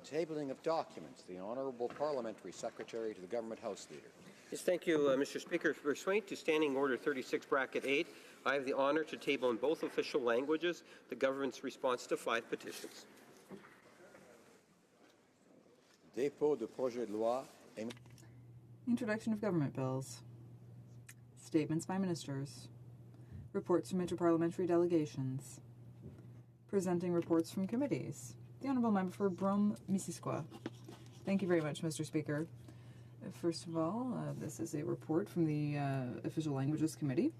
Tabling of documents. The Honourable Parliamentary Secretary to the Government House Leader. Yes, thank you, Mr. Speaker. Pursuant to Standing Order 36, Bracket 8, I have the honour to table in both official languages the government's response to 5 petitions. Dépôt de projet de loi. Introduction of government bills. Statements by ministers. Reports from interparliamentary delegations. Presenting reports from committees. The Honourable Member for Brome-Missisquoi. Thank you very much, Mr. Speaker. First of all, this is a report from the Official Languages Committee.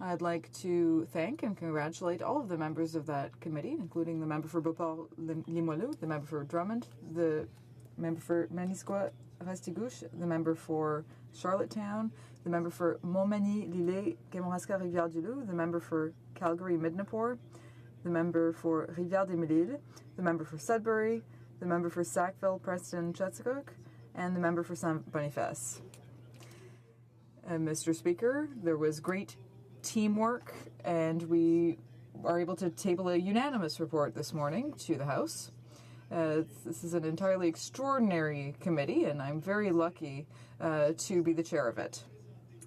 I'd like to thank and congratulate all of the members of that committee, including the member for Beauport-Limoilou, the member for Drummond, the member for Manisqua-Restigouche, the member for Charlottetown, the member for Montmagny-Lillé-Kamouraska-Rivière-du-Loup, the member for Calgary-Midnapore, the member for Rivière-des-Mille-Îles, the member for Sudbury, the member for Sackville-Preston-Chesapeake, and the member for Saint-Boniface. Mr. Speaker, there was great teamwork, and we are able to table a unanimous report this morning to the House. This is an entirely extraordinary committee, and I'm very lucky to be the chair of it.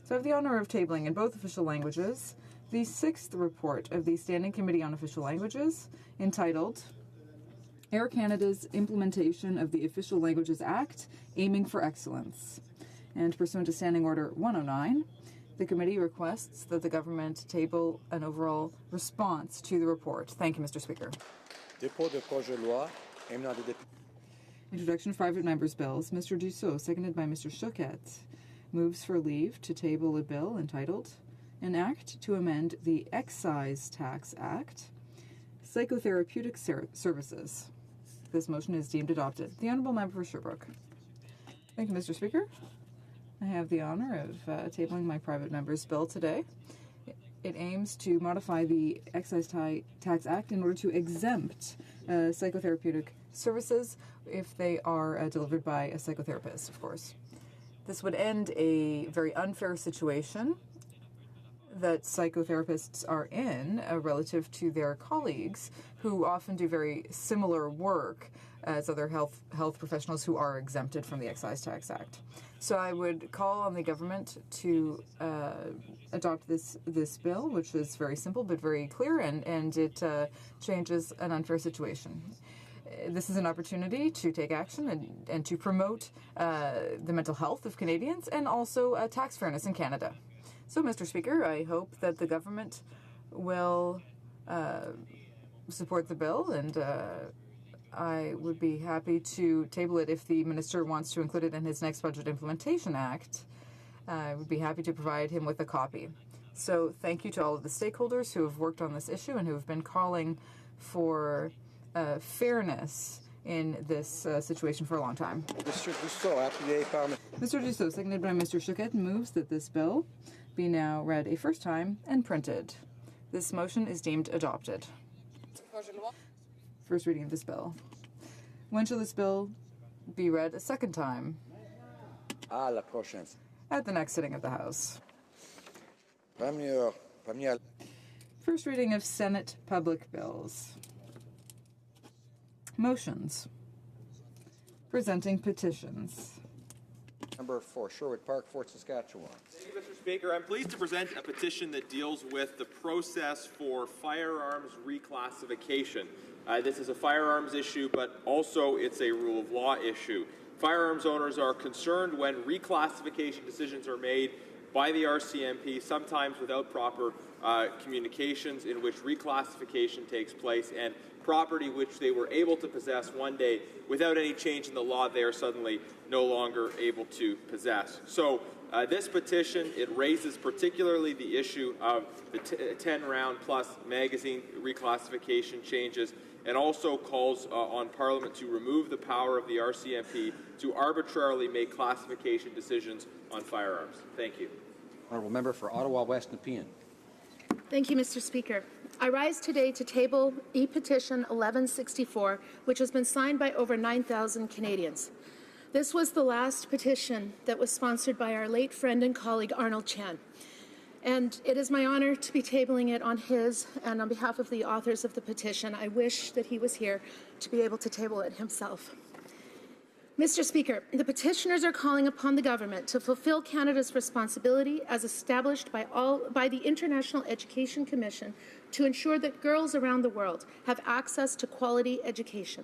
So I have the honour of tabling in both official languages the 6th report of the Standing Committee on Official Languages, entitled Air Canada's Implementation of the Official Languages Act, Aiming for Excellence. And pursuant to Standing Order 109, the committee requests that the government table an overall response to the report. Thank you, Mr. Speaker. Dépôt de projet de loi. Introduction of private members' bills. Mr. Dussault, seconded by Mr. Choquette, moves for leave to table a bill entitled An Act to Amend the Excise Tax Act, Psychotherapeutic Services. This motion is deemed adopted. The Honourable Member for Sherbrooke. Thank you, Mr. Speaker. I have the honour of tabling my private member's bill today. It aims to modify the Excise Tax Act in order to exempt psychotherapeutic services if they are delivered by a psychotherapist, of course. This would end a very unfair situation that psychotherapists are in relative to their colleagues who often do very similar work as other health professionals who are exempted from the Excise Tax Act. So I would call on the government to adopt this bill, which is very simple but very clear, and it changes an unfair situation. This is an opportunity to take action and to promote the mental health of Canadians and also tax fairness in Canada. So, Mr. Speaker, I hope that the government will support the bill, and I would be happy to table it if the minister wants to include it in his next Budget Implementation Act. I would be happy to provide him with a copy. So thank you to all of the stakeholders who have worked on this issue and who have been calling for fairness in this situation for a long time. Mr. Dussault, appuyé par Mr. Dussault, seconded by Mr. Choquette, moves that this bill be now read a first time and printed. This motion is deemed adopted. First reading of this bill. When shall this bill be read a second time? À la prochaine. At the next sitting of the House. Premier. First reading of Senate public bills. Motions. Presenting petitions. Member for Sherwood Park, Fort Saskatchewan. Thank you, Mr. Speaker. I'm pleased to present a petition that deals with the process for firearms reclassification. This is a firearms issue, but also it's a rule of law issue. Firearms owners are concerned when reclassification decisions are made by the RCMP, sometimes without proper communications, in which reclassification takes place, and property which they were able to possess one day without any change in the law, they are suddenly no longer able to possess. So this petition, it raises particularly the issue of the 10-round plus magazine reclassification changes, and also calls on Parliament to remove the power of the RCMP to arbitrarily make classification decisions on firearms. Thank you. Honourable Member for Ottawa West Nepean. Thank you, Mr. Speaker. I rise today to table e-petition 1164, which has been signed by over 9,000 Canadians. This was the last petition that was sponsored by our late friend and colleague Arnold Chan. And it is my honor to be tabling it on his and on behalf of the authors of the petition. I wish that he was here to be able to table it himself. Mr. Speaker, the petitioners are calling upon the government to fulfill Canada's responsibility as established by the International Education Commission to ensure that girls around the world have access to quality education,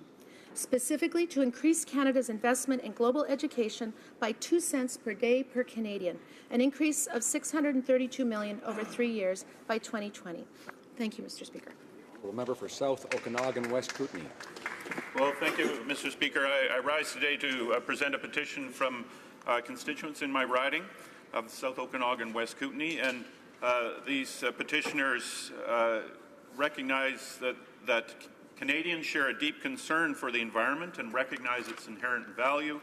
specifically to increase Canada's investment in global education by 2 cents per day per Canadian, an increase of $632 million over 3 years by 2020. Thank you, Mr. Speaker. The member for South Okanagan West Kootenay. Well, thank you, Mr. Speaker. I rise today to present a petition from constituents in my riding of South Okanagan West Kootenay, and these petitioners recognize that Canadians share a deep concern for the environment and recognize its inherent value,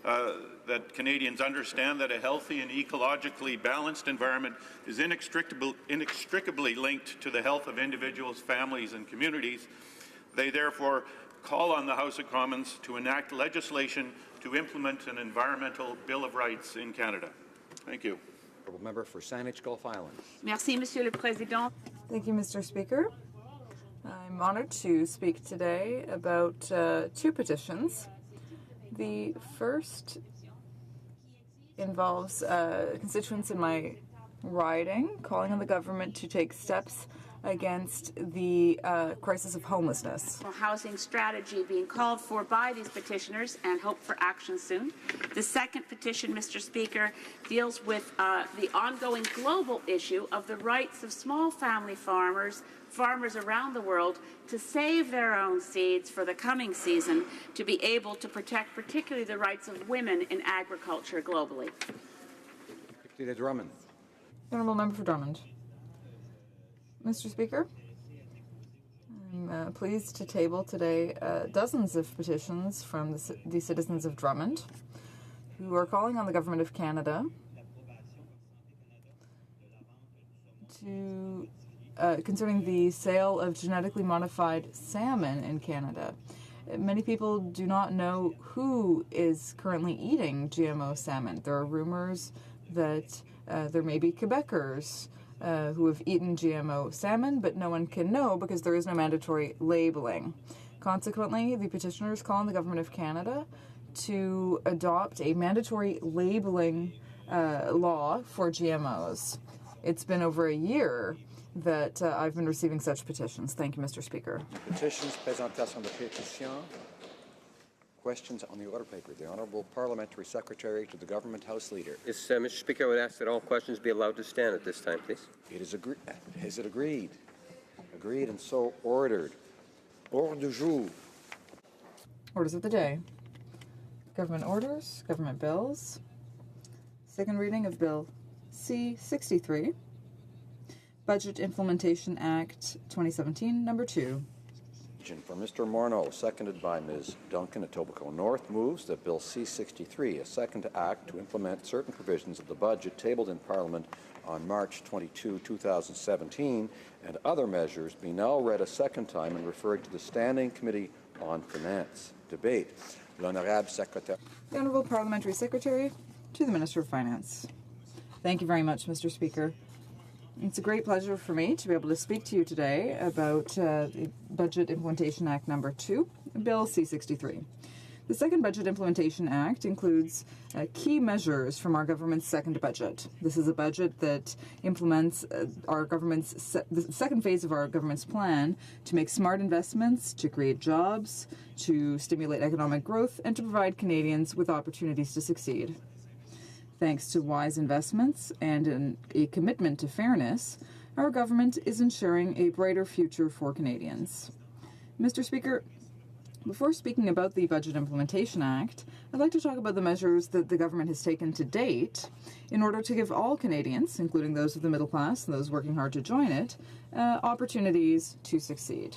that Canadians understand that a healthy and ecologically balanced environment is inextricably linked to the health of individuals, families, and communities. They therefore call on the House of Commons to enact legislation to implement an environmental Bill of Rights in Canada. Thank you. Member for Saanich Gulf Islands. Merci, Monsieur le Président. Thank you, Mr. Speaker. I'm honored to speak today about 2 petitions. The first involves constituents in my riding calling on the government to take steps against the crisis of homelessness. Housing strategy being called for by these petitioners and hope for action soon. The second petition, Mr. Speaker, deals with the ongoing global issue of the rights of small family farmers around the world to save their own seeds for the coming season, to be able to protect particularly the rights of women in agriculture globally. Drummond. Honourable Member for Drummond. Mr. Speaker, I'm pleased to table today dozens of petitions from the citizens of Drummond who are calling on the Government of Canada to concerning the sale of genetically modified salmon in Canada. Many people do not know who is currently eating GMO salmon. There are rumors that there may be Quebecers who have eaten GMO salmon, but no one can know because there is no mandatory labeling. Consequently, the petitioners call on the Government of Canada to adopt a mandatory labeling law for GMOs. It's been over a year that I've been receiving such petitions. Thank you, Mr. Speaker. Petitions, présentation de pétitions. Questions on the order paper. The Honourable Parliamentary Secretary to the Government House Leader. Yes, Mr. Speaker, I would ask that all questions be allowed to stand at this time, please. It is agreed. Is it agreed? Agreed and so ordered. Ordre du jour. Orders of the day. Government orders, government bills. Second reading of Bill C-63. Budget Implementation Act 2017, number 2. For Mr. Morneau, seconded by Ms. Duncan, Etobicoke North, moves that Bill C-63, a second act to implement certain provisions of the budget tabled in Parliament on March 22, 2017, and other measures be now read a second time and referred to the Standing Committee on Finance. Debate. L'Honorable Secretary. The Honourable Parliamentary Secretary to the Minister of Finance. Thank you very much, Mr. Speaker. It's a great pleasure for me to be able to speak to you today about the Budget Implementation Act number 2, Bill C-63. The second Budget Implementation Act includes key measures from our government's second budget. This is a budget that implements our government's the second phase of our government's plan to make smart investments, to create jobs, to stimulate economic growth, and to provide Canadians with opportunities to succeed. Thanks to wise investments and a commitment to fairness, our government is ensuring a brighter future for Canadians. Mr. Speaker, before speaking about the Budget Implementation Act, I'd like to talk about the measures that the government has taken to date in order to give all Canadians, including those of the middle class and those working hard to join it, opportunities to succeed.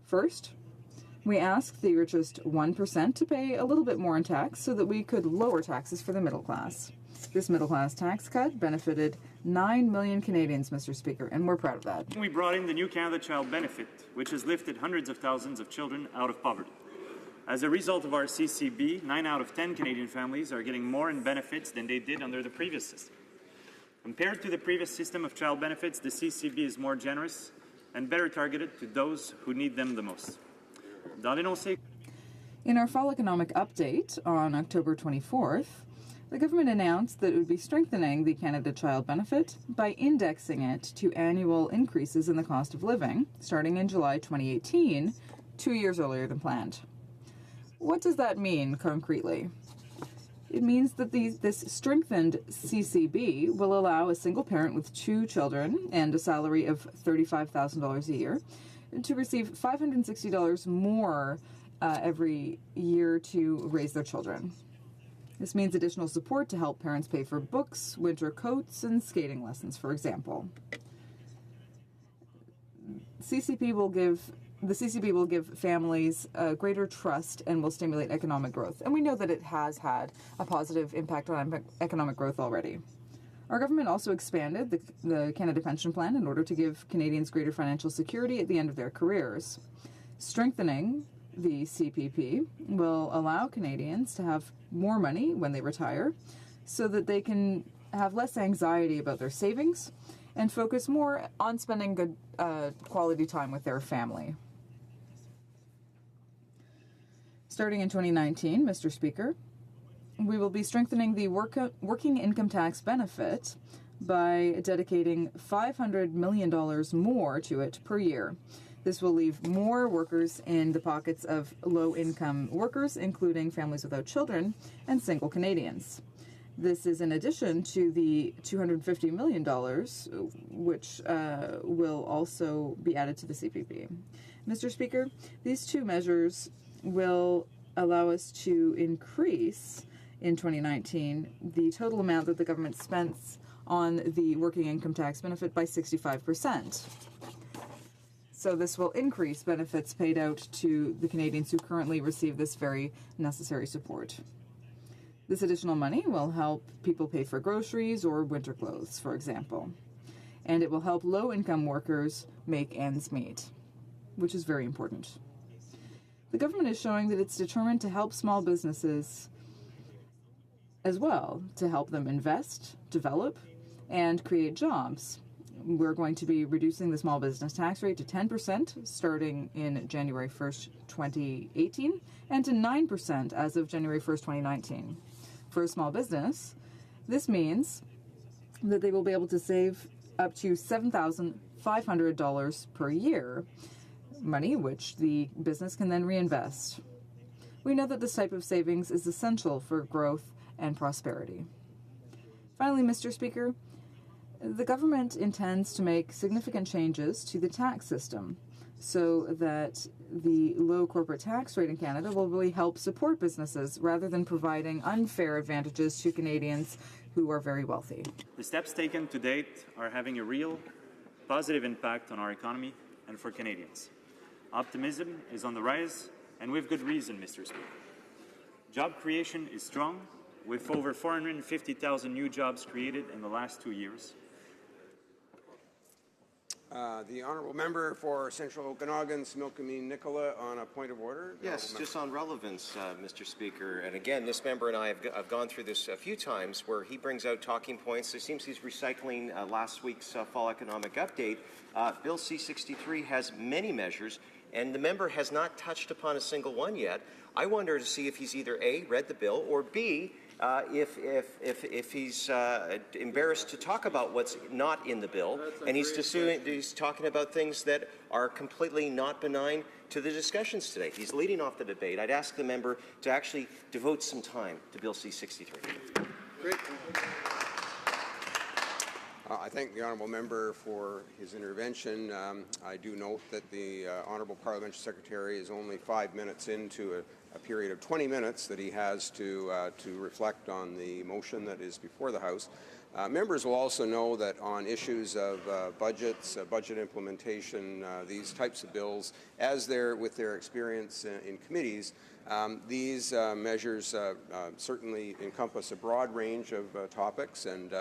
First, we asked the richest 1% to pay a little bit more in tax so that we could lower taxes for the middle class. This middle class tax cut benefited 9 million Canadians, Mr. Speaker, and we're proud of that. We brought in the new Canada Child Benefit, which has lifted hundreds of thousands of children out of poverty. As a result of our CCB, 9 out of 10 Canadian families are getting more in benefits than they did under the previous system. Compared to the previous system of child benefits, the CCB is more generous and better targeted to those who need them the most. Dans l'énoncé. In our fall economic update on October 24th, the government announced that it would be strengthening the Canada Child Benefit by indexing it to annual increases in the cost of living, starting in July 2018, 2 years earlier than planned. What does that mean concretely? It means that this strengthened CCB will allow a single parent with 2 children and a salary of $35,000 a year to receive $560 more every year to raise their children. This means additional support to help parents pay for books, winter coats, and skating lessons, for example. The CCB will give families greater trust and will stimulate economic growth. And we know that it has had a positive impact on economic growth already. Our government also expanded the Canada Pension Plan in order to give Canadians greater financial security at the end of their careers. Strengthening the CPP will allow Canadians to have more money when they retire so that they can have less anxiety about their savings and focus more on spending good quality time with their family. Starting in 2019, Mr. Speaker, we will be strengthening the working income tax benefit by dedicating $500 million more to it per year. This will leave more workers in the pockets of low-income workers, including families without children and single Canadians. This is in addition to the $250 million, which will also be added to the CPP. Mr. Speaker, these two measures will allow us to increase in 2019 the total amount that the government spends on the working income tax benefit by 65%. So this will increase benefits paid out to the Canadians who currently receive this very necessary support. This additional money will help people pay for groceries or winter clothes, for example. And it will help low-income workers make ends meet, which is very important. The government is showing that it's determined to help small businesses as well, to help them invest, develop, and create jobs. We're going to be reducing the small business tax rate to 10% starting in January 1st, 2018, and to 9% as of January 1st, 2019. For a small business, this means that they will be able to save up to $7,500 per year, money which the business can then reinvest. We know that this type of savings is essential for growth and prosperity. Finally, Mr. Speaker, the government intends to make significant changes to the tax system so that the low corporate tax rate in Canada will really help support businesses rather than providing unfair advantages to Canadians who are very wealthy. The steps taken to date are having a real positive impact on our economy and for Canadians. Optimism is on the rise, and with good reason, Mr. Speaker. Job creation is strong, with over 450,000 new jobs created in the last 2 years. The honourable member for Central Okanagan, Similkameen Nicola, on a point of order. Yes, just on relevance, Mr. Speaker. And again, this member and I have gone through this a few times where he brings out talking points. It seems he's recycling last week's fall economic update. Bill C-63 has many measures, and the member has not touched upon a single one yet. I wonder to see if he's either A, read the bill, or B, if he's embarrassed to talk about what's not in the bill, and he's talking about things that are completely not benign to the discussions today. He's leading off the debate. I'd ask the member to actually devote some time to Bill C-63. Great. I thank the honourable member for his intervention. I do note that the honourable parliamentary secretary is only 5 minutes into a period of 20 minutes that he has to reflect on the motion that is before the House. Members will also know that on issues of budgets, budget implementation, these types of bills, as with their experience in committees, these measures certainly encompass a broad range of topics, and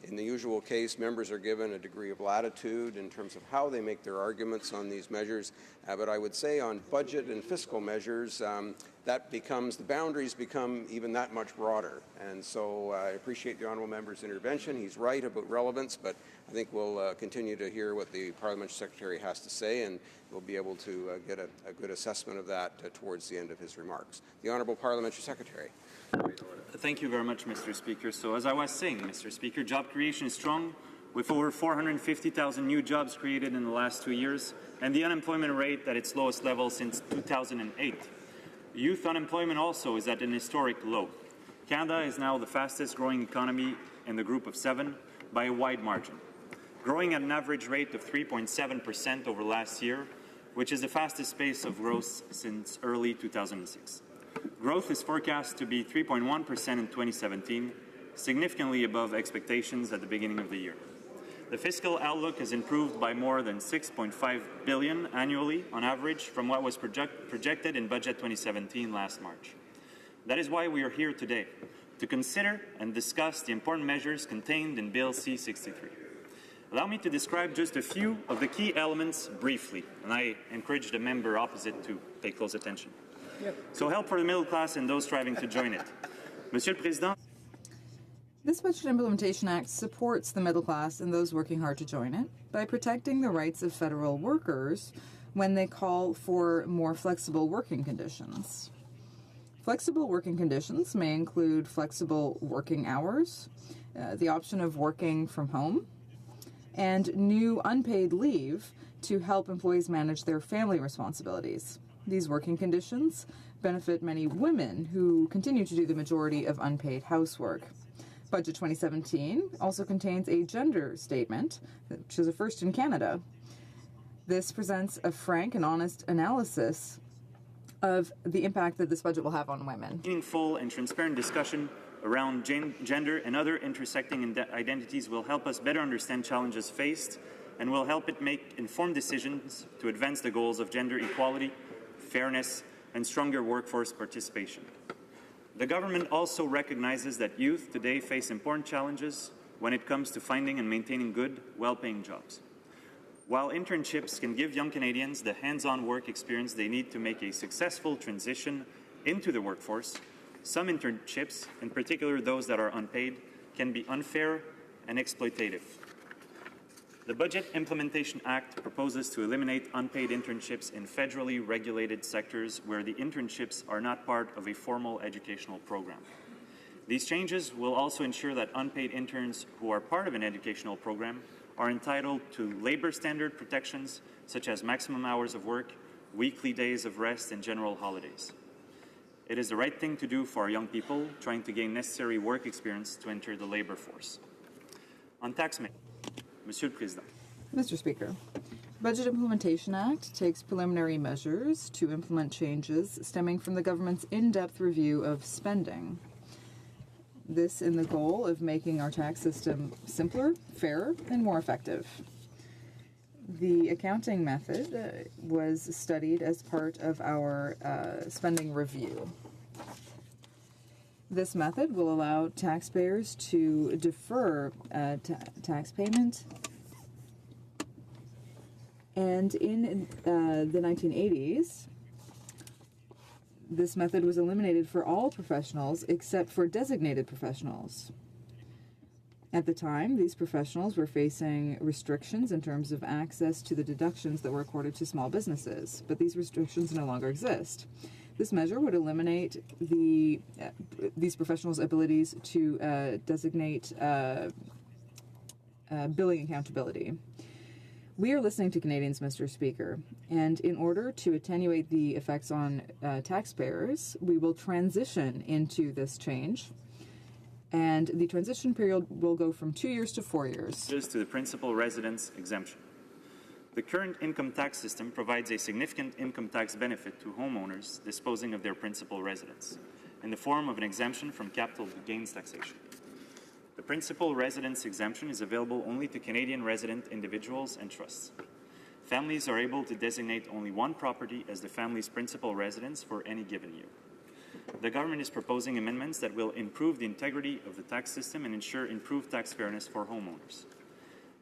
In the usual case, members are given a degree of latitude in terms of how they make their arguments on these measures, but I would say on budget and fiscal measures, the boundaries become even that much broader. And so I appreciate the honourable member's intervention. He's right about relevance, but I think we'll continue to hear what the parliamentary secretary has to say, and we'll be able to get a good assessment of that towards the end of his remarks. The honourable parliamentary secretary. Thank you very much, Mr. Speaker. So as I was saying, Mr. Speaker, job creation is strong, with over 450,000 new jobs created in the last 2 years, and the unemployment rate at its lowest level since 2008. Youth unemployment also is at an historic low. Canada is now the fastest growing economy in the group of 7 by a wide margin, growing at an average rate of 3.7% over last year, which is the fastest pace of growth since early 2006. Growth is forecast to be 3.1% in 2017, significantly above expectations at the beginning of the year. The fiscal outlook has improved by more than $6.5 billion annually on average from what was projected in Budget 2017 last March. That is why we are here today, to consider and discuss the important measures contained in Bill C-63. Allow me to describe just a few of the key elements briefly, and I encourage the member opposite to pay close attention. So help for the middle class and those striving to join it. Monsieur le Président. This Budget Implementation Act supports the middle class and those working hard to join it by protecting the rights of federal workers when they call for more flexible working conditions. Flexible working conditions may include flexible working hours, the option of working from home, and new unpaid leave to help employees manage their family responsibilities. These working conditions benefit many women who continue to do the majority of unpaid housework. Budget 2017 also contains a gender statement, which is a first in Canada. This presents a frank and honest analysis of the impact that this budget will have on women. Meaningful and transparent discussion around gender and other intersecting identities will help us better understand challenges faced and will help it make informed decisions to advance the goals of gender equality, fairness, and stronger workforce participation. The government also recognizes that youth today face important challenges when it comes to finding and maintaining good, well-paying jobs. While internships can give young Canadians the hands-on work experience they need to make a successful transition into the workforce, some internships, in particular those that are unpaid, can be unfair and exploitative. The Budget Implementation Act proposes to eliminate unpaid internships in federally regulated sectors where the internships are not part of a formal educational program. These changes will also ensure that unpaid interns who are part of an educational program are entitled to labor standard protections such as maximum hours of work, weekly days of rest, and general holidays. It is the right thing to do for our young people trying to gain necessary work experience to enter the labor force. On tax matters, Monsieur le Président. Mr. Speaker, Budget Implementation Act takes preliminary measures to implement changes stemming from the government's in-depth review of spending. This in the goal of making our tax system simpler, fairer, and more effective. The accounting method was studied as part of our spending review. This method will allow taxpayers to defer tax payment, and in the 1980s, this method was eliminated for all professionals except for designated professionals. At the time, these professionals were facing restrictions in terms of access to the deductions that were accorded to small businesses, but these restrictions no longer exist. This measure would eliminate these professionals' abilities to designate billing accountability. We are listening to Canadians, Mr. Speaker, and in order to attenuate the effects on taxpayers, we will transition into this change, and the transition period will go from 2 years to 4 years. To the principal residence exemption. The current income tax system provides a significant income tax benefit to homeowners disposing of their principal residence in the form of an exemption from capital gains taxation. The principal residence exemption is available only to Canadian resident individuals and trusts. Families are able to designate only one property as the family's principal residence for any given year. the government is proposing amendments that will improve the integrity of the tax system and ensure improved tax fairness for homeowners.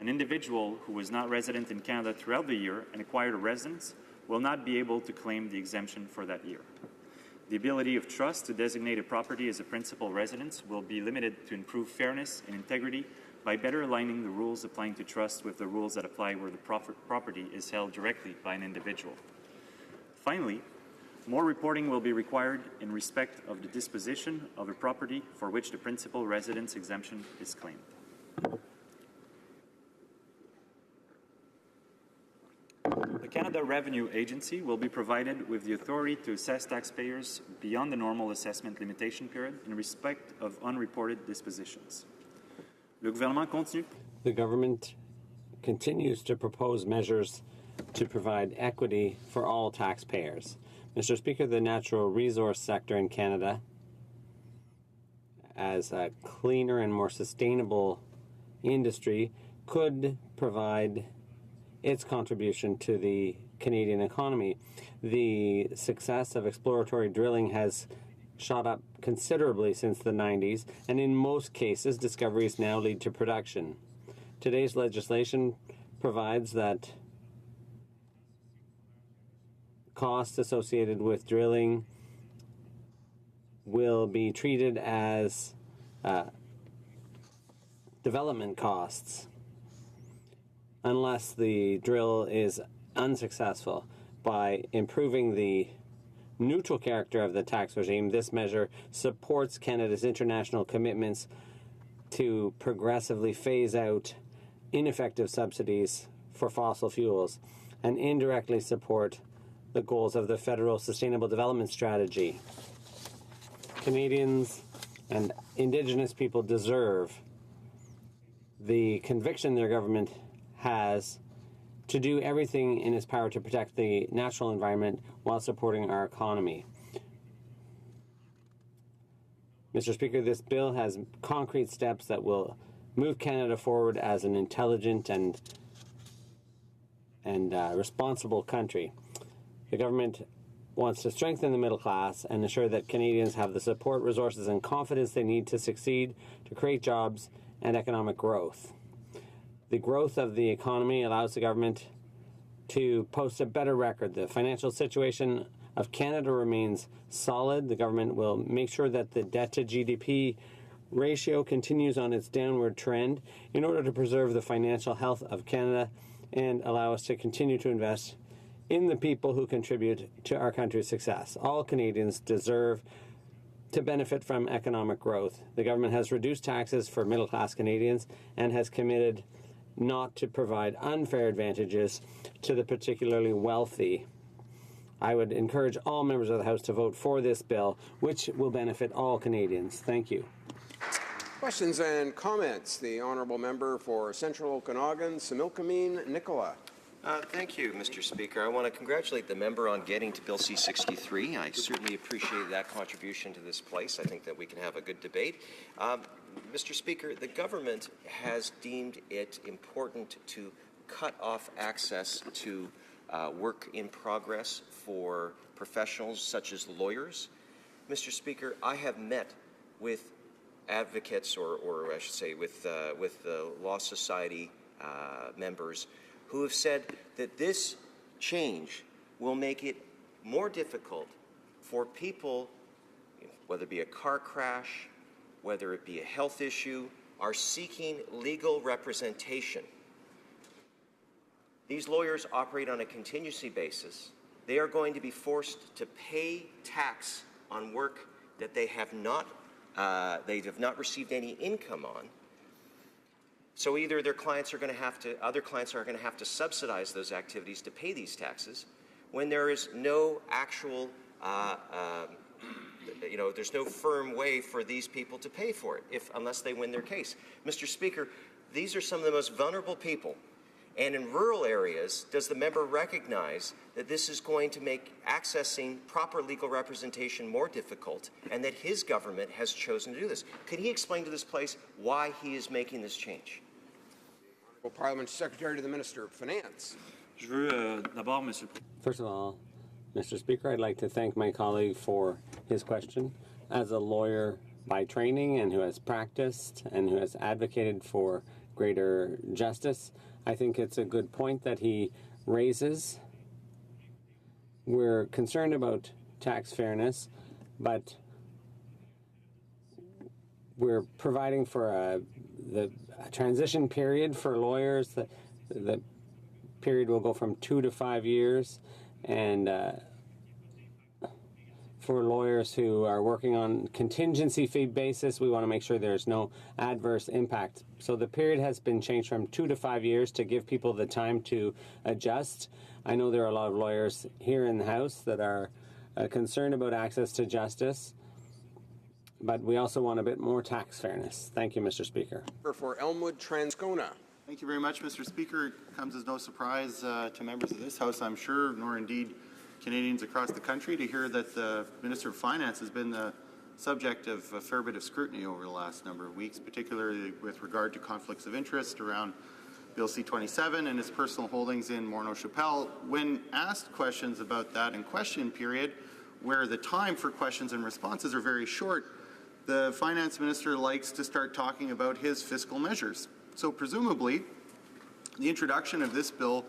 An individual who was not resident in Canada throughout the year and acquired a residence will not be able to claim the exemption for that year. The ability of trusts to designate a property as a principal residence will be limited to improve fairness and integrity by better aligning the rules applying to trusts with the rules that apply where the property is held directly by an individual. Finally, more reporting will be required in respect of the disposition of a property for which the principal residence exemption is claimed. The Canada Revenue Agency will be provided with the authority to assess taxpayers beyond the normal assessment limitation period in respect of unreported dispositions. Le gouvernement continue. The government continues to propose measures to provide equity for all taxpayers. Mr. Speaker, the natural resource sector in Canada, as a cleaner and more sustainable industry, could provide its contribution to the Canadian economy. The success of exploratory drilling has shot up considerably since the 90s, and in most cases, discoveries now lead to production. Today's legislation provides that costs associated with drilling will be treated as development costs unless the drill is unsuccessful. By improving the neutral character of the tax regime, this measure supports Canada's international commitments to progressively phase out ineffective subsidies for fossil fuels and indirectly support the goals of the Federal Sustainable Development Strategy. Canadians and Indigenous people deserve the conviction their government has to do everything in its power to protect the natural environment while supporting our economy. Mr. Speaker, this bill has concrete steps that will move Canada forward as an intelligent and responsible country. The government wants to strengthen the middle class and ensure that Canadians have the support, resources, and confidence they need to succeed, to create jobs and economic growth. The growth of the economy allows the government to post a better record. The financial situation of Canada remains solid. The government will make sure that the debt to GDP ratio continues on its downward trend in order to preserve the financial health of Canada and allow us to continue to invest in the people who contribute to our country's success. All Canadians deserve to benefit from economic growth. The government has reduced taxes for middle-class Canadians and has committed not to provide unfair advantages to the particularly wealthy. I would encourage all members of the House to vote for this bill, which will benefit all Canadians. Thank you. Questions and comments. The honourable member for Central Okanagan, Similkameen Nicola. Thank you, Mr. Speaker. I want to congratulate the member on getting to Bill C-63. I certainly appreciate that contribution to this place. I think that we can have a good debate. Mr. Speaker, the government has deemed it important to cut off access to work in progress for professionals such as lawyers. Mr. Speaker, I have met with advocates, or I should say with the Law Society members, who have said that this change will make it more difficult for people, whether it be a car crash, whether it be a health issue, are seeking legal representation. These lawyers operate on a contingency basis. They are going to be forced to pay tax on work that they have not received any income on. So either their clients are going to have to, other clients are going to have to subsidize those activities to pay these taxes when there is no actual, there's no firm way for these people to pay for it unless they win their case. Mr. Speaker, these are some of the most vulnerable people. And in rural areas, does the member recognize that this is going to make accessing proper legal representation more difficult and that his government has chosen to do this? Could he explain to this place why he is making this change? Parliament Secretary to the Minister of Finance. First of all, Mr. Speaker, I'd like to thank my colleague for his question. As a lawyer by training and who has practiced and who has advocated for greater justice, I think it's a good point that he raises. We're concerned about tax fairness, but we're providing for a transition period for lawyers. The period will go from 2 to 5 years, and for lawyers who are working on contingency fee basis, we want to make sure there's no adverse impact. So the period has been changed from 2 to 5 years to give people the time to adjust. I know there are a lot of lawyers here in the House that are concerned about access to justice, but we also want a bit more tax fairness. Thank you, Mr. Speaker. For Elmwood Transcona. Thank you very much, Mr. Speaker. It comes as no surprise to members of this House, I'm sure, nor indeed Canadians across the country, to hear that the Minister of Finance has been the subject of a fair bit of scrutiny over the last number of weeks, particularly with regard to conflicts of interest around Bill C-27 and his personal holdings in Morneau-Chapelle. When asked questions about that in question period, where the time for questions and responses are very short, the Finance Minister likes to start talking about his fiscal measures. So presumably, the introduction of this bill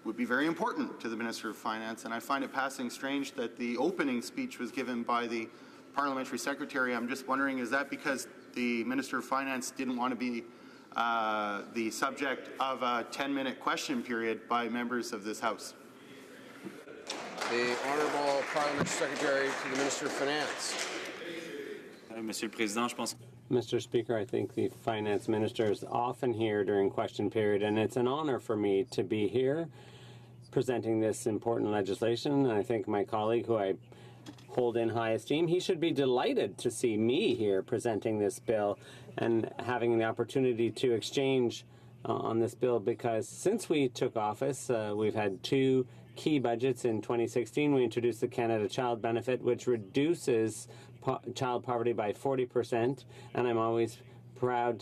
would be very important to the Minister of Finance, and I find it passing strange that the opening speech was given by the Parliamentary Secretary. I'm just wondering, is that because the Minister of Finance didn't want to be the subject of a 10-minute question period by members of this House? The Honourable Parliamentary Secretary to the Minister of Finance. Monsieur le Président, je pense. Mr. Speaker, I think the Finance Minister is often here during question period, and it's an honor for me to be here presenting this important legislation. And I think my colleague, who I hold in high esteem, he should be delighted to see me here presenting this bill and having the opportunity to exchange on this bill, because since we took office, we've had 2 key budgets. In 2016, we introduced the Canada Child Benefit, which reduces child poverty by 40%, and I'm always pleased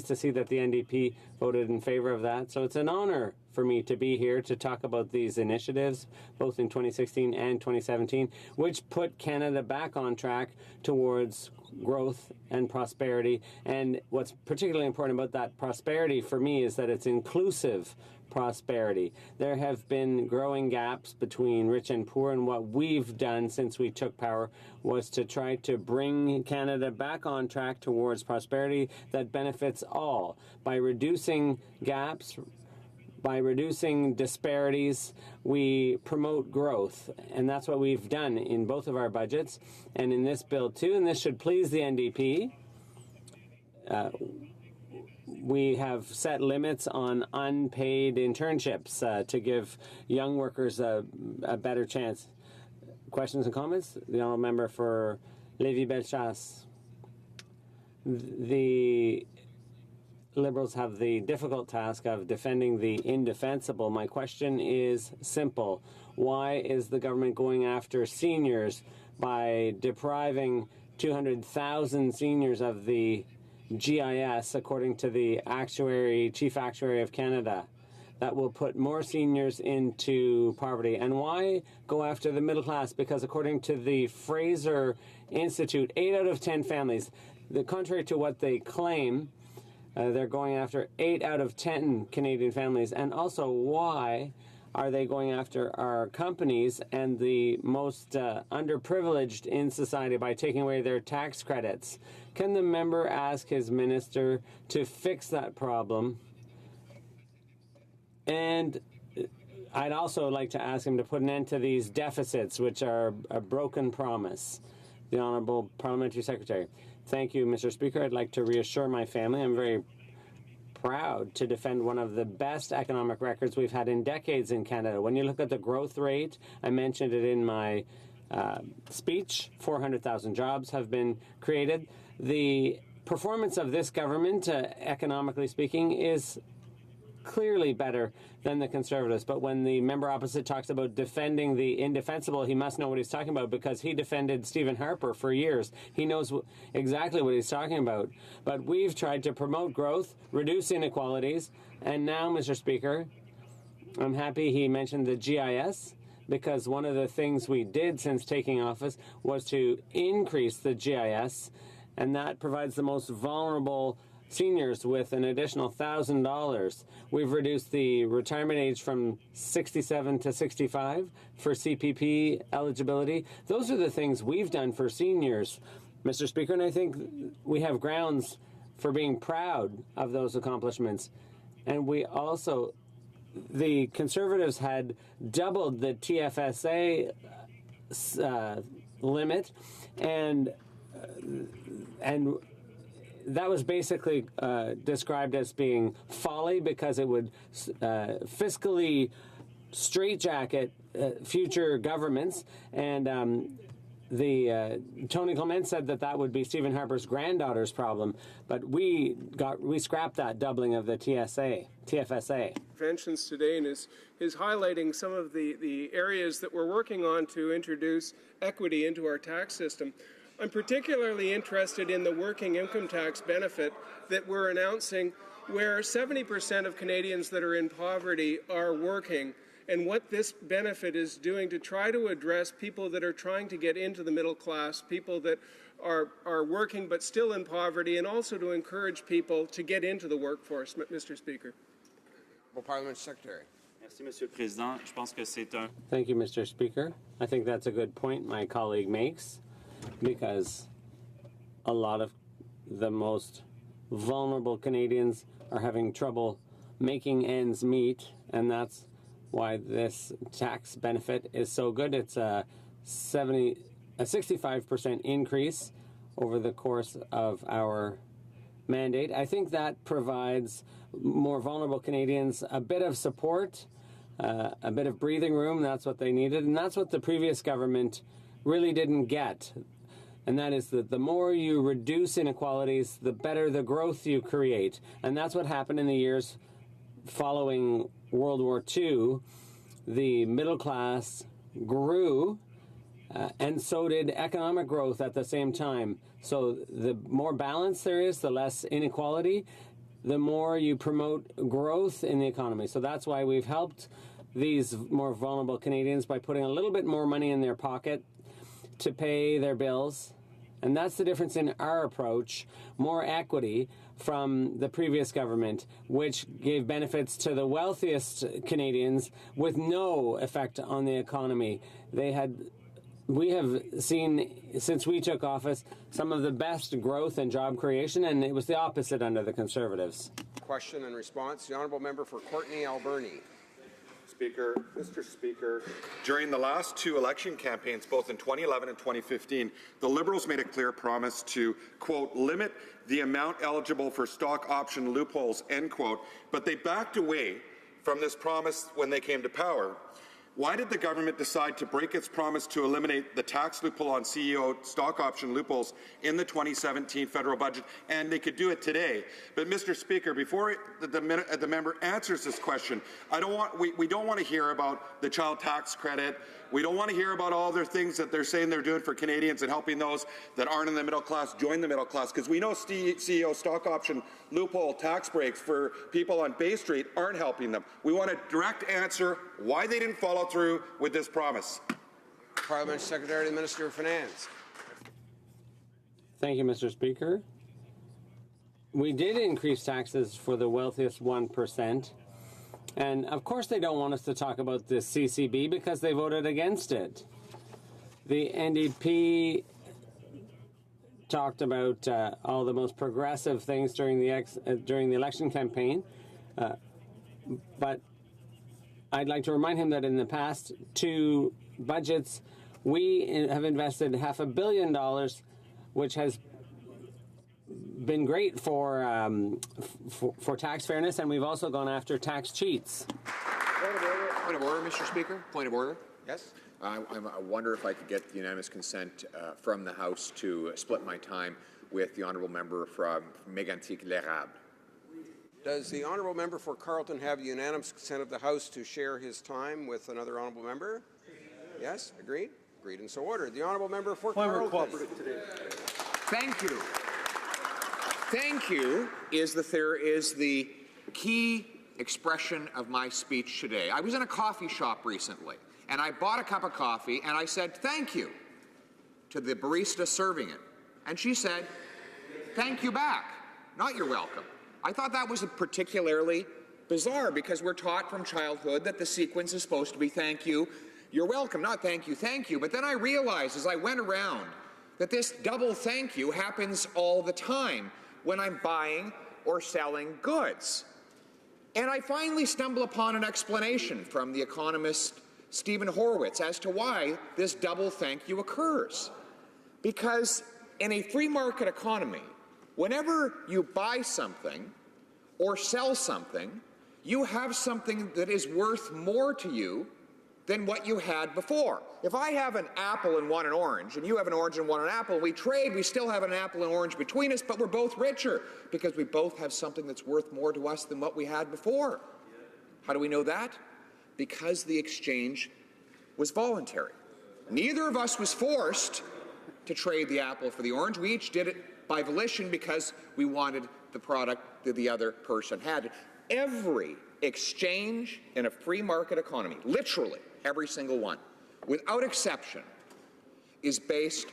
to see that the NDP voted in favor of that. So it's an honor for me to be here to talk about these initiatives, both in 2016 and 2017, which put Canada back on track towards growth and prosperity. And what's particularly important about that prosperity for me is that it's inclusive prosperity. There have been growing gaps between rich and poor, and what we've done since we took power was to try to bring Canada back on track towards prosperity that benefits all by reducing gaps. By reducing disparities, we promote growth, and that's what we've done in both of our budgets and in this bill too, and this should please the NDP. We have set limits on unpaid internships to give young workers a better chance. Questions and comments? The Honourable Member for Lévis-Bellechasse. The Liberals have the difficult task of defending the indefensible. My question is simple. Why is the government going after seniors by depriving 200,000 seniors of the GIS, according to the Chief Actuary of Canada? That will put more seniors into poverty. And why go after the middle class? Because according to the Fraser Institute, 8 out of 10 families, contrary to what they claim, they're going after 8 out of 10 Canadian families. And also, why are they going after our companies and the most underprivileged in society by taking away their tax credits? Can the member ask his minister to fix that problem? And I'd also like to ask him to put an end to these deficits, which are a broken promise. The Honourable Parliamentary Secretary. Thank you, Mr. Speaker. I'd like to reassure my family I'm very proud to defend one of the best economic records we've had in decades in Canada. When you look at the growth rate, I mentioned it in my speech, 400,000 jobs have been created. The performance of this government, economically speaking, is clearly better than the Conservatives. But when the member opposite talks about defending the indefensible, he must know what he's talking about, because he defended Stephen Harper for years. He knows exactly what he's talking about. But we've tried to promote growth, reduce inequalities, and now, Mr. Speaker, I'm happy he mentioned the GIS. because one of the things we did since taking office was to increase the GIS, and that provides the most vulnerable seniors with an additional $1,000. We've reduced the retirement age from 67 to 65 for CPP eligibility. Those are the things we've done for seniors, Mr. Speaker, and I think we have grounds for being proud of those accomplishments. And we also, the Conservatives had doubled the TFSA limit, and that was basically described as being folly because it would fiscally straitjacket future governments. And Tony Clement said that would be Stephen Harper's granddaughter's problem, but we scrapped that doubling of the TFSA. Interventions today and is highlighting some of the areas that we're working on to introduce equity into our tax system. I'm particularly interested in the working income tax benefit that we're announcing, where 70% of Canadians that are in poverty are working, and what this benefit is doing to try to address people that are trying to get into the middle class, people that are working but still in poverty, and also to encourage people to get into the workforce, Mr. Speaker. Parliament Secretary. Merci, Monsieur le Président. Je pense que c'est un... Thank you, Mr. Speaker. I think that's a good point my colleague makes, because a lot of the most vulnerable Canadians are having trouble making ends meet, and that's why this tax benefit is so good. It's a 65% increase over the course of our mandate. I think that provides more vulnerable Canadians a bit of support, a bit of breathing room. That's what they needed, and that's what the previous government really didn't get. And that is that the more you reduce inequalities, the better the growth you create. And that's what happened in the years following World War II. The middle class grew, and so did economic growth at the same time. So the more balance there is, the less inequality, the more you promote growth in the economy. So that's why we've helped these more vulnerable Canadians by putting a little bit more money in their pocket to pay their bills. And that's the difference in our approach, more equity from the previous government, which gave benefits to the wealthiest Canadians with no effect on the economy. We have seen, since we took office, some of the best growth and job creation, and it was the opposite under the Conservatives. Question and response. The Honourable Member for Courtenay Alberni. Speaker, Mr. Speaker, during the last two election campaigns, both in 2011 and 2015, the Liberals made a clear promise to, quote, limit the amount eligible for stock option loopholes, end quote, but they backed away from this promise when they came to power. Why did the government decide to break its promise to eliminate the tax loophole on CEO stock option loopholes in the 2017 federal budget? And they could do it today. But, Mr. Speaker, before the member answers this question, we don't want to hear about the child tax credit. We don't want to hear about all their things that they're saying they're doing for Canadians and helping those that aren't in the middle class join the middle class, because we know CEO stock option loophole tax breaks for people on Bay Street aren't helping them. We want a direct answer why they didn't follow through with this promise. Parliament Secretary to the Minister of Finance. Thank you, Mr. Speaker. We did increase taxes for the wealthiest 1%. And of course they don't want us to talk about the CCB because they voted against it. The NDP talked about all the most progressive things during the election campaign, but I'd like to remind him that in the past two budgets, we have invested $500 million, which has been great for tax fairness, and we've also gone after tax cheats. Point of order, Mr. Speaker. Point of order. Yes. I wonder if I could get unanimous consent from the House to split my time with the honourable member from Mégantic-L'Érable. Does the honourable member for Carleton have unanimous consent of the House to share his time with another honourable member? Yes. Agreed. Agreed and so ordered. The honourable member for Carleton. Thank you. Thank you is the key expression of my speech today. I was in a coffee shop recently, and I bought a cup of coffee and I said thank you to the barista serving it. And she said, thank you back, not you're welcome. I thought that was particularly bizarre because we're taught from childhood that the sequence is supposed to be thank you, you're welcome, not thank you, thank you. But then I realized as I went around that this double thank you happens all the time when I'm buying or selling goods. And I finally stumble upon an explanation from the economist Stephen Horwitz as to why this double thank you occurs. Because in a free market economy, whenever you buy something or sell something, you have something that is worth more to you than what you had before. If I have an apple and want an orange, and you have an orange and want an apple, we trade, we still have an apple and orange between us, but we're both richer because we both have something that's worth more to us than what we had before. How do we know that? Because the exchange was voluntary. Neither of us was forced to trade the apple for the orange. We each did it by volition because we wanted the product that the other person had. Every exchange in a free market economy, literally every single one, without exception, is based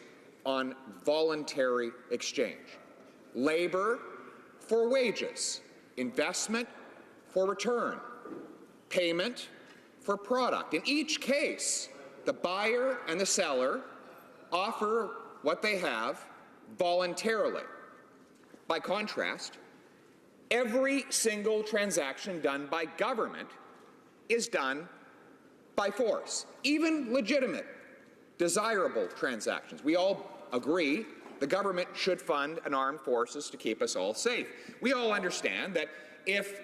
on voluntary exchange. Labor for wages, investment for return, payment for product. In each case, the buyer and the seller offer what they have voluntarily. By contrast, every single transaction done by government is done by force, even legitimate, desirable transactions. We all agree the government should fund an armed forces to keep us all safe. We all understand that if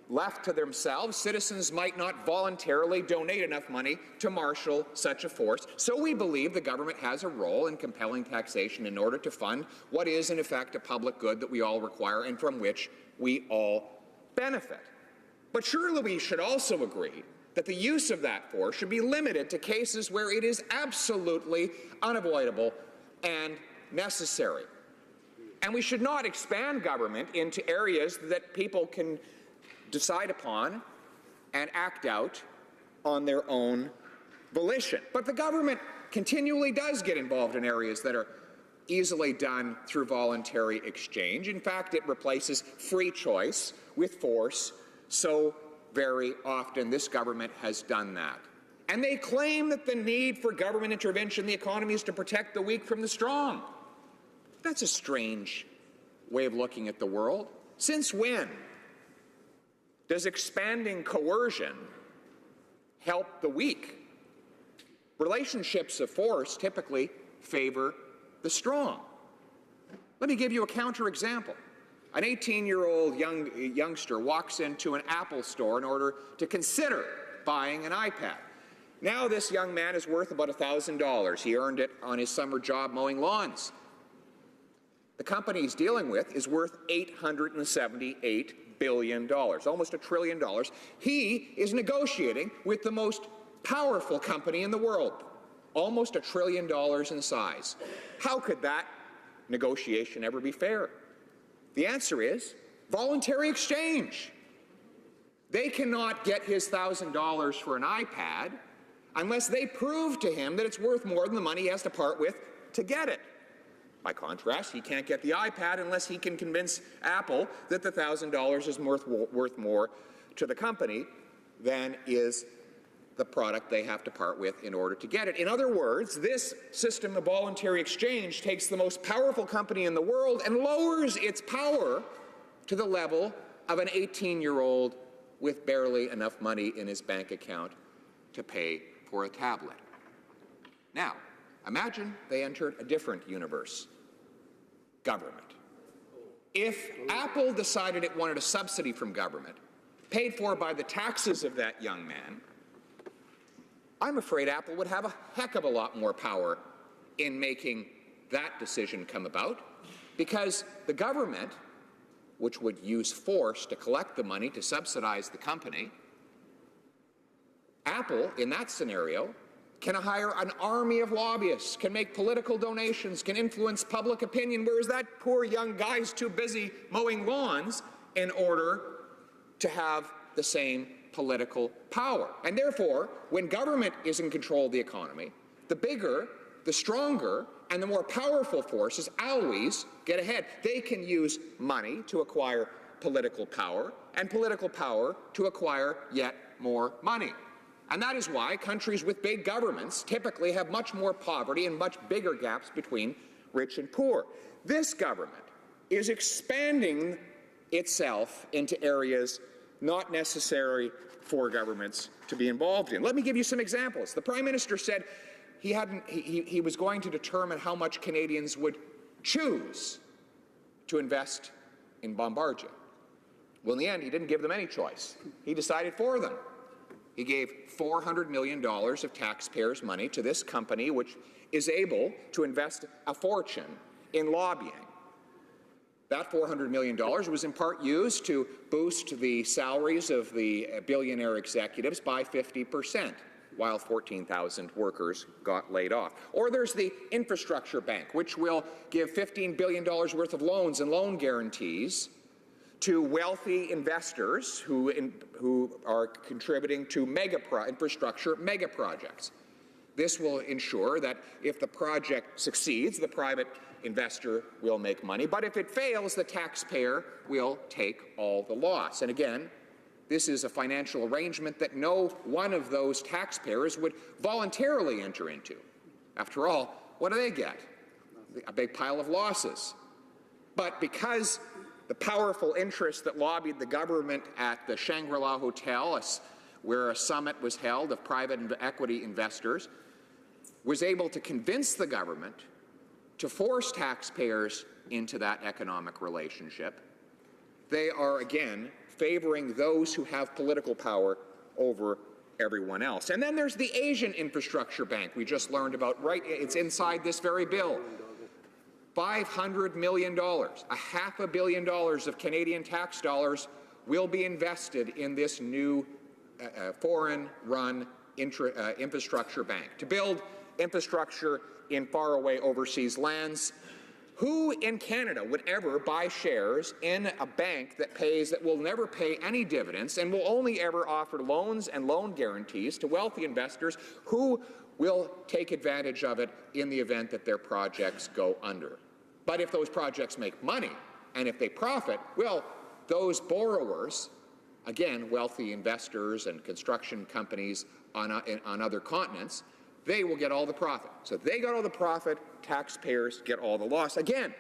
left to themselves, citizens might not voluntarily donate enough money to marshal such a force. So we believe the government has a role in compelling taxation in order to fund what is, in effect, a public good that we all require and from which we all benefit. But surely we should also agree that the use of that force should be limited to cases where it is absolutely unavoidable and necessary. And we should not expand government into areas that people can decide upon and act out on their own volition. But the government continually does get involved in areas that are easily done through voluntary exchange. In fact, it replaces free choice with force. So very often this government has done that. And they claim that the need for government intervention in the economy is to protect the weak from the strong. That's a strange way of looking at the world. Since when does expanding coercion help the weak? Relationships of force typically favor the strong. Let me give you a counterexample. An 18-year-old youngster walks into an Apple store in order to consider buying an iPad. Now this young man is worth about $1,000. He earned it on his summer job mowing lawns. The company he's dealing with is worth $878 billion, almost $1 trillion. He is negotiating with the most powerful company in the world, almost $1 trillion in size. How could that negotiation ever be fair? The answer is voluntary exchange. They cannot get his $1,000 for an iPad unless they prove to him that it's worth more than the money he has to part with to get it. By contrast, he can't get the iPad unless he can convince Apple that the $1,000 is worth more to the company than is the product they have to part with in order to get it. In other words, this system of voluntary exchange takes the most powerful company in the world and lowers its power to the level of an 18-year-old with barely enough money in his bank account to pay for a tablet. Now, imagine they entered a different universe. Government. If Apple decided it wanted a subsidy from government, paid for by the taxes of that young man, I'm afraid Apple would have a heck of a lot more power in making that decision come about, because the government, which would use force to collect the money to subsidize the company, Apple, in that scenario, can hire an army of lobbyists, can make political donations, can influence public opinion, whereas that poor young guy's too busy mowing lawns in order to have the same political power. And therefore, when government is in control of the economy, the bigger, the stronger, and the more powerful forces always get ahead. They can use money to acquire political power, and political power to acquire yet more money. And that is why countries with big governments typically have much more poverty and much bigger gaps between rich and poor. This government is expanding itself into areas not necessary for governments to be involved in. Let me give you some examples. The Prime Minister said he was going to determine how much Canadians would choose to invest in Bombardier. Well, in the end, he didn't give them any choice. He decided for them. He gave $400 million of taxpayers' money to this company, which is able to invest a fortune in lobbying. That $400 million was in part used to boost the salaries of the billionaire executives by 50%, while 14,000 workers got laid off. Or there's the Infrastructure Bank, which will give $15 billion worth of loans and loan guarantees to wealthy investors who are contributing to infrastructure mega projects. This will ensure that if the project succeeds, the private investor will make money, but if it fails, the taxpayer will take all the loss. And again, this is a financial arrangement that no one of those taxpayers would voluntarily enter into. After all, what do they get? A big pile of losses. But because the powerful interests that lobbied the government at the Shangri-La Hotel, where a summit was held of private equity investors, was able to convince the government to force taxpayers into that economic relationship, they are again favoring those who have political power over everyone else. And then there's the Asian Infrastructure Bank we just learned about, right? It's inside this very bill. $500 million, $500 million of Canadian tax dollars will be invested in this new foreign-run infrastructure bank to build infrastructure in faraway overseas lands. Who in Canada would ever buy shares in a bank that will never pay any dividends and will only ever offer loans and loan guarantees to wealthy investors who will take advantage of it in the event that their projects go under? But if those projects make money and if they profit, well, those borrowers, again, wealthy investors and construction companies on other continents, they will get all the profit. So if they got all the profit, taxpayers get all the loss. Again,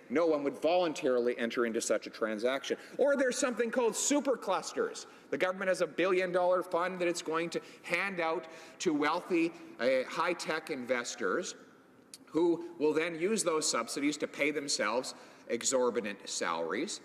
no one would voluntarily enter into such a transaction. Or there's something called superclusters. The government has a $1 billion fund that it's going to hand out to wealthy, high-tech investors who will then use those subsidies to pay themselves exorbitant salaries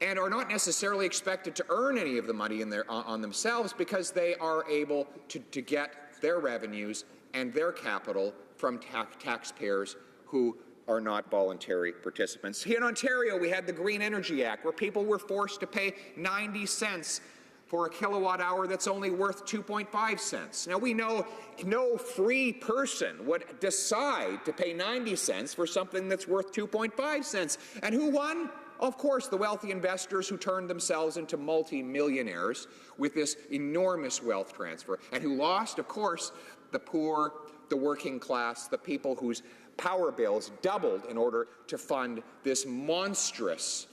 and are not necessarily expected to earn any of the money on themselves because they are able to get their revenues and their capital from taxpayers who are not voluntary participants. Here in Ontario, we had the Green Energy Act, where people were forced to pay 90 cents for a kilowatt hour that's only worth 2.5 cents. Now, we know no free person would decide to pay 90 cents for something that's worth 2.5 cents. And who won? Of course, the wealthy investors who turned themselves into multi-millionaires with this enormous wealth transfer. And who lost? Of course, the poor, the working class, the people whose power bills doubled in order to fund this monstrous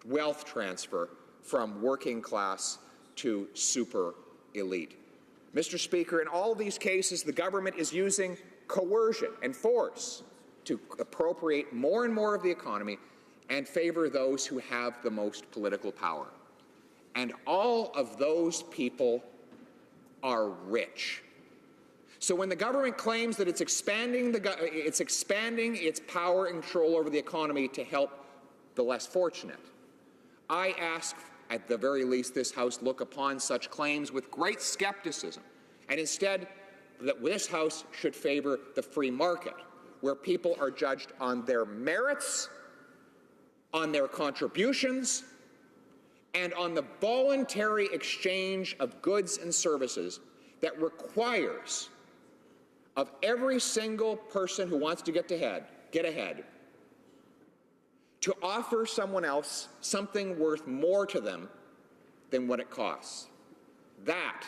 wealth transfer from working class to super elite. Mr. Speaker, in all these cases, the government is using coercion and force to appropriate more and more of the economy and favor those who have the most political power. And all of those people are rich. So when the government claims that it's expanding its power and control over the economy to help the less fortunate, I ask, at the very least, this House look upon such claims with great skepticism, and instead that this House should favor the free market, where people are judged on their merits, on their contributions, and on the voluntary exchange of goods and services that requires of every single person who wants to get ahead, to offer someone else something worth more to them than what it costs. That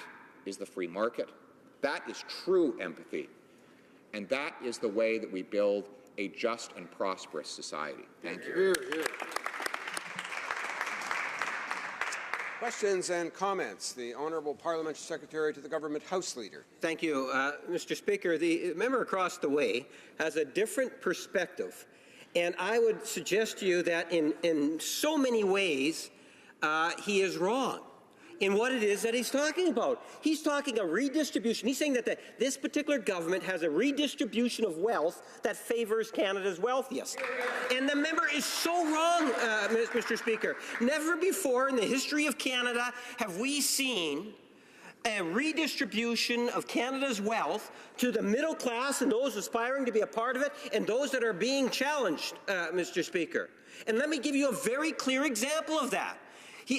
is the free market. That is true empathy. And that is the way that we build a just and prosperous society. Thank you. Here, here. Questions and comments. The Honourable Parliamentary Secretary to the Government House Leader. Thank you, Mr. Speaker. The member across the way has a different perspective, and I would suggest to you that in so many ways he is wrong in what it is that he's talking about. He's talking a redistribution. He's saying that this particular government has a redistribution of wealth that favors Canada's wealthiest. And the member is so wrong, Mr. Speaker. Never before in the history of Canada have we seen a redistribution of Canada's wealth to the middle class and those aspiring to be a part of it and those that are being challenged, Mr. Speaker. And let me give you a very clear example of that.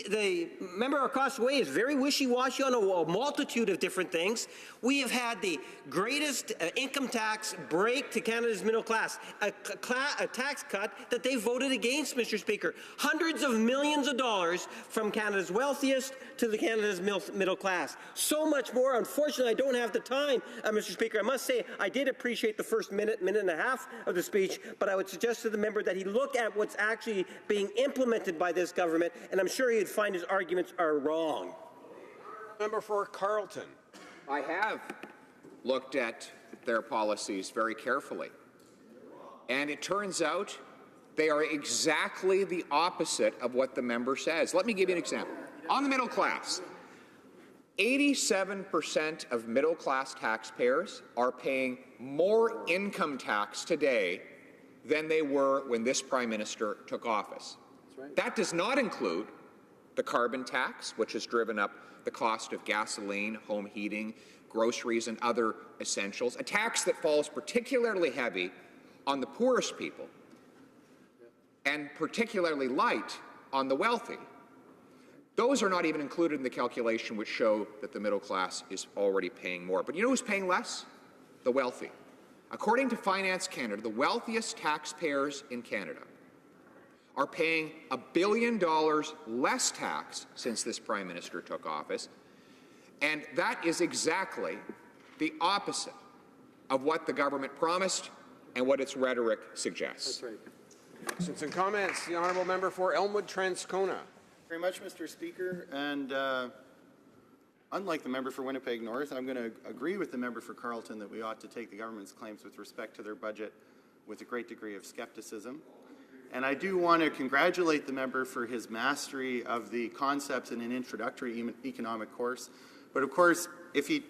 The member across the way is very wishy-washy on a multitude of different things. We have had the greatest income tax break to Canada's middle class, a tax cut that they voted against, Mr. Speaker. Hundreds of millions of dollars from Canada's wealthiest to the Canada's middle class. So much more. Unfortunately, I don't have the time, Mr. Speaker. I must say I did appreciate the first minute and a half of the speech, but I would suggest to the member that he look at what's actually being implemented by this government, and I'm sure he'd find his arguments are wrong. Member for Carleton. I have looked at their policies very carefully, and it turns out they are exactly the opposite of what the member says. Let me give you an example. On the middle class, 87% of middle-class taxpayers are paying more income tax today than they were when this Prime Minister took office. Right. That does not include the carbon tax, which has driven up the cost of gasoline, home heating, groceries, and other essentials, a tax that falls particularly heavy on the poorest people and particularly light on the wealthy. Those are not even included in the calculation, which show that the middle class is already paying more. But you know who's paying less? The wealthy. According to Finance Canada, the wealthiest taxpayers in Canada are paying $1 billion less tax since this Prime Minister took office, and that is exactly the opposite of what the government promised and what its rhetoric suggests. That's right. Questions and comments. The Honourable Member for Elmwood-Transcona. Very much, Mr. Speaker, and unlike the member for Winnipeg North, I'm going to agree with the member for Carleton that we ought to take the government's claims with respect to their budget with a great degree of skepticism. And I do want to congratulate the member for his mastery of the concepts in an introductory economic course. But of course, if he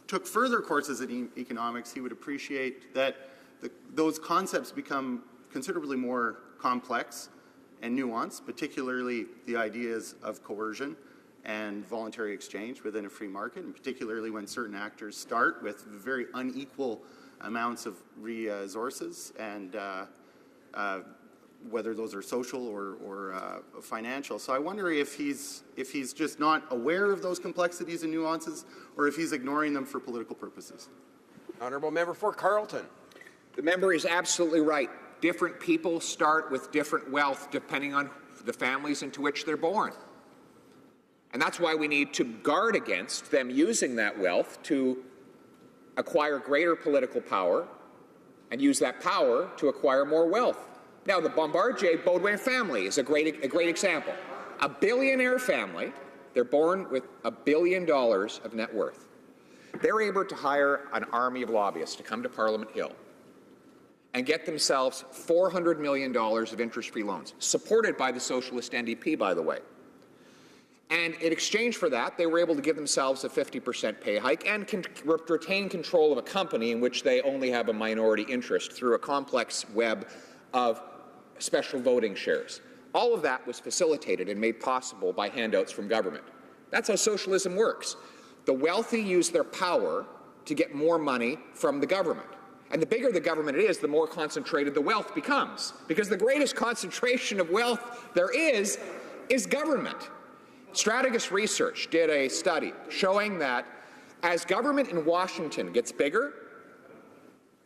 took further courses in economics, he would appreciate that those concepts become considerably more complex and nuanced, particularly the ideas of coercion and voluntary exchange within a free market, and particularly when certain actors start with very unequal amounts of resources and whether those are social or financial. So I wonder if he's just not aware of those complexities and nuances, or if he's ignoring them for political purposes. Honourable Member for Carleton. The member is absolutely right. Different people start with different wealth depending on the families into which they're born. And that's why we need to guard against them using that wealth to acquire greater political power and use that power to acquire more wealth. Now, the Bombardier-Baudouin family is a great example. A billionaire family, they're born with $1 billion of net worth. They're able to hire an army of lobbyists to come to Parliament Hill and get themselves $400 million of interest-free loans, supported by the Socialist NDP, by the way. And in exchange for that, they were able to give themselves a 50% pay hike and retain control of a company in which they only have a minority interest through a complex web of special voting shares. All of that was facilitated and made possible by handouts from government. That's how socialism works. The wealthy use their power to get more money from the government. And the bigger the government is, the more concentrated the wealth becomes. Because the greatest concentration of wealth there is government. Strategist Research did a study showing that as government in Washington gets bigger,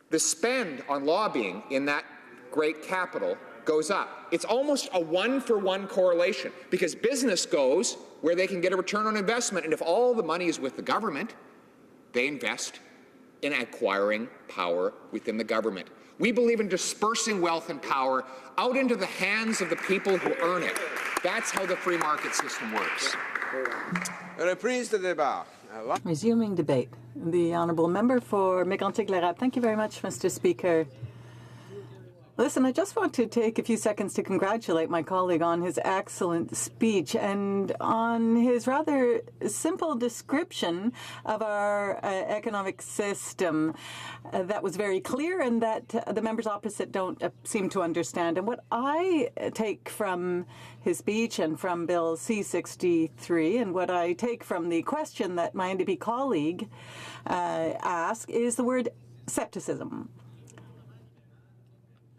the spend on lobbying in that great capital goes up. It's almost a one-for-one correlation, because business goes where they can get a return on investment. And if all the money is with the government, they invest in acquiring power within the government. We believe in dispersing wealth and power out into the hands of the people who earn it. That's how the free market system works. Reprise de débat. Resuming debate. The Honourable Member for Mégantic-Lérable. Thank you very much, Mr. Speaker. Listen, I just want to take a few seconds to congratulate my colleague on his excellent speech and on his rather simple description of our economic system that was very clear and that the members opposite don't seem to understand. And what I take from his speech and from Bill C-63 and what I take from the question that my NDP colleague asked is the word scepticism.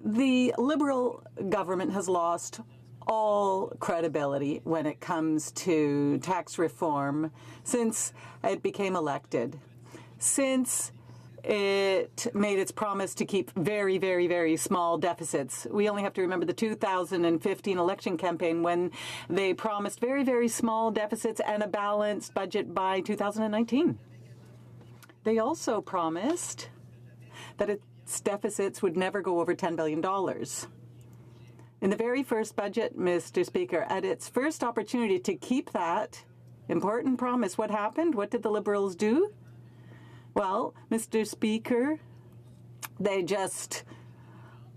The Liberal government has lost all credibility when it comes to tax reform since it became elected, since it made its promise to keep very, very, very small deficits. We only have to remember the 2015 election campaign when they promised very, very small deficits and a balanced budget by 2019. They also promised that its deficits would never go over $10 billion. In the very first budget, Mr. Speaker, at its first opportunity to keep that important promise, what happened? What did the Liberals do? Well, Mr. Speaker, they just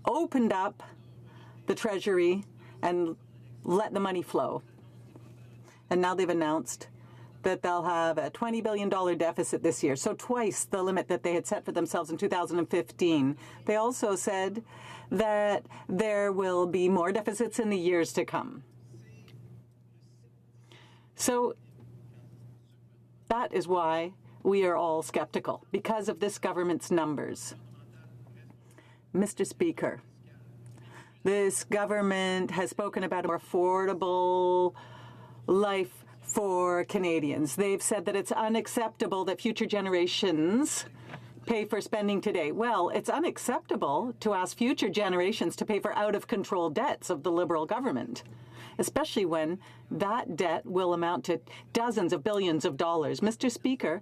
opened up the Treasury and let the money flow. And now they've announced that they'll have a $20 billion deficit this year, so twice the limit that they had set for themselves in 2015. They also said that there will be more deficits in the years to come. So that is why we are all skeptical, because of this government's numbers. Mr. Speaker, this government has spoken about a more affordable life for Canadians. They've said that it's unacceptable that future generations pay for spending today. Well, it's unacceptable to ask future generations to pay for out-of-control debts of the Liberal government, especially when that debt will amount to dozens of billions of dollars. Mr. Speaker,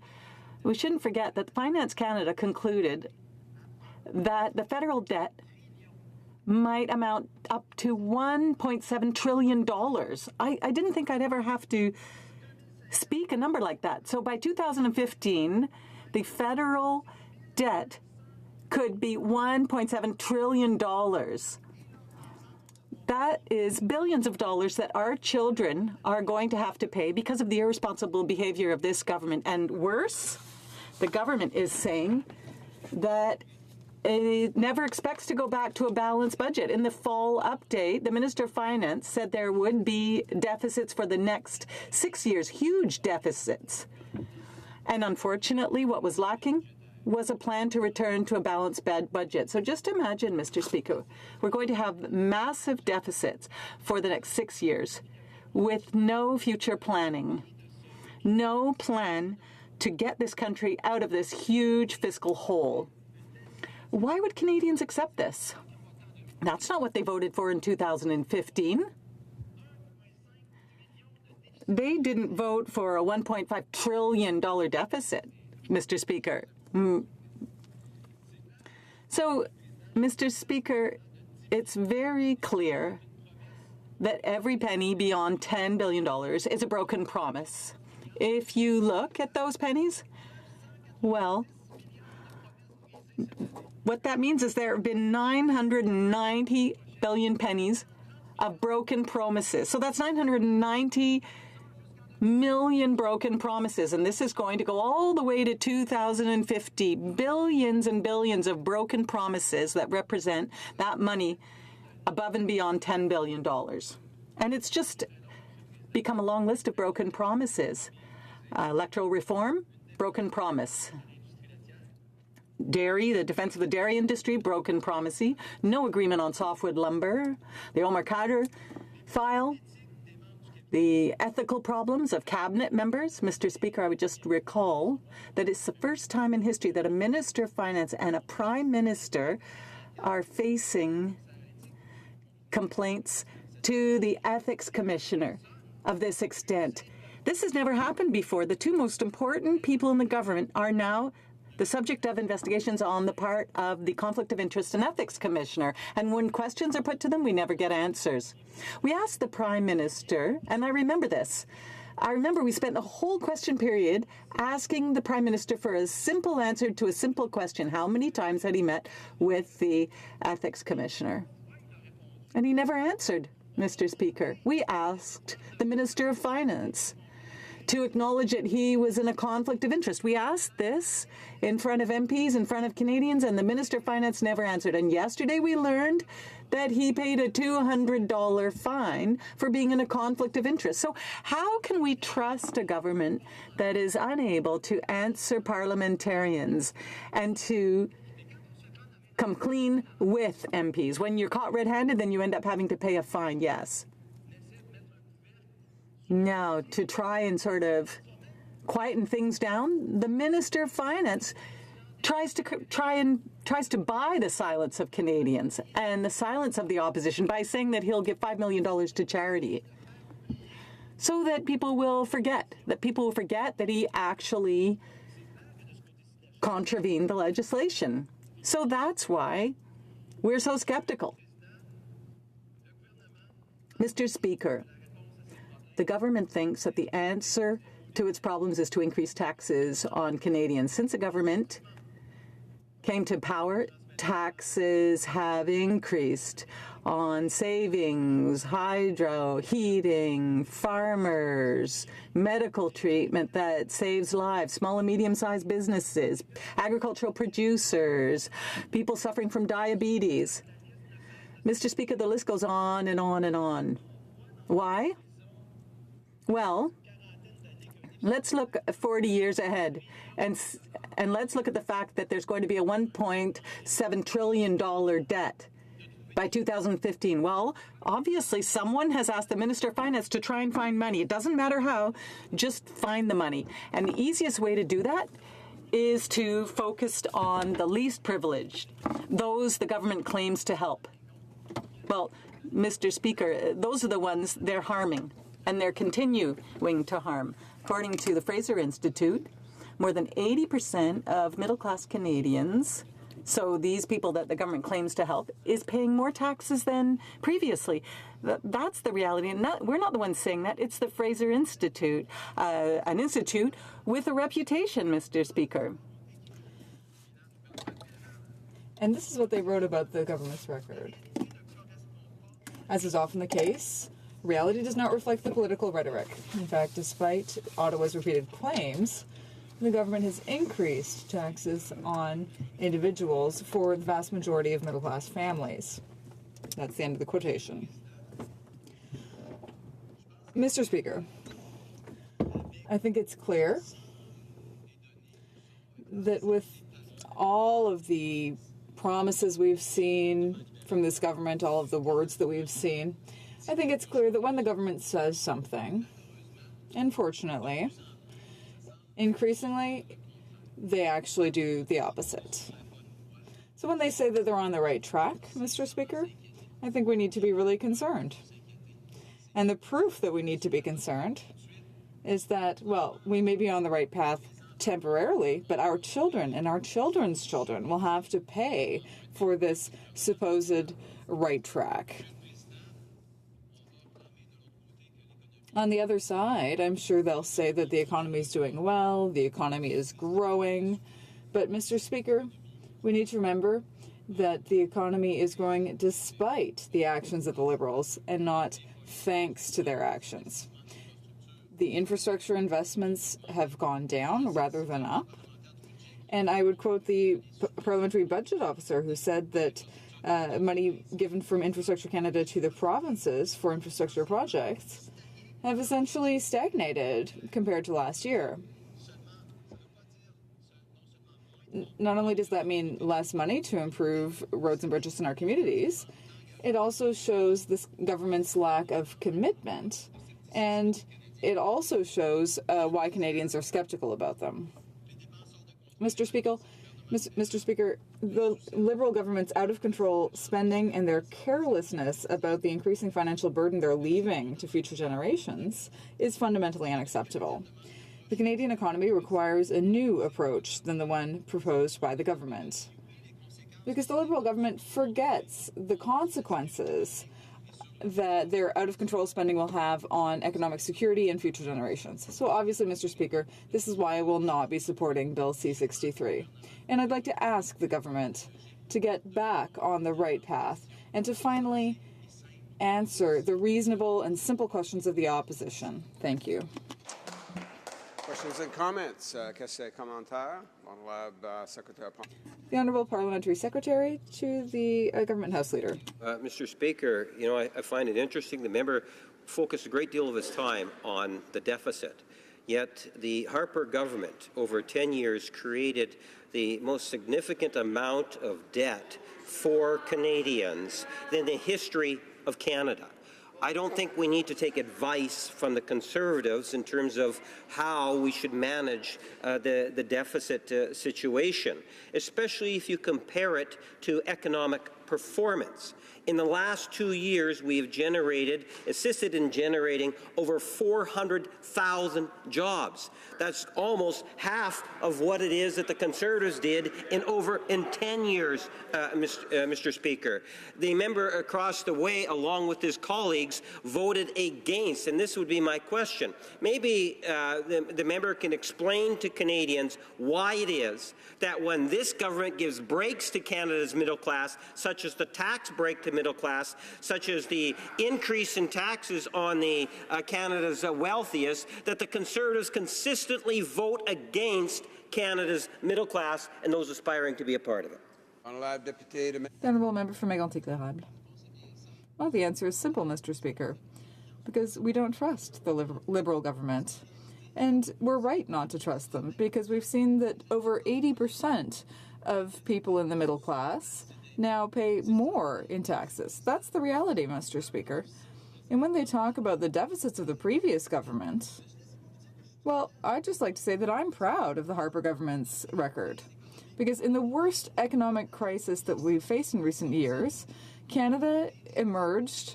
we shouldn't forget that Finance Canada concluded that the federal debt might amount up to $1.7 trillion. I didn't think I'd ever have to speak a number like that. So by 2015, the federal debt could be $1.7 trillion. That is billions of dollars that our children are going to have to pay because of the irresponsible behavior of this government. And worse, the government is saying that it never expects to go back to a balanced budget. In the fall update, the Minister of Finance said there would be deficits for the next 6 years, huge deficits. And unfortunately, what was lacking was a plan to return to a balanced budget. So just imagine, Mr. Speaker, we're going to have massive deficits for the next 6 years with no future planning, no plan to get this country out of this huge fiscal hole. Why would Canadians accept this? That's not what they voted for in 2015. They didn't vote for a $1.5 trillion deficit, Mr. Speaker. So, Mr. Speaker, it's very clear that every penny beyond $10 billion is a broken promise. If you look at those pennies, well, what that means is there have been 990 billion pennies of broken promises. So that's 990 million broken promises, and this is going to go all the way to 2050. Billions and billions of broken promises that represent that money above and beyond $10 billion. And it's just become a long list of broken promises. Electoral reform, broken promise. Dairy, the defense of the dairy industry, broken promise. No agreement on softwood lumber. The Omar Khadr file. The ethical problems of cabinet members. Mr. Speaker, I would just recall that it's the first time in history that a Minister of Finance and a Prime Minister are facing complaints to the Ethics Commissioner of this extent. This has never happened before. The two most important people in the government are now the subject of investigations on the part of the Conflict of Interest and Ethics Commissioner. And when questions are put to them, we never get answers. We asked the Prime Minister, and I remember this. I remember we spent the whole question period asking the Prime Minister for a simple answer to a simple question. How many times had he met with the Ethics Commissioner? And he never answered, Mr. Speaker. We asked the Minister of Finance to acknowledge that he was in a conflict of interest. We asked this in front of MPs, in front of Canadians, and the Minister of Finance never answered. And yesterday we learned that he paid a $200 fine for being in a conflict of interest. So how can we trust a government that is unable to answer parliamentarians and to come clean with MPs? When you're caught red-handed, then you end up having to pay a fine, yes. Now, to try and sort of quieten things down, the Minister of Finance tries to buy the silence of Canadians and the silence of the opposition by saying that he'll give $5 million to charity, so that people will forget that he actually contravened the legislation. So that's why we're so skeptical. Mr. Speaker, the government thinks that the answer to its problems is to increase taxes on Canadians. Since the government came to power, taxes have increased on savings, hydro, heating, farmers, medical treatment that saves lives, small and medium-sized businesses, agricultural producers, people suffering from diabetes. Mr. Speaker, the list goes on and on and on. Why? Well, let's look 40 years ahead, and let's look at the fact that there's going to be a $1.7 trillion debt by 2015. Well, obviously, someone has asked the Minister of Finance to try and find money. It doesn't matter how, just find the money. And the easiest way to do that is to focus on the least privileged, those the government claims to help. Well, Mr. Speaker, those are the ones they're harming, and they're continuing to harm. According to the Fraser Institute, more than 80% of middle-class Canadians, so these people that the government claims to help, is paying more taxes than previously. That's the reality. And we're not the ones saying that. It's the Fraser Institute, an institute with a reputation, Mr. Speaker. And this is what they wrote about the government's record. As is often the case, reality does not reflect the political rhetoric. In fact, despite Ottawa's repeated claims, the government has increased taxes on individuals for the vast majority of middle-class families. That's the end of the quotation. Mr. Speaker, I think it's clear that with all of the promises we've seen from this government, all of the words that we've seen, I think it's clear that when the government says something, unfortunately, increasingly, they actually do the opposite. So when they say that they're on the right track, Mr. Speaker, I think we need to be really concerned. And the proof that we need to be concerned is that, well, we may be on the right path temporarily, but our children and our children's children will have to pay for this supposed right track. On the other side, I'm sure they'll say that the economy is doing well, the economy is growing. But, Mr. Speaker, we need to remember that the economy is growing despite the actions of the Liberals and not thanks to their actions. The infrastructure investments have gone down rather than up. And I would quote the parliamentary budget officer who said that money given from Infrastructure Canada to the provinces for infrastructure projects have essentially stagnated compared to last year. Not only does that mean less money to improve roads and bridges in our communities, it also shows this government's lack of commitment, and it also shows why Canadians are skeptical about them. Mr. Mr. Speaker, the Liberal government's out-of-control spending and their carelessness about the increasing financial burden they're leaving to future generations is fundamentally unacceptable. The Canadian economy requires a new approach than the one proposed by the government, because the Liberal government forgets the consequences that their out-of-control spending will have on economic security and future generations. So obviously, Mr. Speaker, this is why I will not be supporting Bill C-63. And I'd like to ask the government to get back on the right path and to finally answer the reasonable and simple questions of the opposition. Thank you. Questions and comments. Qu'est-ce commentaire? The Honourable Parliamentary Secretary to the Government House Leader. Mr. Speaker, you know, I find it interesting. The member focused a great deal of his time on the deficit. Yet the Harper government, over 10 years, created the most significant amount of debt for Canadians in the history of Canada. I don't think we need to take advice from the Conservatives in terms of how we should manage the deficit situation, especially if you compare it to economic performance. In the last 2 years, we have assisted in generating over 400,000 jobs. That's almost half of what it is that the Conservatives did in 10 years, Mr. Speaker. The member across the way, along with his colleagues, voted against, and this would be my question. Maybe the member can explain to Canadians why it is that when this government gives breaks to Canada's middle class, such as the tax break to middle class, such as the increase in taxes on the Canada's wealthiest, that the Conservatives consistently vote against Canada's middle class and those aspiring to be a part of it. The Honourable Member for Mégantic-L'Érable. Well, the answer is simple, Mr. Speaker, because we don't trust the Liberal government. And we're right not to trust them, because we've seen that over 80% of people in the middle class now pay more in taxes. That's the reality, Mr. Speaker. And when they talk about the deficits of the previous government, well, I'd just like to say that I'm proud of the Harper government's record. Because in the worst economic crisis that we've faced in recent years, Canada emerged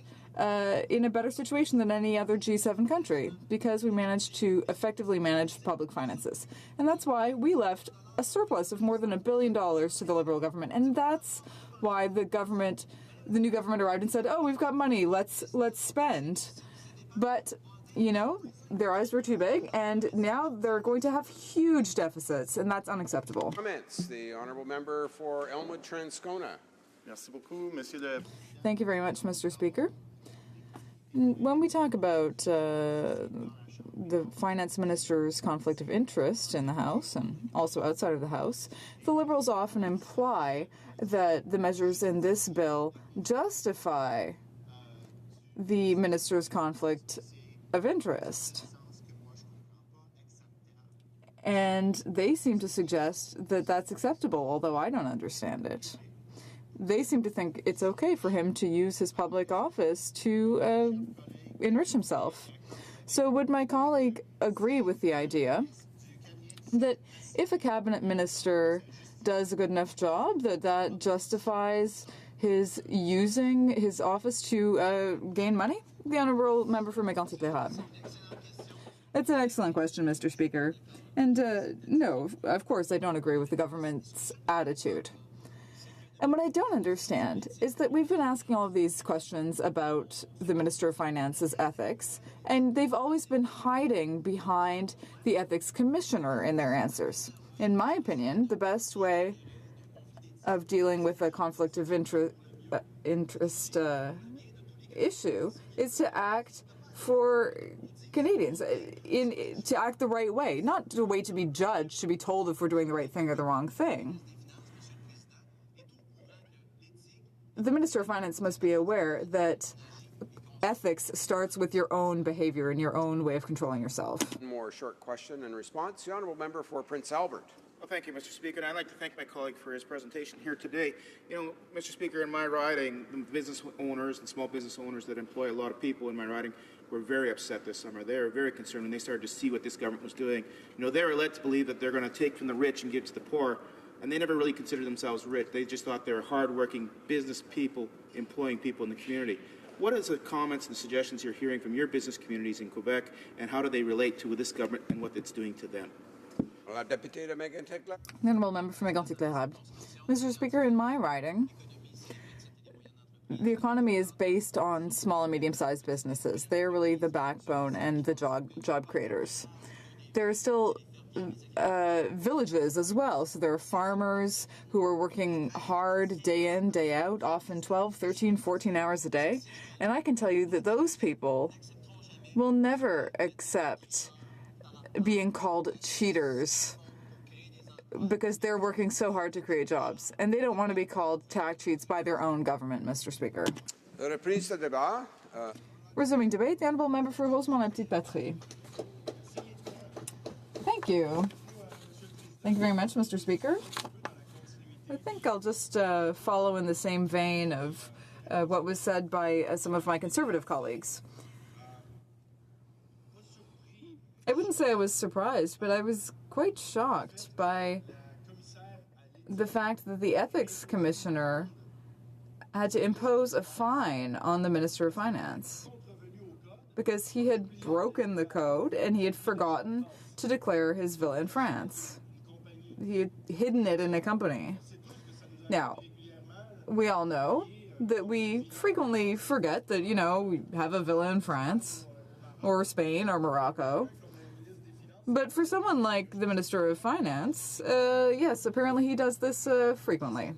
in a better situation than any other G7 country, because we managed to effectively manage public finances. And that's why we left a surplus of more than $1 billion to the Liberal government. And that's why the new government arrived and said, oh, we've got money, let's spend. But, you know, their eyes were too big, and now they're going to have huge deficits, and that's unacceptable. Comments. The Honourable Member for Elmwood-Transcona. Thank you very much, Mr. Speaker. When we talk about the finance minister's conflict of interest in the House and also outside of the House, the Liberals often imply that the measures in this bill justify the minister's conflict of interest. And they seem to suggest that that's acceptable, although I don't understand it. They seem to think it's okay for him to use his public office to enrich himself. So would my colleague agree with the idea that if a cabinet minister does a good enough job, that justifies his using his office to gain money? The Honourable Member for Mégantic-L'Érable. That's an excellent question, Mr. Speaker. And no, of course, I don't agree with the government's attitude. And what I don't understand is that we've been asking all of these questions about the Minister of Finance's ethics, and they've always been hiding behind the Ethics Commissioner in their answers. In my opinion, the best way of dealing with a conflict of interest issue is to act for Canadians, to act the right way, not to wait to be judged, to be told if we're doing the right thing or the wrong thing. The Minister of Finance must be aware that ethics starts with your own behavior and your own way of controlling yourself. One more short question and response. The Honourable Member for Prince Albert. Well, thank you, Mr. Speaker, and I'd like to thank my colleague for his presentation here today. You know, Mr. Speaker, in my riding, the business owners and small business owners that employ a lot of people in my riding were very upset this summer. They were very concerned when they started to see what this government was doing. You know, they were led to believe that they're going to take from the rich and give to the poor. and they never really considered themselves rich. They just thought they were hardworking business people employing people in the community. What is the comments and suggestions you're hearing from your business communities in Quebec, and how do they relate to this government and what it's doing to them? The Honourable Member for Mégantic-L'Érable. Mr. Speaker, in my riding, the economy is based on small and medium-sized businesses. They are really the backbone and the job creators. There are still villages as well. So there are farmers who are working hard day in, day out, often 12, 13, 14 hours a day. And I can tell you that those people will never accept being called cheaters because they're working so hard to create jobs. And they don't want to be called tax cheats by their own government, Mr. Speaker. Resuming debate, the Honourable Member for Rosemont-la-Petite-Patrie. Thank you. Thank you very much, Mr. Speaker. I think I'll just follow in the same vein of what was said by some of my Conservative colleagues. I wouldn't say I was surprised, but I was quite shocked by the fact that the Ethics Commissioner had to impose a fine on the Minister of Finance because he had broken the code and he had forgotten to declare his villa in France. He had hidden it in a company. Now, we all know that we frequently forget that, you know, we have a villa in France or Spain or Morocco. But for someone like the Minister of Finance, yes, apparently he does this frequently.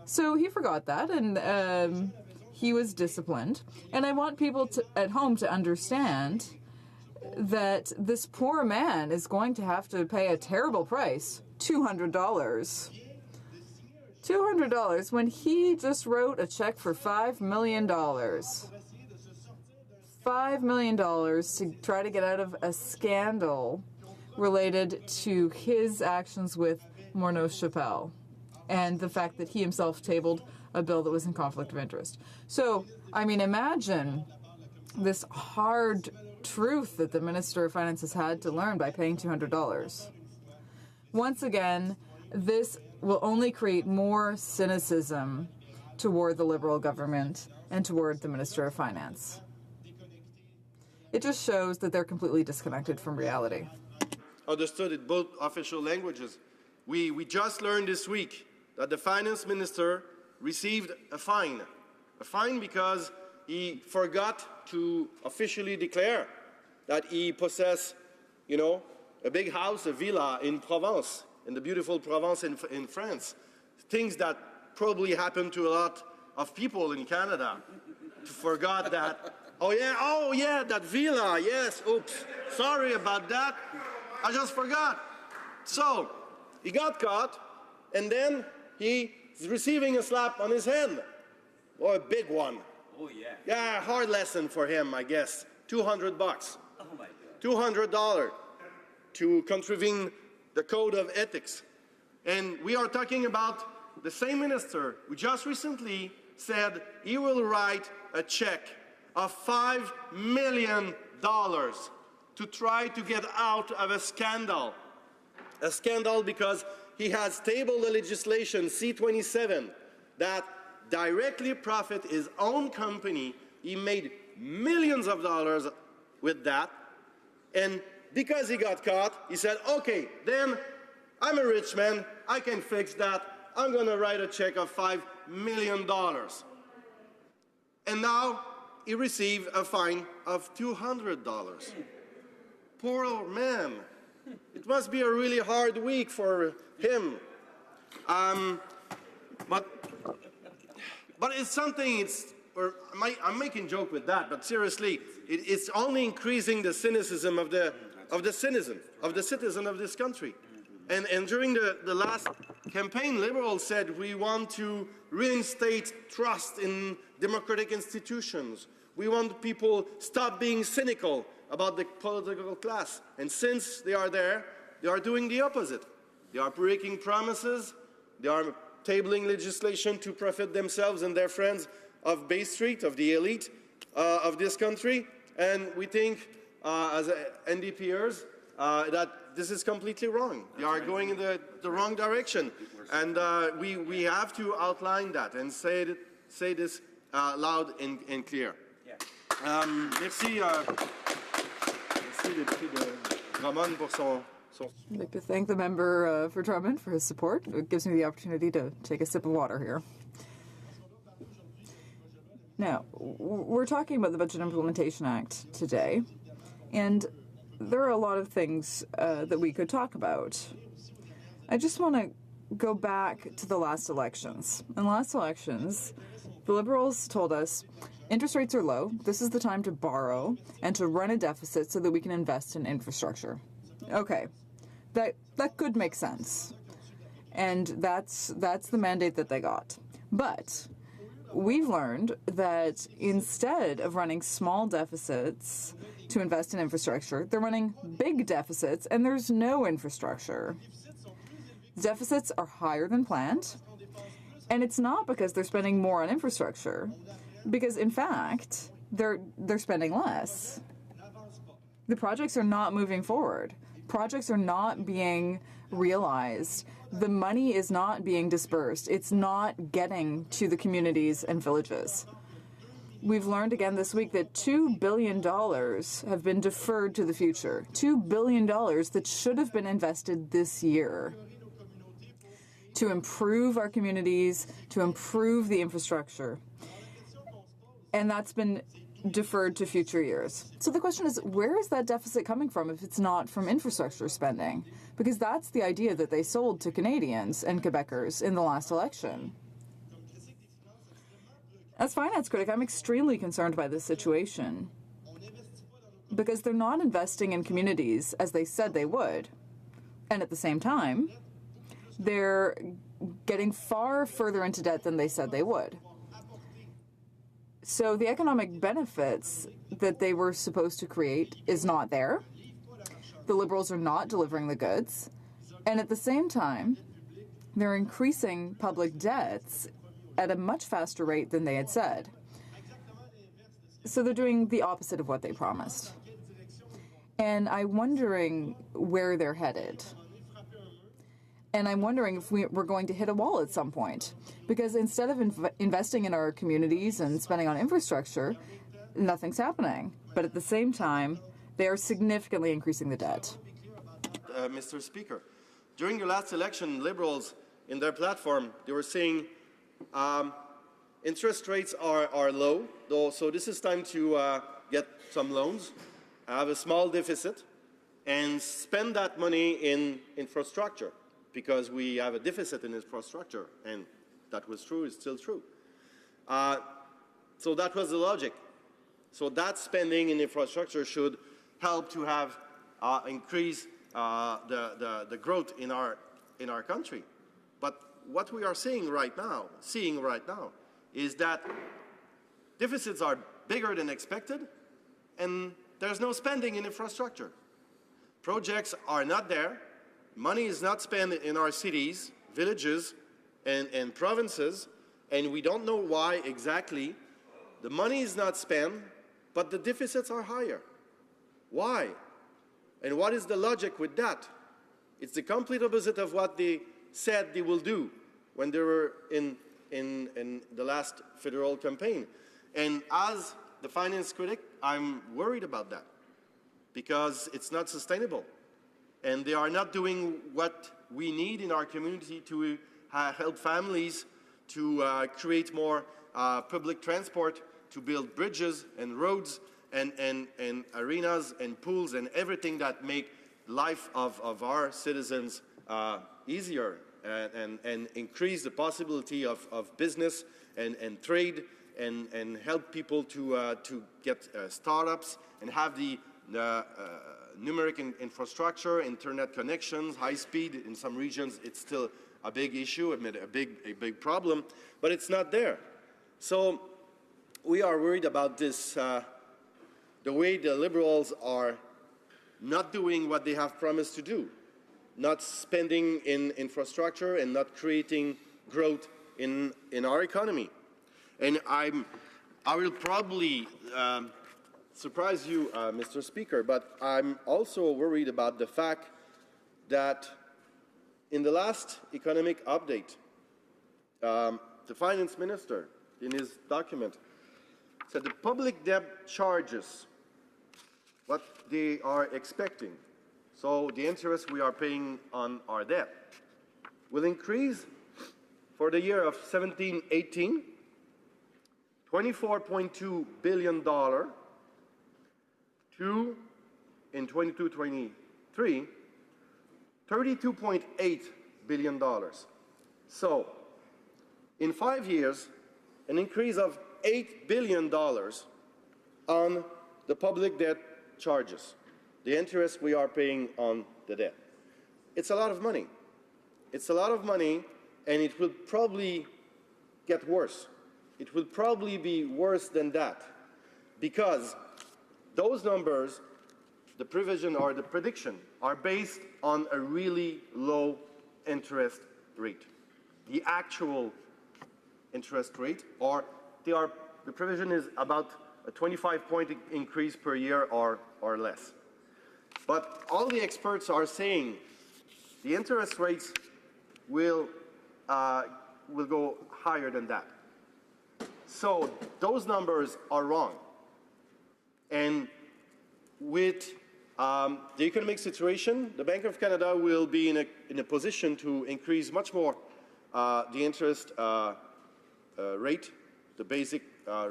So he forgot that, and he was disciplined. And I want people at home to understand that this poor man is going to have to pay a terrible price, $200. $200 when he just wrote a check for $5 million. $5 million to try to get out of a scandal related to his actions with Morneau-Chapelle and the fact that he himself tabled a bill that was in conflict of interest. So, I mean, imagine this hard truth that the Minister of Finance has had to learn by paying $200. Once again, this will only create more cynicism toward the Liberal government and toward the Minister of Finance. It just shows that they're completely disconnected from reality. Understood in both official languages. We just learned this week that the finance minister received a fine because he forgot to officially declare that he possessed, you know, a big house, a villa in Provence, in the beautiful Provence in France. Things that probably happen to a lot of people in Canada. Forgot that. Oh yeah, that villa, yes, oops, sorry about that, I just forgot. So, he got caught, and then he's receiving a slap on his hand, or a big one. Oh yeah. Yeah, hard lesson for him, I guess, $200. Oh my God. $200 to contravene the code of ethics. And we are talking about the same minister who just recently said he will write a check of $5 million to try to get out of a scandal. A scandal because he has tabled the legislation C-27 that directly profit his own company. He made millions of dollars with that. And because he got caught, he said, okay, then I'm a rich man, I can fix that. I'm going to write a check of $5 million. And now he received a fine of $200. Poor old man. It must be a really hard week for him. But it's something, I'm making joke with that, but seriously, it's only increasing the cynicism of the citizen of this country. And during the last campaign, Liberals said we want to reinstate trust in democratic institutions. We want people to stop being cynical about the political class. And since they are there, they are doing the opposite. They are breaking promises. They are tabling legislation to profit themselves and their friends of Bay Street, of the elite of this country. And we think, as NDPers, that this is completely wrong. They are going in the wrong direction. And we have to outline that and say this loud and clear. Merci, député de Drummond pour son. I'd like to thank the member for Drummond for his support. It gives me the opportunity to take a sip of water here. Now, we're talking about the Budget Implementation Act today, and there are a lot of things that we could talk about. I just want to go back to the last elections. In the last elections, the Liberals told us interest rates are low, this is the time to borrow and to run a deficit so that we can invest in infrastructure. Okay, that could make sense. And that's the mandate that they got. But we've learned that instead of running small deficits to invest in infrastructure, they're running big deficits and there's no infrastructure. Deficits are higher than planned, and it's not because they're spending more on infrastructure, because in fact, they're spending less. The projects are not moving forward. Projects are not being realized. The money is not being dispersed. It's not getting to the communities and villages. We've learned again this week that $2 billion have been deferred to the future. $2 billion that should have been invested this year to improve our communities, to improve the infrastructure. And that's been deferred to future years. So the question is, where is that deficit coming from if it's not from infrastructure spending? Because that's the idea that they sold to Canadians and Quebecers in the last election. As finance critic, I'm extremely concerned by this situation because they're not investing in communities as they said they would. And at the same time, they're getting far further into debt than they said they would. So the economic benefits that they were supposed to create is not there. The Liberals are not delivering the goods. And at the same time, they're increasing public debts at a much faster rate than they had said. So they're doing the opposite of what they promised. And I'm wondering where they're headed. And I'm wondering if we're going to hit a wall at some point. Because instead of investing in our communities and spending on infrastructure, nothing's happening. But at the same time, they are significantly increasing the debt. Mr. Speaker, during the last election, Liberals, in their platform, they were saying interest rates are low, so this is time to get some loans, have a small deficit, and spend that money in infrastructure, because we have a deficit in infrastructure, and that was true, it's still true. So that was the logic. So that spending in infrastructure should help to have increase the growth in our country. But what we are seeing right now is that deficits are bigger than expected, and there's no spending in infrastructure. Projects are not there. Money is not spent in our cities, villages, and provinces, and we don't know why exactly. The money is not spent, but the deficits are higher. Why? And what is the logic with that? It's the complete opposite of what they said they will do when they were in the last federal campaign. And as the finance critic, I'm worried about that because it's not sustainable. And they are not doing what we need in our community to help families, to create more public transport, to build bridges and roads and arenas and pools and everything that make life of our citizens easier and increase the possibility of business and trade and help people to get startups and have the numeric infrastructure, internet connections, high speed. In some regions, it's still a big issue, a big problem, but it's not there. So we are worried about this, the way the Liberals are not doing what they have promised to do, not spending in infrastructure and not creating growth in our economy. And I will probably surprise you, Mr. Speaker, but I'm also worried about the fact that in the last economic update, the finance minister, in his document, said the public debt charges, what they are expecting, so the interest we are paying on our debt, will increase for the year of 17-18, $24.2 billion to, in 22-23, $32.8 billion. So, in 5 years, an increase of $8 billion on the public debt charges, the interest we are paying on the debt. It's a lot of money. It's a lot of money, and it will probably get worse. It will probably be worse than that, because those numbers, the provision or the prediction, are based on a really low interest rate. The actual interest rate, or the provision is about a 25-point increase per year or less. But all the experts are saying the interest rates will go higher than that. So those numbers are wrong. And with the economic situation, the Bank of Canada will be in a position to increase much more the interest rate, the basic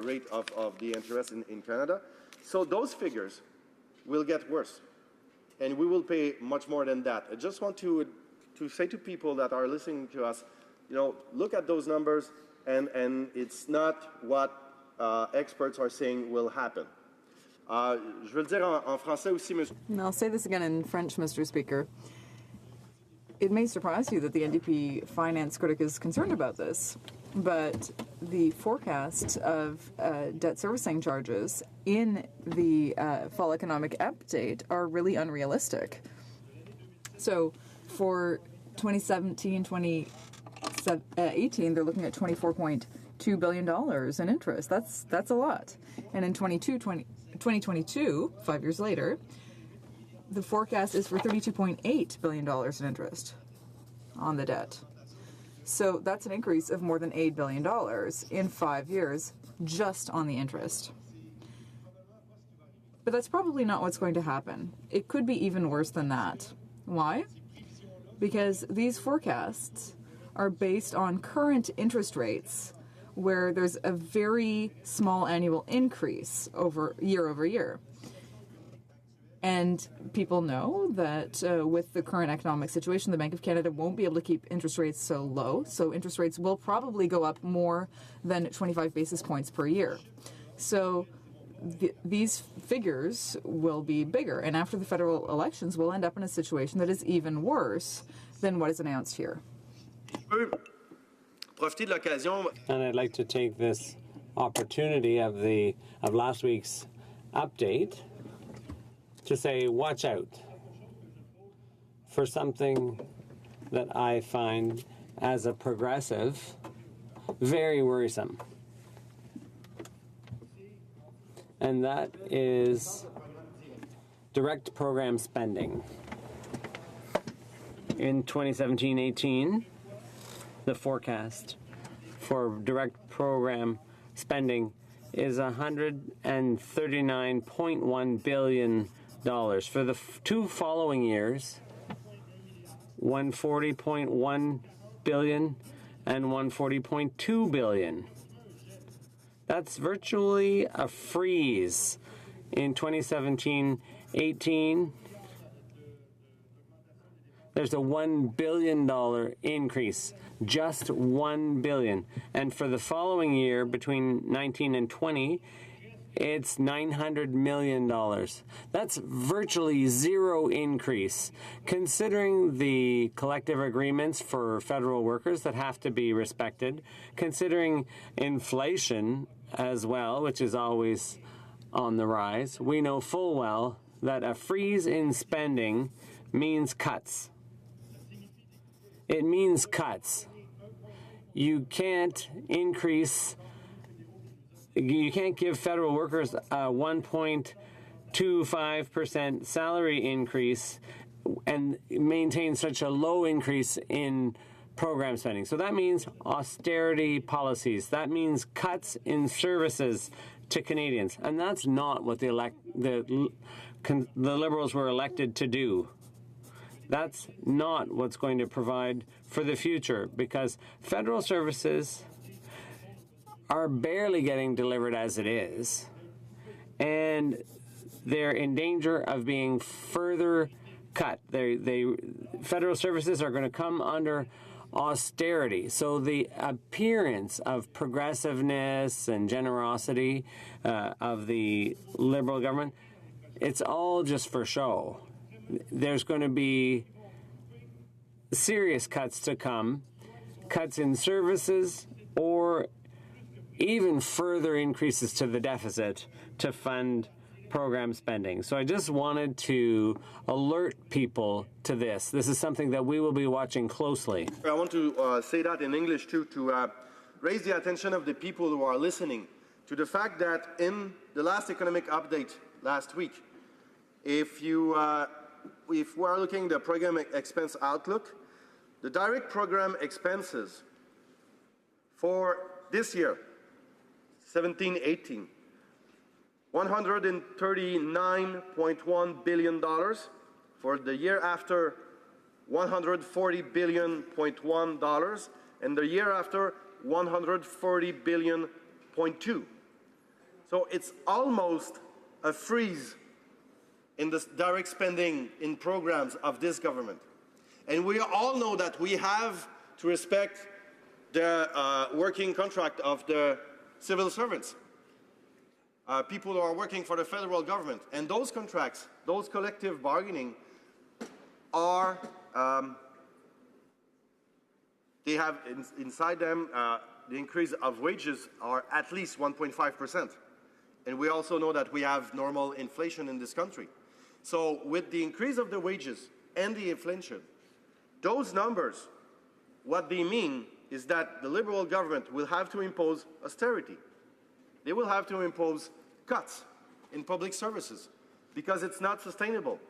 rate of the interest in Canada. So those figures will get worse, and we will pay much more than that. I just want to say to people that are listening to us, look at those numbers, and it's not what experts are saying will happen. Je veux le dire en français aussi, monsieur. I'll say this again in French, Mr. Speaker. It may surprise you that the NDP finance critic is concerned about this, but the forecast of debt servicing charges in the fall economic update are really unrealistic. So for 2017-2018, they're looking at $24.2 billion in interest. That's a lot. And in 2022, 5 years later, the forecast is for $32.8 billion in interest on the debt. So that's an increase of more than $8 billion in 5 years just on the interest. But that's probably not what's going to happen. It could be even worse than that. Why? Because these forecasts are based on current interest rates where there's a very small annual increase over year. And people know that with the current economic situation, the Bank of Canada won't be able to keep interest rates so low. So interest rates will probably go up more than 25 basis points per year. So these figures will be bigger. And after the federal elections, we'll end up in a situation that is even worse than what is announced here. And I'd like to take this opportunity of last week's update to say, watch out for something that I find, as a progressive, very worrisome. And that is direct program spending. In 2017-18, the forecast for direct program spending is $139.1 billion. For the two following years, $140.1 billion and $140.2 billion. That's virtually a freeze. In 2017-18, there's a $1 billion increase, just $1 billion. And for the following year, between 19 and 20, it's $900 million. That's virtually zero increase, considering the collective agreements for federal workers that have to be respected, considering inflation as well, which is always on the rise. We know full well that a freeze in spending means cuts. It means cuts. You can't give federal workers a 1.25% salary increase and maintain such a low increase in program spending. So that means austerity policies. That means cuts in services to Canadians. And that's not what the Liberals were elected to do. That's not what's going to provide for the future, because federal services are barely getting delivered as it is, and they're in danger of being further cut. Federal services are going to come under austerity. So the appearance of progressiveness and generosity of the Liberal government, it's all just for show. There's going to be serious cuts to come, cuts in services, or even further increases to the deficit to fund program spending. So I just wanted to alert people to this. This is something that we will be watching closely. I want to say that in English too, to raise the attention of the people who are listening to the fact that in the last economic update last week, if we are looking at the program expense outlook, the direct program expenses for this year, 17-18, $139.1 billion. For the year after, $140.1 billion, and the year after, $140.2 billion. So it's almost a freeze in the direct spending in programs of this government. And we all know that we have to respect the working contract of the civil servants, people who are working for the federal government. And those contracts, those collective bargaining are, they have inside them, the increase of wages are at least 1.5%. And we also know that we have normal inflation in this country. So with the increase of the wages and the inflation, those numbers, what they mean is that the Liberal government will have to impose austerity. They will have to impose cuts in public services because it's not sustainable.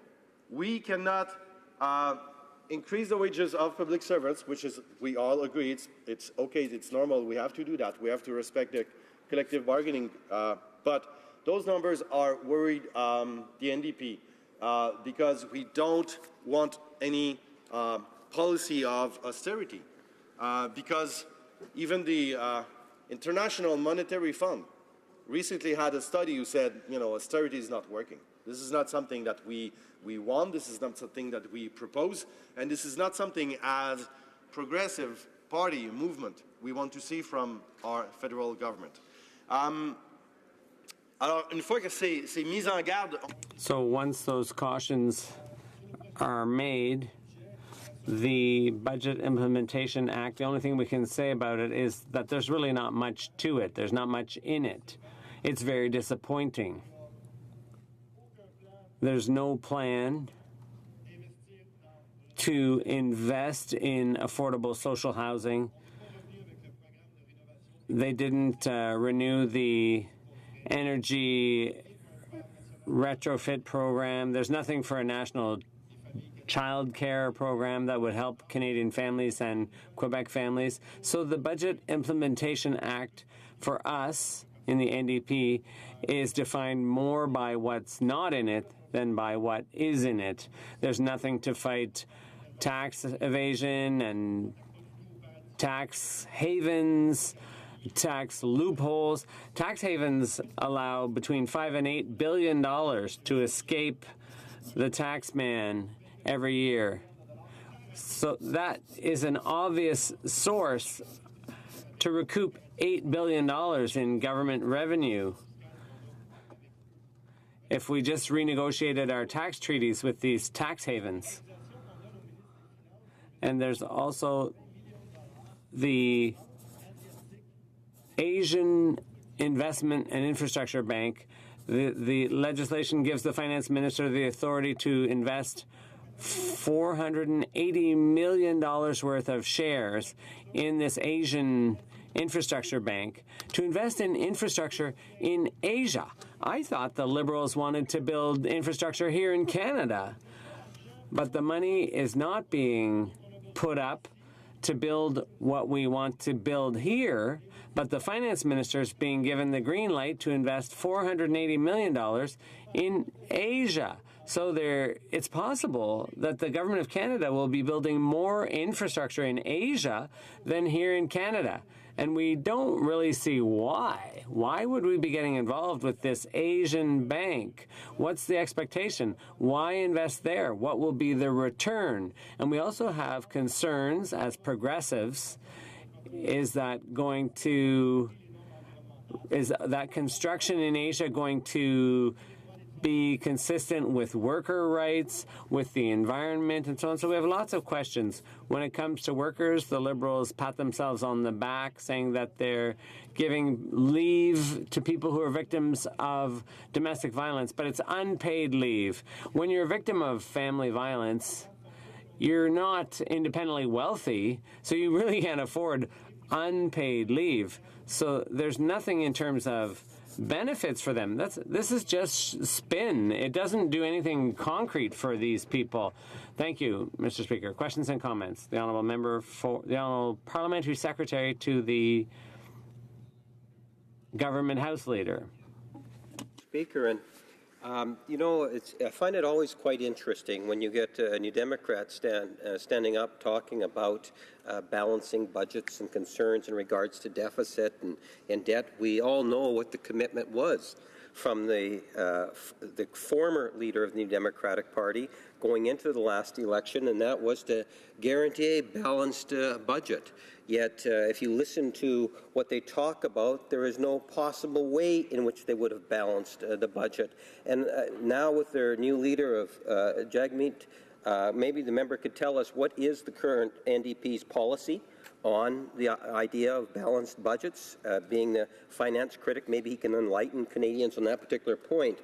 We cannot increase the wages of public servants, which is, we all agree, it's okay, it's normal, we have to do that. We have to respect the collective bargaining. But those numbers are worried the NDP because we don't want any policy of austerity. Because even the International Monetary Fund recently had a study who said, you know, austerity is not working. This is not something that we want, this is not something that we propose, and this is not something as progressive party movement we want to see from our federal government. Alors, une fois que ces mises en garde... So once those cautions are made, the Budget Implementation Act, the only thing we can say about it is that there's really not much to it. There's not much in it. It's very disappointing. There's no plan to invest in affordable social housing. They didn't renew the energy retrofit program. There's nothing for a national child care program that would help Canadian families and Quebec families. So the Budget Implementation Act for us in the NDP is defined more by what's not in it than by what is in it. There's nothing to fight tax evasion and tax havens, tax loopholes. Tax havens allow between $5 and $8 billion to escape the tax man every year. So that is an obvious source to recoup $8 billion in government revenue. If we just renegotiated our tax treaties with these tax havens. And there's also the Asian Investment and Infrastructure Bank. The legislation gives the finance minister the authority to invest $480 million worth of shares in this Asian infrastructure bank to invest in infrastructure in Asia. I thought the Liberals wanted to build infrastructure here in Canada. but the money is not being put up to build what we want to build here, but the finance minister is being given the green light to invest $480 million in Asia. So it's possible that the government of Canada will be building more infrastructure in Asia than here in Canada. And we don't really see why. Why would we be getting involved with this Asian bank? What's the expectation? Why invest there? What will be the return? And we also have concerns as progressives. Is that construction in Asia going to be consistent with worker rights, with the environment, and so on? So we have lots of questions. When it comes to workers, the Liberals pat themselves on the back, saying that they're giving leave to people who are victims of domestic violence, but it's unpaid leave. When you're a victim of family violence, you're not independently wealthy, so you really can't afford unpaid leave. So there's nothing in terms of benefits for them. This is just spin. It doesn't do anything concrete for these people. Thank you, Mr. Speaker. Questions and comments. The Honourable Parliamentary Secretary to the Government House Leader. Speaker, and I find it always quite interesting when you get a New Democrat standing up talking about balancing budgets and concerns in regards to deficit and debt. We all know what the commitment was from the former leader of the New Democratic Party going into the last election, and that was to guarantee a balanced budget. Yet, if you listen to what they talk about, there is no possible way in which they would have balanced the budget. And now with their new leader of Jagmeet, maybe the member could tell us what is the current NDP's policy on the idea of balanced budgets. Being the finance critic, maybe he can enlighten Canadians on that particular point.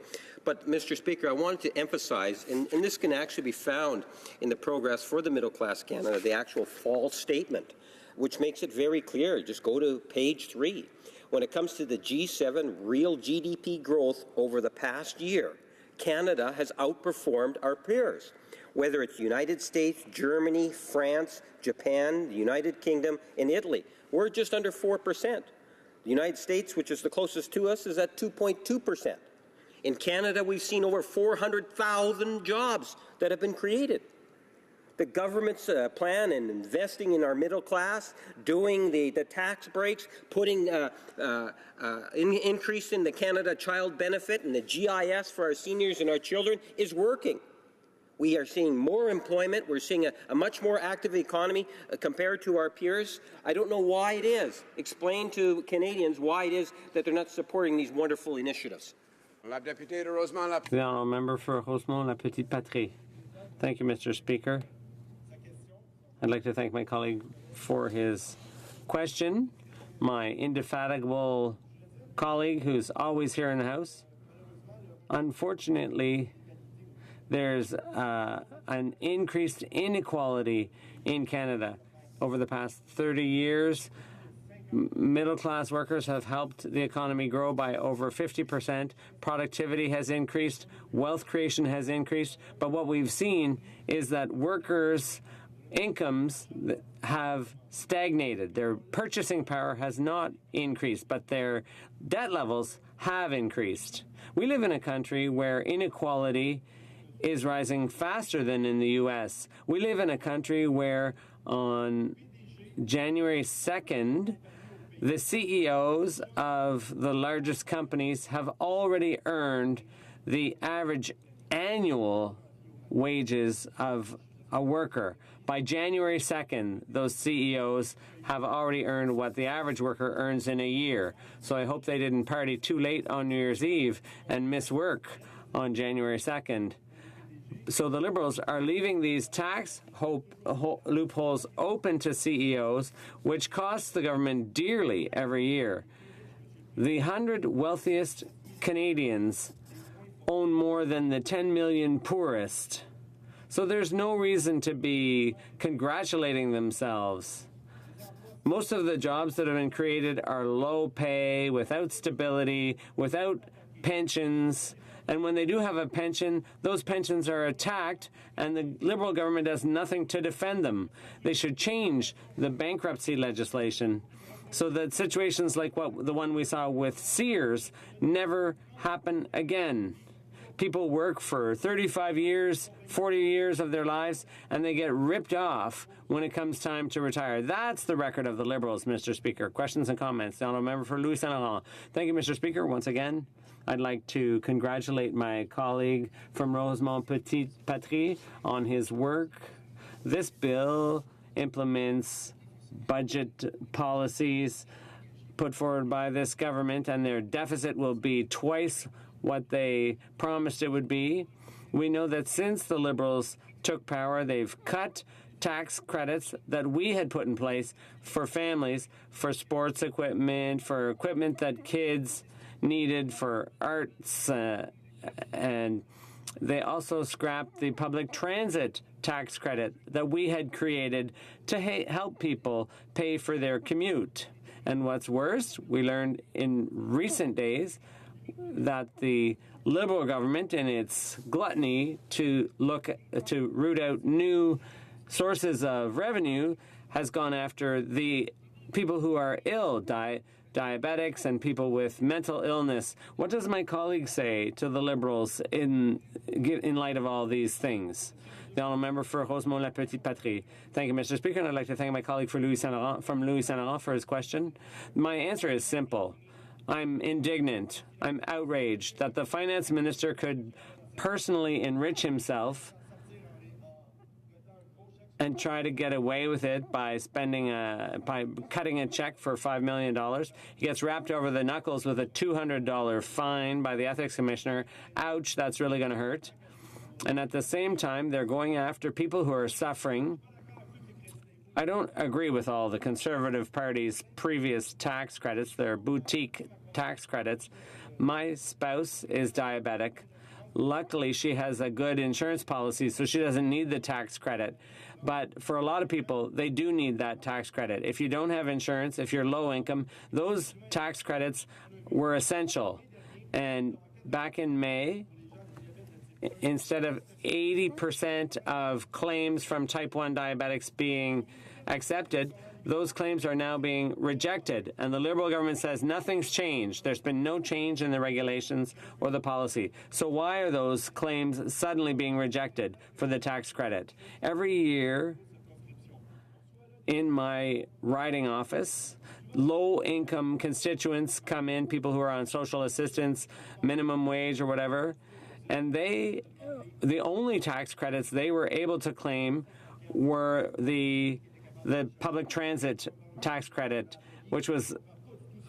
But, Mr. Speaker, I wanted to emphasize, and this can actually be found in the Progress for the Middle Class Canada, the actual fall statement, which makes it very clear. Just go to page 3. When it comes to the G7 real GDP growth over the past year, Canada has outperformed our peers. Whether it's United States, Germany, France, Japan, the United Kingdom, and Italy, we're just under 4%. The United States, which is the closest to us, is at 2.2%. In Canada, we've seen over 400,000 jobs that have been created. The government's plan in investing in our middle class, doing the tax breaks, putting increase in the Canada Child Benefit and the GIS for our seniors and our children is working. We are seeing more employment. We're seeing a much more active economy compared to our peers. I don't know why it is. Explain to Canadians why it is that they're not supporting these wonderful initiatives. The honourable member for Rosemont-La Petite Patrie. Thank you, Mr. Speaker. I'd like to thank my colleague for his question, my indefatigable colleague who's always here in the House. Unfortunately, there's an increased inequality in Canada. Over the past 30 years, middle-class workers have helped the economy grow by over 50%. Productivity has increased. Wealth creation has increased. But what we've seen is that workers' incomes have stagnated. Their purchasing power has not increased, but their debt levels have increased. We live in a country where inequality is rising faster than in the U.S. We live in a country where on January 2nd, the CEOs of the largest companies have already earned the average annual wages of a worker. By January 2nd, those CEOs have already earned what the average worker earns in a year. So I hope they didn't party too late on New Year's Eve and miss work on January 2nd. So the Liberals are leaving these tax loopholes open to CEOs, which costs the government dearly every year. The 100 wealthiest Canadians own more than the 10 million poorest. So there's no reason to be congratulating themselves. Most of the jobs that have been created are low pay, without stability, without pensions. And when they do have a pension, those pensions are attacked, and the Liberal government does nothing to defend them. They should change the bankruptcy legislation so that situations like the one we saw with Sears never happen again. People work for 35 years, 40 years of their lives, and they get ripped off when it comes time to retire. That's the record of the Liberals, Mr. Speaker. Questions and comments. The Honourable Member for Louis Saint Laurent. Thank you, Mr. Speaker. Once again, I'd like to congratulate my colleague from Rosemont Petit Patrie on his work. This bill implements budget policies put forward by this government, and their deficit will be twice what they promised it would be. We know that since the Liberals took power, they've cut tax credits that we had put in place for families, for sports equipment, for equipment that kids needed for arts, and they also scrapped the public transit tax credit that we had created to help people pay for their commute. And what's worse, we learned in recent days that the Liberal government, in its gluttony to root out new sources of revenue, has gone after the people who are ill, diabetics and people with mental illness. What does my colleague say to the Liberals in light of all these things? The Honourable Member for Rosemont La Petite Patrie. Thank you, Mr. Speaker, and I'd like to thank my colleague from Louis Saint Laurent for his question. My answer is simple. I'm indignant. I'm outraged that the finance minister could personally enrich himself and try to get away with it by by cutting a check for $5 million. He gets wrapped over the knuckles with a $200 fine by the ethics commissioner. Ouch, that's really going to hurt. And at the same time, they're going after people who are suffering. I don't agree with all the Conservative Party's previous tax credits. They're boutique tax credits. My spouse is diabetic. Luckily, she has a good insurance policy, so she doesn't need the tax credit. But for a lot of people, they do need that tax credit. If you don't have insurance, if you're low income, those tax credits were essential. And back in May, instead of 80% of claims from type 1 diabetics being accepted, those claims are now being rejected. And the Liberal government says nothing's changed. There's been no change in the regulations or the policy. So why are those claims suddenly being rejected for the tax credit? Every year in my riding office, low-income constituents come in, people who are on social assistance, minimum wage or whatever, and the only tax credits they were able to claim were the public transit tax credit, which was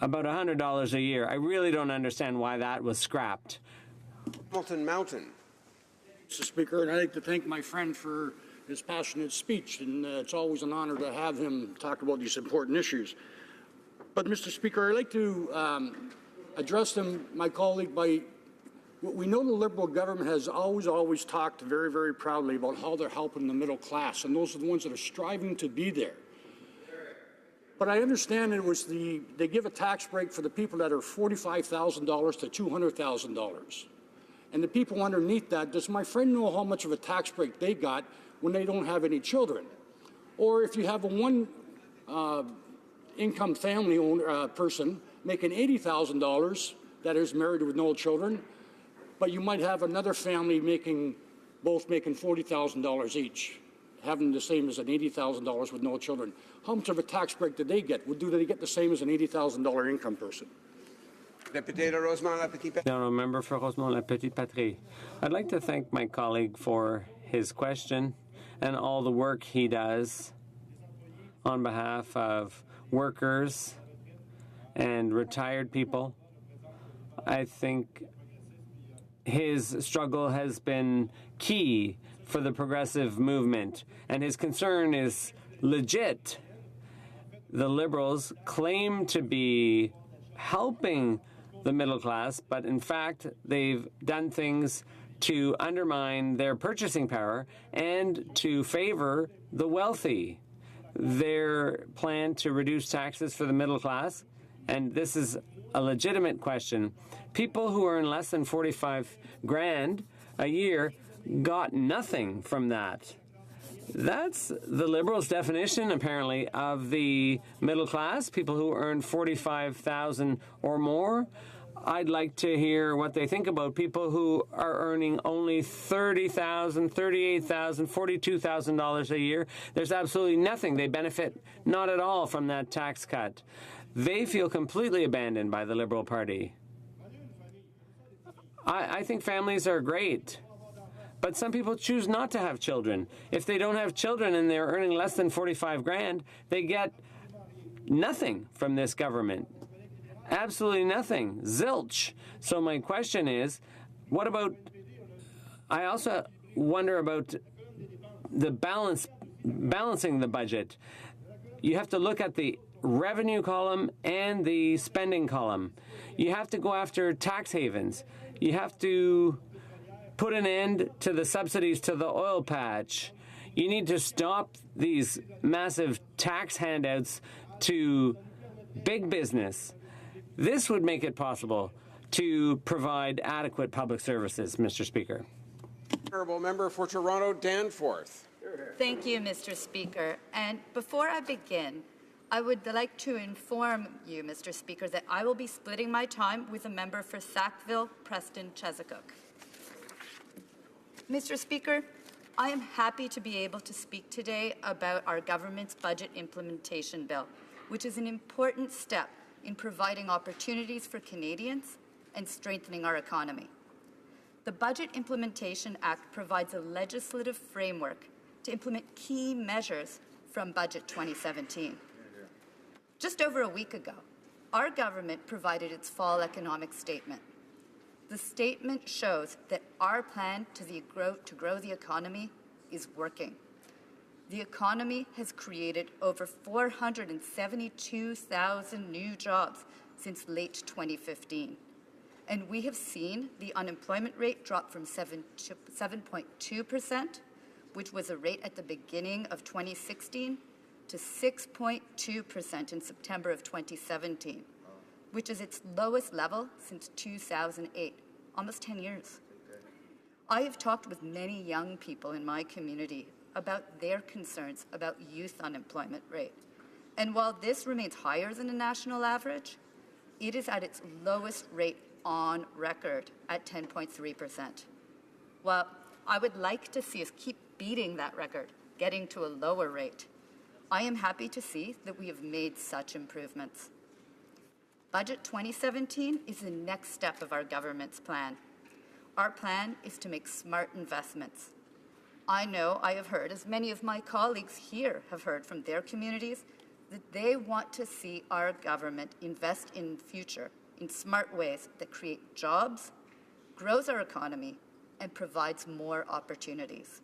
about $100 a year. I really don't understand why that was scrapped. Hamilton Mountain. Mr. Speaker, and I'd like to thank my friend for his passionate speech, and it's always an honor to have him talk about these important issues. But, Mr. Speaker, I'd like to address my colleague by we know the Liberal government has always talked very, very proudly about how they're helping the middle class, and those are the ones that are striving to be there. But I understand they give a tax break for the people that are $45,000 to $200,000. And the people underneath that, does my friend know how much of a tax break they got when they don't have any children? Or if you have a one income family person making $80,000 that is married with no children, but you might have another family both making $40,000 each, having the same as an $80,000 with no children. How much of a tax break did they get? Do they get the same as an $80,000 income person? Député de Rosemont La Petite Patrie. Honourable Member for Rosemont La Petite Patrie. I'd like to thank my colleague for his question and all the work he does on behalf of workers and retired people. I think his struggle has been key for the progressive movement, and his concern is legit. The Liberals claim to be helping the middle class, but in fact, they've done things to undermine their purchasing power and to favor the wealthy. Their plan to reduce taxes for the middle class and this is a legitimate question, people who earn less than 45 grand a year got nothing from that. That's the Liberals' definition, apparently, of the middle class, people who earn $45,000 or more. I'd like to hear what they think about people who are earning only $30,000, $38,000, $42,000 a year. There's absolutely nothing. They benefit not at all from that tax cut. They feel completely abandoned by the Liberal Party. I think families are great. But some people choose not to have children. If they don't have children and they're earning less than 45 grand, they get nothing from this government. Absolutely nothing. Zilch. So my question is, what about, I also wonder about the balancing the budget. You have to look at the revenue column and the spending column. You have to go after tax havens. You have to put an end to the subsidies to the oil patch. You need to stop these massive tax handouts to big business. This would make it possible to provide adequate public services, Mr. Speaker. Honourable member for Toronto Danforth. Thank you, Mr. Speaker. And before I begin, I would like to inform you, Mr. Speaker, that I will be splitting my time with a member for Sackville, Preston, Chesapeake. Mr. Speaker, I am happy to be able to speak today about our government's budget implementation bill, which is an important step in providing opportunities for Canadians and strengthening our economy. The Budget Implementation Act provides a legislative framework to implement key measures from Budget 2017. Just over a week ago, our government provided its fall economic statement. The statement shows that our plan to grow the economy is working. The economy has created over 472,000 new jobs since late 2015. And we have seen the unemployment rate drop from 7.2%, which was a rate at the beginning of 2016, to 6.2% in September of 2017, which is its lowest level since 2008, almost 10 years. I have talked with many young people in my community about their concerns about youth unemployment rate. And while this remains higher than the national average, it is at its lowest rate on record at 10.3%. Well, I would like to see us keep beating that record, getting to a lower rate. I am happy to see that we have made such improvements. Budget 2017 is the next step of our government's plan. Our plan is to make smart investments. I know I have heard, as many of my colleagues here have heard from their communities, that they want to see our government invest in the future in smart ways that create jobs, grows our economy, and provides more opportunities.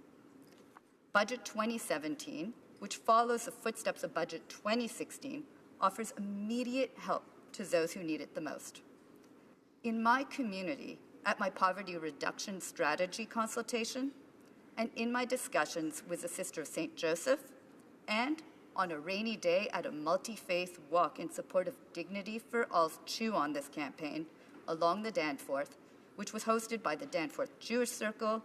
Budget 2017, which follows the footsteps of Budget 2016, offers immediate help to those who need it the most. In my community, at my poverty reduction strategy consultation, and in my discussions with the Sister of St. Joseph, and on a rainy day at a multi-faith walk in support of Dignity for All's Chew On This campaign along the Danforth, which was hosted by the Danforth Jewish Circle,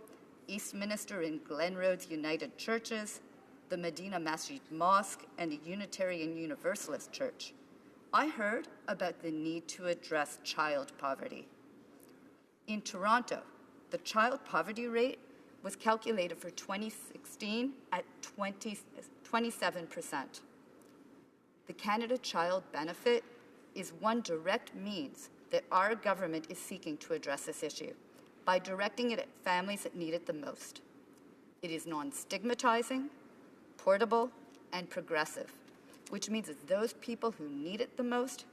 Eastminster and Glenrhodes United Churches, the Medina Masjid Mosque, and the Unitarian Universalist Church, I heard about the need to address child poverty. In Toronto, the child poverty rate was calculated for 2016 at 27%. The Canada Child Benefit is one direct means that our government is seeking to address this issue by directing it at families that need it the most. It is non-stigmatizing, portable, and progressive, which means that those people who need it the most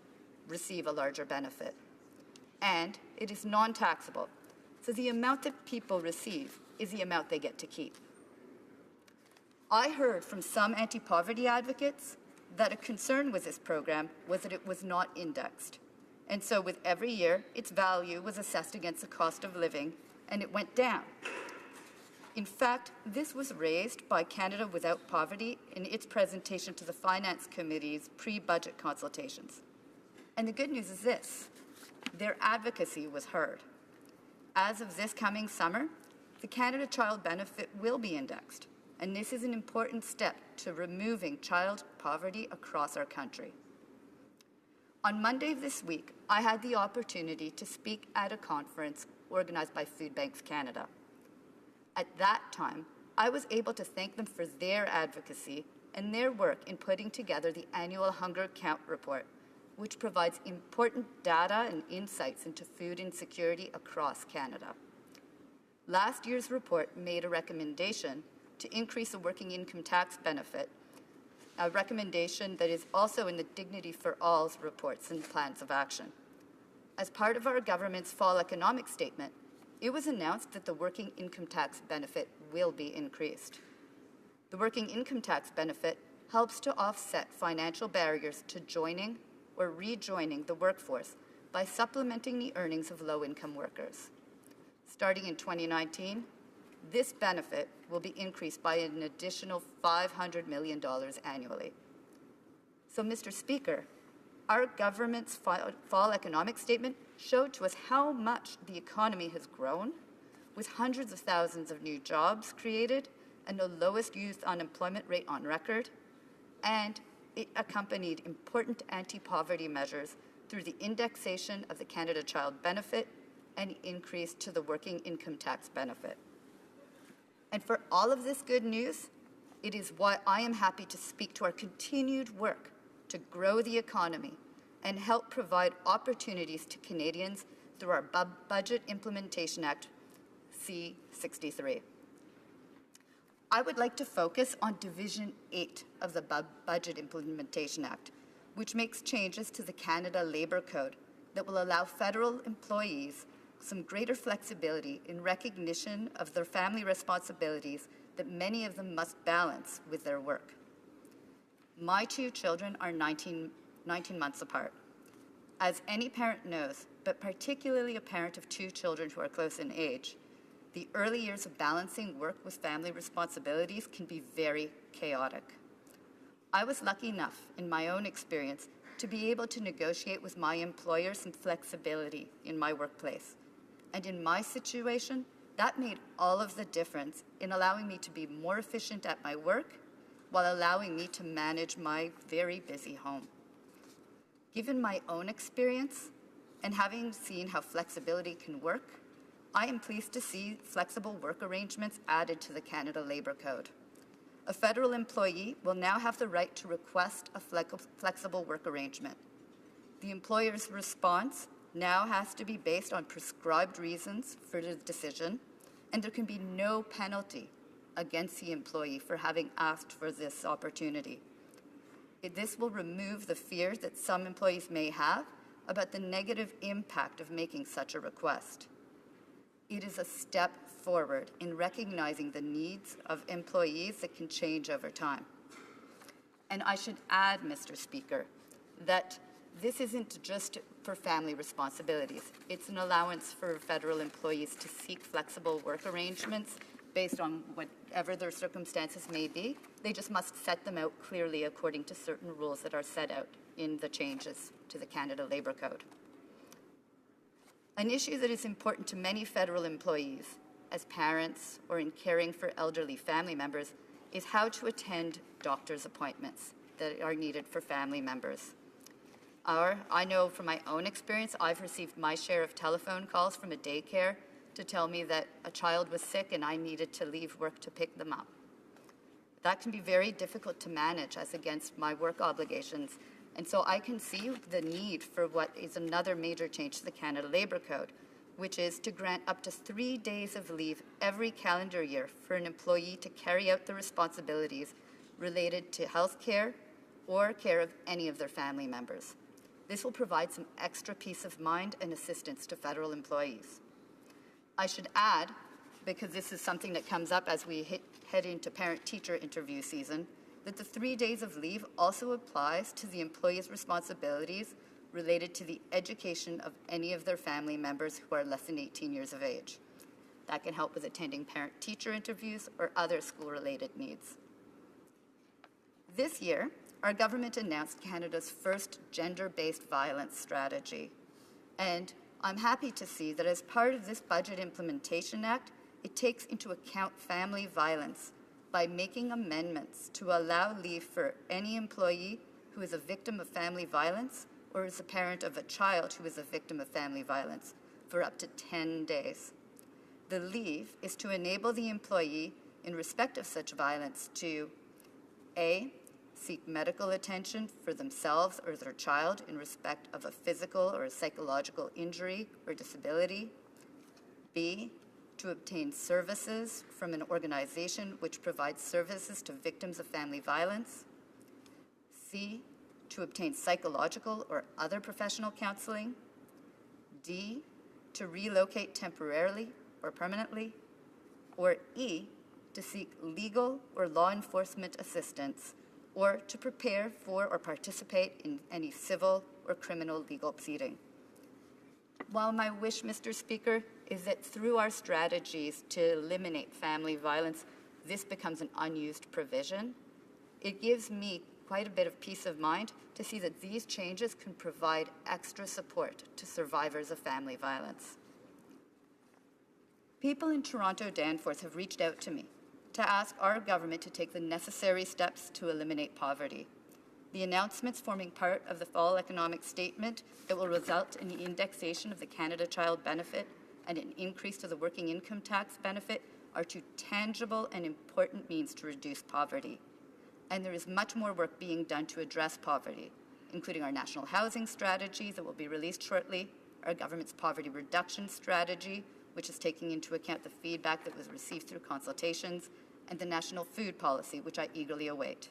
receive a larger benefit. And it is non-taxable, so the amount that people receive is the amount they get to keep. I heard from some anti-poverty advocates that a concern with this program was that it was not indexed. And so with every year, its value was assessed against the cost of living, and it went down. In fact, this was raised by Canada Without Poverty in its presentation to the Finance Committee's pre-budget consultations. And the good news is this: their advocacy was heard. As of this coming summer, the Canada Child Benefit will be indexed, and this is an important step to removing child poverty across our country. On Monday of this week, I had the opportunity to speak at a conference organized by Food Banks Canada. At that time, I was able to thank them for their advocacy and their work in putting together the annual Hunger Count Report, which provides important data and insights into food insecurity across Canada. Last year's report made a recommendation to increase the working income tax benefit, a recommendation that is also in the Dignity for All's reports and plans of action. As part of our government's fall economic statement, it was announced that the working income tax benefit will be increased. The working income tax benefit helps to offset financial barriers to joining or rejoining the workforce by supplementing the earnings of low-income workers. Starting in 2019, this benefit will be increased by an additional $500 million annually. So, Mr. Speaker, our government's fall economic statement showed to us how much the economy has grown, with hundreds of thousands of new jobs created and the lowest youth unemployment rate on record, and it accompanied important anti-poverty measures through the indexation of the Canada Child Benefit and the increase to the working income tax benefit. And for all of this good news, it is why I am happy to speak to our continued work to grow the economy and help provide opportunities to Canadians through our Budget Implementation Act, C-63. I would like to focus on Division 8 of the Budget Implementation Act, which makes changes to the Canada Labour Code that will allow federal employees some greater flexibility in recognition of their family responsibilities that many of them must balance with their work. My two children are 19 months apart. As any parent knows, but particularly a parent of two children who are close in age, the early years of balancing work with family responsibilities can be very chaotic. I was lucky enough, in my own experience, to be able to negotiate with my employer some flexibility in my workplace. And in my situation, that made all of the difference in allowing me to be more efficient at my work while allowing me to manage my very busy home. Given my own experience and having seen how flexibility can work, I am pleased to see flexible work arrangements added to the Canada Labour Code. A federal employee will now have the right to request a flexible work arrangement. The employer's response now has to be based on prescribed reasons for the decision, and there can be no penalty against the employee for having asked for this opportunity. This will remove the fears that some employees may have about the negative impact of making such a request. It is a step forward in recognizing the needs of employees that can change over time. And I should add, Mr. Speaker, that this isn't just for family responsibilities. It's an allowance for federal employees to seek flexible work arrangements based on whatever their circumstances may be. They just must set them out clearly according to certain rules that are set out in the changes to the Canada Labour Code. An issue that is important to many federal employees as parents or in caring for elderly family members is how to attend doctor's appointments that are needed for family members. I know from my own experience, I've received my share of telephone calls from a daycare to tell me that a child was sick and I needed to leave work to pick them up. That can be very difficult to manage as against my work obligations, and so I can see the need for what is another major change to the Canada Labour Code, which is to grant up to 3 days of leave every calendar year for an employee to carry out the responsibilities related to health care or care of any of their family members. This will provide some extra peace of mind and assistance to federal employees. I should add, because this is something that comes up as we head into parent-teacher interview season, that the 3 days of leave also applies to the employee's responsibilities related to the education of any of their family members who are less than 18 years of age. That can help with attending parent-teacher interviews or other school-related needs. This year, our government announced Canada's first gender-based violence strategy. And I'm happy to see that as part of this Budget Implementation Act, it takes into account family violence by making amendments to allow leave for any employee who is a victim of family violence or is a parent of a child who is a victim of family violence for up to 10 days. The leave is to enable the employee, in respect of such violence, to A, seek medical attention for themselves or their child in respect of a physical or a psychological injury or disability, B, to obtain services from an organization which provides services to victims of family violence, C, to obtain psychological or other professional counseling, D, to relocate temporarily or permanently, or E, to seek legal or law enforcement assistance, or to prepare for or participate in any civil or criminal legal proceeding. While my wish, Mr. Speaker, is that through our strategies to eliminate family violence, this becomes an unused provision, it gives me quite a bit of peace of mind to see that these changes can provide extra support to survivors of family violence. People in Toronto Danforth have reached out to me to ask our government to take the necessary steps to eliminate poverty. The announcements forming part of the fall economic statement that will result in the indexation of the Canada Child Benefit and an increase to the working income tax benefit are two tangible and important means to reduce poverty. And there is much more work being done to address poverty, including our national housing strategy that will be released shortly, our government's poverty reduction strategy, which is taking into account the feedback that was received through consultations, and the national food policy, which I eagerly await.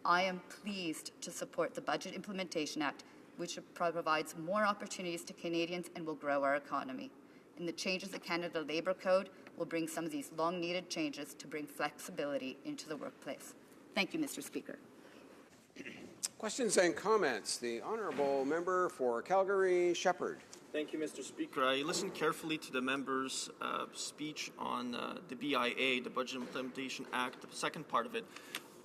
I am pleased to support the Budget Implementation Act, which provides more opportunities to Canadians and will grow our economy. And the changes to the Canada Labour Code will bring some of these long-needed changes to bring flexibility into the workplace. Thank you, Mr. Speaker. Questions and comments. The honourable member for Calgary, Shepherd. Thank you, Mr. Speaker. I listened carefully to the member's speech on the BIA, the Budget Implementation Act, the second part of it.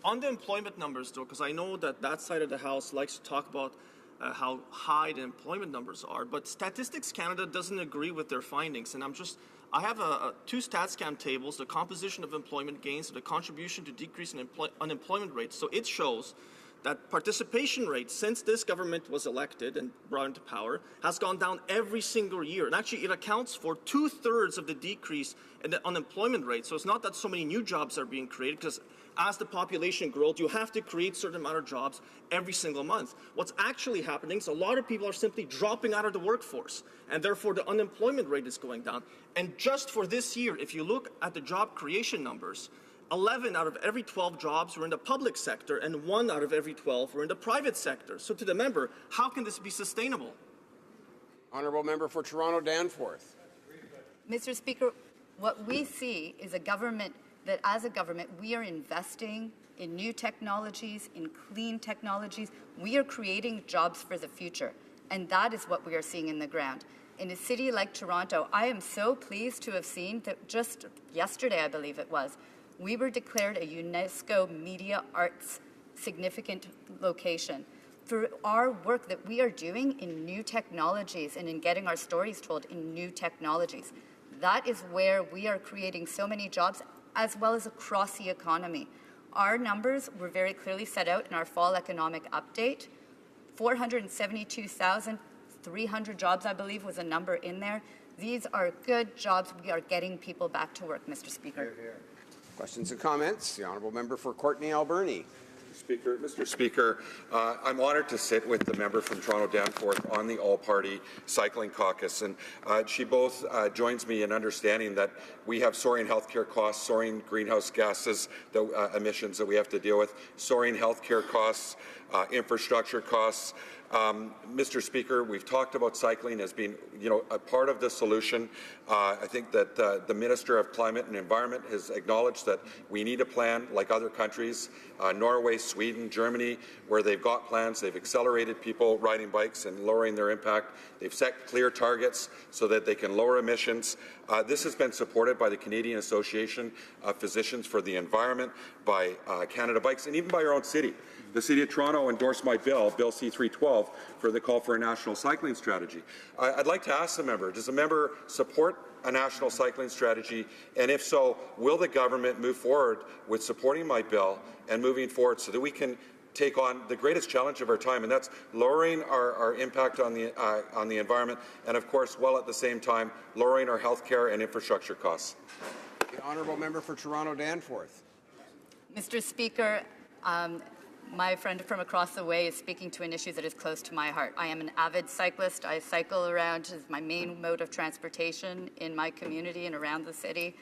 On the employment numbers, though, because I know that that side of the House likes to talk about how high the employment numbers are, but Statistics Canada doesn't agree with their findings, and I have two StatsCan tables, the composition of employment gains and the contribution to decrease in unemployment rates. So it shows that participation rate since this government was elected and brought into power has gone down every single year. And actually it accounts for 2/3 of the decrease in the unemployment rate. So it's not that so many new jobs are being created, because as the population grows, you have to create a certain amount of jobs every single month. What's actually happening is a lot of people are simply dropping out of the workforce, and therefore the unemployment rate is going down. And just for this year, if you look at the job creation numbers, 11 out of every 12 jobs were in the public sector, and 1 out of every 12 were in the private sector. So to the member, how can this be sustainable? Honourable member for Toronto Danforth. Mr. Speaker, what we see is a government that, as a government, we are investing in new technologies, in clean technologies. We are creating jobs for the future, and that is what we are seeing in the ground. In a city like Toronto, I am so pleased to have seen that just yesterday, I believe it was, we were declared a UNESCO Media Arts significant location for our work that we are doing in new technologies and in getting our stories told in new technologies. That is where we are creating so many jobs, as well as across the economy. Our numbers were very clearly set out in our fall economic update. 472,300 jobs, I believe, was a number in there. These are good jobs. We are getting people back to work, Mr. Speaker. Hear, hear. Questions and comments? The honourable member for Courtenay Alberni. Mr. Speaker, I'm honoured to sit with the member from Toronto Danforth on the All-Party Cycling Caucus, and she both joins me in understanding that we have soaring healthcare costs, soaring greenhouse gases emissions that we have to deal with, soaring healthcare costs, infrastructure costs, Mr. Speaker, we've talked about cycling as being, a part of the solution. I think that the Minister of Climate and Environment has acknowledged that we need a plan like other countries, Norway, Sweden, Germany, where they've got plans. They've accelerated people riding bikes and lowering their impact. They've set clear targets so that they can lower emissions. This has been supported by the Canadian Association of Physicians for the Environment, by Canada Bikes, and even by our own city. The City of Toronto endorsed my bill, Bill C-312, for the call for a national cycling strategy. I'd like to ask the member, does the member support a national cycling strategy? And if so, will the government move forward with supporting my bill and moving forward so that we can take on the greatest challenge of our time, and that's lowering our impact on the environment, and of course, while at the same time, lowering our health care and infrastructure costs? The honourable member for Toronto Danforth. Mr. Speaker, my friend from across the way is speaking to an issue that is close to my heart. I am an avid cyclist. I cycle around as my main mode of transportation in my community and around the city,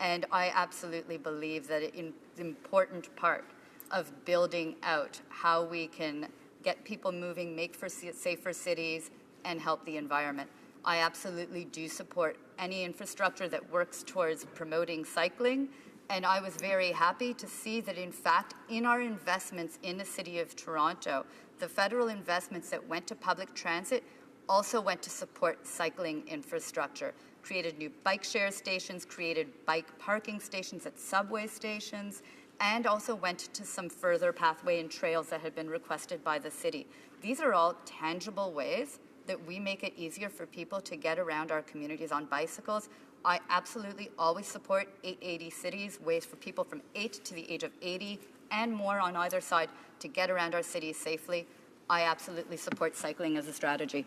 and I absolutely believe that it's an important part of building out how we can get people moving, make for safer cities, and help the environment. I absolutely do support any infrastructure that works towards promoting cycling, and I was very happy to see that, in fact, in our investments in the City of Toronto, the federal investments that went to public transit also went to support cycling infrastructure, created new bike share stations, created bike parking stations at subway stations, and also went to some further pathway and trails that had been requested by the city. These are all tangible ways that we make it easier for people to get around our communities on bicycles. I absolutely always support 880 cities, ways for people from 8 to the age of 80 and more on either side to get around our cities safely. I absolutely support cycling as a strategy.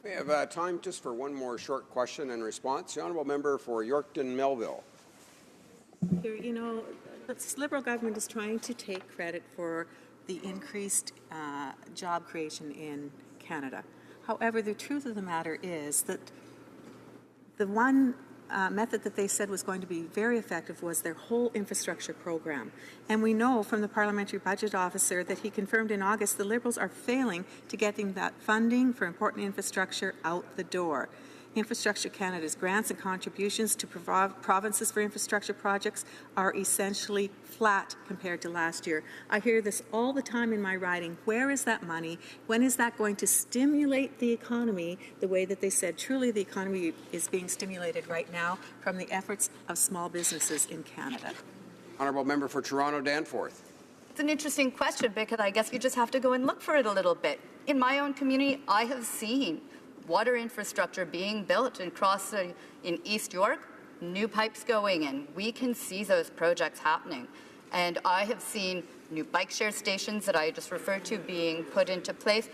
We have time just for one more short question and response. The honourable member for Yorkton Melville. You know, the Liberal government is trying to take credit for the increased job creation in Canada. However, the truth of the matter is that the one method that they said was going to be very effective was their whole infrastructure program. And we know from the Parliamentary Budget Officer that he confirmed in August the Liberals are failing to getting that funding for important infrastructure out the door. Infrastructure Canada's grants and contributions to provinces for infrastructure projects are essentially flat compared to last year. I hear this all the time in my riding. Where is that money? When is that going to stimulate the economy the way that they said? Truly, the economy is being stimulated right now from the efforts of small businesses in Canada. Honourable member for Toronto Danforth. It's an interesting question because I guess you just have to go and look for it a little bit. In my own community, I have seen water infrastructure being built across in East York, new pipes going in. We can see those projects happening. And I have seen new bike share stations that I just referred to being put into place.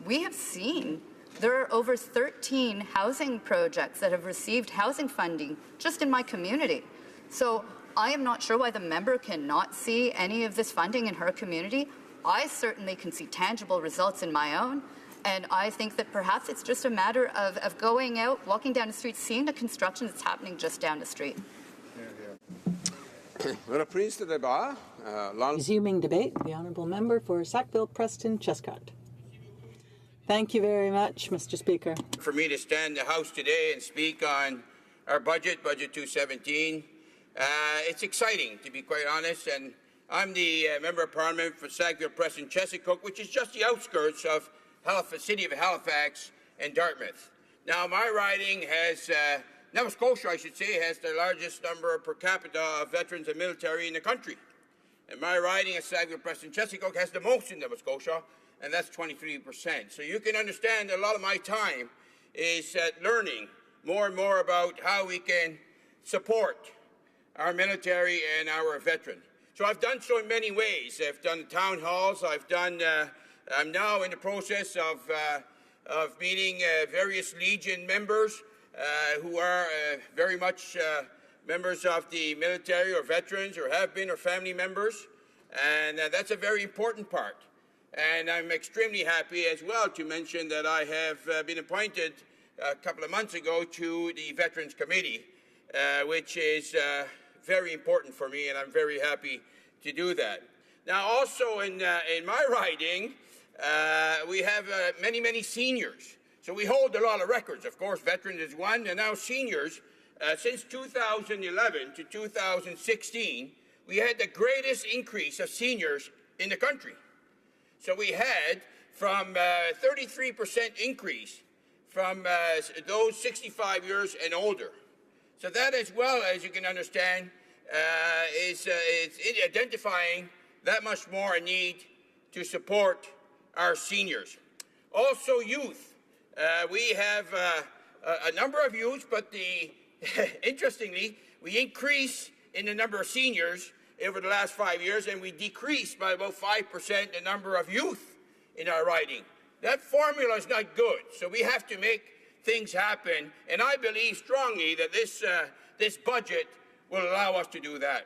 We have seen there are over 13 housing projects that have received housing funding just in my community. So I am not sure why the member cannot see any of this funding in her community. I certainly can see tangible results in my own. And I think that perhaps it's just a matter of going out, walking down the street, seeing the construction that's happening just down the street. Resuming debate, the honourable member for Sackville-Preston-Chestcott. Thank you very much, Mr. Speaker. For me to stand in the House today and speak on our budget, Budget 217, it's exciting, to be quite honest. And I'm the Member of Parliament for Sackville-Preston-Chestcott, which is just the outskirts of the city of Halifax and Dartmouth. Now, my riding has, Nova Scotia, I should say, has the largest number per capita of veterans and military in the country. And my riding at Sackville-Preston-Chestcott has the most in Nova Scotia, and that's 23%. So you can understand a lot of my time is learning more and more about how we can support our military and our veterans. So I've done so in many ways. I've done town halls, I'm now in the process of meeting various Legion members who are very much members of the military or veterans or have been or family members, and that's a very important part. And I'm extremely happy as well to mention that I have been appointed a couple of months ago to the Veterans Committee, which is very important for me, and I'm very happy to do that. Now, also in my riding, we have many, many seniors. So we hold a lot of records. Of course, veterans is one, and now seniors. Since 2011 to 2016, we had the greatest increase of seniors in the country. So we had from 33% increase from those 65 years and older. So that, as well as you can understand, is identifying that much more a need to support our seniors. Also youth. We have a number of youths, but interestingly, we increase in the number of seniors over the last 5 years, and we decreased by about 5% the number of youth in our riding. That formula is not good, so we have to make things happen, and I believe strongly that this budget will allow us to do that.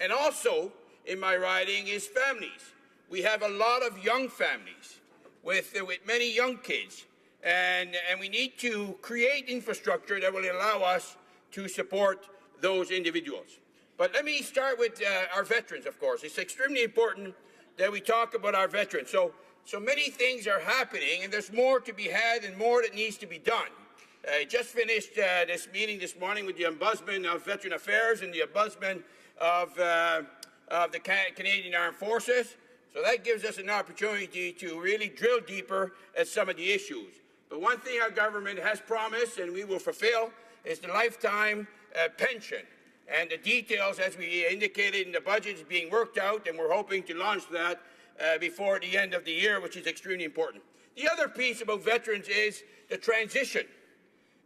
And also, in my riding is families. We have a lot of young families with many young kids, and we need to create infrastructure that will allow us to support those individuals. But let me start with our veterans, of course. It's extremely important that we talk about our veterans. So many things are happening, and there's more to be had and more that needs to be done. I just finished this meeting this morning with the Ombudsman of Veteran Affairs and the Ombudsman of the Canadian Armed Forces. So that gives us an opportunity to really drill deeper at some of the issues. But one thing our government has promised, and we will fulfill, is the lifetime pension. And the details, as we indicated in the budget, is being worked out, and we're hoping to launch that before the end of the year, which is extremely important. The other piece about veterans is the transition.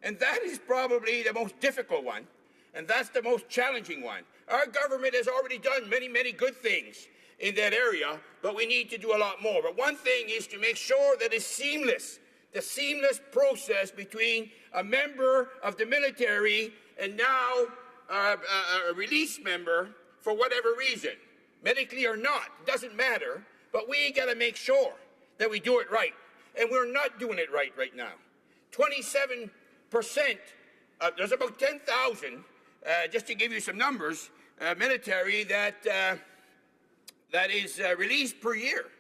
And that is probably the most difficult one, and that's the most challenging one. Our government has already done many, many good things in that area, but we need to do a lot more. But one thing is to make sure that it's seamless, the seamless process between a member of the military and now a released member for whatever reason, medically or not, doesn't matter, but we got to make sure that we do it right. And we're not doing it right now. 27%, there's about 10,000, just to give you some numbers, military that is released per year.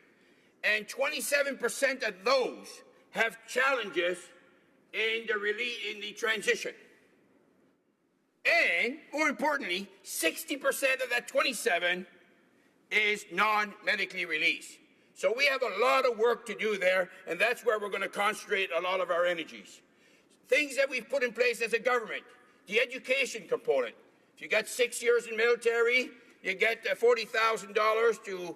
And 27% of those have challenges in the transition. And, more importantly, 60% of that 27 is non-medically released. So we have a lot of work to do there, and that's where we're going to concentrate a lot of our energies. Things that we've put in place as a government, the education component. If you got 6 years in military, you get $40,000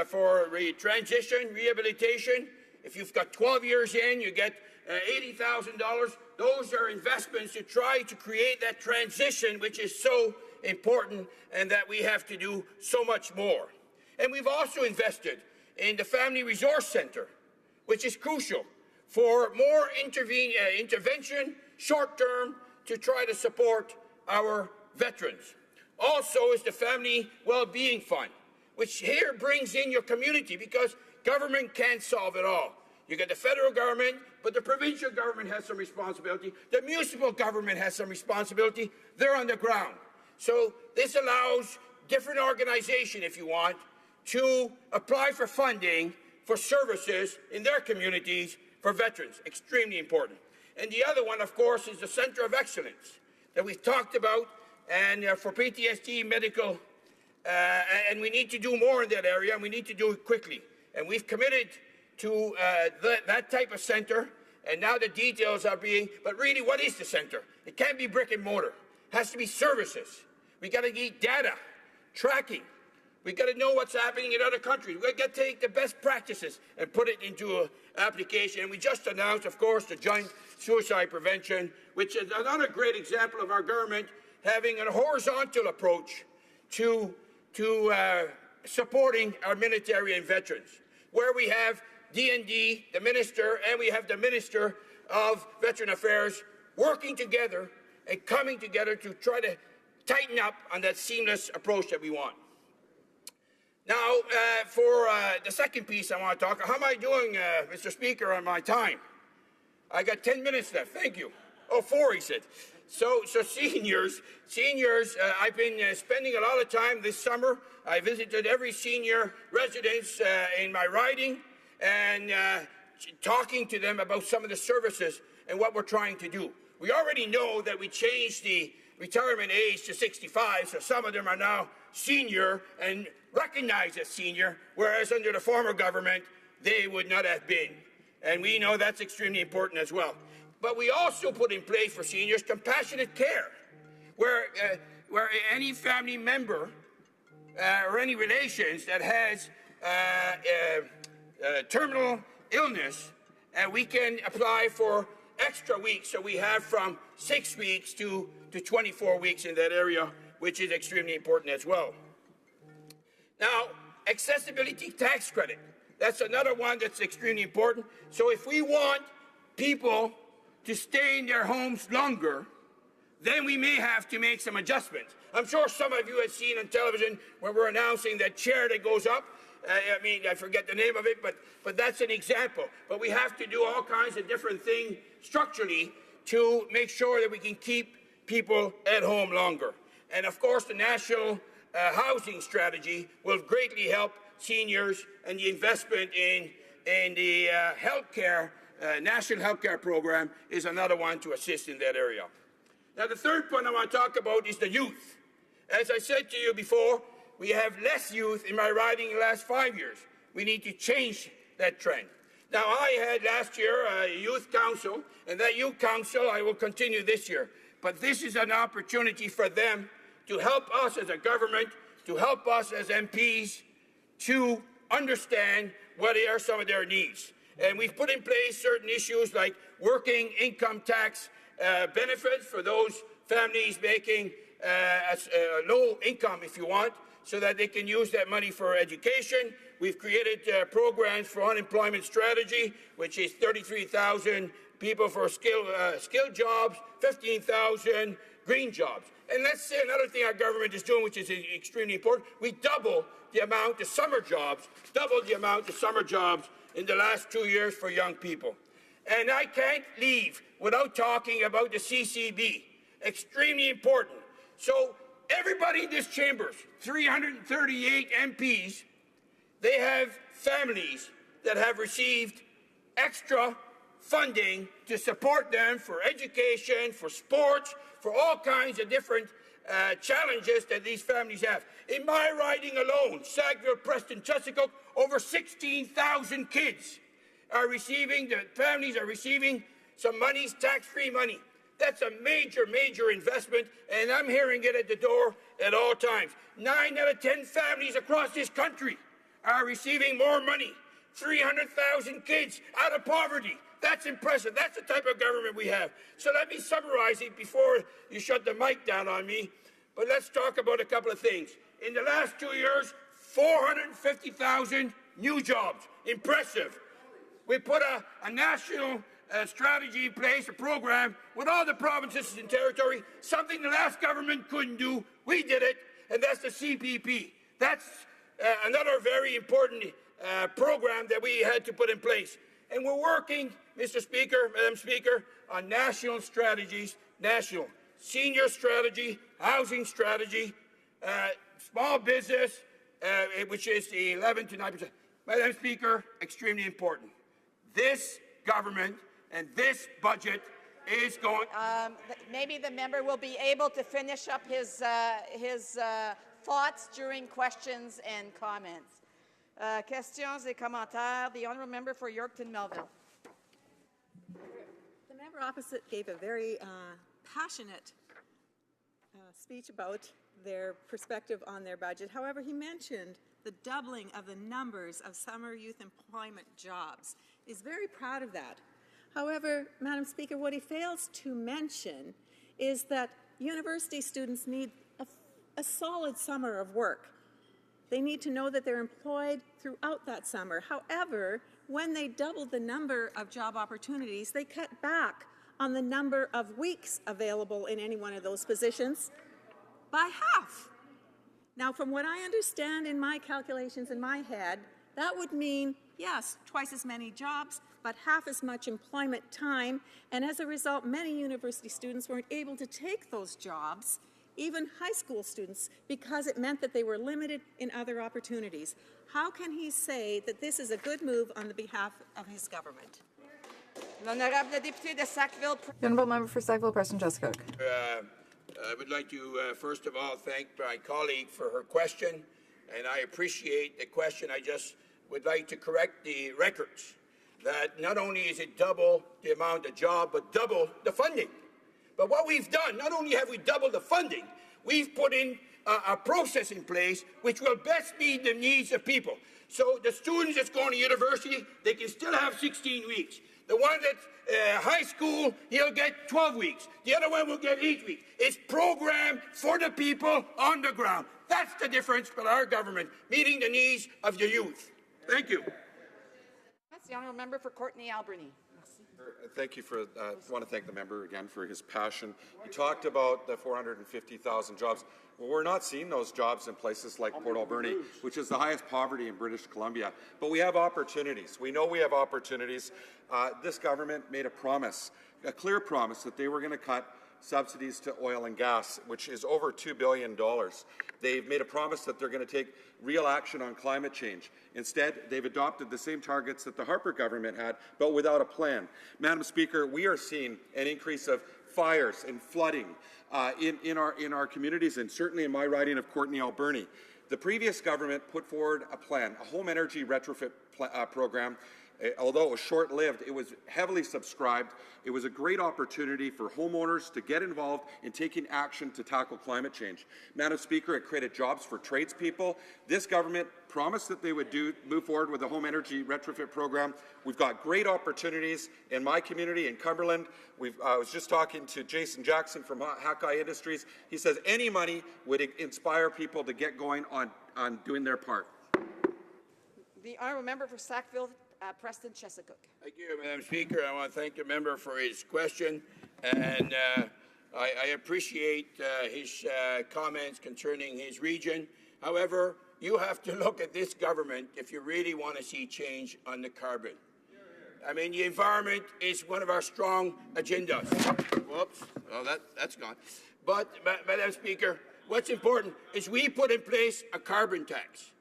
for transition, rehabilitation. If you've got 12 years in, you get $80,000. Those are investments to try to create that transition, which is so important, and that we have to do so much more. And we've also invested in the Family Resource Center, which is crucial for more intervention, short-term, to try to support our veterans. Also is the Family Well-Being Fund, which here brings in your community, because government can't solve it all. You got the federal government, but the provincial government has some responsibility. The municipal government has some responsibility. They're on the ground. So this allows different organizations, if you want, to apply for funding for services in their communities for veterans. Extremely important. And the other one, of course, is the Center of Excellence that we've talked about, and for PTSD medical, and we need to do more in that area, and we need to do it quickly. And we've committed to that type of center, and now the details are being, but really, what is the center? It can't be brick and mortar. It has to be services. We got to get data, tracking. We got to know what's happening in other countries. We got to take the best practices and put it into an application. And we just announced, of course, the joint suicide prevention, which is another great example of our government having a horizontal approach to supporting our military and veterans, where we have DND, the minister, and we have the Minister of Veteran Affairs working together and coming together to try to tighten up on that seamless approach that we want. Now, for the second piece I want to talk, how am I doing, Mr. Speaker, on my time? I got 10 minutes left. Thank you. Oh, 4, he said. So seniors, I've been spending a lot of time this summer. I visited every senior residence in my riding, and talking to them about some of the services and what we're trying to do. We already know that we changed the retirement age to 65, so some of them are now senior and recognized as senior, whereas under the former government, they would not have been. And we know that's extremely important as well. But we also put in place for seniors compassionate care, where any family member or any relations that has terminal illness, we can apply for extra weeks. So we have from 6 weeks to 24 weeks in that area, which is extremely important as well. Now, accessibility tax credit. That's another one that's extremely important. So if we want people to stay in their homes longer, then we may have to make some adjustments. I'm sure some of you have seen on television when we're announcing that chair that goes up. I forget the name of it, but that's an example. But we have to do all kinds of different things structurally to make sure that we can keep people at home longer. And of course, the national housing strategy will greatly help seniors, and the investment in the healthcare, national healthcare program is another one to assist in that area. Now, the third point I want to talk about is the youth. As I said to you before, we have less youth in my riding in the last 5 years. We need to change that trend. Now, I had last year a youth council, and that youth council I will continue this year. But this is an opportunity for them to help us as a government, to help us as MPs, to understand what are some of their needs. And we've put in place certain issues like working income tax benefits for those families making low income, if you want, so that they can use that money for education. We've created programs for unemployment strategy, which is 33,000 people for skilled jobs, 15,000 green jobs. And let's say another thing our government is doing, which is extremely important, we double the amount of summer jobs, in the last 2 years for young people. And I can't leave without talking about the CCB. Extremely important. So everybody in this chamber, 338 MPs, they have families that have received extra funding to support them for education, for sports, for all kinds of different challenges that these families have. In my riding alone, Sackville, Preston, Chesapeake, over 16,000 kids are receiving, the families are receiving some monies, tax-free money. That's a major, major investment, and I'm hearing it at the door at all times. 9 out of 10 families across this country are receiving more money. 300,000 kids out of poverty. That's impressive. That's the type of government we have. So let me summarize it before you shut the mic down on me. But let's talk about a couple of things. In the last 2 years, 450,000 new jobs. Impressive. We put a national strategy in place, a program with all the provinces and territory, something the last government couldn't do. We did it, and that's the CPP. That's another very important program that we had to put in place. And we're working, Mr. Speaker, Madam Speaker, on national strategies, national senior strategy, housing strategy, small business, which is the 11 to 9%. Madam Speaker, extremely important. This government and this budget is going... Maybe the member will be able to finish up his thoughts during questions and comments. Questions et commentaires. The honourable member for Yorkton Melville. The member opposite gave a very passionate speech about their perspective on their budget. However, he mentioned the doubling of the numbers of summer youth employment jobs. He's very proud of that. However, Madam Speaker, what he fails to mention is that university students need a solid summer of work. They need to know that they're employed throughout that summer. However, when they doubled the number of job opportunities, they cut back on the number of weeks available in any one of those positions by half. Now, from what I understand in my calculations in my head, that would mean, yes, twice as many jobs, but half as much employment time, and as a result, many university students weren't able to take those jobs even high school students, because it meant that they were limited in other opportunities. How can he say that this is a good move on the behalf of his government? L'honorable député de Sackville. The honourable member for Sackville Preston Chesapeake. I would like to, first of all, thank my colleague for her question, and I appreciate the question. I just would like to correct the records that not only is it double the amount of job, but double the funding. But what we've done, not only have we doubled the funding, we've put in a process in place which will best meet the needs of people. So the students that's going to university, they can still have 16 weeks. The one that's high school, he'll get 12 weeks. The other one will get 8 weeks. It's programmed for the people on the ground. That's the difference with our government, meeting the needs of the youth. Thank you. That's the honourable member for Courtenay Alberni. Thank you for, I want to thank the member again for his passion. He talked about the 450,000 jobs. Well, we're not seeing those jobs in places like Port Alberni, which is the highest poverty in British Columbia. But we have opportunities. We know we have opportunities. This government made a promise, a clear promise, that they were going to cut subsidies to oil and gas, which is over $2 billion. They've made a promise that they're going to take real action on climate change. Instead, they've adopted the same targets that the Harper government had, but without a plan. Madam Speaker, we are seeing an increase of fires and flooding in our communities, and certainly in my riding of Courtenay Alberni. The previous government put forward a plan, a home energy retrofit program. Although it was short-lived, it was heavily subscribed. It was a great opportunity for homeowners to get involved in taking action to tackle climate change. Madam Speaker, it created jobs for tradespeople. This government promised that they would move forward with the home energy retrofit program. We've got great opportunities in my community in Cumberland. I was just talking to Jason Jackson from HoC Industries. He says any money would inspire people to get going on doing their part. The honourable member for Sackville Preston Chesapeake. Thank you, Madam Speaker. I want to thank the member for his question, and I appreciate his comments concerning his region. However, you have to look at this government if you really want to see change on the carbon. I mean, the environment is one of our strong agendas. Whoops, well, that's gone. But, Madam Speaker, what's important is we put in place a carbon tax.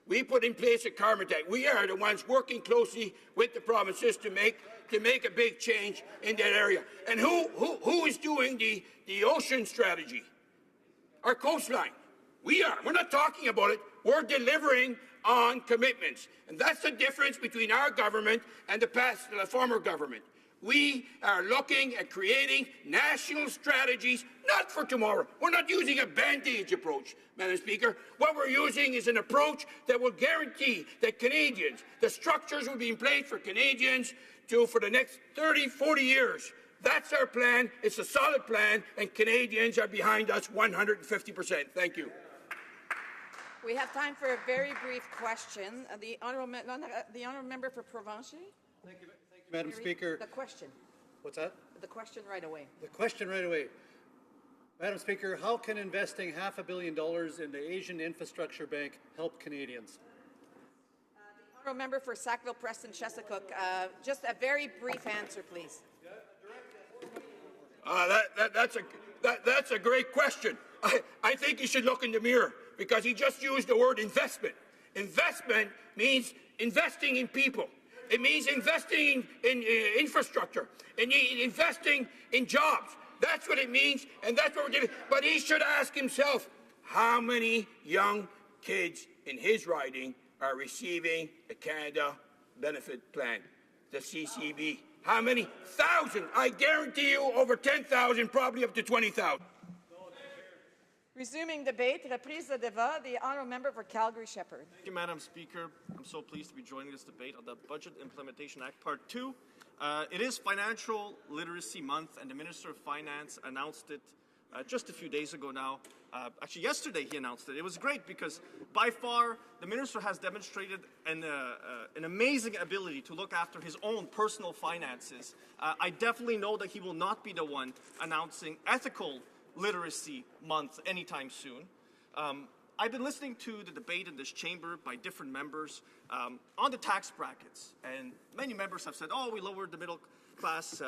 We put in place a carbon tax. We are the ones working closely with the provinces to make a big change in that area. And who is doing the ocean strategy? Our coastline. We are. We're not talking about it. We're delivering on commitments. And that's the difference between our government and the former government. We are looking at creating national strategies, not for tomorrow. We're not using a bandage approach, Madam Speaker. What we're using is an approach that will guarantee that Canadians, the structures will be in place for Canadians for the next 30, 40 years. That's our plan. It's a solid plan, and Canadians are behind us 150%. Thank you. We have time for a very brief question. The honourable member for Provencher. Thank you, Madam Speaker. The question. What's that? The question right away. The question right away. Madam Speaker, how can investing $500 million in the Asian Infrastructure Bank help Canadians? The honourable member for Sackville Preston Chesapeake. Just a very brief answer, please. That's a great question. I think you should look in the mirror because he just used the word investment. Investment means investing in people. It means investing in infrastructure and investing in jobs. That's what it means, and that's what we're doing. But he should ask himself, how many young kids in his riding are receiving the Canada Benefit Plan, the CCB? How many? 1,000. I guarantee you over 10,000, probably up to 20,000. Resuming debate, reprise de débat, the honourable member for Calgary-Shepherd. Thank you, Madam Speaker. I'm so pleased to be joining this debate on the Budget Implementation Act Part 2. It is Financial Literacy Month, and the Minister of Finance announced it just a few days ago now. Actually, yesterday he announced it. It was great because by far the Minister has demonstrated an amazing ability to look after his own personal finances. I definitely know that he will not be the one announcing ethical Literacy Month anytime soon. I've been listening to the debate in this chamber by different members on the tax brackets, and many members have said, oh, we lowered the middle class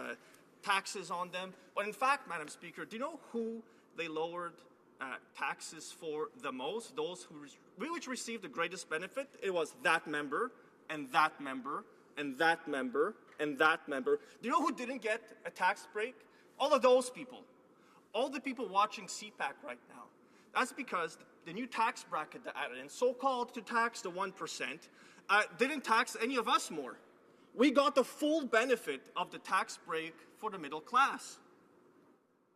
taxes on them. But in fact, Madam Speaker, do you know who they lowered taxes for the most, those who which received the greatest benefit, it was that member and that member and that member and that member. Do you know who didn't get a tax break? All of those people. All the people watching CPAC right now. That's because the new tax bracket that added in, so-called to tax the 1%, didn't tax any of us more. We got the full benefit of the tax break for the middle class.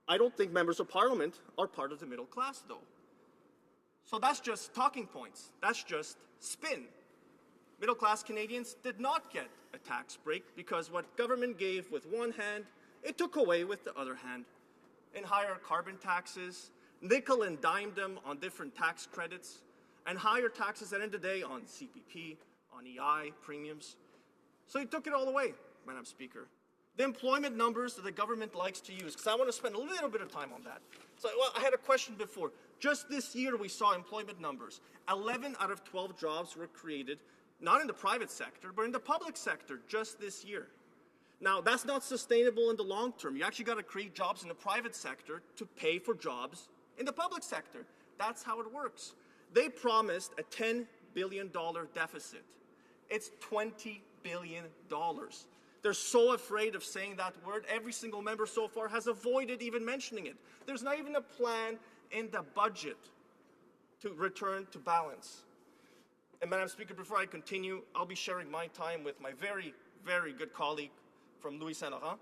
I don't think members of parliament are part of the middle class, though. So that's just talking points. That's just spin. Middle-class Canadians did not get a tax break because what government gave with one hand, it took away with the other hand. In higher carbon taxes, nickel and dimed them on different tax credits, and higher taxes at the end of the day on CPP, on EI premiums. So he took it all away, Madam Speaker. The employment numbers that the government likes to use, because I want to spend a little bit of time on that. So I had a question before. Just this year we saw employment numbers. 11 out of 12 jobs were created, not in the private sector, but in the public sector just this year. Now, that's not sustainable in the long term. You actually got to create jobs in the private sector to pay for jobs in the public sector. That's how it works. They promised a $10 billion deficit. It's $20 billion. They're so afraid of saying that word. Every single member so far has avoided even mentioning it. There's not even a plan in the budget to return to balance. And Madam Speaker, before I continue, I'll be sharing my time with my very, very good colleague from Louis Saint Laurent.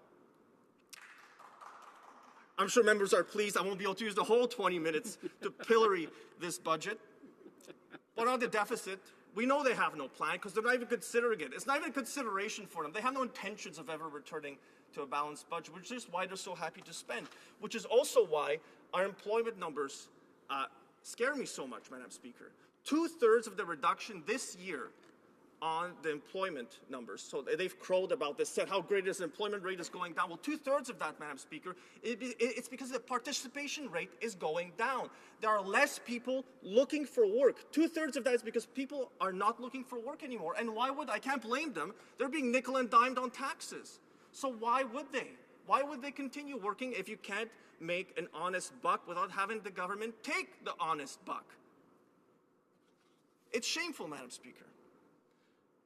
I'm sure members are pleased I won't be able to use the whole 20 minutes to pillory this budget. But on the deficit, we know they have no plan because they're not even considering it. It's not even a consideration for them. They have no intentions of ever returning to a balanced budget, which is why they're so happy to spend, which is also why our employment numbers scare me so much, Madam Speaker. 2/3 of the reduction this year on the employment numbers. So they've crowed about this, said how great this employment rate is going down. Well, 2/3 of that, Madam Speaker, it's because the participation rate is going down. There are less people looking for work. 2/3 of that is because people are not looking for work anymore. And why would I can't blame them. They're being nickel and dimed on taxes. So why would they? Why would they continue working if you can't make an honest buck without having the government take the honest buck? It's shameful, Madam Speaker.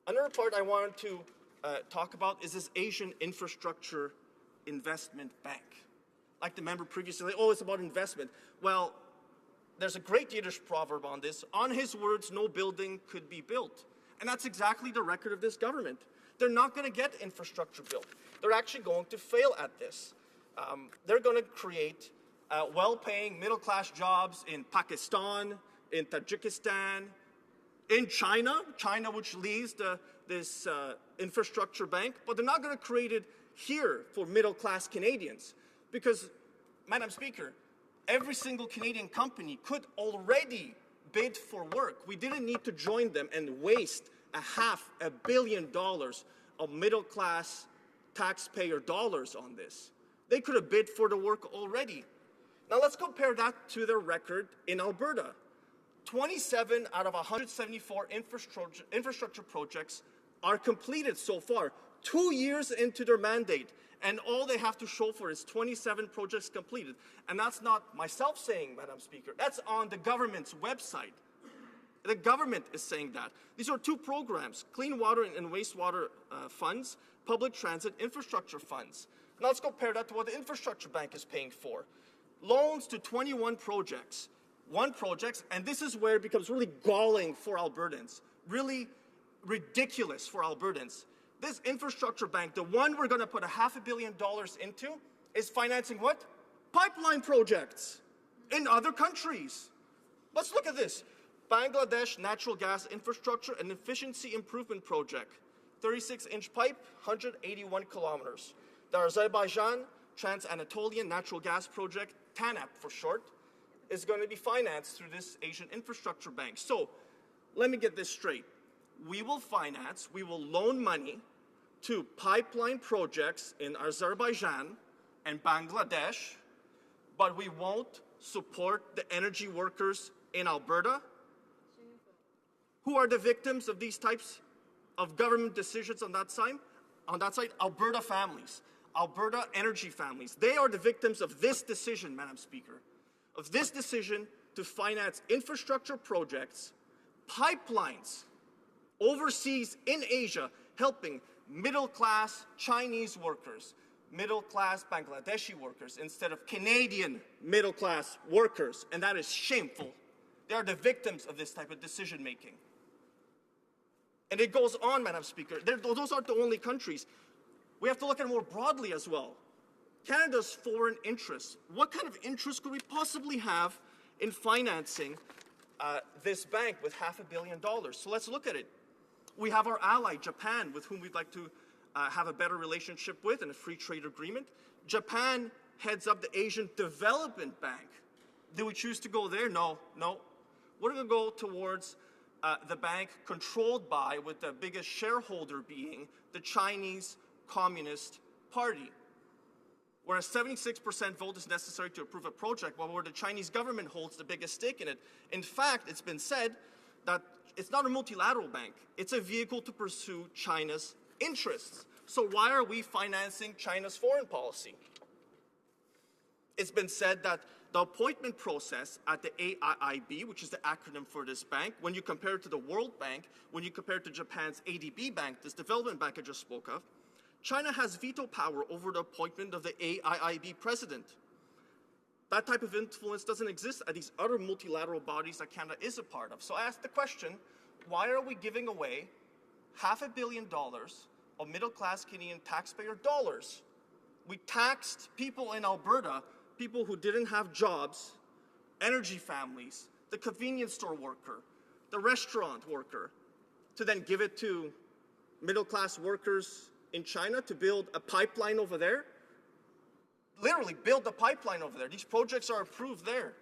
Another part I wanted to talk about is this Asian Infrastructure Investment Bank. Like the member previously, oh, it's about investment. Well, there's a great Yiddish proverb on this. On his words, no building could be built. And that's exactly the record of this government. They're not going to get infrastructure built. They're actually going to fail at this. They're going to create well-paying middle-class jobs in Pakistan, in Tajikistan, in China, which leads this infrastructure bank, but they're not going to create it here for middle-class Canadians. Because, Madam Speaker, every single Canadian company could already bid for work. We didn't need to join them and waste $500 million of middle-class taxpayer dollars on this. They could have bid for the work already. Now let's compare that to their record in Alberta. 27 out of 174 infrastructure projects are completed so far, 2 years into their mandate, and all they have to show for is 27 projects completed. And that's not myself saying, Madam Speaker, that's on the government's website. The government is saying that. These are two programs, clean water and wastewater funds, public transit infrastructure funds. Now let's compare that to what the infrastructure bank is paying for. Loans to 21 projects. And this is where it becomes really galling for Albertans, really ridiculous for Albertans. This infrastructure bank, the one we're going to put $500 million into, is financing what? Pipeline projects in other countries. Let's look at this. Bangladesh Natural Gas Infrastructure and Efficiency Improvement Project, 36-inch pipe, 181 kilometers. The Azerbaijan Trans-Anatolian Natural Gas Project, TANAP for short, is going to be financed through this Asian Infrastructure Bank. So let me get this straight. We will loan money to pipeline projects in Azerbaijan and Bangladesh, but we won't support the energy workers in Alberta who are the victims of these types of government decisions on that side. Alberta families, Alberta energy families. They are the victims of this decision, Madam Speaker. of this decision to finance infrastructure projects, pipelines, overseas in Asia, helping middle-class Chinese workers, middle-class Bangladeshi workers, instead of Canadian middle-class workers, and that is shameful. They are the victims of this type of decision-making. And it goes on, Madam Speaker. Those aren't the only countries. We have to look at it more broadly as well. Canada's foreign interests. What kind of interest could we possibly have in financing this bank with $500 million? So let's look at it. We have our ally, Japan, with whom we'd like to have a better relationship with and a free trade agreement. Japan heads up the Asian Development Bank. Do we choose to go there? No. We're going to go towards the bank controlled by, with the biggest shareholder being, the Chinese Communist Party, where a 76% vote is necessary to approve a project, while where the Chinese government holds the biggest stake in it. In fact, it's been said that it's not a multilateral bank. It's a vehicle to pursue China's interests. So why are we financing China's foreign policy? It's been said that the appointment process at the AIIB, which is the acronym for this bank, when you compare it to the World Bank, when you compare it to Japan's ADB Bank, this development bank I just spoke of, China has veto power over the appointment of the AIIB president. That type of influence doesn't exist at these other multilateral bodies that Canada is a part of. So I ask the question, why are we giving away $500 million of middle-class Canadian taxpayer dollars? We taxed people in Alberta, people who didn't have jobs, energy families, the convenience store worker, the restaurant worker, to then give it to middle-class workers in China to build a pipeline over there. Literally build a pipeline over there. These projects are approved there.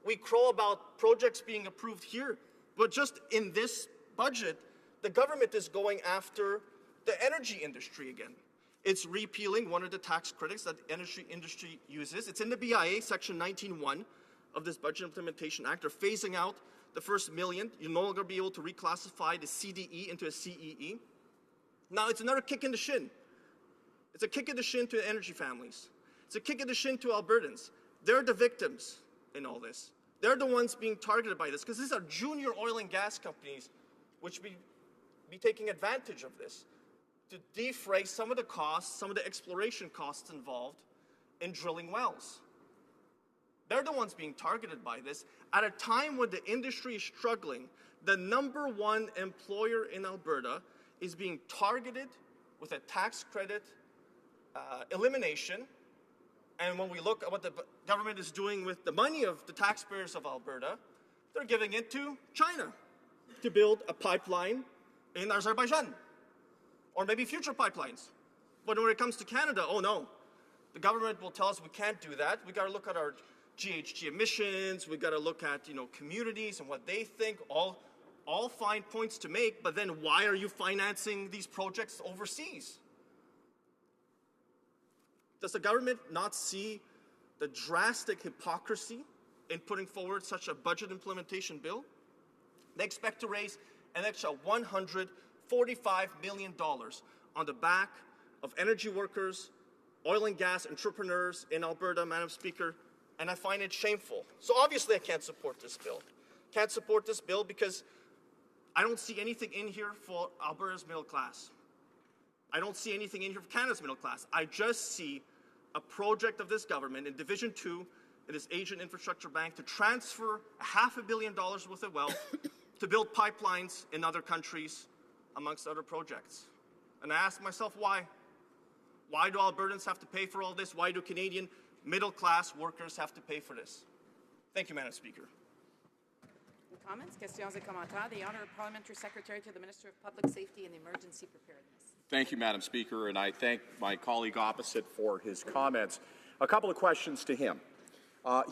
We crow about projects being approved here, but just in this budget, the government is going after the energy industry again. It's repealing one of the tax credits that the energy industry uses. It's in the BIA, Section 19.1 of this Budget Implementation Act. They're phasing out the first million. You'll no longer be able to reclassify the CDE into a CEE. Now, it's another kick in the shin. It's a kick in the shin to the energy families. It's a kick in the shin to Albertans. They're the victims in all this. They're the ones being targeted by this, because these are junior oil and gas companies which be taking advantage of this to defray some of the costs, some of the exploration costs involved in drilling wells. They're the ones being targeted by this at a time when the industry is struggling. The #1 employer in Alberta is being targeted with a tax credit elimination. And when we look at what the government is doing with the money of the taxpayers of Alberta, they're giving it to China to build a pipeline in Azerbaijan, or maybe future pipelines. But when it comes to Canada, oh no, the government will tell us we can't do that. We got to look at our GHG emissions. We got to look at communities and what they think. All fine points to make. But then why are you financing these projects overseas? Does the government not see the drastic hypocrisy in putting forward such a budget implementation bill? They expect to raise an extra $145 million on the back of energy workers, oil and gas entrepreneurs in Alberta, Madam Speaker, and I find it shameful. So obviously I can't support this bill. Can't support this bill because I don't see anything in here for Alberta's middle class. I don't see anything in here for Canada's middle class. I just see a project of this government in Division 2 in this Asian Infrastructure Bank to transfer $500 million worth of wealth to build pipelines in other countries, amongst other projects. And I ask myself why. Why do Albertans have to pay for all this? Why do Canadian middle-class workers have to pay for this? Thank you, Madam Speaker. Comments, questions et commentaires. The Honourable Parliamentary Secretary to the Minister of Public Safety and Emergency Preparedness. Thank you, Madam Speaker, and I thank my colleague opposite for his comments. A couple of questions to him.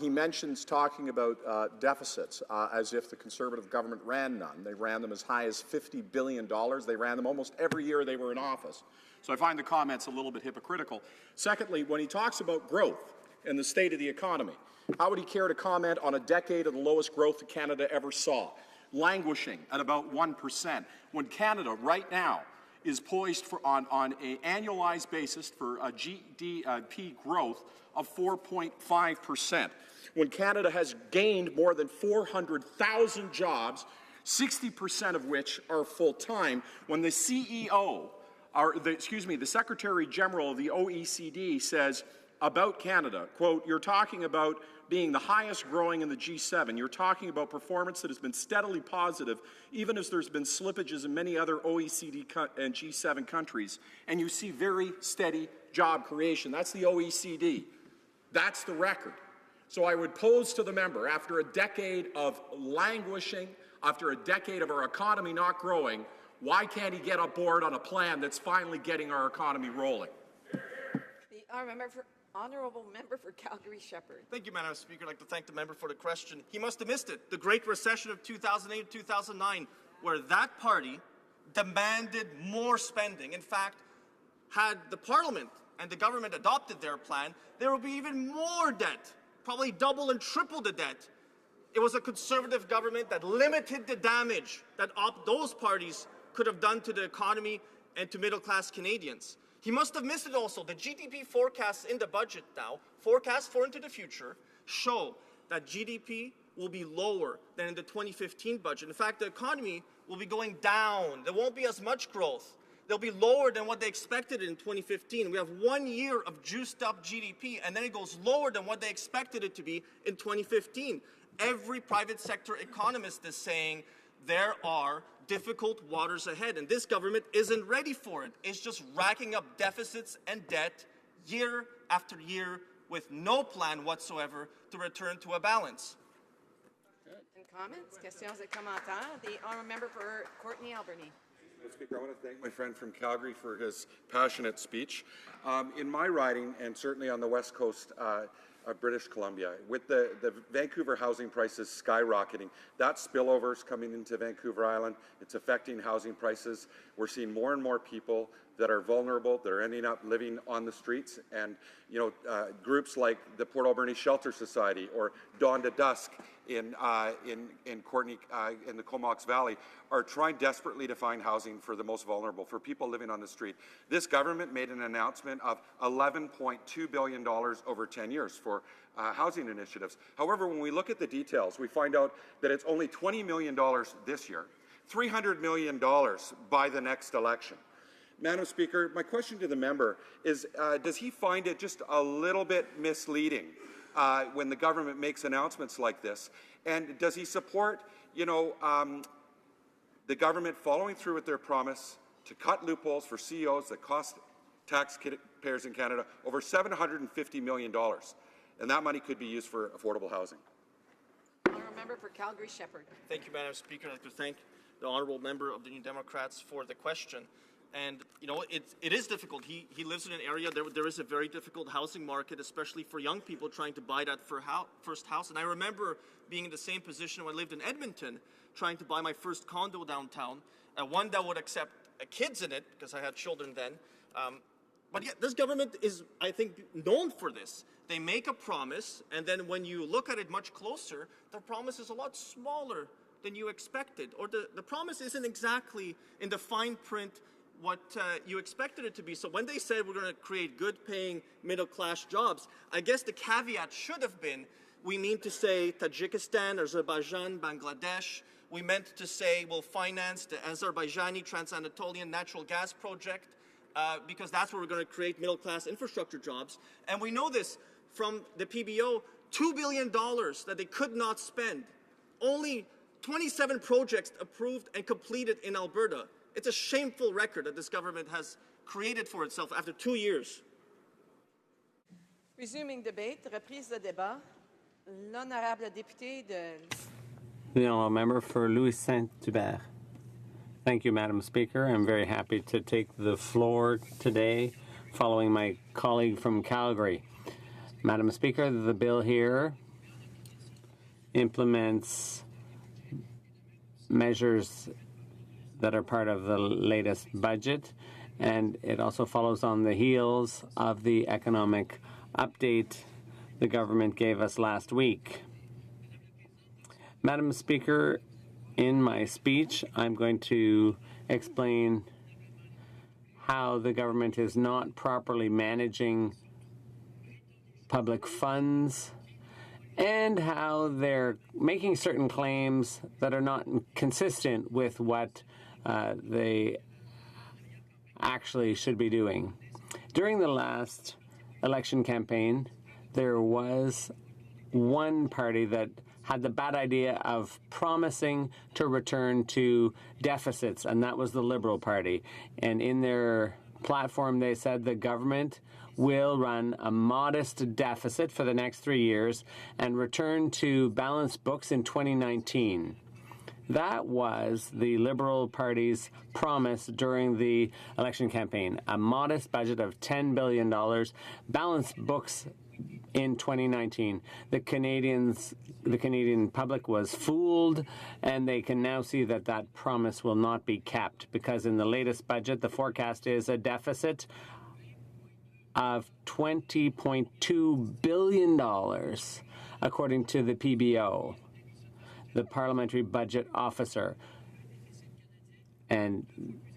He mentions talking about deficits as if the Conservative government ran none. They ran them as high as $50 billion. They ran them almost every year they were in office. So I find the comments a little bit hypocritical. Secondly, when he talks about growth and the state of the economy, how would he care to comment on a decade of the lowest growth that Canada ever saw, languishing at about 1%, when Canada right now is poised for on an annualized basis for a GDP growth of 4.5%. When Canada has gained more than 400,000 jobs, 60% of which are full-time, when the CEO, the Secretary General of the OECD says about Canada, quote, "You're talking about being the highest growing in the G7. You're talking about performance that has been steadily positive, even as there's been slippages in many other OECD and G7 countries. And you see very steady job creation." That's the OECD. That's the record. So I would pose to the member, after a decade of languishing, after a decade of our economy not growing, why can't he get aboard on a plan that's finally getting our economy rolling? The honourable member for Calgary-Shepherd. Thank you, Madam Speaker. I'd like to thank the member for the question. He must have missed it. The Great Recession of 2008-2009, where that party demanded more spending. In fact, had the Parliament and the government adopted their plan, there would be even more debt, probably double and triple the debt. It was a Conservative government that limited the damage that those parties could have done to the economy and to middle-class Canadians. He must have missed it also. The GDP forecasts in the budget now, forecasts for into the future, show that GDP will be lower than in the 2015 budget. In fact, the economy will be going down. There won't be as much growth. They'll be lower than what they expected in 2015. We have 1 year of juiced up GDP, and then it goes lower than what they expected it to be in 2015. Every private sector economist is saying there are difficult waters ahead, and this government isn't ready for it. It's just racking up deficits and debt year after year with no plan whatsoever to return to a balance. And comments, questions et commentaires. The honourable member for Courtenay Alberni. Mr. Speaker, I want to thank my friend from Calgary for his passionate speech. In my riding, and certainly on the west coast of British Columbia, with the Vancouver housing prices skyrocketing, that spillover is coming into Vancouver Island. It's affecting housing prices. We're seeing more and more people that are vulnerable, that are ending up living on the streets. And, you know, groups like the Port Alberni Shelter Society or Dawn to Dusk in Courtenay, in the Comox Valley, are trying desperately to find housing for the most vulnerable, for people living on the street. This government made an announcement of $11.2 billion over 10 years for housing initiatives. However, when we look at the details, we find out that it's only $20 million this year, $300 million by the next election. Madam Speaker, my question to the member is, does he find it just a little bit misleading when the government makes announcements like this? And does he support, you know, the government following through with their promise to cut loopholes for CEOs that cost taxpayers in Canada over $750 million? And that money could be used for affordable housing. Honourable member for Calgary-Shepherd. Thank you, Madam Speaker. I'd like to thank the honourable member of the New Democrats for the question. And, you know, it is difficult. He lives in an area, there is a very difficult housing market, especially for young people trying to buy that first house. And I remember being in the same position when I lived in Edmonton, trying to buy my first condo downtown, one that would accept kids in it, because I had children then. But yeah, this government is, I think, known for this. They make a promise, and then when you look at it much closer, the promise is a lot smaller than you expected. Or the promise isn't exactly in the fine print what you expected it to be. So when they said we're going to create good-paying middle-class jobs, I guess the caveat should have been, we mean to say Tajikistan, Azerbaijan, Bangladesh. We meant to say we'll finance the Azerbaijani Trans-Anatolian natural gas project because that's where we're going to create middle-class infrastructure jobs. And we know this from the PBO, $2 billion that they could not spend. Only 27 projects approved and completed in Alberta. It's a shameful record that this government has created for itself after 2 years. Resuming debate, reprise de débat. L'honorable député de... The honourable member for Louis Saint-Hubert. Thank you, Madam Speaker. I'm very happy to take the floor today following my colleague from Calgary. Madam Speaker, the bill here implements measures that are part of the latest budget, and it also follows on the heels of the economic update the government gave us last week. Madam Speaker, in my speech, I'm going to explain how the government is not properly managing public funds, and how they're making certain claims that are not consistent with what they actually should be doing. During the last election campaign, there was one party that had the bad idea of promising to return to deficits, and that was the Liberal Party. And in their platform, they said the government will run a modest deficit for the next 3 years and return to balanced books in 2019. That was the Liberal Party's promise during the election campaign. A modest budget of $10 billion, balanced books in 2019. The Canadian public was fooled, and they can now see that that promise will not be kept, because in the latest budget, the forecast is a deficit of $20.2 billion, according to the PBO, the Parliamentary Budget Officer. And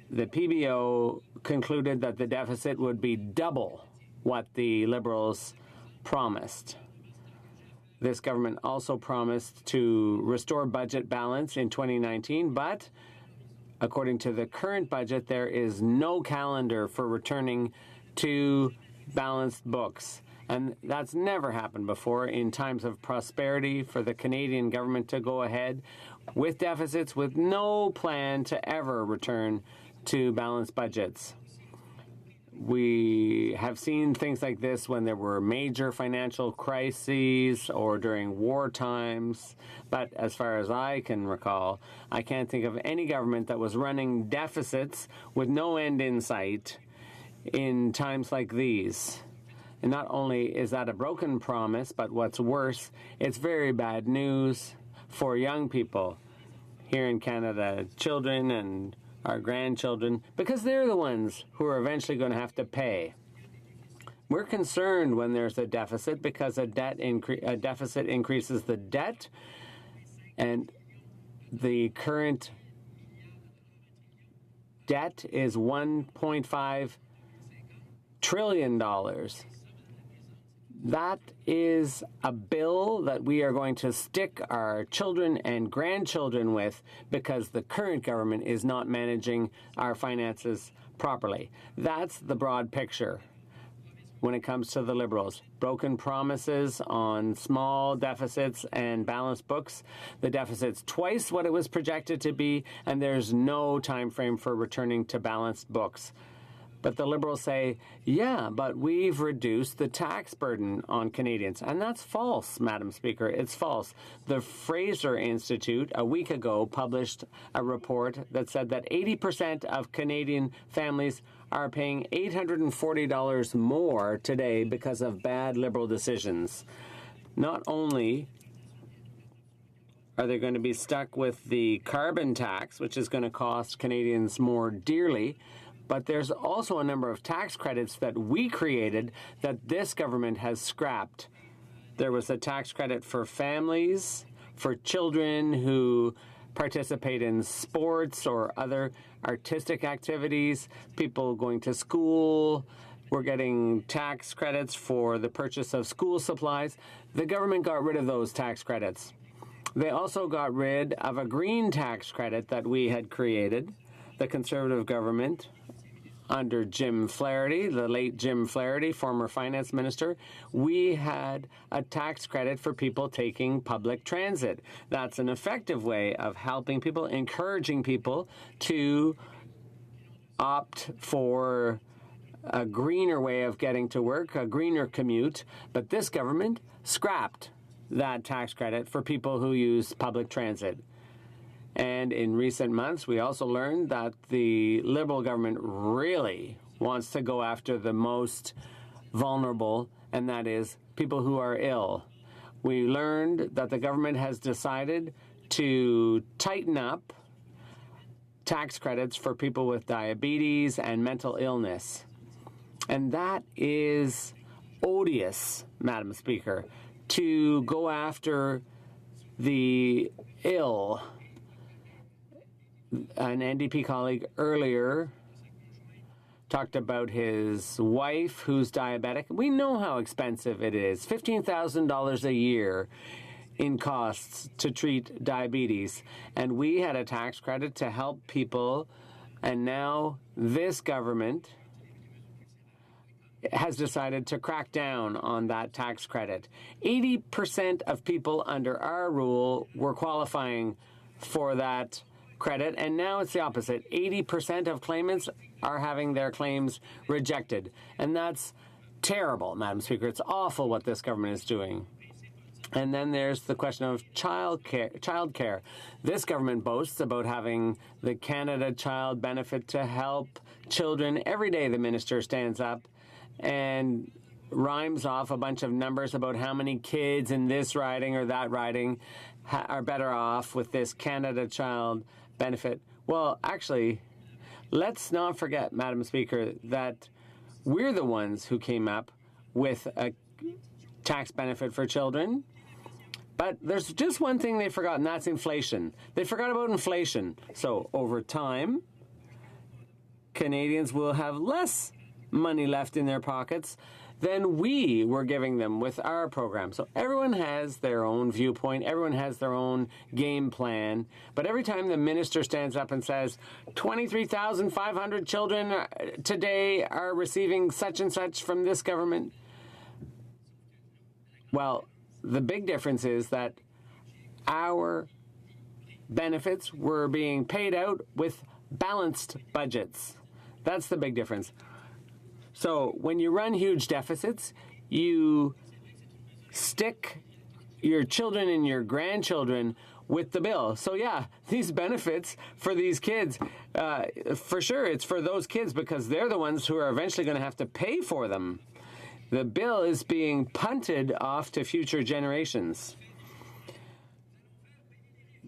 the PBO concluded that the deficit would be double what the Liberals promised. This government also promised to restore budget balance in 2019, but according to the current budget, there is no calendar for returning to balanced books. And that's never happened before in times of prosperity for the Canadian government to go ahead with deficits with no plan to ever return to balanced budgets. We have seen things like this when there were major financial crises or during war times, but as far as I can recall, I can't think of any government that was running deficits with no end in sight in times like these. And not only is that a broken promise, but what's worse, it's very bad news for young people here in Canada, children and our grandchildren, because they're the ones who are eventually going to have to pay. We're concerned when there's a deficit because a deficit increases the debt, and the current debt is $1.5 trillion. That is a bill that we are going to stick our children and grandchildren with because the current government is not managing our finances properly. That's the broad picture when it comes to the Liberals. Broken promises on small deficits and balanced books. The deficit's twice what it was projected to be, and there's no time frame for returning to balanced books. But the Liberals say, yeah, but we've reduced the tax burden on Canadians. And that's false, Madam Speaker. It's false. The Fraser Institute a week ago published a report that said that 80% of Canadian families are paying $840 more today because of bad Liberal decisions. Not only are they going to be stuck with the carbon tax, which is going to cost Canadians more dearly, but there's also a number of tax credits that we created that this government has scrapped. There was a tax credit for families, for children who participate in sports or other artistic activities, people going to school. We're getting tax credits for the purchase of school supplies. The government got rid of those tax credits. They also got rid of a green tax credit that we had created, the Conservative government, under Jim Flaherty, the late Jim Flaherty, former finance minister. We had a tax credit for people taking public transit. That's an effective way of helping people, encouraging people to opt for a greener way of getting to work, a greener commute. But this government scrapped that tax credit for people who use public transit. And in recent months, we also learned that the Liberal government really wants to go after the most vulnerable, and that is people who are ill. We learned that the government has decided to tighten up tax credits for people with diabetes and mental illness. And that is odious, Madam Speaker, to go after the ill. An NDP colleague earlier talked about his wife who's diabetic. We know how expensive it is. $15,000 a year in costs to treat diabetes. And we had a tax credit to help people. And now this government has decided to crack down on that tax credit. 80% of people under our rule were qualifying for that credit, and now it's the opposite. 80% of claimants are having their claims rejected. And that's terrible, Madam Speaker. It's awful what this government is doing. And then there's the question of child care. This government boasts about having the Canada Child Benefit to help children. Every day the minister stands up and rhymes off a bunch of numbers about how many kids in this riding or that riding are better off with this Canada Child Benefit. Well, actually, let's not forget, Madam Speaker, that we're the ones who came up with a tax benefit for children. But there's just one thing they forgot, and that's inflation. They forgot about inflation. So over time, Canadians will have less money left in their pockets than we were giving them with our program. So everyone has their own viewpoint. Everyone has their own game plan. But every time the minister stands up and says, 23,500 children today are receiving such and such from this government, well, the big difference is that our benefits were being paid out with balanced budgets. That's the big difference. So when you run huge deficits, you stick your children and your grandchildren with the bill. So yeah, these benefits for these kids, for sure it's for those kids because they're the ones who are eventually going to have to pay for them. The bill is being punted off to future generations.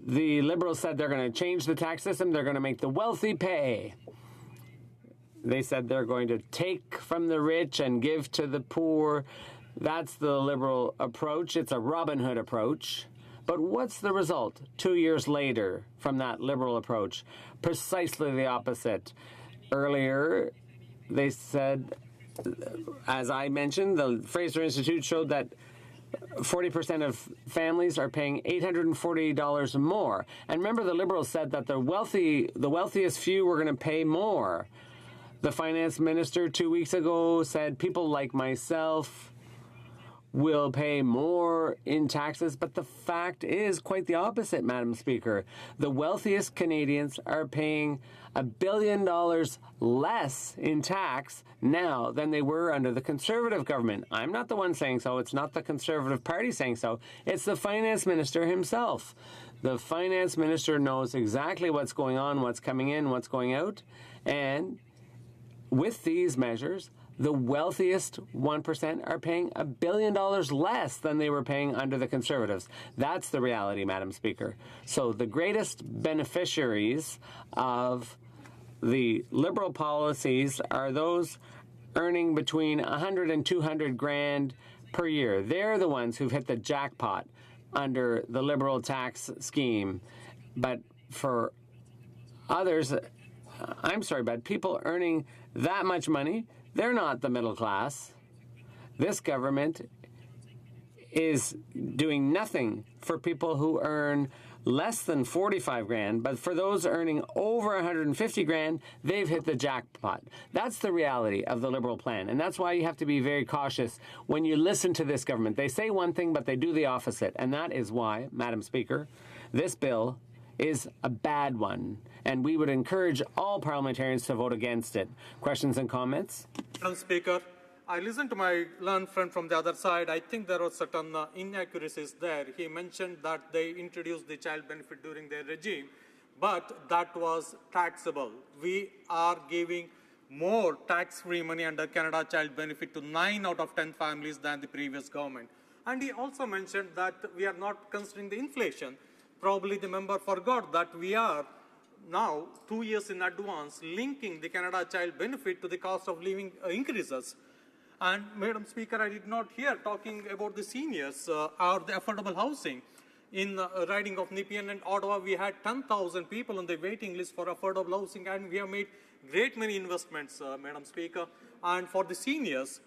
The Liberals said they're going to change the tax system. They're going to make the wealthy pay. They said they're going to take from the rich and give to the poor. That's the Liberal approach. It's a Robin Hood approach. But what's the result 2 years later from that Liberal approach? Precisely the opposite. Earlier, they said, as I mentioned, the Fraser Institute showed that 40% of families are paying $840 more. And remember, the Liberals said that the wealthiest few were going to pay more. The finance minister 2 weeks ago said people like myself will pay more in taxes, but the fact is quite the opposite, Madam Speaker. The wealthiest Canadians are paying $1 billion less in tax now than they were under the Conservative government. I'm not the one saying so. It's not the Conservative Party saying so. It's the finance minister himself. The finance minister knows exactly what's going on, what's coming in, what's going out, and with these measures, the wealthiest 1% are paying $1 billion less than they were paying under the Conservatives. That's the reality, Madam Speaker. So the greatest beneficiaries of the Liberal policies are those earning between 100 and 200 grand per year. They're the ones who've hit the jackpot under the Liberal tax scheme. But for others, I'm sorry, but people earning that much money, they're not the middle class. This government is doing nothing for people who earn less than 45 grand, but for those earning over 150 grand, they've hit the jackpot. That's the reality of the Liberal plan, and that's why you have to be very cautious when you listen to this government. They say one thing, but they do the opposite, and that is why, Madam Speaker, this bill is a bad one, and we would encourage all parliamentarians to vote against it. Questions and comments? Madam Speaker, I listened to my learned friend from the other side. I think there were certain inaccuracies there. He mentioned that they introduced the child benefit during their regime, but that was taxable. We are giving more tax-free money under Canada Child Benefit to 9 out of 10 families than the previous government. And he also mentioned that we are not considering the inflation. Probably the member forgot that we are now 2 years in advance linking the Canada Child Benefit to the cost of living increases. And Madam Speaker, I did not hear talking about the seniors or the affordable housing. In the riding of Nepean and Ottawa, we had 10,000 people on the waiting list for affordable housing, and we have made great many investments, Madam Speaker. And for the seniors,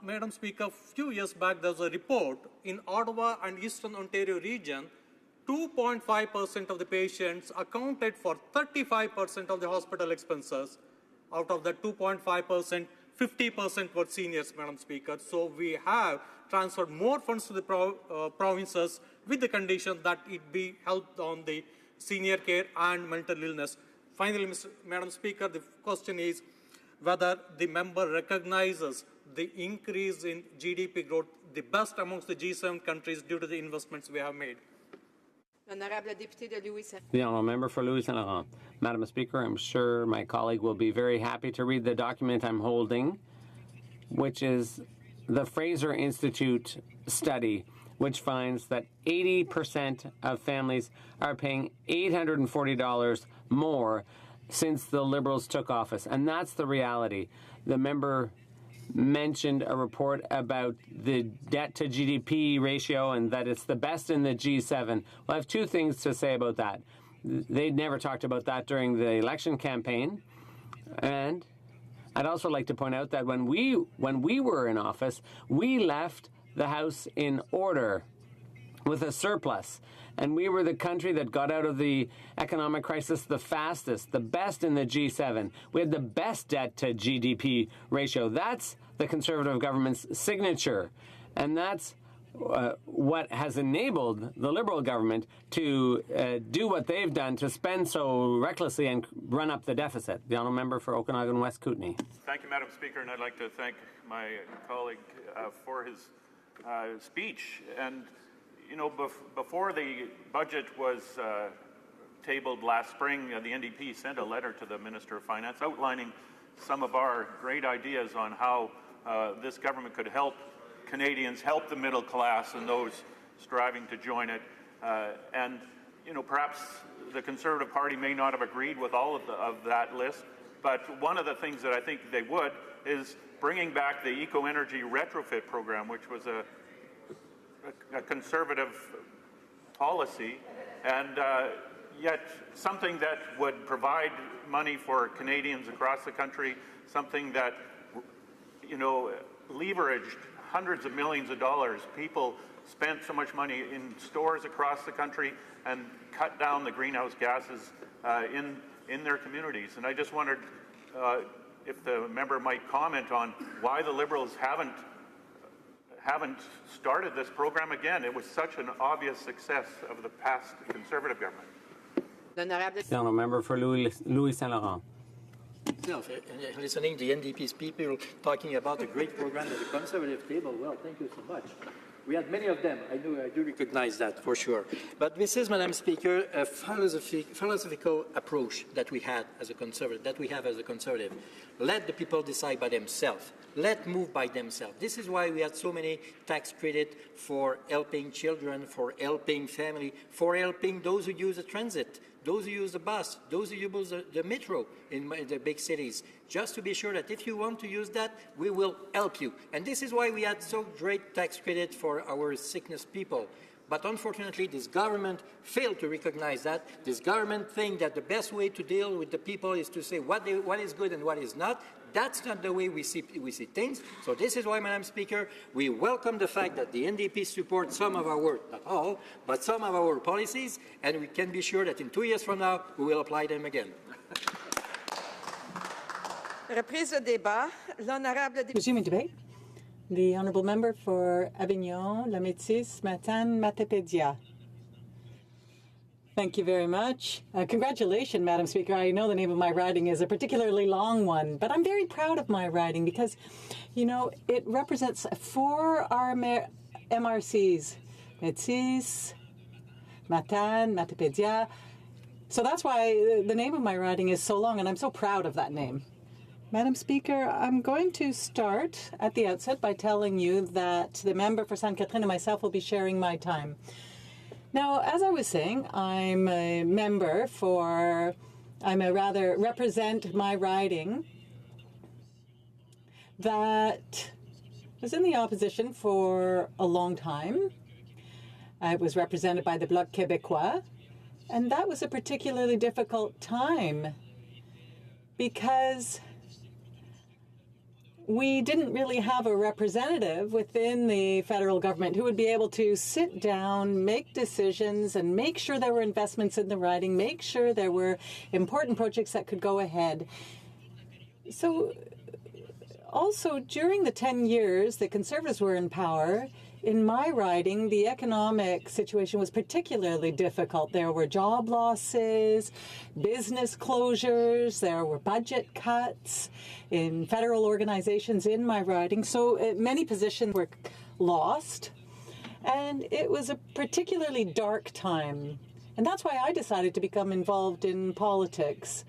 Madam Speaker, a few years back there was a report in Ottawa and Eastern Ontario region, 2.5% of the patients accounted for 35% of the hospital expenses. Out of that 2.5%, 50% were seniors, Madam Speaker. So we have transferred more funds to the provinces with the condition that it be helped on the senior care and mental illness. Finally, Madam Speaker, the question is whether the member recognizes the increase in GDP growth, the best amongst the G7 countries due to the investments we have made. The honourable member for Louis Saint Laurent. Madam Speaker, I'm sure my colleague will be very happy to read the document I'm holding, which is the Fraser Institute study, which finds that 80% of families are paying $840 more since the Liberals took office. And that's the reality. The member mentioned a report about the debt to GDP ratio and that it's the best in the G7. Well, I have two things to say about that. They never talked about that during the election campaign. And I'd also like to point out that when we were in office, we left the House in order with a surplus. And we were the country that got out of the economic crisis the fastest, the best in the G7. We had the best debt to GDP ratio. That's the Conservative government's signature. And that's what has enabled the Liberal government to do what they've done, to spend so recklessly and run up the deficit. The honourable member for Okanagan West Kootenay. Thank you, Madam Speaker, and I'd like to thank my colleague for his speech. And you know, before the budget was tabled last spring, the NDP sent a letter to the Minister of Finance outlining some of our great ideas on how this government could help Canadians, help the middle class and those striving to join it. And, you know, perhaps the Conservative Party may not have agreed with all of that list, but one of the things that I think they would is bringing back the eco-energy retrofit program, which was a Conservative policy, and yet something that would provide money for Canadians across the country, something that, you know, leveraged hundreds of millions of dollars. People spent so much money in stores across the country and cut down the greenhouse gases in their communities. And I just wondered if the member might comment on why the Liberals haven't started this program again. It was such an obvious success of the past Conservative government. The honourable member for Louis Saint Laurent. Listening to the NDP's people talking about a great program at the Conservative table, well, thank you so much. We had many of them. I do recognize that for sure. But this is, Madam Speaker, a philosophical approach that we had as a Conservative, Let the people decide by themselves. Let move by themselves. This is why we had so many tax credit for helping children, for helping family, for helping those who use the transit, those who use the bus, those who use the metro in the big cities, just to be sure that if you want to use that, we will help you. And this is why we had so great tax credit for our sickness people. But unfortunately, this government failed to recognize that. This government thinks that the best way to deal with the people is to say what is good and what is not. That's not the way we see things. So this is why, Madam Speaker, we welcome the fact that the NDP supports some of our work, not all, but some of our policies, and we can be sure that in 2 years from now, we will apply them again. Resuming debate. The honourable member for Avignon, La Métis, Matane, Matapédia. Thank you very much. Congratulations, Madam Speaker. I know the name of my riding is a particularly long one, but I'm very proud of my riding because, you know, it represents 4 MRCs, Métis, Matane, Matapédia. So that's why the name of my riding is so long, and I'm so proud of that name. Madam Speaker, I'm going to start at the outset by telling you that the member for Sainte Catherine and myself will be sharing my time. Now, as I was saying, I'm a represent my riding that was in the opposition for a long time. I was represented by the Bloc Québécois, and that was a particularly difficult time because we didn't really have a representative within the federal government who would be able to sit down, make decisions, and make sure there were investments in the riding, make sure there were important projects that could go ahead. So also, during the 10 years the Conservatives were in power, in my riding, the economic situation was particularly difficult. There were job losses, business closures, there were budget cuts in federal organizations in my riding. So many positions were lost, and it was a particularly dark time. And that's why I decided to become involved in politics.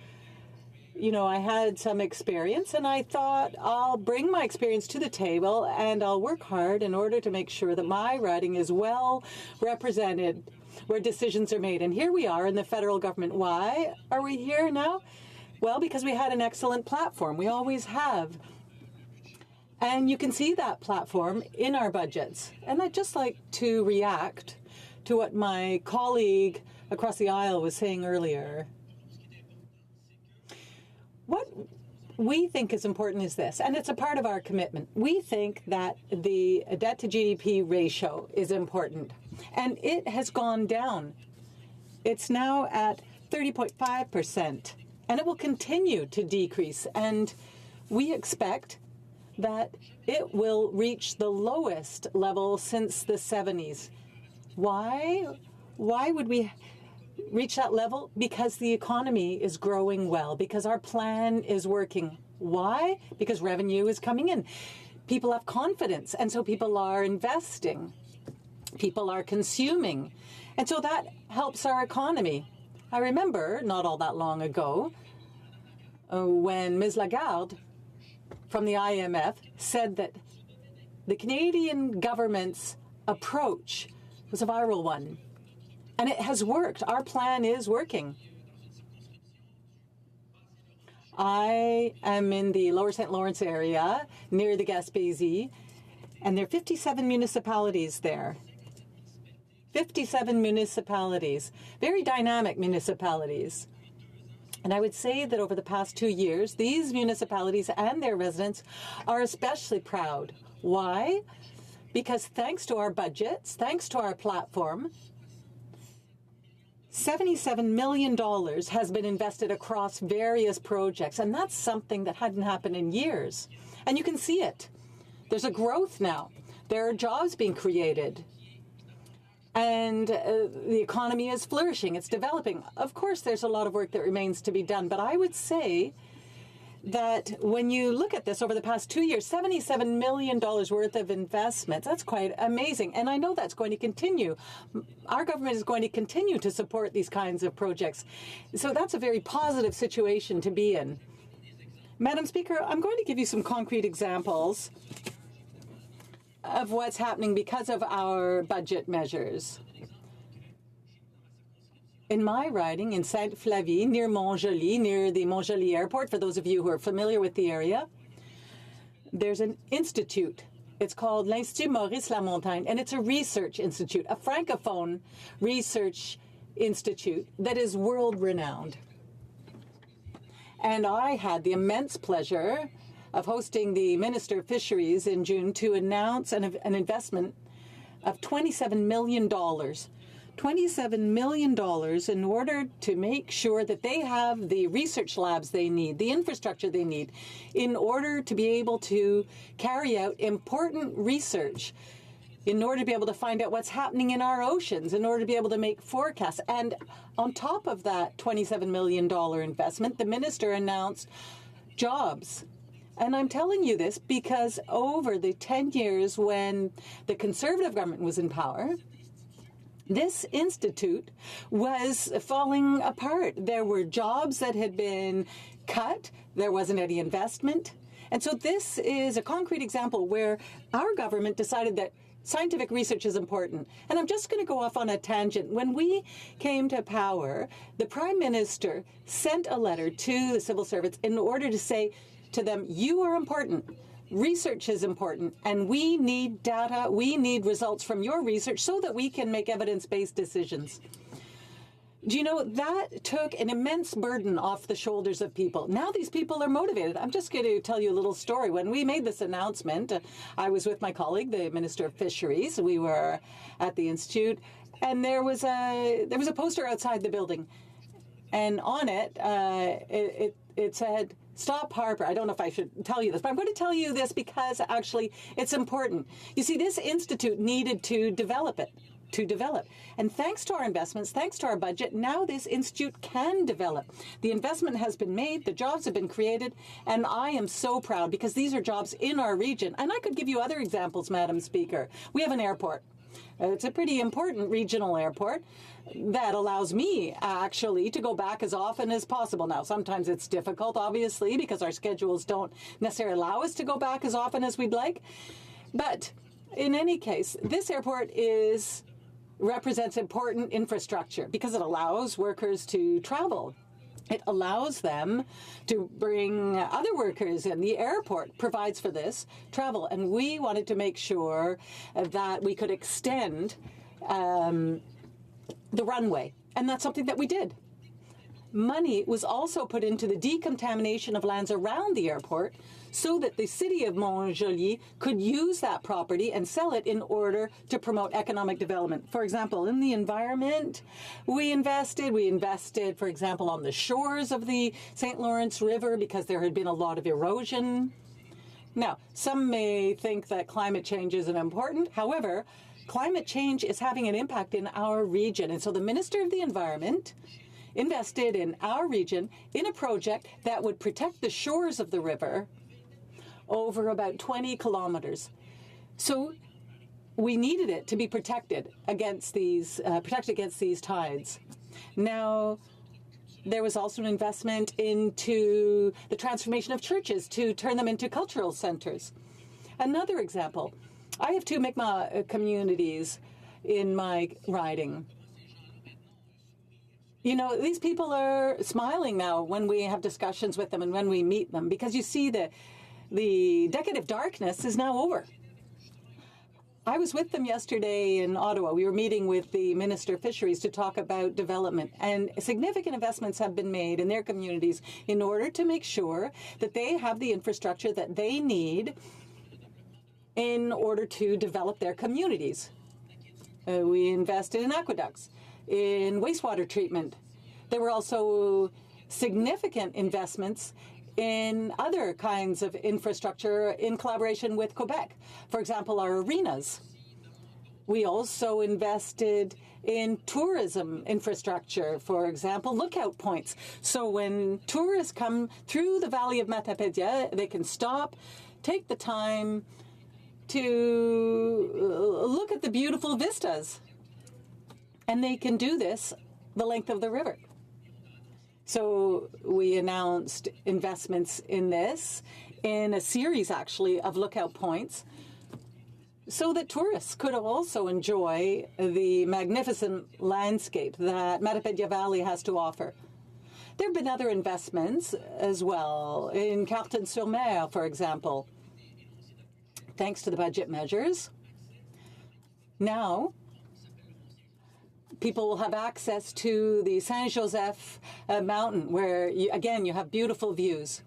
You know, I had some experience, and I thought I'll bring my experience to the table and I'll work hard in order to make sure that my riding is well represented where decisions are made. And here we are in the federal government. Why are we here now? Well, because we had an excellent platform. We always have. And you can see that platform in our budgets. And I'd just like to react to what my colleague across the aisle was saying earlier. What we think is important is this, and it's a part of our commitment. We think that the debt to GDP ratio is important, and it has gone down. It's now at 30.5%, and it will continue to decrease, and we expect that it will reach the lowest level since the 70s. Why? Why would we reach that level? Because the economy is growing well, because our plan is working. Why? Because revenue is coming in. People have confidence, and so people are investing. People are consuming. And so that helps our economy. I remember not all that long ago when Ms. Lagarde from the IMF said that the Canadian government's approach was a viral one. And it has worked. Our plan is working. I am in the Lower St. Lawrence area near the Gaspésie, and there are 57 municipalities there. 57 municipalities, very dynamic municipalities. And I would say that over the past 2 years, these municipalities and their residents are especially proud. Why? Because thanks to our budgets, thanks to our platform, $77 million has been invested across various projects, and that's something that hadn't happened in years. And you can see it. There's a growth now. There are jobs being created. And the economy is flourishing. It's developing. Of course, there's a lot of work that remains to be done, but I would say that when you look at this over the past 2 years, $77 million worth of investments, that's quite amazing. And I know that's going to continue. Our government is going to continue to support these kinds of projects. So that's a very positive situation to be in. Madam Speaker, I'm going to give you some concrete examples of what's happening because of our budget measures. In my riding in Sainte-Flavie, near Montjoly, near the Montjoly airport, for those of you who are familiar with the area, there's an institute. It's called l'Institut Maurice Lamontagne, and it's a research institute, a francophone research institute that is world-renowned. And I had the immense pleasure of hosting the Minister of Fisheries in June to announce an investment of $27 million. $27 million in order to make sure that they have the research labs they need, the infrastructure they need, in order to be able to carry out important research, in order to be able to find out what's happening in our oceans, in order to be able to make forecasts. And on top of that $27 million investment, the minister announced jobs. And I'm telling you this because over the 10 years when the Conservative government was in power, this institute was falling apart. There were jobs that had been cut. There wasn't any investment. And so this is a concrete example where our government decided that scientific research is important. And I'm just going to go off on a tangent. When we came to power, the Prime Minister sent a letter to the civil servants in order to say to them, you are important. research is important, and we need data, we need results from your research so that we can make evidence-based decisions. Do you know, that took an immense burden off the shoulders of people. Now these people are motivated. I'm just going to tell you a little story. When we made this announcement, I was with my colleague, the Minister of Fisheries. We were at the Institute, and there was a poster outside the building, and on it, it said, "Stop Harper." I don't know if I should tell you this, but I'm going to tell you this because actually it's important. You see, this institute needed to develop it. And thanks to our investments, thanks to our budget, now this institute can develop. The investment has been made, the jobs have been created, and I am so proud because these are jobs in our region. And I could give you other examples, Madam Speaker. We have an airport. It's a pretty important regional airport that allows me actually to go back as often as possible. Now, sometimes it's difficult, obviously, because our schedules don't necessarily allow us to go back as often as we'd like. But in any case, this airport represents important infrastructure because it allows workers to travel. It allows them to bring other workers in. The airport provides for this travel, and we wanted to make sure that we could extend the runway, and that's something that we did. Money was also put into the decontamination of lands around the airport so that the city of Montjoly could use that property and sell it in order to promote economic development. For example, in the environment, we invested, for example, on the shores of the St. Lawrence River because there had been a lot of erosion. Now, some may think that climate change isn't important. However, climate change is having an impact in our region. And so the Minister of the Environment invested in our region in a project that would protect the shores of the river over about 20 kilometers. So we needed it to be protected against these tides. Now, there was also an investment into the transformation of churches to turn them into cultural centers. Another example, I have 2 Mi'kmaq communities in my riding. You know, these people are smiling now when we have discussions with them and when we meet them because you see the decade of darkness is now over. I was with them yesterday in Ottawa. We were meeting with the Minister of Fisheries to talk about development, and significant investments have been made in their communities in order to make sure that they have the infrastructure that they need in order to develop their communities. We invested in aqueducts, in wastewater treatment. There were also significant investments in other kinds of infrastructure in collaboration with Quebec. For example, our arenas. We also invested in tourism infrastructure, for example, lookout points. So when tourists come through the valley of Matapédia, they can stop, take the time to look at the beautiful vistas. And they can do this the length of the river. So we announced investments in this, in a series actually of lookout points, so that tourists could also enjoy the magnificent landscape that Matapédia Valley has to offer. There have been other investments as well, in Carleton-sur-Mer, for example, thanks to the budget measures. Now, people will have access to the Saint-Joseph mountain, where, you have beautiful views.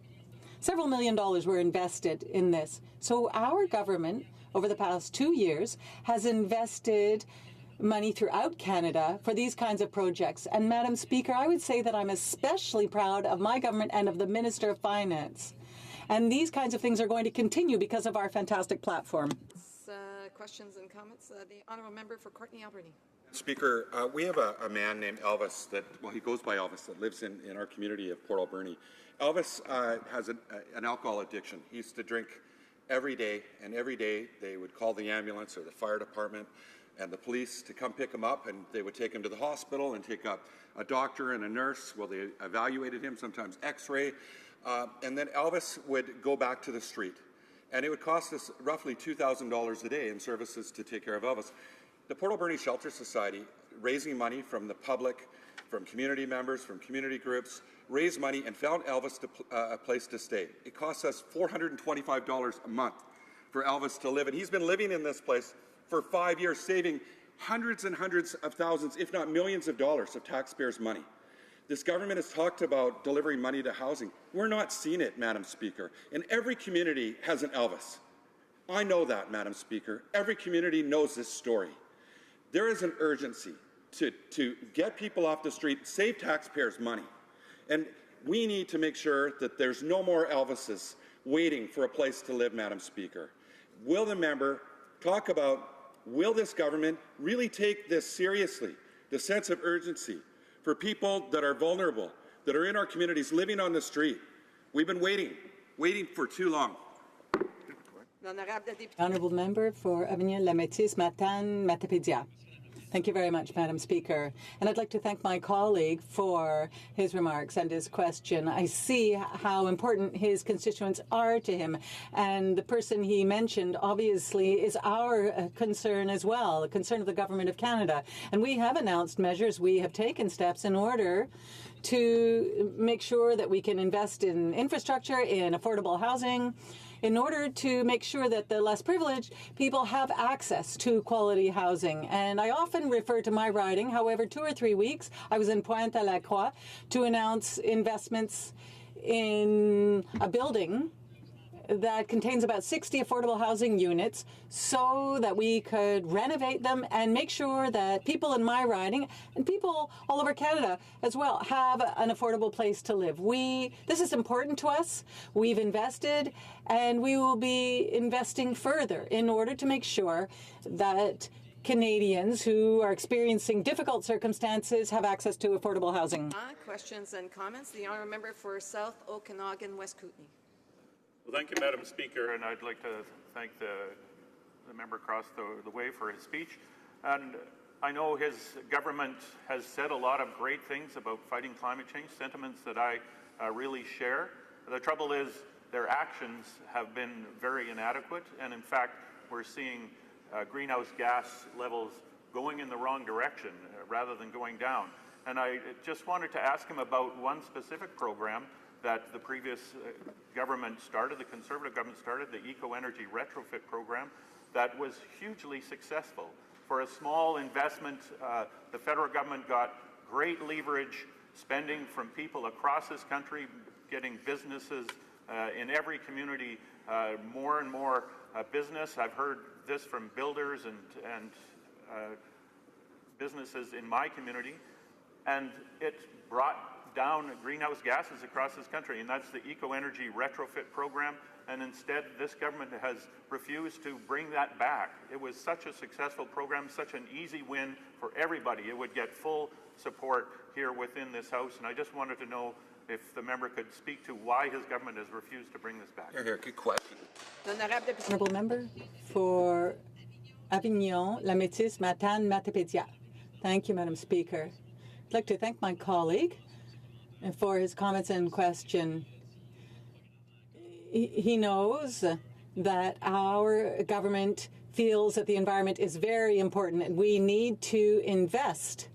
Several $1 million were invested in this. So our government, over the past 2 years, has invested money throughout Canada for these kinds of projects. And, Madam Speaker, I would say that I'm especially proud of my government and of the Minister of Finance. And these kinds of things are going to continue because of our fantastic platform. Questions and comments? The Honourable Member for Courtenay Alberni. Speaker, we have a man named Elvis he goes by Elvis, that lives in our community of Port Alberni. Elvis has an alcohol addiction. He used to drink every day, and every day they would call the ambulance or the fire department and the police to come pick him up, and they would take him to the hospital and take up a doctor and a nurse. Well, they evaluated him, sometimes x-ray, and then Elvis would go back to the street. And it would cost us roughly $2,000 a day in services to take care of Elvis. The Port Alberni Shelter Society raising money from the public, from community members, from community groups, raised money and found Elvis a place to stay. It costs us $425 a month for Elvis to live, and he's been living in this place for 5 years, saving hundreds and hundreds of thousands, if not millions of dollars of taxpayers' money. This government has talked about delivering money to housing. We're not seeing it, Madam Speaker. And every community has an Elvis. I know that, Madam Speaker. Every community knows this story. There is an urgency to get people off the street, save taxpayers' money. And we need to make sure that there's no more Elvises waiting for a place to live, Madam Speaker. Will the member talk about, will this government really take this seriously, the sense of urgency for people that are vulnerable, that are in our communities, living on the street? We've been waiting for too long. Honourable Member for Avignon-La-Métis, Matane-Matapédia. Thank you very much, Madam Speaker. And I'd like to thank my colleague for his remarks and his question. I see how important his constituents are to him. And the person he mentioned, obviously, is our concern as well, a concern of the Government of Canada. And we have announced measures. We have taken steps in order to make sure that we can invest in infrastructure, in affordable housing, in order to make sure that the less privileged people have access to quality housing. And I often refer to my riding. However, 2 or 3 weeks, I was in Pointe-à-la-Croix to announce investments in a building that contains about 60 affordable housing units so that we could renovate them and make sure that people in my riding and people all over Canada as well have an affordable place to live. This is important to us. We've invested and we will be investing further in order to make sure that Canadians who are experiencing difficult circumstances have access to affordable housing. Questions and comments. The honourable member for South Okanagan, West Kootenay. Well, thank you, Madam Speaker, and I'd like to thank the member across the way for his speech. And I know his government has said a lot of great things about fighting climate change, sentiments that I really share. The trouble is their actions have been very inadequate, and in fact, we're seeing greenhouse gas levels going in the wrong direction rather than going down. And I just wanted to ask him about one specific program that the previous government started, the Conservative government started, the Eco-Energy Retrofit Program, that was hugely successful. For a small investment, the federal government got great leverage spending from people across this country, getting businesses in every community more and more business. I've heard this from builders and businesses in my community, and it brought down greenhouse gases across this country, and that's the Eco-Energy Retrofit Program, and instead this government has refused to bring that back. It was such a successful program, such an easy win for everybody. It would get full support here within this House, and I just wanted to know if the member could speak to why his government has refused to bring this back. Here, good question. Honourable Member for Avignon-La-Métis, Matane-Matapédia. Thank you, Madam Speaker. I'd like to thank my colleague for his comments and question. He knows that our government feels that the environment is very important and we need to invest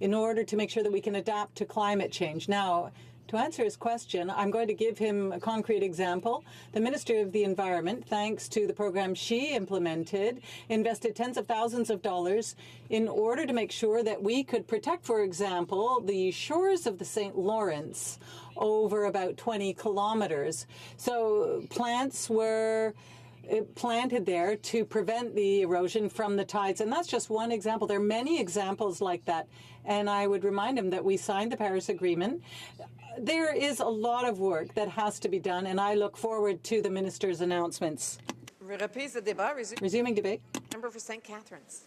in order to make sure that we can adapt to climate change. Now, to answer his question, I'm going to give him a concrete example. The Minister of the Environment, thanks to the program she implemented, invested tens of thousands of dollars in order to make sure that we could protect, for example, the shores of the St. Lawrence over about 20 kilometers. So plants were planted there to prevent the erosion from the tides. And that's just one example. There are many examples like that. And I would remind him that we signed the Paris Agreement. There is a lot of work that has to be done, and I look forward to the minister's announcements. Resuming debate. Member for St. Catharines.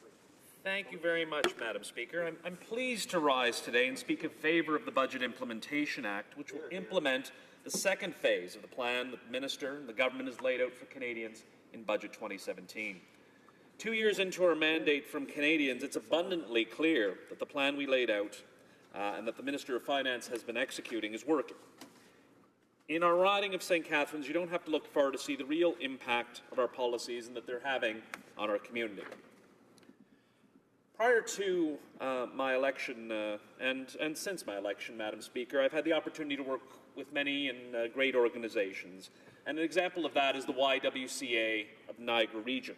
Thank you very much, Madam Speaker. I'm pleased to rise today and speak in favour of the Budget Implementation Act, which will implement the second phase of the plan that the Minister and the Government has laid out for Canadians in Budget 2017. 2 years into our mandate from Canadians, it's abundantly clear that the plan we laid out and that the Minister of Finance has been executing is working. In our riding of St. Catharines, you don't have to look far to see the real impact of our policies and that they're having on our community. Prior to my election and since my election, Madam Speaker, I've had the opportunity to work with many and great organizations. And an example of that is the YWCA of Niagara Region.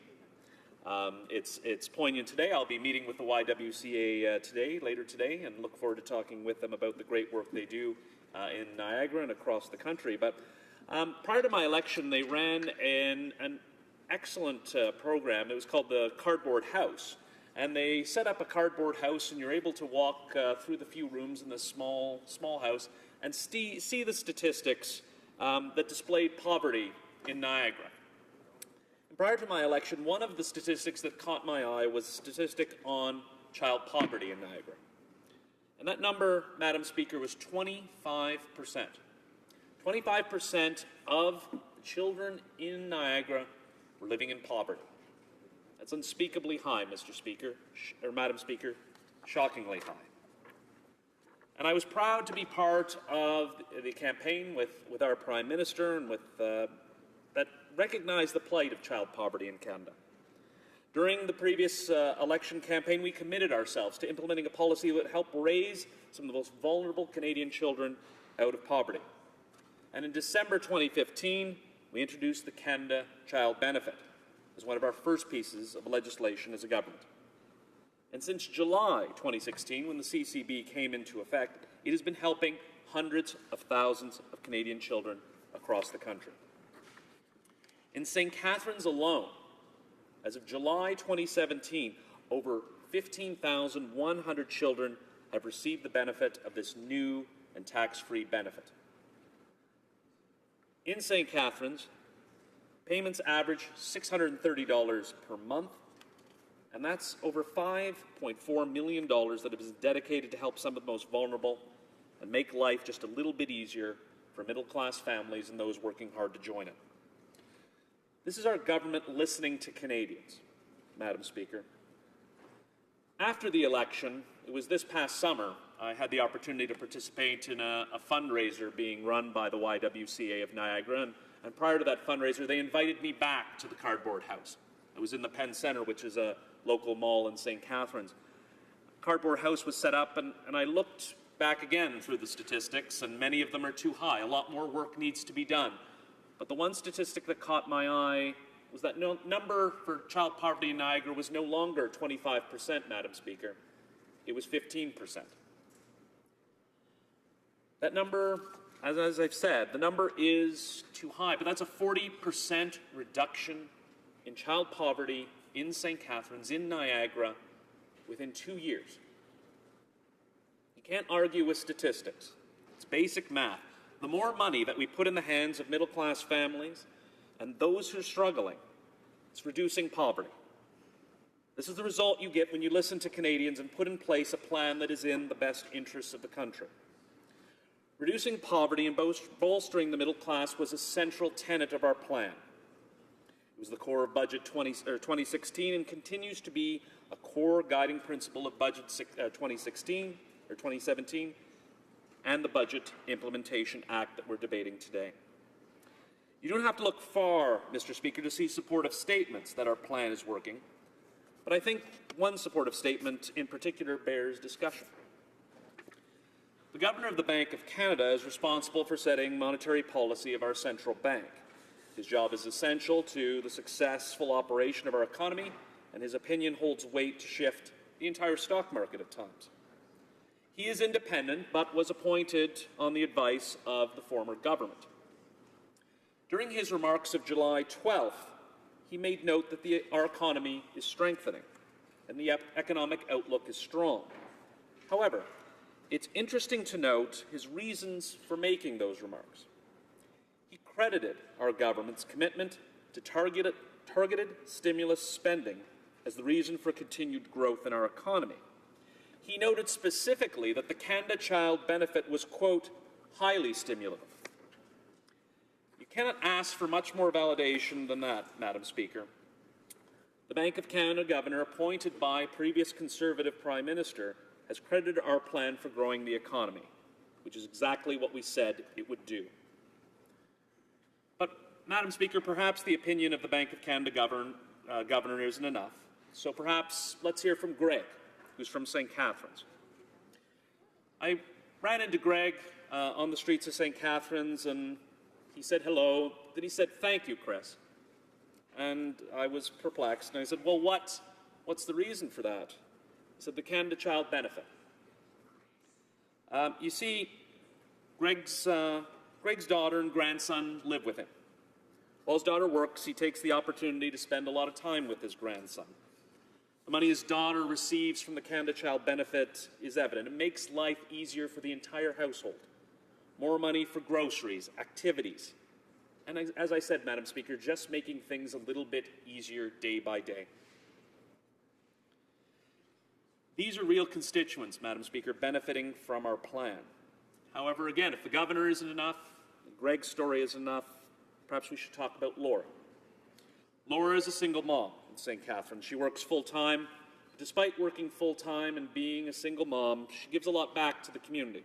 It's poignant today. I'll be meeting with the YWCA later today, and look forward to talking with them about the great work they do in Niagara and across the country. But prior to my election, they ran an excellent program. It was called the Cardboard House. And they set up a cardboard house, and you're able to walk through the few rooms in this small house and see the statistics that displayed poverty in Niagara. And prior to my election, one of the statistics that caught my eye was a statistic on child poverty in Niagara. And that number, Madam Speaker, was 25%. 25% of the children in Niagara were living in poverty. That's unspeakably high, Mr. Speaker, or Madam Speaker, shockingly high. And I was proud to be part of the campaign with our Prime Minister and with that recognized the plight of child poverty in Canada. During the previous election campaign, we committed ourselves to implementing a policy that would help raise some of the most vulnerable Canadian children out of poverty. And in December 2015, we introduced the Canada Child Benefit as one of our first pieces of legislation as a government. And since July 2016, when the CCB came into effect, it has been helping hundreds of thousands of Canadian children across the country. In St. Catharines alone, as of July 2017, over 15,100 children have received the benefit of this new and tax-free benefit. In St. Catharines, payments average $630 per month, and that's over $5.4 million that is dedicated to help some of the most vulnerable and make life just a little bit easier for middle-class families and those working hard to join it. This is our government listening to Canadians, Madam Speaker. After the election, it was this past summer, I had the opportunity to participate in a fundraiser being run by the YWCA of Niagara, and prior to that fundraiser, they invited me back to the Cardboard House. I was in the Penn Centre, which is a local mall in St. Catharines. Cardboard House was set up, and I looked back again through the statistics, and many of them are too high. A lot more work needs to be done. But the one statistic that caught my eye was that number for child poverty in Niagara was no longer 25%, Madam Speaker. It was 15%. That number, as I've said, the number is too high, but that's a 40% reduction in child poverty in St. Catharines, in Niagara, within 2 years. You can't argue with statistics. It's basic math. The more money that we put in the hands of middle-class families and those who are struggling, it's reducing poverty. This is the result you get when you listen to Canadians and put in place a plan that is in the best interests of the country. Reducing poverty and bolstering the middle class was a central tenet of our plan. It was the core of Budget 2016 and continues to be a core guiding principle of Budget 2017 and the Budget Implementation Act that we're debating today. You don't have to look far, Mr. Speaker, to see supportive statements that our plan is working, but I think one supportive statement in particular bears discussion. The Governor of the Bank of Canada is responsible for setting monetary policy of our central bank. His job is essential to the successful operation of our economy, and his opinion holds weight to shift the entire stock market at times. He is independent, but was appointed on the advice of the former government. During his remarks of July 12th, he made note that our economy is strengthening and the economic outlook is strong. However, it's interesting to note his reasons for making those remarks. He credited our government's commitment to targeted stimulus spending as the reason for continued growth in our economy. He noted specifically that the Canada Child Benefit was, quote, highly stimulative. You cannot ask for much more validation than that, Madam Speaker. The Bank of Canada governor, appointed by previous Conservative Prime Minister, has credited our plan for growing the economy, which is exactly what we said it would do. But, Madam Speaker, perhaps the opinion of the Bank of Canada governor isn't enough. So perhaps let's hear from Greg, who's from St. Catharines. I ran into Greg on the streets of St. Catharines, and he said hello. Then he said, "Thank you, Chris." And I was perplexed, and I said, "Well, what's the reason for that?" He said, "The Canada Child Benefit." You see, Greg's daughter and grandson live with him. While his daughter works, he takes the opportunity to spend a lot of time with his grandson. The money his daughter receives from the Canada Child Benefit is evident. It makes life easier for the entire household. More money for groceries, activities, and as I said, Madam Speaker, just making things a little bit easier day by day. These are real constituents, Madam Speaker, benefiting from our plan. However, again, if the governor isn't enough, and Greg's story isn't enough, perhaps we should talk about Laura. Laura is a single mom in St. Catharines. She works full-time. Despite working full-time and being a single mom, she gives a lot back to the community.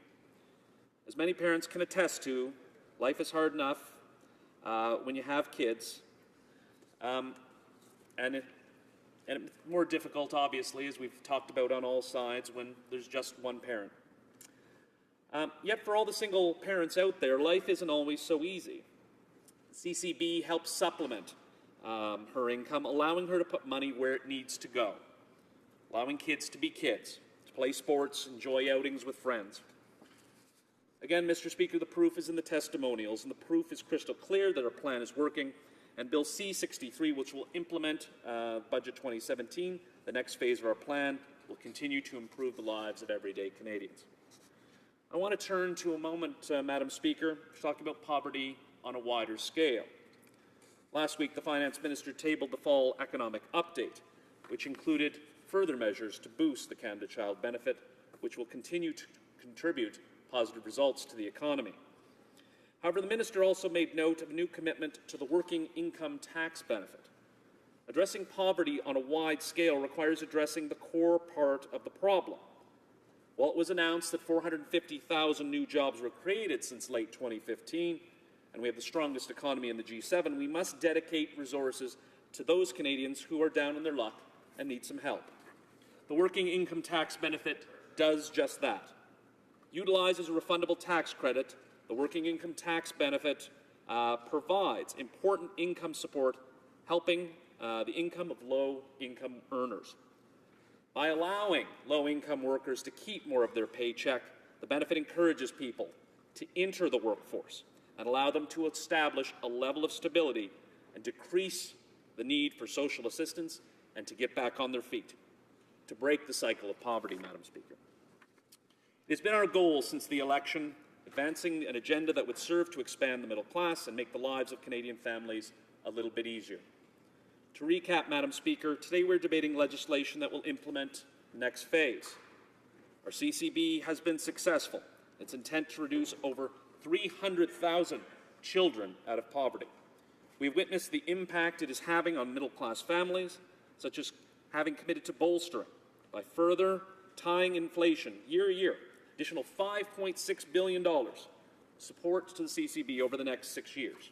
As many parents can attest to, life is hard enough when you have kids, and it's more difficult, obviously, as we've talked about on all sides, when there's just one parent. Yet for all the single parents out there, life isn't always so easy. CCB helps supplement her income, allowing her to put money where it needs to go, allowing kids to be kids, to play sports, enjoy outings with friends. Again, Mr. Speaker, the proof is in the testimonials, and the proof is crystal clear that our plan is working, and Bill C-63, which will implement Budget 2017, the next phase of our plan, will continue to improve the lives of everyday Canadians. I want to turn to a moment, Madam Speaker, to talk about poverty on a wider scale. Last week, the Finance Minister tabled the Fall Economic Update, which included further measures to boost the Canada Child Benefit, which will continue to contribute positive results to the economy. However, the Minister also made note of a new commitment to the Working Income Tax Benefit. Addressing poverty on a wide scale requires addressing the core part of the problem. While it was announced that 450,000 new jobs were created since late 2015, and we have the strongest economy in the G7, we must dedicate resources to those Canadians who are down on their luck and need some help. The Working Income Tax Benefit does just that. Utilized as a refundable tax credit, the Working Income Tax Benefit provides important income support, helping the income of low-income earners. By allowing low-income workers to keep more of their paycheck, the benefit encourages people to enter the workforce and allow them to establish a level of stability and decrease the need for social assistance and to get back on their feet, to break the cycle of poverty, Madam Speaker. It's been our goal since the election, advancing an agenda that would serve to expand the middle class and make the lives of Canadian families a little bit easier. To recap, Madam Speaker, today we're debating legislation that will implement the next phase. Our CCB has been successful. Its intent to reduce over 300,000 children out of poverty. We've witnessed the impact it is having on middle-class families, such as having committed to bolstering by further tying inflation year to year, additional $5.6 billion support to the CCB over the next 6 years.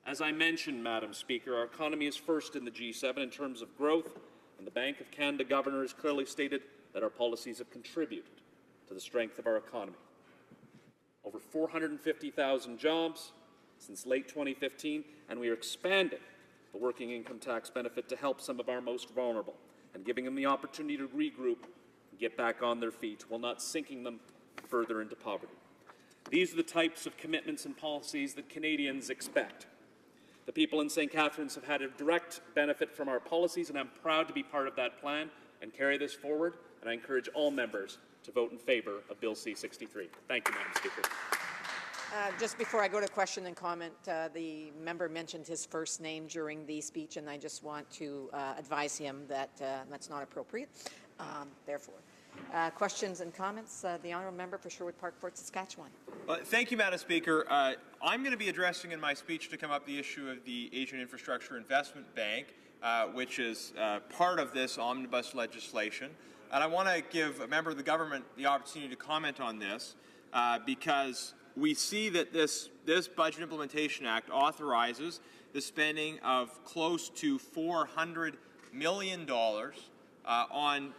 As I mentioned, Madam Speaker, our economy is first in the G7 in terms of growth, and the Bank of Canada Governor has clearly stated that our policies have contributed to the strength of our economy. Over 450,000 jobs since late 2015, and we are expanding the Working Income Tax Benefit to help some of our most vulnerable and giving them the opportunity to regroup and get back on their feet while not sinking them further into poverty. These are the types of commitments and policies that Canadians expect. The people in St. Catharines have had a direct benefit from our policies, and I'm proud to be part of that plan and carry this forward, and I encourage all members to vote in favour of Bill C-63. Thank you, Madam Speaker. Just before I go to question and comment, the member mentioned his first name during the speech, and I just want to advise him that that's not appropriate. Therefore, questions and comments? The honourable member for Sherwood Park, Fort Saskatchewan. Thank you, Madam Speaker. I'm going to be addressing in my speech to come up the issue of the Asian Infrastructure Investment Bank, which is part of this omnibus legislation. And I want to give a member of the government the opportunity to comment on this because we see that this Budget Implementation Act authorizes the spending of close to $400 million on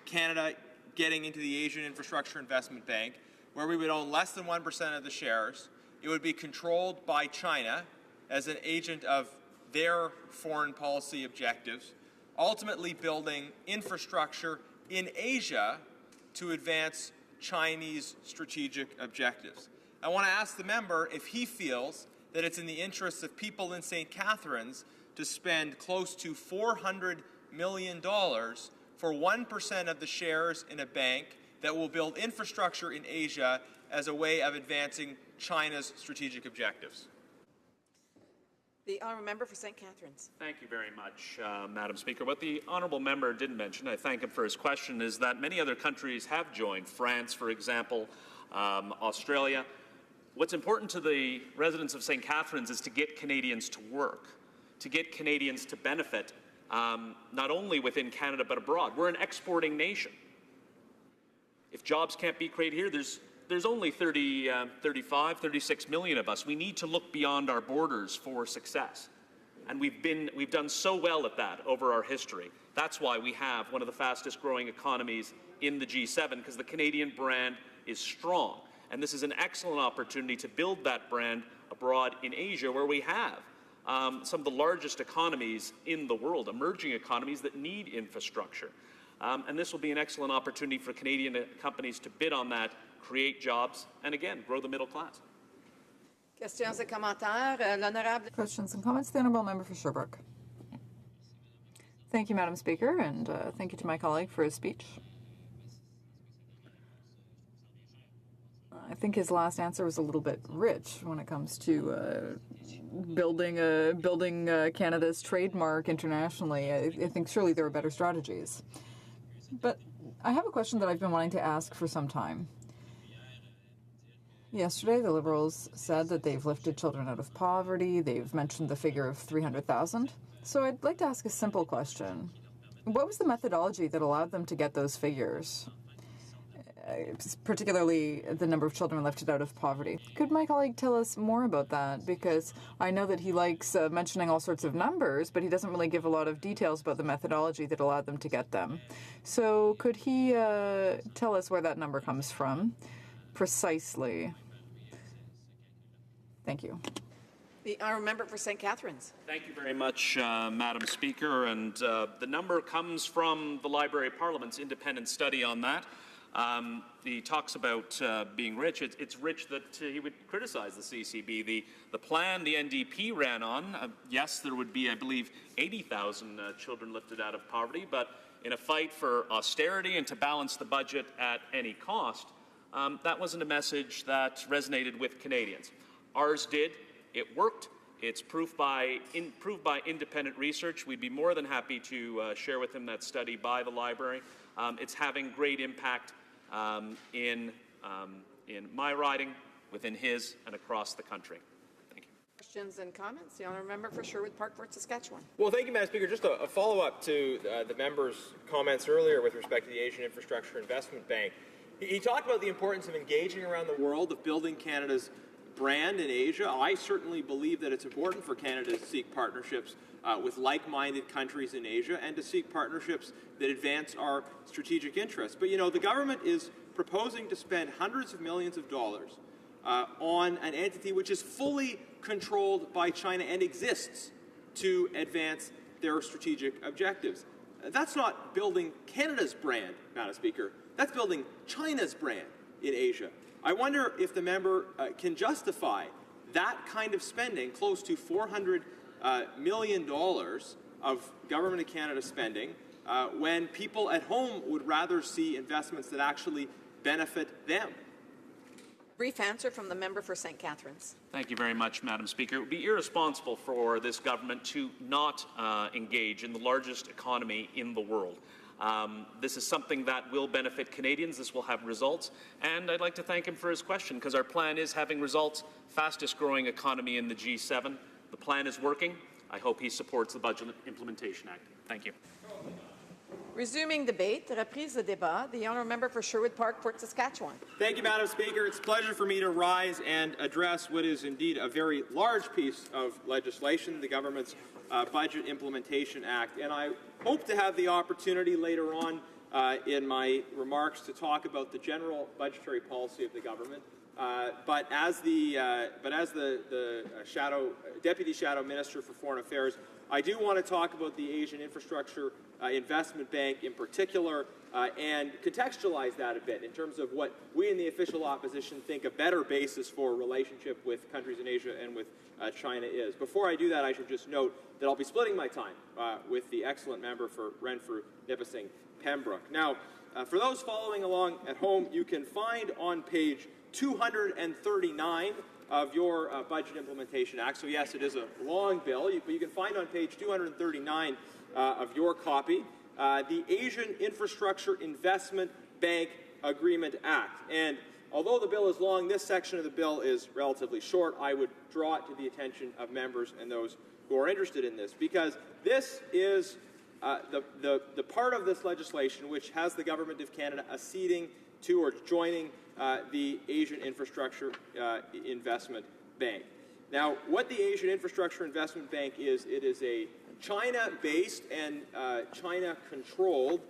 Canada getting into the Asian Infrastructure Investment Bank, where we would own less than 1% of the shares. It would be controlled by China as an agent of their foreign policy objectives, ultimately building infrastructure in Asia to advance Chinese strategic objectives. I want to ask the member if he feels that it's in the interests of people in St. Catharines to spend close to $400 million for 1% of the shares in a bank that will build infrastructure in Asia as a way of advancing China's strategic objectives. The honourable member for St. Catharines. Thank you very much, Madam Speaker. What the honourable member didn't mention, I thank him for his question, is that many other countries have joined. France, for example, Australia. What's important to the residents of St. Catharines is to get Canadians to work, to get Canadians to benefit, not only within Canada but abroad. We're an exporting nation. If jobs can't be created here, there's only 35, 36 million of us. We need to look beyond our borders for success. And we've done so well at that over our history. That's why we have one of the fastest growing economies in the G7, because the Canadian brand is strong. And this is an excellent opportunity to build that brand abroad in Asia, where we have some of the largest economies in the world, emerging economies that need infrastructure. And this will be an excellent opportunity for Canadian companies to bid on that, create jobs, and again, grow the middle class. Questions et commentaires. L'honorable. Questions and comments. The honourable member for Sherbrooke. Thank you, Madam Speaker, and thank you to my colleague for his speech. I think his last answer was a little bit rich when it comes to building Canada's trademark internationally. I think surely there are better strategies. But I have a question that I've been wanting to ask for some time. Yesterday, the Liberals said that they've lifted children out of poverty. They've mentioned the figure of 300,000. So I'd like to ask a simple question. What was the methodology that allowed them to get those figures? Particularly the number of children lifted out of poverty. Could my colleague tell us more about that? Because I know that he likes mentioning all sorts of numbers, but he doesn't really give a lot of details about the methodology that allowed them to get them. So could he tell us where that number comes from precisely? Thank you. The honourable member for St. Catharines. Thank you very much, Madam Speaker. And the number comes from the Library of Parliament's independent study on that. He talks about being rich. It's rich that he would criticize the CCB. The plan the NDP ran on, yes, there would be, I believe, 80,000 children lifted out of poverty, but in a fight for austerity and to balance the budget at any cost, that wasn't a message that resonated with Canadians. Ours did. It worked. It's proved by independent research. We'd be more than happy to share with him that study by the library. It's having great impact in my riding, within his, and across the country. Thank you. Questions and comments. The honourable member for Sherwood Park, Fort Saskatchewan. Well, thank you, Madam Speaker. Just a follow-up to the member's comments earlier with respect to the Asian Infrastructure Investment Bank. He talked about the importance of engaging around the world, of building Canada's brand in Asia. I certainly believe that it's important for Canada to seek partnerships with like-minded countries in Asia and to seek partnerships that advance our strategic interests. But, you know, the government is proposing to spend hundreds of millions of dollars on an entity which is fully controlled by China and exists to advance their strategic objectives. That's not building Canada's brand, Madam Speaker. That's building China's brand in Asia. I wonder if the member can justify that kind of spending, close to $400 million of Government of Canada spending, when people at home would rather see investments that actually benefit them. Brief answer from the member for St. Catharines. Thank you very much, Madam Speaker. It would be irresponsible for this government to not engage in the largest economy in the world. This is something that will benefit Canadians. This will have results. And I'd like to thank him for his question, because our plan is having results. Fastest growing economy in the G7. The plan is working. I hope he supports the Budget Implementation Act. Thank you. Resuming debate, reprise de débat. The honourable member for Sherwood Park, Fort Saskatchewan. Thank you, Madam Speaker. It's a pleasure for me to rise and address what is indeed a very large piece of legislation, the government's Budget Implementation Act. And I hope to have the opportunity later on in my remarks to talk about the general budgetary policy of the government. But as the Deputy Shadow Minister for Foreign Affairs, I do want to talk about the Asian Infrastructure Investment Bank in particular and contextualize that a bit in terms of what we in the official opposition think a better basis for a relationship with countries in Asia and with China is. Before I do that, I should just note that I'll be splitting my time with the excellent member for Renfrew, Nipissing, Pembroke. Now, for those following along at home, you can find on page 239 of your Budget Implementation Act. So yes, it is a long bill, but you can find on page 239 of your copy the Asian Infrastructure Investment Bank Agreement Act. And although the bill is long, this section of the bill is relatively short. I would draw it to the attention of members and those who are interested in this, because this is the part of this legislation which has the Government of Canada acceding to or joining the Asian Infrastructure Investment Bank. Now, what the Asian Infrastructure Investment Bank is, it is a China-based and China-controlled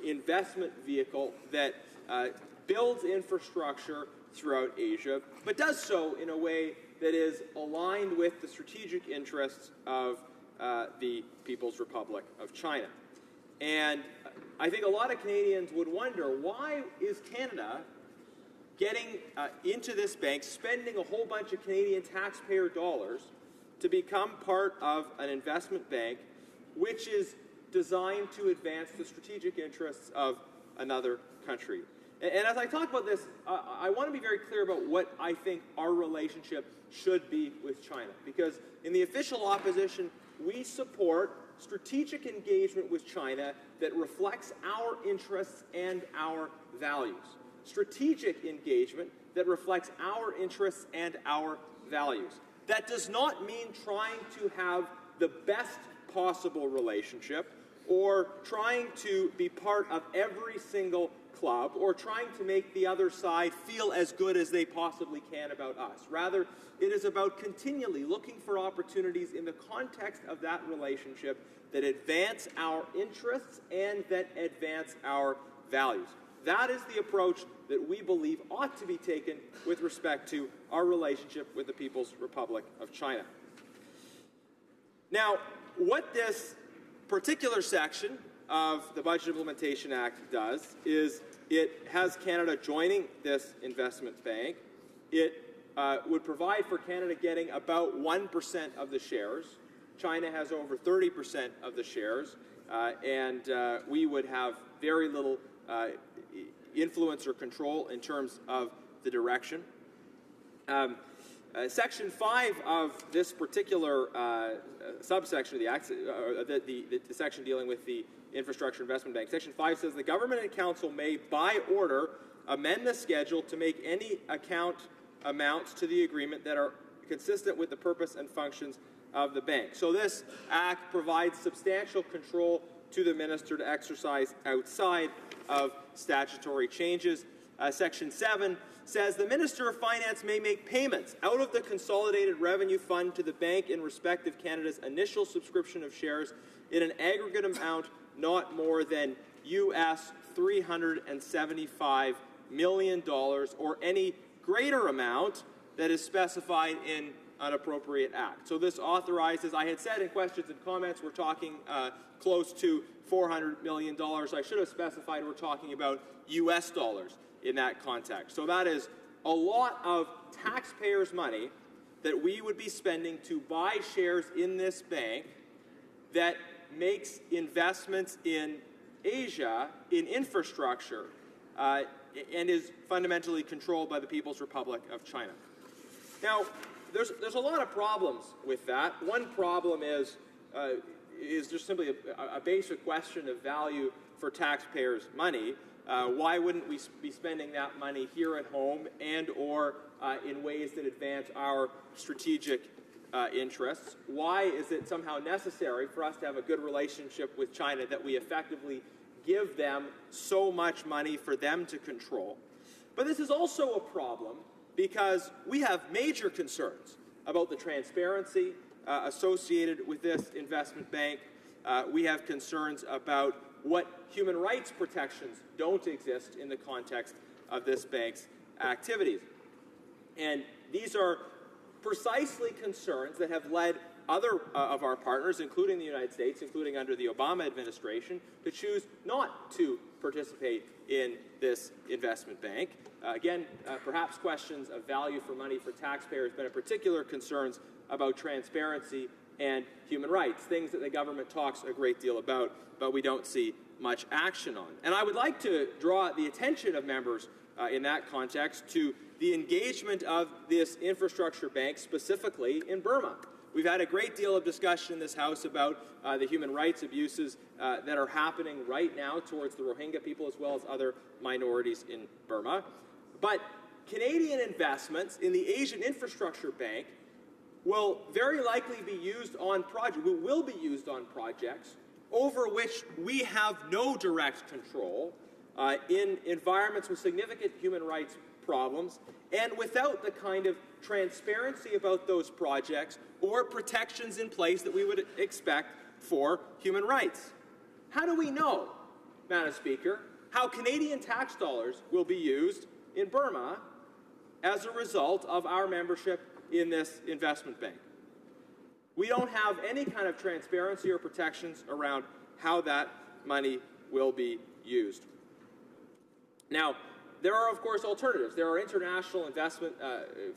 investment vehicle that builds infrastructure throughout Asia, but does so in a way that is aligned with the strategic interests of the People's Republic of China. And I think a lot of Canadians would wonder, why is Canada getting into this bank, spending a whole bunch of Canadian taxpayer dollars to become part of an investment bank which is designed to advance the strategic interests of another country? And as I talk about this, I want to be very clear about what I think our relationship should be with China. Because in the official opposition, we support strategic engagement with China that reflects our interests and our values. Strategic engagement that reflects our interests and our values. That does not mean trying to have the best possible relationship or trying to be part of every single club or trying to make the other side feel as good as they possibly can about us. Rather, it is about continually looking for opportunities in the context of that relationship that advance our interests and that advance our values. That is the approach that we believe ought to be taken with respect to our relationship with the People's Republic of China. Now, what this particular section of the Budget Implementation Act does is it has Canada joining this investment bank. It would provide for Canada getting about 1% of the shares. China has over 30% of the shares, and we would have very little influence or control in terms of the direction. Section 5 of this particular subsection of the Act, the section dealing with the Infrastructure Investment Bank, Section 5 says the Government and Council may, by order, amend the schedule to make any account amounts to the agreement that are consistent with the purpose and functions of the bank. So this Act provides substantial control to the Minister to exercise outside of statutory changes. Section 7 says the Minister of Finance may make payments out of the Consolidated Revenue Fund to the bank in respect of Canada's initial subscription of shares in an aggregate amount not more than US $375 million or any greater amount that is specified in an appropriate act. So this authorizes, I had said in questions and comments, we're talking close to $400 million. I should have specified we're talking about US dollars in that context. So that is a lot of taxpayers' money that we would be spending to buy shares in this bank that makes investments in Asia in infrastructure and is fundamentally controlled by the People's Republic of China. Now, there's a lot of problems with that. One problem is just simply a basic question of value for taxpayers' money. Why wouldn't we be spending that money here at home and or in ways that advance our strategic interests? Why is it somehow necessary for us to have a good relationship with China that we effectively give them so much money for them to control? But this is also a problem because we have major concerns about the transparency associated with this investment bank. We have concerns about what human rights protections don't exist in the context of this bank's activities. And these are precisely concerns that have led other of our partners, including the United States, including under the Obama administration, to choose not to participate in this investment bank. Again, perhaps questions of value for money for taxpayers, but in particular concerns about transparency and human rights, things that the government talks a great deal about, but we don't see much action on. And I would like to draw the attention of members in that context to the engagement of this infrastructure bank specifically in Burma. We've had a great deal of discussion in this House about the human rights abuses that are happening right now towards the Rohingya people as well as other minorities in Burma. But Canadian investments in the Asian Infrastructure Bank will very likely be used on projects over which we have no direct control in environments with significant human rights problems and without the kind of transparency about those projects or protections in place that we would expect for human rights. How do we know, Madam Speaker, how Canadian tax dollars will be used in Burma as a result of our membership in this investment bank? We don't have any kind of transparency or protections around how that money will be used. Now, there are, of course, alternatives. There are international investment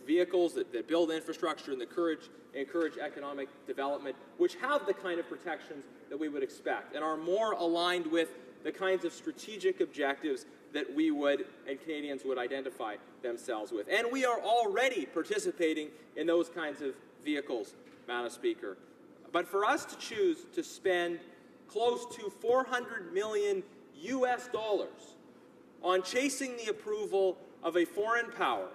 vehicles that build infrastructure and encourage economic development, which have the kind of protections that we would expect and are more aligned with the kinds of strategic objectives that we would and Canadians would identify themselves with. And we are already participating in those kinds of vehicles, Madam Speaker. But for us to choose to spend close to $400 million on chasing the approval of a foreign power,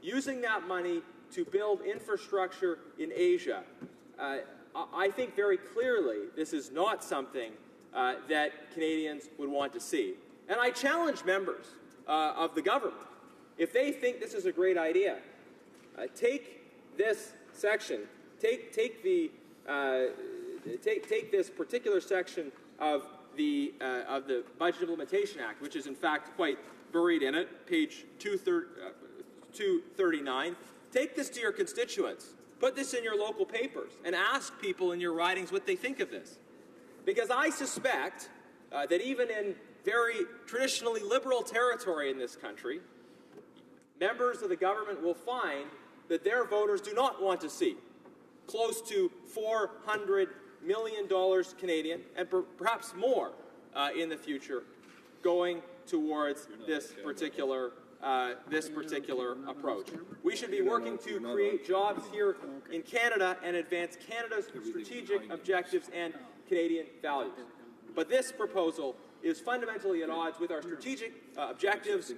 using that money to build infrastructure in Asia, I think very clearly this is not something that Canadians would want to see. And I challenge members of the government, if they think this is a great idea, take this section, take this particular section of the Budget Implementation Act, which is in fact quite buried in it, page 239. Take this to your constituents. Put this in your local papers and ask people in your ridings what they think of this. Because I suspect that even in very traditionally liberal territory in this country, members of the government will find that their voters do not want to see close to $400 million Canadian, and perhaps more in the future, going towards this particular approach. We should be working to create jobs here in Canada and advance Canada's strategic objectives and Canadian values. But this proposal is fundamentally at odds with our strategic objectives,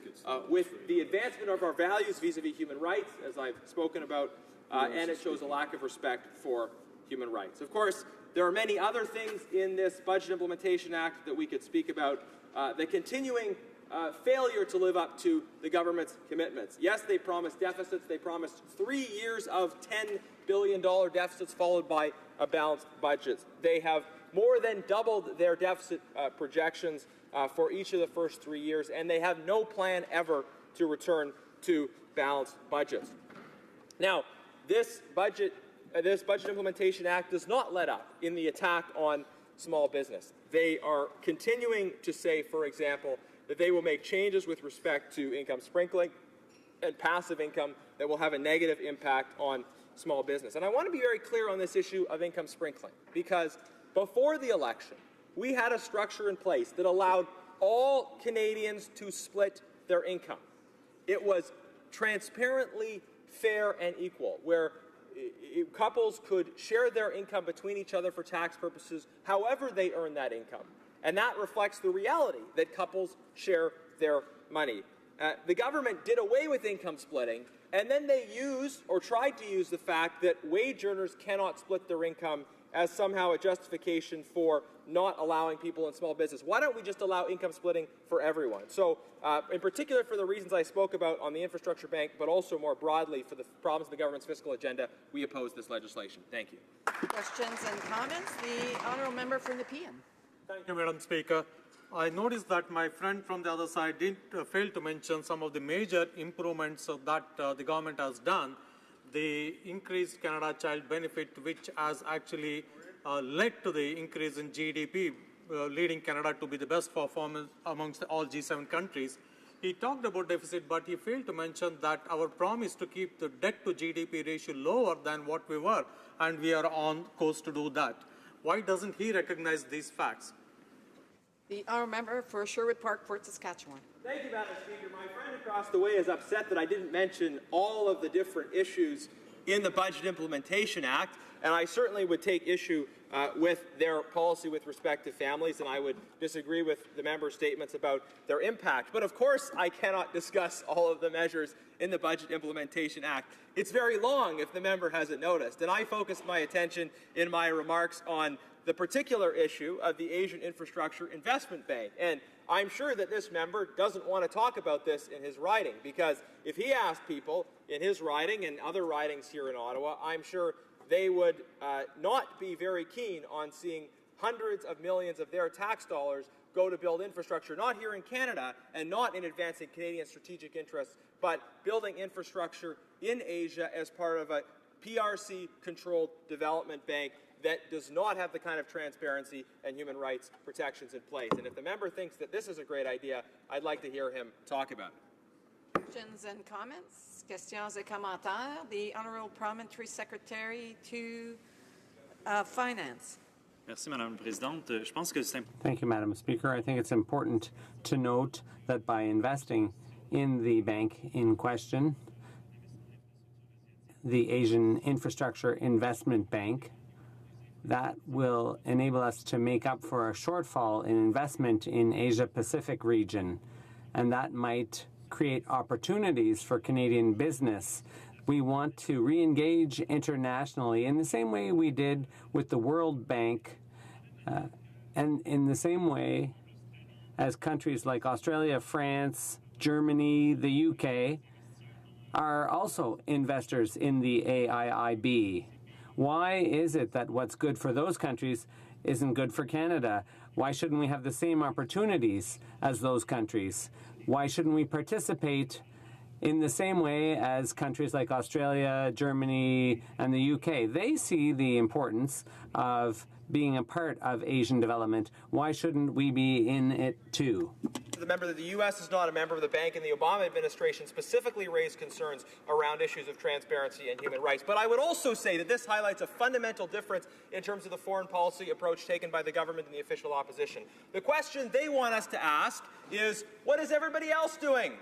with the advancement of our values vis-a-vis human rights, as I've spoken about, and it shows a lack of respect for human rights. Of course, there are many other things in this Budget Implementation Act that we could speak about. The continuing failure to live up to the government's commitments. Yes, they promised deficits. They promised 3 years of $10 billion deficits followed by a balanced budget. They have more than doubled their deficit projections for each of the first 3 years, and they have no plan ever to return to balanced budgets. Now, this Budget Implementation Act does not let up in the attack on small business. They are continuing to say, for example, that they will make changes with respect to income sprinkling and passive income that will have a negative impact on small business. And I want to be very clear on this issue of income sprinkling, because before the election, we had a structure in place that allowed all Canadians to split their income. It was transparently fair and equal, where couples could share their income between each other for tax purposes however they earn that income. And that reflects the reality that couples share their money. The government did away with income splitting, and then they used or tried to use the fact that wage earners cannot split their income as somehow a justification for not allowing people in small business. Why don't we just allow income splitting for everyone? So, in particular for the reasons I spoke about on the infrastructure bank, but also more broadly for the problems of the government's fiscal agenda, we oppose this legislation. Thank you. Questions and comments? The honourable member for Nepean. Thank you, Madam Speaker. I noticed that my friend from the other side didn't fail to mention some of the major improvements that the government has done. The increased Canada Child Benefit, which has actually led to the increase in GDP, leading Canada to be the best performance amongst all G7 countries. He talked about deficit, but he failed to mention that our promise to keep the debt to GDP ratio lower than what we were, and we are on course to do that. Why doesn't he recognize these facts? The honourable member for Sherwood Park, Fort Saskatchewan. Thank you, Madam Speaker. My friend across the way is upset that I didn't mention all of the different issues in the Budget Implementation Act, and I certainly would take issue with their policy with respect to families, and I would disagree with the member's statements about their impact. But of course, I cannot discuss all of the measures in the Budget Implementation Act. It's very long, if the member hasn't noticed, and I focused my attention in my remarks on the particular issue of the Asian Infrastructure Investment Bank. And I'm sure that this member doesn't want to talk about this in his riding, because if he asked people in his riding and other ridings here in Ottawa, I'm sure they would not be very keen on seeing hundreds of millions of their tax dollars go to build infrastructure, not here in Canada and not in advancing Canadian strategic interests, but building infrastructure in Asia as part of a PRC-controlled development bank that does not have the kind of transparency and human rights protections in place. And if the member thinks that this is a great idea, I'd like to hear him talk about it. Questions and comments? Questions et commentaires? The Honourable Parliamentary Secretary to Finance. Merci, Madame la Présidente. Je pense que c'est... Thank you, Madam Speaker. I think it's important to note that by investing in the bank in question, the Asian Infrastructure Investment Bank, that will enable us to make up for a shortfall in investment in Asia-Pacific region, and that might create opportunities for Canadian business. We want to re-engage internationally in the same way we did with the World Bank, and in the same way as countries like Australia, France, Germany, the UK are also investors in the AIIB. Why is it that what's good for those countries isn't good for Canada? Why shouldn't we have the same opportunities as those countries? Why shouldn't we participate in the same way as countries like Australia, Germany, and the UK? They see the importance of being a part of Asian development. Why shouldn't we be in it too? The member that the U.S. is not a member of the bank, and the Obama administration specifically raised concerns around issues of transparency and human rights. But I would also say that this highlights a fundamental difference in terms of the foreign policy approach taken by the government and the official opposition. The question they want us to ask is, what is everybody else doing?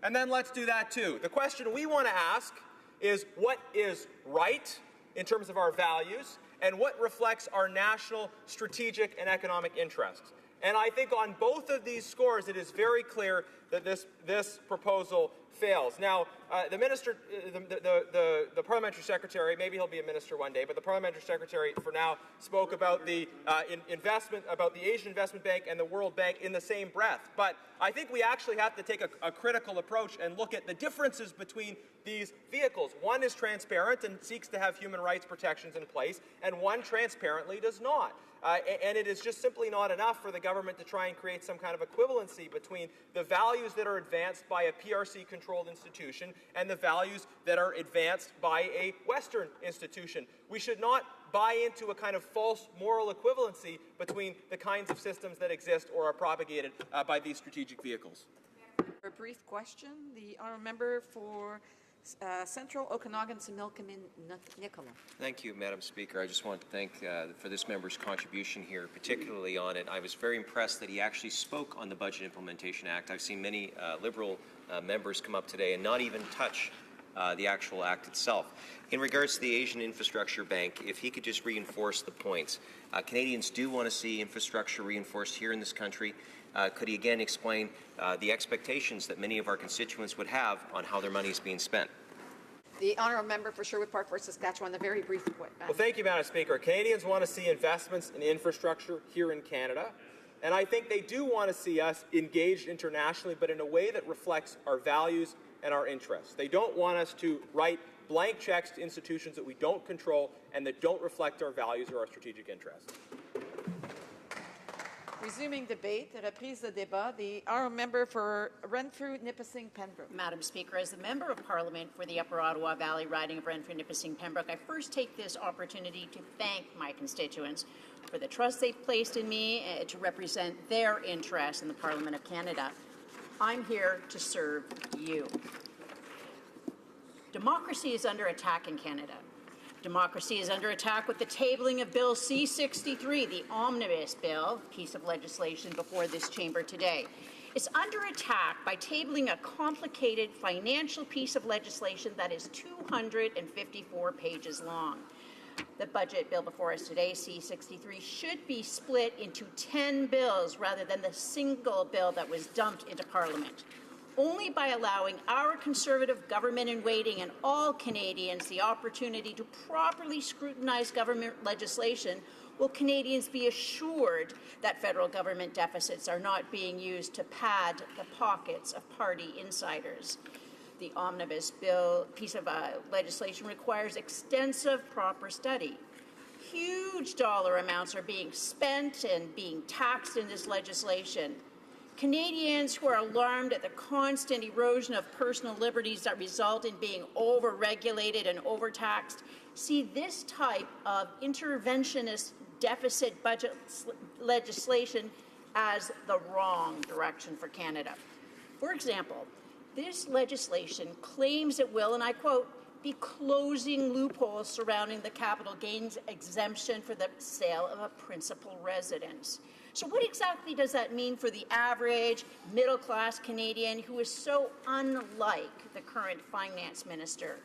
And then let's do that too. The question we want to ask is, what is right in terms of our values, and what reflects our national strategic and economic interests? And I think on both of these scores, it is very clear that this proposal fails. Now, the minister, the parliamentary secretary, maybe he'll be a minister one day, but the parliamentary secretary for now spoke about the investment, about the Asian Investment Bank and the World Bank in the same breath. But I think we actually have to take a critical approach and look at the differences between these vehicles. One is transparent and seeks to have human rights protections in place, and one transparently does not. And it is just simply not enough for the government to try and create some kind of equivalency between the values that are advanced by a PRC-controlled institution and the values that are advanced by a Western institution. We should not buy into a kind of false moral equivalency between the kinds of systems that exist or are propagated by these strategic vehicles. For a brief question, the honourable member for Central Okanagan, Similkameen, Nicola. Thank you, Madam Speaker. I just want to thank for this member's contribution here, particularly on it. I was very impressed that he actually spoke on the Budget Implementation Act. I've seen many Liberal members come up today and not even touch the actual act itself. In regards to the Asian Infrastructure Bank, if he could just reinforce the points. Canadians do want to see infrastructure reinforced here in this country. Could he again explain the expectations that many of our constituents would have on how their money is being spent? The honourable member for Sherwood Park, Fort Saskatchewan, the very brief point. Well, thank you, Madam Speaker. Canadians want to see investments in infrastructure here in Canada, and I think they do want to see us engaged internationally, but in a way that reflects our values and our interests. They don't want us to write blank checks to institutions that we don't control and that don't reflect our values or our strategic interests. Resuming debate, reprise de débat, the honourable member for Renfrew-Nipissing-Pembroke. Madam Speaker, as the Member of Parliament for the Upper Ottawa Valley riding of Renfrew-Nipissing-Pembroke, I first take this opportunity to thank my constituents for the trust they've placed in me to represent their interests in the Parliament of Canada. I'm here to serve you. Democracy is under attack in Canada. Democracy is under attack with the tabling of Bill C-63, the omnibus bill, piece of legislation before this chamber today. It's under attack by tabling a complicated financial piece of legislation that is 254 pages long. The budget bill before us today, C-63, should be split into 10 bills rather than the single bill that was dumped into Parliament. Only by allowing our Conservative government in waiting and all Canadians the opportunity to properly scrutinize government legislation will Canadians be assured that federal government deficits are not being used to pad the pockets of party insiders. The omnibus bill piece of legislation requires extensive proper study. Huge dollar amounts are being spent and being taxed in this legislation. Canadians who are alarmed at the constant erosion of personal liberties that result in being over-regulated and overtaxed see this type of interventionist deficit budget legislation as the wrong direction for Canada. For example, this legislation claims it will, and I quote, be closing loopholes surrounding the capital gains exemption for the sale of a principal residence. So what exactly does that mean for the average middle-class Canadian who is so unlike the current finance minister?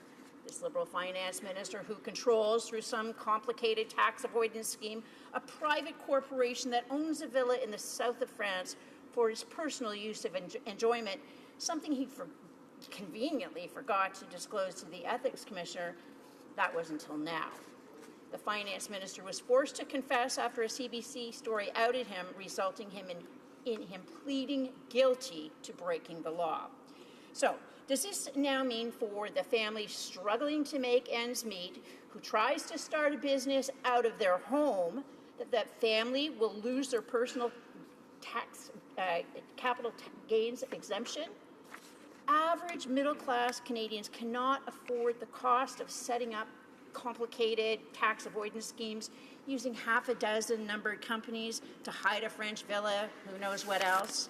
This Liberal finance minister who controls, through some complicated tax avoidance scheme, a private corporation that owns a villa in the south of France for his personal use of enjoyment, something he conveniently forgot to disclose to the Ethics Commissioner. That was until now. The finance minister was forced to confess after a CBC story outed him, resulting in him pleading guilty to breaking the law. So, does this now mean for the family struggling to make ends meet, who tries to start a business out of their home, that family will lose their personal tax capital gains exemption? Average middle-class Canadians cannot afford the cost of setting up complicated tax avoidance schemes using half a dozen numbered companies to hide a French villa, who knows what else.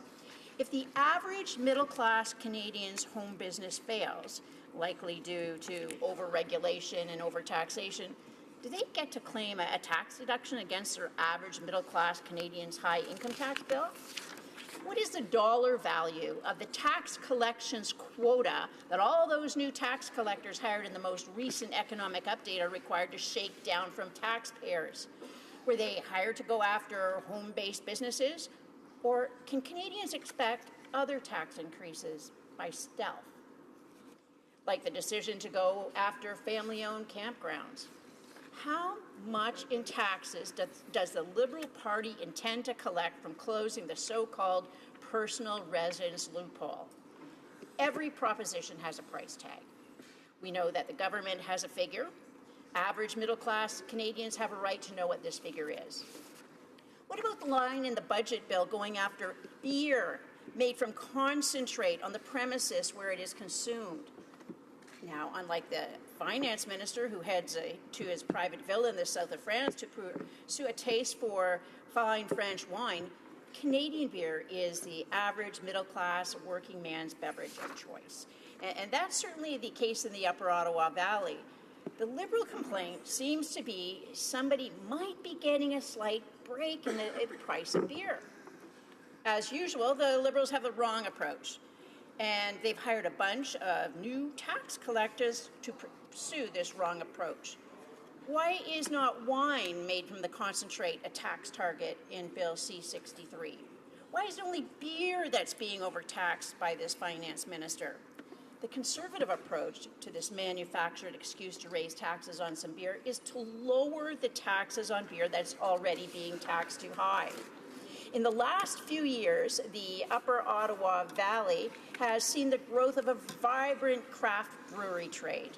If the average middle-class Canadian's home business fails, likely due to over-regulation and over-taxation, do they get to claim a tax deduction against their average middle-class Canadian's high income tax bill? What is the dollar value of the tax collections quota that all those new tax collectors hired in the most recent economic update are required to shake down from taxpayers? Were they hired to go after home-based businesses? Or can Canadians expect other tax increases by stealth, like the decision to go after family-owned campgrounds? How much in taxes does the Liberal Party intend to collect from closing the so-called personal residence loophole? Every proposition has a price tag. We know that the government has a figure. Average middle-class Canadians have a right to know what this figure is. What about the line in the budget bill going after beer made from concentrate on the premises where it is consumed? Now, unlike the finance minister who heads to his private villa in the south of France to pursue a taste for fine French wine, Canadian beer is the average middle-class working man's beverage of choice. And that's certainly the case in the Upper Ottawa Valley. The Liberal complaint seems to be somebody might be getting a slight break in the price of beer. As usual, the Liberals have the wrong approach, and they've hired a bunch of new tax collectors to pursue this wrong approach. Why is not wine made from the concentrate a tax target in Bill C-63? Why is it only beer that's being overtaxed by this finance minister? The Conservative approach to this manufactured excuse to raise taxes on some beer is to lower the taxes on beer that's already being taxed too high. In the last few years, the Upper Ottawa Valley has seen the growth of a vibrant craft brewery trade.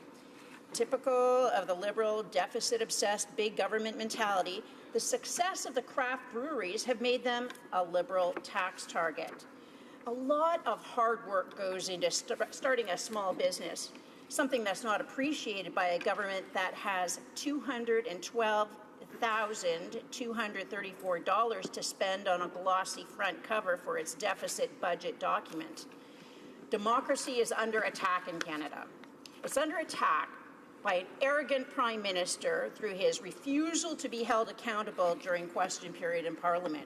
Typical of the Liberal deficit-obsessed big government mentality, the success of the craft breweries have made them a Liberal tax target. A lot of hard work goes into starting a small business, something that's not appreciated by a government that has $212,234 to spend on a glossy front cover for its deficit budget document. Democracy is under attack in Canada. It's under attack by an arrogant Prime Minister through his refusal to be held accountable during question period in Parliament.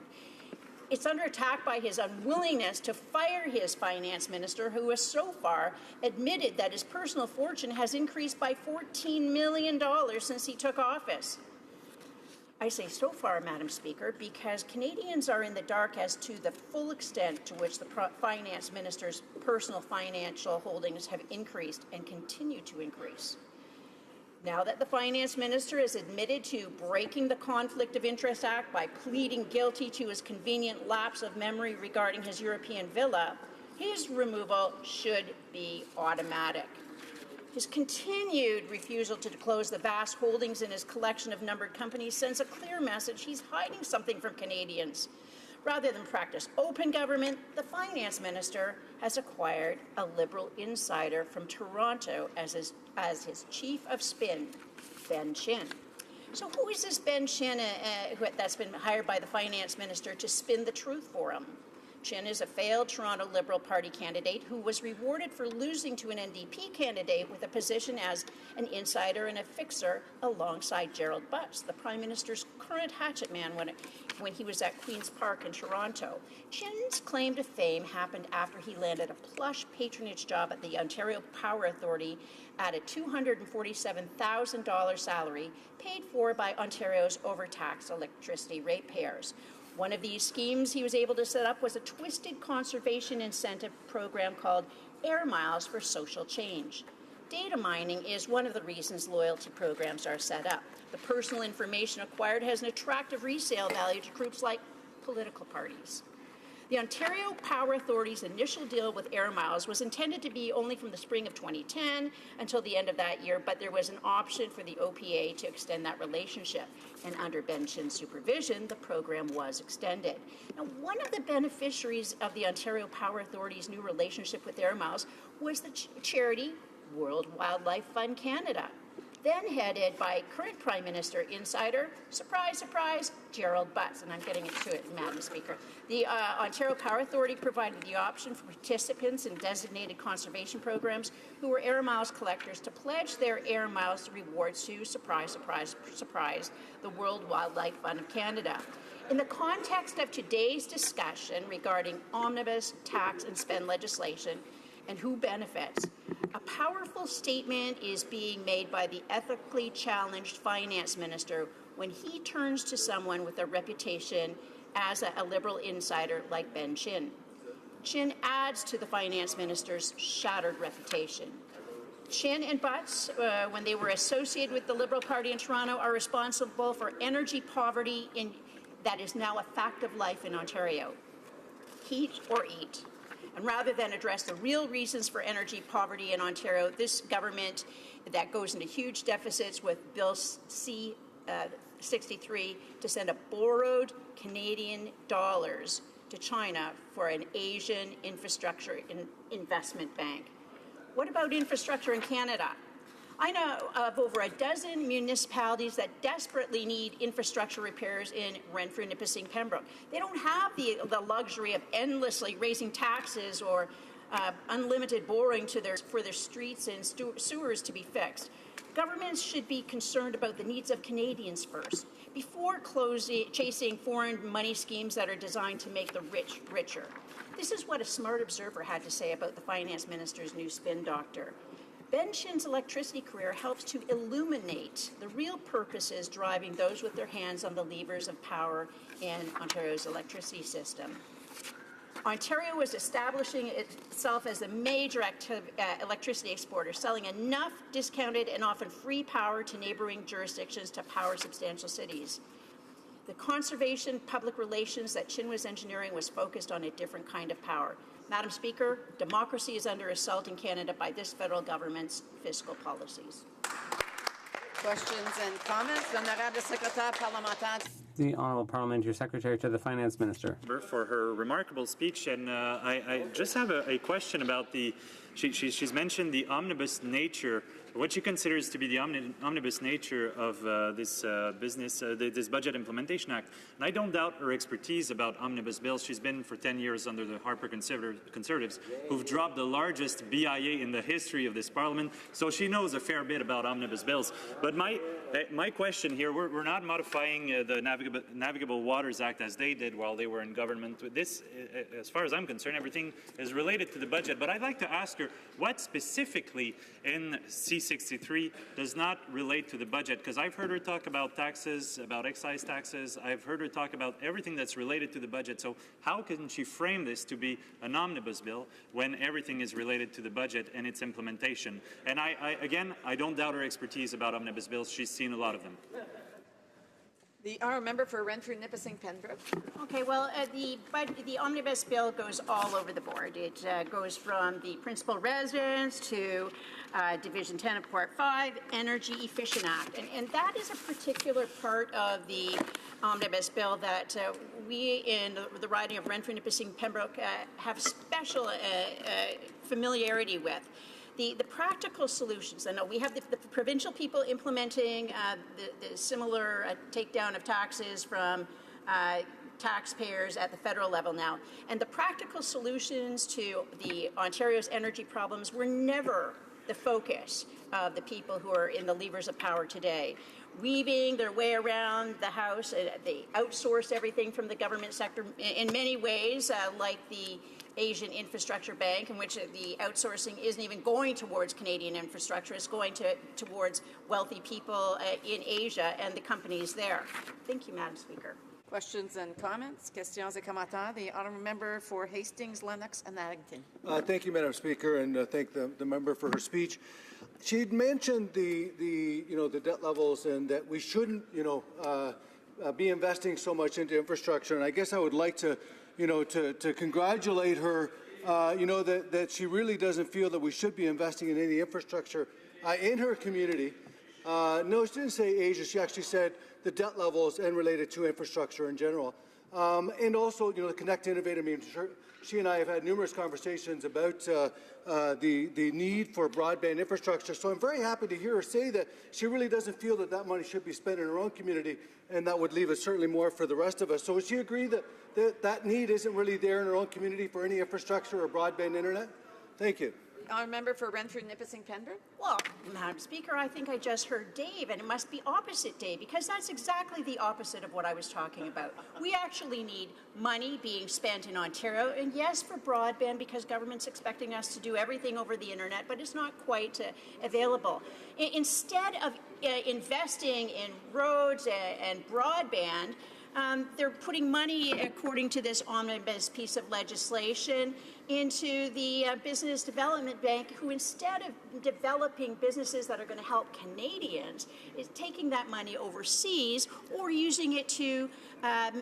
It's under attack by his unwillingness to fire his finance minister, who has so far admitted that his personal fortune has increased by $14 million since he took office. I say so far, Madam Speaker, because Canadians are in the dark as to the full extent to which the finance minister's personal financial holdings have increased and continue to increase. Now that the finance minister has admitted to breaking the Conflict of Interest Act by pleading guilty to his convenient lapse of memory regarding his European villa, his removal should be automatic. His continued refusal to disclose the vast holdings in his collection of numbered companies sends a clear message he's hiding something from Canadians. Rather than practice open government, the finance minister has acquired a Liberal insider from Toronto as his chief of spin, Ben Chin. So who is this Ben Chin that's been hired by the finance minister to spin the truth for him? Chin is a failed Toronto Liberal Party candidate who was rewarded for losing to an NDP candidate with a position as an insider and a fixer alongside Gerald Butts, the Prime Minister's current hatchet man when he was at Queen's Park in Toronto. Chin's claim to fame happened after he landed a plush patronage job at the Ontario Power Authority at a $247,000 salary paid for by Ontario's overtaxed electricity ratepayers. One of these schemes he was able to set up was a twisted conservation incentive program called Air Miles for Social Change. Data mining is one of the reasons loyalty programs are set up. The personal information acquired has an attractive resale value to groups like political parties. The Ontario Power Authority's initial deal with Air Miles was intended to be only from the spring of 2010 until the end of that year, but there was an option for the OPA to extend that relationship. And under Ben Chin's supervision, the program was extended. Now, one of the beneficiaries of the Ontario Power Authority's new relationship with Air Miles was the charity World Wildlife Fund Canada, then headed by current Prime Minister insider, surprise, surprise, Gerald Butts. And I'm getting into it, Madam Speaker. The Ontario Power Authority provided the option for participants in designated conservation programs who were Air Miles collectors to pledge their Air Miles rewards to, surprise, surprise, surprise, the World Wildlife Fund of Canada. In the context of today's discussion regarding omnibus tax and spend legislation and who benefits, a powerful statement is being made by the ethically challenged finance minister when he turns to someone with a reputation as a Liberal insider like Ben Chin. Chin adds to the finance minister's shattered reputation. Chin and Butts, when they were associated with the Liberal Party in Toronto, are responsible for energy poverty that is now a fact of life in Ontario. Heat or eat. And rather than address the real reasons for energy poverty in Ontario, this government that goes into huge deficits with Bill C-63 to send a borrowed Canadian dollars to China for an Asian infrastructure investment bank. What about infrastructure in Canada? I know of over a dozen municipalities that desperately need infrastructure repairs in Renfrew, Nipissing, Pembroke. They don't have the luxury of endlessly raising taxes or unlimited borrowing for their streets and sewers to be fixed. Governments should be concerned about the needs of Canadians first, before chasing foreign money schemes that are designed to make the rich richer. This is what a smart observer had to say about the finance minister's new spin doctor. Ben Chin's electricity career helps to illuminate the real purposes driving those with their hands on the levers of power in Ontario's electricity system. Ontario is establishing itself as a major electricity exporter, selling enough discounted and often free power to neighboring jurisdictions to power substantial cities. The conservation public relations that Chin was engineering was focused on a different kind of power. Madam Speaker, democracy is under assault in Canada by this federal government's fiscal policies. Questions and comments? L'honorable secrétaire parlementaire. The Honourable Parliamentary Secretary to the Finance Minister. For her remarkable speech, and I just have a question about she's mentioned the omnibus nature, what she considers to be the omnibus nature of this this Budget Implementation Act. And I don't doubt her expertise about omnibus bills. She's been for 10 years under the Harper Conservatives, who've dropped the largest BIA in the history of this Parliament, so she knows a fair bit about omnibus bills. But my question here, we're not modifying the Navigable Waters Act as they did while they were in government. This, as far as I'm concerned, everything is related to the budget. But I'd like to ask her what specifically in C-63 does not relate to the budget, because I've heard her talk about taxes, about excise taxes. I've heard her talk about everything that's related to the budget. So how can she frame this to be an omnibus bill when everything is related to the budget and its implementation? And again, I don't doubt her expertise about omnibus bills. She's seen a lot of them. The honourable member for Renfrew, Nipissing, Pembroke. Okay, well, the omnibus bill goes all over the board. It goes from the principal residence to Division 10 of Part 5, Energy Efficient Act. And that is a particular part of the omnibus bill that we in the riding of Renfrew, Nipissing, Pembroke have special familiarity with. The practical solutions, I know we have the provincial people implementing the similar takedown of taxes from taxpayers at the federal level now. And the practical solutions to the Ontario's energy problems were never the focus of the people who are in the levers of power today. Weaving their way around the House, they outsource everything from the government sector in many ways, like the Asian Infrastructure Bank, in which the outsourcing isn't even going towards Canadian infrastructure, it's going towards wealthy people in Asia and the companies there. Thank you, Madam Speaker. Questions and comments? Questions et commentaires. The honourable member for Hastings, Lennox and Addington. Thank you, Madam Speaker, and thank the member for her speech. She'd mentioned the debt levels and that we shouldn't be investing so much into infrastructure. And I guess I would like to to congratulate her. That she really doesn't feel that we should be investing in any infrastructure in her community. No, she didn't say Asia. She actually said the debt levels and related to infrastructure in general. And also, the Connect Innovate. I mean, she and I have had numerous conversations about the need for broadband infrastructure. So I'm very happy to hear her say that she really doesn't feel that money should be spent in her own community, and that would leave us certainly more for the rest of us. So would she agree that that need isn't really there in her own community for any infrastructure or broadband internet? Thank you. Honourable member for Renfrew, Nipissing, Pembroke. Well, Madam Speaker, I think I just heard Dave, and it must be opposite Dave, because that's exactly the opposite of what I was talking about. We actually need money being spent in Ontario, and yes, for broadband, because government's expecting us to do everything over the internet, but it's not quite available. Instead of investing in roads and broadband, they're putting money, according to this omnibus piece of legislation, into the Business Development Bank, who instead of developing businesses that are going to help Canadians, is taking that money overseas or using it to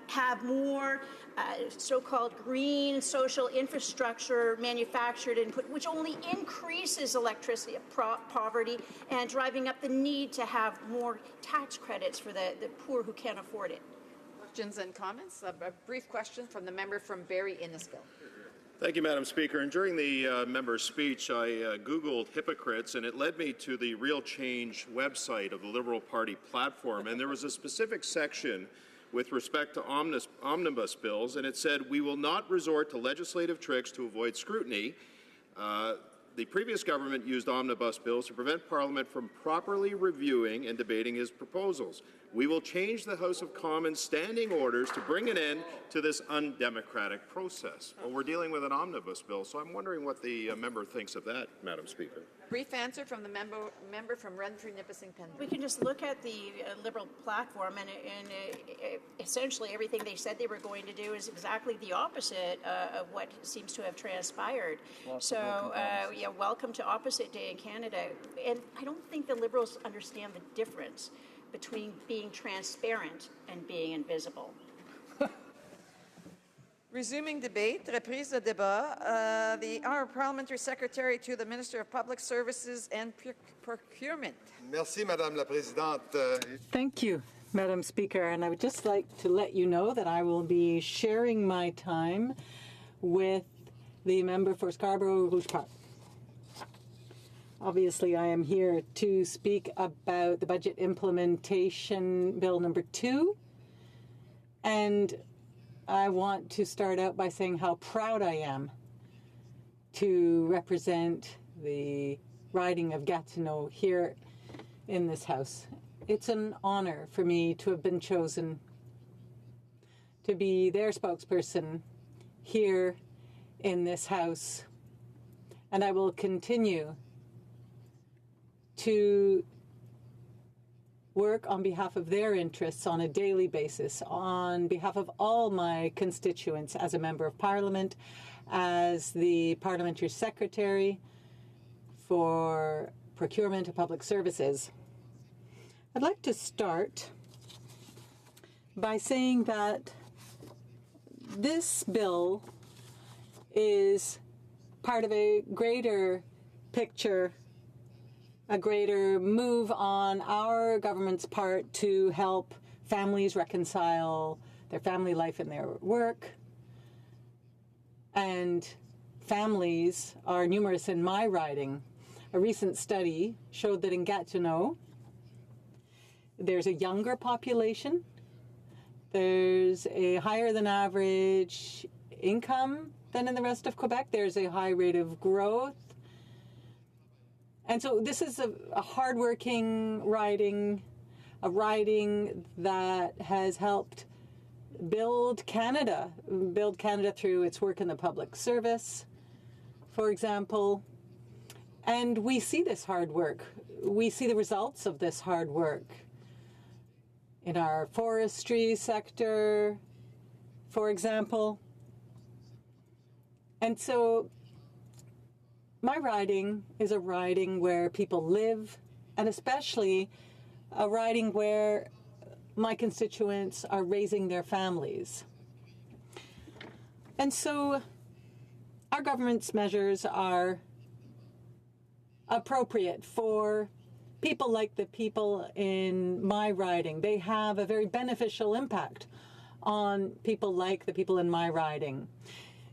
have more so-called green social infrastructure manufactured and put, which only increases electricity poverty and driving up the need to have more tax credits for the poor who can't afford it. Questions and comments? A brief question from the member from Barrie-Innisfil. Thank you, Madam Speaker. And during the member's speech, I Googled hypocrites, and it led me to the Real Change website of the Liberal Party platform. And there was a specific section with respect to omnibus bills, and it said, "We will not resort to legislative tricks to avoid scrutiny." The previous government used omnibus bills to prevent Parliament from properly reviewing and debating his proposals. We will change the House of Commons standing orders to bring an end to this undemocratic process. Well, we're dealing with an omnibus bill, so I'm wondering what the member thinks of that, Madam Speaker. Brief answer from the member from Renfrew, Nipissing, Pembroke. We can just look at the Liberal platform, and essentially everything they said they were going to do is exactly the opposite of what seems to have transpired. So, yeah, welcome to opposite day in Canada. And I don't think the Liberals understand the difference between being transparent and being invisible. Resuming debate, reprise de débat. The Honourable Parliamentary Secretary to the Minister of Public Services and Procurement. Merci, Madame la Présidente. Thank you, Madam Speaker. And I would just like to let you know that I will be sharing my time with the member for Scarborough-Rouge Park. Obviously, I am here to speak about the Budget Implementation Bill number 2. And I want to start out by saying how proud I am to represent the riding of Gatineau here in this House. It's an honor for me to have been chosen to be their spokesperson here in this House. And I will continue to work on behalf of their interests on a daily basis, on behalf of all my constituents as a Member of Parliament, as the Parliamentary Secretary for Procurement and Public Services. I'd like to start by saying that this bill is part of a greater picture, a greater move on our government's part to help families reconcile their family life and their work. And families are numerous in my riding. A recent study showed that in Gatineau, there's a younger population, there's a higher than average income than in the rest of Quebec, there's a high rate of growth. And so this is a hardworking riding, a riding that has helped build Canada through its work in the public service, for example. And we see this hard work. We see the results of this hard work in our forestry sector, for example. And so my riding is a riding where people live, and especially a riding where my constituents are raising their families. And so our government's measures are appropriate for people like the people in my riding. They have a very beneficial impact on people like the people in my riding.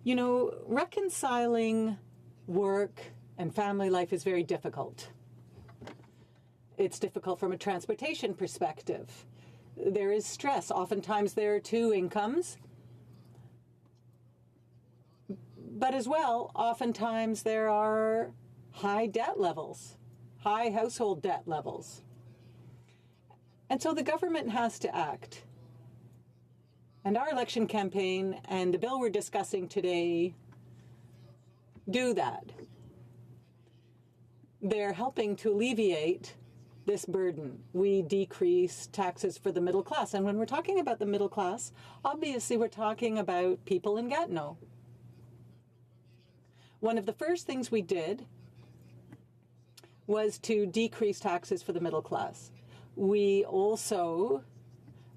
You know, reconciling work and family life is very difficult. It's difficult from a transportation perspective. There is stress. Oftentimes there are two incomes. But as well, oftentimes there are high debt levels, high household debt levels. And so the government has to act. And our election campaign and the bill we're discussing today do that. They're helping to alleviate this burden. We decrease taxes for the middle class. And when we're talking about the middle class, obviously we're talking about people in Gatineau. One of the first things we did was to decrease taxes for the middle class. We also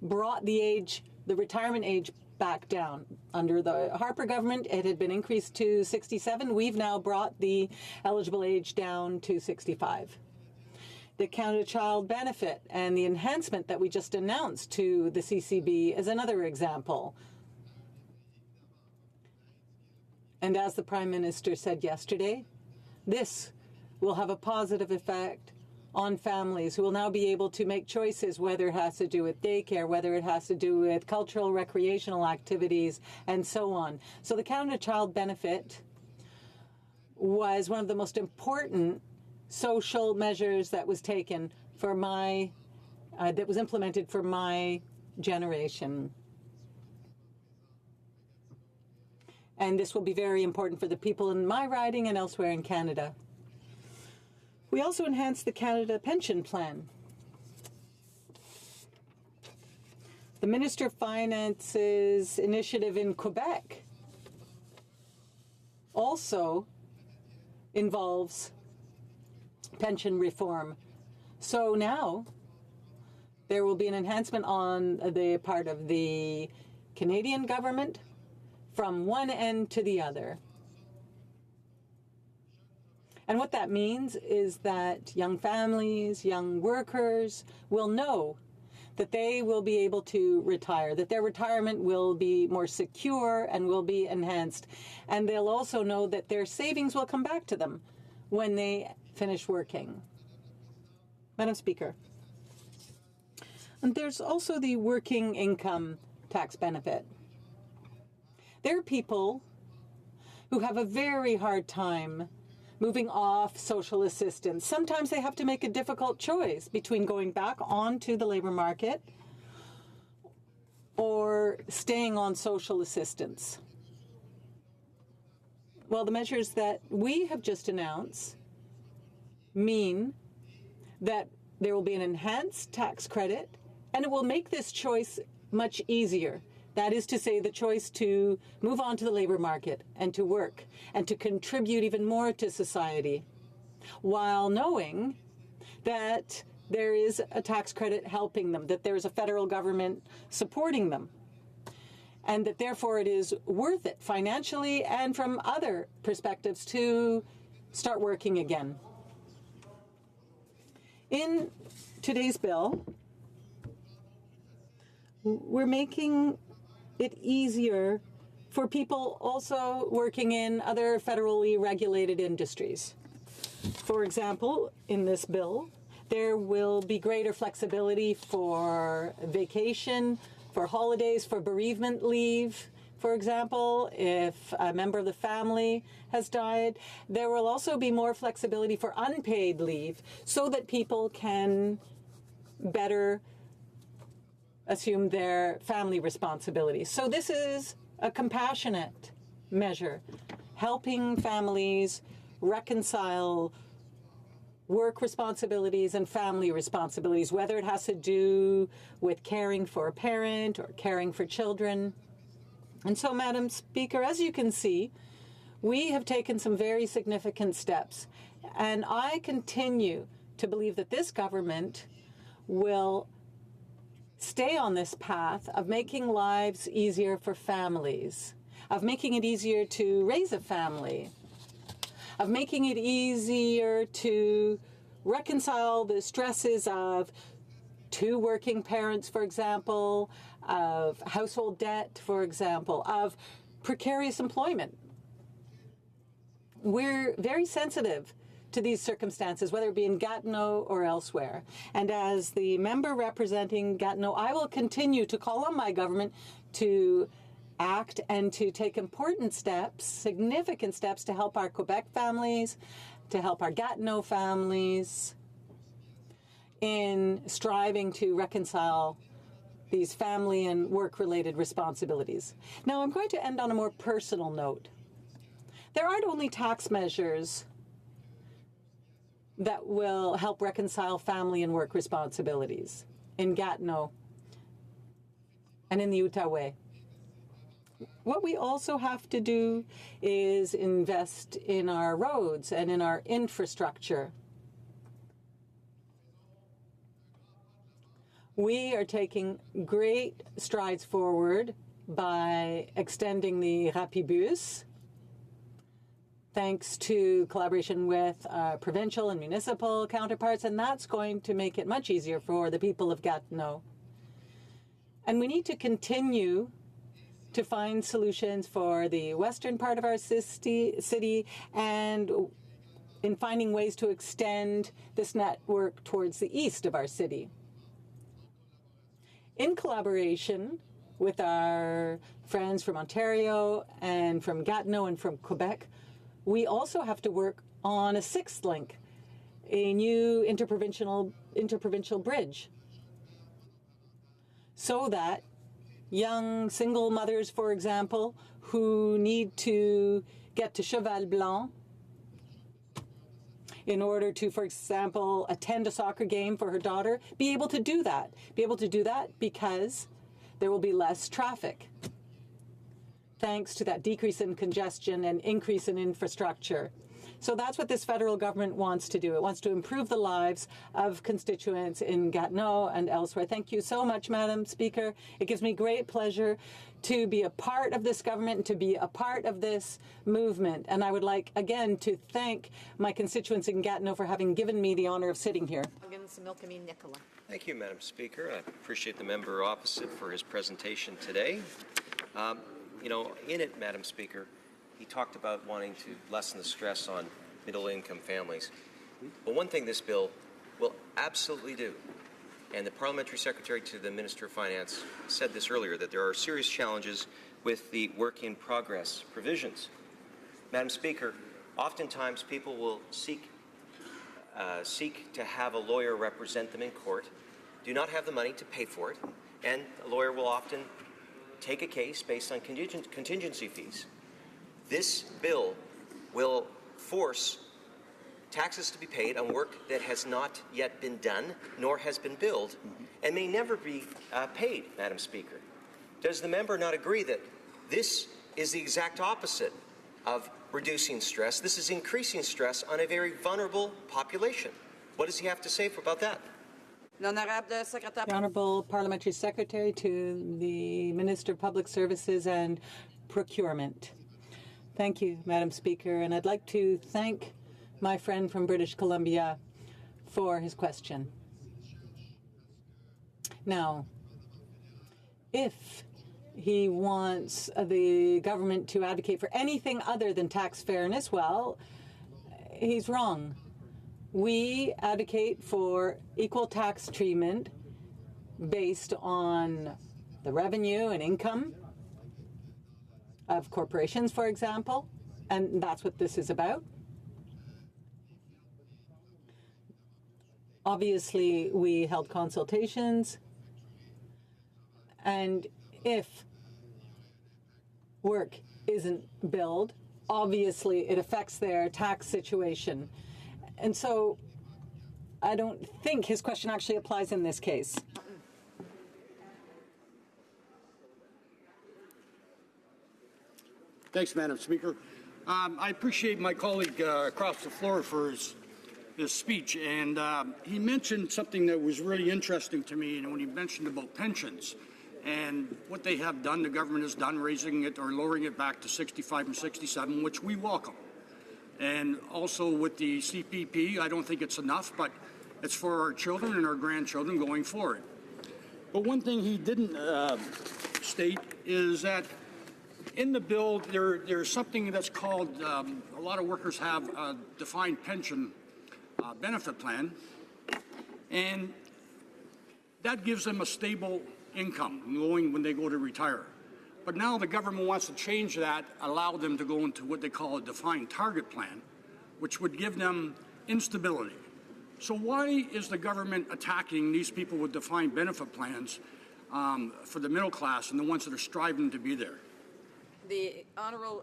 brought the retirement age back down. Under the Harper government, it had been increased to 67. We've now brought the eligible age down to 65. The Canada Child Benefit and the enhancement that we just announced to the CCB is another example. And as the Prime Minister said yesterday, this will have a positive effect on families who will now be able to make choices, whether it has to do with daycare, whether it has to do with cultural, recreational activities, and so on. So the Canada Child Benefit was one of the most important social measures that was taken for that was implemented for my generation. And this will be very important for the people in my riding and elsewhere in Canada. We also enhanced the Canada Pension Plan. The Minister of Finance's initiative in Quebec also involves pension reform. So now there will be an enhancement on the part of the Canadian government from one end to the other. And what that means is that young families, young workers will know that they will be able to retire, that their retirement will be more secure and will be enhanced. And they'll also know that their savings will come back to them when they finish working. Madam Speaker. And there's also the working income tax benefit. There are people who have a very hard time moving off social assistance. Sometimes they have to make a difficult choice between going back onto the labor market or staying on social assistance. Well, the measures that we have just announced mean that there will be an enhanced tax credit, and it will make this choice much easier. That is to say, the choice to move on to the labor market and to work and to contribute even more to society, while knowing that there is a tax credit helping them, that there is a federal government supporting them, and that therefore it is worth it financially and from other perspectives to start working again. In today's bill, we're making it easier for people also working in other federally regulated industries. For example, in this bill, there will be greater flexibility for vacation, for holidays, for bereavement leave. For example, if a member of the family has died, there will also be more flexibility for unpaid leave so that people can better assume their family responsibilities. So this is a compassionate measure, helping families reconcile work responsibilities and family responsibilities, whether it has to do with caring for a parent or caring for children. And so, Madam Speaker, as you can see, we have taken some very significant steps, and I continue to believe that this government will stay on this path of making lives easier for families, of making it easier to raise a family, of making it easier to reconcile the stresses of two working parents, for example, of household debt, for example, of precarious employment. We're very sensitive to these circumstances, whether it be in Gatineau or elsewhere. And as the member representing Gatineau, I will continue to call on my government to act and to take important steps, significant steps, to help our Quebec families, to help our Gatineau families in striving to reconcile these family and work-related responsibilities. Now, I'm going to end on a more personal note. There aren't only tax measures that will help reconcile family and work responsibilities in Gatineau and in the Outaouais. What we also have to do is invest in our roads and in our infrastructure. We are taking great strides forward by extending the Rapibus, thanks to collaboration with provincial and municipal counterparts, and that's going to make it much easier for the people of Gatineau. And we need to continue to find solutions for the western part of our city and in finding ways to extend this network towards the east of our city. In collaboration with our friends from Ontario and from Gatineau and from Quebec, we also have to work on a sixth link, a new interprovincial bridge, so that young single mothers, for example, who need to get to Cheval Blanc in order to, for example, attend a soccer game for her daughter, be able to do that. Be able to do that because there will be less traffic, thanks to that decrease in congestion and increase in infrastructure. So that's what this federal government wants to do. It wants to improve the lives of constituents in Gatineau and elsewhere. Thank you so much, Madam Speaker. It gives me great pleasure to be a part of this government and to be a part of this movement. And I would like, again, to thank my constituents in Gatineau for having given me the honour of sitting here. Thank you, Madam Speaker. I appreciate the member opposite for his presentation today. You know, in it, Madam Speaker, he talked about wanting to lessen the stress on middle-income families. But one thing this bill will absolutely do, and the Parliamentary Secretary to the Minister of Finance said this earlier, that there are serious challenges with the work-in-progress provisions. Madam Speaker, oftentimes people will seek to have a lawyer represent them in court, do not have the money to pay for it, and a lawyer will often take a case based on contingency fees. This bill will force taxes to be paid on work that has not yet been done, nor has been billed, and may never be paid, Madam Speaker. Does the member not agree that this is the exact opposite of reducing stress? This is increasing stress on a very vulnerable population. What does he have to say about that? The Honourable Parliamentary Secretary to the Minister of Public Services and Procurement. Thank you, Madam Speaker, and I'd like to thank my friend from British Columbia for his question. Now, if he wants the government to advocate for anything other than tax fairness, well, he's wrong. We advocate for equal tax treatment based on the revenue and income of corporations, for example, and that's what this is about. Obviously, we held consultations, and if work isn't billed, obviously it affects their tax situation. And so I don't think his question actually applies in this case. Thanks, Madam Speaker. I appreciate my colleague across the floor for his speech, and he mentioned something that was really interesting to me, and when he mentioned about pensions and what they have done, the government has done, raising it or lowering it back to 65 and 67, which we welcome. And also with the CPP, I don't think it's enough, but it's for our children and our grandchildren going forward. But one thing he didn't state is that in the bill, there's something that's called, a lot of workers have a defined pension benefit plan, and that gives them a stable income going when they go to retire. But now the government wants to change that, allow them to go into what they call a defined target plan, which would give them instability. So why is the government attacking these people with defined benefit plans for the middle class and the ones that are striving to be there? The Honourable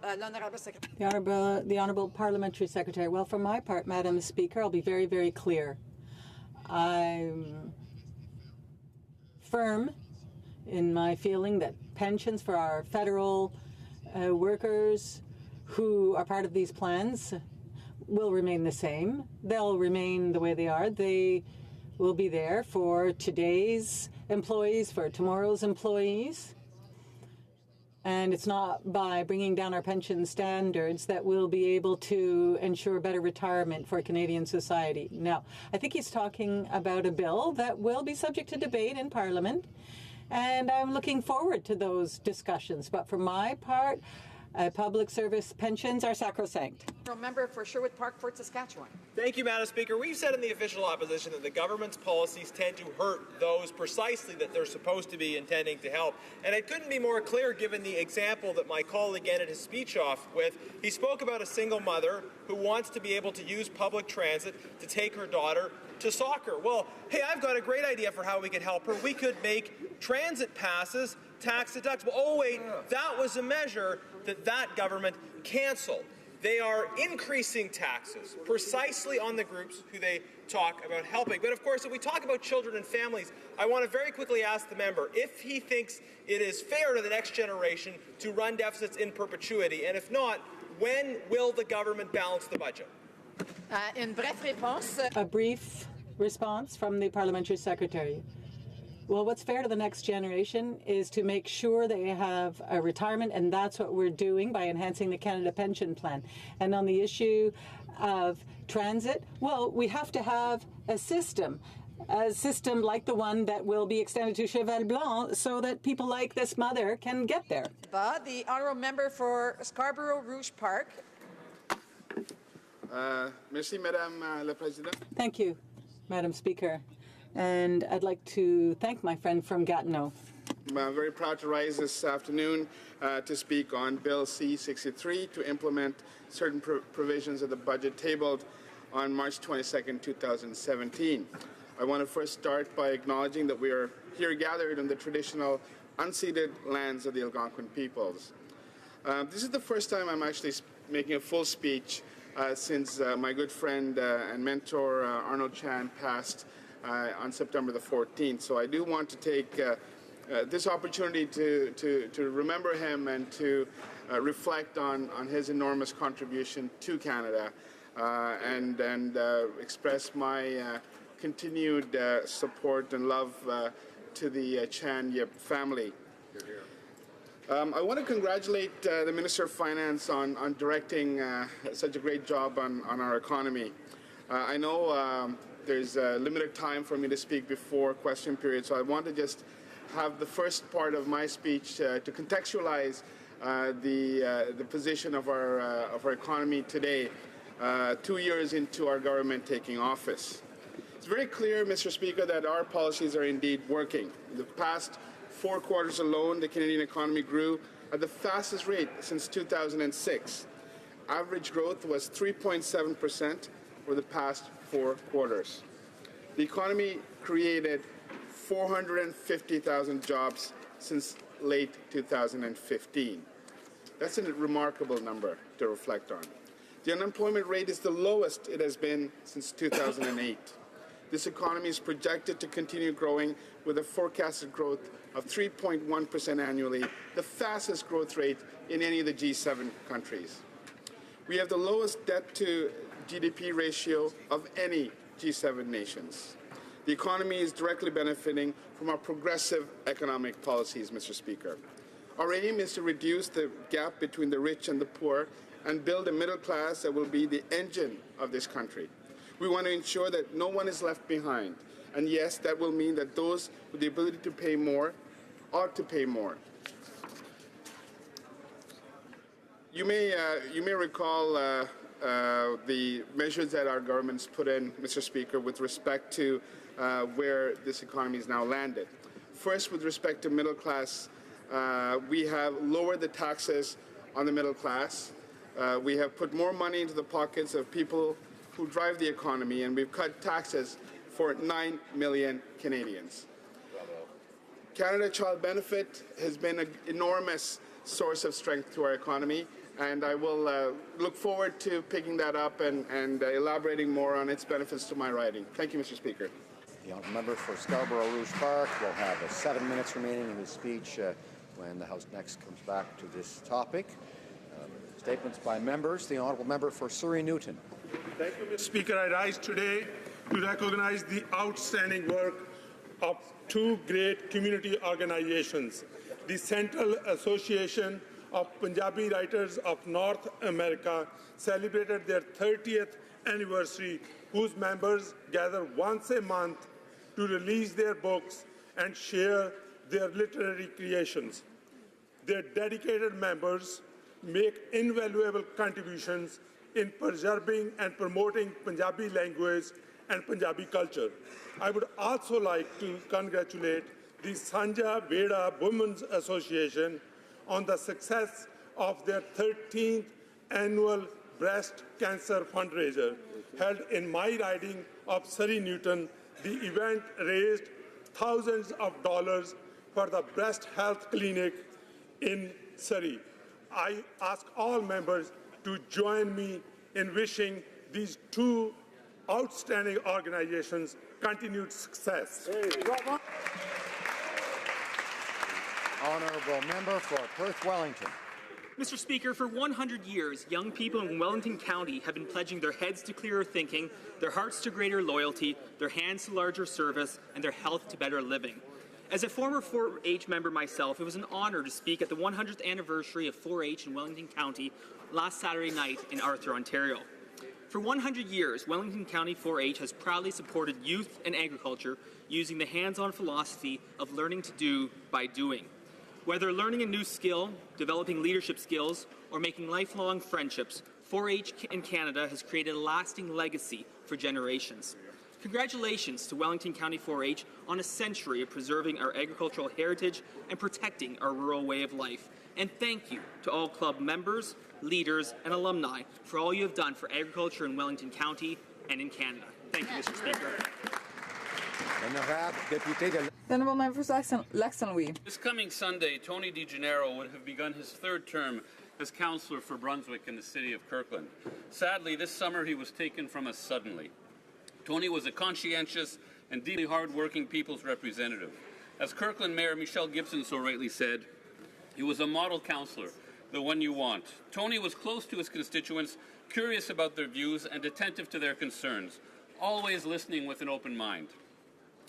Secretary. The Honourable Parliamentary Secretary. Well, for my part, Madam Speaker, I'll be very, very clear. I'm firm in my feeling that pensions for our federal workers who are part of these plans will remain the same. They'll remain the way they are. They will be there for today's employees, for tomorrow's employees. And it's not by bringing down our pension standards that we'll be able to ensure better retirement for Canadian society. Now, I think he's talking about a bill that will be subject to debate in Parliament, and I'm looking forward to those discussions. But for my part, public service pensions are sacrosanct. Member for Sherwood Park, Fort Saskatchewan. Thank you, Madam Speaker. We've said in the official opposition that the government's policies tend to hurt those precisely that they're supposed to be intending to help. And it couldn't be more clear given the example that my colleague ended his speech off with. He spoke about a single mother who wants to be able to use public transit to take her daughter to soccer. Well, hey, I've got a great idea for how we could help her. We could make transit passes tax deductible. Oh, wait, that was a measure that government canceled. They are increasing taxes precisely on the groups who they talk about helping. But of course, if we talk about children and families, I want to very quickly ask the member if he thinks it is fair to the next generation to run deficits in perpetuity, and if not, when will the government balance the budget? Une brève réponse. A brief response from the Parliamentary Secretary. Well, what's fair to the next generation is to make sure they have a retirement, and that's what we're doing by enhancing the Canada Pension Plan. And on the issue of transit, well, we have to have a system like the one that will be extended to Cheval Blanc so that people like this mother can get there. The honourable member for Scarborough Rouge Park. Merci, Madame la Présidente. Thank you, Madam Speaker. And I'd like to thank my friend from Gatineau. I'm very proud to rise this afternoon to speak on Bill C-63 to implement certain provisions of the budget tabled on March 22nd, 2017. I want to first start by acknowledging that we are here gathered on the traditional unceded lands of the Algonquin peoples. This is the first time I'm actually making a full speech since my good friend and mentor Arnold Chan passed on September the 14th. So I do want to take this opportunity to remember him and to reflect on his enormous contribution to Canada and express my continued support and love to the Chan Yip family. I want to congratulate the Minister of Finance on directing such a great job on our economy. I know there's limited time for me to speak before question period, so I want to just have the first part of my speech to contextualize the position of our economy today, 2 years into our government taking office. It's very clear, Mr. Speaker, that our policies are indeed working. In the past 4 quarters alone, the Canadian economy grew at the fastest rate since 2006. Average growth was 3.7% for the past 4 quarters. The economy created 450,000 jobs since late 2015. That's a remarkable number to reflect on. The unemployment rate is the lowest it has been since 2008. This economy is projected to continue growing with a forecasted growth of 3.1% annually, the fastest growth rate in any of the G7 countries. We have the lowest debt-to-GDP ratio of any G7 nations. The economy is directly benefiting from our progressive economic policies, Mr. Speaker. Our aim is to reduce the gap between the rich and the poor and build a middle class that will be the engine of this country. We want to ensure that no one is left behind. And yes, that will mean that those with the ability to pay more ought to pay more. You may recall the measures that our government's put in, Mr. Speaker, with respect to where this economy is now landed. First, with respect to middle class, we have lowered the taxes on the middle class. We have put more money into the pockets of people who drive the economy, and we've cut taxes for 9 million Canadians. Canada Child Benefit has been an enormous source of strength to our economy, and I will look forward to picking that up and elaborating more on its benefits to my riding. Thank you, Mr. Speaker. The honourable member for Scarborough Rouge Park will have 7 minutes remaining in his speech when the House next comes back to this topic. Statements by members. The honourable member for Surrey Newton. Thank you, Mr. Speaker. I rise today to recognize the outstanding work of 2 great community organizations, the Central Association of Punjabi Writers of North America celebrated their 30th anniversary, whose members gather once a month to release their books and share their literary creations. Their dedicated members make invaluable contributions in preserving and promoting Punjabi language and Punjabi culture. I would also like to congratulate the Sanja Veda Women's Association on the success of their 13th annual breast cancer fundraiser. Held in my riding of Surrey Newton, the event raised thousands of dollars for the breast health clinic in Surrey. I ask all members to join me in wishing these 2 outstanding organizations continued success. Honourable member for Perth Wellington. Mr. Speaker, for 100 years, young people in Wellington County have been pledging their heads to clearer thinking, their hearts to greater loyalty, their hands to larger service, and their health to better living. As a former 4-H member myself, it was an honor to speak at the 100th anniversary of 4-H in Wellington County last Saturday night in Arthur, Ontario. For 100 years, Wellington County 4-H has proudly supported youth and agriculture using the hands-on philosophy of learning to do by doing. Whether learning a new skill, developing leadership skills, or making lifelong friendships, 4-H in Canada has created a lasting legacy for generations. Congratulations to Wellington County 4-H on a century of preserving our agricultural heritage and protecting our rural way of life. And thank you to all club members, leaders, and alumni for all you have done for agriculture in Wellington County and in Canada. Thank you, Mr. Speaker. The honourable member for Lac-Saint-Louis. This coming Sunday, Tony DeGennaro would have begun his third term as councillor for Brunswick in the city of Kirkland. Sadly, this summer he was taken from us suddenly. Tony was a conscientious and deeply hard-working people's representative. As Kirkland Mayor Michelle Gibson so rightly said, he was a model councillor, the one you want. Tony was close to his constituents, curious about their views and attentive to their concerns, always listening with an open mind.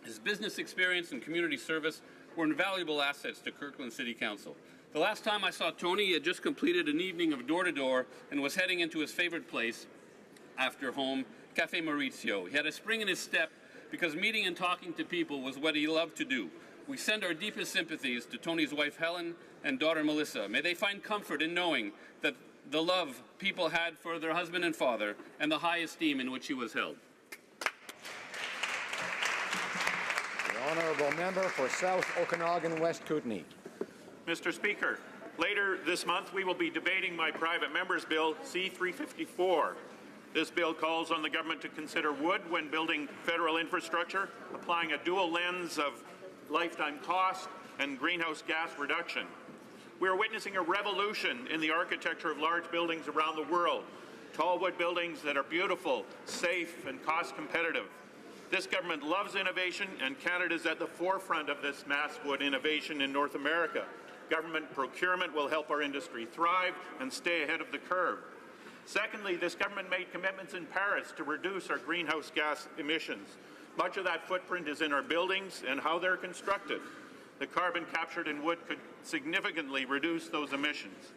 His business experience and community service were invaluable assets to Kirkland City Council. The last time I saw Tony, he had just completed an evening of door-to-door and was heading into his favorite place after home, Café Maurizio. He had a spring in his step because meeting and talking to people was what he loved to do. We send our deepest sympathies to Tony's wife Helen and daughter Melissa. May they find comfort in knowing that the love people had for their husband and father and the high esteem in which he was held. Honourable member for South Okanagan West Kootenay. Mr. Speaker, later this month we will be debating my private member's bill C-354. This bill calls on the government to consider wood when building federal infrastructure, applying a dual lens of lifetime cost and greenhouse gas reduction. We are witnessing a revolution in the architecture of large buildings around the world. Tall wood buildings that are beautiful, safe, and cost competitive. This government loves innovation, and Canada is at the forefront of this mass wood innovation in North America. Government procurement will help our industry thrive and stay ahead of the curve. Secondly, this government made commitments in Paris to reduce our greenhouse gas emissions. Much of that footprint is in our buildings and how they're constructed. The carbon captured in wood could significantly reduce those emissions.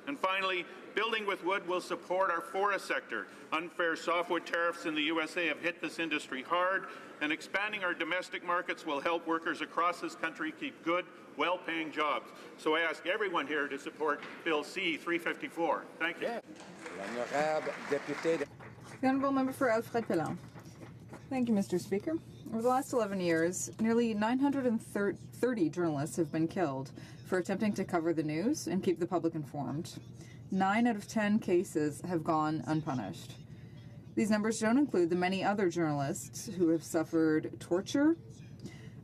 And finally, building with wood will support our forest sector. Unfair softwood tariffs in the USA have hit this industry hard, and expanding our domestic markets will help workers across this country keep good, well-paying jobs. So I ask everyone here to support Bill C-354. Thank you. The honourable member for Alfred Pellan. Thank you, Mr. Speaker. Over the last 11 years, nearly 930 journalists have been killed for attempting to cover the news and keep the public informed. 9 out of 10 cases have gone unpunished. These numbers don't include the many other journalists who have suffered torture,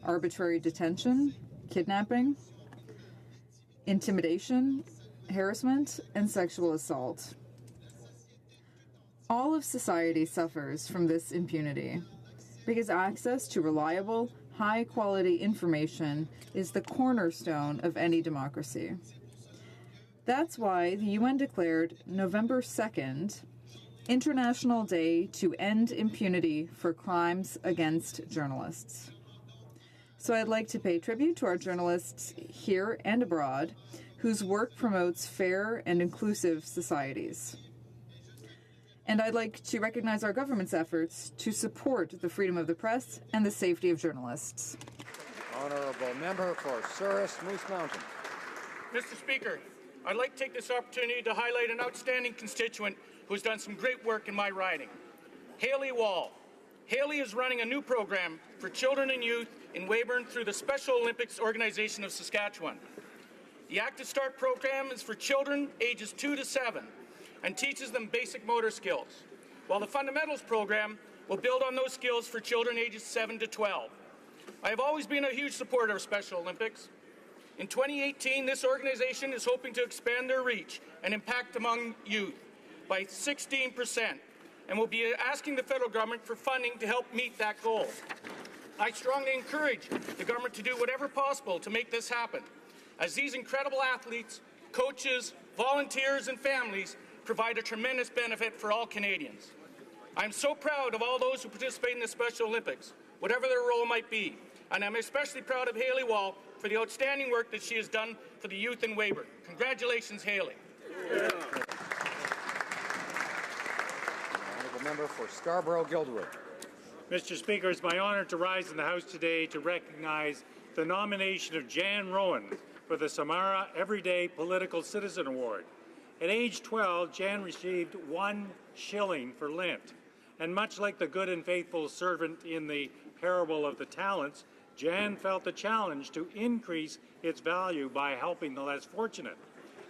arbitrary detention, kidnapping, intimidation, harassment, and sexual assault. All of society suffers from this impunity because access to reliable, high-quality information is the cornerstone of any democracy. That's why the UN declared November 2nd International Day to End Impunity for Crimes Against Journalists. So I'd like to pay tribute to our journalists here and abroad whose work promotes fair and inclusive societies. And I'd like to recognize our government's efforts to support the freedom of the press and the safety of journalists. Honourable member for Souris Moose Mountain. Mr. Speaker, I'd like to take this opportunity to highlight an outstanding constituent who's done some great work in my riding, Haley Wall. Haley is running a new program for children and youth in Weyburn through the Special Olympics Organization of Saskatchewan. The Active Start program is for children ages 2 to 7 and teaches them basic motor skills, while the Fundamentals program will build on those skills for children ages 7 to 12. I have always been a huge supporter of Special Olympics. In 2018, this organization is hoping to expand their reach and impact among youth by 16%, and will be asking the federal government for funding to help meet that goal. I strongly encourage the government to do whatever possible to make this happen, as these incredible athletes, coaches, volunteers, and families provide a tremendous benefit for all Canadians. I'm so proud of all those who participate in the Special Olympics, whatever their role might be, and I'm especially proud of Haley Wall for the outstanding work that she has done for the youth in Weyburn. Congratulations, Haley. Honourable member for Scarborough-Guildwood. Mr. Speaker, it's my honour to rise in the House today to recognize the nomination of Jan Rowan for the Samara Everyday Political Citizen Award. At age 12, Jan received 1 shilling for Lent. And much like the good and faithful servant in the parable of the talents, Jan felt the challenge to increase its value by helping the less fortunate.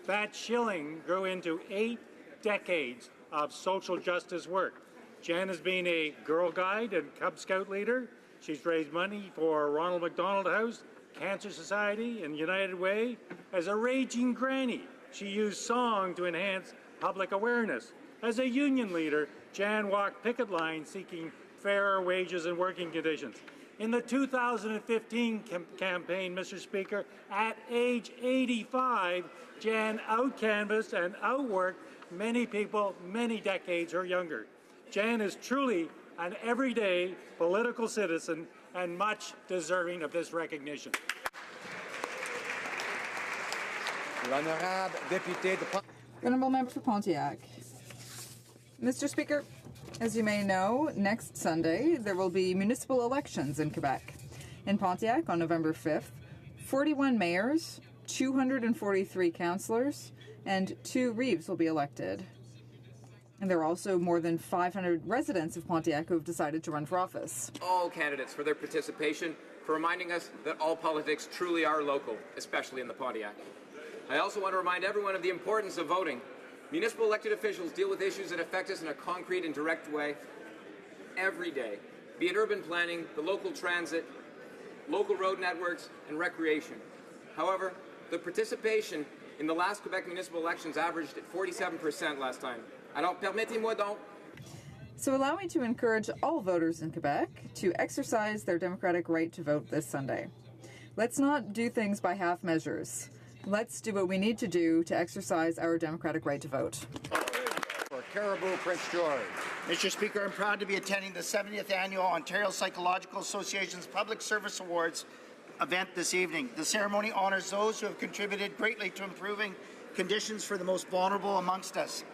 That shilling grew into 8 decades of social justice work. Jan has been a Girl Guide and Cub Scout leader. She's raised money for Ronald McDonald House, Cancer Society, and United Way. As a raging granny, she used song to enhance public awareness. As a union leader, Jan walked picket lines seeking fairer wages and working conditions. In the 2015 campaign, Mr. Speaker, at age 85, Jan out-canvassed and outworked many people many decades her younger. Jan is truly an everyday political citizen and much deserving of this recognition. Honourable member for Pontiac. Mr. Speaker, as you may know, next Sunday there will be municipal elections in Quebec. In Pontiac on November 5th, 41 mayors, 243 councillors, and 2 reeves will be elected. And there are also more than 500 residents of Pontiac who have decided to run for office. All candidates for their participation, for reminding us that all politics truly are local, especially in the Pontiac. I also want to remind everyone of the importance of voting. Municipal elected officials deal with issues that affect us in a concrete and direct way every day, be it urban planning, the local transit, local road networks, and recreation. However, the participation in the last Quebec municipal elections averaged at 47% last time. Alors, permettez-moi donc. So allow me to encourage all voters in Quebec to exercise their democratic right to vote this Sunday. Let's not do things by half measures. Let's do what we need to do to exercise our democratic right to vote. For Caribou, Prince George. Mr. Speaker, I'm proud to be attending the 70th Annual Ontario Psychological Association's Public Service Awards event this evening. The ceremony honors those who have contributed greatly to improving conditions for the most vulnerable amongst us.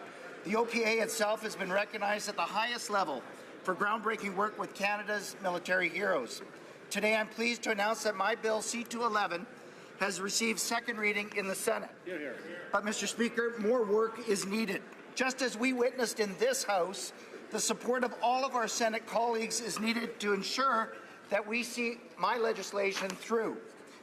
The OPA itself has been recognized at the highest level for groundbreaking work with Canada's military heroes. Today, I'm pleased to announce that my bill C-211 has received second reading in the Senate. But, Mr. Speaker, more work is needed. Just as we witnessed in this House, the support of all of our Senate colleagues is needed to ensure that we see my legislation through.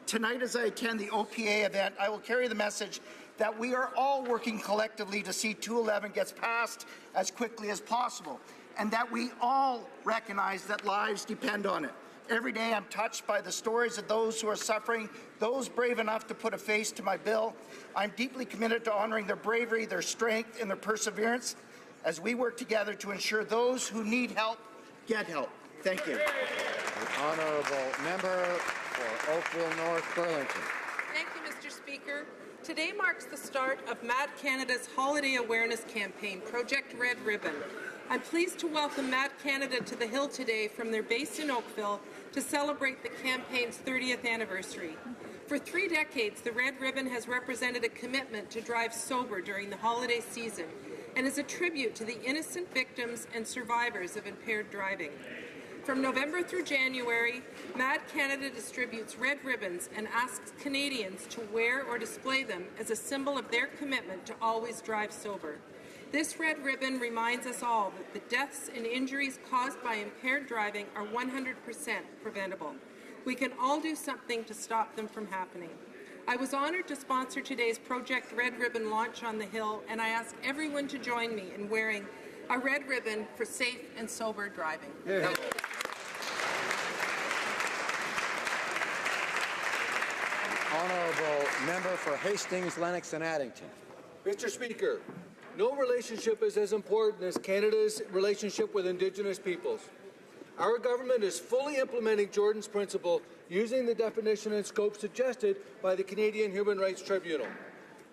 Tonight, as I attend the OPA event, I will carry the message that we are all working collectively to see 211 gets passed as quickly as possible, and that we all recognize that lives depend on it. Every day I'm touched by the stories of those who are suffering, those brave enough to put a face to my bill. I'm deeply committed to honoring their bravery, their strength, and their perseverance as we work together to ensure those who need help get help. Thank you. The honourable member for Oakville North Burlington. Thank you, Mr. Speaker. Today marks the start of Mad Canada's holiday awareness campaign, Project Red Ribbon. I'm pleased to welcome Mad Canada to the Hill today from their base in Oakville to celebrate the campaign's 30th anniversary. For 3 decades, the Red Ribbon has represented a commitment to drive sober during the holiday season and is a tribute to the innocent victims and survivors of impaired driving. From November through January, Mad Canada distributes red ribbons and asks Canadians to wear or display them as a symbol of their commitment to always drive sober. This red ribbon reminds us all that the deaths and injuries caused by impaired driving are 100% preventable. We can all do something to stop them from happening. I was honored to sponsor today's Project Red Ribbon launch on the Hill, and I ask everyone to join me in wearing a red ribbon for safe and sober driving. Yeah. Honourable member for Hastings, Lennox and Addington. Mr. Speaker, no relationship is as important as Canada's relationship with Indigenous peoples. Our government is fully implementing Jordan's Principle using the definition and scope suggested by the Canadian Human Rights Tribunal.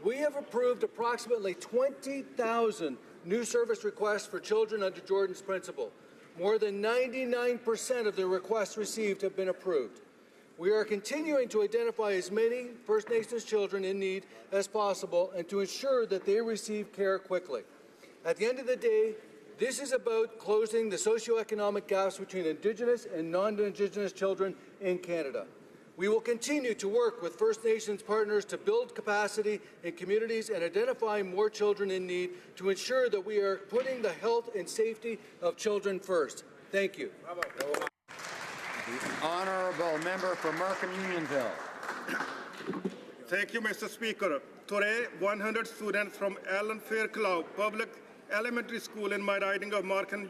We have approved approximately 20,000 new service requests for children under Jordan's principle. More than 99% of the requests received have been approved. We are continuing to identify as many First Nations children in need as possible and to ensure that they receive care quickly. At the end of the day, this is about closing the socioeconomic gaps between Indigenous and non-Indigenous children in Canada. We will continue to work with First Nations partners to build capacity in communities and identify more children in need to ensure that we are putting the health and safety of children first. Thank you. The honourable member for Markham Unionville. Thank you, Mr. Speaker. Today, 100 students from Allen Fairclough Public Elementary School in my riding of Markham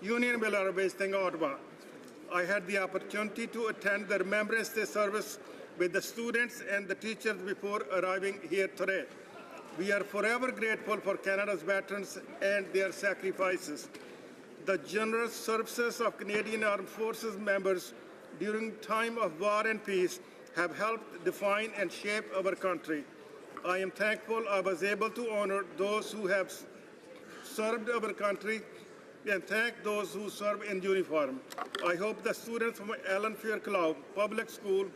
Unionville are based in Ottawa. I had the opportunity to attend the Remembrance Day service with the students and the teachers before arriving here today. We are forever grateful for Canada's veterans and their sacrifices. The generous services of Canadian Armed Forces members during time of war and peace have helped define and shape our country. I am thankful I was able to honor those who have served our country and thank those who serve in uniform. I hope the students from Allen Fairclough Public School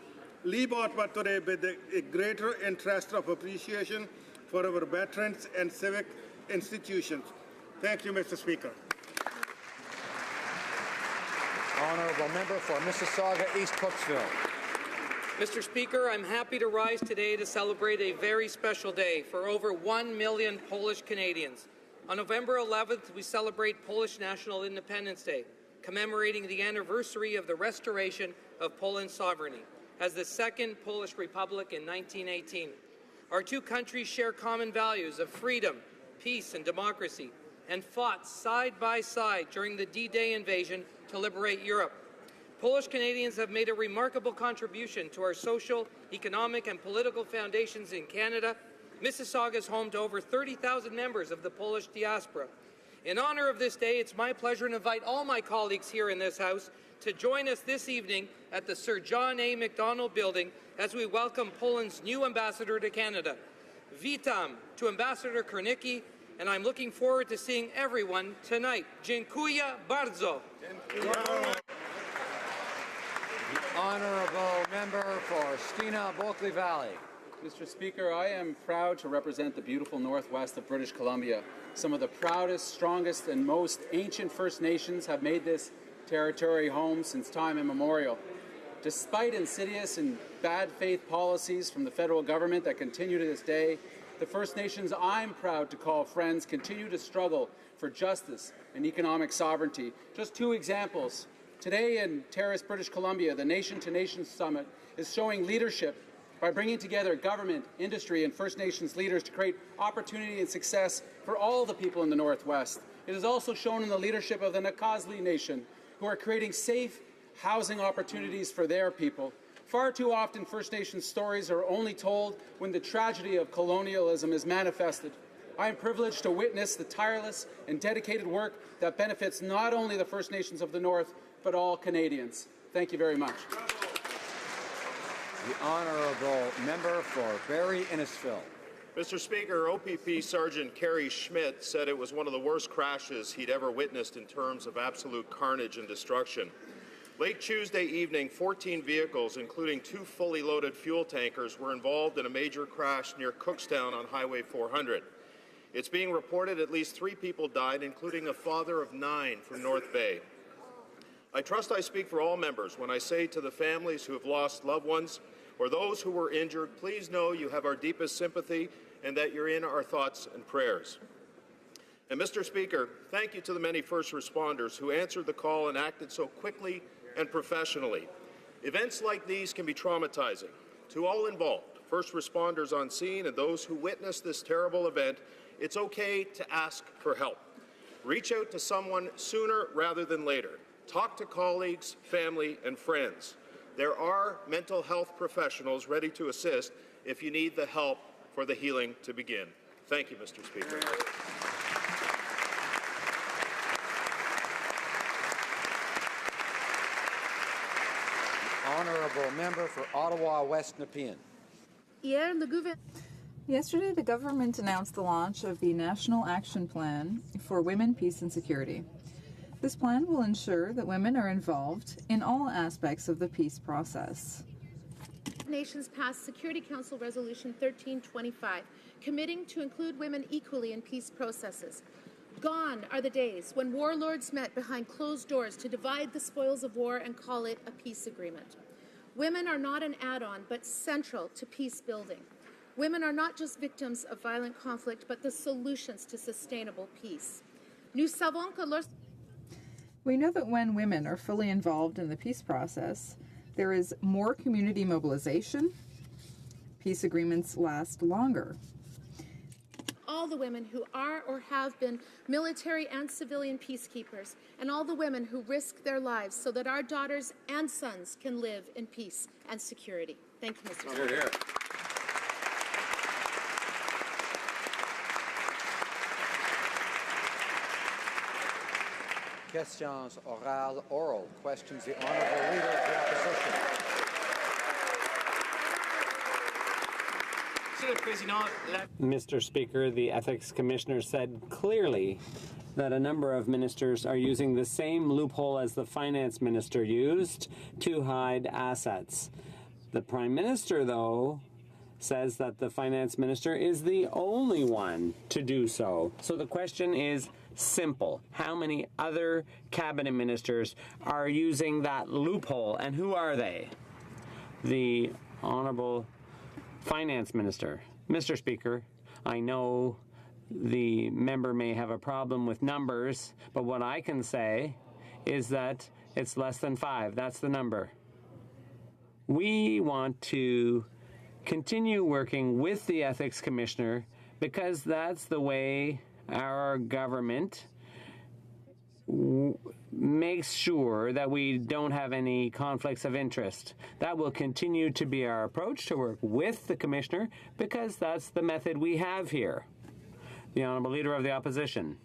leave Ottawa today with a greater interest of appreciation for our veterans and civic institutions. Thank you, Mr. Speaker. Honourable member for Mississauga East Cooksville. Mr. Speaker, I'm happy to rise today to celebrate a very special day for over 1 million Polish Canadians. On November 11th, we celebrate Polish National Independence Day, commemorating the anniversary of the restoration of Poland's sovereignty as the Second Polish Republic in 1918. Our two countries share common values of freedom, peace, and democracy, and fought side by side during the D-Day invasion to liberate Europe. Polish Canadians have made a remarkable contribution to our social, economic, and political foundations in Canada. Mississauga is home to over 30,000 members of the Polish diaspora. In honor of this day, it's my pleasure to invite all my colleagues here in this House to join us this evening at the Sir John A. Macdonald Building as we welcome Poland's new ambassador to Canada. Witam to Ambassador Kornicki, and I'm looking forward to seeing everyone tonight. Dziękuję bardzo. The honourable member for Skeena-Bulkley Valley. Mr. Speaker, I am proud to represent the beautiful northwest of British Columbia. Some of the proudest, strongest, and most ancient First Nations have made this territory home since time immemorial. Despite insidious and bad faith policies from the federal government that continue to this day, the First Nations I'm proud to call friends continue to struggle for justice and economic sovereignty. Just two examples. Today in Terrace, British Columbia, the Nation to Nation Summit is showing leadership by bringing together government, industry, and First Nations leaders to create opportunity and success for all the people in the Northwest. It is also shown in the leadership of the Nakazli Nation, who are creating safe housing opportunities for their people. Far too often, First Nations stories are only told when the tragedy of colonialism is manifested. I am privileged to witness the tireless and dedicated work that benefits not only the First Nations of the North, but all Canadians. Thank you very much. The honourable member for Barrie Innisfil. Mr. Speaker, OPP Sergeant Kerry Schmidt said it was one of the worst crashes he'd ever witnessed in terms of absolute carnage and destruction. Late Tuesday evening, 14 vehicles, including 2 fully loaded fuel tankers, were involved in a major crash near Cookstown on Highway 400. It's being reported at least 3 people died, including a father of 9 from North Bay. I trust I speak for all members when I say to the families who have lost loved ones or those who were injured, please know you have our deepest sympathy and that you're in our thoughts and prayers. And Mr. Speaker, thank you to the many first responders who answered the call and acted so quickly and professionally. Events like these can be traumatizing. To all involved, first responders on scene and those who witnessed this terrible event, it's okay to ask for help. Reach out to someone sooner rather than later. Talk to colleagues, family, and friends. There are mental health professionals ready to assist if you need the help for the healing to begin. Thank you, Mr. Speaker. Honourable member for Ottawa West Nepean. Yesterday, the government announced the launch of the National Action Plan for Women, Peace and Security. This plan will ensure that women are involved in all aspects of the peace process. Nations passed Security Council Resolution 1325, committing to include women equally in peace processes. Gone are the days when warlords met behind closed doors to divide the spoils of war and call it a peace agreement. Women are not an add-on, but central to peace building. Women are not just victims of violent conflict, but the solutions to sustainable peace. Nous savons que We know that when women are fully involved in the peace process, there is more community mobilization. Peace agreements last longer. all the women who are or have been military and civilian peacekeepers, and all the women who risk their lives so that our daughters and sons can live in peace and security. Thank you, Mr. Speaker. Here, here. Questions orales, oral. Questions, the Honourable Leader of the Opposition. Mr. Speaker, the Ethics Commissioner said clearly that a number of ministers are using the same loophole as the Finance Minister used to hide assets. The Prime Minister, though, says that the Finance Minister is the only one to do so. So the question is simple. How many other cabinet ministers are using that loophole, and who are they? The Honourable Finance Minister. Mr. Speaker, I know the member may have a problem with numbers, but what I can say is that it's less than 5. That's the number. We want to continue working with the Ethics Commissioner because that's the way our government makes sure that we don't have any conflicts of interest. That will continue to be our approach, to work with the Commissioner, because that's the method we have here. The Honourable Leader of the Opposition.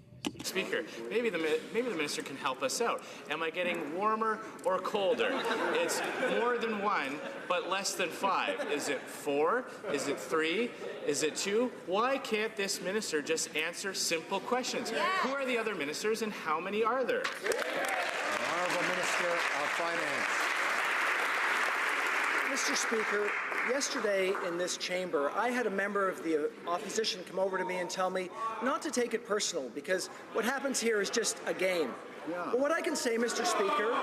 Speaker, maybe the minister can help us out. Am I getting warmer or colder? It's more than 1, but less than 5. Is it 4? Is it 3? Is it 2? Why can't this minister just answer simple questions? Yeah. Who are the other ministers and how many are there? The Honourable Minister of Finance. Mr. Speaker, yesterday in this chamber, I had a member of the opposition come over to me and tell me not to take it personal because what happens here is just a game. Yeah. But what I can say, Mr. Speaker,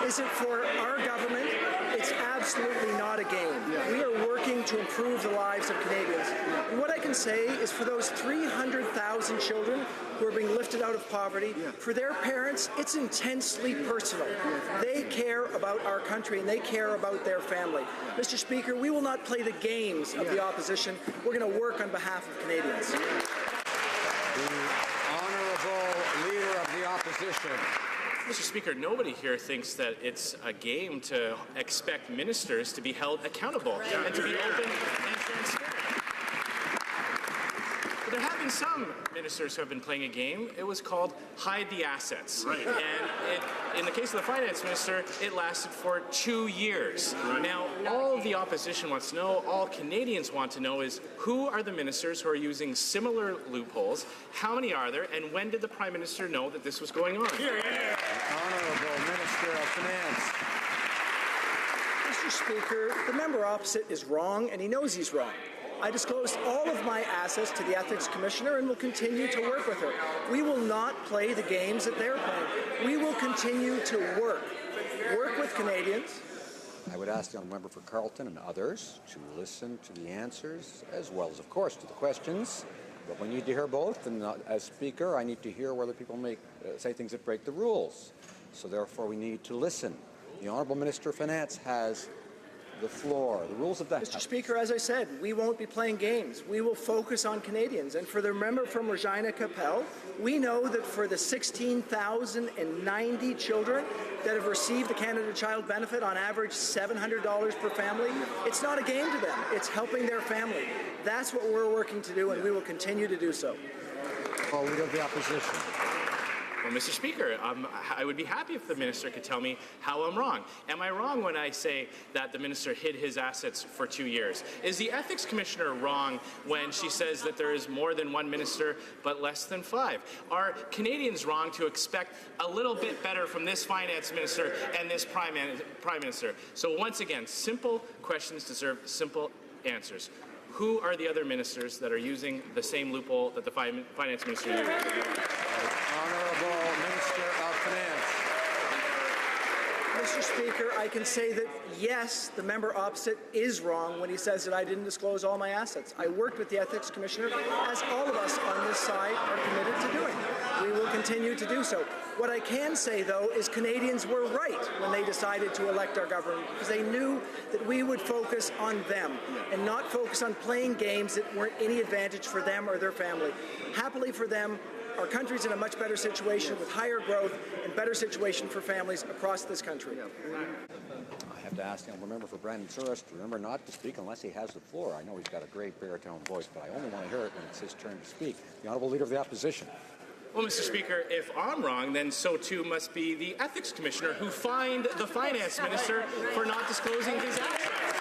is that for our government, it's absolutely not a game. Yeah. We are working to improve the lives of Canadians. Yeah. And what I can say is for those 300,000 children who are being lifted out of poverty, yeah, for their parents, it's intensely personal. Yeah. They care about our country and they care about their family. Yeah. Mr. Speaker, we will not play the games of the opposition. We're going to work on behalf of Canadians. Yeah. The Honourable Leader of the Opposition. Mr. Speaker, nobody here thinks that it's a game to expect ministers to be held accountable and to be open and transparent. But there have been some ministers who have been playing a game. It was called hide the assets. Right. And in the case of the finance minister, it lasted for 2 years. Right. Now, all the opposition wants to know, all Canadians want to know is who are the ministers who are using similar loopholes, how many are there, and when did the Prime Minister know that this was going on? Here, here. Honourable Minister of Finance. Mr. Speaker, the member opposite is wrong, and he knows he's wrong. I disclosed all of my assets to the Ethics Commissioner and will continue to work with her. We will not play the games that they're playing. We will continue to work with Canadians. I would ask the Honourable Member for Carleton and others to listen to the answers as well as, of course, to the questions. But we need to hear both, and as Speaker, I need to hear whether people say things that break the rules. So therefore, we need to listen. The Honourable Minister of Finance has the floor. The rules of the Mr. Speaker, as I said, we won't be playing games. We will focus on Canadians. And for the member from Regina Capel, we know that for the 16,090 children that have received the Canada Child Benefit, on average $700 per family, it's not a game to them. It's helping their family. That's what we're working to do, and we will continue to do so. Leader of the Opposition. Well, Mr. Speaker, I would be happy if the minister could tell me how I'm wrong. Am I wrong when I say that the minister hid his assets for 2 years? Is the ethics commissioner wrong when she says that there is more than one minister but less than 5? Are Canadians wrong to expect a little bit better from this finance minister and this prime minister? So once again, simple questions deserve simple answers. Who are the other ministers that are using the same loophole that the finance minister used? Honourable Minister of Finance. Mr. Speaker, I can say that, yes, the member opposite is wrong when he says that I didn't disclose all my assets. I worked with the Ethics Commissioner, as all of us on this side are committed to doing. We will continue to do so. What I can say, though, is Canadians were right when they decided to elect our government, because they knew that we would focus on them and not focus on playing games that weren't any advantage for them or their family. Happily for them, our country's in a much better situation with higher growth and better situation for families across this country. I have to ask the honourable member for Brandon Souris to remember not to speak unless he has the floor. I know he's got a great baritone voice, but I only want to hear it when it's his turn to speak. The Honourable Leader of the Opposition. Well, Mr. Speaker, if I'm wrong, then so too must be the ethics commissioner who fined the finance minister for not disclosing his assets.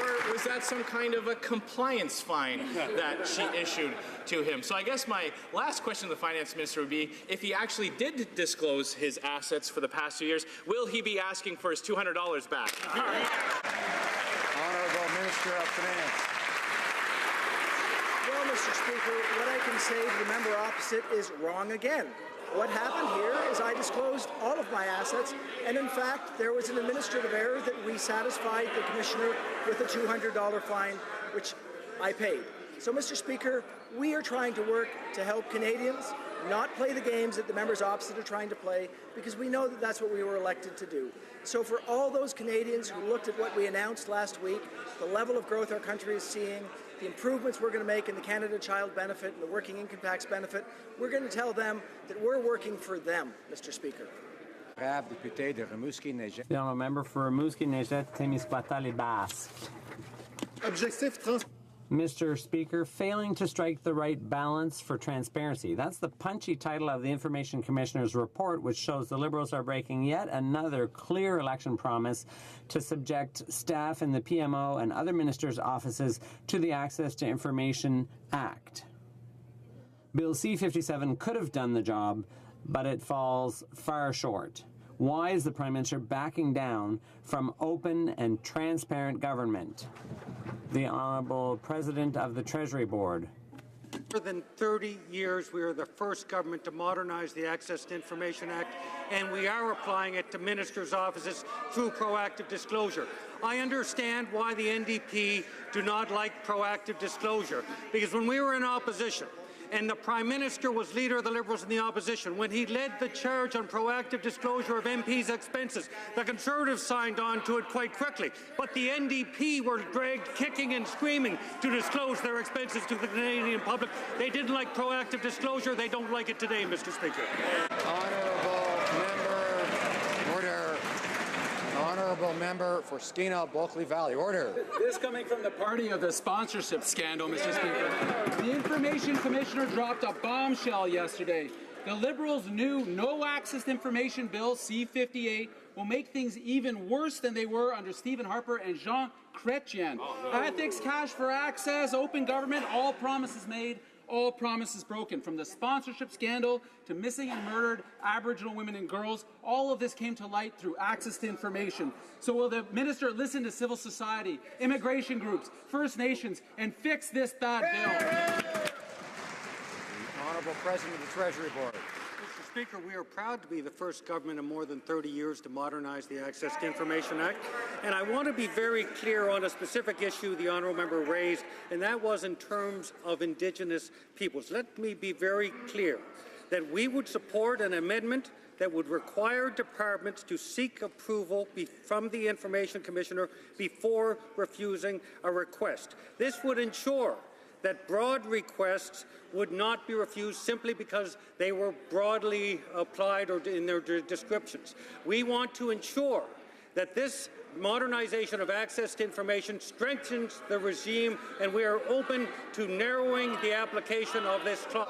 Or was that some kind of a compliance fine that she issued to him? So I guess my last question to the finance minister would be, if he actually did disclose his assets for the past 2 years, will he be asking for his $200 back? Honourable Minister of Finance. Well, Mr. Speaker, what I can say to the member opposite is wrong again. What happened here is I disclosed all of my assets, and in fact, there was an administrative error that we satisfied the commissioner with a $200 fine, which I paid. So, Mr. Speaker, we are trying to work to help Canadians not play the games that the members opposite are trying to play, because we know that that's what we were elected to do. So for all those Canadians who looked at what we announced last week, the level of growth our country is seeing, the improvements we're going to make in the Canada Child Benefit and the Working Income Tax Benefit, we're going to tell them that we're working for them, Mr. Speaker. The honourable member for Rimouski-Neigette-Témiscouata-les-Basques. Mr. Speaker, failing to strike the right balance for transparency. That's the punchy title of the Information Commissioner's report, which shows the Liberals are breaking yet another clear election promise to subject staff in the PMO and other ministers' offices to the Access to Information Act. Bill C-57 could have done the job, but it falls far short. Why is the Prime Minister backing down from open and transparent government? The Honourable President of the Treasury Board. For more than 30 years, we are the first government to modernize the Access to Information Act, and we are applying it to ministers' offices through proactive disclosure. I understand why the NDP do not like proactive disclosure, because when we were in opposition, and the Prime Minister was leader of the Liberals in the opposition, when he led the charge on proactive disclosure of MPs' expenses, the Conservatives signed on to it quite quickly. But the NDP were dragged kicking and screaming to disclose their expenses to the Canadian public. They didn't like proactive disclosure. They don't like it today, Mr. Speaker. Honourable member for Skeena-Bulkley Valley. Order. This coming from the party of the sponsorship scandal, Mr. Speaker. The Information Commissioner dropped a bombshell yesterday. The Liberals' new No Access to Information Bill, C-58, will make things even worse than they were under Stephen Harper and Jean Chrétien. Ethics, cash for access, open government, all promises made, all promises broken. From the sponsorship scandal to missing and murdered Aboriginal women and girls, all of this came to light through access to information. So will the minister listen to civil society, immigration groups, First Nations, and fix this bad bill? The Honourable President of the Treasury Board. Mr. Speaker, we are proud to be the first government in more than 30 years to modernize the Access to Information Act. And I want to be very clear on a specific issue the honourable member raised, and that was in terms of Indigenous peoples. Let me be very clear that we would support an amendment that would require departments to seek approval from the Information Commissioner before refusing a request. This would ensure that broad requests would not be refused simply because they were broadly applied or in their descriptions. We want to ensure that this modernization of access to information strengthens the regime, and we are open to narrowing the application of this clause.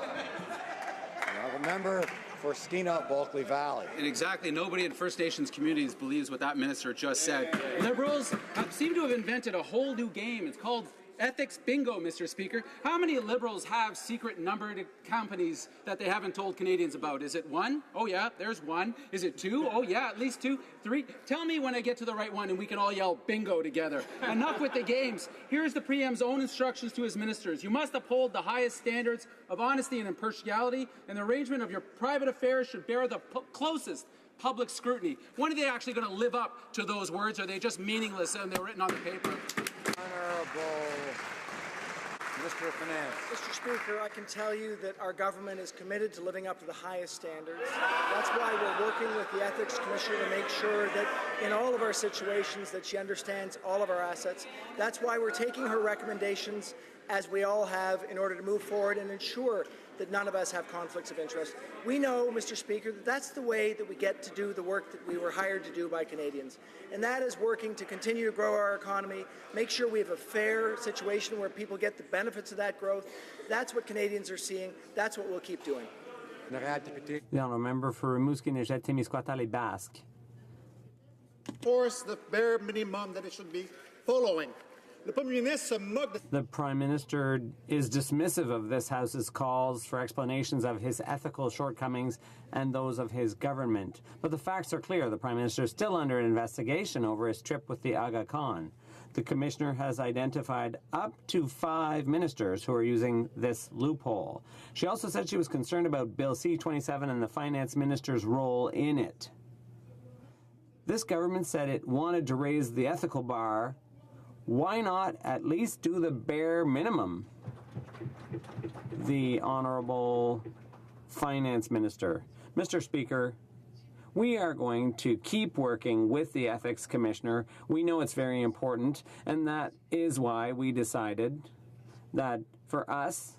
Honourable member for Skeena Bulkley Valley. And exactly, nobody in First Nations communities believes what that minister just said. Liberals seem to have invented a whole new game. It's called ethics bingo, Mr. Speaker. How many Liberals have secret numbered companies that they haven't told Canadians about? Is it one? Oh yeah, there's one. Is it two? Oh yeah, at least two. Three? Tell me when I get to the right one and we can all yell bingo together. Enough with the games. Here's the Preem's own instructions to his ministers. You must uphold the highest standards of honesty and impartiality, and the arrangement of your private affairs should bear the closest public scrutiny. When are they actually going to live up to those words? Or are they just meaningless and they're written on the paper? Honourable Minister of Finance. Mr. Speaker, I can tell you that our government is committed to living up to the highest standards. That's why we're working with the Ethics Commissioner to make sure that in all of our situations that she understands all of our assets. That's why we're taking her recommendations, as we all have, in order to move forward and ensure that none of us have conflicts of interest. We know, Mr. Speaker, that that's the way that we get to do the work that we were hired to do by Canadians. And that is working to continue to grow our economy, make sure we have a fair situation where people get the benefits of that growth. That's what Canadians are seeing. That's what we'll keep doing. The honourable member for Rimouski-Nejet-Témiscouata-Les-Basques. Force the bare minimum that it should be following. The Prime Minister is dismissive of this House's calls for explanations of his ethical shortcomings and those of his government. But the facts are clear. The Prime Minister is still under investigation over his trip with the Aga Khan. The Commissioner has identified up to 5 ministers who are using this loophole. She also said she was concerned about Bill C-27 and the Finance Minister's role in it. This government said it wanted to raise the ethical bar. Why not at least do the bare minimum? The Honourable Finance Minister. Mr. Speaker, we are going to keep working with the Ethics Commissioner. We know it's very important, and that is why we decided that for us,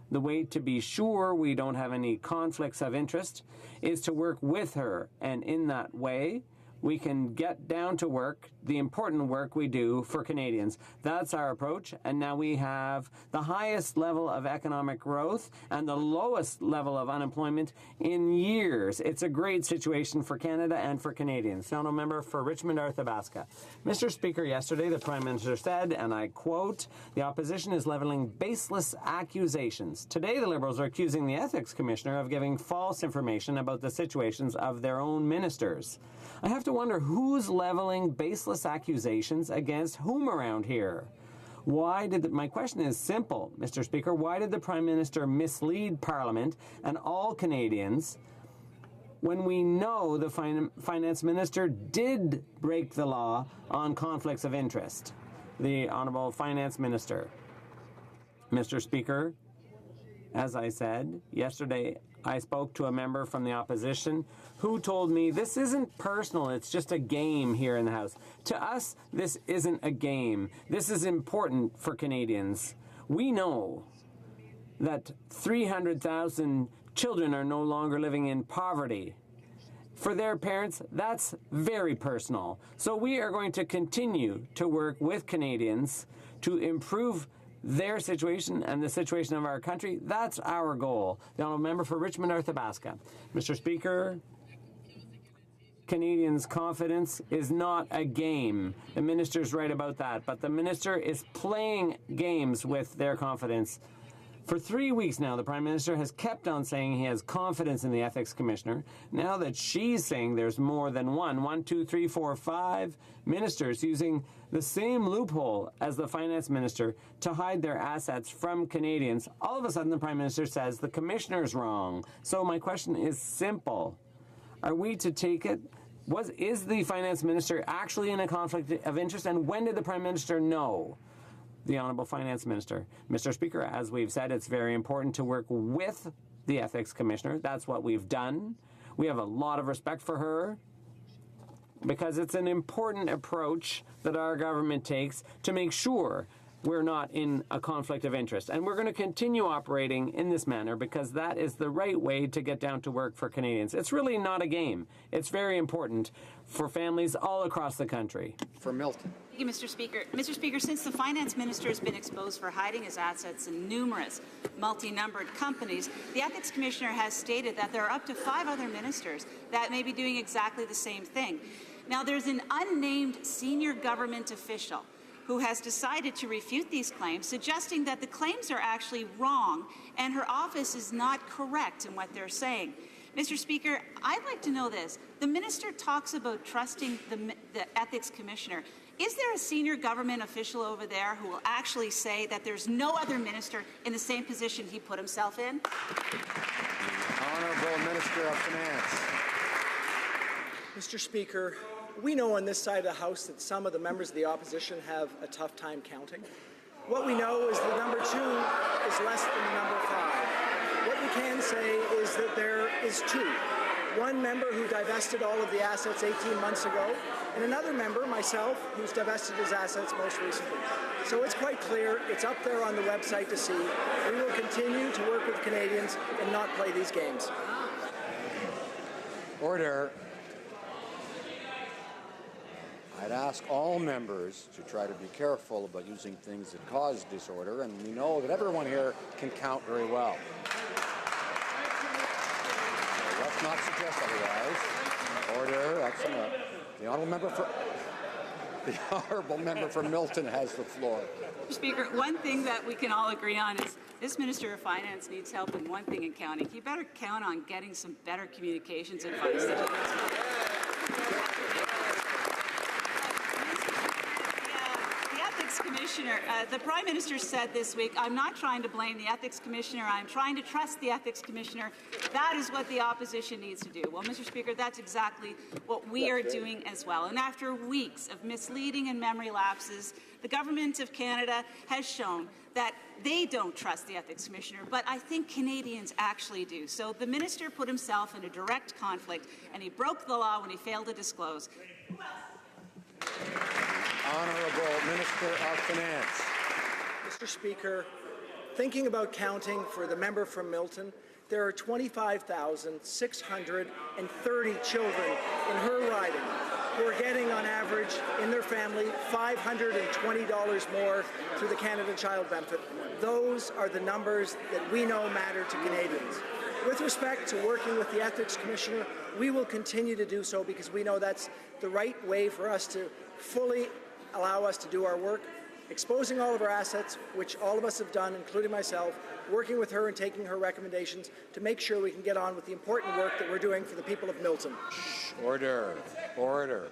the way to be sure we don't have any conflicts of interest is to work with her, and in that way, we can get down to work, the important work we do for Canadians. That's our approach, and now we have the highest level of economic growth and the lowest level of unemployment in years. It's a great situation for Canada and for Canadians. Honourable member for Richmond-Arthabaska. Mr. Speaker, yesterday the Prime Minister said, and I quote, "The opposition is levelling baseless accusations." Today the Liberals are accusing the Ethics Commissioner of giving false information about the situations of their own ministers. I have to wonder who's leveling baseless accusations against whom around here. My question is simple, Mr. Speaker. Why did the Prime Minister mislead Parliament and all Canadians when we know the Finance Minister did break the law on conflicts of interest? The Honourable Finance Minister. Mr. Speaker, as I said, yesterday I spoke to a member from the opposition who told me this isn't personal, it's just a game here in the House. To us, this isn't a game. This is important for Canadians. We know that 300,000 children are no longer living in poverty. For their parents, that's very personal. So we are going to continue to work with Canadians to improve their situation and the situation of our country. That's our goal. The honourable member for Richmond-Arthabaska. Mr. Speaker, Canadians' confidence is not a game. The minister's right about that, but the minister is playing games with their confidence. For 3 weeks now, the Prime Minister has kept on saying he has confidence in the Ethics Commissioner. Now that she's saying there's more than 5 ministers using the same loophole as the Finance Minister to hide their assets from Canadians, all of a sudden the Prime Minister says the Commissioner's wrong. So my question is simple. Are we to take it? Is the Finance Minister actually in a conflict of interest, and when did the Prime Minister know? The Honourable Finance Minister. Mr. Speaker, as we've said, it's very important to work with the Ethics Commissioner. That's what we've done. We have a lot of respect for her because it's an important approach that our government takes to make sure we're not in a conflict of interest. And we're going to continue operating in this manner because that is the right way to get down to work for Canadians. It's really not a game. It's very important for families all across the country. For Milton. Thank you, Mr. Speaker. Mr. Speaker, since the finance minister has been exposed for hiding his assets in numerous multi-numbered companies, the Ethics Commissioner has stated that there are up to 5 other ministers that may be doing exactly the same thing. Now, there's an unnamed senior government official who has decided to refute these claims, suggesting that the claims are actually wrong and her office is not correct in what they're saying. Mr. Speaker, I'd like to know this. The minister talks about trusting the Ethics Commissioner. Is there a senior government official over there who will actually say that there's no other minister in the same position he put himself in? Honourable Minister of Finance. Mr. Speaker, we know on this side of the House that some of the members of the opposition have a tough time counting. What we know is that number 2 is less than number 5. What we can say is that there is 2. One member who divested all of the assets 18 months ago, and another member, myself, who's divested his assets most recently. So it's quite clear. It's up there on the website to see. We will continue to work with Canadians and not play these games. Order. I'd ask all members to try to be careful about using things that cause disorder, and we know that everyone here can count very well. So let's not suggest otherwise. Order. That's enough. The honourable member for Milton has the floor. Mr. Speaker, one thing that we can all agree on is this Minister of Finance needs help in one thing in counting. He better count on getting some better communications advice. Commissioner, the Prime Minister said this week, I'm not trying to blame the Ethics Commissioner, I'm trying to trust the Ethics Commissioner. That is what the opposition needs to do. Well, Mr. Speaker, that's exactly what we are doing as well. And after weeks of misleading and memory lapses, the Government of Canada has shown that they don't trust the Ethics Commissioner, but I think Canadians actually do. So the Minister put himself in a direct conflict, and he broke the law when he failed to disclose. Honourable Minister of Finance. Mr. Speaker, thinking about counting for the member from Milton, there are 25,630 children in her riding who are getting, on average, in their family, $520 more through the Canada Child Benefit. Those are the numbers that we know matter to Canadians. With respect to working with the Ethics Commissioner, we will continue to do so because we know that's the right way for us to fully allow us to do our work, exposing all of our assets, which all of us have done, including myself, working with her and taking her recommendations to make sure we can get on with the important work that we're doing for the people of Milton. Order. Order.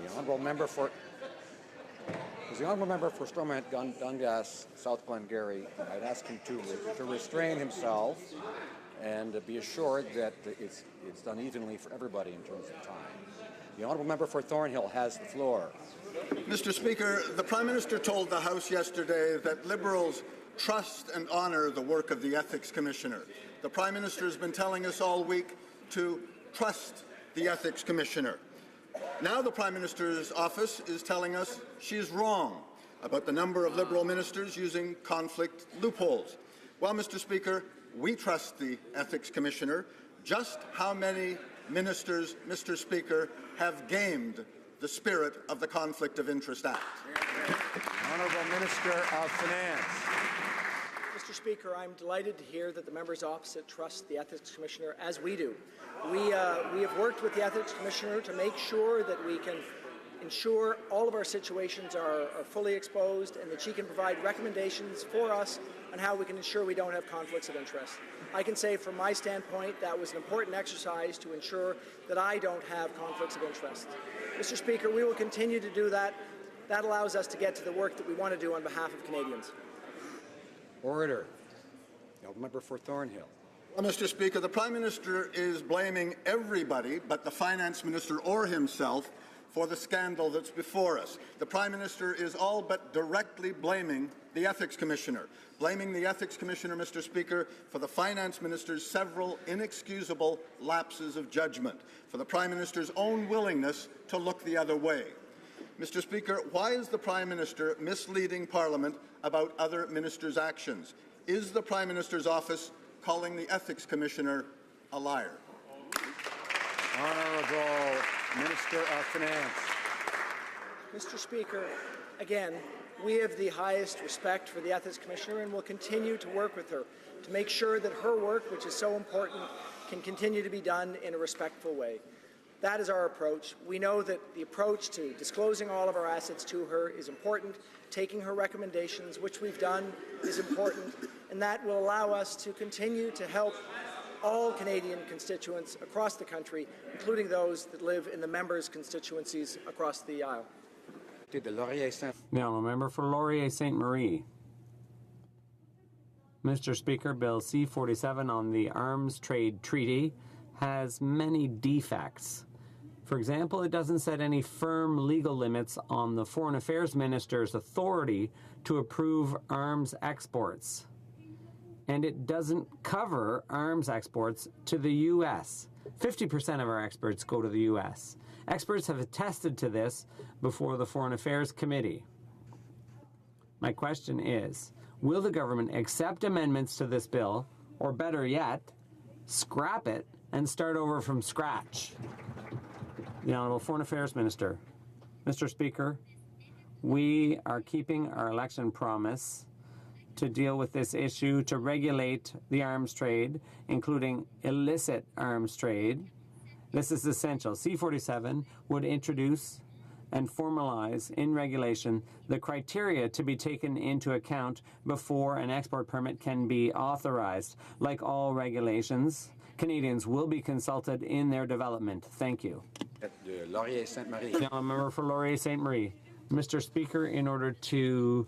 The honourable member for Stormont Dungas, South Glengarry, I'd ask him to restrain himself and be assured that it's done evenly for everybody in terms of time. The honourable member for Thornhill has the floor. Mr. Speaker, the Prime Minister told the House yesterday that Liberals trust and honour the work of the Ethics Commissioner. The Prime Minister has been telling us all week to trust the Ethics Commissioner. Now the Prime Minister's office is telling us she is wrong about the number of Liberal ministers using conflict loopholes. Well, Mr. Speaker, we trust the Ethics Commissioner. Just how many ministers, Mr. Speaker, have gamed the spirit of the Conflict of Interest Act? Honourable Minister of Finance. Mr. Speaker, I'm delighted to hear that the members opposite trust the Ethics Commissioner, as we do. We have worked with the Ethics Commissioner to make sure that we can ensure all of our situations are fully exposed and that she can provide recommendations for us on how we can ensure we don't have conflicts of interest. I can say from my standpoint that was an important exercise to ensure that I don't have conflicts of interest. Mr. Speaker, we will continue to do that. That allows us to get to the work that we want to do on behalf of Canadians. Order. The member for Thornhill. Well, Mr. Speaker, the Prime Minister is blaming everybody but the Finance Minister or himself for the scandal that's before us. The Prime Minister is all but directly blaming the Ethics Commissioner. Blaming the Ethics Commissioner, Mr. Speaker, for the Finance Minister's several inexcusable lapses of judgment, for the Prime Minister's own willingness to look the other way. Mr. Speaker, why is the Prime Minister misleading Parliament about other ministers' actions? Is the Prime Minister's office calling the Ethics Commissioner a liar? Honourable Minister of Finance. Mr. Speaker, again, we have the highest respect for the Ethics Commissioner and will continue to work with her to make sure that her work, which is so important, can continue to be done in a respectful way. That is our approach. We know that the approach to disclosing all of our assets to her is important. Taking her recommendations, which we've done, is important, and that will allow us to continue to help all Canadian constituents across the country, including those that live in the members' constituencies across the aisle. The honourable member for Laurier St. Marie. Mr. Speaker, Bill C-47 on the Arms Trade Treaty has many defects. For example, it doesn't set any firm legal limits on the Foreign Affairs Minister's authority to approve arms exports. And it doesn't cover arms exports to the U.S. 50% of our exports go to the U.S. Experts have attested to this before the Foreign Affairs Committee. My question is, will the government accept amendments to this bill, or better yet, scrap it and start over from scratch? The Honourable Foreign Affairs Minister. Mr. Speaker, we are keeping our election promise to deal with this issue, to regulate the arms trade, including illicit arms trade. This is essential. C-47 would introduce and formalize in regulation the criteria to be taken into account before an export permit can be authorized. Like all regulations, Canadians will be consulted in their development. Thank you. Laurier St. Marie. The member for Laurier St. Marie. Mr. Speaker, in order to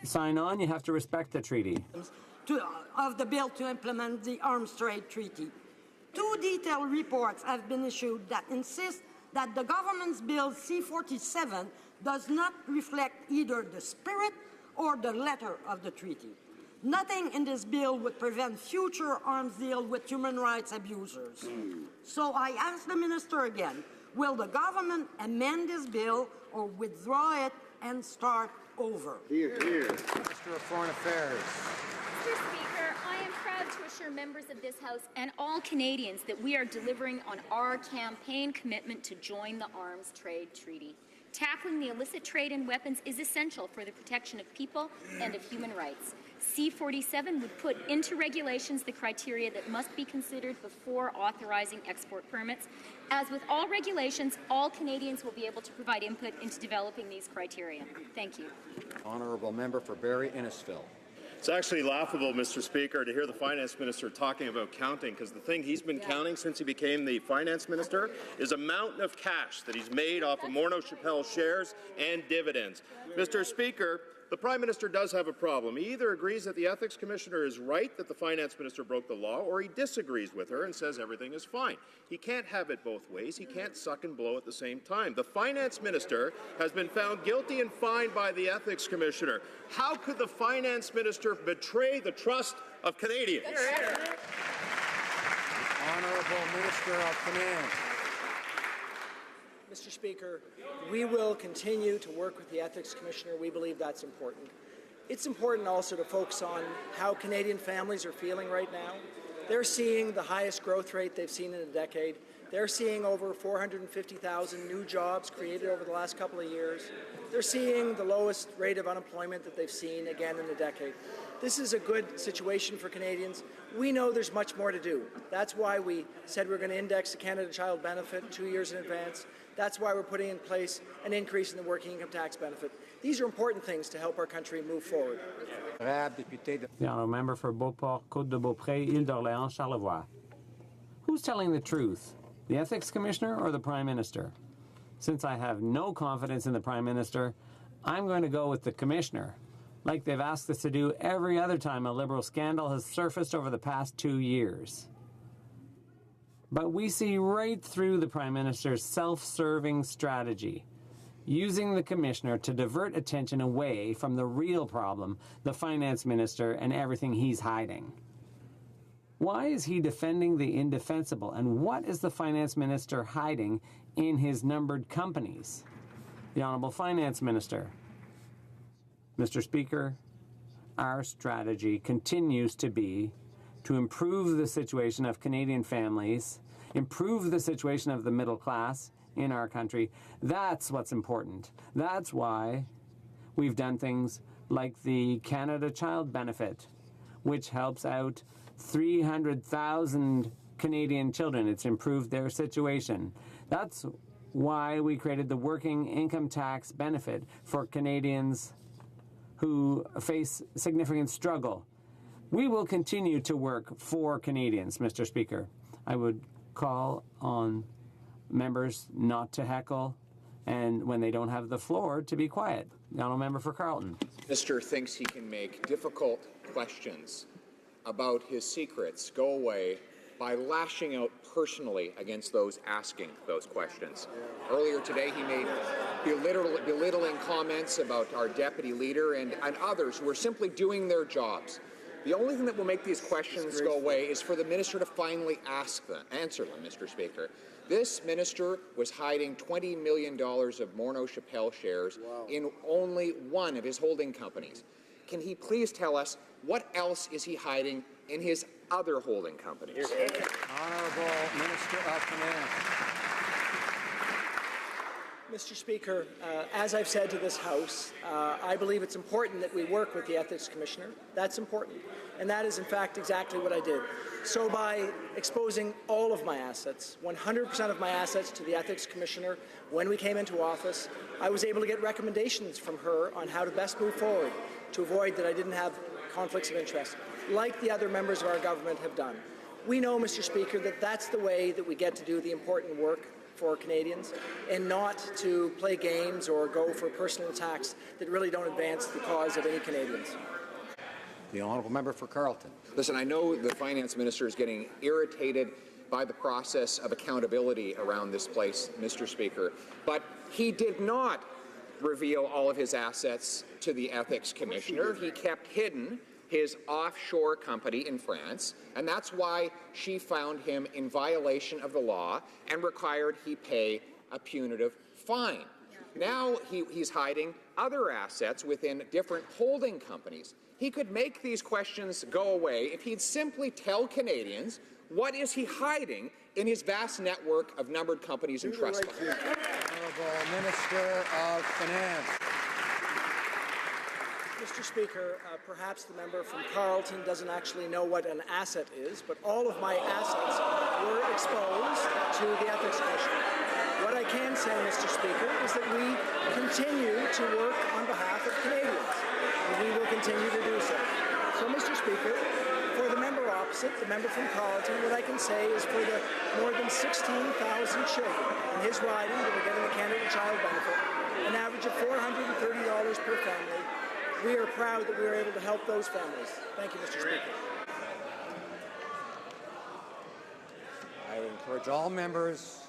sign on, you have to respect the treaty. Of the bill to implement the Arms Trade Treaty. 2 detailed reports have been issued that insist that the government's bill C-47 does not reflect either the spirit or the letter of the treaty. Nothing in this bill would prevent future arms deals with human rights abusers. So I ask the minister again, will the government amend this bill or withdraw it and start over? Here, here. Minister of Foreign Affairs. Mr. Speaker, I am proud to assure members of this House and all Canadians that we are delivering on our campaign commitment to join the Arms Trade Treaty. Tackling the illicit trade in weapons is essential for the protection of people and of human rights. C-47 would put into regulations the criteria that must be considered before authorizing export permits. As with all regulations, all Canadians will be able to provide input into developing these criteria. Thank you. Honourable member for Barrie Innisfil. It's actually laughable, Mr. Speaker, to hear the Finance Minister talking about counting, because the thing he's been counting since he became the Finance Minister is a mountain of cash that he's made off of Morneau Chappelle shares and dividends. Mr. Speaker, the Prime Minister does have a problem. He either agrees that the Ethics Commissioner is right that the Finance Minister broke the law, or he disagrees with her and says everything is fine. He can't have it both ways. He can't suck and blow at the same time. The Finance Minister has been found guilty and fined by the Ethics Commissioner. How could the Finance Minister betray the trust of Canadians? Honourable Minister of Finance. Mr. Speaker, we will continue to work with the Ethics Commissioner. We believe that's important. It's important also to focus on how Canadian families are feeling right now. They're seeing the highest growth rate they've seen in a decade. They're seeing over 450,000 new jobs created over the last couple of years. They're seeing the lowest rate of unemployment that they've seen again in a decade. This is a good situation for Canadians. We know there's much more to do. That's why we said we're going to index the Canada Child Benefit 2 years in advance. That's why we're putting in place an increase in the working income tax benefit. These are important things to help our country move forward. The honourable member for Beauport, Côte-de-Beaupré, Île-d'Orléans, Charlevoix. Who's telling the truth, the Ethics Commissioner or the Prime Minister? Since I have no confidence in the Prime Minister, I'm going to go with the Commissioner, like they've asked us to do every other time a Liberal scandal has surfaced over the past 2 years. But we see right through the Prime Minister's self-serving strategy, using the Commissioner to divert attention away from the real problem, the Finance Minister and everything he's hiding. Why is he defending the indefensible, and what is the Finance Minister hiding in his numbered companies? The Honourable Finance Minister. Mr. Speaker, our strategy continues to be to improve the situation of Canadian families, improve the situation of the middle class in our country. That's what's important. That's why we've done things like the Canada Child Benefit, which helps out 300,000 Canadian children. It's improved their situation. That's why we created the working income tax benefit for Canadians who face significant struggle. We will continue to work for Canadians, Mr. Speaker. I would call on members not to heckle, and when they don't have the floor, to be quiet. The honourable member for Carleton. Minister thinks he can make difficult questions about his secrets go away by lashing out personally against those asking those questions. Earlier today, he made belittling comments about our deputy leader and others who are simply doing their jobs. The only thing that will make these questions go away is for the minister to finally answer them, Mr. Speaker. This minister was hiding $20 million of Morneau Chappelle shares in only one of his holding companies. Can he please tell us what else is he hiding in his other holding companies? Honourable Minister of Finance. Mr. Speaker, as I've said to this House, I believe it's important that we work with the Ethics Commissioner. That's important. And that is, in fact, exactly what I did. So by exposing all of my assets, 100% of my assets to the Ethics Commissioner when we came into office, I was able to get recommendations from her on how to best move forward to avoid that I didn't have conflicts of interest, like the other members of our government have done. We know, Mr. Speaker, that that's the way that we get to do the important work for Canadians, and not to play games or go for personal attacks that really don't advance the cause of any Canadians. The honourable member for Carleton. Listen, I know the finance minister is getting irritated by the process of accountability around this place, Mr. Speaker, but he did not reveal all of his assets to the ethics commissioner. He kept hidden his offshore company in France, and that's why she found him in violation of the law and required he pay a punitive fine. Now he's hiding other assets within different holding companies. He could make these questions go away if he'd simply tell Canadians what is he hiding in his vast network of numbered companies and trust funds. Honourable Minister of Finance. Mr. Speaker, perhaps the member from Carleton doesn't actually know what an asset is, but all of my assets were exposed to the Ethics Commission. What I can say, Mr. Speaker, is that we continue to work on behalf of Canadians, and we will continue to do so. So, Mr. Speaker, for the member opposite, the member from Carleton, what I can say is for the more than 16,000 children in his riding that are getting the Canada Child Benefit, an average of $430 per family, we are proud that we are able to help those families. Thank you, Mr. Speaker. I encourage all members,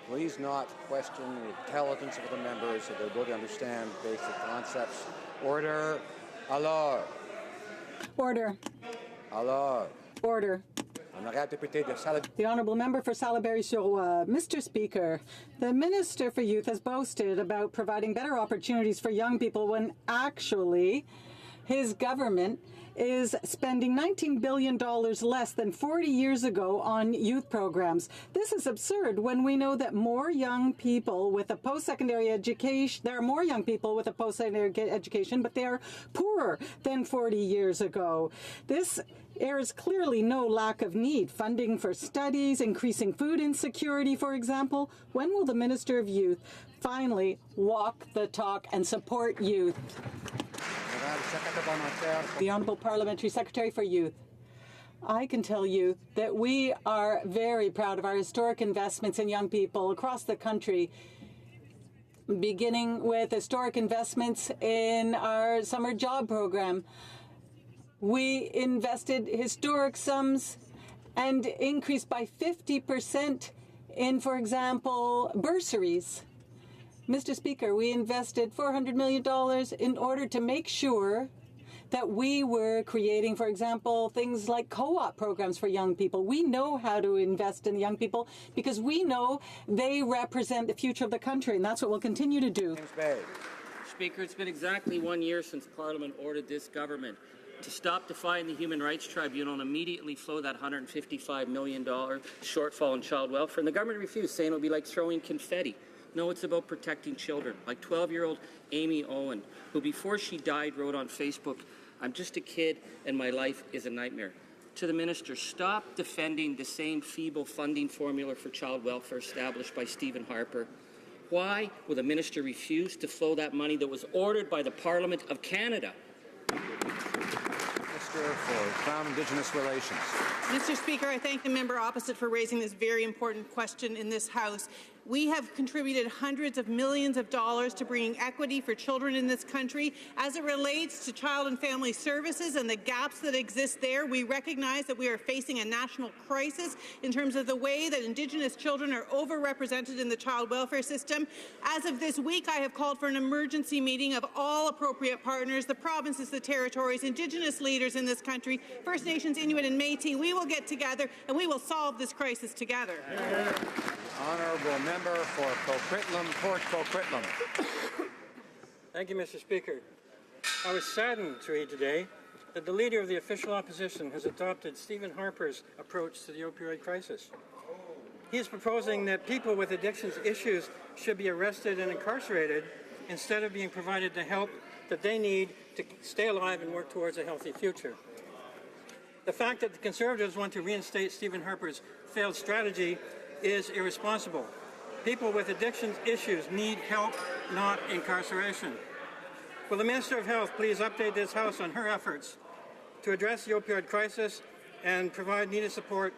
please not question the intelligence of the members so they're able to understand basic concepts. Order. Alors. Order. Alors. Order. The Honourable Member for Salaberry-sur-Oise. Mr. Speaker, the Minister for Youth has boasted about providing better opportunities for young people when actually his government is spending $19 billion less than 40 years ago on youth programs. This is absurd when we know that more young people with a post-secondary education, there are more young people with a post-secondary education, but they are poorer than 40 years ago. There is clearly no lack of need. Funding for studies, increasing food insecurity, for example. When will the Minister of Youth finally walk the talk and support youth? The Honourable Parliamentary Secretary for Youth. I can tell you that we are very proud of our historic investments in young people across the country, beginning with historic investments in our summer job program. We invested historic sums and increased by 50% in, for example, bursaries. Mr. Speaker, we invested $400 million in order to make sure that we were creating, for example, things like co-op programs for young people. We know how to invest in young people because we know they represent the future of the country, and that's what we'll continue to do. Speaker, it's been exactly 1 year since Parliament ordered this government to stop defying the Human Rights Tribunal and immediately flow that $155 million shortfall in child welfare. And the government refused, saying it would be like throwing confetti. No, it's about protecting children. Like 12-year-old Amy Owen, who before she died wrote on Facebook, "I'm just a kid and my life is a nightmare." To the Minister, stop defending the same feeble funding formula for child welfare established by Stephen Harper. Why will the Minister refuse to flow that money that was ordered by the Parliament of Canada? Minister for Crown Indigenous Relations. Mr. Speaker, I thank the member opposite for raising this very important question in this House. We have contributed hundreds of millions of dollars to bringing equity for children in this country. As it relates to child and family services and the gaps that exist there, we recognize that we are facing a national crisis in terms of the way that Indigenous children are overrepresented in the child welfare system. As of this week, I have called for an emergency meeting of all appropriate partners, the provinces, the territories, Indigenous leaders in this country, First Nations, Inuit and Métis. We will get together and we will solve this crisis together. Honourable Member for Coquitlam, Port Coquitlam. Thank you, Mr. Speaker. I was saddened to read today that the Leader of the official opposition has adopted Stephen Harper's approach to the opioid crisis. He is proposing that people with addictions issues should be arrested and incarcerated instead of being provided the help that they need to stay alive and work towards a healthy future. The fact that the Conservatives want to reinstate Stephen Harper's failed strategy is irresponsible. People with addiction issues need help, not incarceration. Will the Minister of Health please update this House on her efforts to address the opioid crisis and provide needed support?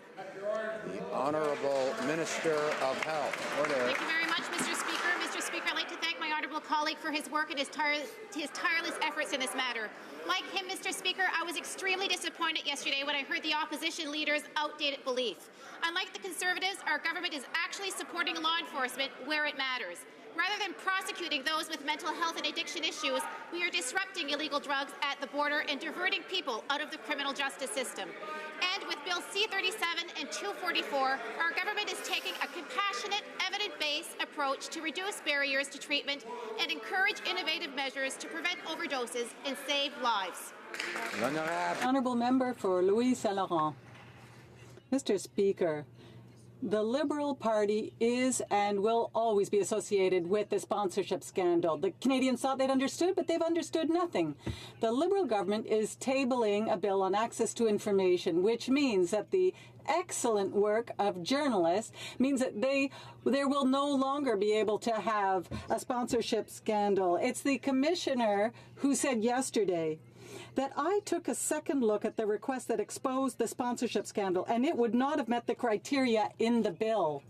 The Honourable Minister of Health. Order. Thank you very much, Mr. Speaker. Mr. Speaker, I'd like to thank my honourable colleague for his work and his tireless efforts in this matter. Like him, Mr. Speaker, I was extremely disappointed yesterday when I heard the opposition leader's outdated belief. Unlike the Conservatives, our government is actually supporting law enforcement where it matters. Rather than prosecuting those with mental health and addiction issues, we are disrupting illegal drugs at the border and diverting people out of the criminal justice system. And with Bill C-37 and 244, our government is taking a compassionate, evidence-based approach to reduce barriers to treatment and encourage innovative measures to prevent overdoses and save lives. Honourable Member for Louis Saint-Laurent. Mr. Speaker, the Liberal Party is and will always be associated with the sponsorship scandal. The Canadians thought they'd understood, but they've understood nothing. The Liberal government is tabling a bill on access to information, which means that the excellent work of journalists means that there will no longer be able to have a sponsorship scandal. It's the commissioner who said yesterday that I took a second look at the request that exposed the sponsorship scandal, and it would not have met the criteria in the bill.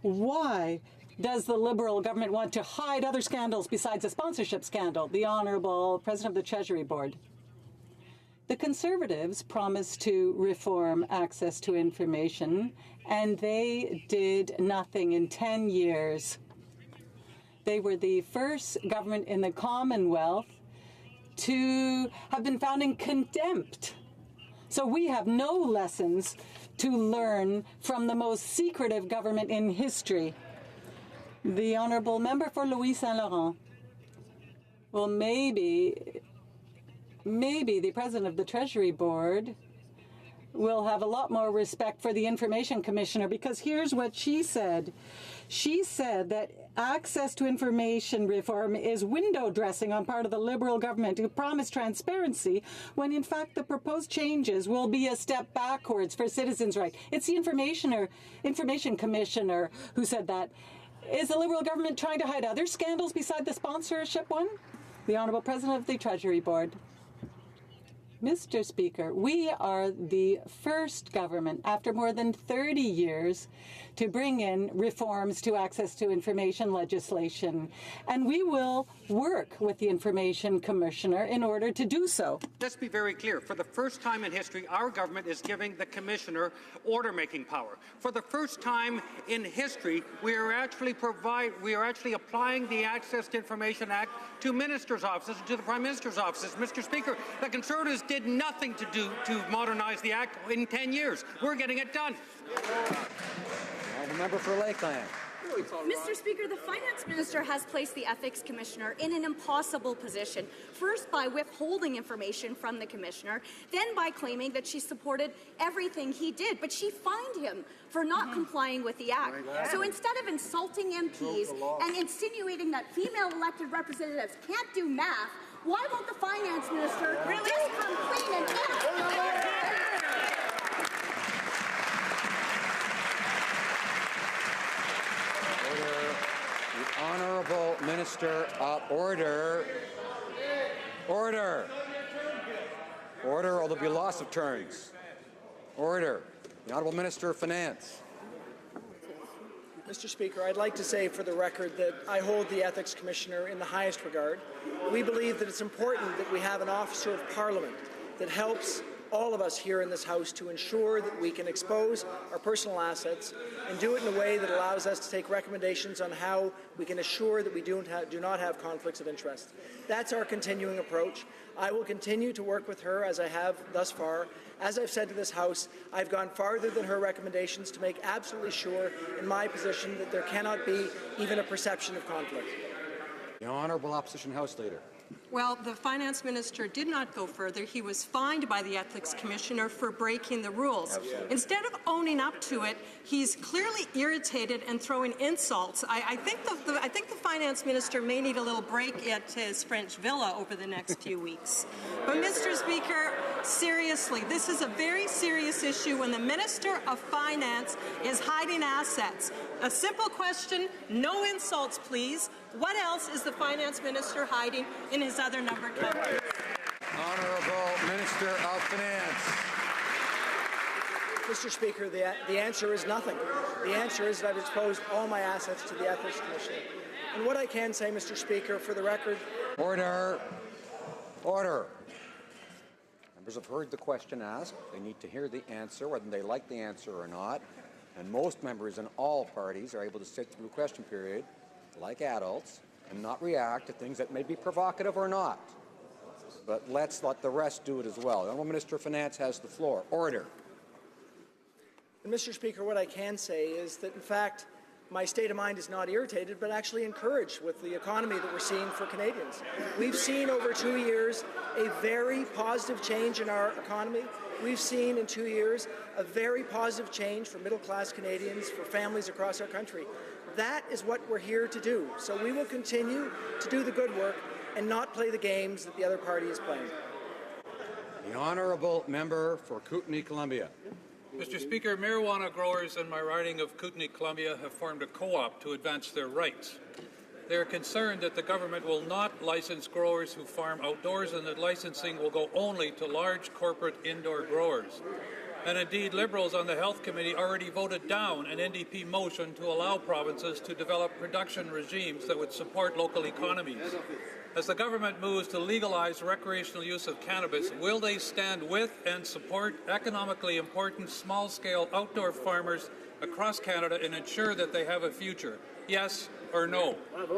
Why does the Liberal government want to hide other scandals besides the sponsorship scandal? The Honourable President of the Treasury Board. The Conservatives promised to reform access to information, and they did nothing in 10 years. They were the first government in the Commonwealth to have been found in contempt. So we have no lessons to learn from the most secretive government in history. The Honourable Member for Louis Saint-Laurent. Well, maybe the President of the Treasury Board will have a lot more respect for the Information Commissioner, because here's what she said. She said that access to information reform is window dressing on part of the Liberal government who promised transparency when in fact the proposed changes will be a step backwards for citizens' rights. It's the Information Commissioner who said that. Is the Liberal government trying to hide other scandals beside the sponsorship one? The Honourable President of the Treasury Board. Mr. Speaker, we are the first government after more than 30 years to bring in reforms to access to information legislation, and we will work with the Information Commissioner in order to do so. Let's be very clear. For the first time in history, our government is giving the Commissioner order-making power. For the first time in history, we are actually applying the Access to Information Act to ministers' offices, to the Prime Minister's offices. Mr. Speaker, the Conservatives did nothing to modernize the Act in 10 years. We're getting it done. The member for Lakeland. Mr. Speaker, the Finance Minister has placed the Ethics Commissioner in an impossible position, first by withholding information from the Commissioner, then by claiming that she supported everything he did, but she fined him for not complying with the Act. So instead of insulting MPs and insinuating that female elected representatives can't do math, why won't the Finance Minister just come clean and ask? The Honourable Minister of Order. Order, or there'll be loss of turns. Order. The Honourable Minister of Finance. Mr. Speaker, I'd like to say for the record that I hold the Ethics Commissioner in the highest regard. We believe that it's important that we have an officer of Parliament that helps all of us here in this House to ensure that we can expose our personal assets and do it in a way that allows us to take recommendations on how we can assure that we do not have conflicts of interest. That's our continuing approach. I will continue to work with her as I have thus far. As I've said to this House, I've gone farther than her recommendations to make absolutely sure in my position that there cannot be even a perception of conflict. The Honourable Opposition House Leader. Well, the Finance Minister did not go further. He was fined by the Ethics Commissioner for breaking the rules. Absolutely. Instead of owning up to it, he's clearly irritated and throwing insults. I think the Finance Minister may need a little break at his French villa over the next few weeks. But, Mr. Speaker, seriously, this is a very serious issue when the Minister of Finance is hiding assets. A simple question, no insults, please. What else is the Finance Minister hiding in his other numbered countries? Honourable Minister of Finance. Mr. Speaker, the answer is nothing. The answer is that I've exposed all my assets to the Ethics Commissioner. And what I can say, Mr. Speaker, for the record... Order. Order. Members have heard the question asked. They need to hear the answer, whether they like the answer or not. And most members in all parties are able to sit through a question period like adults and not react to things that may be provocative or not. But let's let the rest do it as well. The Honourable Minister of Finance has the floor. Order. And Mr. Speaker, what I can say is that, in fact, my state of mind is not irritated, but actually encouraged with the economy that we're seeing for Canadians. We've seen over 2 years a very positive change in our economy. We've seen in 2 years a very positive change for middle-class Canadians, for families across our country. That is what we're here to do. So we will continue to do the good work and not play the games that the other party is playing. The Honourable Member for Kootenay, Columbia. Mr. Speaker, marijuana growers in my riding of Kootenay, Columbia have formed a co-op to advance their rights. They are concerned that the government will not license growers who farm outdoors and that licensing will go only to large corporate indoor growers. And indeed, Liberals on the Health Committee already voted down an NDP motion to allow provinces to develop production regimes that would support local economies. As the government moves to legalize recreational use of cannabis, will they stand with and support economically important small-scale outdoor farmers across Canada and ensure that they have a future? Yes or no? The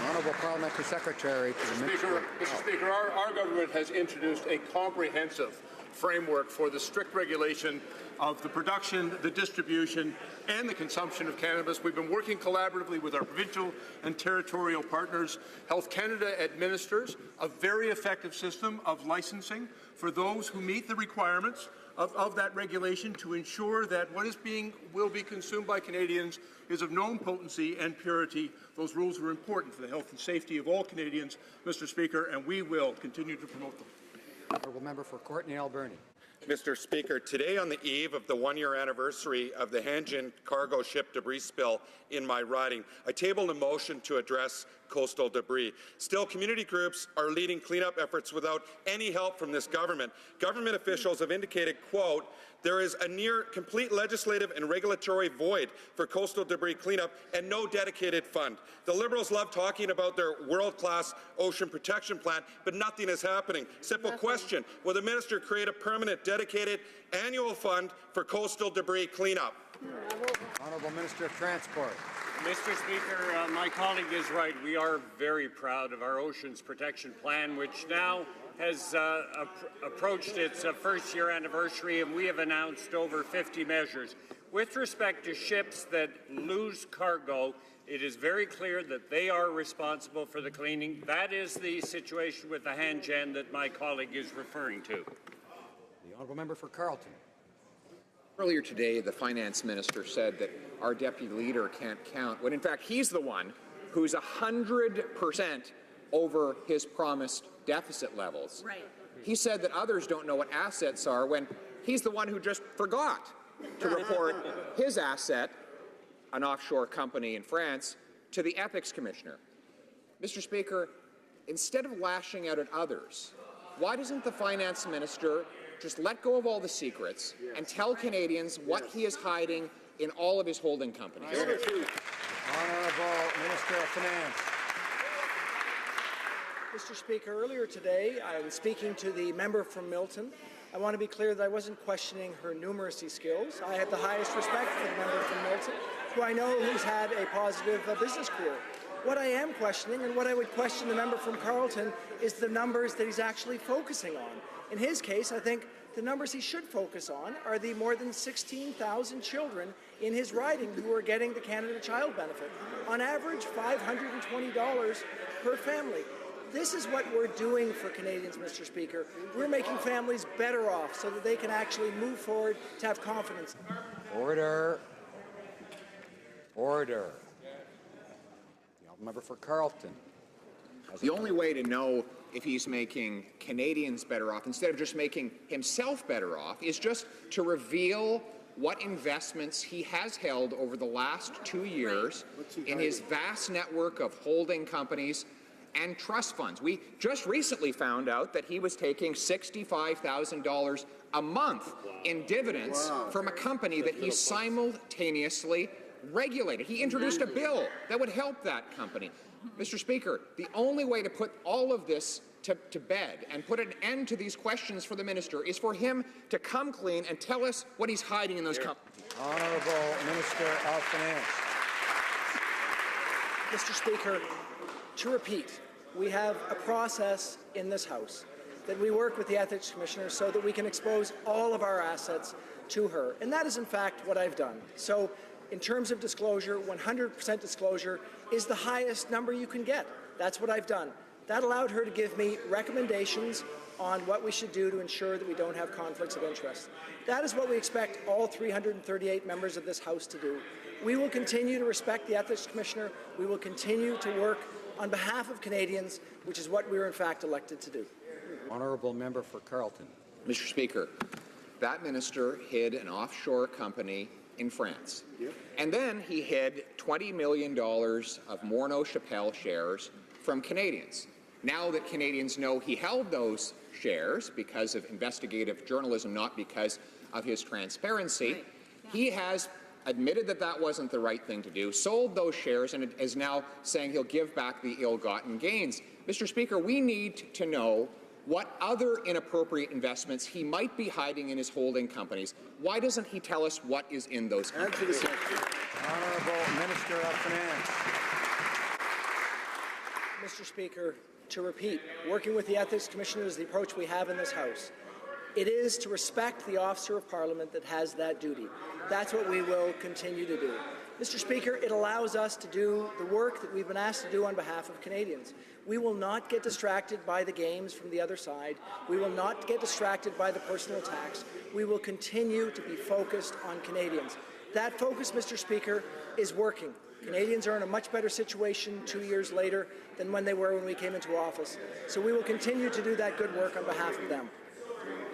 Honourable Parliamentary Secretary to the Minister. Mr. Speaker, our government has introduced a comprehensive framework for the strict regulation of the production, the distribution, and the consumption of cannabis. We've been working collaboratively with our provincial and territorial partners. Health Canada administers a very effective system of licensing for those who meet the requirements of that regulation to ensure that what will be consumed by Canadians is of known potency and purity. Those rules are important for the health and safety of all Canadians, Mr. Speaker, and we will continue to promote them. Honourable Member for Courtenay, Alberni. Mr. Speaker, today on the eve of the one-year anniversary of the Hanjin cargo ship debris spill in my riding, I tabled a motion to address coastal debris. Still, community groups are leading cleanup efforts without any help from this government. Government officials have indicated, quote, there is a near complete legislative and regulatory void for coastal debris cleanup and no dedicated fund. The Liberals love talking about their world-class ocean protection plan, but nothing is happening. Simple question, will the minister create a permanent, dedicated annual fund for coastal debris cleanup? Honourable Minister of Transport. Mr. Speaker, my colleague is right. We are very proud of our Oceans Protection Plan, which now has approached its first-year anniversary, and we have announced over 50 measures. With respect to ships that lose cargo, it is very clear that they are responsible for the cleaning. That is the situation with the Hanjin that my colleague is referring to. The honourable member for Carleton. Earlier today, the finance minister said that our deputy leader can't count, when in fact he's the one who's 100% over his promised deficit levels. Right. He said that others don't know what assets are when he's the one who just forgot to report his asset, an offshore company in France, to the Ethics Commissioner. Mr. Speaker, instead of lashing out at others, why doesn't the finance minister just let go of all the secrets and tell Canadians what he is hiding in all of his holding companies? Honourable Minister of Finance. Mr. Speaker, earlier today, I was speaking to the member from Milton. I want to be clear that I wasn't questioning her numeracy skills. I have the highest respect for the member from Milton, who I know who's had a positive business career. What I am questioning, and what I would question the member from Carleton, is the numbers that he's actually focusing on. In his case, I think the numbers he should focus on are the more than 16,000 children in his riding who are getting the Canada Child Benefit. On average, $520 per family. This is what we're doing for Canadians, Mr. Speaker. We're making families better off so that they can actually move forward to have confidence. Order. Order. The honourable member for Carleton. The only way to know if he's making Canadians better off, instead of just making himself better off, is just to reveal what investments he has held over the last 2 years in his vast network of holding companies and trust funds. We just recently found out that he was taking $65,000 a month in dividends from a company that he simultaneously regulated. He introduced a bill that would help that company. Mr. Speaker, the only way to put all of this to bed and put an end to these questions for the minister is for him to come clean and tell us what he's hiding in those companies. Honourable Minister of Finance. Mr. Speaker, to repeat, we have a process in this House that we work with the Ethics Commissioner so that we can expose all of our assets to her. And that is, in fact, what I've done. So, in terms of disclosure, 100% disclosure is the highest number you can get. That's what I've done. That allowed her to give me recommendations on what we should do to ensure that we don't have conflicts of interest. That is what we expect all 338 members of this House to do. We will continue to respect the Ethics Commissioner. We will continue to work on behalf of Canadians, which is what we were in fact elected to do. Honourable member for Carleton. Mr. Speaker, that minister hid an offshore company in France. And then he hid $20 million of Morneau Chappelle shares from Canadians. Now that Canadians know he held those shares because of investigative journalism, not because of his transparency, he has admitted that that wasn't the right thing to do, sold those shares, and is now saying he'll give back the ill-gotten gains. Mr. Speaker, we need to know what other inappropriate investments he might be hiding in his holding companies. Why doesn't he tell us what is in those companies? Honourable Minister of Finance. Mr. Speaker, to repeat, working with the Ethics Commissioner is the approach we have in this House. It is to respect the officer of Parliament that has that duty. That's what we will continue to do. Mr. Speaker, it allows us to do the work that we've been asked to do on behalf of Canadians. We will not get distracted by the games from the other side. We will not get distracted by the personal attacks. We will continue to be focused on Canadians. That focus, Mr. Speaker, is working. Canadians are in a much better situation 2 years later than when they were when we came into office. So we will continue to do that good work on behalf of them.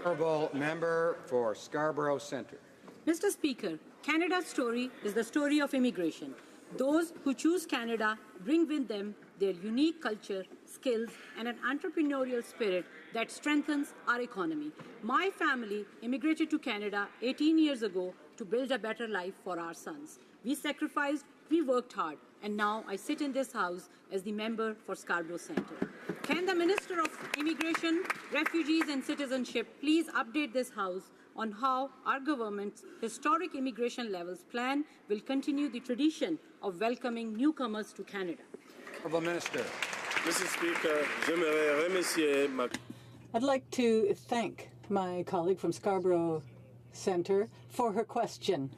Honourable Member for Scarborough Centre. Mr. Speaker, Canada's story is the story of immigration. Those who choose Canada bring with them their unique culture, skills, and an entrepreneurial spirit that strengthens our economy. My family immigrated to Canada 18 years ago to build a better life for our sons. We sacrificed, we worked hard, and now I sit in this House as the member for Scarborough Centre. Can the Minister of Immigration, Refugees and Citizenship please update this House on how our government's historic immigration levels plan will continue the tradition of welcoming newcomers to Canada? Honourable Minister. Mr. Speaker, j'aimerais remercier ma... I'd like to thank my colleague from Scarborough Centre for her question.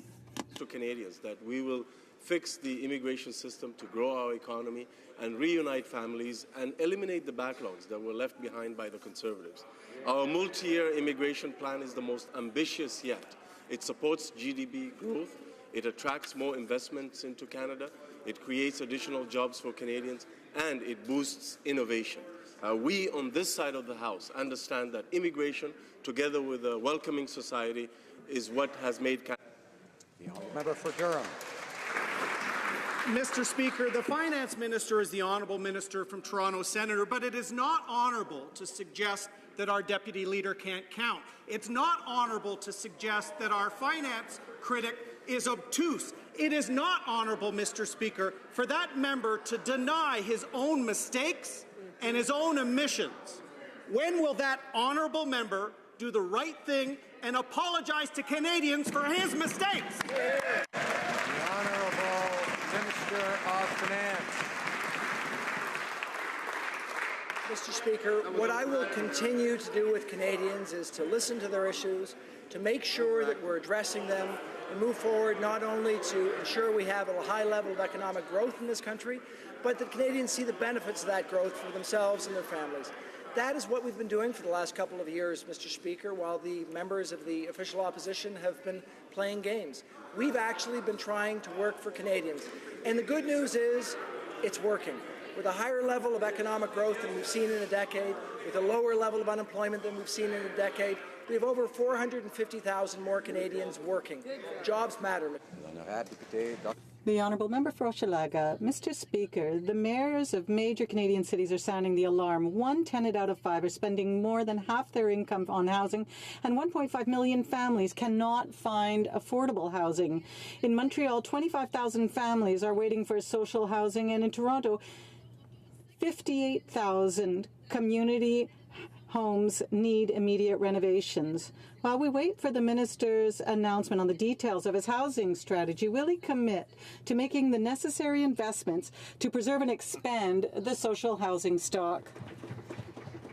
To Canadians that we will fix the immigration system to grow our economy and reunite families and eliminate the backlogs that were left behind by the Conservatives. Our multi-year immigration plan is the most ambitious yet. It supports GDP growth, it attracts more investments into Canada, it creates additional jobs for Canadians, and it boosts innovation. We on this side of the House understand that immigration, together with a welcoming society, is what has made Canada. The member for Durham. Mr. Speaker, the Finance Minister is the Honourable Minister from Toronto Centre, but it is not honourable to suggest that our Deputy Leader can't count. It's not honourable to suggest that our finance critic is obtuse. It is not honourable, Mr. Speaker, for that member to deny his own mistakes and his own omissions. When will that honourable member do the right thing and apologize to Canadians for his mistakes? The Honourable Minister of Finance. Mr. Speaker, what I will continue to do with Canadians is to listen to their issues, to make sure that we're addressing them, and move forward not only to ensure we have a high level of economic growth in this country, but that Canadians see the benefits of that growth for themselves and their families. That is what we've been doing for the last couple of years, Mr. Speaker, while the members of the official opposition have been playing games. We've actually been trying to work for Canadians. And the good news is it's working. With a higher level of economic growth than we've seen in a decade, with a lower level of unemployment than we've seen in a decade, we have over 450,000 more Canadians working. Jobs matter. The Honourable Member for Hochelaga. Mr. Speaker, the mayors of major Canadian cities are sounding the alarm. 1 tenant out of 5 are spending more than half their income on housing, and 1.5 million families cannot find affordable housing. In Montreal, 25,000 families are waiting for social housing, and in Toronto, 58,000 community homes need immediate renovations. While we wait for the minister's announcement on the details of his housing strategy, will he commit to making the necessary investments to preserve and expand the social housing stock?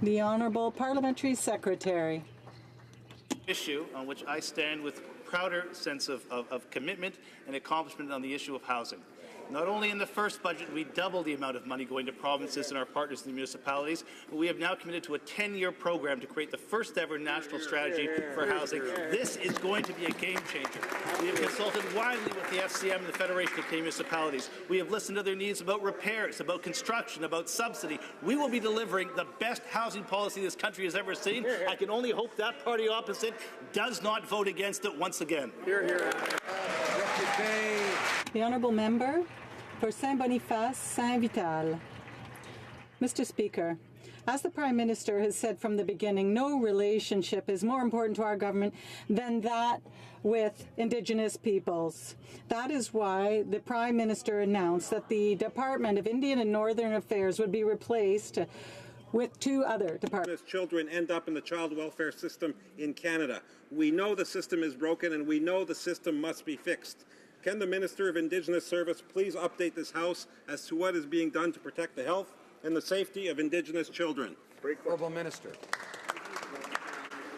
The Honourable Parliamentary Secretary. Issue on which I stand with prouder sense of commitment and accomplishment on the issue of housing. Not only in the first budget, we doubled the amount of money going to provinces and our partners in the municipalities, but we have now committed to a 10-year program to create the first ever national strategy for housing. This is going to be a game changer. We have consulted widely with the FCM and the Federation of Canadian Municipalities. We have listened to their needs about repairs, about construction, about subsidy. We will be delivering the best housing policy this country has ever seen. I can only hope that party opposite does not vote against it once again. The Honourable Member for Saint-Boniface, Saint-Vital. Mr. Speaker, as the Prime Minister has said from the beginning, no relationship is more important to our government than that with Indigenous peoples. That is why the Prime Minister announced that the Department of Indian and Northern Affairs would be replaced with 2 other departments. Children end up in the child welfare system in Canada. We know the system is broken and we know the system must be fixed. Can the Minister of Indigenous Service please update this House as to what is being done to protect the health and the safety of Indigenous children? Honourable Minister.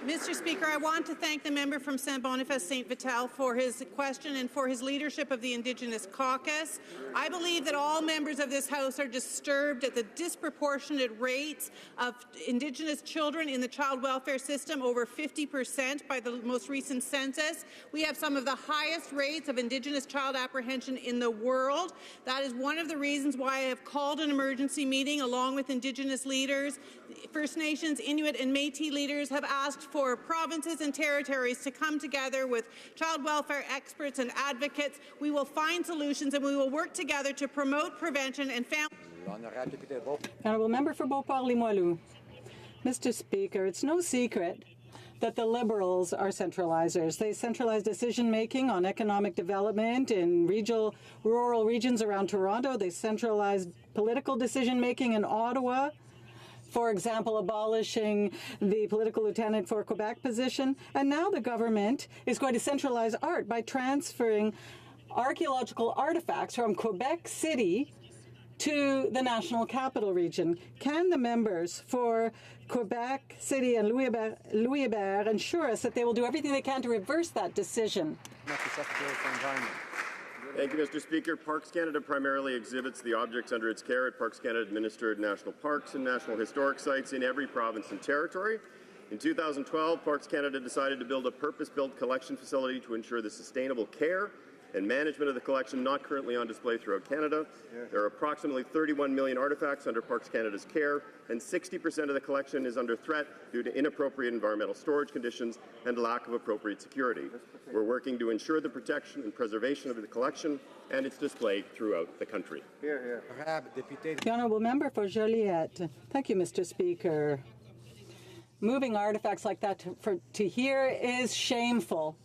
Mr. Speaker, I want to thank the member from Saint-Boniface St. Vital for his question and for his leadership of the Indigenous caucus. I believe that all members of this House are disturbed at the disproportionate rates of Indigenous children in the child welfare system, over 50% by the most recent census. We have some of the highest rates of Indigenous child apprehension in the world. That is one of the reasons why I have called an emergency meeting along with Indigenous leaders. First Nations, Inuit and Métis leaders have asked for provinces and territories to come together with child welfare experts and advocates. We will find solutions and we will work together to promote prevention and family. Honourable Member for Beauport-Limoilou. Mr. Speaker, it's no secret that the Liberals are centralizers. They centralize decision-making on economic development in rural regions around Toronto. They centralize political decision-making in Ottawa, for example, abolishing the political lieutenant for Quebec position. And now the government is going to centralize art by transferring archaeological artifacts from Quebec City to the National Capital Region. Can the members for Quebec City and Louis-Hébert ensure us that they will do everything they can to reverse that decision? Thank you, Mr. Speaker. Parks Canada primarily exhibits the objects under its care at Parks Canada administered national parks and national historic sites in every province and territory. In 2012, Parks Canada decided to build a purpose-built collection facility to ensure the sustainable care and management of the collection not currently on display throughout Canada. There are approximately 31 million artifacts under Parks Canada's care, and 60% of the collection is under threat due to inappropriate environmental storage conditions and lack of appropriate security. We're working to ensure the protection and preservation of the collection and its display throughout the country. The Honourable Member for Joliette. Thank you, Mr. Speaker. Moving artifacts like that to here is shameful.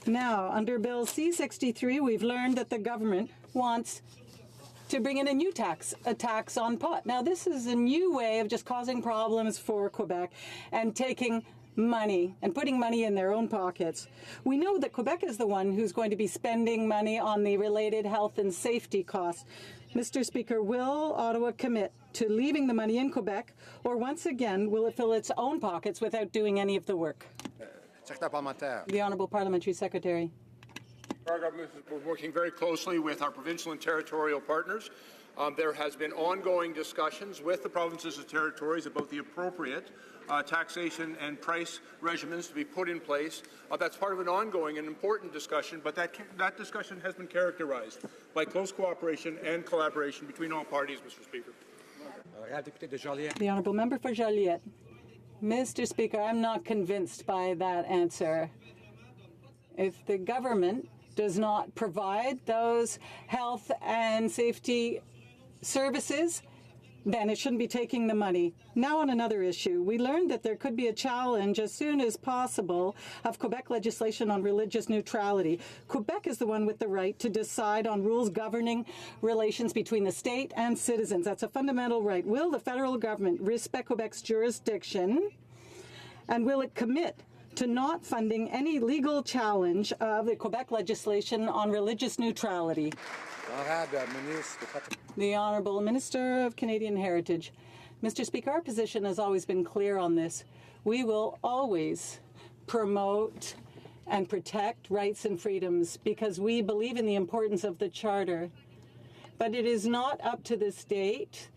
Now, under Bill C-63, we've learned that the government wants to bring in a new tax, a tax on pot. Now, this is a new way of just causing problems for Quebec and taking money and putting money in their own pockets. We know that Quebec is the one who's going to be spending money on the related health and safety costs. Mr. Speaker, will Ottawa commit to leaving the money in Quebec, or once again, will it fill its own pockets without doing any of the work? The Honourable Parliamentary Secretary. Our government has been working very closely with our provincial and territorial partners. There has been ongoing discussions with the provinces and territories about the appropriate taxation and price regimens to be put in place. That's part of an ongoing and important discussion, but that discussion has been characterized by close cooperation and collaboration between all parties, Mr. Speaker. The Honourable Member for Joliette. Mr. Speaker, I'm not convinced by that answer. If the government does not provide those health and safety services, then it shouldn't be taking the money. Now on another issue, we learned that there could be a challenge as soon as possible of Quebec legislation on religious neutrality. Quebec is the one with the right to decide on rules governing relations between the state and citizens. That's a fundamental right. Will the federal government respect Quebec's jurisdiction, and will it commit to not funding any legal challenge of the Quebec legislation on religious neutrality? The Honourable Minister of Canadian Heritage. Mr. Speaker, our position has always been clear on this. We will always promote and protect rights and freedoms because we believe in the importance of the Charter. But it is not up to the state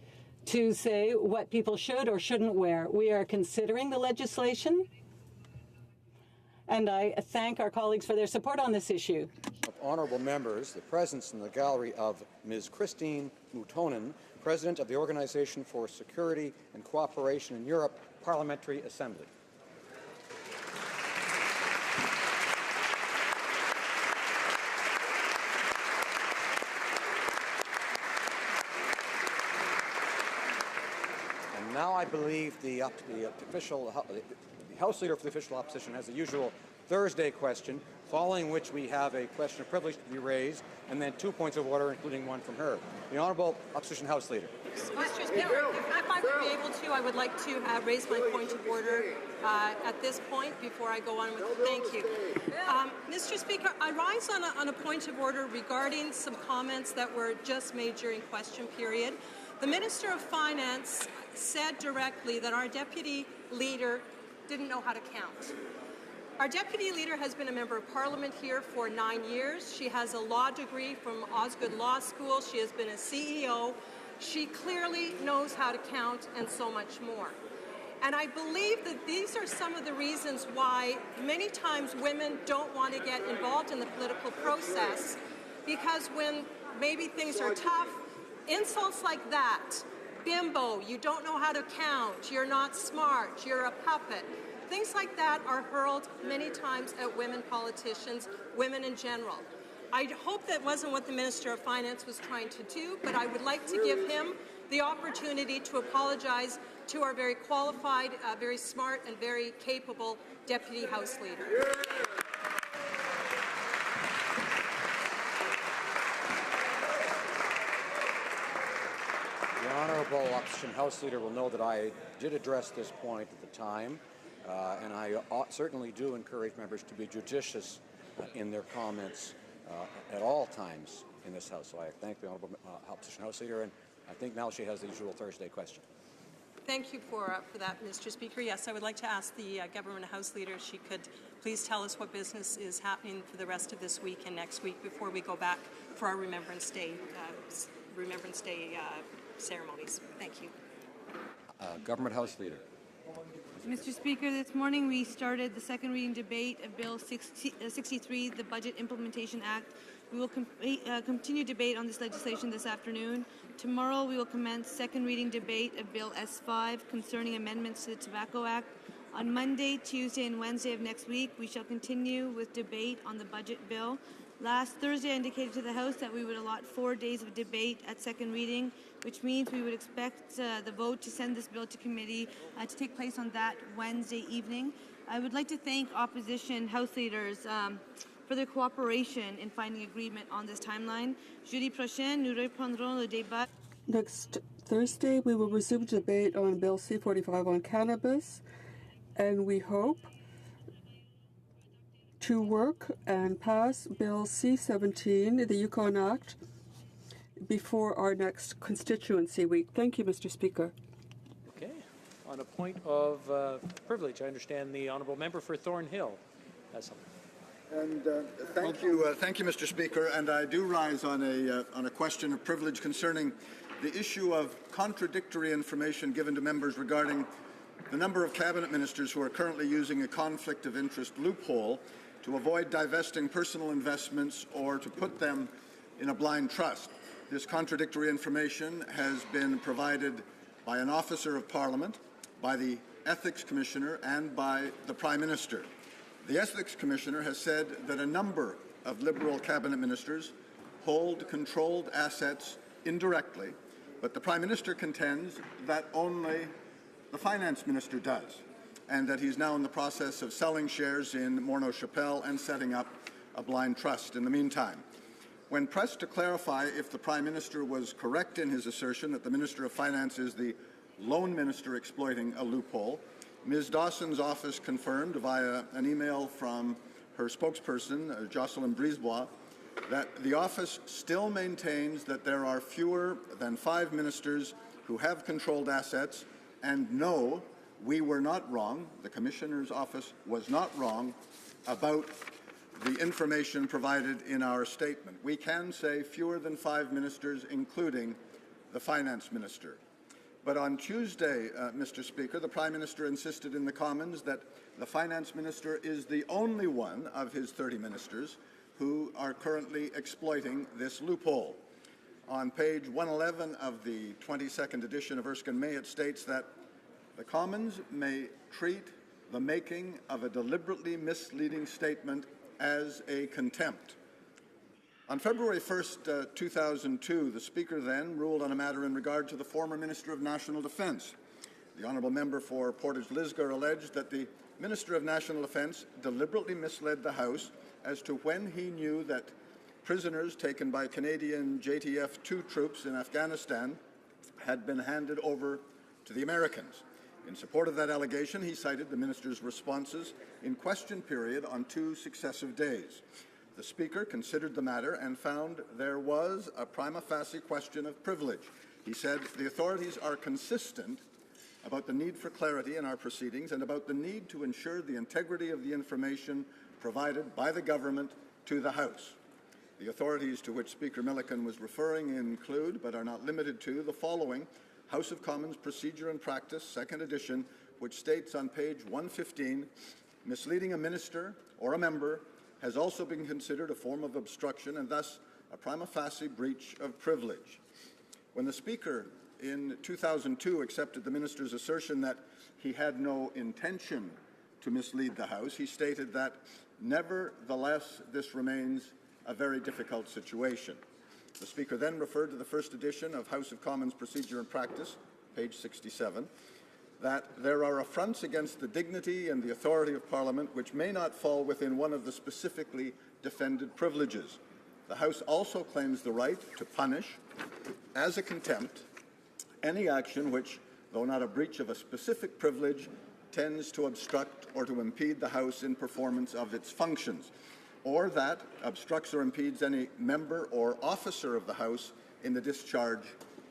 to say what people should or shouldn't wear. We are considering the legislation, and I thank our colleagues for their support on this issue. Honourable members, the presence in the gallery of Ms. Christine Moutonen, President of the Organization for Security and Cooperation in Europe Parliamentary Assembly. And now I believe the House Leader for the Official Opposition has the usual Thursday question, following which we have a question of privilege to be raised, and then 2 points of order, including one from her. The Honourable Opposition House Leader. Mr. Speaker, if I would be able to, I would like to raise my point of order at this point before I go on with thank you. Mr. Speaker, I rise on a point of order regarding some comments that were just made during question period. The Minister of Finance said directly that our Deputy Leader didn't know how to count. Our Deputy Leader has been a Member of Parliament here for 9 years. She has a law degree from Osgoode Law School. She has been a CEO. She clearly knows how to count and so much more. And I believe that these are some of the reasons why many times women don't want to get involved in the political process, because when maybe things are tough, insults like that, bimbo, you don't know how to count, you're not smart, you're a puppet, Things like that are hurled many times at women politicians, women in general. I hope that wasn't what the Minister of Finance was trying to do, but I would like to give him the opportunity to apologize to our very qualified, very smart, and very capable Deputy House Leader. The Honourable Opposition House Leader will know that I did address this point at the time, and I certainly do encourage members to be judicious in their comments at all times in this House. So I thank the Honourable Opposition House Leader, and I think now she has the usual Thursday question. Thank you for that, Mr. Speaker. Yes, I would like to ask the Government House Leader if she could please tell us what business is happening for the rest of this week and next week before we go back for our Remembrance Day ceremonies. Thank you. Government House Leader. Mr. Speaker, this morning we started the second reading debate of Bill 63, the Budget Implementation Act. We will continue debate on this legislation this afternoon. Tomorrow we will commence second reading debate of Bill S5 concerning amendments to the Tobacco Act. On Monday, Tuesday, and Wednesday of next week, we shall continue with debate on the budget bill. Last Thursday, I indicated to the House that we would allot 4 days of debate at second reading, which means we would expect the vote to send this bill to committee to take place on that Wednesday evening. I would like to thank opposition House leaders for their cooperation in finding agreement on this timeline. Jeudi prochain, nous reprendrons le débat. Next Thursday, we will resume debate on Bill C-45 on cannabis, and we hope to work and pass Bill C-17, the Yukon Act, before our next constituency week. Thank you, Mr. Speaker. Okay. On a point of privilege, I understand the honourable member for Thornhill has something. And thank you, Mr. Speaker. And I do rise on a question of privilege concerning the issue of contradictory information given to members regarding the number of cabinet ministers who are currently using a conflict of interest loophole to avoid divesting personal investments or to put them in a blind trust. This contradictory information has been provided by an officer of Parliament, by the Ethics Commissioner, and by the Prime Minister. The Ethics Commissioner has said that a number of Liberal cabinet ministers hold controlled assets indirectly, but the Prime Minister contends that only the Finance Minister does, and that he's now in the process of selling shares in Morneau Chapelle and setting up a blind trust in the meantime. When pressed to clarify if the Prime Minister was correct in his assertion that the Minister of Finance is the lone minister exploiting a loophole, Ms. Dawson's office confirmed via an email from her spokesperson, Jocelyn Brisebois, that the office still maintains that there are fewer than 5 ministers who have controlled assets, and no, we were not wrong, the Commissioner's office was not wrong about the information provided in our statement. We can say fewer than 5 ministers, including the Finance Minister. But on Tuesday, Mr. Speaker, the Prime Minister insisted in the Commons that the Finance Minister is the only one of his 30 ministers who are currently exploiting this loophole. On page 111 of the 22nd edition of Erskine May, it states that the Commons may treat the making of a deliberately misleading statement as a contempt. On February 1st, 2002, the Speaker then ruled on a matter in regard to the former Minister of National Defence. The honourable member for Portage-Lisgar alleged that the Minister of National Defence deliberately misled the House as to when he knew that prisoners taken by Canadian JTF-2 troops in Afghanistan had been handed over to the Americans. In support of that allegation, he cited the minister's responses in question period on 2 successive days. The Speaker considered the matter and found there was a prima facie question of privilege. He said the authorities are consistent about the need for clarity in our proceedings and about the need to ensure the integrity of the information provided by the government to the House. The authorities to which Speaker Milliken was referring include, but are not limited to, the following: House of Commons Procedure and Practice, 2nd edition, which states on page 115, misleading a minister or a member has also been considered a form of obstruction and thus a prima facie breach of privilege. When the Speaker in 2002 accepted the minister's assertion that he had no intention to mislead the House. He stated that, nevertheless, this remains a very difficult situation. The Speaker then referred to the first edition of House of Commons Procedure and Practice, page 67, that there are affronts against the dignity and the authority of Parliament which may not fall within one of the specifically defended privileges. The House also claims the right to punish, as a contempt, any action which, though not a breach of a specific privilege, tends to obstruct or to impede the House in performance of its functions, or that obstructs or impedes any member or officer of the House in the discharge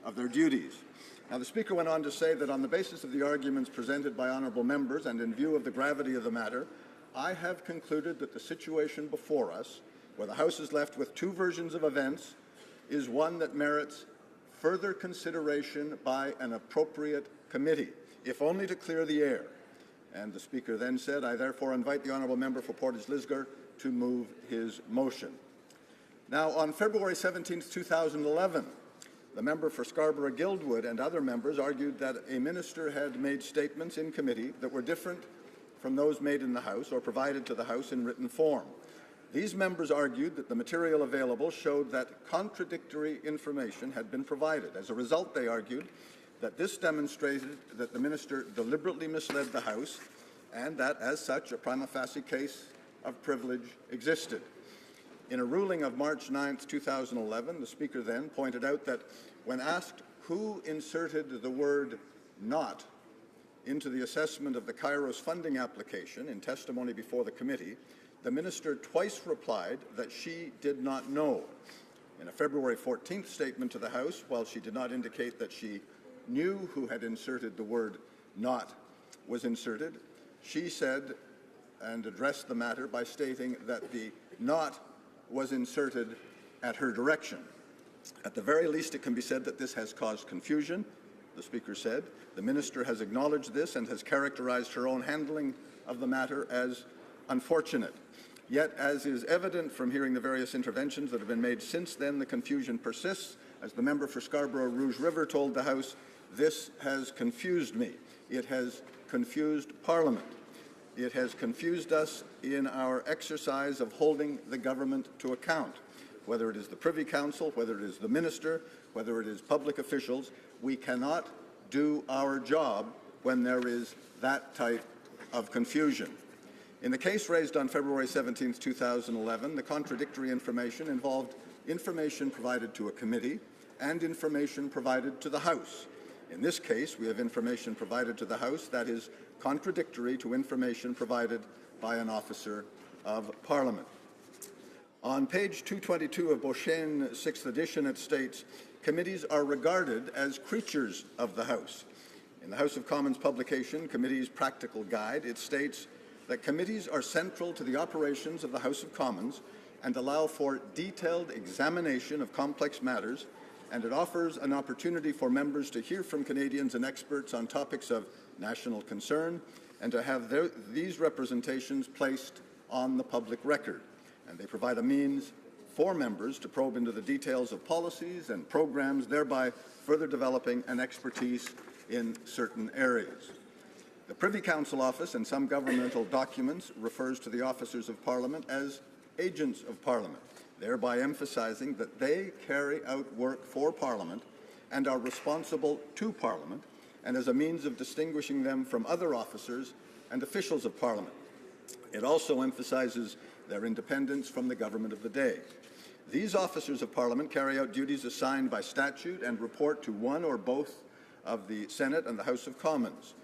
of their duties. Now, the Speaker went on to say that on the basis of the arguments presented by honourable members and in view of the gravity of the matter, I have concluded that the situation before us, where the House is left with two versions of events, is one that merits further consideration by an appropriate committee, if only to clear the air. And the Speaker then said, I therefore invite the honourable member for Portage-Lisgar to move his motion. Now, on February 17, 2011, the member for Scarborough-Guildwood and other members argued that a minister had made statements in committee that were different from those made in the House or provided to the House in written form. These members argued that the material available showed that contradictory information had been provided. As a result, they argued that this demonstrated that the minister deliberately misled the House and that, as such, a prima facie case of privilege existed. In a ruling of March 9, 2011, the Speaker then pointed out that when asked who inserted the word "not" into the assessment of the Kairos funding application in testimony before the committee, the minister twice replied that she did not know. In a February 14th statement to the House, while she did not indicate that she knew who had inserted the word "not" was inserted, she said and addressed the matter by stating that the "not" was inserted at her direction. At the very least, it can be said that this has caused confusion, the Speaker said. The minister has acknowledged this and has characterized her own handling of the matter as unfortunate. Yet, as is evident from hearing the various interventions that have been made since then, the confusion persists. As the member for Scarborough-Rouge River told the House, this has confused me. It has confused Parliament. It has confused us in our exercise of holding the government to account. Whether it is the Privy Council, whether it is the minister, whether it is public officials, we cannot do our job when there is that type of confusion. In the case raised on February 17, 2011, the contradictory information involved information provided to a committee and information provided to the House. In this case, we have information provided to the House that is contradictory to information provided by an officer of Parliament. On page 222 of Beauchesne 6th edition, it states, committees are regarded as creatures of the House. In the House of Commons publication, Committee's Practical Guide, it states that committees are central to the operations of the House of Commons and allow for detailed examination of complex matters, and it offers an opportunity for members to hear from Canadians and experts on topics of national concern and to have these representations placed on the public record. And they provide a means for members to probe into the details of policies and programs, thereby further developing an expertise in certain areas. The Privy Council Office in some governmental documents refers to the officers of Parliament as agents of Parliament, thereby emphasising that they carry out work for Parliament and are responsible to Parliament, and as a means of distinguishing them from other officers and officials of Parliament. It also emphasises their independence from the government of the day. These officers of Parliament carry out duties assigned by statute and report to one or both of the Senate and the House of Commons.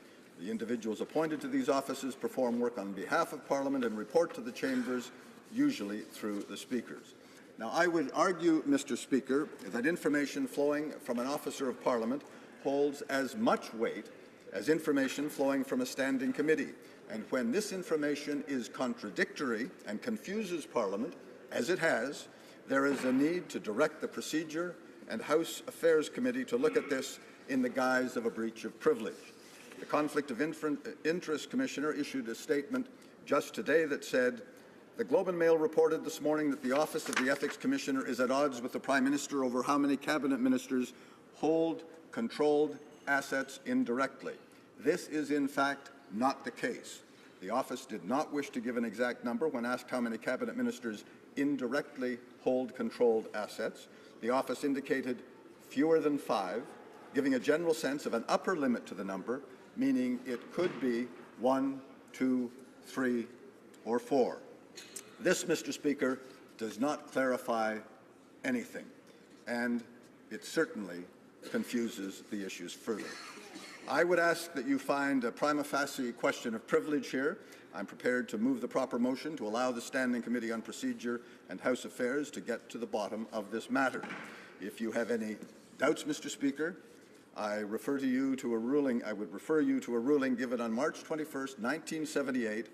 The individuals appointed to these offices perform work on behalf of Parliament and report to the chambers, usually through the speakers. Now, I would argue, Mr. Speaker, that information flowing from an officer of Parliament holds as much weight as information flowing from a standing committee. And when this information is contradictory and confuses Parliament, as it has, there is a need to direct the Procedure and House Affairs Committee to look at this in the guise of a breach of privilege. The Conflict of Interest Commissioner issued a statement just today that said, the Globe and Mail reported this morning that the Office of the Ethics Commissioner is at odds with the Prime Minister over how many cabinet ministers hold controlled assets indirectly. This is, in fact, not the case. The office did not wish to give an exact number when asked how many cabinet ministers indirectly hold controlled assets. The office indicated fewer than 5, giving a general sense of an upper limit to the number, meaning it could be 1, 2, 3, or 4. This, Mr. Speaker, does not clarify anything, and it certainly confuses the issues further. I would ask that you find a prima facie question of privilege here. I'm prepared to move the proper motion to allow the Standing Committee on Procedure and House Affairs to get to the bottom of this matter. If you have any doubts, Mr. Speaker, I would refer you to a ruling given on March 21st, 1978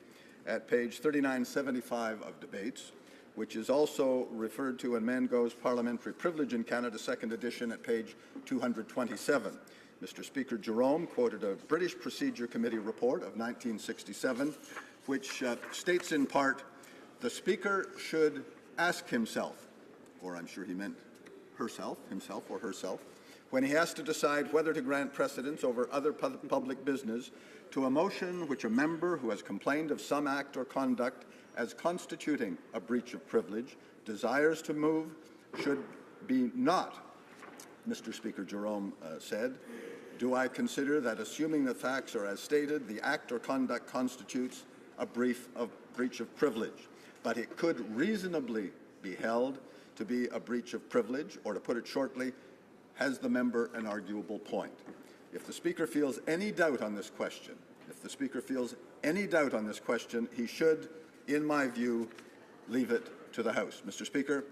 at page 3975 of Debates, which is also referred to in Mango's Parliamentary Privilege in Canada, 2nd edition, at page 227. Mr. Speaker, Jerome quoted a British Procedure Committee report of 1967, which states in part, the Speaker should ask himself, or I'm sure he meant himself or herself, when he has to decide whether to grant precedence over other public business to a motion which a member who has complained of some act or conduct as constituting a breach of privilege desires to move should be not, Mr. Speaker, Jerome said, do I consider that assuming the facts are as stated, the act or conduct constitutes a breach of privilege, but it could reasonably be held to be a breach of privilege, or to put it shortly, has the member an arguable point? If the Speaker feels any doubt on this question, he should, in my view, leave it to the House. Mr. Speaker,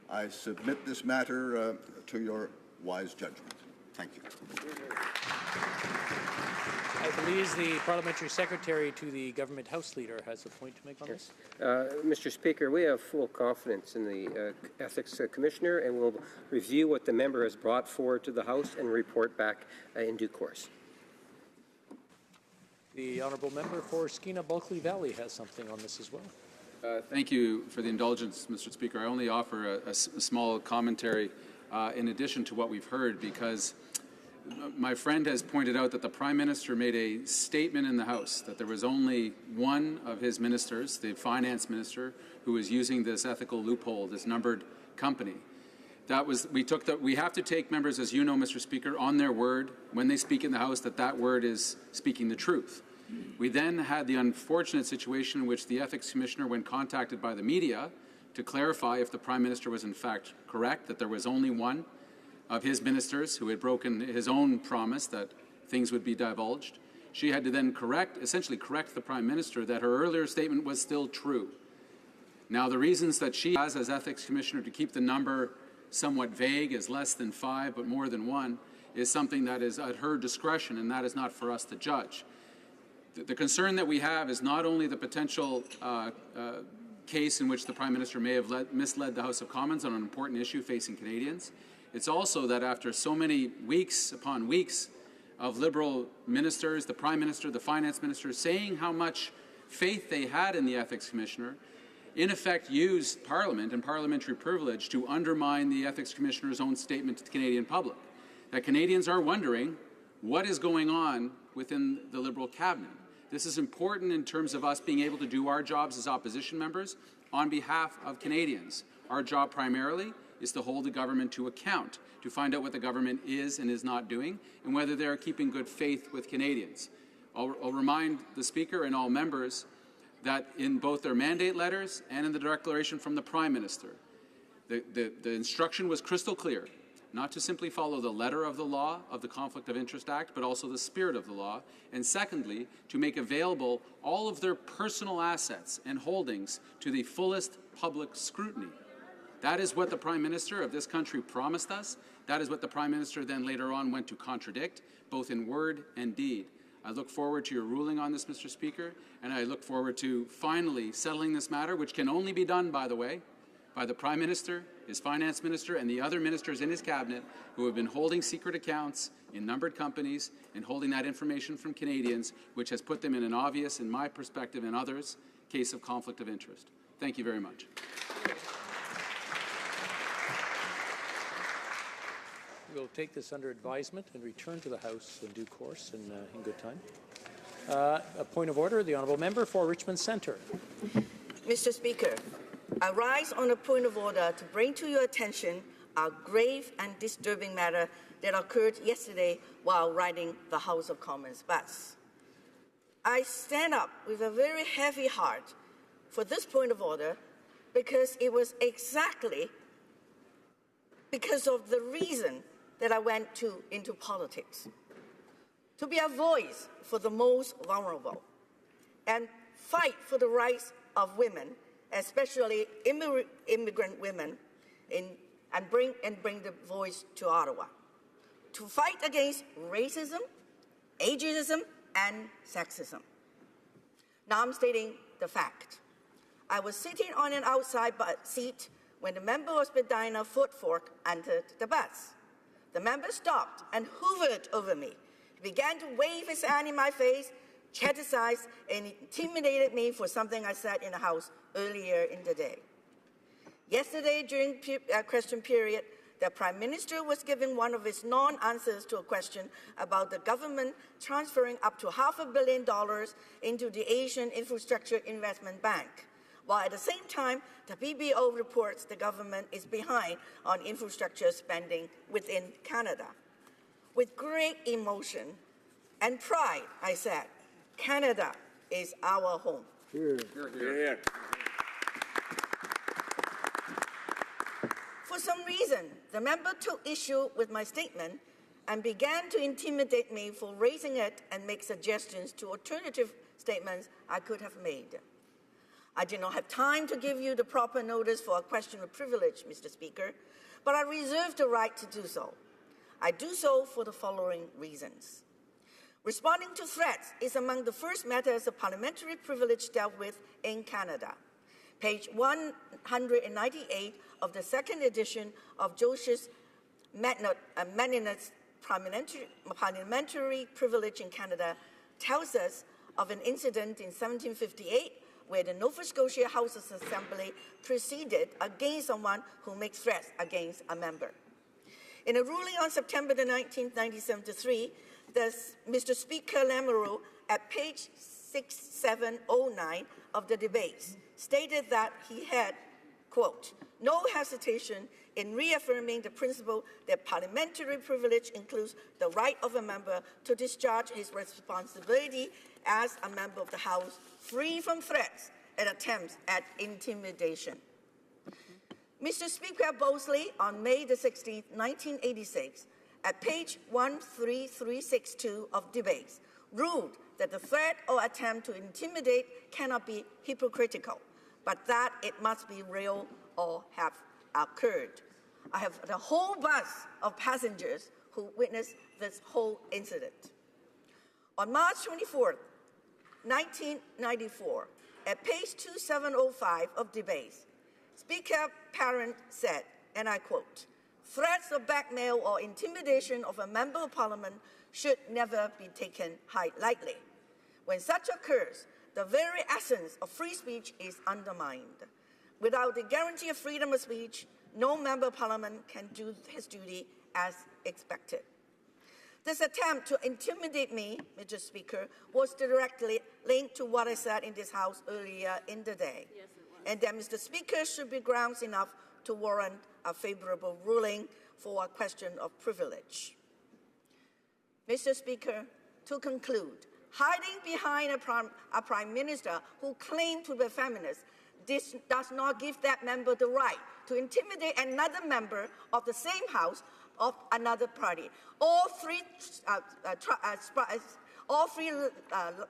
I submit this matter to your wise judgment. Thank you. I believe the Parliamentary Secretary to the Government House Leader has a point to make on this. Mr. Speaker, we have full confidence in the Ethics Commissioner, and we'll review what the member has brought forward to the House and report back in due course. The Honourable Member for Skeena-Bulkley Valley has something on this as well. Thank you for the indulgence, Mr. Speaker. I only offer a small commentary in addition to what we've heard, because my friend has pointed out that the Prime Minister made a statement in the House that there was only one of his ministers, the Finance Minister, who was using this ethical loophole, this numbered company. We have to take members, as you know, Mr. Speaker, on their word when they speak in the House, that word is speaking the truth. We then had the unfortunate situation in which the Ethics Commissioner, when contacted by the media to clarify if the Prime Minister was in fact correct, that there was only one of his ministers who had broken his own promise that things would be divulged, she had to then essentially correct the Prime Minister that her earlier statement was still true. Now, the reasons that she has as Ethics Commissioner to keep the number somewhat vague, as less than 5 but more than 1, is something that is at her discretion, and that is not for us to judge. The concern that we have is not only the potential case in which the Prime Minister may have misled the House of Commons on an important issue facing Canadians. It's also that after so many weeks upon weeks of Liberal ministers, the Prime Minister, the Finance Minister, saying how much faith they had in the Ethics Commissioner, in effect used Parliament and parliamentary privilege to undermine the Ethics Commissioner's own statement to the Canadian public. That Canadians are wondering what is going on within the Liberal cabinet. This is important in terms of us being able to do our jobs as opposition members on behalf of Canadians. Our job primarily is to hold the government to account, to find out what the government is and is not doing, and whether they are keeping good faith with Canadians. I'll remind the Speaker and all members that in both their mandate letters and in the declaration from the Prime Minister, the instruction was crystal clear, not to simply follow the letter of the law of the Conflict of Interest Act, but also the spirit of the law, and secondly, to make available all of their personal assets and holdings to the fullest public scrutiny. That is what the Prime Minister of this country promised us. That is what the Prime Minister then later on went to contradict, both in word and deed. I look forward to your ruling on this, Mr. Speaker, and I look forward to finally settling this matter, which can only be done, by the way, by the Prime Minister, his Finance Minister, and the other ministers in his cabinet who have been holding secret accounts in numbered companies and holding that information from Canadians, which has put them in an obvious, in my perspective and others, case of conflict of interest. Thank you very much. We'll take this under advisement and return to the House in due course and in good time. A point of order, the honourable member for Richmond Centre. Mr. Speaker, I rise on a point of order to bring to your attention a grave and disturbing matter that occurred yesterday while riding the House of Commons bus. I stand up with a very heavy heart for this point of order because it was exactly because of the reason that I went into politics. To be a voice for the most vulnerable and fight for the rights of women, especially immigrant women, and bring the voice to Ottawa. To fight against racism, ageism, and sexism. Now I'm stating the fact. I was sitting on an outside seat when the member of Spadina Footfork entered the bus. The member stopped and hovered over me. He began to wave his hand in my face, criticized and intimidated me for something I said in the House earlier in the day. Yesterday, during question period, the Prime Minister was given one of his non-answers to a question about the government transferring up to $500 million into the Asian Infrastructure Investment Bank, while at the same time, the BBO reports the government is behind on infrastructure spending within Canada. With great emotion and pride, I said, Canada is our home. Here. For some reason, the member took issue with my statement and began to intimidate me for raising it and make suggestions to alternative statements I could have made. I did not have time to give you the proper notice for a question of privilege, Mr. Speaker, but I reserve the right to do so. I do so for the following reasons. Responding to threats is among the first matters of parliamentary privilege dealt with in Canada. Page 198 of the second edition of Josh's Maninet's Parliamentary Privilege in Canada tells us of an incident in 1758 where the Nova Scotia House of Assembly proceeded against someone who makes threats against a member. In a ruling on September the 19th, 1973, Mr. Speaker Lamoureux, at page 6709 of the debates, stated that he had, quote, no hesitation in reaffirming the principle that parliamentary privilege includes the right of a member to discharge his responsibility as a member of the House, free from threats and attempts at intimidation. Mr. Speaker Bosley, on May the 16th, 1986, at page 13362 of debates, ruled that the threat or attempt to intimidate cannot be hypocritical, but that it must be real or have occurred. I have the whole bus of passengers who witnessed this whole incident. On March 24th, 1994, at page 2705 of debates, Speaker Parent said, and I quote, threats of blackmail or intimidation of a member of parliament should never be taken lightly. When such occurs, the very essence of free speech is undermined. Without the guarantee of freedom of speech, no member of parliament can do his duty as expected. This attempt to intimidate me, Mr. Speaker, was directly linked to what I said in this House earlier in the day, yes, and that Mr. Speaker should be grounds enough to warrant a favorable ruling for a question of privilege. Mr. Speaker, to conclude, hiding behind a Prime Minister who claimed to be a feminist, this does not give that member the right to intimidate another member of the same House of another party. All three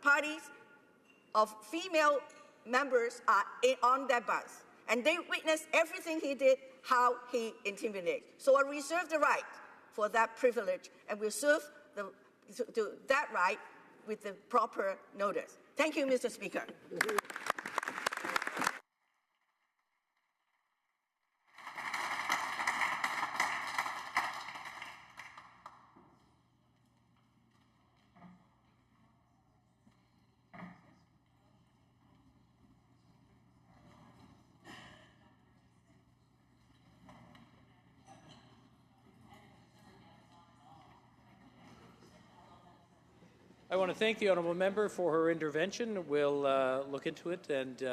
parties of female members are on that bus, and they witnessed everything he did, how he intimidated. So I reserve the right for that privilege, and will serve that right with the proper notice. Thank you, Mr. Speaker. I want to thank the honourable member for her intervention. We'll look into it and dig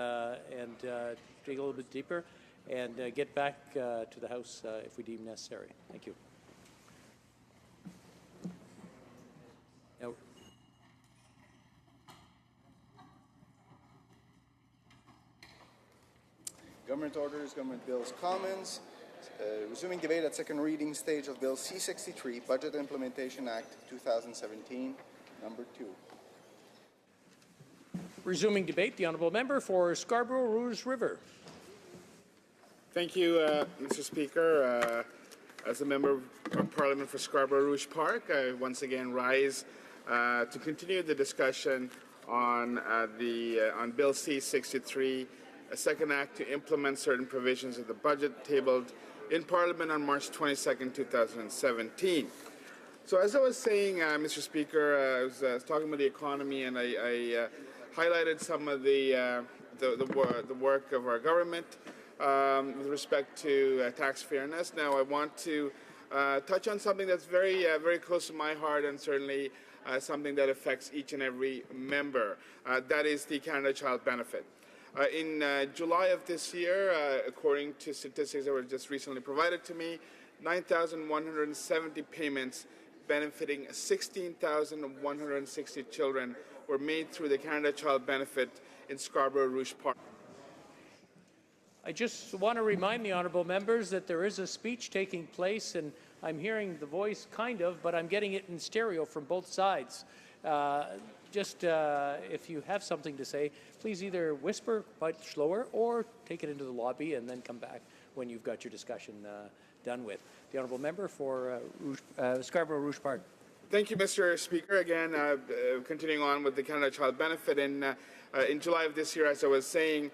a little bit deeper and get back to the House if we deem necessary. Thank you. Now, Government Orders, Government Bills, Commons. Resuming debate at second reading stage of Bill C-63, Budget Implementation Act 2017, number 2. resuming debate, the honourable member for Scarborough Rouge River. Thank you, Mr. Speaker. As a member of Parliament for Scarborough Rouge Park, I once again rise to continue the discussion on Bill C-63, a second act to implement certain provisions of the budget tabled in Parliament on March 22nd, 2017. So as I was saying, Mr. Speaker, I was talking about the economy, and I highlighted some of the work of our government with respect to tax fairness. Now I want to touch on something that's very close to my heart, and certainly something that affects each and every member. That is the Canada Child Benefit. In July of this year, according to statistics that were just recently provided to me, 9,170 payments benefiting 16,160 children were made through the Canada Child Benefit in Scarborough Rouge Park. I just want to remind the honourable members that there is a speech taking place, and I'm hearing the voice kind of, but I'm getting it in stereo from both sides. If you have something to say, please either whisper much slower or take it into the lobby and then come back when you've got your discussion done with. The honourable member for Scarborough Rouge Park. Thank you, Mr. Speaker. Again, continuing on with the Canada Child Benefit, in July of this year, as I was saying,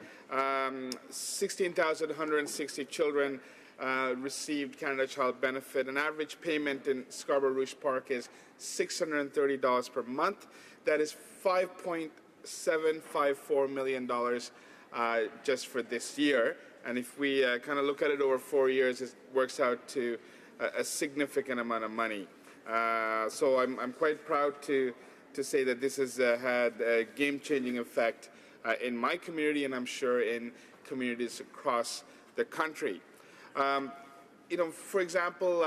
16,160 children received Canada Child Benefit. An average payment in Scarborough Rouge Park is $630 per month. That is $5.754 million just for this year. And if we kind of look at it over 4 years, it works out to a significant amount of money. So I'm quite proud to say that this has had a game-changing effect in my community, and I'm sure in communities across the country. For example,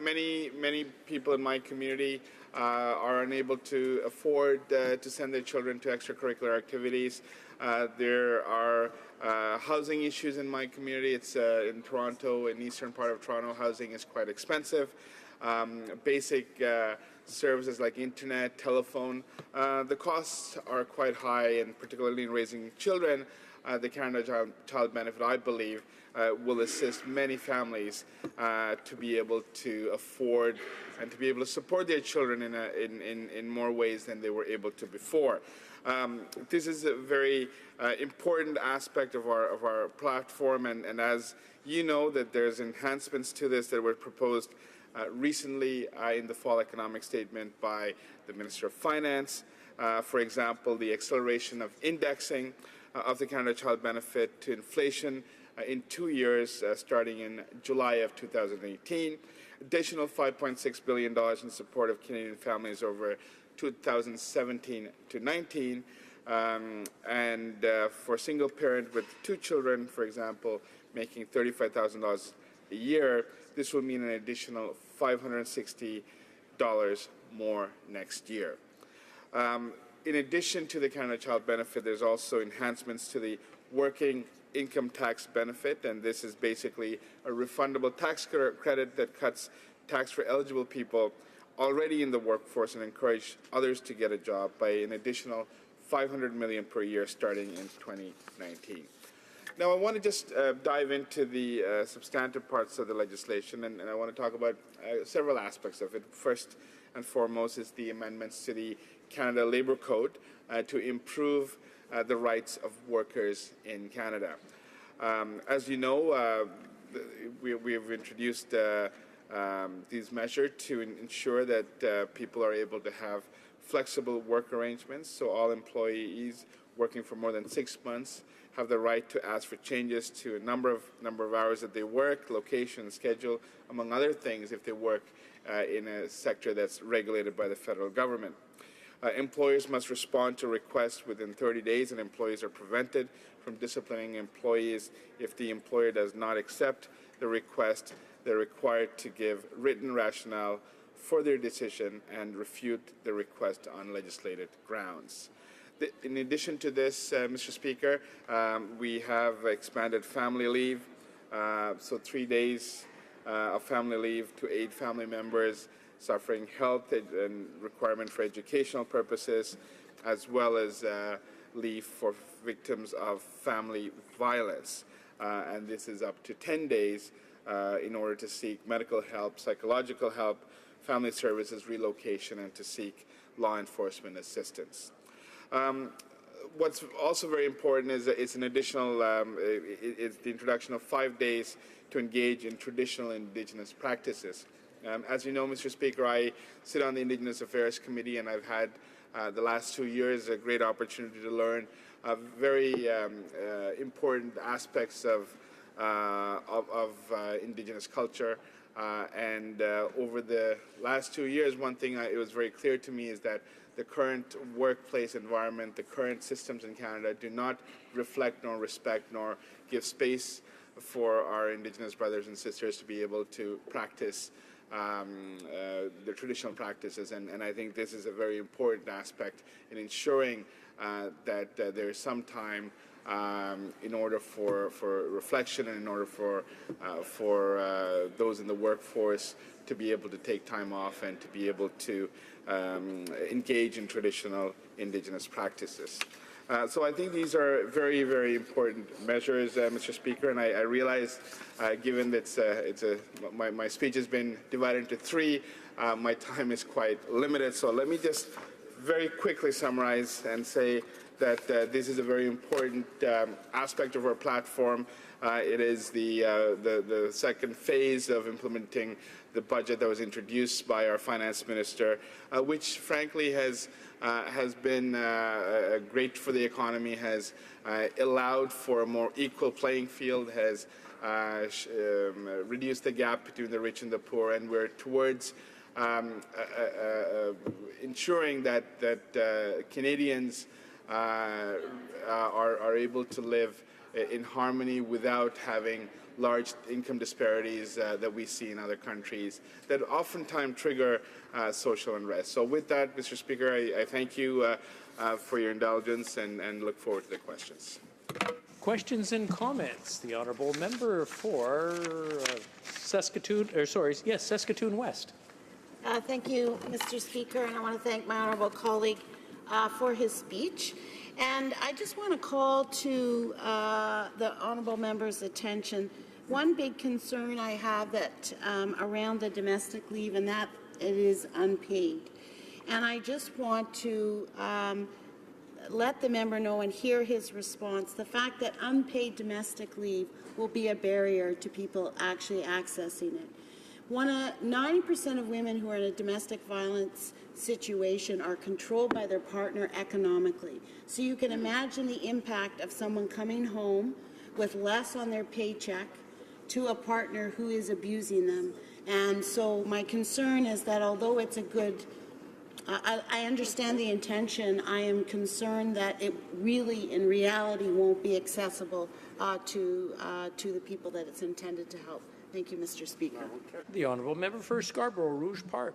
many people in my community are unable to afford to send their children to extracurricular activities. There are housing issues in my community. It's in Toronto, in the eastern part of Toronto, housing is quite expensive. Basic services like internet, telephone, the costs are quite high, and particularly in raising children, the Canada Child Benefit, I believe, will assist many families to be able to afford and to be able to support their children in more ways than they were able to before. This is a very important aspect of our platform, and as you know, that there's enhancements to this that were proposed recently in the fall economic statement by the Minister of Finance. For example, the acceleration of indexing of the Canada Child Benefit to inflation in 2 years, starting in July of 2018. Additional $5.6 billion in support of Canadian families over 2017 to 19. And for a single parent with 2 children, for example, making $35,000 a year, this will mean an additional $560 more next year. In addition to the Canada Child Benefit, there's also enhancements to the working income tax benefit, and this is basically a refundable tax credit that cuts tax for eligible people already in the workforce and encourage others to get a job by an additional $500 million per year starting in 2019. Now, I want to just dive into the substantive parts of the legislation, and I want to talk about several aspects of it. First and foremost is the amendments to the Canada Labour Code to improve the rights of workers in Canada. As you know, we have introduced these measures to ensure that people are able to have flexible work arrangements, so all employees working for more than 6 months have the right to ask for changes to a number of hours that they work, location, schedule, among other things, if they work in a sector that's regulated by the federal government. Employers must respond to requests within 30 days, and employees are prevented from disciplining employees if the employer does not accept the request. They're required to give written rationale for their decision and refute the request on legislated grounds. In addition to this, Mr. Speaker, we have expanded family leave, so 3 days of family leave to aid family members suffering health and requirement for educational purposes, as well as leave for victims of family violence. And this is up to 10 days in order to seek medical help, psychological help, family services, relocation, and to seek law enforcement assistance. What's also very important is it's an additional, it's the introduction of 5 days to engage in traditional Indigenous practices. As you know, Mr. Speaker, I sit on the Indigenous Affairs Committee, and I've had the last 2 years a great opportunity to learn very important aspects of Indigenous culture. And over the last 2 years, one thing it was very clear to me is that the current workplace environment, the current systems in Canada do not reflect nor respect nor give space for our Indigenous brothers and sisters to be able to practice their traditional practices. And I think this is a very important aspect in ensuring that there is some time in order for reflection and in order for those in the workforce to be able to take time off and to be able to engage in traditional Indigenous practices. So I think these are very, very important measures, Mr. Speaker, and I realize, given that my speech has been divided into 3, my time is quite limited. So let me just very quickly summarize and say that this is a very important aspect of our platform. It is the second phase of implementing the budget that was introduced by our finance minister, which frankly has been great for the economy, has allowed for a more equal playing field, has reduced the gap between the rich and the poor, and we're towards ensuring that Canadians are able to live in harmony without having large income disparities that we see in other countries that oftentimes trigger social unrest. So with that, Mr. Speaker, I thank you for your indulgence and look forward to the questions. Questions and comments. The honourable member for Saskatoon West. Thank you, Mr. Speaker, and I want to thank my honourable colleague for his speech. And I just want to call to the honourable member's attention one big concern I have that around the domestic leave, and that it is unpaid. And I just want to let the member know and hear his response. The fact that unpaid domestic leave will be a barrier to people actually accessing it. 90% of women who are in a domestic violence situation are controlled by their partner economically. So you can imagine the impact of someone coming home with less on their paycheck to a partner who is abusing them. And so my concern is that although it's a good, I understand the intention, I am concerned that it really, in reality, won't be accessible to the people that it's intended to help. Thank you, Mr. Speaker. The honourable member for Scarborough Rouge Park.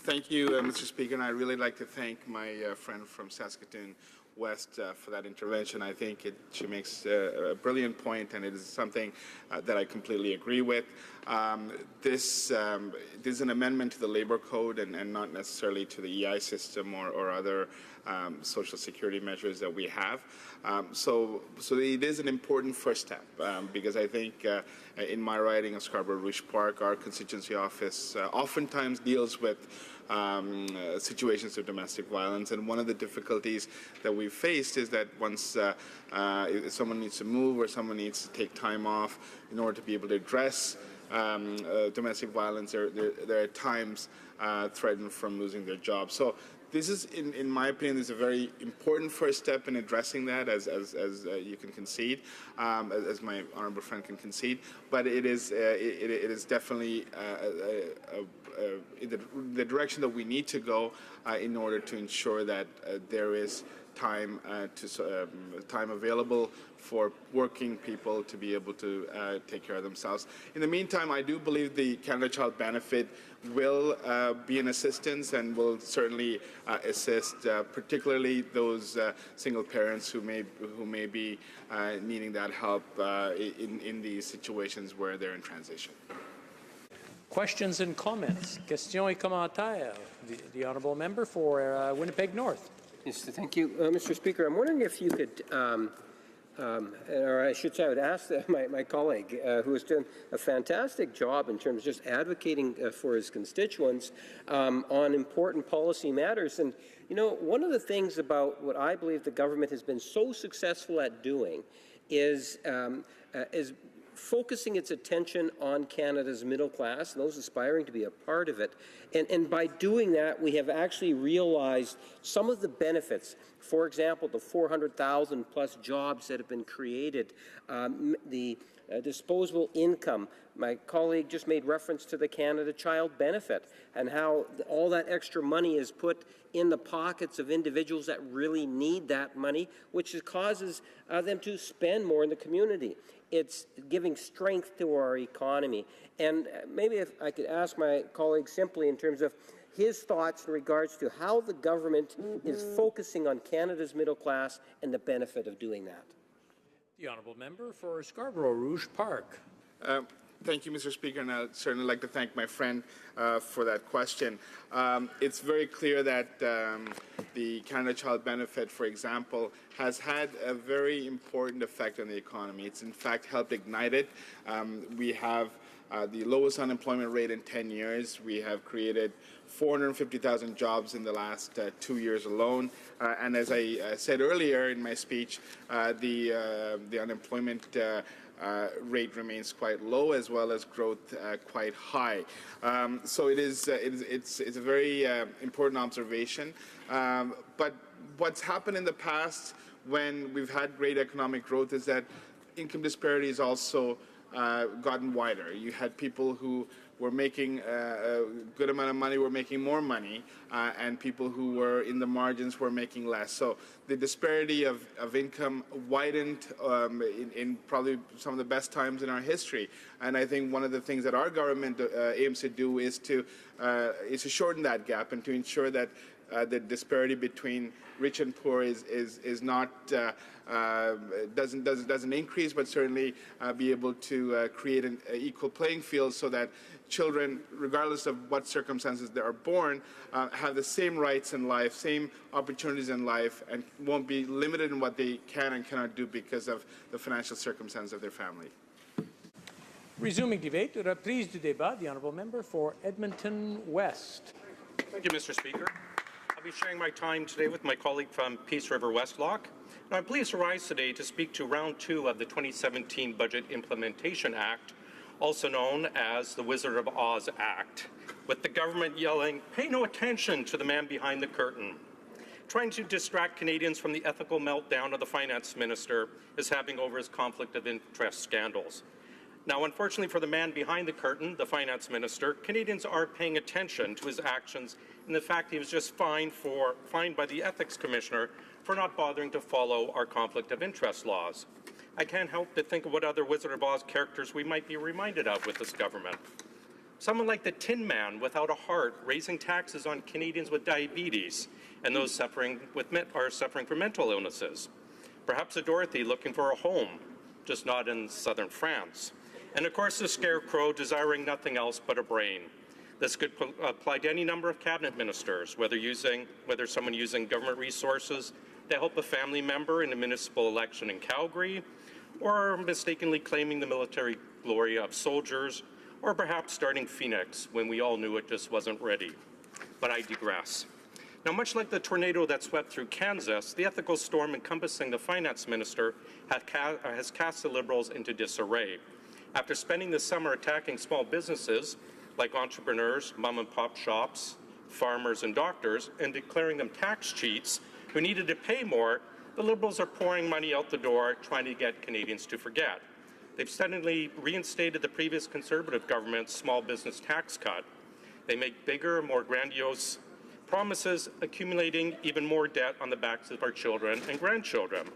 Thank you, Mr. Speaker, and I'd really like to thank my friend from Saskatoon West for that intervention. I think she makes a brilliant point, and it is something that I completely agree with. This is an amendment to the Labour Code and not necessarily to the EI system or other social security measures that we have. So it is an important first step because I think in my riding of Scarborough Rouge Park, our constituency office oftentimes deals with situations of domestic violence, and one of the difficulties that we've faced is that once someone needs to move or someone needs to take time off in order to be able to address domestic violence, there are times threatened from losing their job. So this is, in my opinion, is a very important first step in addressing that, as you can concede, as my honourable friend can concede. But it is definitely the direction that we need to go in order to ensure that there is time time available for working people to be able to take care of themselves. In the meantime, I do believe the Canada Child Benefit will be an assistance and will certainly assist particularly those single parents who may be needing that help in these situations where they're in transition. Questions and comments. Questions et commentaires. The honourable member for Winnipeg North. Yes, thank you, Mr. Speaker. I'm wondering if you could, or I should say, I would ask my colleague, who has done a fantastic job in terms of just advocating for his constituents on important policy matters. And, you know, one of the things about what I believe the government has been so successful at doing is focusing its attention on Canada's middle class, and those aspiring to be a part of it. And by doing that, we have actually realized some of the benefits. For example, the 400,000 plus jobs that have been created, the disposable income. My colleague just made reference to the Canada Child Benefit and how all that extra money is put in the pockets of individuals that really need that money, which causes them to spend more in the community. It's giving strength to our economy. And maybe if I could ask my colleague simply in terms of his thoughts in regards to how the government is focusing on Canada's middle class and the benefit of doing that. The honourable member for Scarborough Rouge Park. Thank you, Mr. Speaker, and I'd certainly like to thank my friend for that question. It's very clear that the Canada Child Benefit, for example, has had a very important effect on the economy. It's in fact helped ignite it. We have the lowest unemployment rate in 10 years. We have created 450,000 jobs in the last 2 years alone. And as I said earlier in my speech, the unemployment rate remains quite low, as well as growth quite high. So it's a very important observation. But what's happened in the past when we've had great economic growth is that income disparity has also gotten wider. You had people who were making a good amount of money were making more money, and people who were in the margins were making less. So the disparity of income widened in probably some of the best times in our history. And I think one of the things that our government aims to do is to shorten that gap and to ensure that the disparity between rich and poor is not doesn't increase, but certainly be able to create an equal playing field so that children, regardless of what circumstances they are born, have the same rights in life, same opportunities in life, and won't be limited in what they can and cannot do because of the financial circumstances of their family. Resuming debate, reprise du débat, the honourable member for Edmonton West. Thank you, Mr. Speaker. I'll be sharing my time today with my colleague from Peace River Westlock. And I'm pleased to rise today to speak to Round 2 of the 2017 Budget Implementation Act, also known as the Wizard of Oz Act, with the government yelling, "Pay no attention to the man behind the curtain," trying to distract Canadians from the ethical meltdown of the finance minister is having over his conflict of interest scandals. Now, unfortunately for the man behind the curtain, the finance minister, Canadians are paying attention to his actions and the fact he was just fined by the ethics commissioner for not bothering to follow our conflict of interest laws. I can't help but think of what other Wizard of Oz characters we might be reminded of with this government. Someone like the Tin Man without a heart, raising taxes on Canadians with diabetes and those suffering from mental illnesses. Perhaps a Dorothy looking for a home, just not in southern France. And of course, the Scarecrow desiring nothing else but a brain. This could apply to any number of cabinet ministers, whether someone using government resources to help a family member in a municipal election in Calgary, or mistakenly claiming the military glory of soldiers, or perhaps starting Phoenix when we all knew it just wasn't ready. But I digress. Now, much like the tornado that swept through Kansas, the ethical storm encompassing the finance minister has cast the Liberals into disarray. After spending the summer attacking small businesses like entrepreneurs, mom-and-pop shops, farmers and doctors, and declaring them tax cheats who needed to pay more, the Liberals are pouring money out the door trying to get Canadians to forget. They've suddenly reinstated the previous Conservative government's small business tax cut. They make bigger, more grandiose promises, accumulating even more debt on the backs of our children and grandchildren.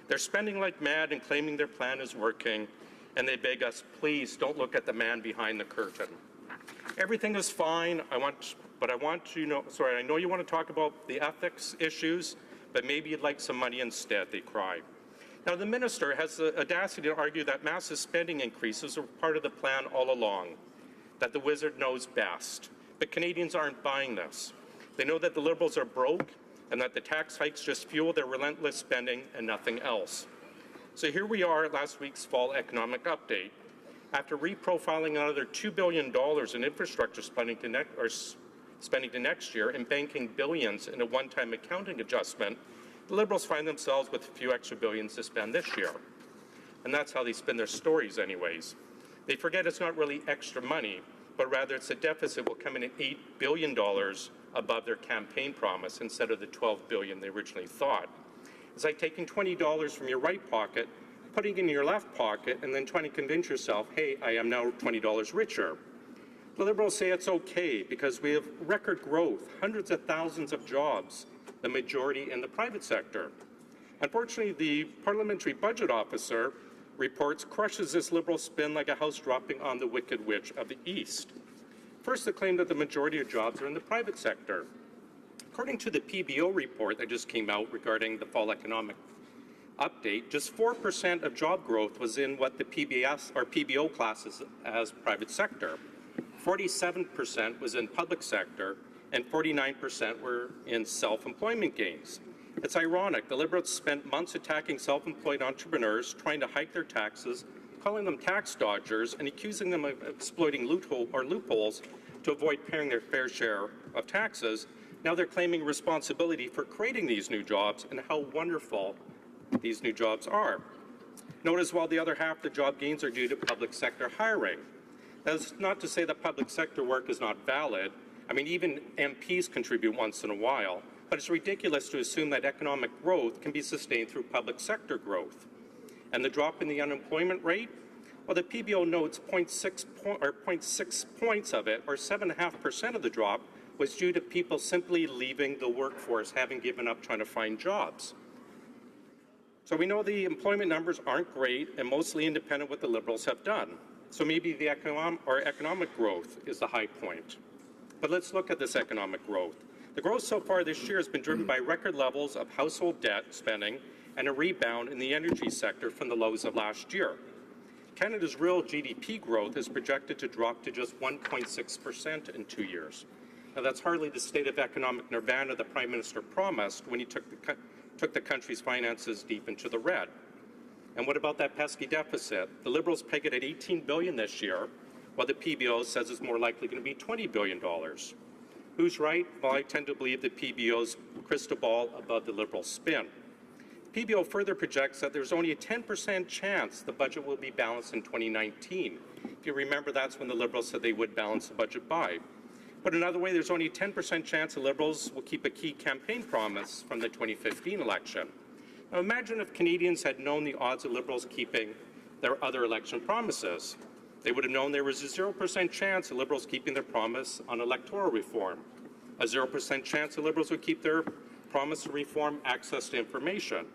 They're spending like mad and claiming their plan is working, and they beg us, please don't look at the man behind the curtain. Everything is fine, I know you want to talk about the ethics issues, but maybe you'd like some money instead, they cry. Now, the minister has the audacity to argue that massive spending increases are part of the plan all along, that the wizard knows best. But Canadians aren't buying this. They know that the Liberals are broke and that the tax hikes just fuel their relentless spending and nothing else. So here we are at last week's fall economic update. After reprofiling another $2 billion in infrastructure spending to next year and banking billions in a one-time accounting adjustment, the Liberals find themselves with a few extra billions to spend this year. And that's how they spin their stories anyways. They forget it's not really extra money, but rather it's a deficit will come in at $8 billion above their campaign promise instead of the $12 billion they originally thought. It's like taking $20 from your right pocket, putting it in your left pocket, and then trying to convince yourself, hey, I am now $20 richer. The Liberals say it's okay because we have record growth, hundreds of thousands of jobs, the majority in the private sector. Unfortunately, the Parliamentary Budget Officer reports crushes this Liberal spin like a house dropping on the Wicked Witch of the East. First, the claim that the majority of jobs are in the private sector. According to the PBO report that just came out regarding the fall economic update, just 4% of job growth was in what the PBO classes as private sector. 47% was in public sector, and 49% were in self-employment gains. It's ironic. The Liberals spent months attacking self-employed entrepreneurs, trying to hike their taxes, calling them tax dodgers, and accusing them of exploiting loopholes to avoid paying their fair share of taxes. Now they're claiming responsibility for creating these new jobs and how wonderful these new jobs are. Notice while the other half of the job gains are due to public sector hiring. That's not to say that public sector work is not valid. I mean, even MPs contribute once in a while, but it's ridiculous to assume that economic growth can be sustained through public sector growth. And the drop in the unemployment rate, well, the PBO notes 0.6 points of it, or 7.5% of the drop, was due to people simply leaving the workforce, having given up trying to find jobs. So we know the employment numbers aren't great and mostly independent of what the Liberals have done. So maybe the economic growth is the high point. But let's look at this economic growth. The growth so far this year has been driven by record levels of household debt spending and a rebound in the energy sector from the lows of last year. Canada's real GDP growth is projected to drop to just 1.6% in 2 years. Now, that's hardly the state of economic nirvana the Prime Minister promised when he took the country's finances deep into the red. And what about that pesky deficit? The Liberals peg it at $18 billion this year, while the PBO says it's more likely going to be $20 billion. Who's right? Well, I tend to believe the PBO's crystal ball above the Liberal spin. PBO further projects that there's only a 10% chance the budget will be balanced in 2019. If you remember, that's when the Liberals said they would balance the budget by. Put another way, there's only a 10% chance the Liberals will keep a key campaign promise from the 2015 election. Now imagine if Canadians had known the odds of Liberals keeping their other election promises. They would have known there was a 0% chance of Liberals keeping their promise on electoral reform, a 0% chance the Liberals would keep their promise to reform access to information,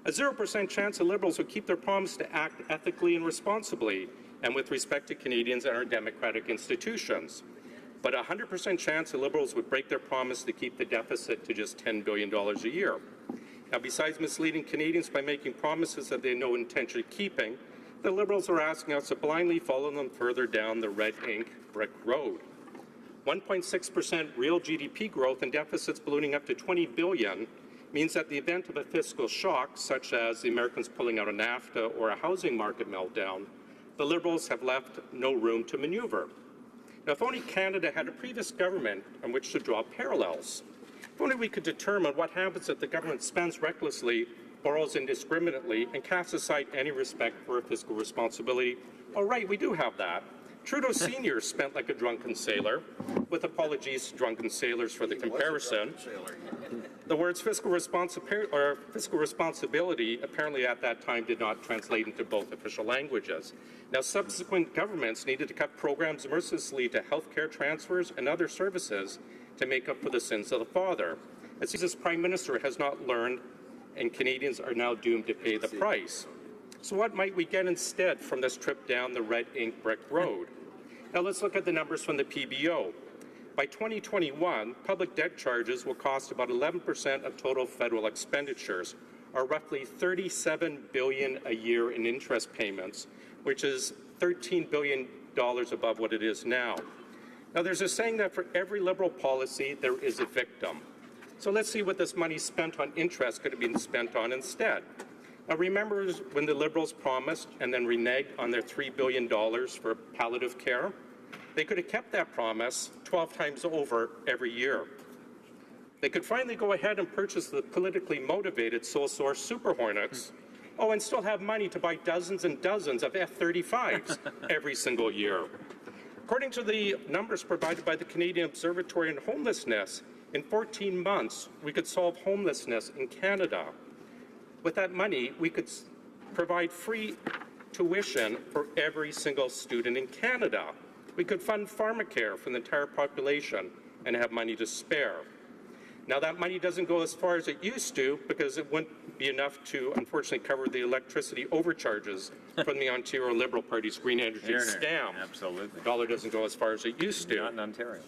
a 0% chance the Liberals would keep their promise to act ethically and responsibly and with respect to Canadians and our democratic institutions, but a 100% chance the Liberals would break their promise to keep the deficit to just $10 billion a year. Now, besides misleading Canadians by making promises that they have no intention of keeping, the Liberals are asking us to blindly follow them further down the red ink brick road. 1.6% real GDP growth and deficits ballooning up to $20 billion means that the event of a fiscal shock, such as the Americans pulling out of NAFTA or a housing market meltdown, the Liberals have left no room to maneuver. Now, if only Canada had a previous government on which to draw parallels, if only we could determine what happens if the government spends recklessly, borrows indiscriminately, and casts aside any respect for fiscal responsibility. All right, we do have that. Trudeau Sr. spent like a drunken sailor, with apologies to drunken sailors for the comparison. The words fiscal responsibility apparently at that time did not translate into both official languages. Now, subsequent governments needed to cut programs mercilessly to healthcare transfers and other services to make up for the sins of the father. It seems this Prime Minister has not learned, and Canadians are now doomed to pay the price. So what might we get instead from this trip down the red ink brick road? Now let's look at the numbers from the PBO. By 2021, public debt charges will cost about 11% of total federal expenditures, or roughly $37 billion a year in interest payments, which is $13 billion above what it is now. Now there's a saying that for every Liberal policy, there is a victim. So let's see what this money spent on interest could have been spent on instead. Now remember when the Liberals promised and then reneged on their $3 billion for palliative care? They could have kept that promise 12 times over every year. They could finally go ahead and purchase the politically motivated sole source Super Hornets, and still have money to buy dozens and dozens of F-35s every single year. According to the numbers provided by the Canadian Observatory on Homelessness, in 14 months, we could solve homelessness in Canada. With that money, we could provide free tuition for every single student in Canada. We could fund pharmacare for the entire population and have money to spare. Now, that money doesn't go as far as it used to because it wouldn't be enough to, unfortunately, cover the electricity overcharges from the Ontario Liberal Party's green energy scam. Absolutely. The dollar doesn't go as far as it used to. Not in Ontario.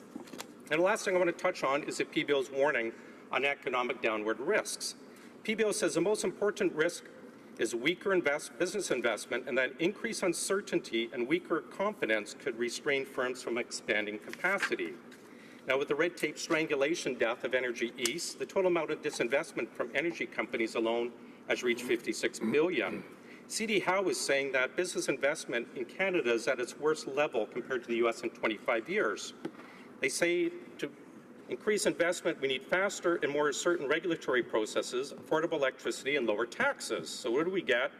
And the last thing I want to touch on is the PBO's warning on economic downward risks. PBO says the most important risk is weaker business investment, and that increased uncertainty and weaker confidence could restrain firms from expanding capacity. Now, with the red tape strangulation death of Energy East, the total amount of disinvestment from energy companies alone has reached $56 billion. C.D. Howe is saying that business investment in Canada is at its worst level compared to the U.S. in 25 years. They say to increase investment, we need faster and more certain regulatory processes, affordable electricity, and lower taxes. So what do we get?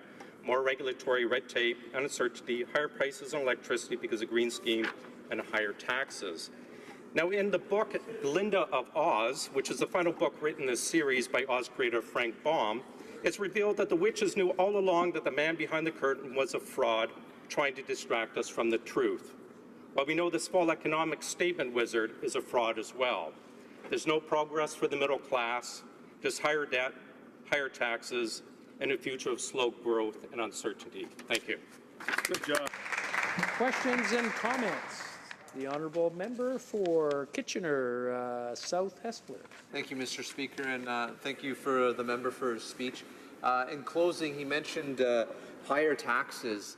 More regulatory red tape, uncertainty, higher prices on electricity because of green scheme, and higher taxes. Now, in the book Glinda of Oz, which is the final book written in this series by Oz creator Frank Baum, it's revealed that the witches knew all along that the man behind the curtain was a fraud trying to distract us from the truth. Well, we know this fall economic statement wizard is a fraud as well. There's no progress for the middle class, just higher debt, higher taxes, and a future of slow growth and uncertainty. Thank you. Good job. Questions and comments? The honourable member for Kitchener South Hespeler. Thank you, Mr. Speaker, and thank you for the member for his speech. In closing, he mentioned higher taxes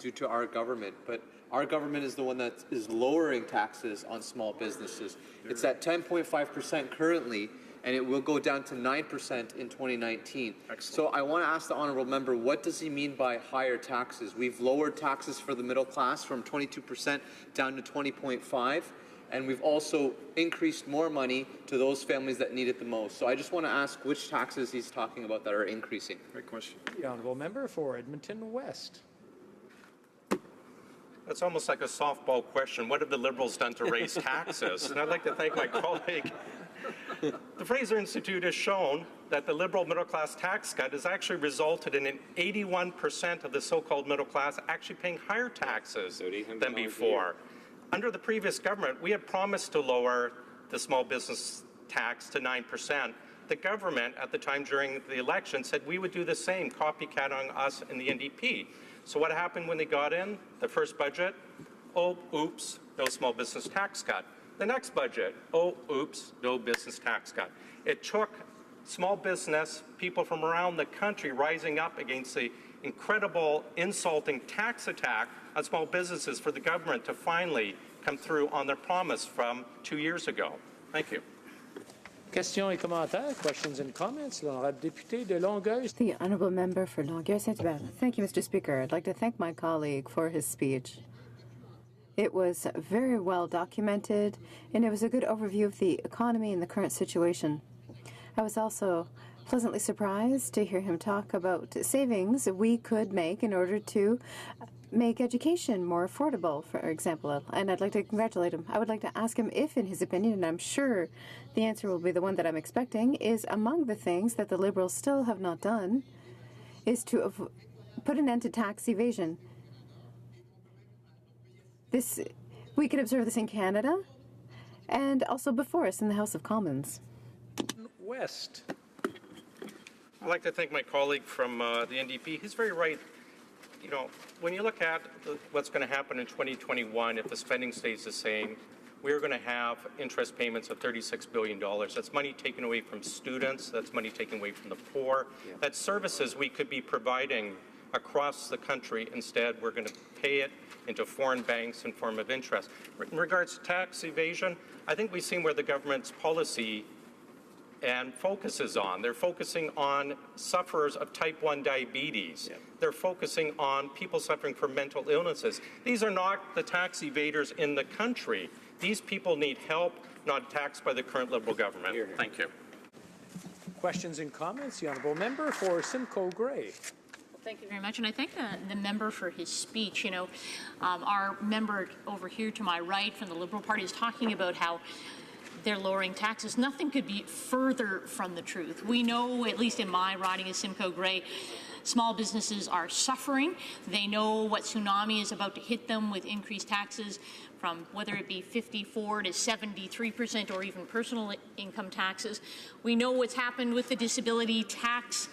due to our government, but our government is the one that is lowering taxes on small businesses. It's at 10.5% currently, and it will go down to 9% in 2019. Excellent. So I want to ask the honourable member, what does he mean by higher taxes? We've lowered taxes for the middle class from 22% down to 20.5%, and we've also increased more money to those families that need it the most. So I just want to ask which taxes he's talking about that are increasing. Great question. The honourable member for Edmonton West. That's almost like a softball question. What have the Liberals done to raise taxes? And I'd like to thank my colleague. The Fraser Institute has shown that the Liberal middle-class tax cut has actually resulted in 81% of the so-called middle class actually paying higher taxes than before. Under the previous government, we had promised to lower the small business tax to 9%. The government at the time during the election said we would do the same, copycat on us and the NDP. So what happened when they got in? The first budget, oh, oops, no small business tax cut. The next budget, oh, oops, no business tax cut. It took small business, people from around the country rising up against the incredible, insulting tax attack on small businesses for the government to finally come through on their promise from 2 years ago. Thank you. Questions et commentaires, questions and comments. L'honorable député de Longueuil. The honourable member for Longueuil-Saint-Hubert. Thank you, Mr. Speaker. I'd like to thank my colleague for his speech. It was very well documented, and it was a good overview of the economy and the current situation. I was also pleasantly surprised to hear him talk about savings we could make in order to make education more affordable, for example. And I'd like to congratulate him. I would like to ask him if, in his opinion, and I'm sure the answer will be the one that I'm expecting, is among the things that the Liberals still have not done is to put an end to tax evasion. We could observe this in Canada and also before us in the House of Commons. West. I'd like to thank my colleague from the NDP. He's very right. You know, when you look at what's going to happen in 2021, if the spending stays the same, we're going to have interest payments of $36 billion. That's money taken away from students. That's money taken away from the poor. That's services we could be providing across the country. Instead, we're going to pay it into foreign banks in form of interest. In regards to tax evasion, I think we've seen where the government's policy and focuses on. They're focusing on sufferers of type 1 diabetes. They're focusing on people suffering from mental illnesses. These are not the tax evaders in the country. These people need help, not taxed by the current Liberal government. Thank you. Questions and comments? The Honourable Member for Simcoe Grey. Thank you very much, and I thank the member for his speech. You know, our member over here to my right from the Liberal Party is talking about how they're lowering taxes. Nothing could be further from the truth. We know, at least in my riding of Simcoe Grey, small businesses are suffering. They know what tsunami is about to hit them with increased taxes from whether it be 54 to 73% or even personal income taxes. We know what's happened with the disability tax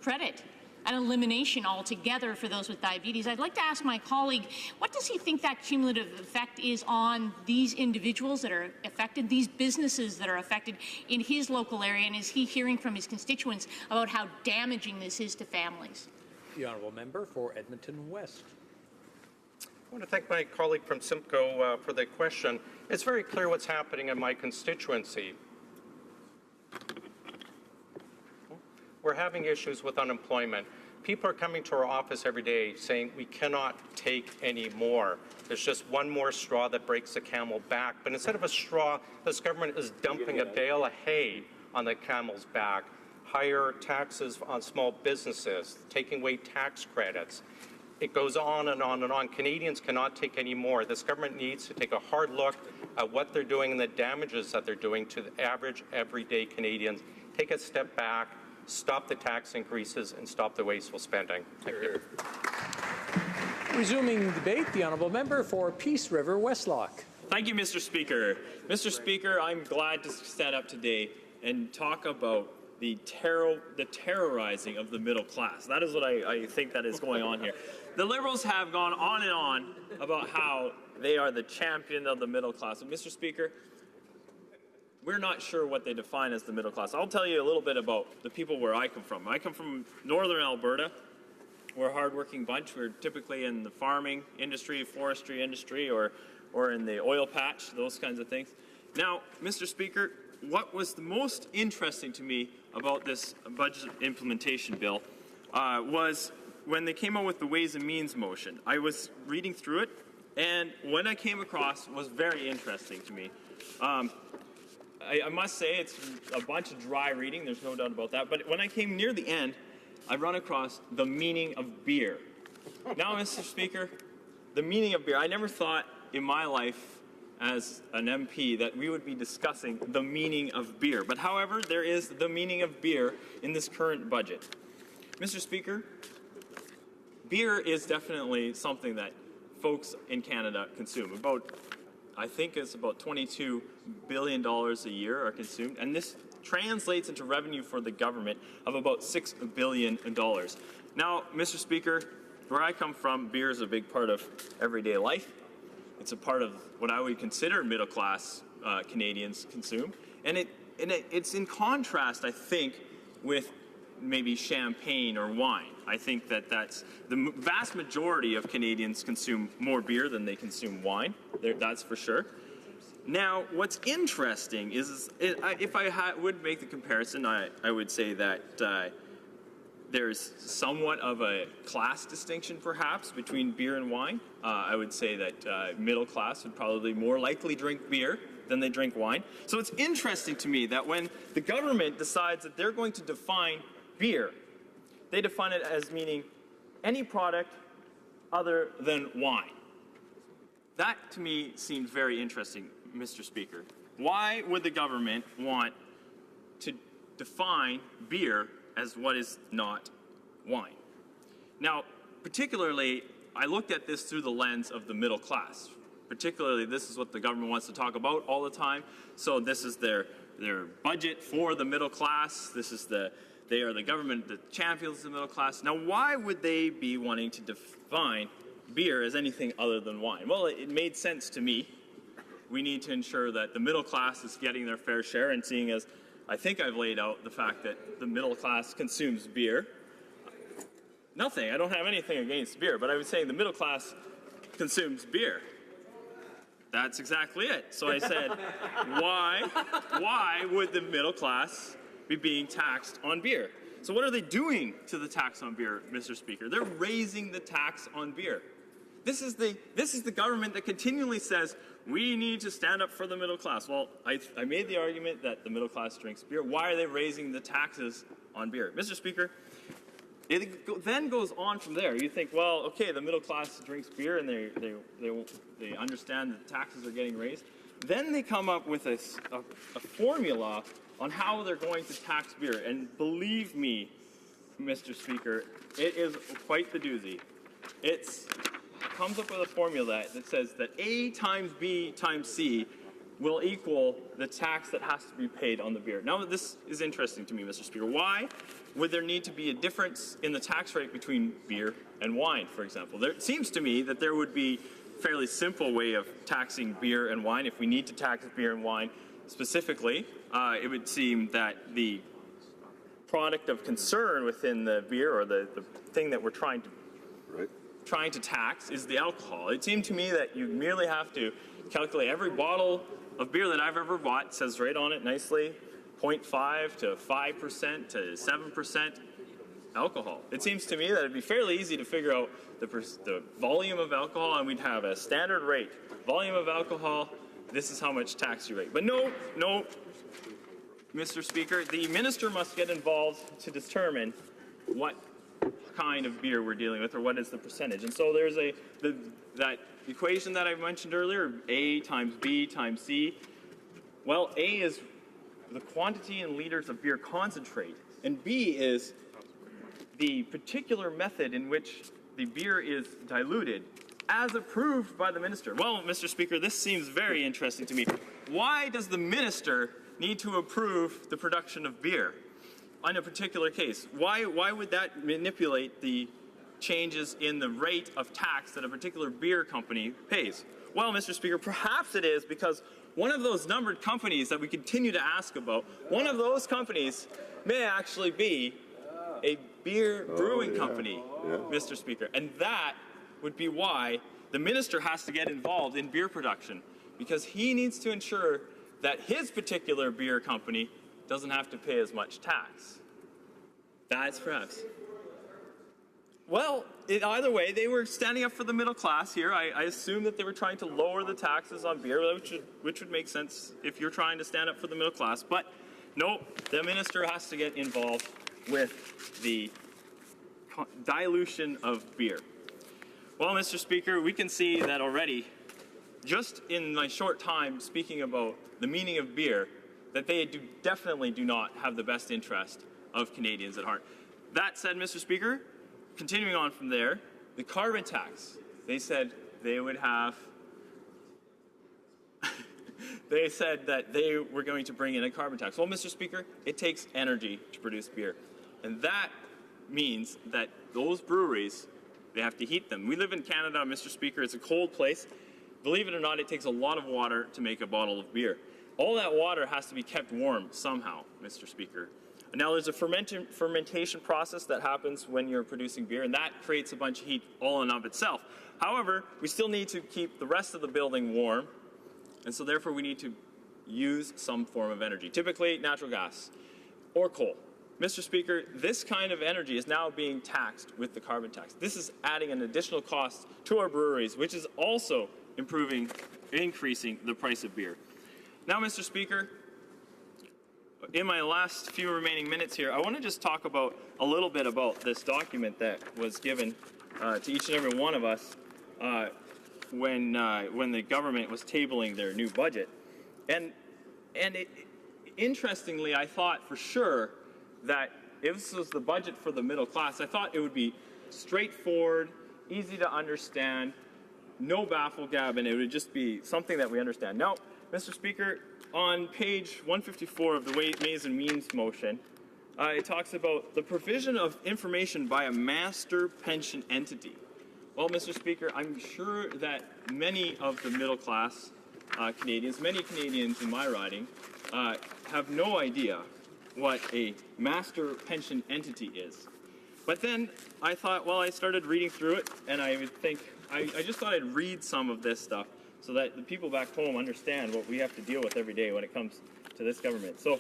credit, an elimination altogether for those with diabetes. I'd like to ask my colleague, what does he think that cumulative effect is on these individuals that are affected, these businesses that are affected in his local area, and is he hearing from his constituents about how damaging this is to families? The Honourable Member for Edmonton West. I want to thank my colleague from Simcoe for the question. It's very clear what's happening in my constituency. We're having issues with unemployment. People are coming to our office every day saying we cannot take any more. There's just one more straw that breaks the camel back. But instead of a straw, this government is dumping a bale of hay on the camel's back, higher taxes on small businesses, taking away tax credits. It goes on and on and on. Canadians cannot take any more. This government needs to take a hard look at what they're doing and the damages that they're doing to the average, everyday Canadians. Take a step back. Stop the tax increases and stop the wasteful spending. Thank you. Resuming debate, the Honourable Member for Peace River Westlock. Thank you, Mr. Speaker. Mr. Speaker, I'm glad to stand up today and talk about the terrorizing of the middle class. That is what I think that is going on here. The Liberals have gone on and on about how they are the champion of the middle class. And Mr. Speaker, we're not sure what they define as the middle class. I'll tell you a little bit about the people where I come from. I come from northern Alberta. We're a hardworking bunch. We're typically in the farming industry, forestry industry, or in the oil patch, those kinds of things. Now, Mr. Speaker, what was the most interesting to me about this budget implementation bill was when they came out with the Ways and Means motion. I was reading through it, and what I came across was very interesting to me. I must say it's a bunch of dry reading, there's no doubt about that, but when I came near the end, I run across the meaning of beer. Now, Mr. Speaker, the meaning of beer, I never thought in my life as an MP that we would be discussing the meaning of beer. But however, there is the meaning of beer in this current budget. Mr. Speaker, beer is definitely something that folks in Canada consume. I think it's about $22 billion a year are consumed, and this translates into revenue for the government of about $6 billion. Now, Mr. Speaker, where I come from, beer is a big part of everyday life. It's a part of what I would consider middle-class Canadians consume, and it's in contrast, I think, with maybe champagne or wine. I think that's the vast majority of Canadians consume more beer than they consume wine. That's for sure. Now, what's interesting is if I would make the comparison, I would say that there's somewhat of a class distinction, perhaps, between beer and wine. I would say that middle class would probably more likely drink beer than they drink wine. So it's interesting to me that when the government decides that they're going to define beer, they define it as meaning any product other than wine. That, to me, seems very interesting, Mr. Speaker. Why would the government want to define beer as what is not wine? Now, particularly, I looked at this through the lens of the middle class. Particularly, this is what the government wants to talk about all the time. So this is their budget for the middle class. They are the government, the champions of the middle class. Now, why would they be wanting to define beer as anything other than wine? Well, it made sense to me. We need to ensure that the middle class is getting their fair share, and seeing as I think I've laid out the fact that the middle class consumes beer. Nothing, I don't have anything against beer, but I was saying the middle class consumes beer. That's exactly it. So I said, why would the middle class be being taxed on beer? So what are they doing to the tax on beer, Mr. Speaker? They're raising the tax on beer. This is the government that continually says, we need to stand up for the middle class. Well, I made the argument that the middle class drinks beer. Why are they raising the taxes on beer? Mr. Speaker, it then goes on from there. You think, well, okay, the middle class drinks beer and they understand that the taxes are getting raised. Then they come up with a formula on how they're going to tax beer. And believe me, Mr. Speaker, it is quite the doozy. It comes up with a formula that says that A times B times C will equal the tax that has to be paid on the beer. Now, this is interesting to me, Mr. Speaker. Why would there need to be a difference in the tax rate between beer and wine, for example? It seems to me that there would be a fairly simple way of taxing beer and wine. If we need to tax beer and wine specifically, it would seem that the product of concern within the beer, or the thing that we're trying to tax, is the alcohol. It seemed to me that you merely have to calculate every bottle of beer that I've ever bought. It says right on it nicely, 0.5 to 5% to 7% alcohol. It seems to me that it'd be fairly easy to figure out the volume of alcohol, and we'd have a standard rate. Volume of alcohol, this is how much tax you rate. But no, Mr. Speaker, the minister must get involved to determine what kind of beer we're dealing with, or what is the percentage. And so there's that equation that I mentioned earlier, A times B times C. Well, A is the quantity in liters of beer concentrate, and B is the particular method in which the beer is diluted, as approved by the minister. Well, Mr. Speaker, this seems very interesting to me. Why does the minister need to approve the production of beer in a particular case? Why would that manipulate the changes in the rate of tax that a particular beer company pays? Well, Mr. Speaker, perhaps it is because one of those numbered companies that we continue to ask about, one of those companies may actually be a beer brewing company, Mr. Speaker. And that would be why the minister has to get involved in beer production, because he needs to ensure that his particular beer company doesn't have to pay as much tax. That's perhaps. Well, either way, they were standing up for the middle class here. I assume that they were trying to lower the taxes on beer, which would make sense if you're trying to stand up for the middle class. But no, the minister has to get involved with the dilution of beer. Well, Mr. Speaker, we can see that already, just in my short time speaking about the meaning of beer, that they definitely do not have the best interest of Canadians at heart. That said, Mr. Speaker, continuing on from there, the carbon tax, they said they would have, they said that they were going to bring in a carbon tax. Well, Mr. Speaker, it takes energy to produce beer. And that means that those breweries, they have to heat them. We live in Canada, Mr. Speaker. It's a cold place. Believe it or not, it takes a lot of water to make a bottle of beer. All that water has to be kept warm somehow, Mr. Speaker. Now, there's a fermentation process that happens when you're producing beer, and that creates a bunch of heat all in and of itself. However, we still need to keep the rest of the building warm, and so therefore we need to use some form of energy, typically natural gas or coal. Mr. Speaker, this kind of energy is now being taxed with the carbon tax. This is adding an additional cost to our breweries, which is also increasing the price of beer. Now, Mr. Speaker, in my last few remaining minutes here, I want to just talk about a little bit about this document that was given to each and every one of us when the government was tabling their new budget. And interestingly, I thought for sure that if this was the budget for the middle class, I thought it would be straightforward, easy to understand, no baffle-gab, and it would just be something that we understand. Now, Mr. Speaker, on page 154 of the Ways and Means motion, it talks about the provision of information by a master pension entity. Well, Mr. Speaker, I'm sure that many of the middle class Canadians, many Canadians in my riding, have no idea what a master pension entity is. But then I thought, well, I started reading through it, and I would think, I just thought I'd read some of this stuff so that the people back home understand what we have to deal with every day when it comes to this government. So,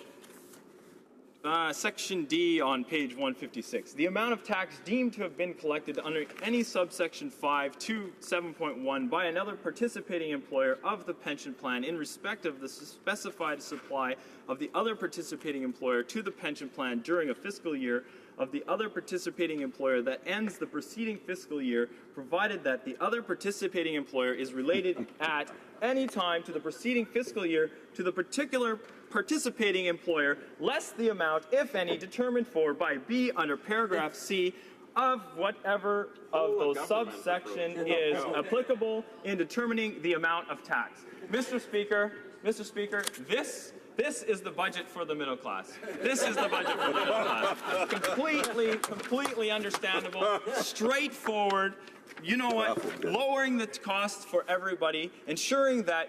Section D on page 156. The amount of tax deemed to have been collected under any subsection 5 to 7.1 by another participating employer of the pension plan in respect of the specified supply of the other participating employer to the pension plan during a fiscal year of the other participating employer that ends the preceding fiscal year, provided that the other participating employer is related at any time to the preceding fiscal year to the particular participating employer, less the amount, if any, determined for by B under paragraph C of whatever of those subsection is applicable in determining the amount of tax. Mr. Speaker, this is the budget for the middle class. This is the budget for the middle class. Completely understandable, straightforward. You know what? Lowering the costs for everybody, ensuring that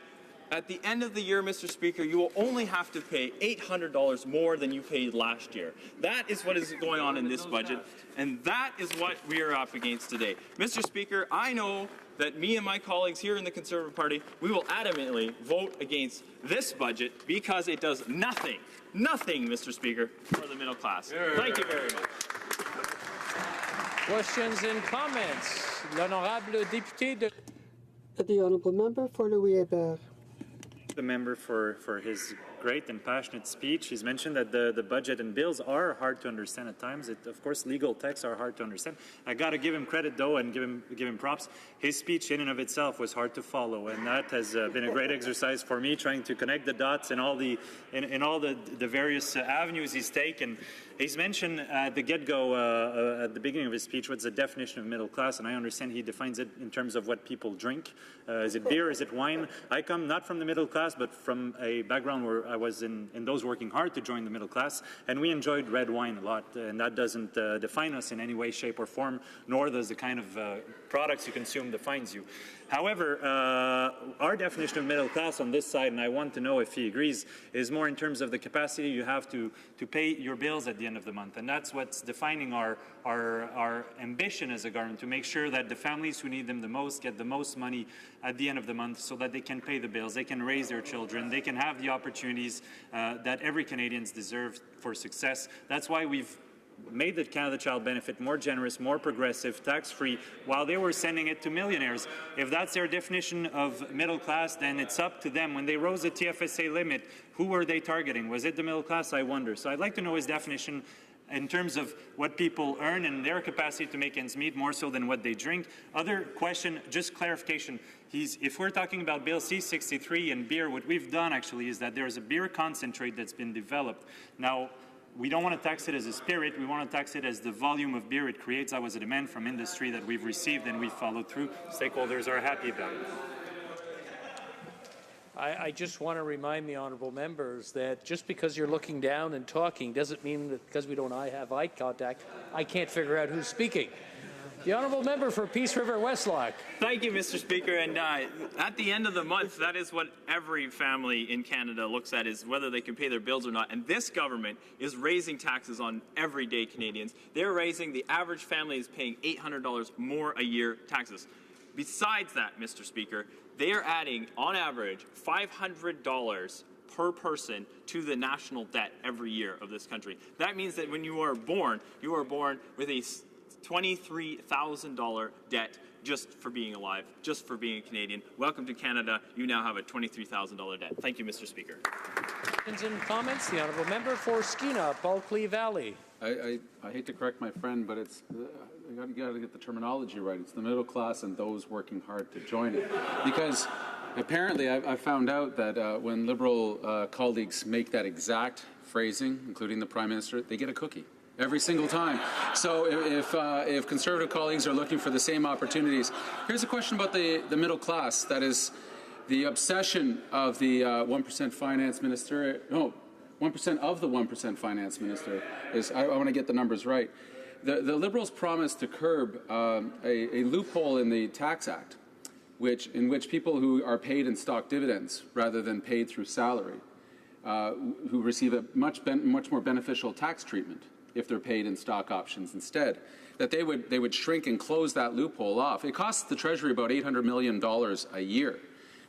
at the end of the year, Mr. Speaker, you will only have to pay $800 more than you paid last year. That is what is going on in this budget, and that is what we are up against today. Mr. Speaker, I know that me and my colleagues here in the Conservative Party, we will adamantly vote against this budget because it does nothing, Mr. Speaker, for the middle class. Thank you very much. Questions and comments. L'honorable député de... The honourable member for Louis-Hébert. The member for his great and passionate speech. He's mentioned that the budget and bills are hard to understand at times. Of course, legal texts are hard to understand. I got to give him credit, though, and give him props. His speech in and of itself was hard to follow, and that has been a great exercise for me, trying to connect the dots in all the various avenues he's taken. He's mentioned at the get-go, at the beginning of his speech, what's the definition of middle class, and I understand he defines it in terms of what people drink. Is it beer? Is it wine? I come not from the middle class, but from a background where I was in those working hard to join the middle class, and we enjoyed red wine a lot, and that doesn't define us in any way, shape, or form, nor does the kind of products you consume defines you. However, our definition of middle class on this side, and I want to know if he agrees, is more in terms of the capacity you have to pay your bills at the end of the month. And that's what's defining our ambition as a government, to make sure that the families who need them the most get the most money at the end of the month so that they can pay the bills, they can raise their children, they can have the opportunities that every Canadian deserves for success. That's why we've made the Canada Child benefit more generous, more progressive, tax-free, while they were sending it to millionaires. If that's their definition of middle class, then it's up to them. When they rose the TFSA limit, who were they targeting? Was it the middle class? I wonder. So I'd like to know his definition in terms of what people earn and their capacity to make ends meet, more so than what they drink. Other question, just clarification. If we're talking about Bill C-63 and beer, what we've done actually is that there's a beer concentrate that's been developed. Now, we don't want to tax it as a spirit. We want to tax it as the volume of beer it creates. That was a demand from industry that we've received and we've followed through. Stakeholders are happy about it. I just want to remind the honourable members that just because you're looking down and talking doesn't mean that because we don't have eye contact, I can't figure out who's speaking. The honourable member for Peace River Westlock. Thank you, Mr. Speaker. And at the end of the month, that is what every family in Canada looks at, is whether they can pay their bills or not. And this government is raising taxes on everyday Canadians. They're raising, the average family is paying $800 more a year taxes. Besides that, Mr. Speaker, they are adding, on average, $500 per person to the national debt every year of this country. That means that when you are born with a $23,000 debt just for being alive, just for being a Canadian. Welcome to Canada. You now have a $23,000 debt. Thank you, Mr. Speaker. Questions and comments? The honourable member for Skeena, Bulkley Valley. I hate to correct my friend, but it's you got to get the terminology right. It's the middle class and those working hard to join it. Because apparently I found out that when Liberal colleagues make that exact phrasing, including the Prime Minister, they get a cookie every single time. So if Conservative colleagues are looking for the same opportunities, here's a question about the middle class. That is the obsession of the 1% finance minister. No, 1% of the 1% finance minister is, I want to get the numbers right. The Liberals promised to curb a loophole in the Tax Act, in which people who are paid in stock dividends rather than paid through salary, who receive a much more beneficial tax treatment if they're paid in stock options instead, that they would shrink and close that loophole off. It costs the Treasury about $800 million a year.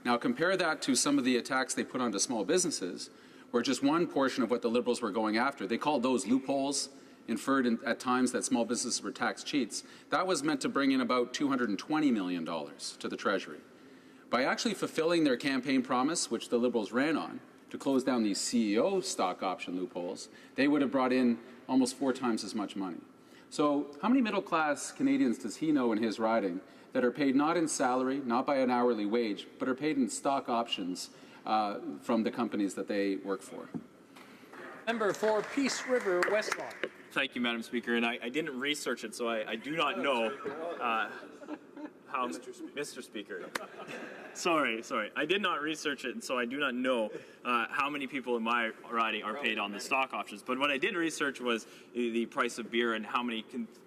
Now compare that to some of the attacks they put onto small businesses, where just one portion of what the Liberals were going after, they called those loopholes, inferred at times that small businesses were tax cheats. That was meant to bring in about $220 million to the Treasury. By actually fulfilling their campaign promise, which the Liberals ran on, to close down these CEO stock option loopholes, they would have brought in almost 4 times as much money. So how many middle-class Canadians does he know in his riding that are paid not in salary, not by an hourly wage, but are paid in stock options from the companies that they work for? Member for Peace River Westlawn. Thank you, Madam Speaker. And I didn't research it, so I do not know how, Mr. Speaker. Sorry. I did not research it, and so I do not know how many people in my riding are paid on the stock options. But what I did research was the price of beer and how many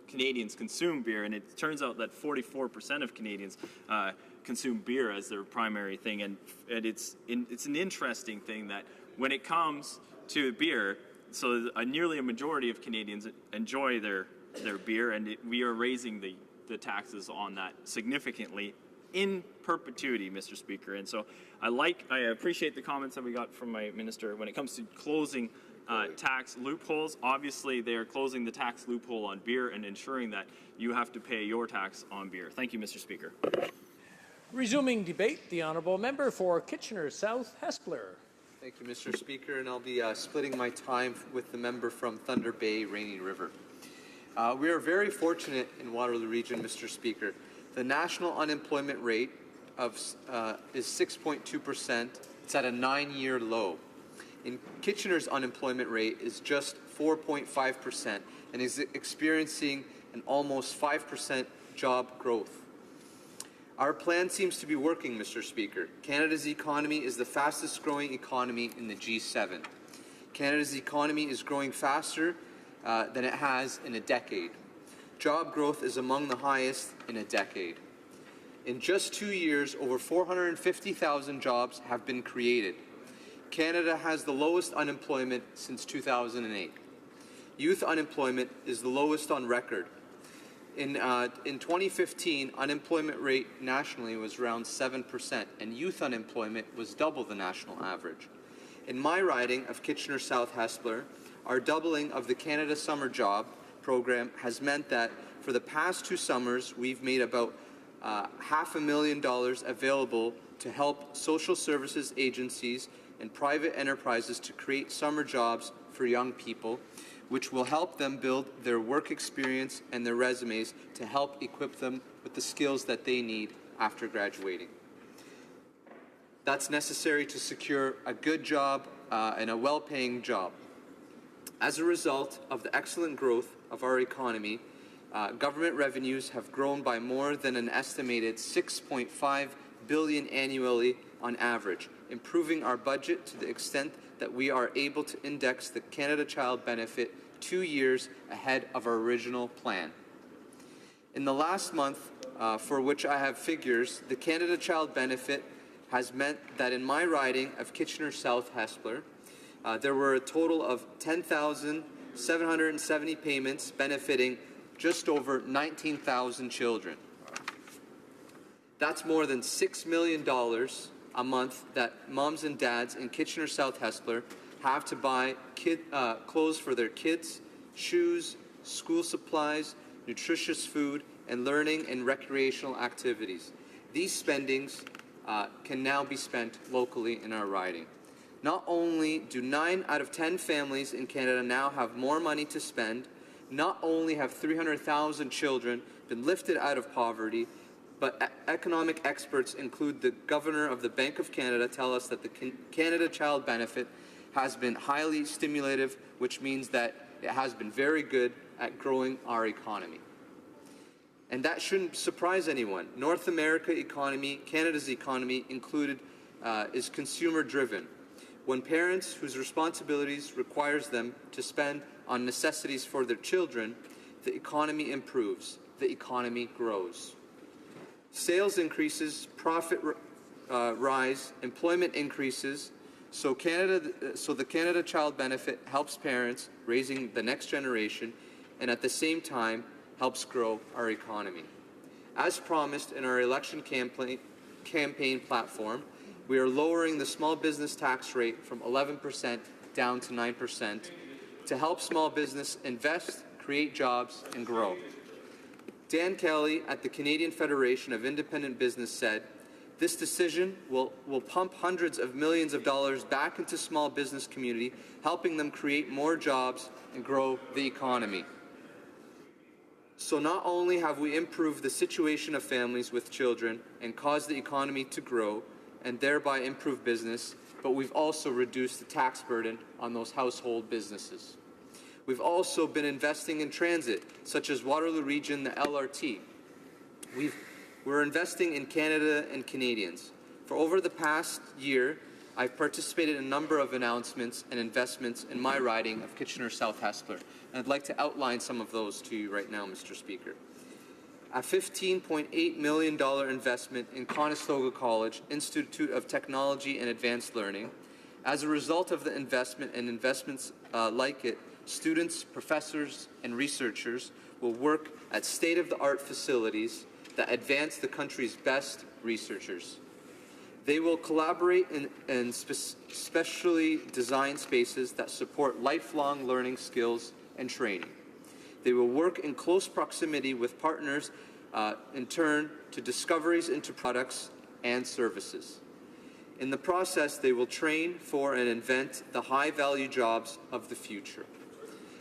Canadians consume beer, and it turns out that 44% of Canadians consume beer as their primary thing, and it's an interesting thing that when it comes to beer, so nearly a majority of Canadians enjoy their beer, and we are raising the taxes on that significantly in perpetuity, Mr. Speaker. And so I appreciate the comments that we got from my minister when it comes to closing tax loopholes. Obviously, they are closing the tax loophole on beer and ensuring that you have to pay your tax on beer. Thank you, Mr. Speaker. Resuming debate, the honourable member for Kitchener South Hespeler. Thank you, Mr. Speaker, and I'll be splitting my time with the member from Thunder Bay, Rainy River. We are very fortunate in Waterloo Region, Mr. Speaker. The national unemployment rate is 6.2%. It's at a 9-year low. In Kitchener's unemployment rate is just 4.5% and is experiencing an almost 5% job growth. Our plan seems to be working, Mr. Speaker. Canada's economy is the fastest growing economy in the G7. Canada's economy is growing faster than it has in a decade. Job growth is among the highest in a decade. In just 2 years, over 450,000 jobs have been created. Canada has the lowest unemployment since 2008. Youth unemployment is the lowest on record. In 2015, unemployment rate nationally was around 7%, and youth unemployment was double the national average. In my riding of Kitchener South Hespeler, our doubling of the Canada Summer Job program has meant that for the past 2 summers, we've made about $500,000 available to help social services agencies and private enterprises to create summer jobs for young people, which will help them build their work experience and their resumes to help equip them with the skills that they need after graduating. That's necessary to secure a good job and a well-paying job. As a result of the excellent growth of our economy, government revenues have grown by more than an estimated $6.5 billion annually on average, improving our budget to the extent that we are able to index the Canada Child Benefit 2 years ahead of our original plan. In the last month, for which I have figures, the Canada Child Benefit has meant that in my riding of Kitchener South Hespeler, there were a total of 10,770 payments benefiting just over 19,000 children. That's more than $6 million a month that moms and dads in Kitchener South Hespeler have to buy clothes for their kids, shoes, school supplies, nutritious food, and learning and recreational activities. These spendings can now be spent locally in our riding. Not only do 9 out of 10 families in Canada now have more money to spend, Not only have 300,000 children been lifted out of poverty, but economic experts, include the Governor of the Bank of Canada, tell us that the Canada Child Benefit has been highly stimulative, which means that it has been very good at growing our economy. And that shouldn't surprise anyone. North America economy, Canada's economy included, is consumer-driven. When parents whose responsibilities requires them to spend on necessities for their children, the economy improves, the economy grows. Sales increases, profit rise, employment increases, so the Canada Child Benefit helps parents raising the next generation and at the same time helps grow our economy. As promised in our election campaign platform, we are lowering the small business tax rate from 11% down to 9% to help small business invest, create jobs, and grow. Dan Kelly at the Canadian Federation of Independent Business said, "This decision will pump hundreds of millions of dollars back into small business community, helping them create more jobs and grow the economy." So not only have we improved the situation of families with children and caused the economy to grow and thereby improve business, but we've also reduced the tax burden on those household businesses. We've also been investing in transit, such as Waterloo Region, the LRT. We're investing in Canada and Canadians. For over the past year, I've participated in a number of announcements and investments in my riding of Kitchener-South Hespeler, and I'd like to outline some of those to you right now, Mr. Speaker. A $15.8 million investment in Conestoga College Institute of Technology and Advanced Learning. As a result of the investment and investments like it, students, professors, and researchers will work at state-of-the-art facilities that advance the country's best researchers. They will collaborate in specially designed spaces that support lifelong learning skills and training. They will work in close proximity with partners, in turn, to discoveries into products and services. In the process, they will train for and invent the high-value jobs of the future.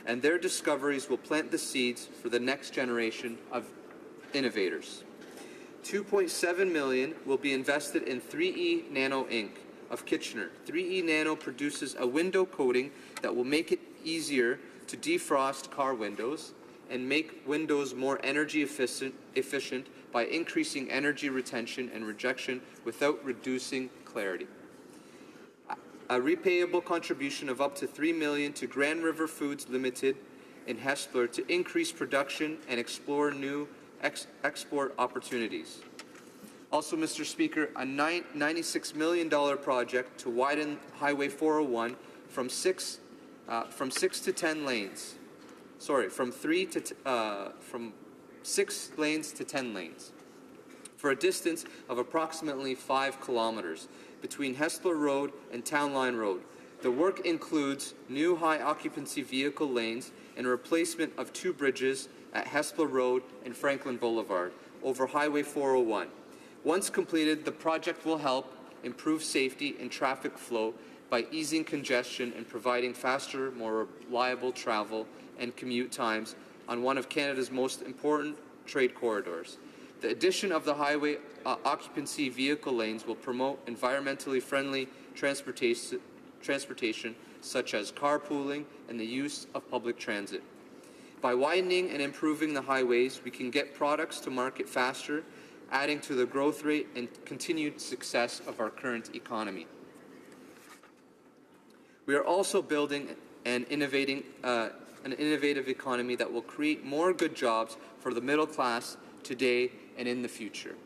And their discoveries will plant the seeds for the next generation of innovators. $2.7 million will be invested in 3E Nano Inc. of Kitchener. 3E Nano produces a window coating that will make it easier to defrost car windows and make windows more energy efficient by increasing energy retention and rejection without reducing clarity. A repayable contribution of up to $3 million to Grand River Foods Limited in Hespeler to increase production and explore new export opportunities. Also, Mr. Speaker, a $96 million project to widen Highway 401 from 6 to 10 lanes. Sorry, from 6 lanes to 10 lanes, for a distance of approximately 5 kilometers between Hespeler Road and Town Line Road. The work includes new high-occupancy vehicle lanes and replacement of 2 bridges at Hespeler Road and Franklin Boulevard over Highway 401. Once completed, the project will help improve safety and traffic flow by easing congestion and providing faster, more reliable travel and commute times on one of Canada's most important trade corridors. The addition of the highway occupancy vehicle lanes will promote environmentally friendly transportation such as carpooling and the use of public transit. By widening and improving the highways, we can get products to market faster, adding to the growth rate and continued success of our current economy. We are also building an innovative economy that will create more good jobs for the middle class today and in the future.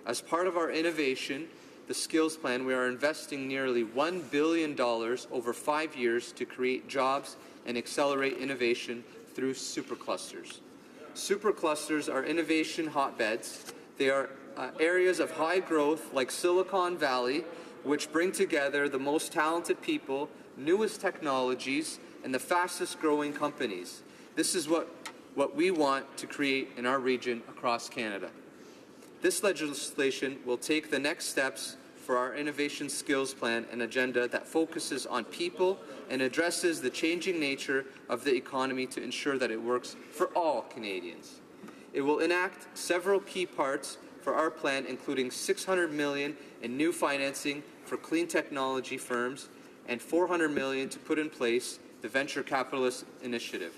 As part of our innovation, the skills plan, we are investing nearly $1 billion over 5 years to create jobs and accelerate innovation through superclusters. Superclusters are innovation hotbeds. They are areas of high growth like Silicon Valley, which bring together the most talented people, newest technologies, and the fastest growing companies. This is what we want to create in our region across Canada. This legislation will take the next steps for our innovation skills plan and agenda that focuses on people and addresses the changing nature of the economy to ensure that it works for all Canadians. It will enact several key parts for our plan, including $600 million in new financing for clean technology firms and $400 million to put in place the Venture Capitalist Initiative.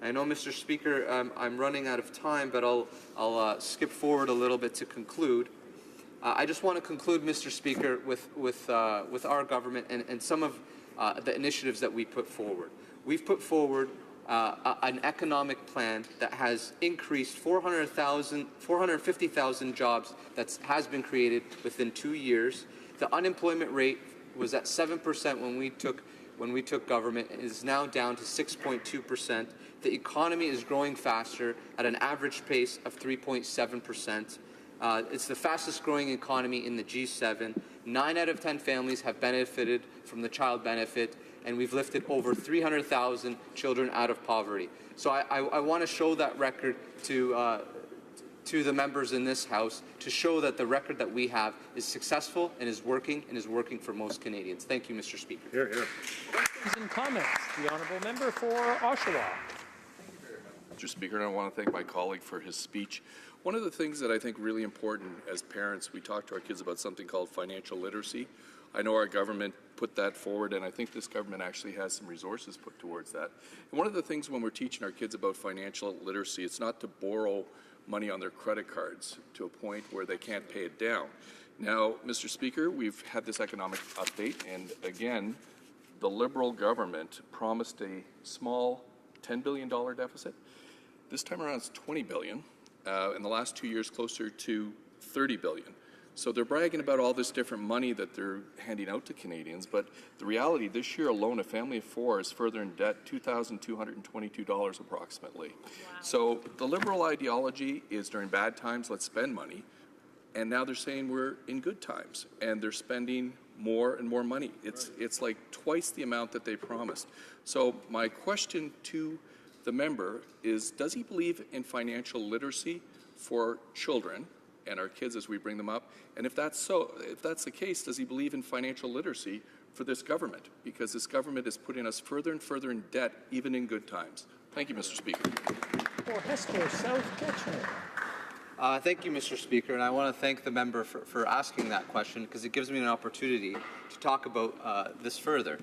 I know, Mr. Speaker, I'm running out of time, but I'll skip forward a little bit to conclude. I just want to conclude, Mr. Speaker, with our government and some of the initiatives that we put forward. We've put forward an economic plan that has increased 450,000 jobs that has been created within 2 years. The unemployment rate was at 7% when we took government. It is now down to 6.2%. The economy is growing faster at an average pace of 3.7%. It's the fastest growing economy in the G7. 9 out of 10 families have benefited from the child benefit, and we've lifted over 300,000 children out of poverty. So I want to show that record to the members in this House, to show that the record that we have is successful and is working for most Canadians. Thank you, Mr. Speaker. Hear, hear. Questions and comments. The honourable member for Oshawa. Mr. Speaker, and I want to thank my colleague for his speech. One of the things that I think really important as parents, we talk to our kids about something called financial literacy. I know our government put that forward, and I think this government actually has some resources put towards that. And one of the things when we're teaching our kids about financial literacy, it's not to borrow money on their credit cards to a point where they can't pay it down. Now, Mr. Speaker, we've had this economic update, and again, the Liberal government promised a small $10 billion deficit. This time around, it's $20 billion. In the last 2 years, closer to $30 billion. So they're bragging about all this different money that they're handing out to Canadians, but the reality, this year alone, a family of 4 is further in debt, $2,222 approximately. Wow. So the Liberal ideology is during bad times, let's spend money, and now they're saying we're in good times, and they're spending more and more money. It's like twice the amount that they promised. So my question to the member is, does he believe in financial literacy for children and our kids as we bring them up? And if that's the case, does he believe in financial literacy for this government? Because this government is putting us further and further in debt, even in good times. Thank you, Mr. Speaker. For HoC South Kitchener. Thank you, Mr. Speaker, and I want to thank the member for asking that question, because it gives me an opportunity to talk about this further.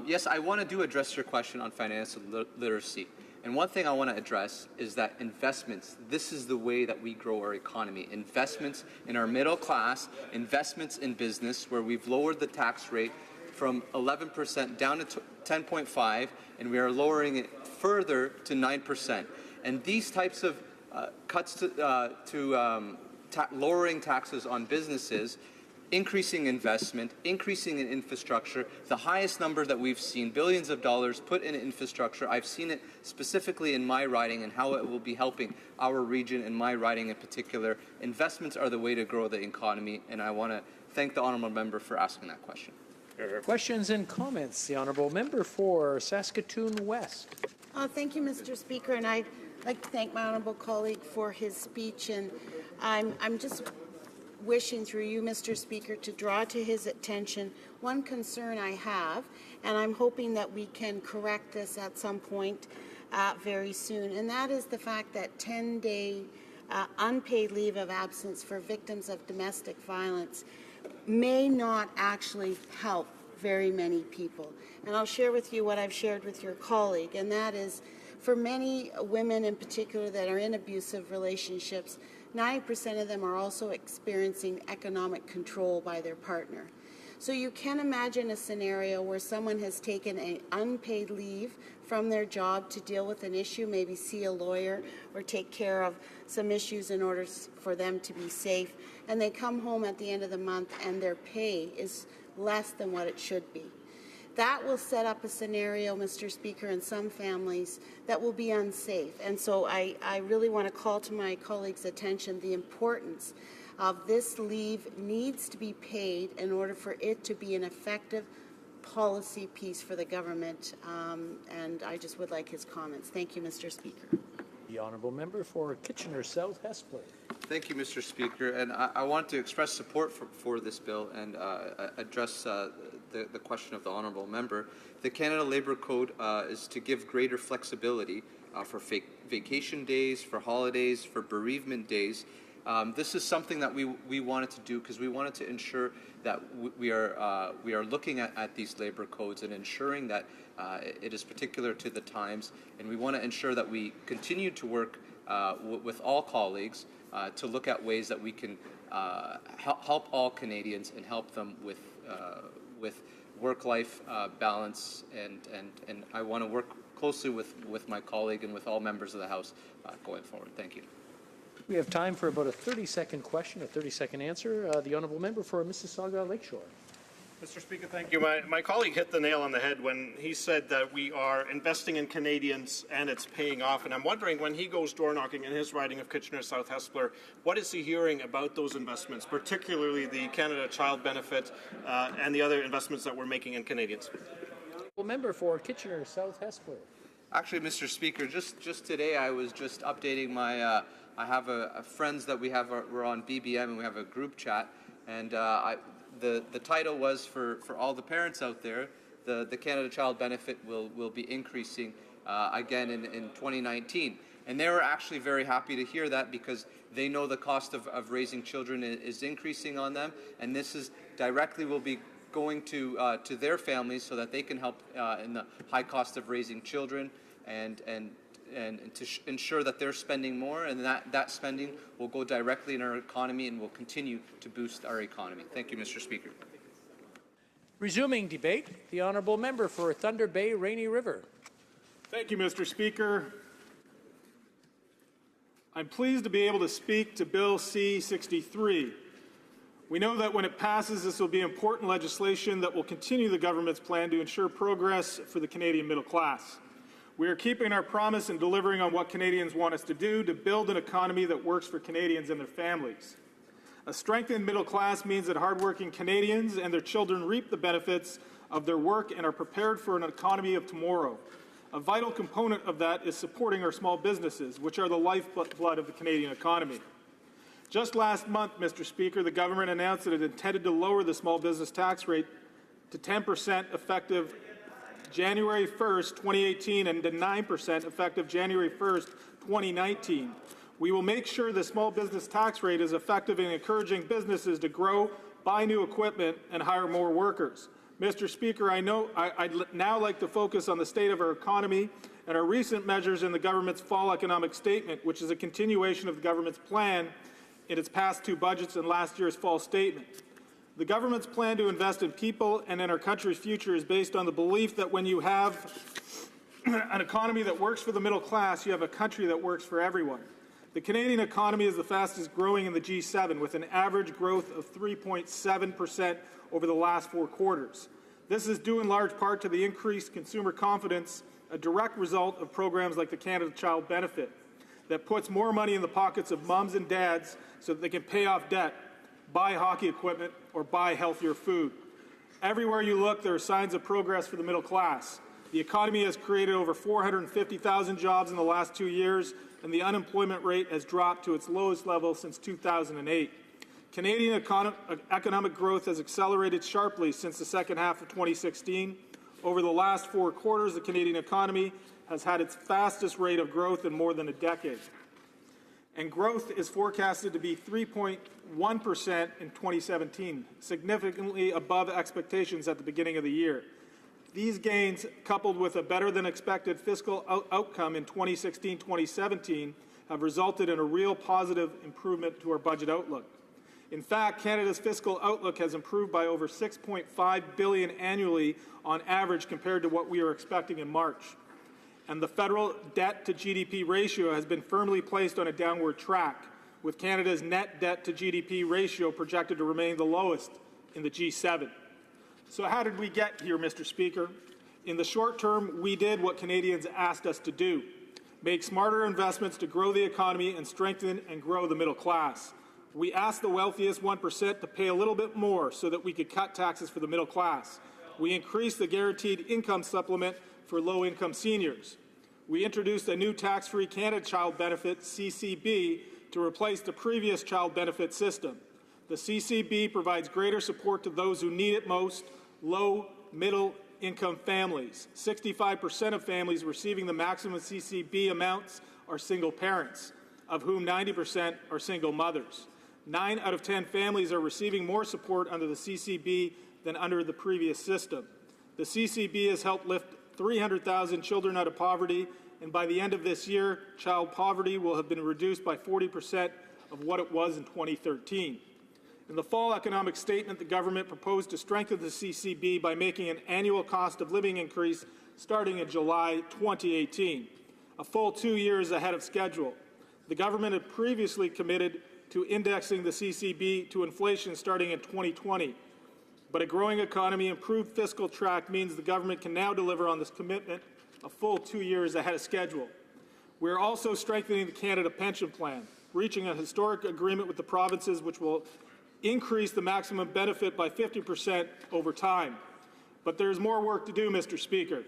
Yes, I want to address your question on financial literacy. And one thing I want to address is that investments, this is the way that we grow our economy. Investments in our middle class, investments in business, where we've lowered the tax rate from 11% down to 10.5%, and we are lowering it further to 9%. And these types of cuts to lowering taxes on businesses, increasing investment, increasing in infrastructure, the highest number that we've seen, billions of dollars put in infrastructure. I've seen it specifically in my riding and how it will be helping our region and my riding in particular. Investments are the way to grow the economy, and I want to thank the honourable member for asking that question. Questions and comments. The honourable member for Saskatoon West. Thank you, Mr. Speaker, and I'd like to thank my honourable colleague for his speech, and I'm just wishing through you, Mr. Speaker, to draw to his attention one concern I have, and I'm hoping that we can correct this at some point very soon, and that is the fact that 10-day unpaid leave of absence for victims of domestic violence may not actually help very many people. And I'll share with you what I've shared with your colleague, and that is for many women in particular that are in abusive relationships, 90% of them are also experiencing economic control by their partner. So you can imagine a scenario where someone has taken an unpaid leave from their job to deal with an issue, maybe see a lawyer or take care of some issues in order for them to be safe, and they come home at the end of the month and their pay is less than what it should be. That will set up a scenario, Mr. Speaker, in some families that will be unsafe. And so I really want to call to my colleagues' attention the importance of this leave needs to be paid in order for it to be an effective policy piece for the government. And I just would like his comments. Thank you, Mr. Speaker. The honourable member for Kitchener South Hespeler. Thank you, Mr. Speaker. And I want to express support for this bill and address the question of the honourable member. The Canada Labour Code is to give greater flexibility for vacation days, for holidays, for bereavement days. This is something that we wanted to do because we wanted to ensure that we are looking at these labour codes and ensuring that it is particular to the times, and we want to ensure that we continue to work with all colleagues to look at ways that we can help all Canadians and help them with work-life balance, and I want to work closely with my colleague and with all members of the House going forward. Thank you. We have time for about a 30-second question, a 30-second answer. The honourable member for Mississauga Lakeshore. Mr. Speaker, thank you. My colleague hit the nail on the head when he said that we are investing in Canadians and it's paying off. And I'm wondering, when he goes door knocking in his riding of Kitchener South Hespeler, what is he hearing about those investments, particularly the Canada Child Benefit and the other investments that we're making in Canadians? Honourable member for Kitchener South Hespeler. Actually, Mr. Speaker, just today I was just updating my. I have friends that we're on BBM and we have a group chat, and the title was for all the parents out there, the Canada Child Benefit will be increasing again in 2019. And they were actually very happy to hear that because they know the cost of raising children is increasing on them, and this is directly will be going to their families so that they can help in the high cost of raising children and to ensure that they're spending more, and that spending will go directly in our economy and will continue to boost our economy. Thank you, Mr. Speaker. Resuming debate, the honourable member for Thunder Bay, Rainy River. Thank you, Mr. Speaker. I'm pleased to be able to speak to Bill C-63. We know that when it passes, this will be important legislation that will continue the government's plan to ensure progress for the Canadian middle class. We are keeping our promise and delivering on what Canadians want us to do, to build an economy that works for Canadians and their families. A strengthened middle class means that hardworking Canadians and their children reap the benefits of their work and are prepared for an economy of tomorrow. A vital component of that is supporting our small businesses, which are the lifeblood of the Canadian economy. Just last month, Mr. Speaker, the government announced that it intended to lower the small business tax rate to 10% effective January 1st, 2018, and to 9% effective January 1st, 2019. We will make sure the small business tax rate is effective in encouraging businesses to grow, buy new equipment, and hire more workers. Mr. Speaker, I'd now like to focus on the state of our economy and our recent measures in the government's fall economic statement, which is a continuation of the government's plan in its past two budgets and last year's fall statement. The government's plan to invest in people and in our country's future is based on the belief that when you have an economy that works for the middle class, you have a country that works for everyone. The Canadian economy is the fastest growing in the G7, with an average growth of 3.7% over the last 4 quarters. This is due in large part to the increased consumer confidence, a direct result of programs like the Canada Child Benefit, that puts more money in the pockets of moms and dads so that they can pay off debt, buy hockey equipment, or buy healthier food. Everywhere you look, there are signs of progress for the middle class. The economy has created over 450,000 jobs in the last 2 years, and the unemployment rate has dropped to its lowest level since 2008. Canadian economic growth has accelerated sharply since the second half of 2016. Over the last 4 quarters, the Canadian economy has had its fastest rate of growth in more than a decade. And growth is forecasted to be 3.1% in 2017, significantly above expectations at the beginning of the year. These gains, coupled with a better-than-expected fiscal outcome in 2016-2017, have resulted in a real positive improvement to our budget outlook. In fact, Canada's fiscal outlook has improved by over $6.5 billion annually on average compared to what we were expecting in March. And the federal debt-to-GDP ratio has been firmly placed on a downward track, with Canada's net debt-to-GDP ratio projected to remain the lowest in the G7. So how did we get here, Mr. Speaker? In the short term, we did what Canadians asked us to do: make smarter investments to grow the economy and strengthen and grow the middle class. We asked the wealthiest 1% to pay a little bit more so that we could cut taxes for the middle class. We increased the guaranteed income supplement for low-income seniors. We introduced a new tax-free Canada Child Benefit, CCB, to replace the previous child benefit system. The CCB provides greater support to those who need it most, low, middle income families. 65% of families receiving the maximum CCB amounts are single parents, of whom 90% are single mothers. 9 out of 10 families are receiving more support under the CCB than under the previous system. The CCB has helped lift 300,000 children out of poverty, and by the end of this year, child poverty will have been reduced by 40% of what it was in 2013. In the fall economic statement, the government proposed to strengthen the CCB by making an annual cost of living increase starting in July 2018, a full 2 years ahead of schedule. The government had previously committed to indexing the CCB to inflation starting in 2020. But a growing economy, improved fiscal track means the government can now deliver on this commitment a full 2 years ahead of schedule. We are also strengthening the Canada Pension Plan, reaching a historic agreement with the provinces which will increase the maximum benefit by 50% over time. But there is more work to do, Mr. Speaker.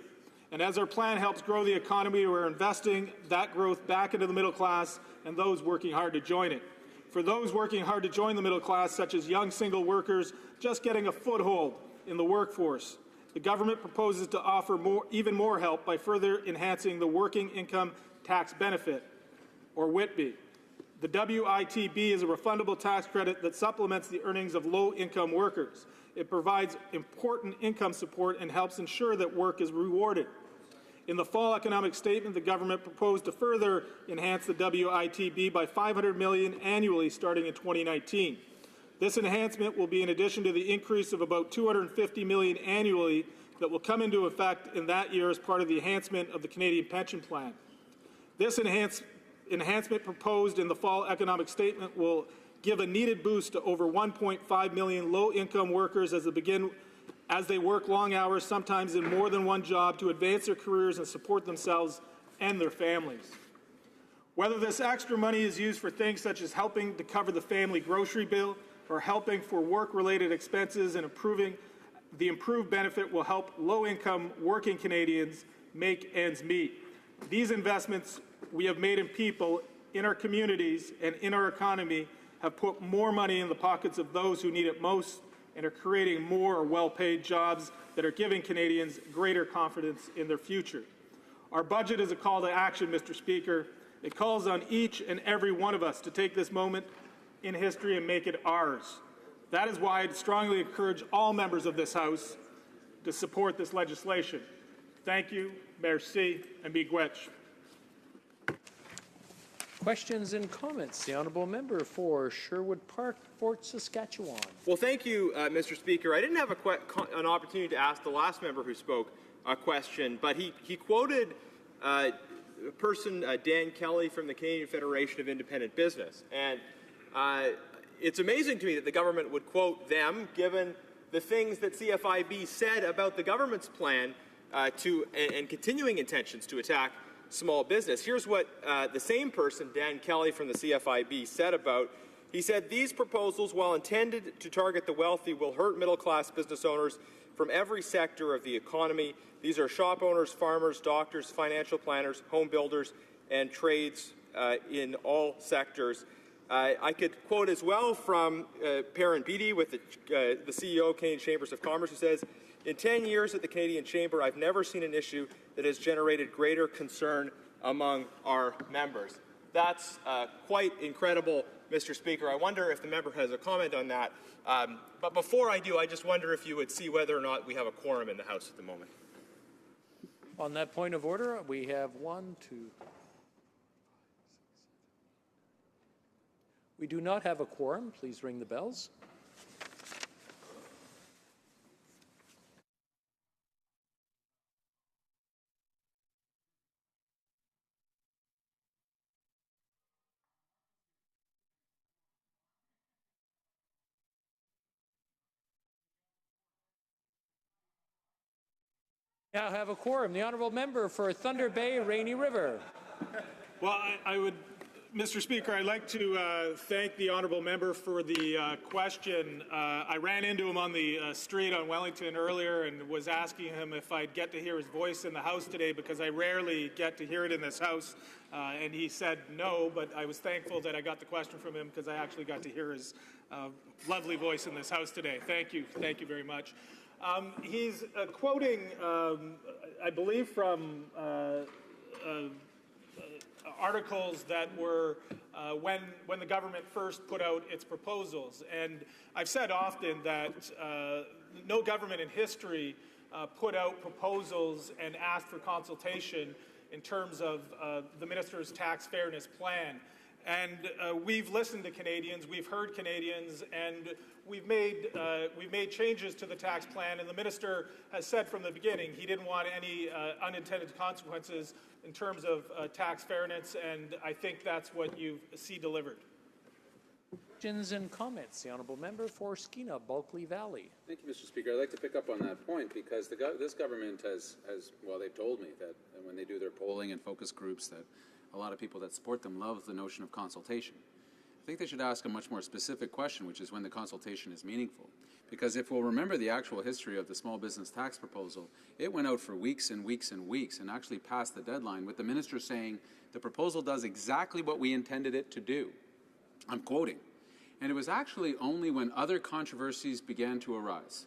And as our plan helps grow the economy, we're investing that growth back into the middle class and those working hard to join it. For those working hard to join the middle class, such as young single workers just getting a foothold in the workforce, the government proposes to offer even more help by further enhancing the Working Income Tax Benefit, or WITB. The WITB is a refundable tax credit that supplements the earnings of low-income workers. It provides important income support and helps ensure that work is rewarded. In the fall economic statement, the government proposed to further enhance the WITB by $500 million annually starting in 2019. This enhancement will be in addition to the increase of about $250 million annually that will come into effect in that year as part of the enhancement of the Canadian Pension Plan. This enhancement proposed in the fall economic statement will give a needed boost to over 1.5 million low-income workers as they work long hours, sometimes in more than one job, to advance their careers and support themselves and their families. Whether this extra money is used for things such as helping to cover the family grocery bill or helping for work-related expenses and the improved benefit will help low-income working Canadians make ends meet. These investments we have made in people, in our communities, and in our economy have put more money in the pockets of those who need it most and are creating more well-paid jobs that are giving Canadians greater confidence in their future. Our budget is a call to action, Mr. Speaker. It calls on each and every one of us to take this moment in history and make it ours. That is why I'd strongly encourage all members of this House to support this legislation. Thank you, merci, and miigwech. Questions and comments. The honourable member for Sherwood Park, Fort Saskatchewan. Well, thank you, Mr. Speaker. I didn't have an opportunity to ask the last member who spoke a question, but he quoted a person, Dan Kelly, from the Canadian Federation of Independent Business. And it's amazing to me that the government would quote them, given the things that CFIB said about the government's plan and continuing intentions to attack small business. Here's what the same person, Dan Kelly from the CFIB, said about. He said, "These proposals, while intended to target the wealthy, will hurt middle-class business owners from every sector of the economy. These are shop owners, farmers, doctors, financial planners, home builders, and trades in all sectors." I could quote as well from Perrin Beatty, with the CEO of Canadian Chambers of Commerce, who says, "In 10 years at the Canadian Chamber, I've never seen an issue that has generated greater concern among our members." That's quite incredible, Mr. Speaker. I wonder if the member has a comment on that. But before I do, I just wonder if you would see whether or not we have a quorum in the House at the moment. On that point of order, we have 1, 2. We do not have a quorum. Please ring the bells. Now have a quorum. The honourable member for Thunder Bay, Rainy River. Well, I would Mr. Speaker, I'd like to thank the honourable member for the question. I ran into him on the street on Wellington earlier and was asking him if I'd get to hear his voice in the House today, because I rarely get to hear it in this House. And he said no, but I was thankful that I got the question from him because I actually got to hear his lovely voice in this House today. Thank you. Thank you very much. He's quoting, I believe, from articles that were when the government first put out its proposals. And I've said often that no government in history put out proposals and asked for consultation in terms of the minister's tax fairness plan. And we've listened to Canadians, we've heard Canadians, and we've made changes to the tax plan. And the minister has said from the beginning he didn't want any unintended consequences in terms of tax fairness, and I think that's what you see delivered. Questions and comments. The honourable member for Skeena, Bulkley Valley. Thank you, Mr. Speaker. I'd like to pick up on that point because this government has, well, they've told me that when they do their polling and focus groups that a lot of people that support them love the notion of consultation. I think they should ask a much more specific question, which is when the consultation is meaningful. Because if we'll remember the actual history of the small business tax proposal, it went out for weeks and weeks and weeks and actually passed the deadline with the minister saying the proposal does exactly what we intended it to do. I'm quoting. And it was actually only when other controversies began to arise.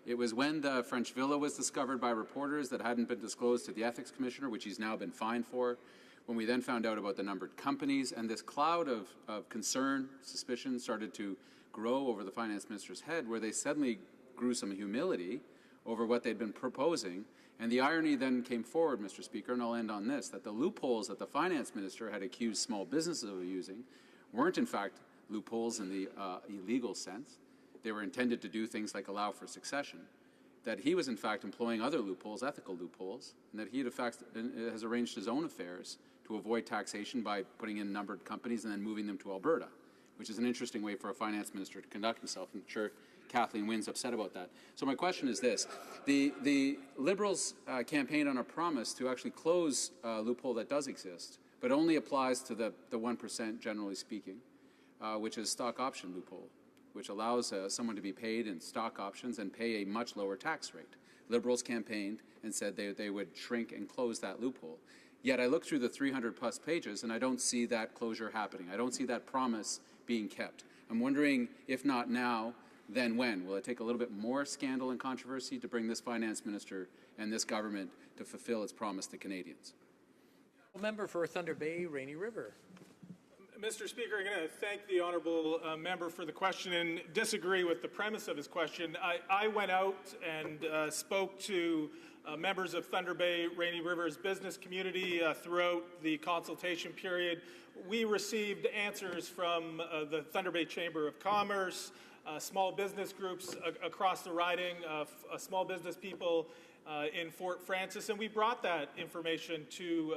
It was when the French villa was discovered by reporters that hadn't been disclosed to the ethics commissioner, which he's now been fined for. When we then found out about the numbered companies, and this cloud of concern, suspicion started to grow over the finance minister's head, where they suddenly grew some humility over what they'd been proposing. And the irony then came forward, Mr. Speaker, and I'll end on this, that the loopholes that the finance minister had accused small businesses of using weren't in fact loopholes in the illegal sense. They were intended to do things like allow for succession. That he was in fact employing other loopholes, ethical loopholes, and that he in fact has arranged his own affairs to avoid taxation by putting in numbered companies and then moving them to Alberta, which is an interesting way for a finance minister to conduct himself. I'm sure Kathleen Wynne's upset about that. So my question is this. The Liberals campaigned on a promise to actually close a loophole that does exist, but only applies to the 1% generally speaking, which is stock option loophole, which allows someone to be paid in stock options and pay a much lower tax rate. Liberals campaigned and said they would shrink and close that loophole. Yet I look through the 300-plus pages and I don't see that closure happening. I don't see that promise being kept. I'm wondering, if not now, then when? Will it take a little bit more scandal and controversy to bring this finance minister and this government to fulfill its promise to Canadians? Member for Thunder Bay, Rainy River. Mr. Speaker, I'm going to thank the honourable member for the question and disagree with the premise of his question. I went out and spoke to members of Thunder Bay, Rainy River's business community throughout the consultation period. We received answers from the Thunder Bay Chamber of Commerce, small business groups across the riding, small business people in Fort Francis, and we brought that information to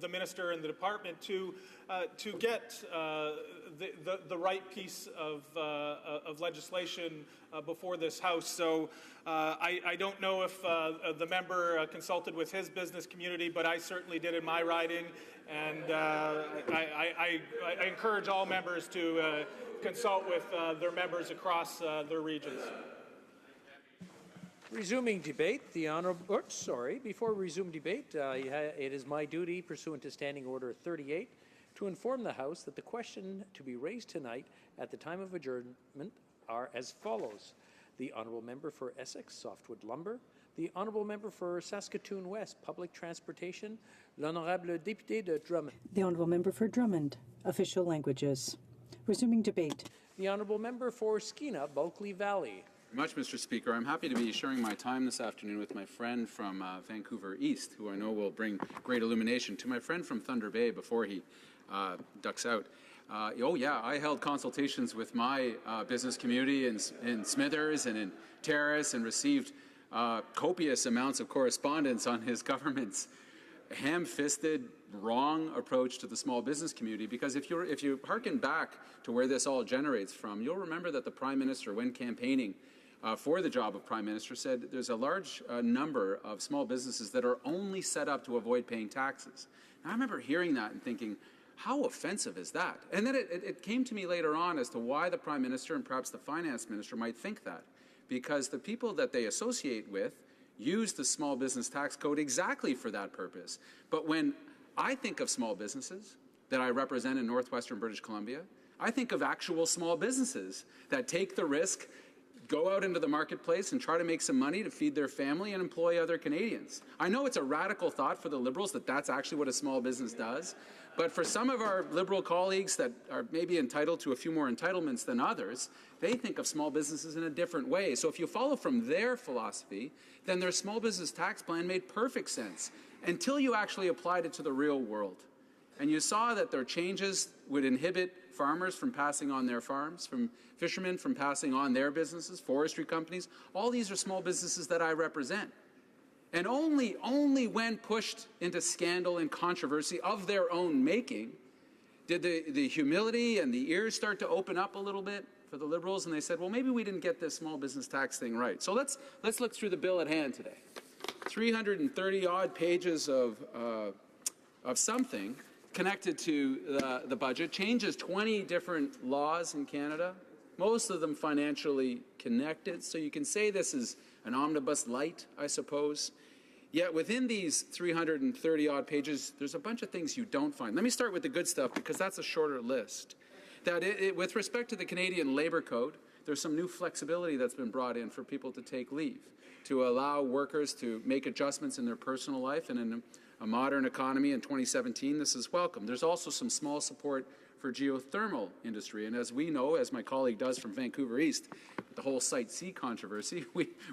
the minister and the department to get the right piece of legislation before this House. So I don't know if the member consulted with his business community, but I certainly did in my riding, and I encourage all members to consult with their members across their regions. Resuming debate, the honourable. Before we resume debate, it is my duty, pursuant to Standing Order 38, to inform the House that the question to be raised tonight at the time of adjournment are as follows: the honourable member for Essex, Softwood Lumber; the honourable member for Saskatoon West, Public Transportation, l'honorable député de Drummond; the honourable member for Drummond, Official Languages. Resuming debate. The honourable member for Skeena, Bulkley Valley. Much, Mr. Speaker. I'm happy to be sharing my time this afternoon with my friend from Vancouver East, who I know will bring great illumination. To my friend from Thunder Bay before he ducks out. I held consultations with my business community in Smithers and in Terrace and received copious amounts of correspondence on his government's ham-fisted, wrong approach to the small business community. Because if you hearken back to where this all generates from, you'll remember that the Prime Minister, when campaigning for the job of Prime Minister, said there's a large number of small businesses that are only set up to avoid paying taxes. Now, I remember hearing that and thinking, How offensive is that? And then it came to me later on as to why the Prime Minister and perhaps the Finance Minister might think that. Because the people that they associate with use the small business tax code exactly for that purpose. But when I think of small businesses that I represent in northwestern British Columbia, I think of actual small businesses that take the risk, go out into the marketplace and try to make some money to feed their family and employ other Canadians. I know it's a radical thought for the Liberals that that's actually what a small business does, but for some of our Liberal colleagues that are maybe entitled to a few more entitlements than others, they think of small businesses in a different way. So if you follow from their philosophy, then their small business tax plan made perfect sense until you actually applied it to the real world. And you saw that their changes would inhibit farmers from passing on their farms, from fishermen from passing on their businesses, forestry companies. All these are small businesses that I represent. And only when pushed into scandal and controversy of their own making did the humility and the ears start to open up a little bit for the Liberals, and they said, well, maybe we didn't get this small business tax thing right. So let's look through the bill at hand today. 330-odd pages of something connected to the budget, changes 20 different laws in Canada, most of them financially connected. So you can say this is an omnibus light, I suppose. Yet within these 330-odd pages, there's a bunch of things you don't find. Let me start with the good stuff, because that's a shorter list. That with respect to the Canadian Labour Code, there's some new flexibility that's been brought in for people to take leave, to allow workers to make adjustments in their personal life, and in a modern economy in 2017, this is welcome. There's also some small support for geothermal industry, and as we know, as my colleague does from Vancouver East, the whole Site C controversy,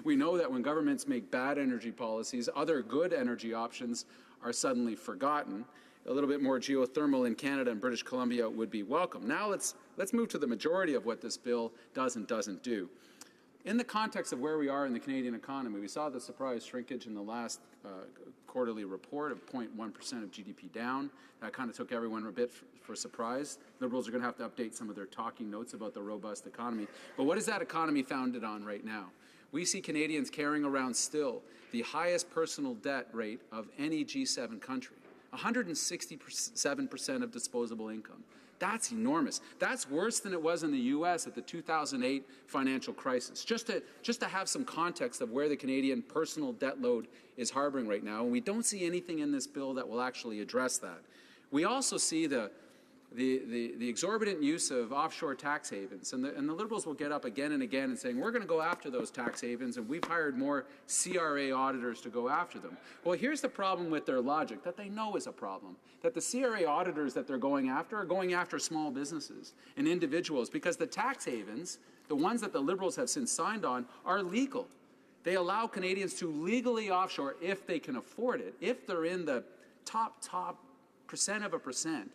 we know that when governments make bad energy policies, other good energy options are suddenly forgotten. A little bit more geothermal in Canada and British Columbia would be welcome. Now let's move to the majority of what this bill does and doesn't do. In the context of where we are in the Canadian economy, we saw the surprise shrinkage in the last quarterly report of 0.1% of GDP down. That kind of took everyone a bit for surprise. Liberals are going to have to update some of their talking notes about the robust economy. But what is that economy founded on right now? We see Canadians carrying around still the highest personal debt rate of any G7 country, 167% of disposable income. That's enormous. That's worse than it was in the U.S. at the 2008 financial crisis. Just to have some context of where the Canadian personal debt load is harboring right now, and we don't see anything in this bill that will actually address that. We also see the exorbitant use of offshore tax havens, and the Liberals will get up again and again and saying, we're going to go after those tax havens, and we've hired more CRA auditors to go after them. Well, here's the problem with their logic that they know is a problem, that the CRA auditors that they're going after are going after small businesses and individuals, because the tax havens, the ones that the Liberals have since signed on, are legal. They allow Canadians to legally offshore if they can afford it, if they're in the top percent of a percent.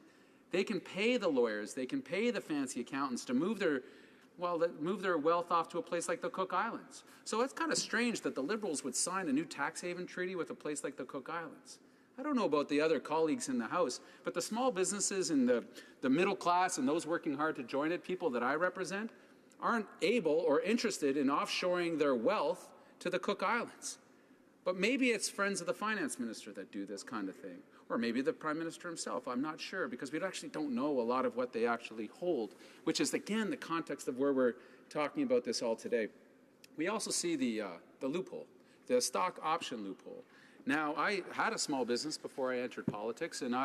They can pay the lawyers, they can pay the fancy accountants to move their wealth off to a place like the Cook Islands. So it's kind of strange that the Liberals would sign a new tax haven treaty with a place like the Cook Islands. I don't know about the other colleagues in the House, but the small businesses and the middle class and those working hard to join it, people that I represent, aren't able or interested in offshoring their wealth to the Cook Islands. But maybe it's friends of the finance minister that do this kind of thing. Or maybe the Prime Minister himself, I'm not sure, because we actually don't know a lot of what they actually hold, which is, again, the context of where we're talking about this all today. We also see the loophole, the stock option loophole. Now, I had a small business before I entered politics, and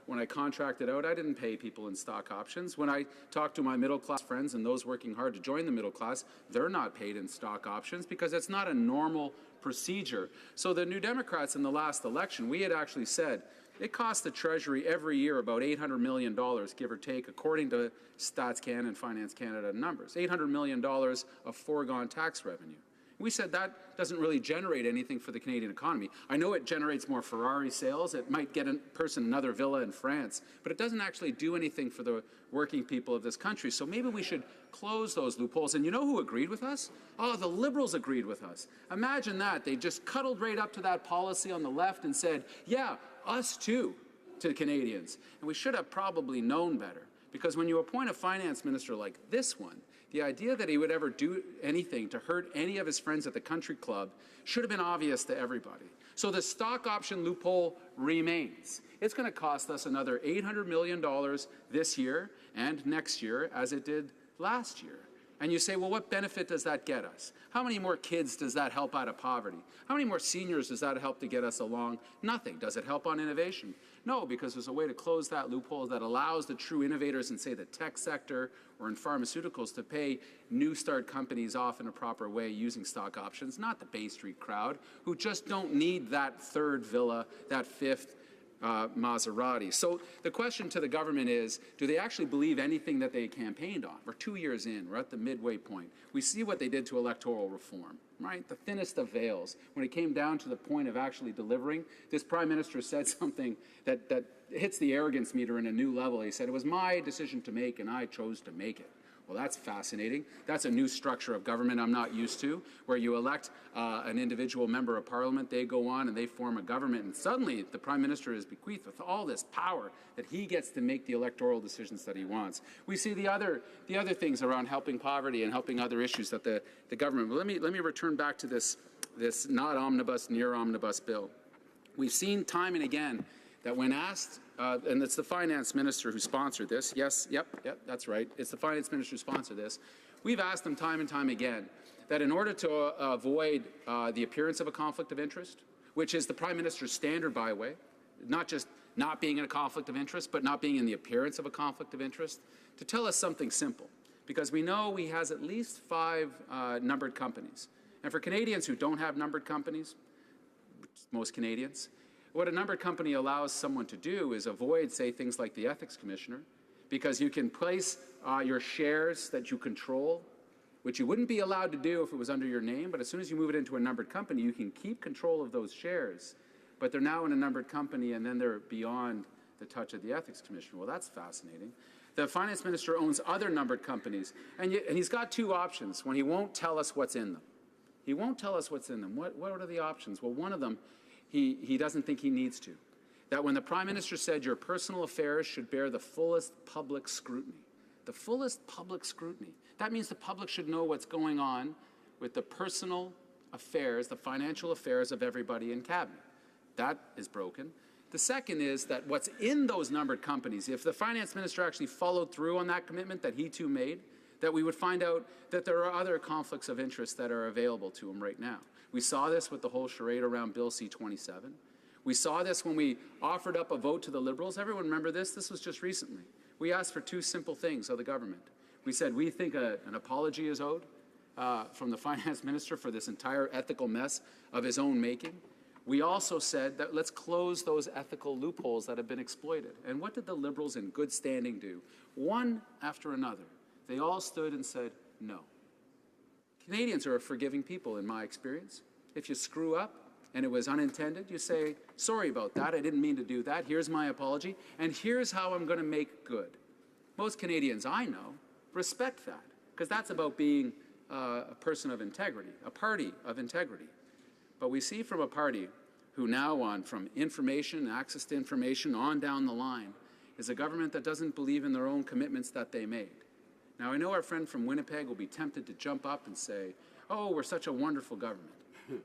when I contracted out, I didn't pay people in stock options. When I talk to my middle-class friends and those working hard to join the middle class, they're not paid in stock options because it's not a normal procedure. So the New Democrats in the last election, we had actually said, it costs the Treasury every year about $800 million, give or take, according to Stats Can and Finance Canada numbers, $800 million of foregone tax revenue. We said that doesn't really generate anything for the Canadian economy. I know it generates more Ferrari sales. It might get a person another villa in France, but it doesn't actually do anything for the working people of this country. So maybe we should close those loopholes. And you know who agreed with us? Oh, the Liberals agreed with us. Imagine that. They just cuddled right up to that policy on the left and said, yeah, us too, to Canadians. And we should have probably known better, because when you appoint a finance minister like this one, the idea that he would ever do anything to hurt any of his friends at the country club should have been obvious to everybody. So the stock option loophole remains. It's going to cost us another $800 million this year and next year, as it did last year. And you say, well, what benefit does that get us? How many more kids does that help out of poverty? How many more seniors does that help to get us along? Nothing. Does it help on innovation? No, because there's a way to close that loophole that allows the true innovators in, say, the tech sector or in pharmaceuticals to pay new start companies off in a proper way using stock options, not the Bay Street crowd, who just don't need that third villa, that fifth Maserati. So the question to the government is, do they actually believe anything that they campaigned on? We're 2 years in. We're at the midway point. We see what they did to electoral reform, right? The thinnest of veils. When it came down to the point of actually delivering, this prime minister said something that hits the arrogance meter in a new level. He said, it was my decision to make, and I chose to make it. Well, that's fascinating. That's a new structure of government I'm not used to, where you elect an individual member of parliament, they go on and they form a government, and suddenly the prime minister is bequeathed with all this power that he gets to make the electoral decisions that he wants. We see the other things around helping poverty and helping other issues that the government. Well, let me return back to this not omnibus, near omnibus bill. We've seen time and again that when asked, and it's the finance minister who sponsored this. Yes, yep, that's right. It's the finance minister who sponsored this. We've asked them time and time again that in order to avoid the appearance of a conflict of interest, which is the prime minister's standard byway, not just not being in a conflict of interest, but not being in the appearance of a conflict of interest, to tell us something simple. Because we know he has at least 5 numbered companies. And for Canadians who don't have numbered companies, most Canadians, what a numbered company allows someone to do is avoid, say, things like the ethics commissioner, because you can place your shares that you control, which you wouldn't be allowed to do if it was under your name, but as soon as you move it into a numbered company, you can keep control of those shares, but they're now in a numbered company and then they're beyond the touch of the ethics commissioner. Well, that's fascinating. The finance minister owns other numbered companies, and he's got 2 options when he won't tell us what's in them. He won't tell us what's in them. What are the options? Well, one of them, he doesn't think he needs to. That when the prime minister said your personal affairs should bear the fullest public scrutiny. The fullest public scrutiny. That means the public should know what's going on with the personal affairs, the financial affairs of everybody in cabinet. That is broken. The second is that what's in those numbered companies, if the finance minister actually followed through on that commitment that he too made, that we would find out that there are other conflicts of interest that are available to him right now. We saw this with the whole charade around Bill C-27. We saw this when we offered up a vote to the Liberals. Everyone remember this? This was just recently. We asked for 2 simple things of the government. We said we think an apology is owed from the finance minister for this entire ethical mess of his own making. We also said that let's close those ethical loopholes that have been exploited. And what did the Liberals in good standing do? One after another. They all stood and said, no. Canadians are a forgiving people, in my experience. If you screw up and it was unintended, you say, sorry about that, I didn't mean to do that, here's my apology, and here's how I'm going to make good. Most Canadians I know respect that, because that's about being a person of integrity, a party of integrity. But we see from a party who now on from information, access to information, on down the line, is a government that doesn't believe in their own commitments that they made. Now, I know our friend from Winnipeg will be tempted to jump up and say, oh, we're such a wonderful government.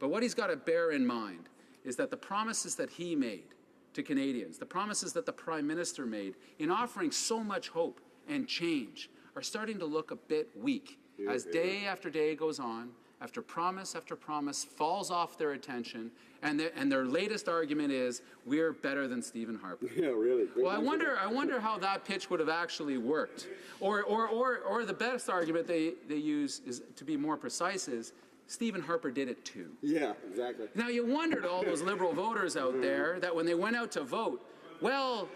But what he's got to bear in mind is that the promises that he made to Canadians, the promises that the Prime Minister made in offering so much hope and change are starting to look a bit weak as day after day goes on, after promise falls off their attention, and their latest argument is, we're better than Stephen Harper. Yeah, really. Well, I wonder how that pitch would have actually worked. Or the best argument they use, is, to be more precise, is Stephen Harper did it too. Yeah, exactly. Now, you wonder to all those Liberal voters out there that when they went out to vote, well,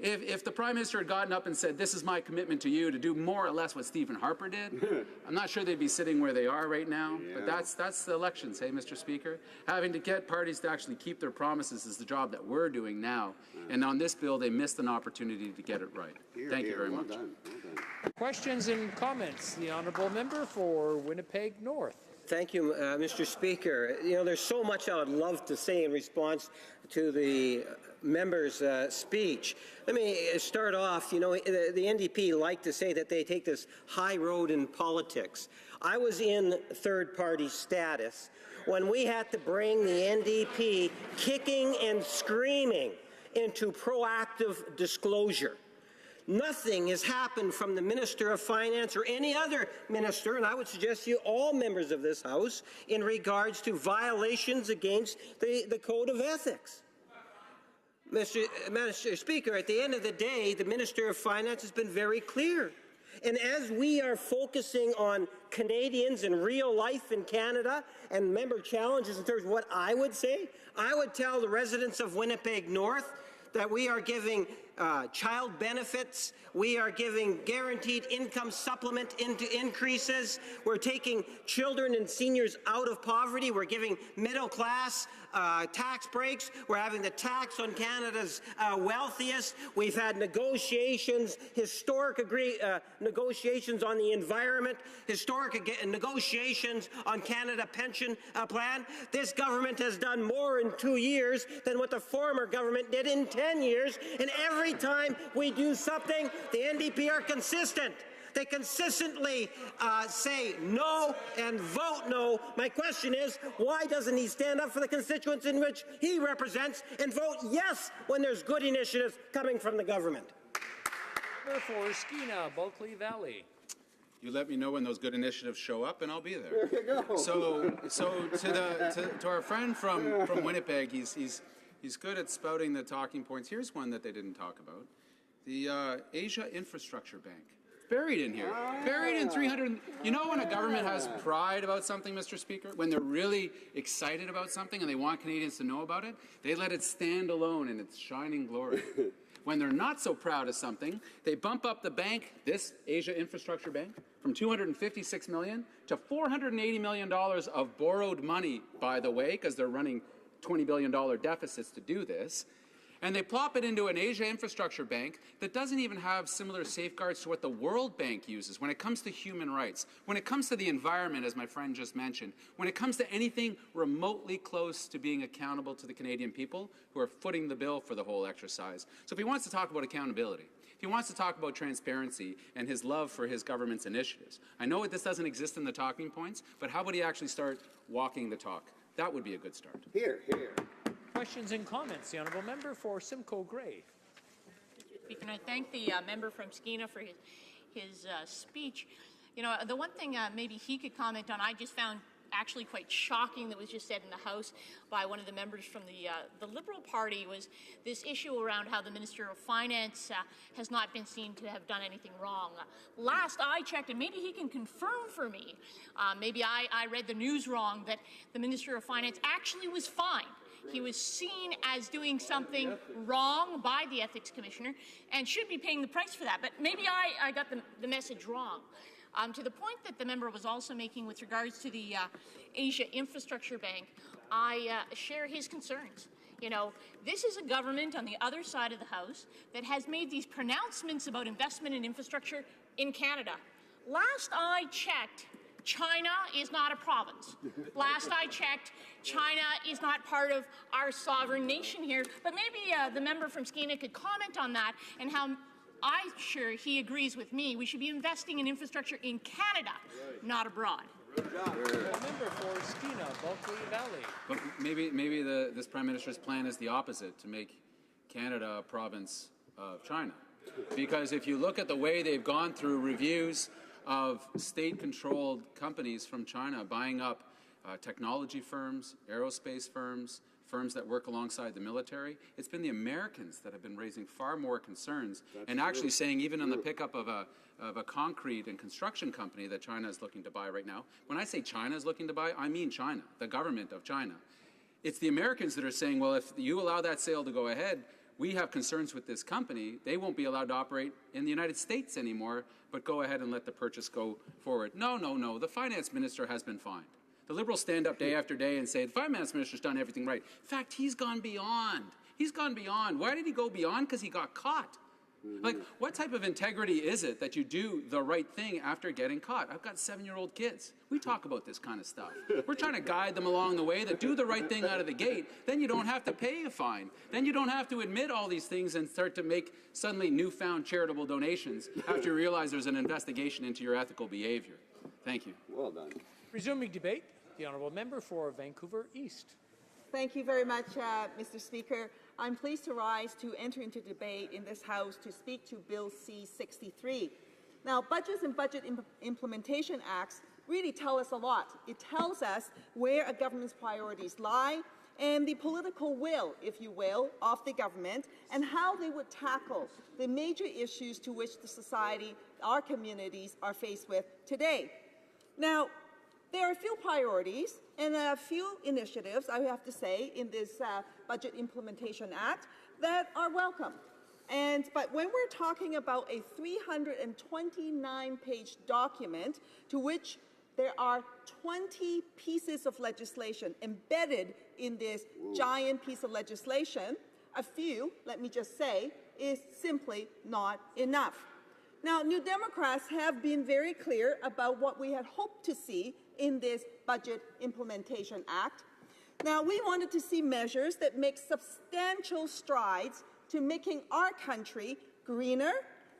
if the Prime Minister had gotten up and said, this is my commitment to you to do more or less what Stephen Harper did, I'm not sure they'd be sitting where they are right now. Yeah. But that's the elections, hey, Mr. Speaker? Having to get parties to actually keep their promises is the job that we're doing now. And on this bill, they missed an opportunity to get it right. Thank you very much. Questions and comments. The Honourable Member for Winnipeg North. Thank you, Mr. Speaker. You know, there's so much I would love to say in response to the member's speech. Let me start off. You know, the NDP like to say that they take this high road in politics. I was in third-party status when we had to bring the NDP kicking and screaming into proactive disclosure. Nothing has happened from the Minister of Finance or any other minister, and I would suggest to you all members of this House, in regards to violations against the Code of Ethics. Mr. Speaker, at the end of the day, the Minister of Finance has been very clear. And as we are focusing on Canadians and real life in Canada and member challenges in terms of what I would say, I would tell the residents of Winnipeg North that we are giving child benefits, we are giving guaranteed income supplement increases, we're taking children and seniors out of poverty, we're giving middle class tax breaks, we're having the tax on Canada's wealthiest, we've had negotiations, historic negotiations on the environment, historic negotiations on Canada pension plan. This government has done more in 2 years than what the former government did in 10 years, and every time we do something, the NDP are consistent. They consistently say no and vote no. My question is, why doesn't he stand up for the constituents in which he represents and vote yes when there's good initiatives coming from the government? For Skeena, Bulkley Valley. You let me know when those good initiatives show up, and I'll be there. There you go. So to our friend from Winnipeg, he's good at spouting the talking points. Here's one that they didn't talk about: the Asia Infrastructure Bank. Buried in here, buried in 300. You know, when a government has pride about something, Mr. Speaker, when they're really excited about something and they want Canadians to know about it, they let it stand alone in its shining glory. When they're not so proud of something, they bump up the bank, this Asia Infrastructure Bank, from $256 million to $480 million of borrowed money, by the way, because they're running $20 billion deficits to do this. And they plop it into an Asia Infrastructure Bank that doesn't even have similar safeguards to what the World Bank uses when it comes to human rights, when it comes to the environment, as my friend just mentioned, when it comes to anything remotely close to being accountable to the Canadian people who are footing the bill for the whole exercise. So if he wants to talk about accountability, if he wants to talk about transparency and his love for his government's initiatives, I know this doesn't exist in the talking points, but how about he actually start walking the talk? That would be a good start. Here, here. Questions and comments. The honourable member for Simcoe Grey. Speaker, and I thank the member from Skeena for his speech. You know, the one thing maybe he could comment on, I just found actually quite shocking that was just said in the House by one of the members from the Liberal Party, was this issue around how the Minister of Finance has not been seen to have done anything wrong. Last I checked, and maybe he can confirm for me, maybe I read the news wrong, that the Minister of Finance actually was fined. He was seen as doing something wrong by the Ethics Commissioner and should be paying the price for that. But maybe I got the message wrong. To the point that the member was also making with regards to the Asia Infrastructure Bank, I share his concerns. You know, this is a government on the other side of the House that has made these pronouncements about investment in infrastructure in Canada. Last I checked, China is not a province. Last I checked, China is not part of our sovereign nation here. But maybe the member from Skeena could comment on that and how I'm sure he agrees with me. We should be investing in infrastructure in Canada, not abroad. Member for Skeena, Bulkley Valley. But maybe this Prime Minister's plan is the opposite, to make Canada a province of China. Because if you look at the way they've gone through reviews of state-controlled companies from China buying up technology firms, aerospace firms, firms that work alongside the military, it's been the Americans that have been raising far more concerns. That's and actually true. Saying even on the pickup of a concrete and construction company that China is looking to buy right now. When I say China is looking to buy, I mean China, the government of China. It's the Americans that are saying, well, if you allow that sale to go ahead, we have concerns with this company. They won't be allowed to operate in the United States anymore, but go ahead and let the purchase go forward. No, no, no. The finance minister has been fined. The Liberals stand up day after day and say, the finance minister's done everything right. In fact, he's gone beyond. He's gone beyond. Why did he go beyond? Because he got caught. Like, what type of integrity is it that you do the right thing after getting caught? I've got 7-year-old kids. We talk about this kind of stuff. We're trying to guide them along the way that do the right thing out of the gate. Then you don't have to pay a fine. Then you don't have to admit all these things and start to make suddenly newfound charitable donations after you realize there's an investigation into your ethical behavior. Thank you. Well done. Resuming debate, the honourable member for Vancouver East. Thank you very much, Mr. Speaker. I'm pleased to rise to enter into debate in this House to speak to Bill C-63. Now, budgets and budget implementation acts really tell us a lot. It tells us where a government's priorities lie and the political will, if you will, of the government and how they would tackle the major issues to which the society, our communities, are faced with today. Now, there are a few priorities and a few initiatives, I have to say, in this Budget Implementation Act that are welcome. But when we're talking about a 329-page document to which there are 20 pieces of legislation embedded in this giant piece of legislation, a few, let me just say, is simply not enough. Now, New Democrats have been very clear about what we had hoped to see in this Budget Implementation Act. Now, we wanted to see measures that make substantial strides to making our country greener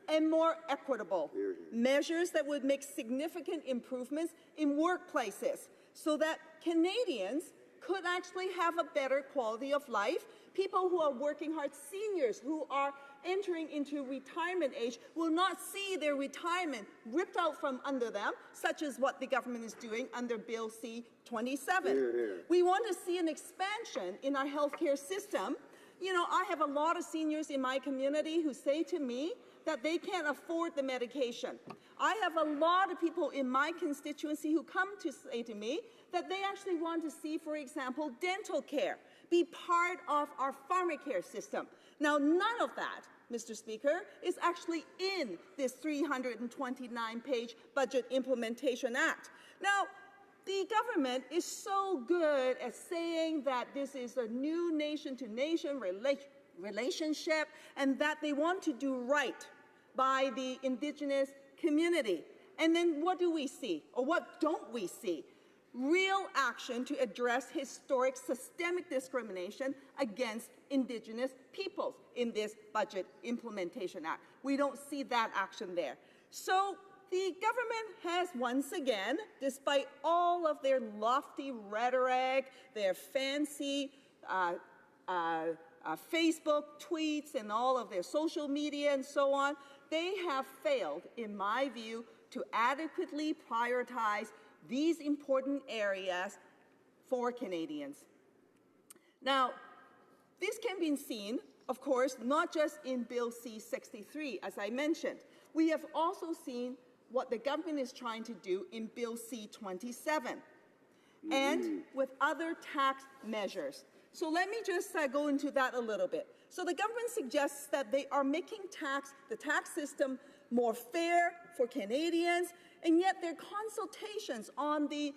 and more equitable. Measures that would make significant improvements in workplaces so that Canadians could actually have a better quality of life. People who are working hard, seniors who are entering into retirement age, will not see their retirement ripped out from under them, such as what the government is doing under Bill C-27. We want to see an expansion in our healthcare system. You know, I have a lot of seniors in my community who say to me that they can't afford the medication. I have a lot of people in my constituency who come to say to me that they actually want to see, for example, dental care be part of our pharmacare system. Now, none of that, Mr. Speaker, is actually in this 329-page Budget Implementation Act. Now, the government is so good at saying that this is a new nation-to-nation relationship and that they want to do right by the Indigenous community. And then what do we see, or what don't we see? Real action to address historic systemic discrimination against Indigenous peoples in this Budget Implementation Act. We don't see that action there. So the government has once again, despite all of their lofty rhetoric, their fancy Facebook tweets and all of their social media and so on, they have failed, in my view, to adequately prioritize these important areas for Canadians. Now, this can be seen, of course, not just in Bill C-63, as I mentioned. We have also seen what the government is trying to do in Bill C-27 and with other tax measures. So let me just go into that a little bit. So the government suggests that they are making the tax system more fair for Canadians, and yet their consultations on the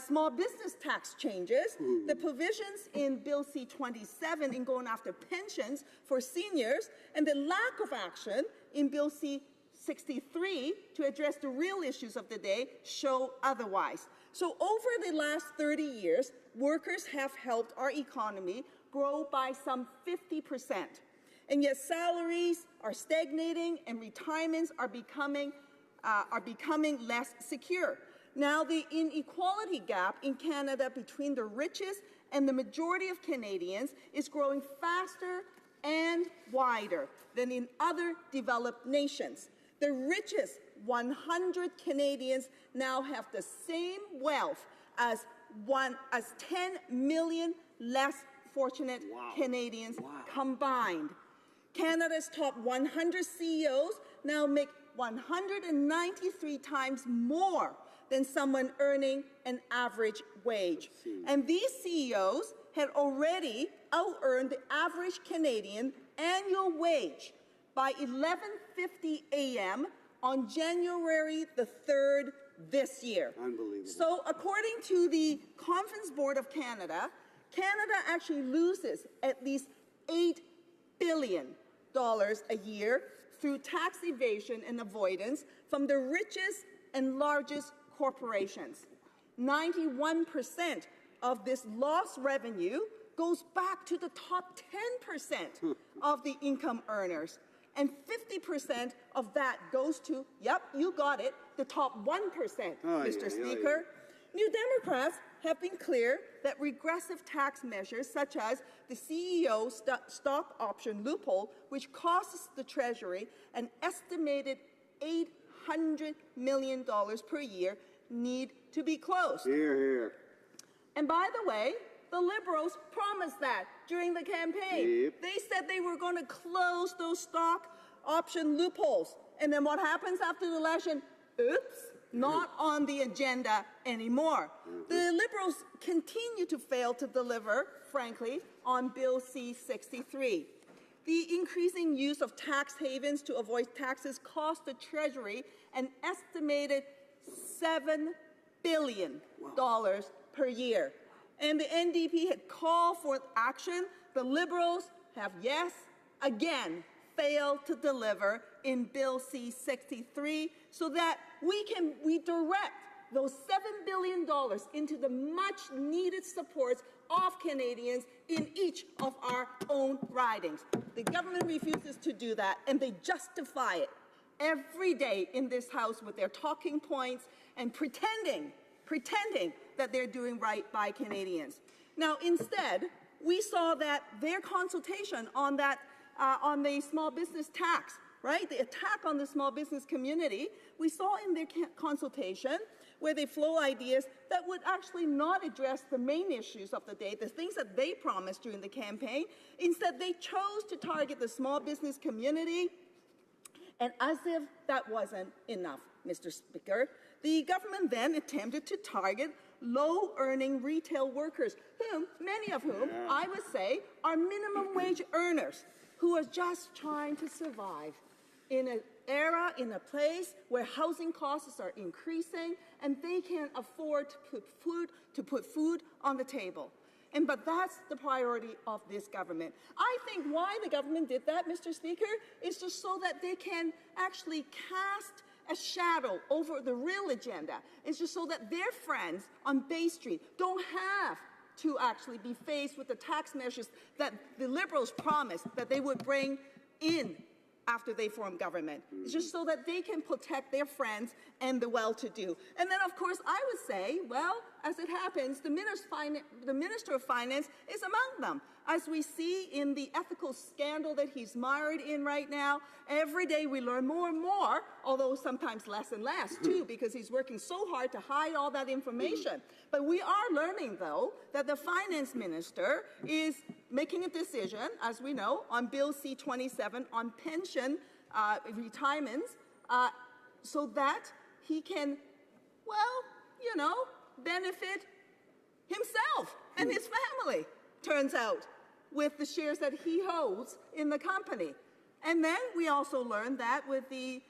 small business tax changes, the provisions in Bill C-27 in going after pensions for seniors, and the lack of action in Bill C-63 to address the real issues of the day show otherwise. So over the last 30 years, workers have helped our economy grow by some 50%. And yet salaries are stagnating and retirements are becoming less secure. Now, the inequality gap in Canada between the richest and the majority of Canadians is growing faster and wider than in other developed nations. The richest 100 Canadians now have the same wealth as 10 million less fortunate Canadians combined. Canada's top 100 CEOs now make 193 times more than someone earning an average wage. And these CEOs had already out-earned the average Canadian annual wage by 11:50 a.m. on January the 3rd this year. Unbelievable. So according to the Conference Board of Canada, Canada actually loses at least $8 billion a year through tax evasion and avoidance from the richest and largest corporations. 91% of this lost revenue goes back to the top 10% of the income earners. And 50% of that goes to, yep, you got it, the top 1%, Mr. Speaker. New Democrats have been clear that regressive tax measures such as the CEO stock option loophole, which costs the Treasury an estimated $800 million per year, need to be closed. Hear, hear. And by the way, the Liberals promised that during the campaign. Yep. They said they were going to close those stock option loopholes. And then what happens after the election? Oops, not on the agenda anymore. The Liberals continue to fail to deliver, frankly, on Bill C-63. The increasing use of tax havens to avoid taxes cost the Treasury an estimated $7 billion per year. And the NDP had called for action. The Liberals have, yes, again, failed to deliver in Bill C-63 so that we direct those $7 billion into the much-needed supports of Canadians in each of our own ridings. The government refuses to do that, and they justify it every day in this House with their talking points and pretending that they're doing right by Canadians. Now, instead, we saw that their consultation on the small business tax, right, the attack on the small business community, we saw in their consultation where they flow ideas that would actually not address the main issues of the day, the things that they promised during the campaign. Instead, they chose to target the small business community, and as if that wasn't enough, Mr. Speaker, the government then attempted to target low-earning retail workers, many of whom, I would say, are minimum wage earners who are just trying to survive in an era, in a place where housing costs are increasing and they can't afford to put food on the table. But that's the priority of this government. I think why the government did that, Mr. Speaker, is just so that they can actually cast a shadow over the real agenda. It's just so that their friends on Bay Street don't have to actually be faced with the tax measures that the Liberals promised that they would bring in after they form government. It's just so that they can protect their friends and the well-to-do. And then, of course, I would say, well, as it happens, the Minister of Finance is among them. As we see in the ethical scandal that he's mired in right now, every day we learn more and more, although sometimes less and less, too, because he's working so hard to hide all that information. But we are learning, though, that the Finance Minister is making a decision, as we know, on Bill C-27 on pension retirements so that he can, well, benefit himself and his family, turns out, with the shares that he holds in the company. And then we also learned that with the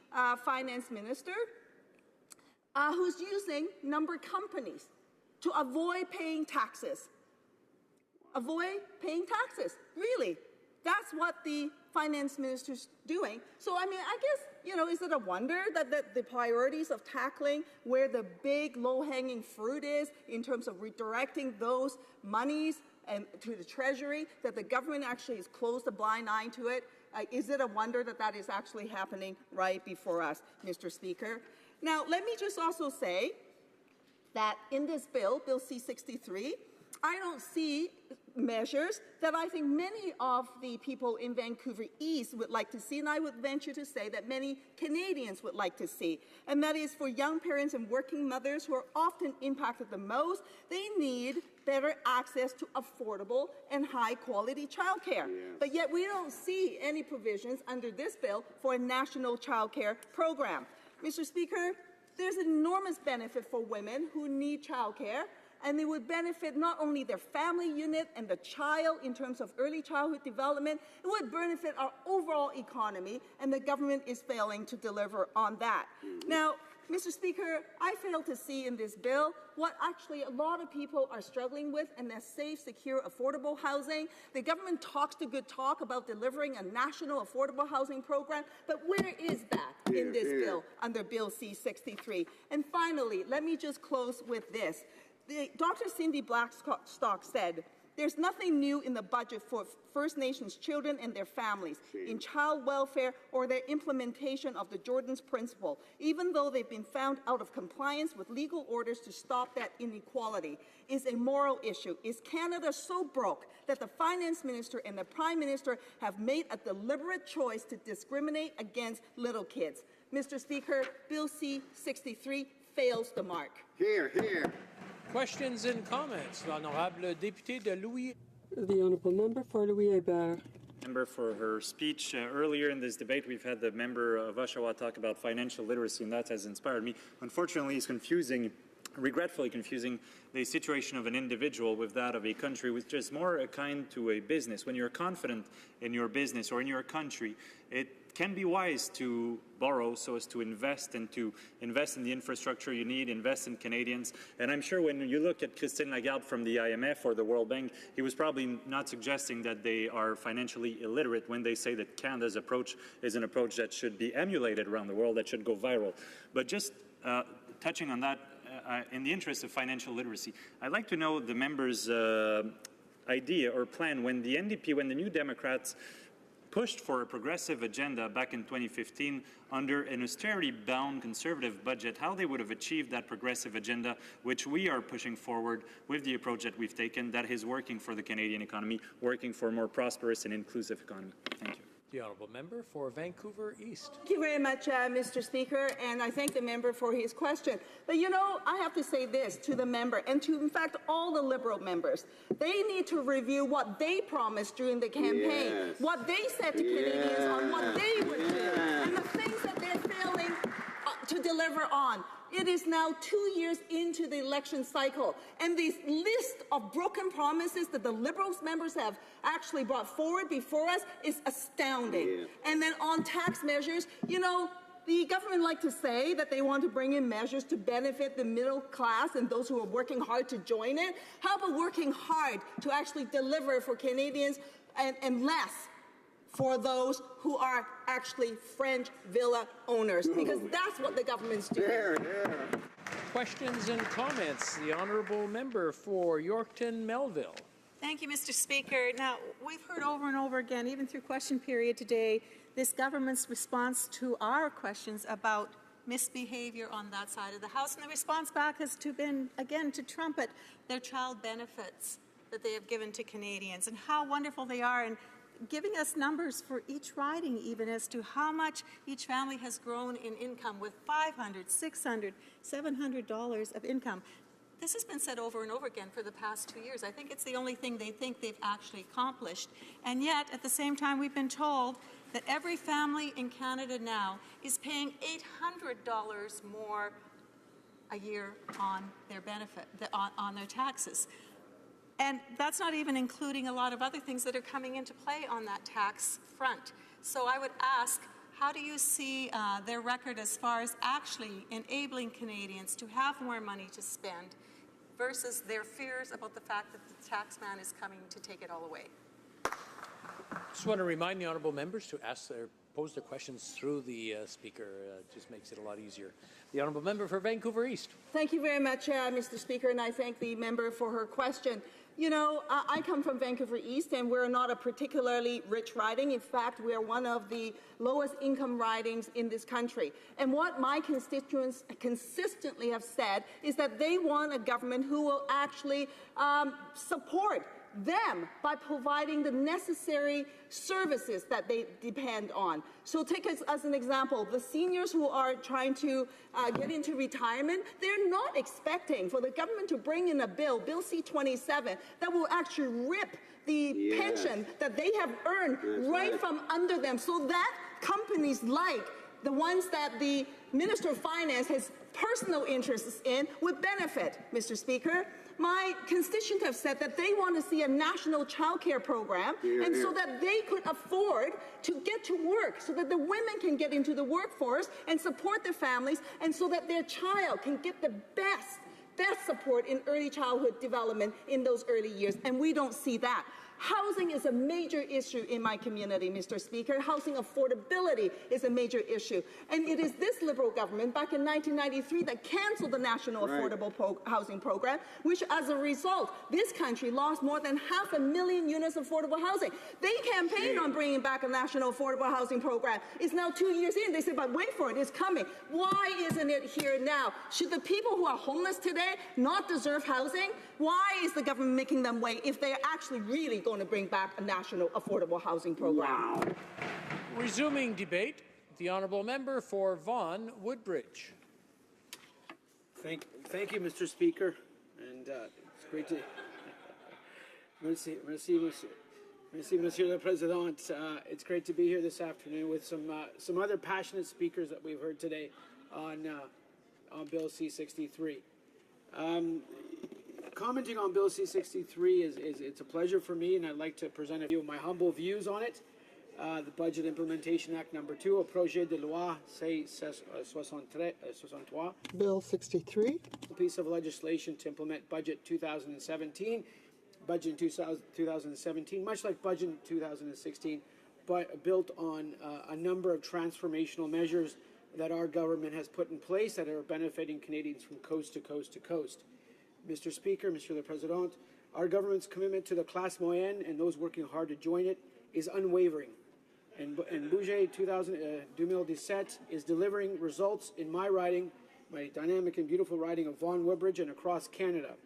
finance minister who's using number companies to avoid paying taxes. Avoid paying taxes, really. That's what the finance minister's doing. So, I mean, I guess, is it a wonder that the priorities of tackling where the big low-hanging fruit is in terms of redirecting those monies and to the Treasury, that the government actually has closed a blind eye to it? Is it a wonder that that is actually happening right before us, Mr. Speaker? Now, let me just also say that in this bill, Bill C-63, I don't see measures that I think many of the people in Vancouver East would like to see, and I would venture to say that many Canadians would like to see. And that is for young parents and working mothers who are often impacted the most, they need better access to affordable and high-quality childcare. But yet we don't see any provisions under this bill for a national childcare program. Mr. Speaker, there's enormous benefit for women who need childcare. and it would benefit not only their family unit and the child in terms of early childhood development, it would benefit our overall economy, and the government is failing to deliver on that. Now, Mr. Speaker, I fail to see in this bill what actually a lot of people are struggling with, and that's safe, secure, affordable housing. The government talks the good talk about delivering a national affordable housing program, but where is that in this bill under Bill C-63? And finally, let me just close with this. Dr. Cindy Blackstock said, there's nothing new in the budget for First Nations children and their families, in child welfare or their implementation of the Jordan's Principle, even though they've been found out of compliance with legal orders to stop that inequality. Is a moral issue. Is Canada so broke that the Finance Minister and the Prime Minister have made a deliberate choice to discriminate against little kids? Mr. Speaker, Bill C-63 fails the mark. Here, here. Questions and comments. L'honorable député de Louis. The Honourable Member for Louis-Hébert. Member for her speech. Earlier in this debate, we've had the member of Oshawa talk about financial literacy, and that has inspired me. Unfortunately, it's regretfully confusing the situation of an individual with that of a country, which is more akin to a business. When you're confident in your business or in your country, it can be wise to borrow so as to invest and to invest in the infrastructure you need, invest in Canadians. And I'm sure when you look at Christine Lagarde from the IMF or the World Bank, he was probably not suggesting that they are financially illiterate when they say that Canada's approach is an approach that should be emulated around the world, that should go viral. But just touching on that, in the interest of financial literacy, I'd like to know the members' idea or plan when the NDP, when the New Democrats pushed for a progressive agenda back in 2015 under an austerity-bound conservative budget, how they would have achieved that progressive agenda, which we are pushing forward with the approach that we've taken, that is working for the Canadian economy, working for a more prosperous and inclusive economy. Thank you. The Honourable Member for Vancouver East. Thank you very much, Mr. Speaker, and I thank the member for his question. But you know, I have to say this to the member and to, in fact, all the Liberal members. They need to review what they promised during the campaign, what they said to Canadians on what they would do, and the things that they're failing to deliver on. It is now 2 years into the election cycle, and this list of broken promises that the Liberals members have actually brought forward before us is astounding. And then on tax measures, you know, the government like to say that they want to bring in measures to benefit the middle class and those who are working hard to join it. How about working hard to actually deliver for Canadians and less for those who are actually French villa owners, because that's what the government's doing. Questions and comments. The Honourable Member for Yorkton Melville. Thank you, Mr. Speaker. Now, we've heard over and over again, even through question period today, this government's response to our questions about misbehavior on that side of the House, and the response back has been, again, to trumpet their child benefits that they have given to Canadians and how wonderful they are, and giving us numbers for each riding even as to how much each family has grown in income with $500, $600, $700 of income. This has been said over and over again for the past 2 years. I think it's the only thing they think they've actually accomplished. And yet, at the same time, we've been told that every family in Canada now is paying $800 more a year on their benefit, on their taxes. And that's not even including a lot of other things that are coming into play on that tax front. So I would ask, how do you see their record as far as actually enabling Canadians to have more money to spend versus their fears about the fact that the tax man is coming to take it all away? Just want to remind the Honourable Members to pose their questions through the Speaker. Just makes it a lot easier. The Honourable Member for Vancouver East. Thank you very much, Mr. Speaker, and I thank the member for her question. You know, I come from Vancouver East, and we're not a particularly rich riding. In fact, we are one of the lowest income ridings in this country. And what my constituents consistently have said is that they want a government who will actually support them by providing the necessary services that they depend on. So take as an example, the seniors who are trying to get into retirement, they're not expecting for the government to bring in a bill, Bill C-27, that will actually rip the pension that they have earned right from under them, so that companies like the ones that the Minister of Finance has personal interests in, would benefit, Mr. Speaker. My constituents have said that they want to see a national childcare program, and so that they could afford to get to work, so that the women can get into the workforce and support their families, and so that their child can get the best support in early childhood development in those early years, and we don't see that. Housing is a major issue in my community, Mr. Speaker. Housing affordability is a major issue. And it is this Liberal government back in 1993 that canceled the National Affordable Housing Program, which as a result, this country lost more than 500,000 units of affordable housing. They campaigned on bringing back a National Affordable Housing Program. It's now 2 years in. They said, but wait for it, it's coming. Why isn't it here now? Should the people who are homeless today not deserve housing? Why is the government making them wait if they're actually really going to bring back a national affordable housing program? Wow. Resuming debate, the honourable member for Vaughan Woodbridge. Thank you, Mr. Speaker, and it's great to. Merci, Monsieur le Président. It's great to be here this afternoon with some other passionate speakers that we've heard today on Bill C-63. Commenting on Bill C-63 it's a pleasure for me, and I'd like to present a few of my humble views on it. The Budget Implementation Act number 2, projet de loi C-63. Bill 63. A piece of legislation to implement Budget 2017. Budget 2017, much like Budget 2016, but built on a number of transformational measures that our government has put in place that are benefiting Canadians from coast to coast to coast. Mr. Speaker, Monsieur le Président, our government's commitment to the classe moyenne and those working hard to join it is unwavering. And Budget 2017 is delivering results in my riding, my dynamic and beautiful riding of Vaughan Woodbridge and across Canada.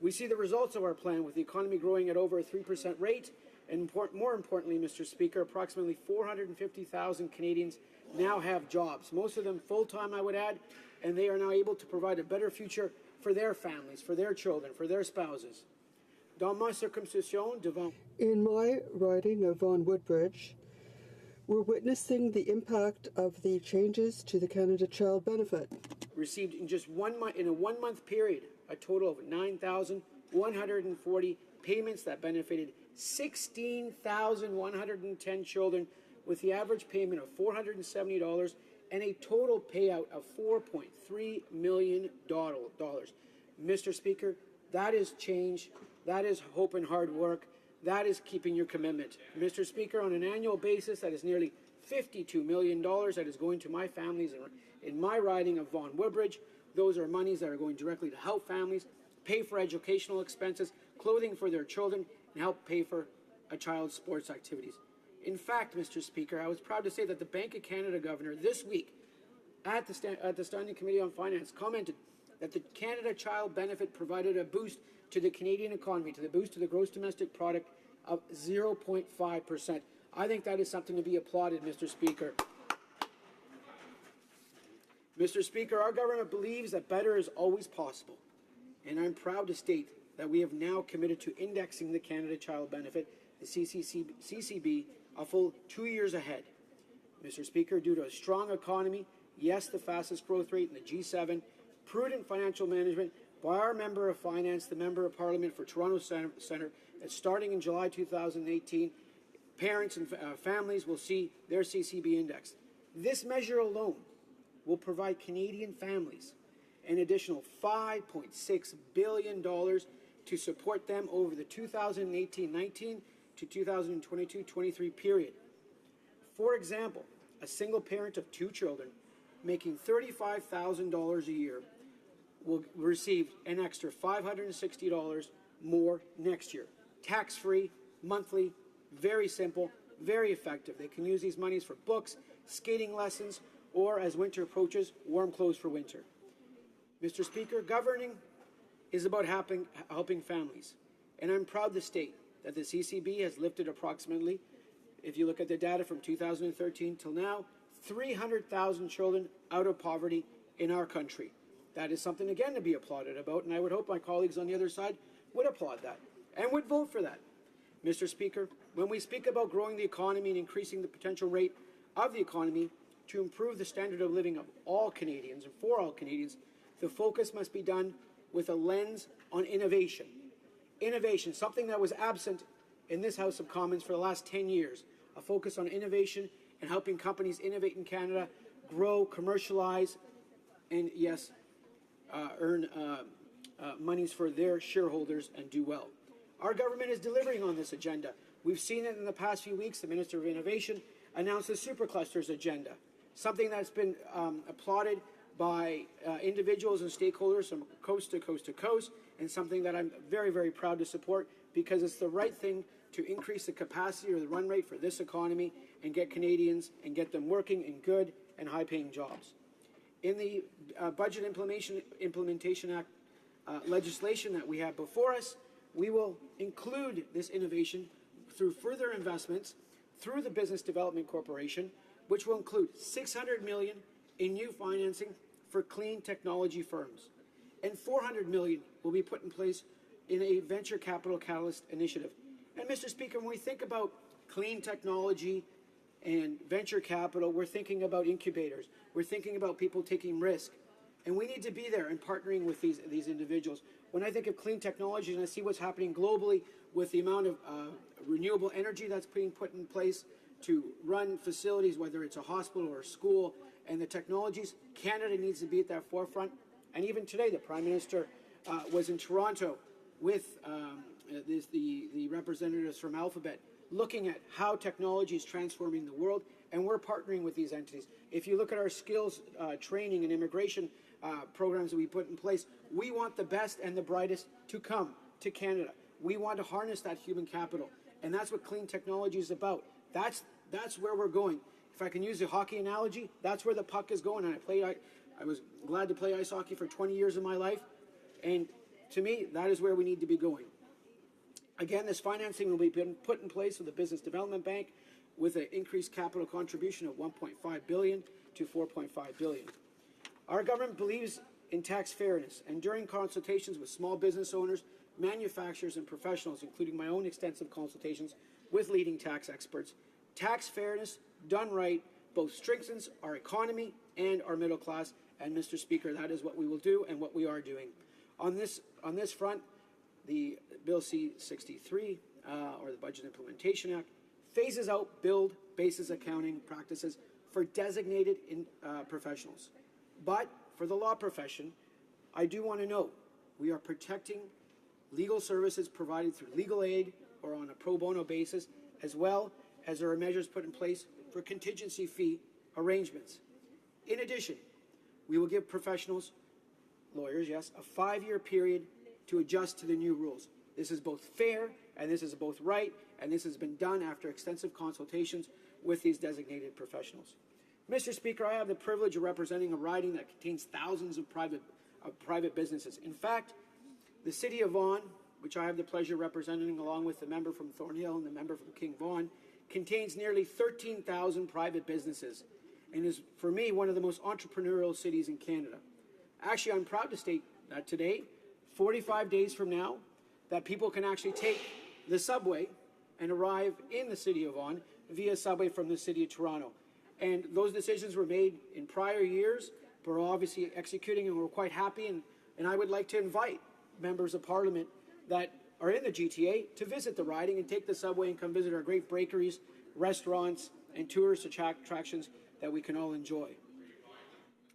We see the results of our plan with the economy growing at over a 3% rate, and more importantly, Mr. Speaker, approximately 450,000 Canadians now have jobs, most of them full-time, I would add, and they are now able to provide a better future for their families, for their children, for their spouses. In my riding of Vaughan Woodbridge, we're witnessing the impact of the changes to the Canada Child Benefit. Received in just 1 month, in a 1 month period, a total of 9,140 payments that benefited 16,110 children, with the average payment of $470 and a total payout of $4.3 million. Mr. Speaker, that is change, that is hope and hard work, that is keeping your commitment. Mr. Speaker, on an annual basis, that is nearly $52 million that is going to my families in my riding of Vaughan Woodbridge. Those are monies that are going directly to help families, pay for educational expenses, clothing for their children, and help pay for a child's sports activities. In fact, Mr. Speaker, I was proud to say that the Bank of Canada governor this week at the Standing Committee on Finance commented that the Canada Child Benefit provided a boost to the Canadian economy, to the boost to the gross domestic product of 0.5%. I think that is something to be applauded, Mr. Speaker. Mr. Speaker, our government believes that better is always possible, and I'm proud to state that we have now committed to indexing the Canada Child Benefit, the CCB, a full 2 years ahead. Mr. Speaker, due to a strong economy, yes, the fastest growth rate in the G7, prudent financial management by our Member of Finance, the Member of Parliament for Toronto Centre, that starting in July 2018, parents and families will see their CCB indexed. This measure alone will provide Canadian families an additional $5.6 billion to support them over the 2018-19 to 2022-23 period. For example, a single parent of 2 children making $35,000 a year will receive an extra $560 more next year. Tax-free, monthly, very simple, very effective. They can use these monies for books, skating lessons, or as winter approaches, warm clothes for winter. Mr. Speaker, governing is about helping families, and I'm proud to state that the CCB has lifted approximately, if you look at the data from 2013 till now, 300,000 children out of poverty in our country. That is something, again, to be applauded about, and I would hope my colleagues on the other side would applaud that and would vote for that. Mr. Speaker, when we speak about growing the economy and increasing the potential rate of the economy, to improve the standard of living of all Canadians and for all Canadians, the focus must be done with a lens on innovation. Innovation, something that was absent in this House of Commons for the last 10 years, a focus on innovation and helping companies innovate in Canada, grow, commercialize, and yes, earn monies for their shareholders and do well. Our government is delivering on this agenda. We've seen it in the past few weeks. The Minister of Innovation announced the Superclusters agenda, something that's been applauded by individuals and stakeholders from coast to coast to coast, and something that I'm very, very proud to support because it's the right thing to increase the capacity or the run rate for this economy and get Canadians and get them working in good and high-paying jobs. In the Budget Implementation Act legislation that we have before us, we will include this innovation through further investments through the Business Development Corporation, which will include $600 million in new financing for clean technology firms, and $400 million will be put in place in a venture capital catalyst initiative. And Mr. Speaker, when we think about clean technology and venture capital, we're thinking about incubators. We're thinking about people taking risk. And we need to be there and partnering with these individuals. When I think of clean technology and I see what's happening globally with the amount of renewable energy that's being put in place to run facilities, whether it's a hospital or a school, and the technologies, Canada needs to be at that forefront. And even today, the Prime Minister was in Toronto with the representatives from Alphabet, looking at how technology is transforming the world, and we're partnering with these entities. If you look at our skills training and immigration programs that we put in place, we want the best and the brightest to come to Canada. We want to harness that human capital, and that's what clean technology is about. That's where we're going. If I can use a hockey analogy, that's where the puck is going. And I was glad to play ice hockey for 20 years of my life, and to me, that is where we need to be going. Again, this financing will be put in place with the Business Development Bank with an increased capital contribution of $1.5 billion to $4.5 billion. Our government believes in tax fairness, and during consultations with small business owners, manufacturers, and professionals, including my own extensive consultations with leading tax experts, tax fairness done right both strengthens our economy and our middle class. And Mr. Speaker, that is what we will do and what we are doing. On this front, the Bill C-63, or the Budget Implementation Act, phases out build basis accounting practices for designated professionals. But for the law profession, I do want to note we are protecting legal services provided through legal aid or on a pro bono basis, as well as there are measures put in place for contingency fee arrangements. In addition, we will give professionals, lawyers, yes, a 5-year period to adjust to the new rules. This is both fair and this is both right, and this has been done after extensive consultations with these designated professionals. Mr. Speaker, I have the privilege of representing a riding that contains thousands of private businesses. In fact, the City of Vaughan, which I have the pleasure of representing along with the member from Thornhill and the member from King Vaughan, contains nearly 13,000 private businesses and is, for me, one of the most entrepreneurial cities in Canada. Actually, I'm proud to state that today, 45 days from now, that people can actually take the subway and arrive in the City of Vaughan via subway from the City of Toronto. And those decisions were made in prior years, but we're obviously executing, and we're quite happy. And I would like to invite members of Parliament that are in the GTA to visit the riding and take the subway and come visit our great bakeries, restaurants, and tourist attractions that we can all enjoy.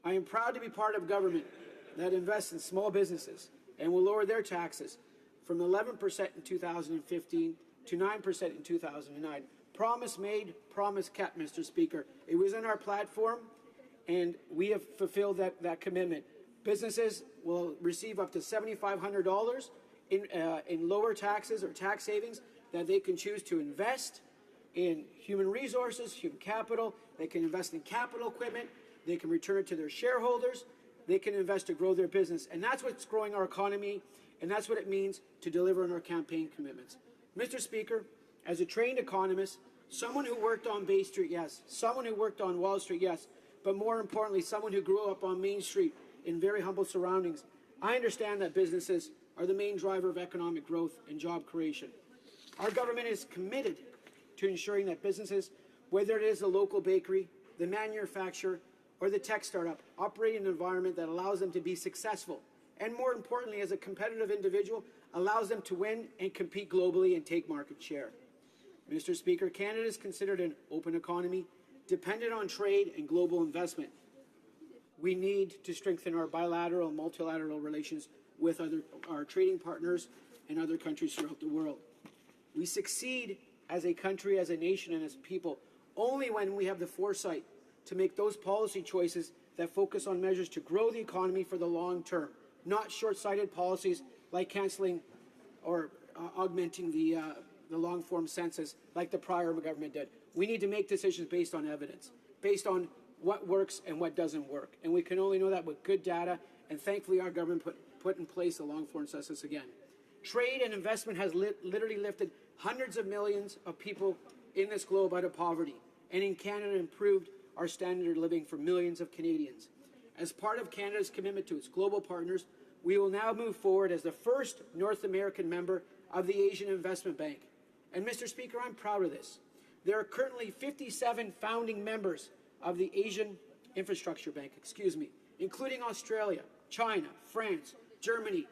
I am proud to be part of government that invests in small businesses and will lower their taxes from 11% in 2015 to 9% in 2009. Promise made, promise kept, Mr. Speaker. It was in our platform, and we have fulfilled that commitment. Businesses will receive up to $7,500 in lower taxes or tax savings that they can choose to invest in human resources, human capital. They can invest in capital equipment. They can return it to their shareholders. They can invest to grow their business. And that's what's growing our economy, and that's what it means to deliver on our campaign commitments. Mr. Speaker, as a trained economist, someone who worked on Bay Street, yes. Someone who worked on Wall Street, yes. But more importantly, someone who grew up on Main Street in very humble surroundings, I understand that businesses are the main driver of economic growth and job creation. Our government is committed to ensuring that businesses, whether it is a local bakery, the manufacturer, or the tech startup operate in an environment that allows them to be successful, and more importantly, as a competitive individual, allows them to win and compete globally and take market share. Mr. Speaker, Canada is considered an open economy, dependent on trade and global investment. We need to strengthen our bilateral and multilateral relations with our trading partners and other countries throughout the world. We succeed as a country, as a nation, and as people only when we have the foresight to make those policy choices that focus on measures to grow the economy for the long term, not short-sighted policies like cancelling or augmenting the long-form census like the prior government did. We need to make decisions based on evidence, based on what works and what doesn't work. And we can only know that with good data, and thankfully our government put in place the long-form census again. Trade and investment has literally lifted hundreds of millions of people in this globe out of poverty, and in Canada improved our standard of living for millions of Canadians. As part of Canada's commitment to its global partners, we will now move forward as the first North American member of the Asian Investment Bank. And Mr. Speaker, I'm proud of this. There are currently 57 founding members of the Asian Infrastructure Bank, including Australia, China, France, Germany,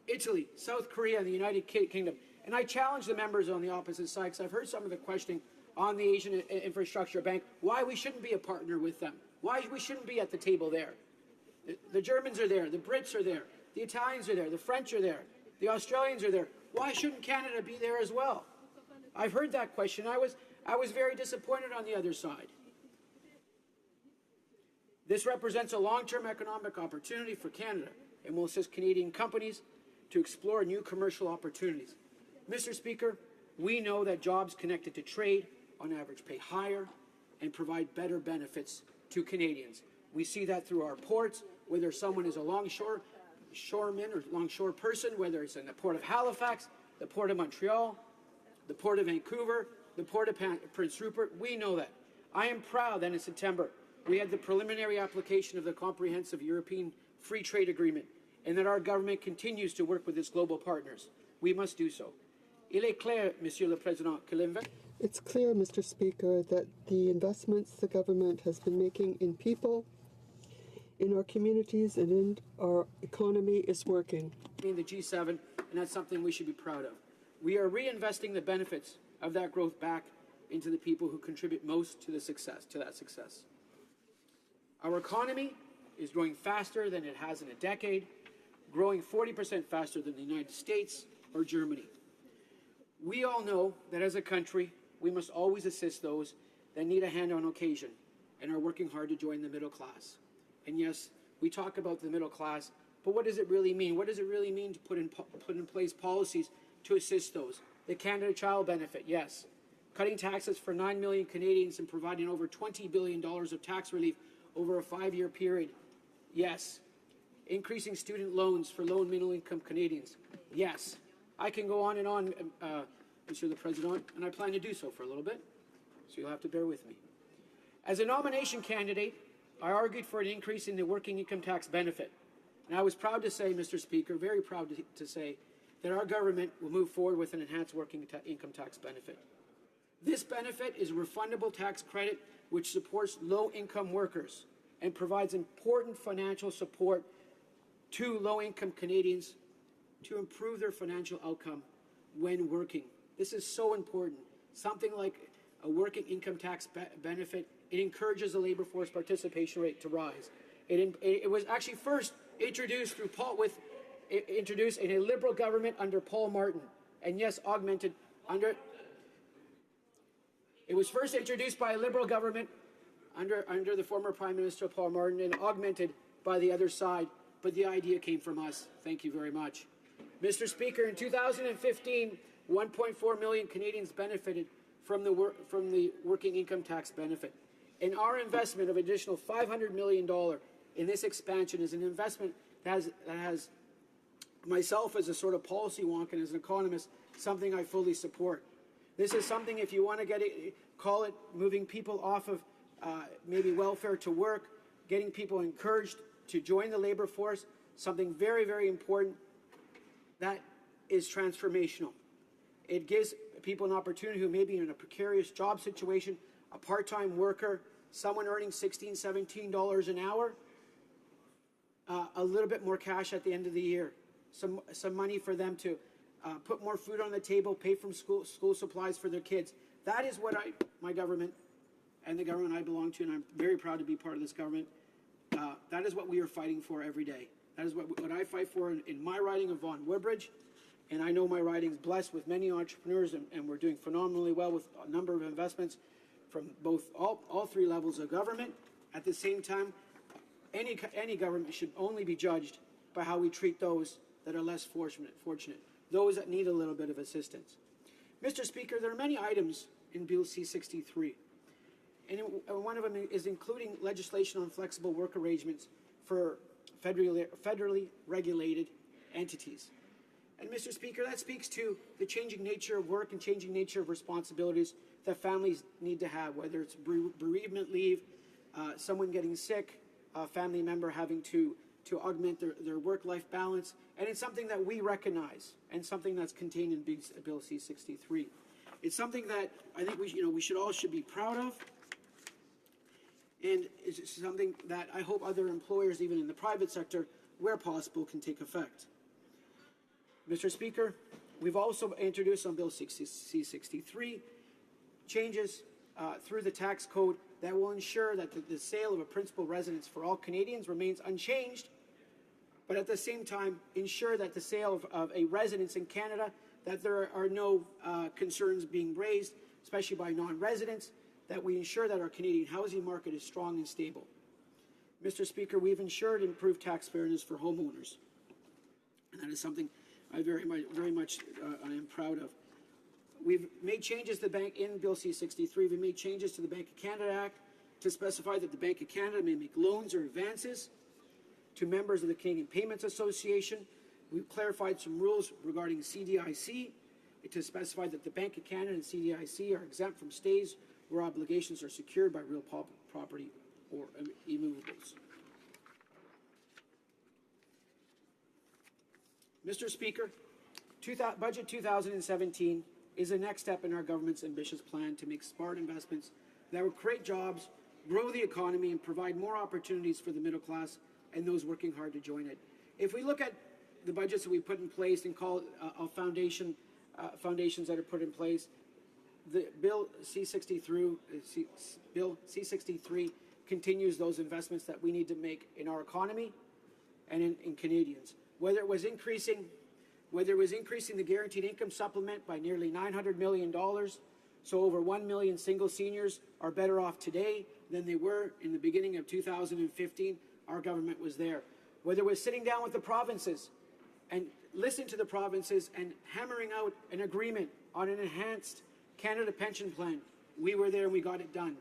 Italy, South Korea, and the United Kingdom. And I challenge the members on the opposite side, because I've heard some of the questioning on the Asian Infrastructure Bank, why we shouldn't be a partner with them, why we shouldn't be at the table there. The Germans are there, the Brits are there, the Italians are there, the French are there, the Australians are there. Why shouldn't Canada be there as well? I've heard that question. I was very disappointed on the other side. This represents a long-term economic opportunity for Canada and will assist Canadian companies to explore new commercial opportunities. Mr. Speaker, we know that jobs connected to trade, on average, pay higher and provide better benefits to Canadians. We see that through our ports, whether someone is a longshoreman or longshore person, whether it's in the Port of Halifax, the Port of Montreal, the Port of Vancouver, the Port of Prince Rupert. We know that. I am proud that in September we had the preliminary application of the Comprehensive European Free Trade Agreement, and that our government continues to work with its global partners. We must do so. It's clear, Mr. Speaker, that the investments the government has been making in people, in our communities, and in our economy is working. In the G7, and that's something we should be proud of. We are reinvesting the benefits of that growth back into the people who contribute most to that success. Our economy is growing faster than it has in a decade, growing 40% faster than the United States or Germany. We all know that as a country, we must always assist those that need a hand on occasion and are working hard to join the middle class. And yes, we talk about the middle class, but what does it really mean? What does it really mean to put in place policies to assist those? The Canada Child Benefit, yes. Cutting taxes for 9 million Canadians and providing over $20 billion of tax relief over a 5-year period, yes. Increasing student loans for low and middle-income Canadians, yes. I can go on and on, Mr. the President, and I plan to do so for a little bit, so you'll have to bear with me. As a nomination candidate, I argued for an increase in the working income tax benefit. And I was proud to say, Mr. Speaker, very proud to say, that our government will move forward with an enhanced working income tax benefit. This benefit is a refundable tax credit which supports low-income workers and provides important financial support to low-income Canadians to improve their financial outcome when working. This is so important. Something like a working income tax benefit, it encourages the labour force participation rate to rise. It was actually first introduced introduced in a Liberal government under Paul Martin, and yes, augmented under. It was first introduced by a Liberal government under the former Prime Minister Paul Martin and augmented by the other side, but the idea came from us. Thank you very much. Mr. Speaker, in 2015, 1.4 million Canadians benefited from the working income tax benefit. And our investment of additional $500 million in this expansion is an investment that has myself as a sort of policy wonk and as an economist, something I fully support. This is something, if you want to call it moving people off of maybe welfare to work, getting people encouraged to join the labour force, something very, very important that is transformational. It gives people an opportunity who may be in a precarious job situation, a part-time worker, someone earning $16, $17 an hour, a little bit more cash at the end of the year, some money for them to put more food on the table, pay for school supplies for their kids. That is what my government and the government I belong to, and I'm very proud to be part of this government, that is what we are fighting for every day. That is what I fight for in my riding of Vaughan Woodbridge, and I know my riding is blessed with many entrepreneurs, and we're doing phenomenally well with a number of investments from both all three levels of government. At the same time, any government should only be judged by how we treat those that are less fortunate, those that need a little bit of assistance. Mr. Speaker, there are many items in Bill C-63, and one of them is including legislation on flexible work arrangements for federally regulated entities. And Mr. Speaker, that speaks to the changing nature of work and changing nature of responsibilities that families need to have, whether it's bereavement leave, someone getting sick, a family member having to augment their work-life balance, and it's something that we recognize and something that's contained in Bill C-63. It's something that I think we should be proud of, and it's something that I hope other employers, even in the private sector, where possible, can take effect. Mr. Speaker, we've also introduced on Bill C-63 changes through the tax code that will ensure that the sale of a principal residence for all Canadians remains unchanged, but at the same time ensure that the sale of a residence in Canada, that there are no concerns being raised, especially by non-residents, that we ensure that our Canadian housing market is strong and stable. Mr. Speaker, we've ensured improved tax fairness for homeowners, and that is something I very much I am proud of. We've made changes to the bank in Bill C-63. We've made changes to the Bank of Canada Act to specify that the Bank of Canada may make loans or advances to members of the Canadian Payments Association. We've clarified some rules regarding CDIC to specify that the Bank of Canada and CDIC are exempt from stays where obligations are secured by real property or immovables. Mr. Speaker, Budget 2017 is the next step in our government's ambitious plan to make smart investments that will create jobs, grow the economy, and provide more opportunities for the middle class and those working hard to join it. If we look at the budgets that we put in place and call foundations that are put in place, the Bill C-63 continues those investments that we need to make in our economy and in Canadians. Whether it was increasing the guaranteed income supplement by nearly $900 million, so over 1 million single seniors are better off today than they were in the beginning of 2015, our government was there. Whether it was sitting down with the provinces and listening to the provinces and hammering out an agreement on an enhanced Canada pension plan, we were there and we got it done.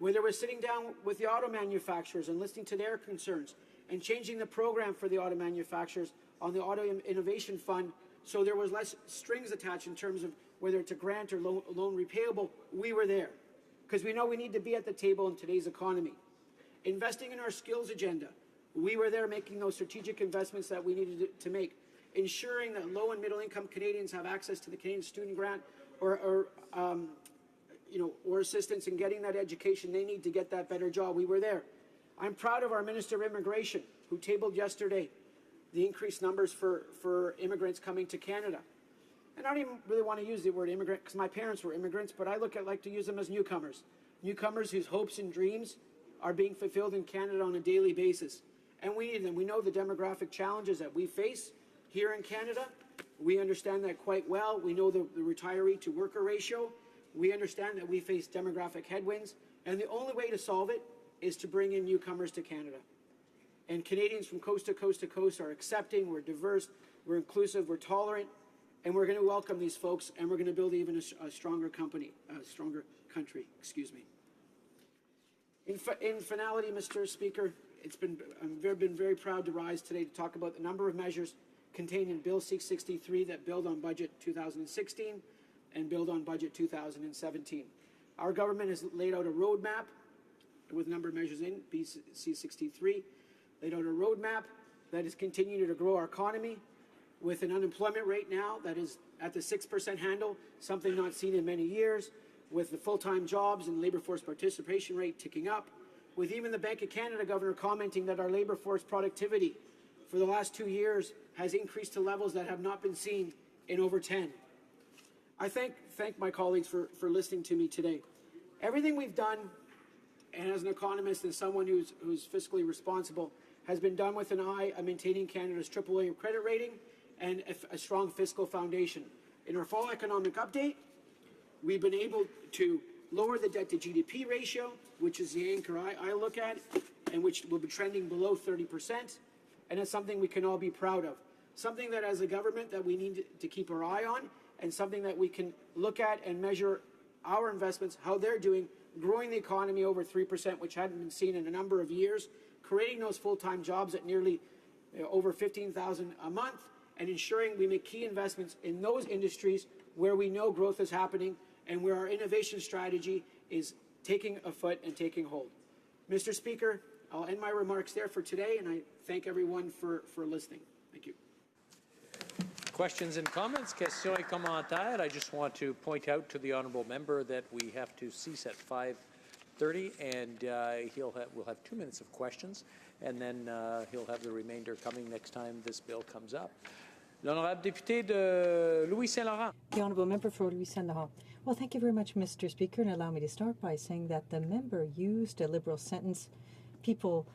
Whether it was sitting down with the auto manufacturers and listening to their concerns and changing the program for the auto manufacturers on the Auto Innovation Fund so there was less strings attached in terms of whether it's a grant or loan repayable, we were there. Because we know we need to be at the table in today's economy. Investing in our skills agenda, we were there making those strategic investments that we needed to make. Ensuring that low and middle income Canadians have access to the Canadian Student Grant or assistance in getting that education they need to get that better job, we were there. I'm proud of our Minister of Immigration, who tabled yesterday the increased numbers for immigrants coming to Canada. And I don't even really want to use the word immigrant because my parents were immigrants, but I like to use them as newcomers. Newcomers whose hopes and dreams are being fulfilled in Canada on a daily basis. And we need them. We know the demographic challenges that we face here in Canada. We understand that quite well. We know the retiree to worker ratio. We understand that we face demographic headwinds. And the only way to solve it is to bring in newcomers to Canada. And Canadians from coast to coast to coast are accepting, we're diverse, we're inclusive, we're tolerant, and we're going to welcome these folks, and we're going to build even a stronger country. Excuse me. In finality, Mr. Speaker, I've been very proud to rise today to talk about the number of measures contained in Bill C-63 that build on Budget 2016 and build on Budget 2017. Our government has laid out a roadmap with a number of measures in C-63, laid out a roadmap that is continuing to grow our economy with an unemployment rate now that is at the 6% handle, something not seen in many years, with the full-time jobs and labor force participation rate ticking up, with even the Bank of Canada governor commenting that our labor force productivity for the last 2 years has increased to levels that have not been seen in over 10. I thank my colleagues for listening to me today. Everything we've done, and as an economist and someone who's fiscally responsible, has been done with an eye on maintaining Canada's AAA credit rating and a strong fiscal foundation. In our fall economic update, we've been able to lower the debt-to-GDP ratio, which is the anchor I look at, and which will be trending below 30%, and it's something we can all be proud of. Something that as a government that we need to keep our eye on, and something that we can look at and measure our investments, how they're doing, growing the economy over 3%, which hadn't been seen in a number of years, creating those full-time jobs at nearly over 15,000 a month, and ensuring we make key investments in those industries where we know growth is happening and where our innovation strategy is taking a foot and taking hold. Mr. Speaker, I'll end my remarks there for today, and I thank everyone for listening. Thank you. Questions and comments? Questions et commentaires? I just want to point out to the honourable member that we have to cease at 5:30, and we'll have 2 minutes of questions, and then he'll have the remainder coming next time this bill comes up. L'honorable député de Louis Saint-Laurent. The honourable member for Louis Saint-Laurent. Well, thank you very much, Mr. Speaker, and allow me to start by saying that the member used a Liberal sentence, people,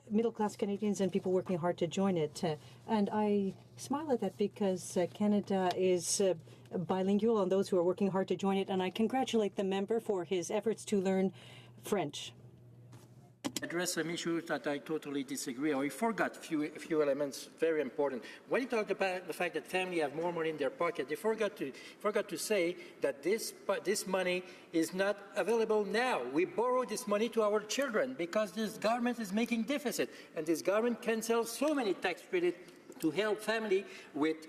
middle-class Canadians and people working hard to join it. And I smile at that because Canada is bilingual and those who are working hard to join it, and I congratulate the member for his efforts to learn French. Address some issues that I totally disagree on. We forgot a few elements very important. When you talk about the fact that families have more money in their pocket, they forgot to say that this money is not available now. We borrow this money to our children because this government is making deficit, and this government cancels so many tax credits to help family with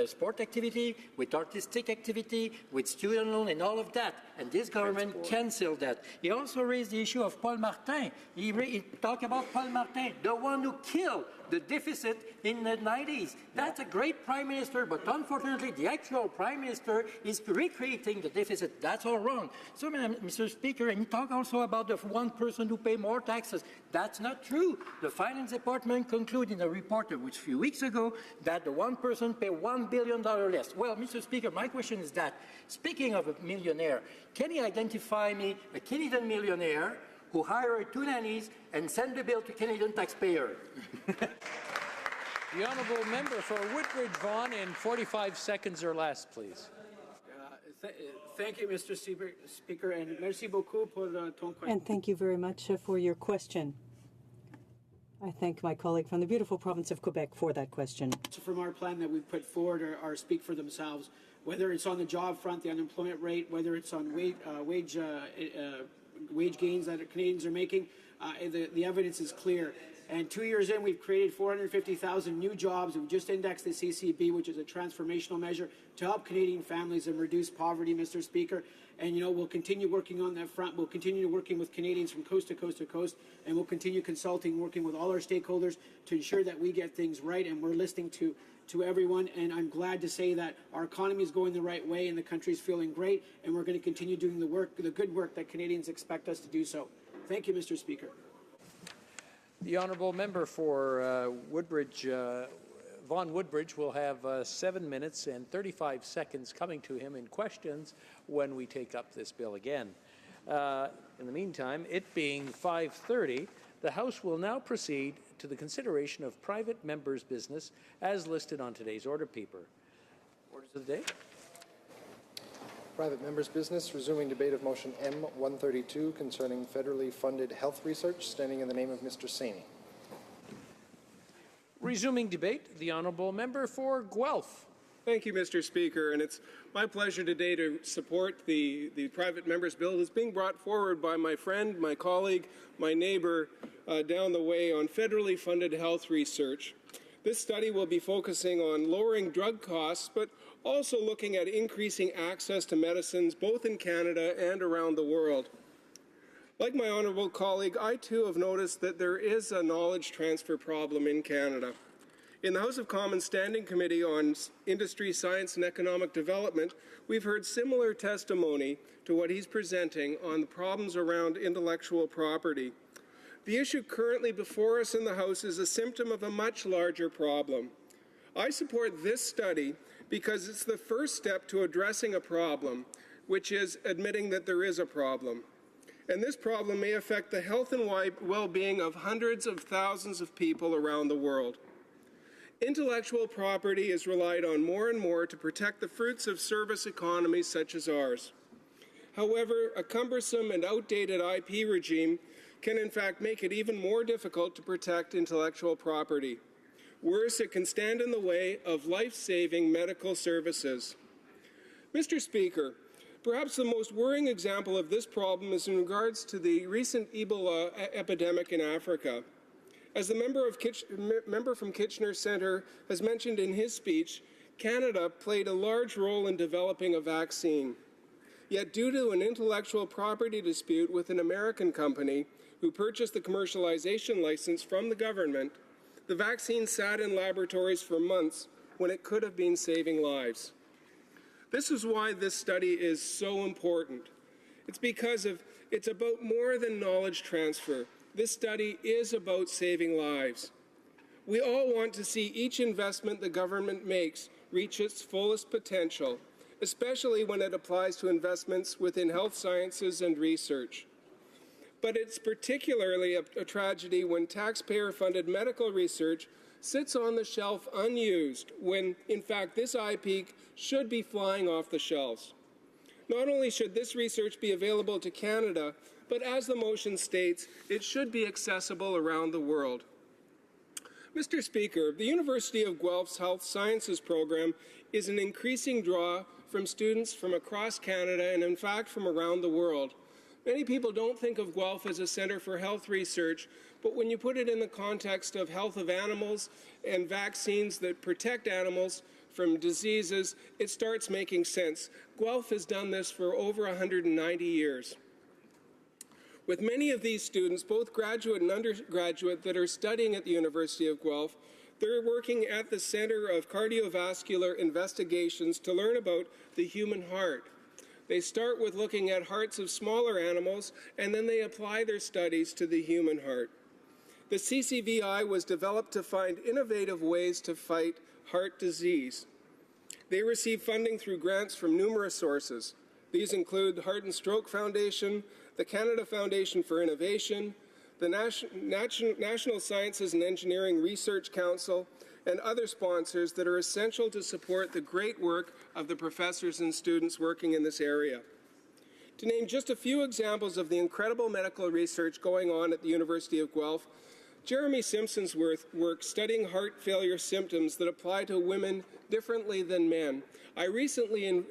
sport activity, with artistic activity, with student loan and all of that. And this government canceled that. He also raised the issue of Paul Martin. He talked about Paul Martin, the one who killed the deficit in the 90s. That's a great prime minister, but unfortunately the actual prime minister is recreating the deficit. That's all wrong. So, Mr. Speaker, and you talk also about the one person who pay more taxes. That's not true. The Finance Department concluded in a report which a few weeks ago that the one person pay $1 billion less. Well, Mr. Speaker, my question is that, speaking of a millionaire, can you identify me a Canadian millionaire who hired 2 nannies and sent the bill to Canadian taxpayer? The honourable member for Woodbridge Vaughan in 45 seconds or less, please. Thank you, Mr. Speaker, and merci beaucoup pour ton question. And thank you very much for your question. I thank my colleague from the beautiful province of Quebec for that question. From our plan that we put forward are speak for themselves, whether it's on the job front, the unemployment rate, whether it's on wage gains that Canadians are making. The evidence is clear. And 2 years in, we've created 450,000 new jobs. We've just indexed the CCB, which is a transformational measure to help Canadian families and reduce poverty, Mr. Speaker. And, we'll continue working on that front. We'll continue working with Canadians from coast to coast to coast. And we'll continue consulting, working with all our stakeholders to ensure that we get things right. And we're listening to everyone. And I'm glad to say that our economy is going the right way and the country's feeling great. And we're going to continue doing the good work that Canadians expect us to do so. Thank you, Mr. Speaker. The honourable member for Woodbridge, Vaughan Woodbridge, will have 7 minutes and 35 seconds coming to him in questions when we take up this bill again. In the meantime, it being 5:30, the House will now proceed to the consideration of private members' business as listed on today's order paper. Orders of the day. Private members' business, resuming debate of motion M132 concerning federally funded health research, standing in the name of Mr. Saini. Resuming debate, the honourable member for Guelph. Thank you, Mr. Speaker, and it's my pleasure today to support the private members' bill that's being brought forward by my friend, my colleague, my neighbour down the way on federally funded health research. This study will be focusing on lowering drug costs, but also looking at increasing access to medicines both in Canada and around the world. Like my honourable colleague, I too have noticed that there is a knowledge transfer problem in Canada. In the House of Commons Standing Committee on Industry, Science and Economic Development, we've heard similar testimony to what he's presenting on the problems around intellectual property. The issue currently before us in the House is a symptom of a much larger problem. I support this study because it's the first step to addressing a problem, which is admitting that there is a problem. And this problem may affect the health and well-being of hundreds of thousands of people around the world. Intellectual property is relied on more and more to protect the fruits of service economies such as ours. However, a cumbersome and outdated IP regime can in fact make it even more difficult to protect intellectual property. Worse, it can stand in the way of life-saving medical services. Mr. Speaker, perhaps the most worrying example of this problem is in regards to the recent Ebola epidemic in Africa. As the member from Kitchener Centre has mentioned in his speech, Canada played a large role in developing a vaccine. Yet due to an intellectual property dispute with an American company who purchased the commercialization license from the government, the vaccine sat in laboratories for months when it could have been saving lives. This is why this study is so important. It's about more than knowledge transfer. This study is about saving lives. We all want to see each investment the government makes reach its fullest potential, especially when it applies to investments within health sciences and research. But it's particularly a tragedy when taxpayer-funded medical research sits on the shelf unused when, in fact, this IP should be flying off the shelves. Not only should this research be available to Canada, but as the motion states, it should be accessible around the world. Mr. Speaker, the University of Guelph's Health Sciences program is an increasing draw from students from across Canada and, in fact, from around the world. Many people don't think of Guelph as a centre for health research, but when you put it in the context of health of animals and vaccines that protect animals from diseases, it starts making sense. Guelph has done this for over 190 years. With many of these students, both graduate and undergraduate, that are studying at the University of Guelph, they're working at the Centre of Cardiovascular Investigations to learn about the human heart. They start with looking at hearts of smaller animals, and then they apply their studies to the human heart. The CCVI was developed to find innovative ways to fight heart disease. They receive funding through grants from numerous sources. These include the Heart and Stroke Foundation, the Canada Foundation for Innovation, the National Sciences and Engineering Research Council, and other sponsors that are essential to support the great work of the professors and students working in this area. To name just a few examples of the incredible medical research going on at the University of Guelph, Jeremy Simpson's work studying heart failure symptoms that apply to women differently than men. I recently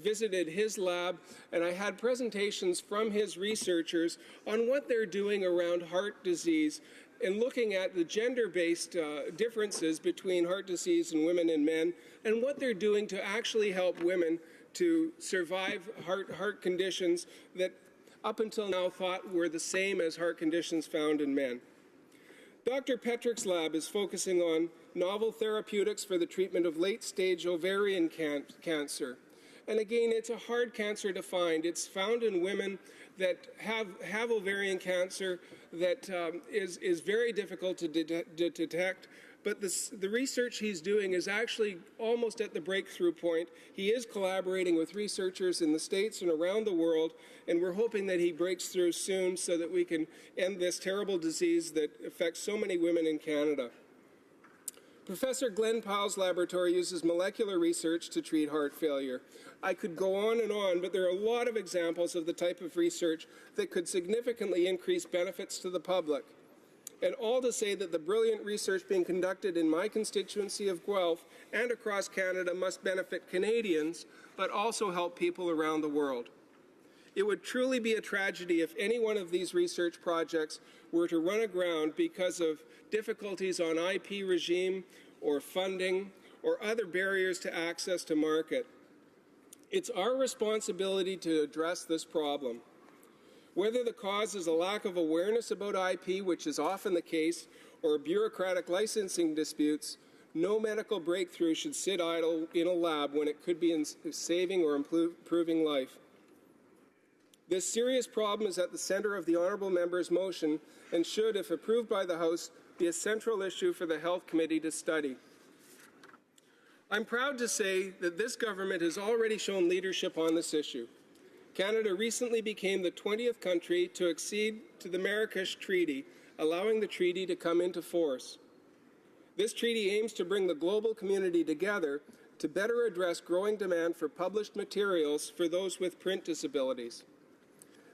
visited his lab, and I had presentations from his researchers on what they're doing around heart disease and looking at the gender-based differences between heart disease in women and men, and what they're doing to actually help women to survive heart conditions that up until now thought were the same as heart conditions found in men. Dr. Petrick's lab is focusing on novel therapeutics for the treatment of late-stage ovarian cancer. And again, it's a hard cancer to find. It's found in women that have ovarian cancer that is very difficult to detect. But the research he's doing is actually almost at the breakthrough point. He is collaborating with researchers in the States and around the world, and we're hoping that he breaks through soon so that we can end this terrible disease that affects so many women in Canada. Professor Glenn Powell's laboratory uses molecular research to treat heart failure. I could go on, but there are a lot of examples of the type of research that could significantly increase benefits to the public. And all to say that the brilliant research being conducted in my constituency of Guelph and across Canada must benefit Canadians, but also help people around the world. It would truly be a tragedy if any one of these research projects were to run aground because of difficulties on IP regime or funding or other barriers to access to market. It's our responsibility to address this problem. Whether the cause is a lack of awareness about IP, which is often the case, or bureaucratic licensing disputes, No medical breakthrough should sit idle in a lab when it could be saving or improving life. This serious problem is at the center of the honourable member's motion and should, if approved by the House, be a central issue for the Health Committee to study. I'm proud to say that this government has already shown leadership on this issue. Canada recently became the 20th country to accede to the Marrakesh Treaty, allowing the treaty to come into force. This treaty aims to bring the global community together to better address growing demand for published materials for those with print disabilities.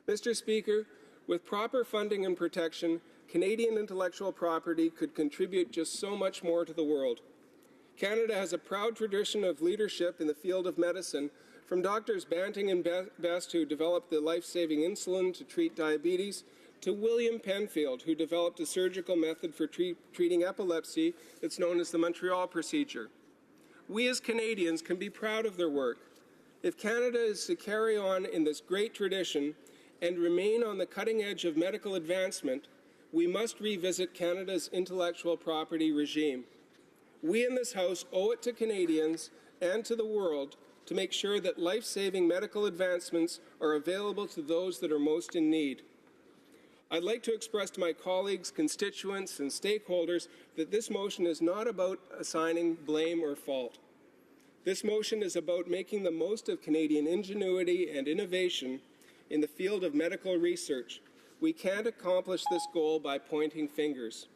Mr. Speaker, with proper funding and protection, Canadian intellectual property could contribute just so much more to the world. Canada has a proud tradition of leadership in the field of medicine, from Doctors Banting and Best, who developed the life-saving insulin to treat diabetes, to William Penfield, who developed a surgical method for treating epilepsy that's known as the Montreal procedure. We as Canadians can be proud of their work. If Canada is to carry on in this great tradition and remain on the cutting edge of medical advancement, we must revisit Canada's intellectual property regime. We in this House owe it to Canadians and to the world to make sure that life-saving medical advancements are available to those that are most in need. I'd like to express to my colleagues, constituents, and stakeholders that this motion is not about assigning blame or fault. This motion is about making the most of Canadian ingenuity and innovation in the field of medical research. We can't accomplish this goal by pointing fingers.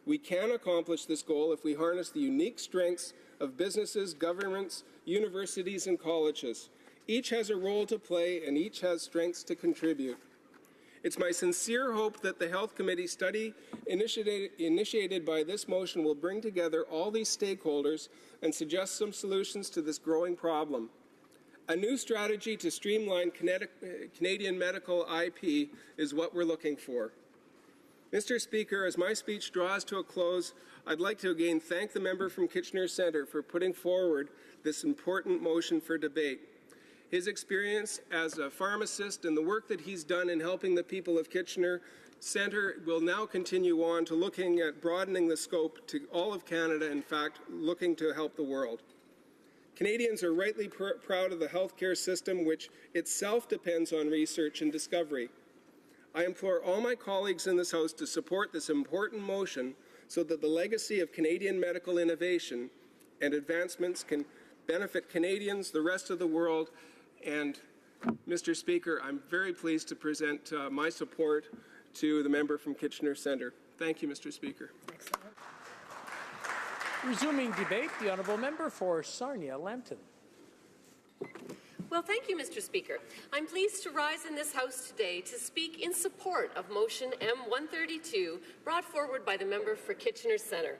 We can accomplish this goal if we harness the unique strengths of businesses, governments, universities, and colleges. Each has a role to play, and each has strengths to contribute. It's my sincere hope that the Health Committee study initiated by this motion will bring together all these stakeholders and suggest some solutions to this growing problem. A new strategy to streamline Canadian medical IP is what we're looking for. Mr. Speaker, as my speech draws to a close, I'd like to again thank the member from Kitchener Centre for putting forward this important motion for debate. His experience as a pharmacist and the work that he's done in helping the people of Kitchener Centre will now continue on to looking at broadening the scope to all of Canada, in fact, looking to help the world. Canadians are rightly proud of the healthcare system, which itself depends on research and discovery. I implore all my colleagues in this House to support this important motion so that the legacy of Canadian medical innovation and advancements can benefit Canadians, the rest of the world, and, Mr. Speaker, I'm very pleased to present my support to the member from Kitchener Centre. Thank you, Mr. Speaker. Excellent. Resuming debate, the honourable member for Sarnia-Lambton. Well, thank you, Mr. Speaker. I'm pleased to rise in this House today to speak in support of motion M132 brought forward by the member for Kitchener Centre.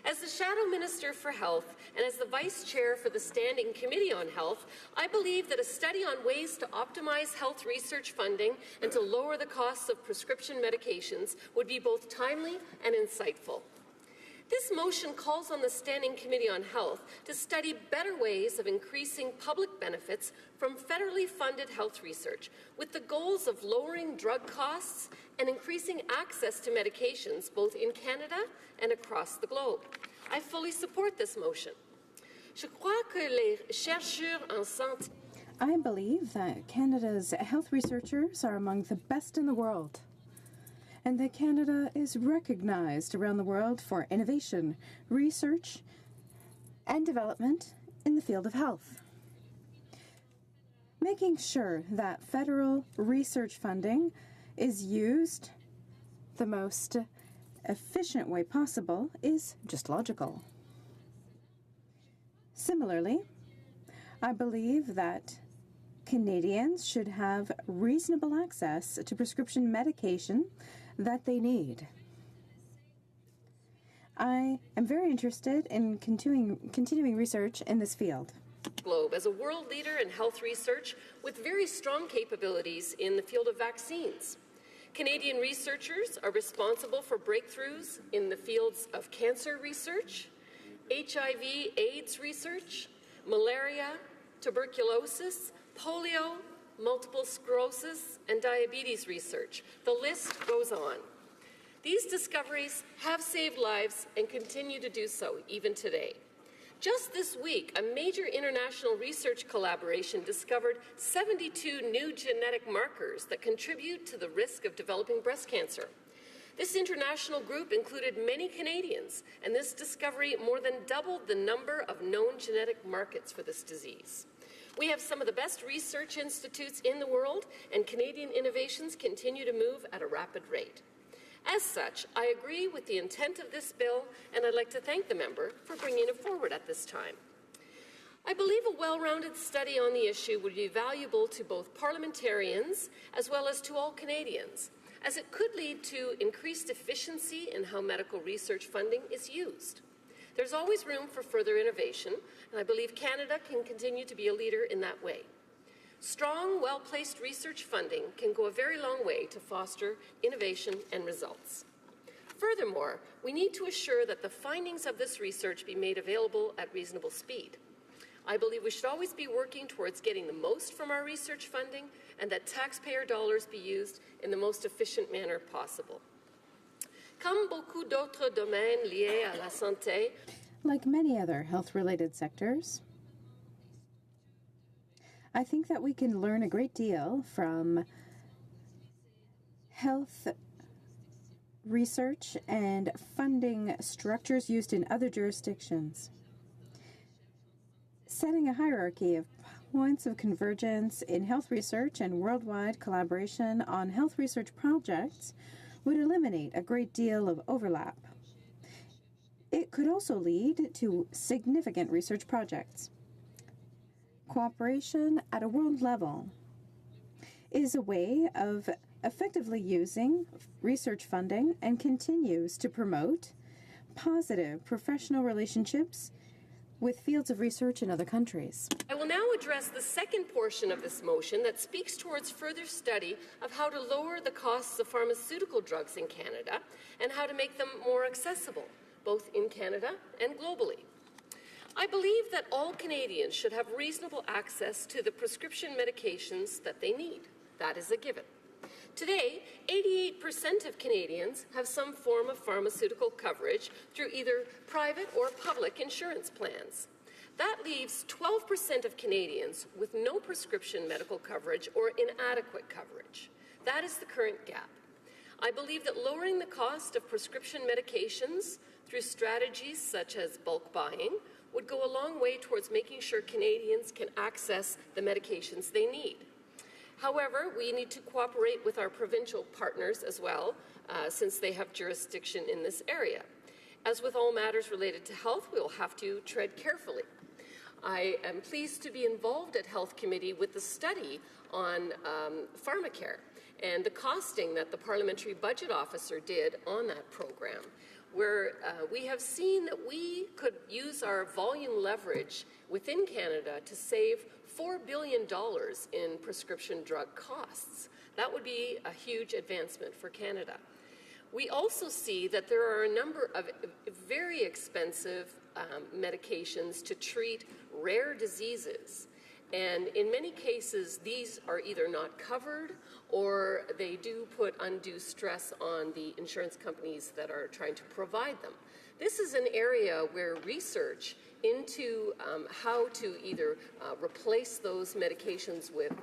As the Shadow Minister for Health and as the Vice Chair for the Standing Committee on Health, I believe that a study on ways to optimize health research funding and to lower the costs of prescription medications would be both timely and insightful. This motion calls on the Standing Committee on Health to study better ways of increasing public benefits from federally funded health research, with the goals of lowering drug costs and increasing access to medications both in Canada and across the globe. I fully support this motion. Je crois que les chercheurs en santé. I believe that Canada's health researchers are among the best in the world, and that Canada is recognized around the world for innovation, research, and development in the field of health. Making sure that federal research funding is used the most efficient way possible is just logical. Similarly, I believe that Canadians should have reasonable access to prescription medication that they need. I am very interested in continuing research in this field. Globe as a world leader in health research with very strong capabilities in the field of vaccines. Canadian researchers are responsible for breakthroughs in the fields of cancer research, HIV/AIDS research, malaria, tuberculosis, polio, multiple sclerosis, and diabetes research. The list goes on. These discoveries have saved lives and continue to do so even today. Just this week, a major international research collaboration discovered 72 new genetic markers that contribute to the risk of developing breast cancer. This international group included many Canadians, and this discovery more than doubled the number of known genetic markers for this disease. We have some of the best research institutes in the world, and Canadian innovations continue to move at a rapid rate. As such, I agree with the intent of this bill, and I'd like to thank the member for bringing it forward at this time. I believe a well-rounded study on the issue would be valuable to both parliamentarians as well as to all Canadians, as it could lead to increased efficiency in how medical research funding is used. There's always room for further innovation, and I believe Canada can continue to be a leader in that way. Strong, well-placed research funding can go a very long way to foster innovation and results. Furthermore, we need to assure that the findings of this research be made available at reasonable speed. I believe we should always be working towards getting the most from our research funding and that taxpayer dollars be used in the most efficient manner possible. Comme beaucoup d'autres domaines liés à la santé, like many other health-related sectors, I think that we can learn a great deal from health research and funding structures used in other jurisdictions. Setting a hierarchy of points of convergence in health research and worldwide collaboration on health research projects would eliminate a great deal of overlap. It could also lead to significant research projects. Cooperation at a world level is a way of effectively using research funding and continues to promote positive professional relationships with fields of research in other countries. I will now address the second portion of this motion that speaks towards further study of how to lower the costs of pharmaceutical drugs in Canada and how to make them more accessible, both in Canada and globally. I believe that all Canadians should have reasonable access to the prescription medications that they need. That is a given. Today, 88% of Canadians have some form of pharmaceutical coverage through either private or public insurance plans. That leaves 12% of Canadians with no prescription medical coverage or inadequate coverage. That is the current gap. I believe that lowering the cost of prescription medications through strategies such as bulk buying would go a long way towards making sure Canadians can access the medications they need. However, we need to cooperate with our provincial partners as well, since they have jurisdiction in this area. As with all matters related to health, we will have to tread carefully. I am pleased to be involved at Health Committee with the study on pharmacare and the costing that the Parliamentary Budget Officer did on that program, where we have seen that we could use our volume leverage within Canada to save $4 billion in prescription drug costs. That would be a huge advancement for Canada. We also see that there are a number of very expensive medications to treat rare diseases. And in many cases, these are either not covered or they do put undue stress on the insurance companies that are trying to provide them. This is an area where research into how to either replace those medications with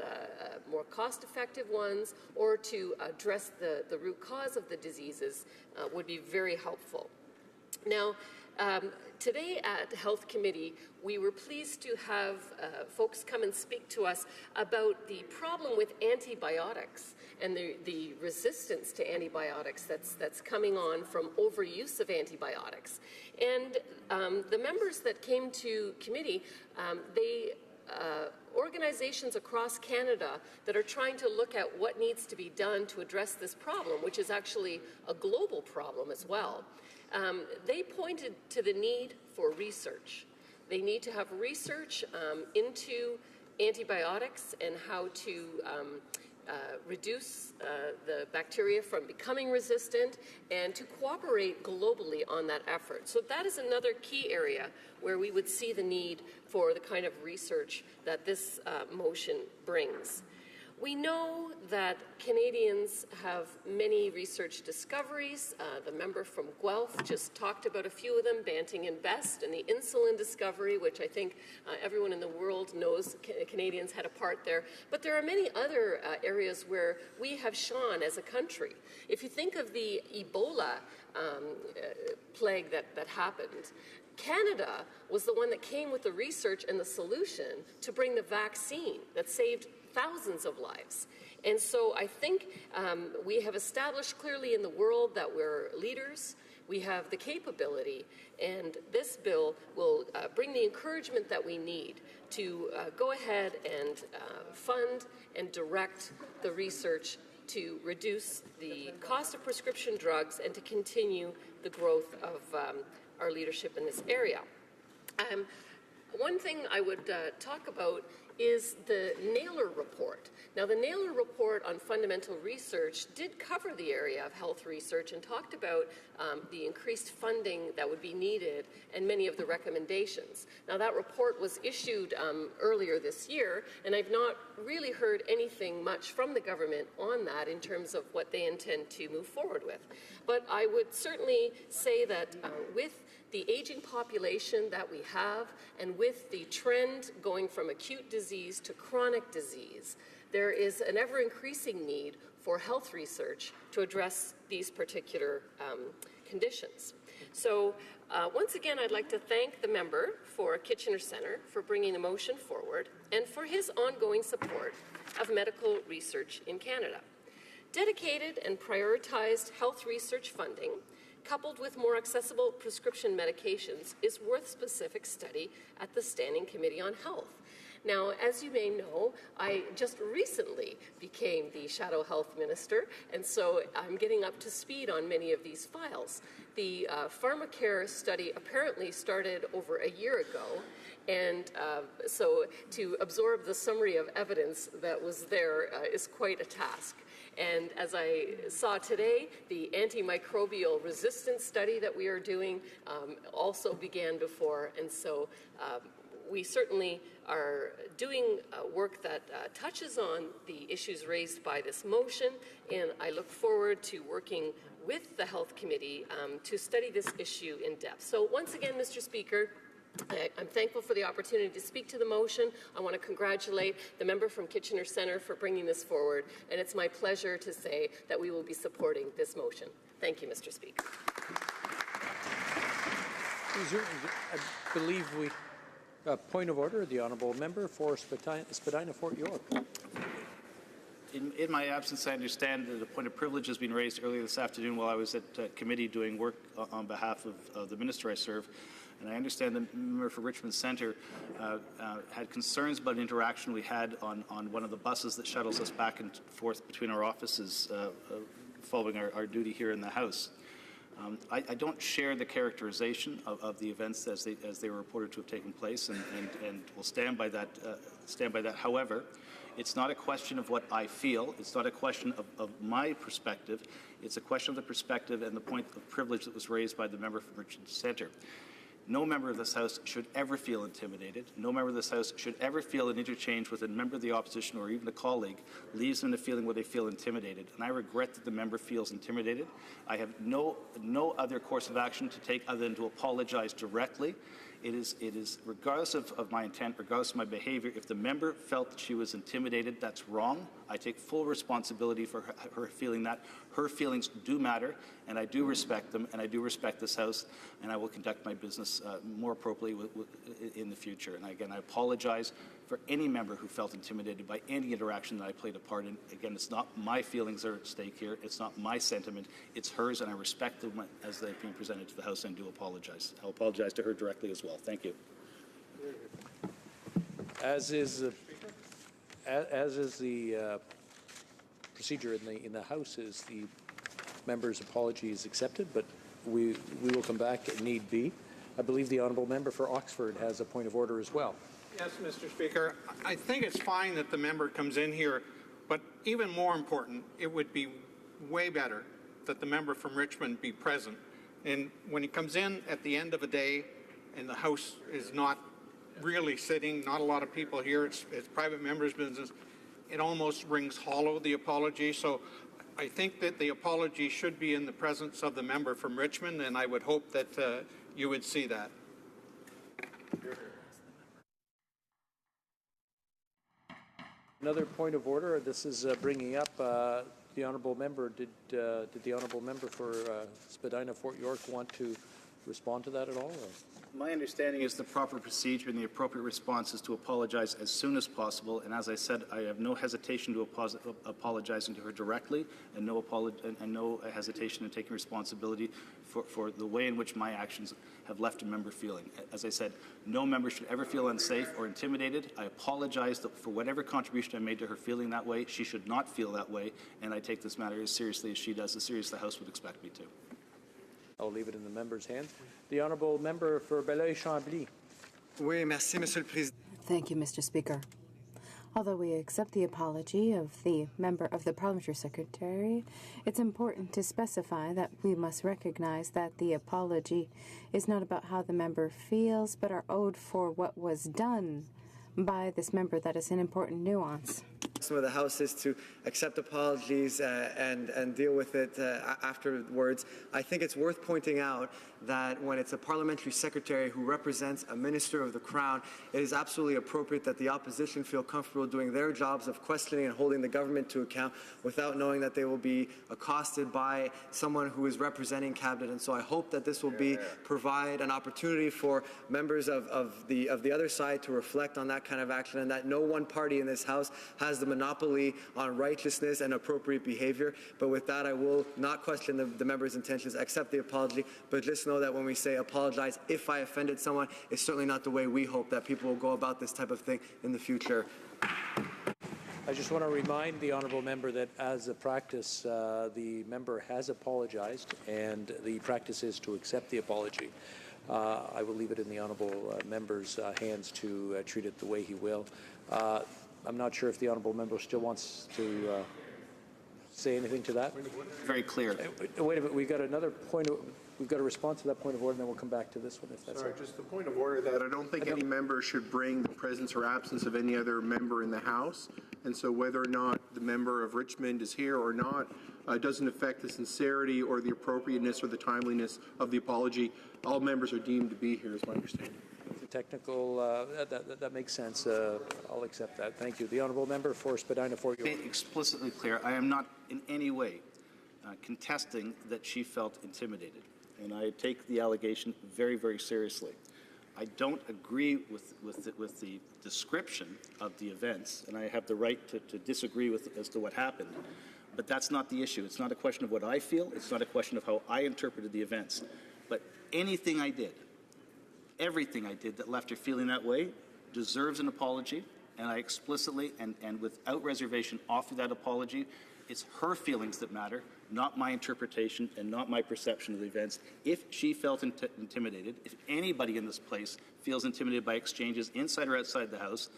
more cost-effective ones or to address the root cause of the diseases would be very helpful. Now, today at Health Committee, we were pleased to have folks come and speak to us about the problem with antibiotics and the resistance to antibiotics that's coming on from overuse of antibiotics. And the members that came to committee, organizations across Canada that are trying to look at what needs to be done to address this problem, which is actually a global problem as well. They pointed to the need for research. They need to have research into antibiotics and how to reduce the bacteria from becoming resistant and to cooperate globally on that effort. So that is another key area where we would see the need for the kind of research that this motion brings. We know that Canadians have many research discoveries. The member from Guelph just talked about a few of them, Banting and Best, and the insulin discovery, which I think everyone in the world knows Canadians had a part there. But there are many other areas where we have shone as a country. If you think of the Ebola plague that happened, Canada was the one that came with the research and the solution to bring the vaccine that saved thousands of lives. And so I think we have established clearly in the world that we're leaders, we have the capability, and this bill will bring the encouragement that we need to go ahead and fund and direct the research to reduce the cost of prescription drugs and to continue the growth of our leadership in this area. One thing I would talk about is the Naylor report. Now, the Naylor report on fundamental research did cover the area of health research and talked about the increased funding that would be needed and many of the recommendations. Now, that report was issued earlier this year, and I've not really heard anything much from the government on that in terms of what they intend to move forward with. But I would certainly say that with the aging population that we have, and with the trend going from acute disease to chronic disease, there is an ever-increasing need for health research to address these particular conditions. So once again, I'd like to thank the member for Kitchener Centre for bringing the motion forward and for his ongoing support of medical research in Canada. Dedicated and prioritized health research funding coupled with more accessible prescription medications is worth specific study at the Standing Committee on Health. Now, as you may know, I just recently became the Shadow Health Minister, and so I'm getting up to speed on many of these files. The PharmaCare study apparently started over a year ago, and so to absorb the summary of evidence that was there is quite a task. And as I saw today, the antimicrobial resistance study that we are doing also began before, and so we certainly are doing work that touches on the issues raised by this motion, and I look forward to working with the Health Committee to study this issue in depth. So once again, Mr. Speaker, I'm thankful for the opportunity to speak to the motion. I want to congratulate the member from Kitchener Centre for bringing this forward, and it's my pleasure to say that we will be supporting this motion. Thank you, Mr. Speaker. I believe we... point of order, the honourable member for Spadina Fort York. In my absence, I understand that a point of privilege has been raised earlier this afternoon while I was at committee doing work on behalf of the minister I serve. And I understand the member for Richmond Centre had concerns about an interaction we had on one of the buses that shuttles us back and forth between our offices following our duty here in the House. I don't share the characterization of the events as they were reported to have taken place, and will stand by that. However, it's not a question of what I feel. It's not a question of my perspective. It's a question of the perspective and the point of privilege that was raised by the member from Richmond Centre. No member of this House should ever feel intimidated. No member of this House should ever feel an interchange with a member of the opposition or even a colleague leaves them in a feeling where they feel intimidated. And I regret that the member feels intimidated. I have no other course of action to take other than to apologize directly. It is regardless of my intent, regardless of my behavior, if the member felt that she was intimidated, that's wrong. I take full responsibility for her feeling that. Her feelings do matter, and I do respect them, and I do respect this House, and I will conduct my business more appropriately in the future. And again, I apologize for any member who felt intimidated by any interaction that I played a part in. Again, it's not my feelings that are at stake here. It's not my sentiment. It's hers, and I respect them as they've been presented to the House, and do apologize. I'll apologize to her directly as well. Thank you. As is the procedure in the House, is the member's apology is accepted, but we will come back if need be. I believe the honourable member for Oxford has a point of order as well. Yes, Mr. Speaker. I think it's fine that the member comes in here, but even more important, it would be way better that the member from Richmond be present. And when he comes in at the end of a day and the House is not really sitting, not a lot of people here, it's private members' business, it almost rings hollow, the apology. So I think that the apology should be in the presence of the member from Richmond, and I would hope that you would see that. Another point of order. This is bringing up the honourable member. Did the honourable member for Spadina Fort York want to respond to that at all? Or? My understanding is the proper procedure and the appropriate response is to apologize as soon as possible. And as I said, I have no hesitation to apologizing to her directly, and no hesitation in taking responsibility for the way in which my actions have left a member feeling. As I said, no member should ever feel unsafe or intimidated. I apologize for whatever contribution I made to her feeling that way. She should not feel that way, and I take this matter as seriously as she does, as serious as the House would expect me to. I'll leave it in the member's hands. The honourable member for Belleuil-Chambly. Oui, merci, Monsieur le Président. Thank you, Mr. Speaker. Although we accept the apology of the member of the Parliamentary Secretary, it's important to specify that we must recognize that the apology is not about how the member feels, but are owed for what was done by this member. That is an important nuance. Some of the House is to accept apologies and deal with it afterwards. I think it's worth pointing out that when it's a parliamentary secretary who represents a minister of the Crown, it is absolutely appropriate that the opposition feel comfortable doing their jobs of questioning and holding the government to account without knowing that they will be accosted by someone who is representing cabinet. And so I hope that this will provide an opportunity for members of the other side to reflect on that kind of action, and that no one party in this House has the monopoly on righteousness and appropriate behavior. But with that, I will not question the member's intentions, accept the apology, but just know that when we say apologize if I offended someone, it's certainly not the way we hope that people will go about this type of thing in the future. I just want to remind the honourable member that as a practice, the member has apologized, and the practice is to accept the apology. I will leave it in the honourable member's hands to treat it the way he will. I'm not sure if the honourable member still wants to say anything to that. Very clear. Wait a minute. We've got another point. We've got a response to that point of order, and then we'll come back to this one, if that's Sorry, just a point of order that I don't think any member should bring the presence or absence of any other member in the House. And so whether or not the member of Richmond is here or not doesn't affect the sincerity or the appropriateness or the timeliness of the apology. All members are deemed to be here, is my understanding. The technical, that makes sense. I'll accept that. Thank you. The honourable member for Spadina Fort York. Explicitly clear, I am not in any way contesting that she felt intimidated, and I take the allegation very, very seriously. I don't agree with the description of the events, and I have the right to disagree with as to what happened. But that's not the issue. It's not a question of what I feel. It's not a question of how I interpreted the events. But anything I did, everything I did that left her feeling that way deserves an apology, and I explicitly and without reservation offer that apology. It's her feelings that matter, not my interpretation and not my perception of the events. If she felt intimidated, if anybody in this place feels intimidated by exchanges inside or outside the House,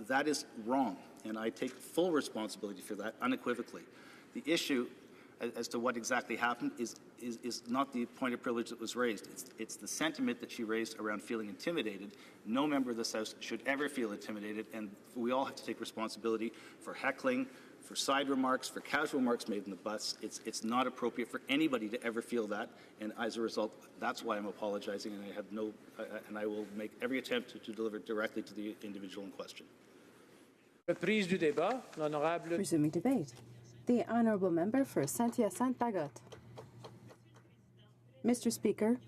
that is wrong, and I take full responsibility for that unequivocally. The issue as to what exactly happened is not the point of privilege that was raised. It's the sentiment that she raised around feeling intimidated. No member of this House should ever feel intimidated, and we all have to take responsibility for heckling, for side remarks, for casual remarks made in the bus. It's not appropriate for anybody to ever feel that, and as a result, that's why I'm apologizing, and I will make every attempt to deliver directly to the individual in question. Resuming debate. The honourable member for Saint-Hyacinthe-Bagotte. Mr. Speaker,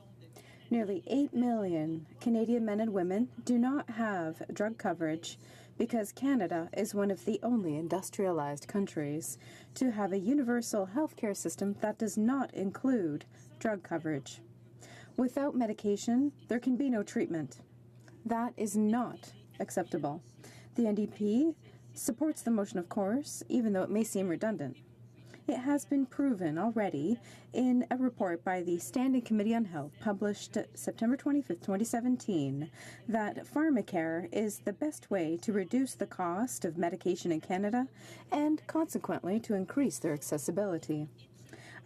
nearly 8 million Canadian men and women do not have drug coverage because Canada is one of the only industrialized countries to have a universal health care system that does not include drug coverage. Without medication, there can be no treatment. That is not acceptable. The NDP supports the motion, of course, even though it may seem redundant. It has been proven already in a report by the Standing Committee on Health published September 25, 2017, that pharmacare is the best way to reduce the cost of medication in Canada and consequently to increase their accessibility.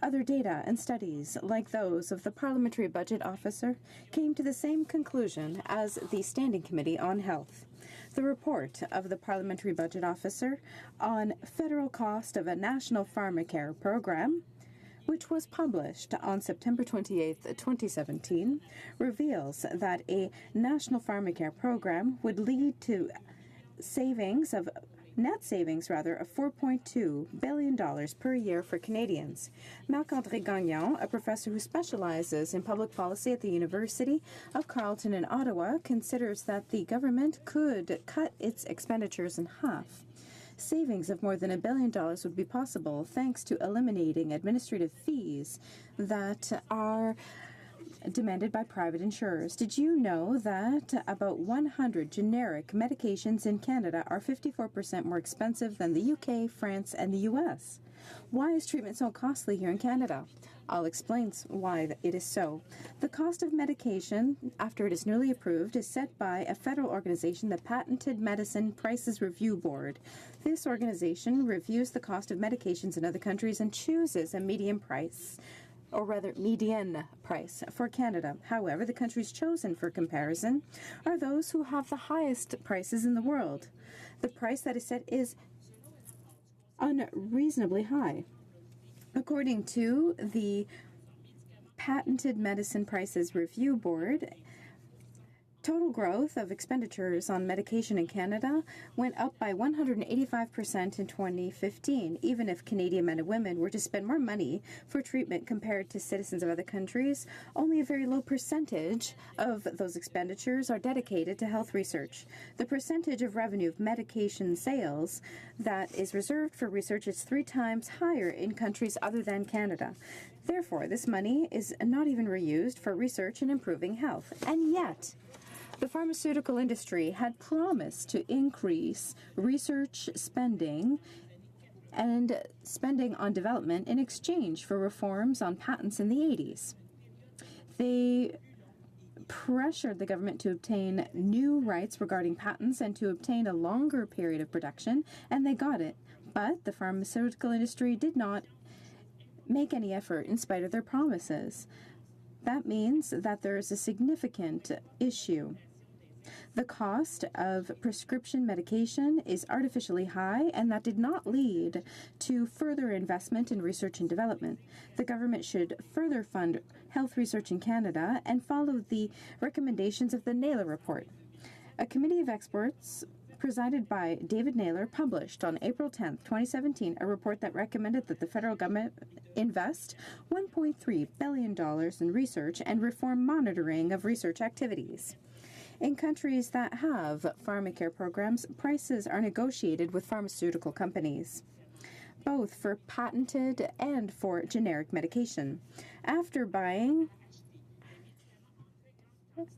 Other data and studies, like those of the Parliamentary Budget Officer, came to the same conclusion as the Standing Committee on Health. the report of the Parliamentary Budget Officer on federal cost of a national pharmacare program, which was published on September 28, 2017, reveals that a national pharmacare program would lead to net savings of $4.2 billion per year for Canadians. Marc-André Gagnon, a professor who specializes in public policy at the University of Carleton in Ottawa, considers that the government could cut its expenditures in half. Savings of more than $1 billion would be possible thanks to eliminating administrative fees that are demanded by private insurers. Did you know that about 100 generic medications in Canada are 54% more expensive than the UK, France, and the US? Why is treatment so costly here in Canada? I'll explain why it is so. The cost of medication, after it is newly approved, is set by a federal organization, the Patented Medicine Prices Review Board. This organization reviews the cost of medications in other countries and chooses a median price for Canada. However, the countries chosen for comparison are those who have the highest prices in the world. The price that is set is unreasonably high. According to the Patented Medicine Prices Review Board, total growth of expenditures on medication in Canada went up by 185% in 2015. Even if Canadian men and women were to spend more money for treatment compared to citizens of other countries, only a very low percentage of those expenditures are dedicated to health research. The percentage of revenue of medication sales that is reserved for research is 3 times higher in countries other than Canada. Therefore, this money is not even reused for research and improving health. And yet, the pharmaceutical industry had promised to increase research spending and spending on development in exchange for reforms on patents in the 80s. They pressured the government to obtain new rights regarding patents and to obtain a longer period of production, and they got it. But the pharmaceutical industry did not make any effort in spite of their promises. That means that there is a significant issue. The cost of prescription medication is artificially high, and that did not lead to further investment in research and development. The government should further fund health research in Canada and follow the recommendations of the Naylor Report. A committee of experts presided by David Naylor published on April 10, 2017, a report that recommended that the federal government invest $1.3 billion in research and reform monitoring of research activities. In countries that have pharmacare programs, prices are negotiated with pharmaceutical companies, both for patented and for generic medication. After buying,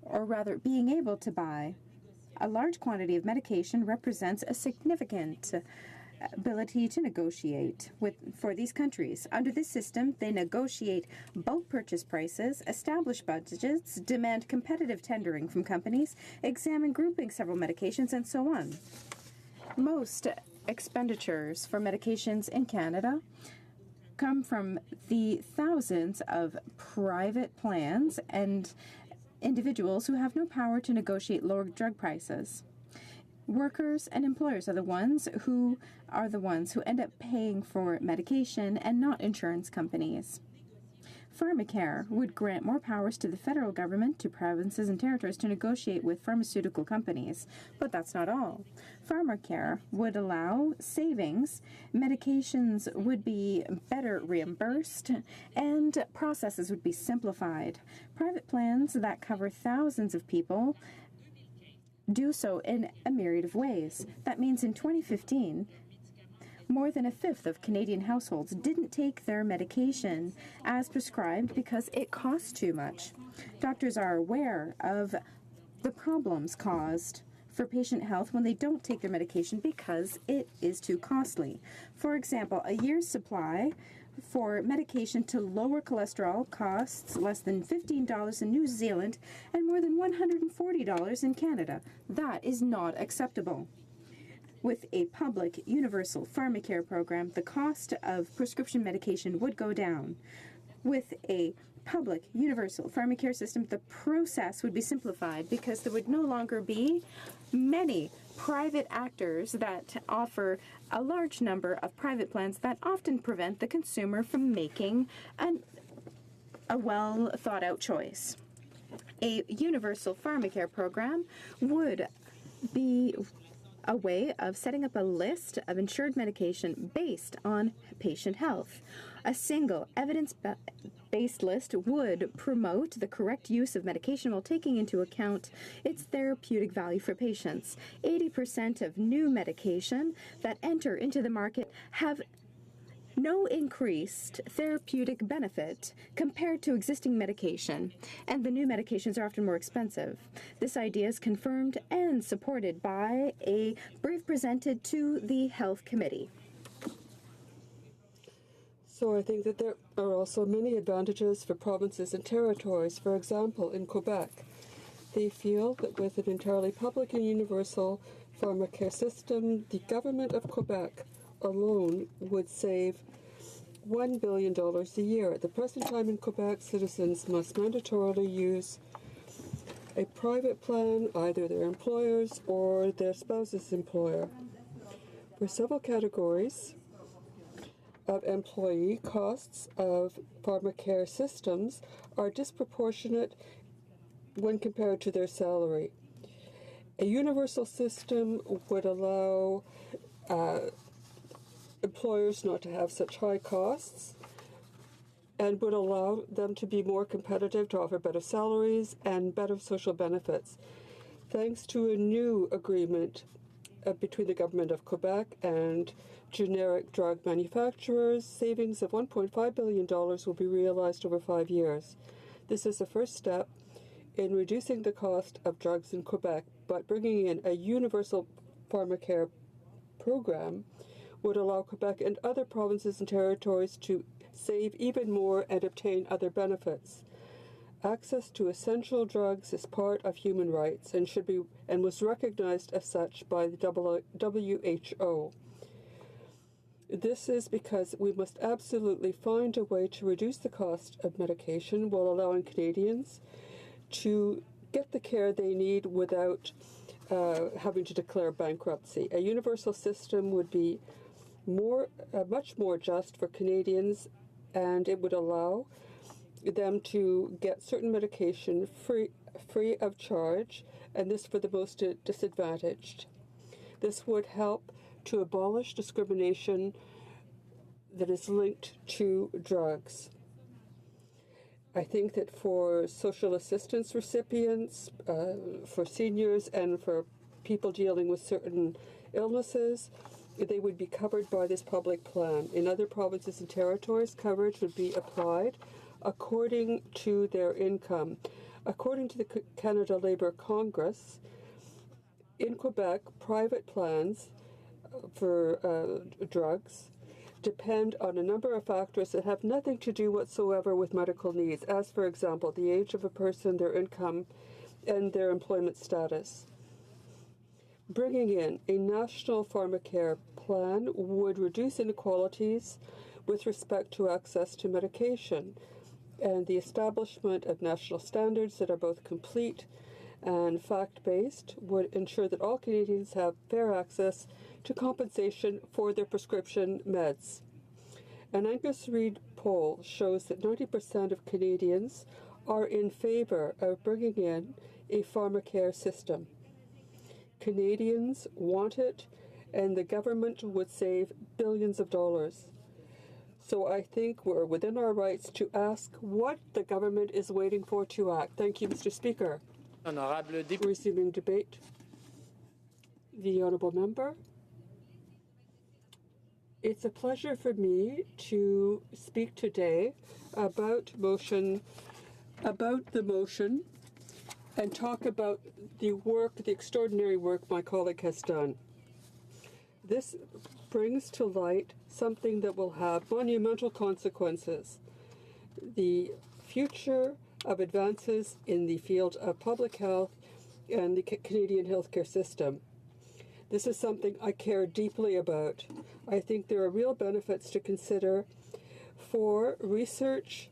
or rather being able to buy, a large quantity of medication represents a significant ability to negotiate for these countries. Under this system, they negotiate bulk purchase prices, establish budgets, demand competitive tendering from companies, examine grouping several medications, and so on. Most expenditures for medications in Canada come from the thousands of private plans and individuals who have no power to negotiate lower drug prices. Workers and employers are the ones who end up paying for medication and not insurance companies. Pharmacare would grant more powers to the federal government, to provinces and territories to negotiate with pharmaceutical companies. But that's not all. Pharmacare would allow savings, medications would be better reimbursed, and processes would be simplified. Private plans that cover thousands of people do so in a myriad of ways. That means in 2015, more than a fifth of Canadian households didn't take their medication as prescribed because it costs too much. Doctors are aware of the problems caused for patient health when they don't take their medication because it is too costly. For example, a year's supply for medication to lower cholesterol costs less than $15 in New Zealand and more than $140 in Canada. That is not acceptable. With a public universal pharmacare program, the cost of prescription medication would go down. With a public, universal pharmacare system, the process would be simplified because there would no longer be many private actors that offer a large number of private plans that often prevent the consumer from making a well thought out choice. A universal pharmacare program would be a way of setting up a list of insured medication based on patient health. A single evidence-based list would promote the correct use of medication while taking into account its therapeutic value for patients. 80% of new medication that enter into the market have no increased therapeutic benefit compared to existing medication, and the new medications are often more expensive. This idea is confirmed and supported by a brief presented to the Health Committee. So I think that there are also many advantages for provinces and territories. For example, in Quebec, they feel that with an entirely public and universal pharmacare system, the government of Quebec alone would save $1 billion a year. At the present time in Quebec, citizens must mandatorily use a private plan, either their employer's or their spouse's employer. For several categories of employee, costs of pharmacare systems are disproportionate when compared to their salary. A universal system would allow employers not to have such high costs and would allow them to be more competitive, to offer better salaries and better social benefits. Thanks to a new agreement between the government of Quebec and generic drug manufacturers, savings of $1.5 billion will be realized over 5 years. This is the first step in reducing the cost of drugs in Quebec, but bringing in a universal pharmacare program would allow Quebec and other provinces and territories to save even more and obtain other benefits. Access to essential drugs is part of human rights and was recognized as such by the WHO. This is because we must absolutely find a way to reduce the cost of medication while allowing Canadians to get the care they need without having to declare bankruptcy. A universal system would be much more just for Canadians, and it would allow them to get certain medication free of charge, and this for the most disadvantaged. This would help to abolish discrimination that is linked to drugs. I think that for social assistance recipients, for seniors, and for people dealing with certain illnesses, they would be covered by this public plan. In other provinces and territories, coverage would be applied according to their income. According to the Canada Labour Congress, in Quebec, private plans for drugs depend on a number of factors that have nothing to do whatsoever with medical needs, as, for example, the age of a person, their income, and their employment status. Bringing in a national pharmacare plan would reduce inequalities with respect to access to medication, and the establishment of national standards that are both complete and fact-based would ensure that all Canadians have fair access to compensation for their prescription meds. An Angus Reid poll shows that 90% of Canadians are in favour of bringing in a pharmacare system. Canadians want it, and the government would save billions of dollars. So I think we're within our rights to ask what the government is waiting for to act. Thank you, Mr. Speaker. Resuming debate. The Honourable Member. It's a pleasure for me to speak today about the motion, and talk about the extraordinary work my colleague has done. This brings to light something that will have monumental consequences: the future of advances in the field of public health and the Canadian healthcare system. This is something I care deeply about. I think there are real benefits to consider for research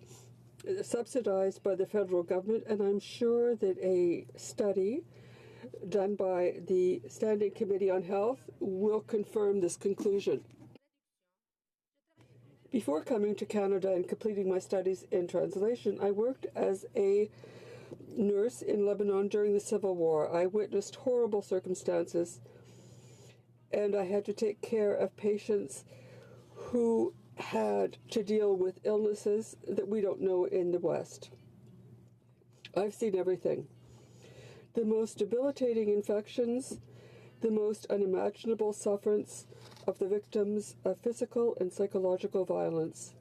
subsidized by the federal government, and I'm sure that a study done by the Standing Committee on Health will confirm this conclusion. Before coming to Canada and completing my studies in translation, I worked as a nurse in Lebanon during the Civil War. I witnessed horrible circumstances, and I had to take care of patients who had to deal with illnesses that we don't know in the West. I've seen everything. The most debilitating infections, the most unimaginable sufferance of the victims of physical and psychological violence.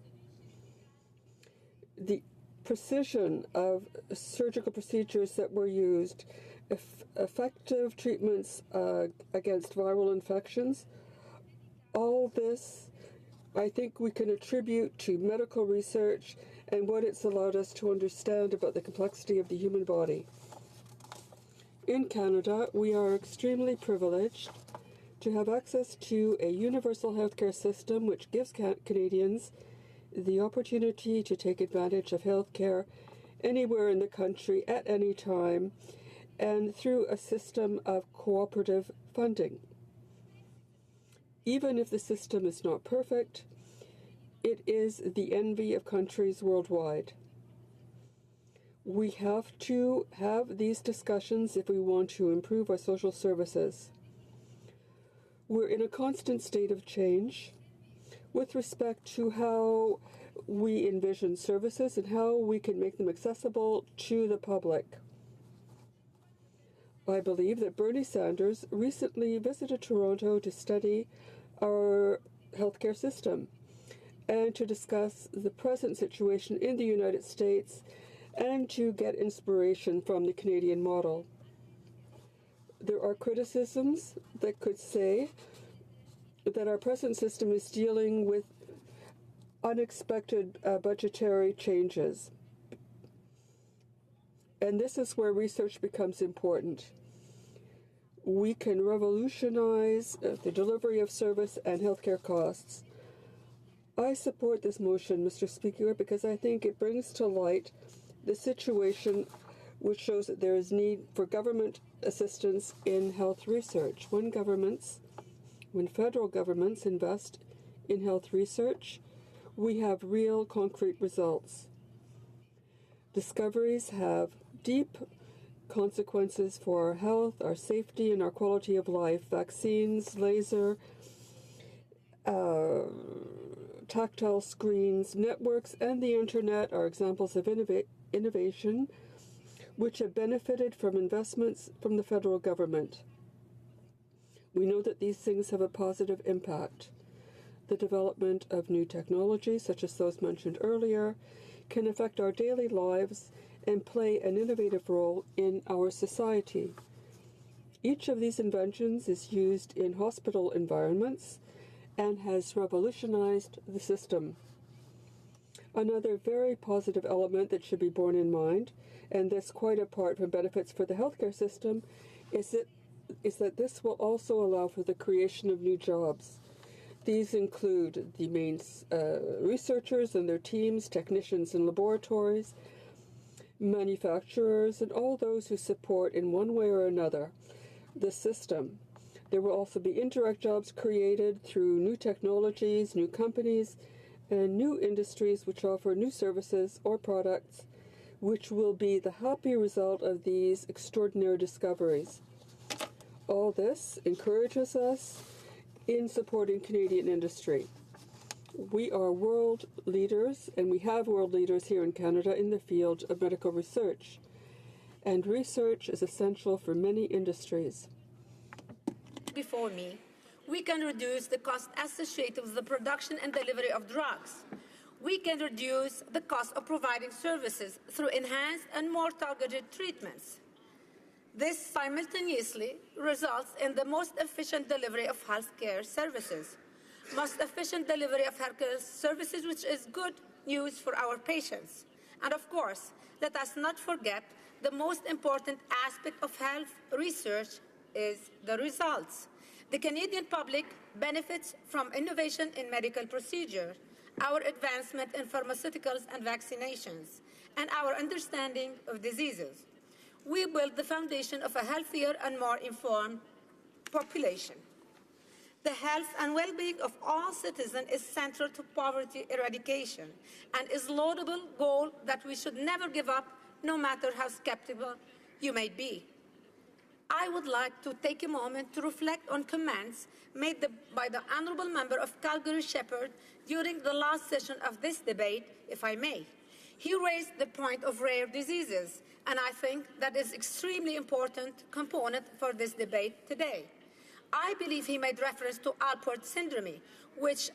The precision of surgical procedures that were used, effective treatments against viral infections, all this I think we can attribute to medical research and what it's allowed us to understand about the complexity of the human body. In Canada, we are extremely privileged to have access to a universal healthcare system which gives Canadians the opportunity to take advantage of healthcare anywhere in the country at any time and through a system of cooperative funding. Even if the system is not perfect, it is the envy of countries worldwide. We have to have these discussions if we want to improve our social services. We're in a constant state of change with respect to how we envision services and how we can make them accessible to the public. I believe that Bernie Sanders recently visited Toronto to study our healthcare system and to discuss the present situation in the United States and to get inspiration from the Canadian model. There are criticisms that could say that our present system is dealing with unexpected budgetary changes. And this is where research becomes important. We can revolutionize the delivery of service and healthcare costs. I support this motion, Mr. Speaker, because I think it brings to light the situation which shows that there is need for government assistance in health research. When federal governments invest in health research, we have real concrete results. Discoveries have deep consequences for our health, our safety, and our quality of life. Vaccines, laser, tactile screens, networks, and the internet are examples of innovation which have benefited from investments from the federal government. We know that these things have a positive impact. The development of new technologies, such as those mentioned earlier, can affect our daily lives and play an innovative role in our society. Each of these inventions is used in hospital environments and has revolutionized the system. Another very positive element that should be borne in mind, and this quite apart from benefits for the healthcare system, is that this will also allow for the creation of new jobs. These include the main researchers and their teams, technicians in laboratories, manufacturers, and all those who support in one way or another the system. There will also be indirect jobs created through new technologies, new companies, and new industries which offer new services or products, which will be the happy result of these extraordinary discoveries. All this encourages us in supporting Canadian industry. We are world leaders, and we have world leaders here in Canada in the field of medical research. And research is essential for many industries. Before me, we can reduce the cost associated with the production and delivery of drugs. We can reduce the cost of providing services through enhanced and more targeted treatments. This simultaneously results in the most efficient delivery of healthcare services. Most efficient delivery of healthcare services, which is good news for our patients. And of course, let us not forget the most important aspect of health research is the results. The Canadian public benefits from innovation in medical procedure, our advancement in pharmaceuticals and vaccinations, and our understanding of diseases. We build the foundation of a healthier and more informed population. The health and well-being of all citizens is central to poverty eradication and is a laudable goal that we should never give up, no matter how skeptical you may be. I would like to take a moment to reflect on comments made by the Honourable Member of Calgary-Shepherd during the last session of this debate, if I may. He raised the point of rare diseases, and I think that is an extremely important component for this debate today. I believe he made reference to Alport syndrome, which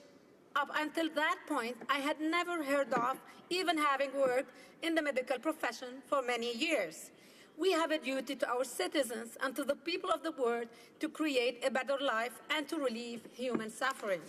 up until that point I had never heard of, even having worked in the medical profession for many years. We have a duty to our citizens and to the people of the world to create a better life and to relieve human suffering.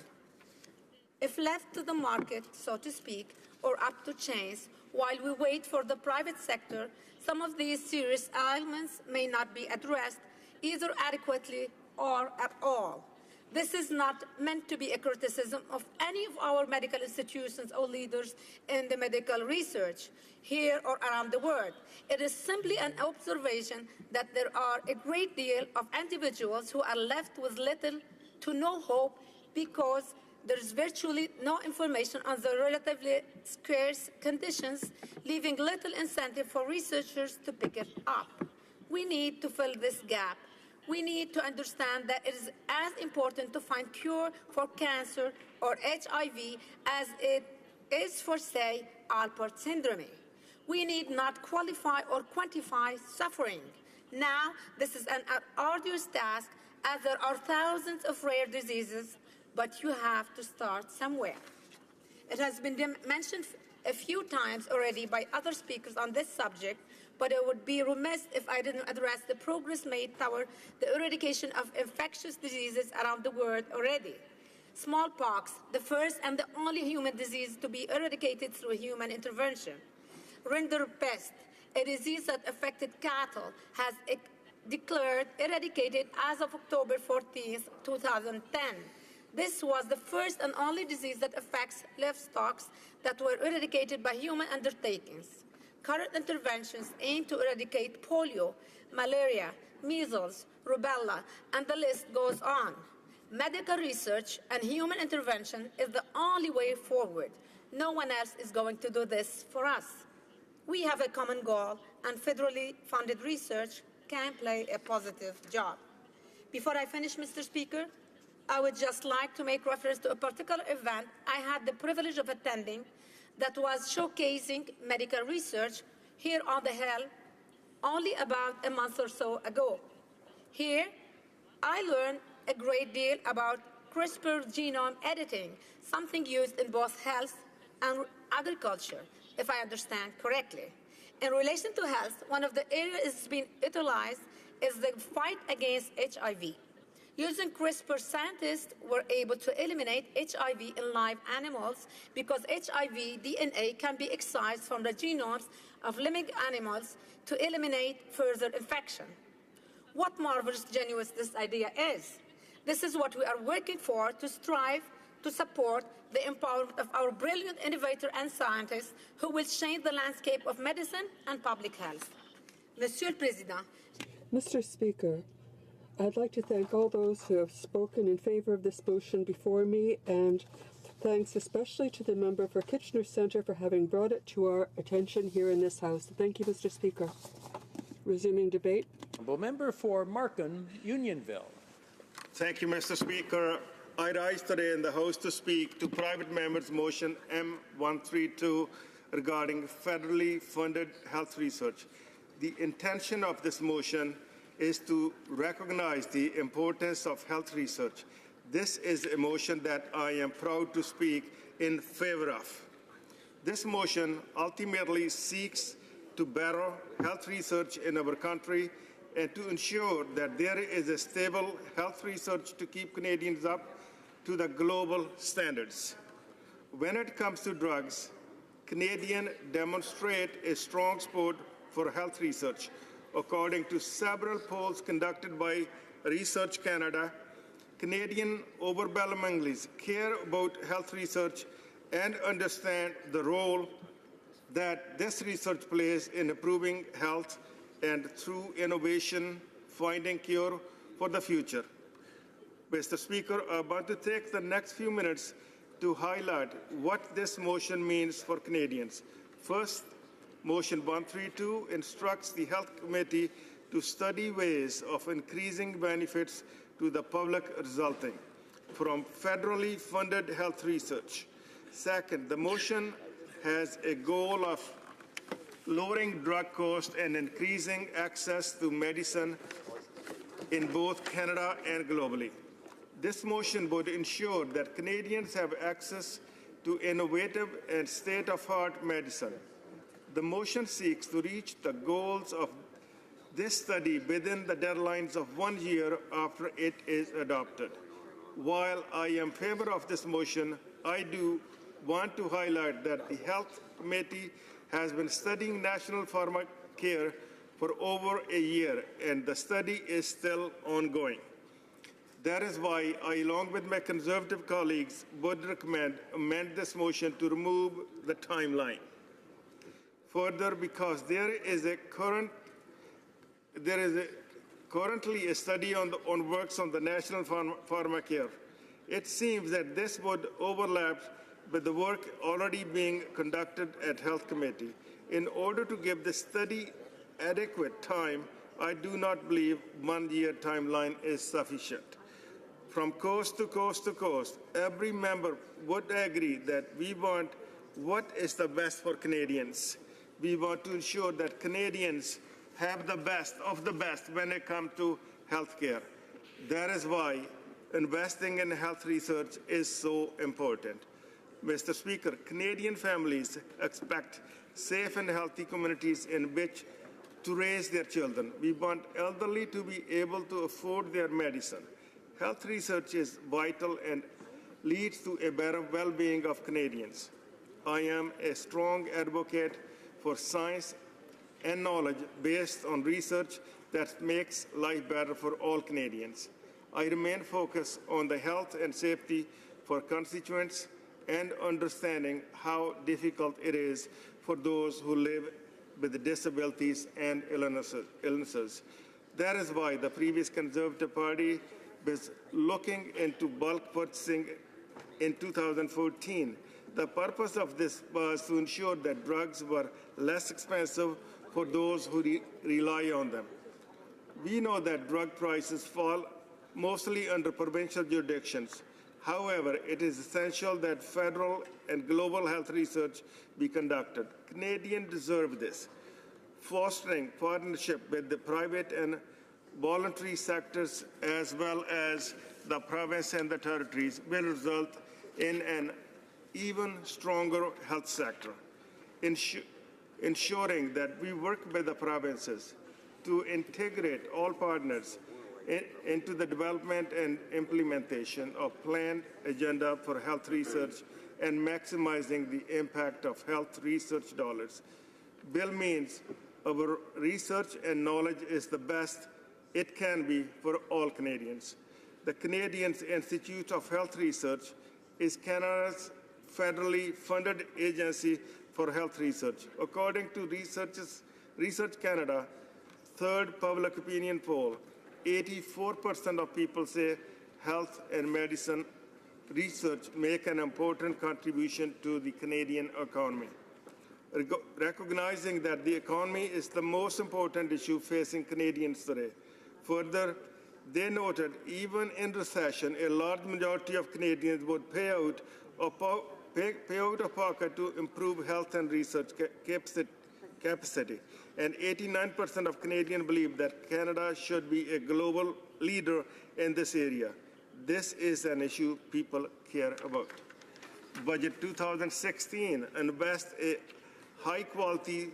If left to the market, so to speak, or up to chance, while we wait for the private sector, some of these serious ailments may not be addressed either adequately or at all. This is not meant to be a criticism of any of our medical institutions or leaders in the medical research here or around the world. It is simply an observation that there are a great deal of individuals who are left with little to no hope because there is virtually no information on the relatively scarce conditions, leaving little incentive for researchers to pick it up. We need to fill this gap. We need to understand that it is as important to find cure for cancer or HIV as it is for, say, Alport syndrome. We need not qualify or quantify suffering. Now, this is an arduous task as there are thousands of rare diseases, but you have to start somewhere. It has been mentioned a few times already by other speakers on this subject, but I would be remiss if I didn't address the progress made toward the eradication of infectious diseases around the world already. Smallpox, the first and the only human disease to be eradicated through human intervention. Rinderpest, a disease that affected cattle, has declared eradicated as of October 14, 2010. This was the first and only disease that affects livestock that were eradicated by human undertakings. Current interventions aim to eradicate polio, malaria, measles, rubella, and the list goes on. Medical research and human intervention is the only way forward. No one else is going to do this for us. We have a common goal, and federally funded research can play a positive job. Before I finish, Mr. Speaker, I would just like to make reference to a particular event I had the privilege of attending that was showcasing medical research here on the Hill only about a month or so ago. Here, I learned a great deal about CRISPR genome editing, something used in both health and agriculture, if I understand correctly. In relation to health, one of the areas being utilized is the fight against HIV. Using CRISPR, scientists were able to eliminate HIV in live animals because HIV DNA can be excised from the genomes of living animals to eliminate further infection. What marvelous genius this idea is. This is what we are working for, to strive to support the empowerment of our brilliant innovators and scientists who will change the landscape of medicine and public health. Monsieur le Président. Mr. Speaker, I'd like to thank all those who have spoken in favor of this motion before me, and thanks especially to the member for Kitchener Centre for having brought it to our attention here in this House. Thank you, Mr. Speaker. Resuming debate. Member for Markham, Unionville. Thank you, Mr. Speaker. I rise today in the House to speak to private members' motion M132 regarding federally funded health research. The intention of this motion is to recognize the importance of health research. This is a motion that I am proud to speak in favor of. This motion ultimately seeks to better health research in our country and to ensure that there is a stable health research to keep Canadians up to the global standards. When it comes to drugs, Canadians demonstrate a strong support for health research. According to several polls conducted by Research Canada, Canadians overwhelmingly care about health research and understand the role that this research plays in improving health and through innovation, finding cure for the future. Mr. Speaker, I want to take the next few minutes to highlight what this motion means for Canadians. First, Motion 132 instructs the Health Committee to study ways of increasing benefits to the public resulting from federally funded health research. Second, the motion has a goal of lowering drug costs and increasing access to medicine in both Canada and globally. This motion would ensure that Canadians have access to innovative and state-of-the-art medicine. The motion seeks to reach the goals of this study within the deadlines of 1 year after it is adopted. While I am in favor of this motion, I do want to highlight that the Health Committee has been studying national pharmacare for over a year, and the study is still ongoing. That is why I, along with my Conservative colleagues, would amend this motion to remove the timeline. Further, because there is currently a study on works on the national pharmacare, it seems that this would overlap with the work already being conducted at Health Committee. In order to give the study adequate time, I do not believe 1 year timeline is sufficient. From coast to coast to coast, every member would agree that we want what is the best for Canadians. We want to ensure that Canadians have the best of the best when it comes to health care. That is why investing in health research is so important. Mr. Speaker, Canadian families expect safe and healthy communities in which to raise their children. We want elderly to be able to afford their medicine. Health research is vital and leads to a better well-being of Canadians. I am a strong advocate for science and knowledge based on research that makes life better for all Canadians. I remain focused on the health and safety for constituents and understanding how difficult it is for those who live with disabilities and illnesses. That is why the previous Conservative Party was looking into bulk purchasing in 2014. The purpose of this was to ensure that drugs were less expensive for those who rely on them. We know that drug prices fall mostly under provincial jurisdictions. However, it is essential that federal and global health research be conducted. Canadians deserve this. Fostering partnership with the private and voluntary sectors as well as the province and the territories will result in an even stronger health sector. Ensuring that we work with the provinces to integrate all partners into the development and implementation of planned agenda for health research and maximizing the impact of health research dollars. Bill means our research and knowledge is the best it can be for all Canadians. The Canadian Institute of Health Research is Canada's federally funded agency for health research. According to Research Canada, third public opinion poll, 84% of people say health and medicine research make an important contribution to the Canadian economy. Recognizing that the economy is the most important issue facing Canadians today. Further, they noted even in recession, a large majority of Canadians would pay out of pocket to improve health and research capacity. And 89% of Canadians believe that Canada should be a global leader in this area. This is an issue people care about. Budget 2016 invests a high-quality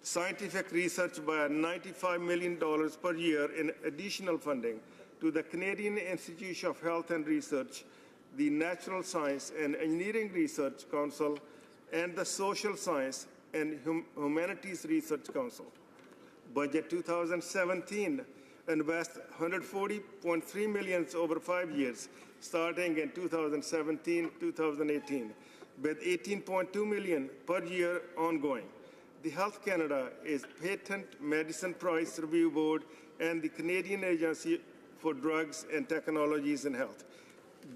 scientific research by $95 million per year in additional funding to the Canadian Institute of Health and Research, the Natural Science and Engineering Research Council, and the Social Science and Humanities Research Council. Budget 2017 invests $140.3 million over 5 years, starting in 2017-2018. with 18.2 million per year ongoing. The Health Canada is Patent Medicine Price Review Board and the Canadian Agency for Drugs and Technologies in Health.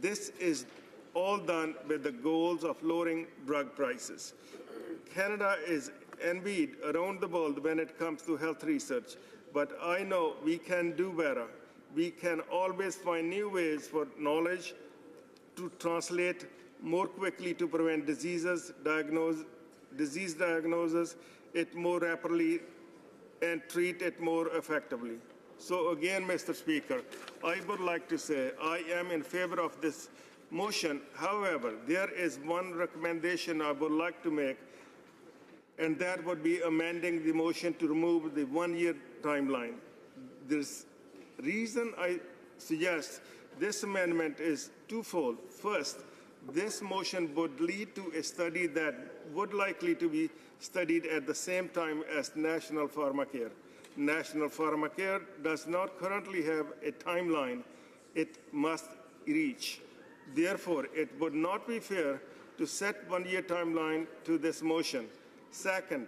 This is all done with the goals of lowering drug prices. Canada is envied around the world when it comes to health research, but I know we can do better. We can always find new ways for knowledge to translate more quickly to prevent disease diagnosis it more rapidly and treat it more effectively. So again, Mr. Speaker, I would like to say I am in favor of this motion. However, there is one recommendation I would like to make, and that would be amending the motion to remove the one-year timeline. The reason I suggest this amendment is twofold. First, this motion would lead to a study that would likely to be studied at the same time as National Pharmacare. National Pharmacare does not currently have a timeline it must reach. Therefore, it would not be fair to set one-year timeline to this motion. Second,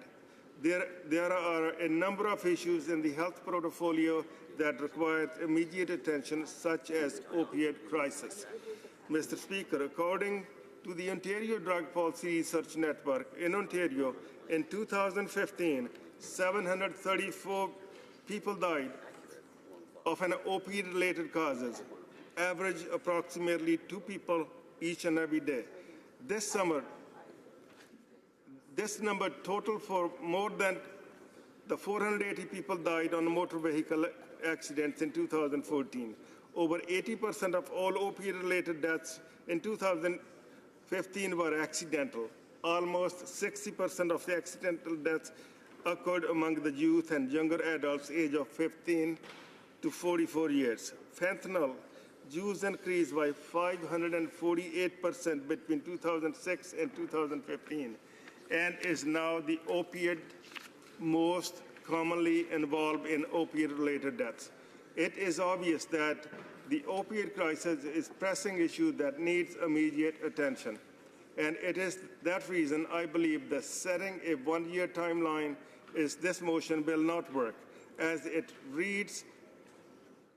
there are a number of issues in the health portfolio that require immediate attention, such as opioid crisis. Mr. Speaker, according to the Ontario Drug Policy Research Network, in Ontario, in 2015, 734 people died of an opioid-related causes, average approximately 2 people each and every day. This number total for more than the 480 people died on motor vehicle accidents in 2014. Over 80% of all opioid-related deaths in 2015 were accidental. Almost 60% of the accidental deaths occurred among the youth and younger adults aged of 15 to 44 years. Fentanyl use increased by 548% between 2006 and 2015 and is now the opioid most commonly involved in opioid-related deaths. It is obvious that the opioid crisis is a pressing issue that needs immediate attention. And it is that reason I believe that setting a one-year timeline is this motion will not work. As it reads,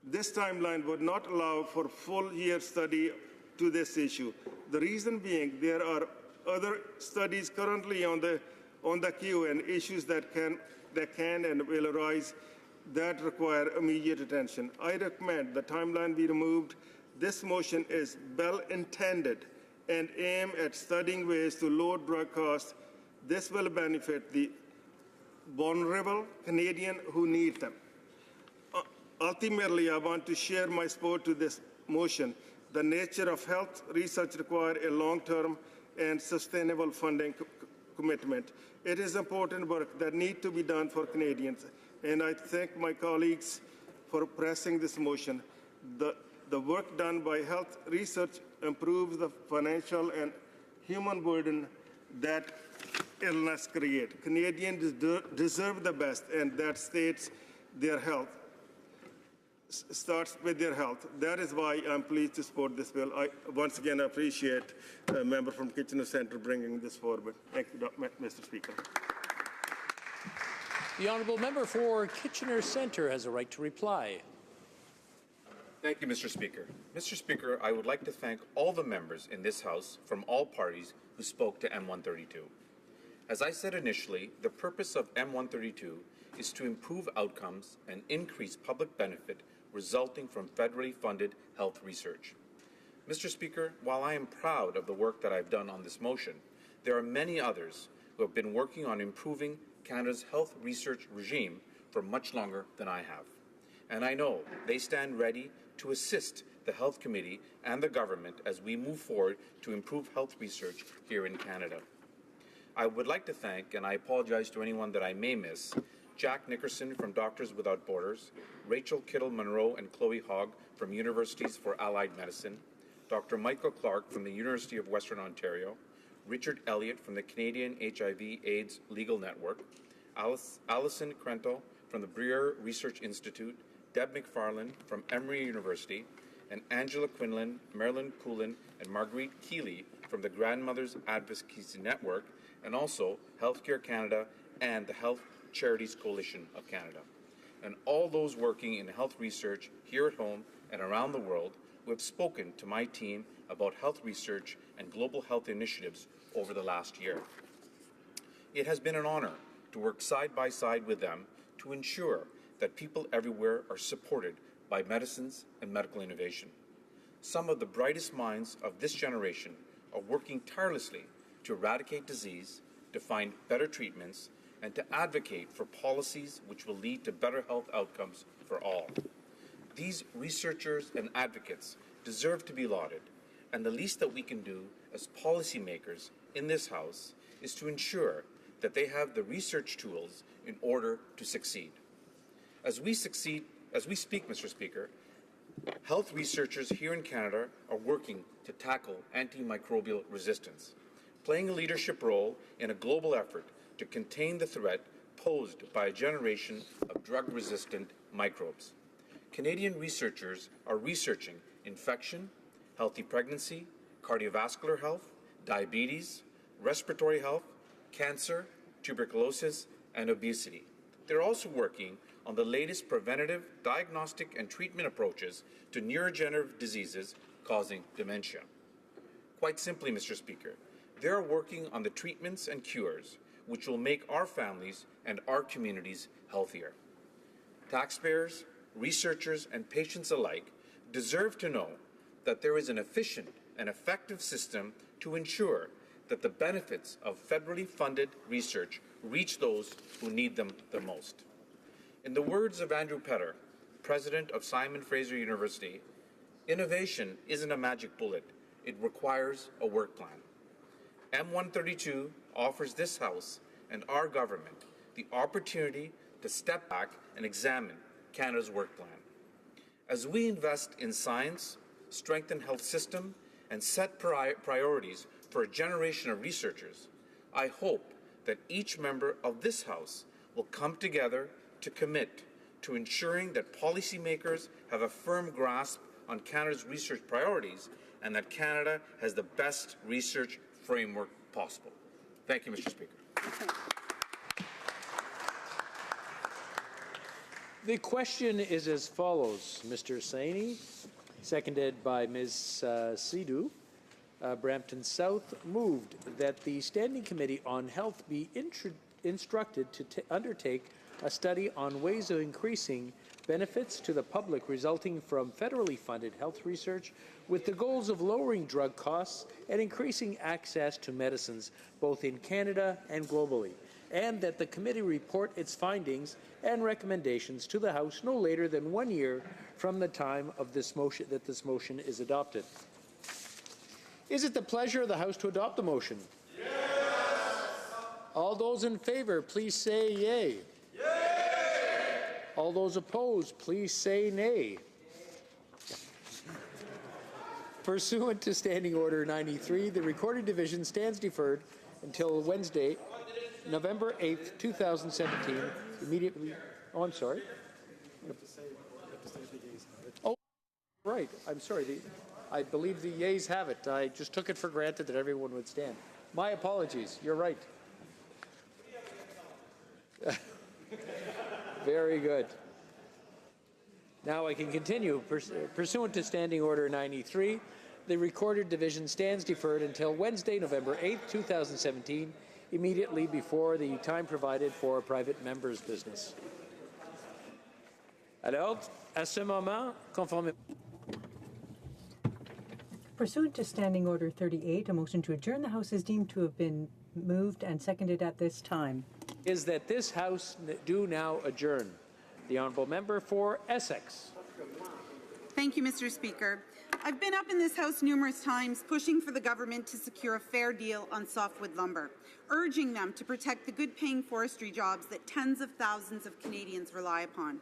this timeline would not allow for full-year study to this issue. The reason being there are other studies currently on the queue and issues that can and will arise that require immediate attention. I recommend the timeline be removed. This motion is well-intended and aimed at studying ways to lower drug costs. This will benefit the vulnerable Canadian who need them. Ultimately, I want to share my support to this motion. The nature of health research requires a long-term and sustainable funding commitment. It is important work that needs to be done for Canadians, and I thank my colleagues for pressing this motion. The work done by health research improves the financial and human burden that illness creates. Canadians deserve the best, and that starts with their health. That is why I'm pleased to support this bill. I once again appreciate a member from Kitchener Centre bringing this forward. Thank you, Mr. Speaker. The honourable member for Kitchener Centre has a right to reply. Thank you, Mr. Speaker. Mr. Speaker, I would like to thank all the members in this House from all parties who spoke to M132. As I said initially, the purpose of M132 is to improve outcomes and increase public benefit resulting from federally funded health research. Mr. Speaker, while I am proud of the work that I've done on this motion, there are many others who have been working on improving Canada's health research regime for much longer than I have. And I know they stand ready to assist the Health Committee and the government as we move forward to improve health research here in Canada. I would like to thank, and I apologize to anyone that I may miss, Jack Nickerson from Doctors Without Borders, Rachel Kittle-Monroe and Chloe Hogg from Universities for Allied Medicine, Dr. Michael Clark from the University of Western Ontario, Richard Elliott from the Canadian HIV/AIDS Legal Network, Alison Krentel from the Breer Research Institute, Deb McFarlane from Emory University, and Angela Quinlan, Marilyn Poulin, and Marguerite Keeley from the Grandmothers Advocacy Network and also Healthcare Canada and the Health Charities Coalition of Canada, and all those working in health research here at home and around the world who have spoken to my team about health research and global health initiatives over the last year. It has been an honor to work side by side with them to ensure that people everywhere are supported by medicines and medical innovation. Some of the brightest minds of this generation are working tirelessly to eradicate disease, to find better treatments, and to advocate for policies which will lead to better health outcomes for all. These researchers and advocates deserve to be lauded, and the least that we can do as policymakers in this House is to ensure that they have the research tools in order to succeed. As we speak, Mr. Speaker, health researchers here in Canada are working to tackle antimicrobial resistance, playing a leadership role in a global effort to contain the threat posed by a generation of drug-resistant microbes. Canadian researchers are researching infection, healthy pregnancy, cardiovascular health, diabetes, respiratory health, cancer, tuberculosis, and obesity. They're also working on the latest preventative, diagnostic, and treatment approaches to neurodegenerative diseases causing dementia. Quite simply, Mr. Speaker, they are working on the treatments and cures which will make our families and our communities healthier. Taxpayers, researchers, and patients alike deserve to know that there is an efficient and effective system to ensure that the benefits of federally funded research reach those who need them the most. In the words of Andrew Petter, president of Simon Fraser University, innovation isn't a magic bullet. It requires a work plan. M132 offers this House and our government the opportunity to step back and examine Canada's work plan. As we invest in science, strengthen health system, and set priorities for a generation of researchers, I hope that each member of this House will come together to commit to ensuring that policymakers have a firm grasp on Canada's research priorities and that Canada has the best research framework possible. Thank you, Mr. Speaker. The question is as follows. Mr. Saini, seconded by Ms. Sidhu. Brampton South moved that the Standing Committee on Health be instructed to undertake a study on ways of increasing benefits to the public resulting from federally funded health research with the goals of lowering drug costs and increasing access to medicines both in Canada and globally, and that the committee report its findings and recommendations to the House no later than 1 year from the time of this motion is adopted. Is it the pleasure of the House to adopt the motion? Yes! All those in favour, please say yea. Yay! All those opposed, please say nay. Pursuant to Standing Order 93, the Recording Division stands deferred until Wednesday, November 8th, 2017, immediately. Oh, I'm sorry. Oh, right. I'm sorry. I believe the yeas have it. I just took it for granted that everyone would stand. My apologies. You're right. Very good. Now I can continue. Pursuant to Standing Order 93, the Recorder Division stands deferred until Wednesday, November 8, 2017, immediately before the time provided for private members' business. Alors, à ce moment, conformément. Pursuant to Standing Order 38, a motion to adjourn the House is deemed to have been moved and seconded at this time. Is that this House do now adjourn. The Honourable Member for Essex. Thank you, Mr. Speaker. I've been up in this House numerous times pushing for the government to secure a fair deal on softwood lumber, urging them to protect the good-paying forestry jobs that tens of thousands of Canadians rely upon.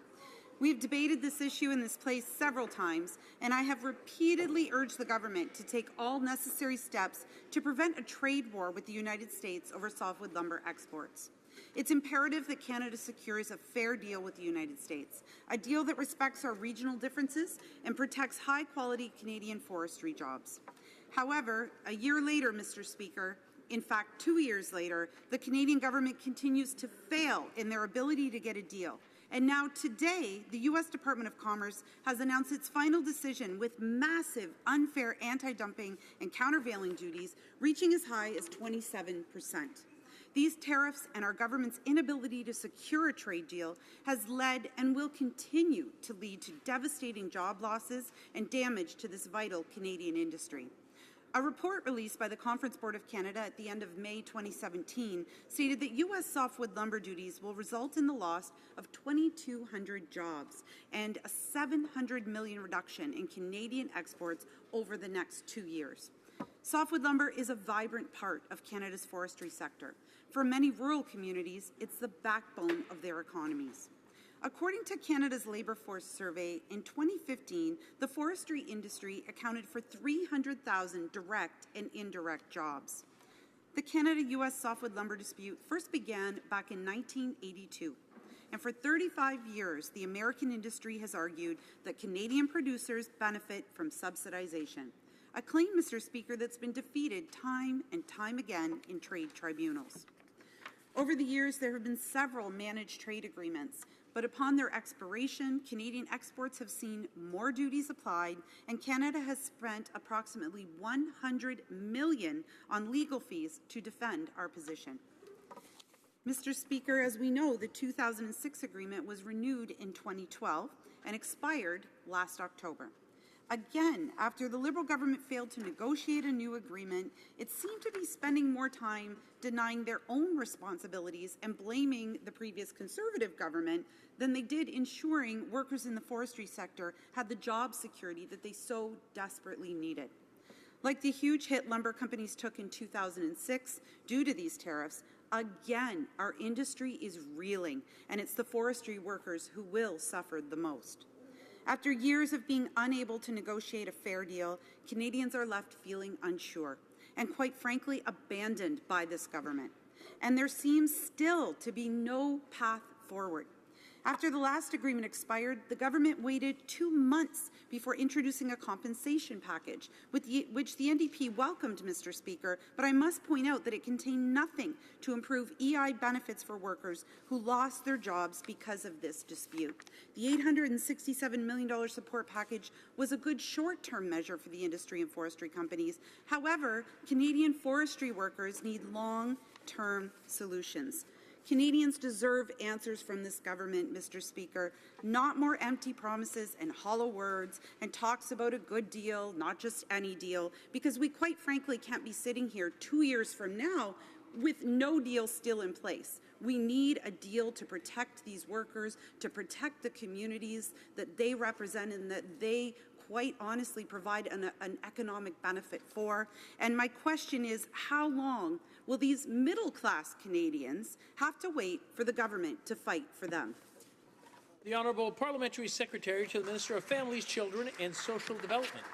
We've debated this issue in this place several times, and I have repeatedly urged the government to take all necessary steps to prevent a trade war with the United States over softwood lumber exports. It's imperative that Canada secures a fair deal with the United States, a deal that respects our regional differences and protects high-quality Canadian forestry jobs. However, a year later, Mr. Speaker, in fact, 2 years later, the Canadian government continues to fail in their ability to get a deal. And now today, the U.S. Department of Commerce has announced its final decision with massive unfair anti-dumping and countervailing duties reaching as high as 27%. These tariffs and our government's inability to secure a trade deal has led and will continue to lead to devastating job losses and damage to this vital Canadian industry. A report released by the Conference Board of Canada at the end of May 2017 stated that U.S. softwood lumber duties will result in the loss of 2,200 jobs and a $700 million reduction in Canadian exports over the next 2 years. Softwood lumber is a vibrant part of Canada's forestry sector. For many rural communities, it's the backbone of their economies. According to Canada's Labour Force Survey, in 2015, the forestry industry accounted for 300,000 direct and indirect jobs. The Canada-U.S. softwood lumber dispute first began back in 1982. And for 35 years, the American industry has argued that Canadian producers benefit from subsidization. A claim, Mr. Speaker, that's been defeated time and time again in trade tribunals. Over the years, there have been several managed trade agreements, but upon their expiration, Canadian exports have seen more duties applied, and Canada has spent approximately $100 million on legal fees to defend our position. Mr. Speaker, as we know, the 2006 agreement was renewed in 2012 and expired last October. Again, after the Liberal government failed to negotiate a new agreement, it seemed to be spending more time denying their own responsibilities and blaming the previous Conservative government than they did ensuring workers in the forestry sector had the job security that they so desperately needed. Like the huge hit lumber companies took in 2006 due to these tariffs, again, our industry is reeling, and it's the forestry workers who will suffer the most. After years of being unable to negotiate a fair deal, Canadians are left feeling unsure and, quite frankly, abandoned by this government. And there seems still to be no path forward. After the last agreement expired, the government waited 2 months before introducing a compensation package, which the NDP welcomed, Mr. Speaker, but I must point out that it contained nothing to improve EI benefits for workers who lost their jobs because of this dispute. The $867 million support package was a good short-term measure for the industry and forestry companies. However, Canadian forestry workers need long-term solutions. Canadians deserve answers from this government, Mr. Speaker, not more empty promises and hollow words and talks about a good deal, not just any deal, because we quite frankly can't be sitting here 2 years from now with no deal still in place. We need a deal to protect these workers, to protect the communities that they represent and that they quite honestly provide an economic benefit for. And my question is, how long will these middle-class Canadians have to wait for the government to fight for them? The Honourable Parliamentary Secretary to the Minister of Families, Children and Social Development.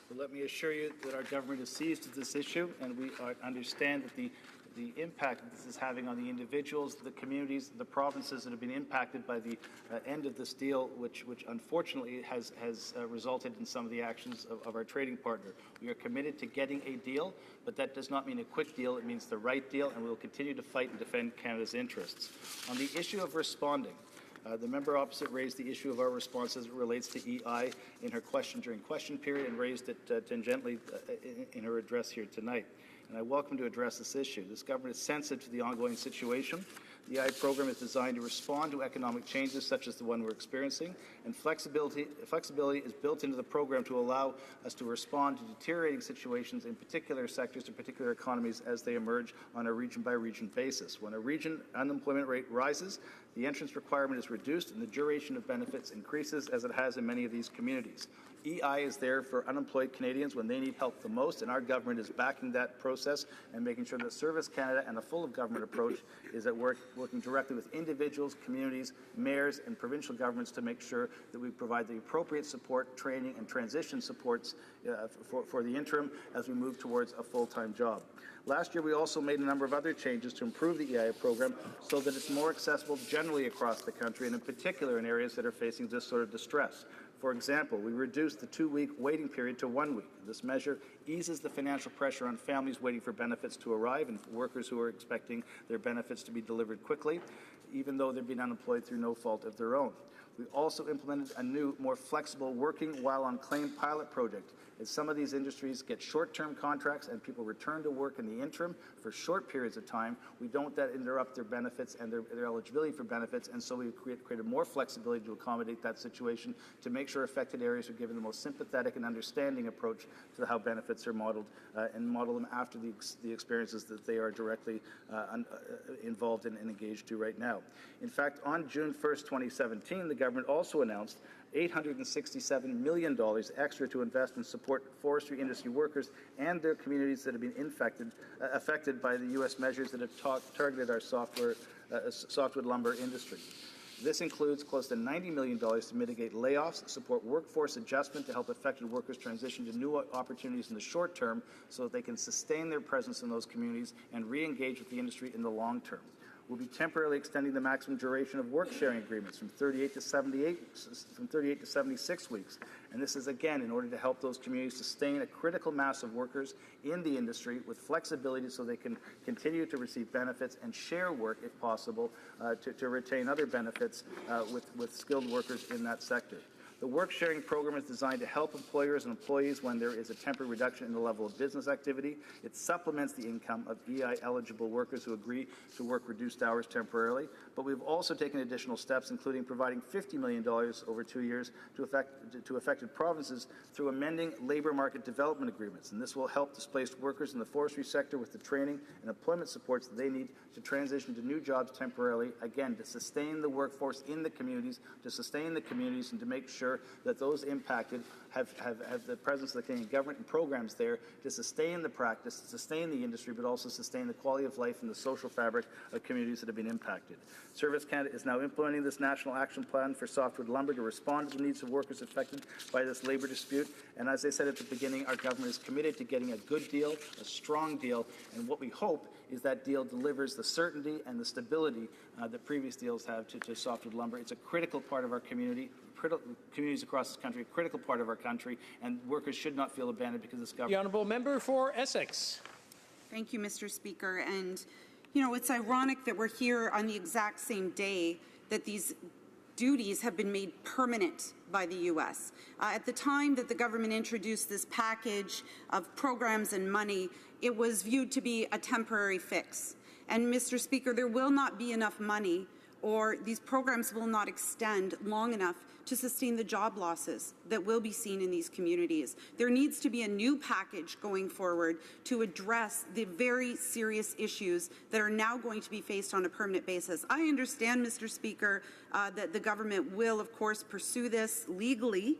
But let me assure you that our government is seized with this issue, and we understand that the impact that this is having on the individuals, the communities, the provinces that have been impacted by the end of this deal, which unfortunately has resulted in some of the actions of our trading partner. We are committed to getting a deal, but that does not mean a quick deal. It means the right deal, and we will continue to fight and defend Canada's interests. On the issue of responding, the member opposite raised the issue of our response as it relates to EI in her question during question period and raised it tangentially in her address here tonight. And I welcome to address this issue. This government is sensitive to the ongoing situation. The EI program is designed to respond to economic changes such as the one we're experiencing, and flexibility is built into the program to allow us to respond to deteriorating situations in particular sectors and particular economies as they emerge on a region-by-region basis. When a region unemployment rate rises, the entrance requirement is reduced and the duration of benefits increases, as it has in many of these communities. EI is there for unemployed Canadians when they need help the most, and our government is backing that process and making sure that Service Canada and a full-of-government approach is at work, working directly with individuals, communities, mayors, and provincial governments to make sure that we provide the appropriate support, training, and transition supports for the interim as we move towards a full-time job. Last year, we also made a number of other changes to improve the EI program so that it's more accessible generally across the country, and in particular in areas that are facing this sort of distress. For example, we reduced the 2-week waiting period to 1 week. This measure eases the financial pressure on families waiting for benefits to arrive and workers who are expecting their benefits to be delivered quickly, even though they've been unemployed through no fault of their own. We also implemented a new, more flexible working while on claim pilot project. As some of these industries get short-term contracts and people return to work in the interim for short periods of time, we don't let that interrupt their benefits and their eligibility for benefits, and so we created more flexibility to accommodate that situation to make sure affected areas are given the most sympathetic and understanding approach to how benefits are modeled and model them after the experiences that they are directly involved in and engaged to right now. In fact, on June 1st, 2017, the government also announced $867 million extra to invest and support forestry industry workers and their communities that have been affected by the U.S. measures that have targeted our softwood lumber industry. This includes close to $90 million to mitigate layoffs, support workforce adjustment to help affected workers transition to new opportunities in the short term so that they can sustain their presence in those communities and re-engage with the industry in the long term. We'll be temporarily extending the maximum duration of work-sharing agreements from 38 to 76 weeks. And this is, again, in order to help those communities sustain a critical mass of workers in the industry with flexibility so they can continue to receive benefits and share work, if possible, to retain other benefits with skilled workers in that sector. The work-sharing program is designed to help employers and employees when there is a temporary reduction in the level of business activity. It supplements the income of EI-eligible workers who agree to work reduced hours temporarily. But we've also taken additional steps, including providing $50 million over 2 years to affected provinces through amending labor market development agreements. And this will help displaced workers in the forestry sector with the training and employment supports that they need to transition to new jobs temporarily, again, to sustain the workforce in the communities, and to make sure that those impacted have the presence of the Canadian government and programs there to sustain the practice, to sustain the industry, but also sustain the quality of life and the social fabric of communities that have been impacted. Service Canada is now implementing this National Action Plan for softwood lumber to respond to the needs of workers affected by this labour dispute. And as I said at the beginning, our government is committed to getting a good deal, a strong deal, and what we hope is that deal delivers the certainty and the stability that previous deals have to softwood lumber. It's a critical part of our community. Communities across this country, a critical part of our country, and workers should not feel abandoned because this government. The honourable member for Essex. Thank you, Mr. Speaker. And, you know, it's ironic that we're here on the exact same day that these duties have been made permanent by the U.S. At the time that the government introduced this package of programs and money, it was viewed to be a temporary fix. And, Mr. Speaker, there will not be enough money, or these programs will not extend long enough to sustain the job losses that will be seen in these communities. There needs to be a new package going forward to address the very serious issues that are now going to be faced on a permanent basis. I understand, Mr. Speaker, that the government will, of course, pursue this legally.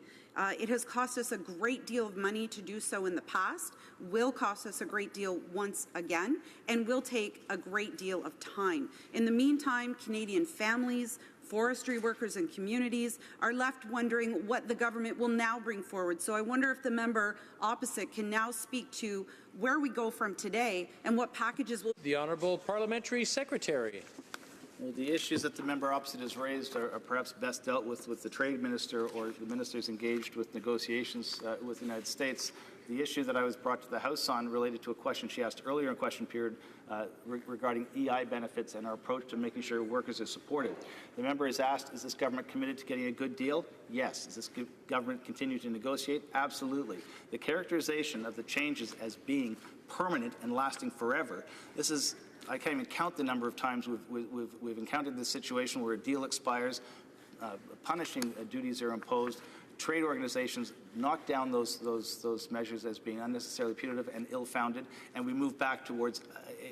It has cost us a great deal of money to do so in the past, will cost us a great deal once again, and will take a great deal of time. In the meantime, Canadian families, forestry workers and communities are left wondering what the government will now bring forward. So I wonder if the member opposite can now speak to where we go from today and what packages will... The Honourable Parliamentary Secretary. Well, the issues that the member opposite has raised are perhaps best dealt with the trade minister or the ministers engaged with negotiations with the United States. The issue that I was brought to the House on related to a question she asked earlier in question period regarding EI benefits and our approach to making sure workers are supported. The member has asked, is this government committed to getting a good deal? Yes. Is this government continue to negotiate? Absolutely. The characterization of the changes as being permanent and lasting forever, this is, I can't even count the number of times we've encountered this situation where a deal expires, punishing duties are imposed, trade organizations knock down those measures as being unnecessarily punitive and ill-founded, and we move back towards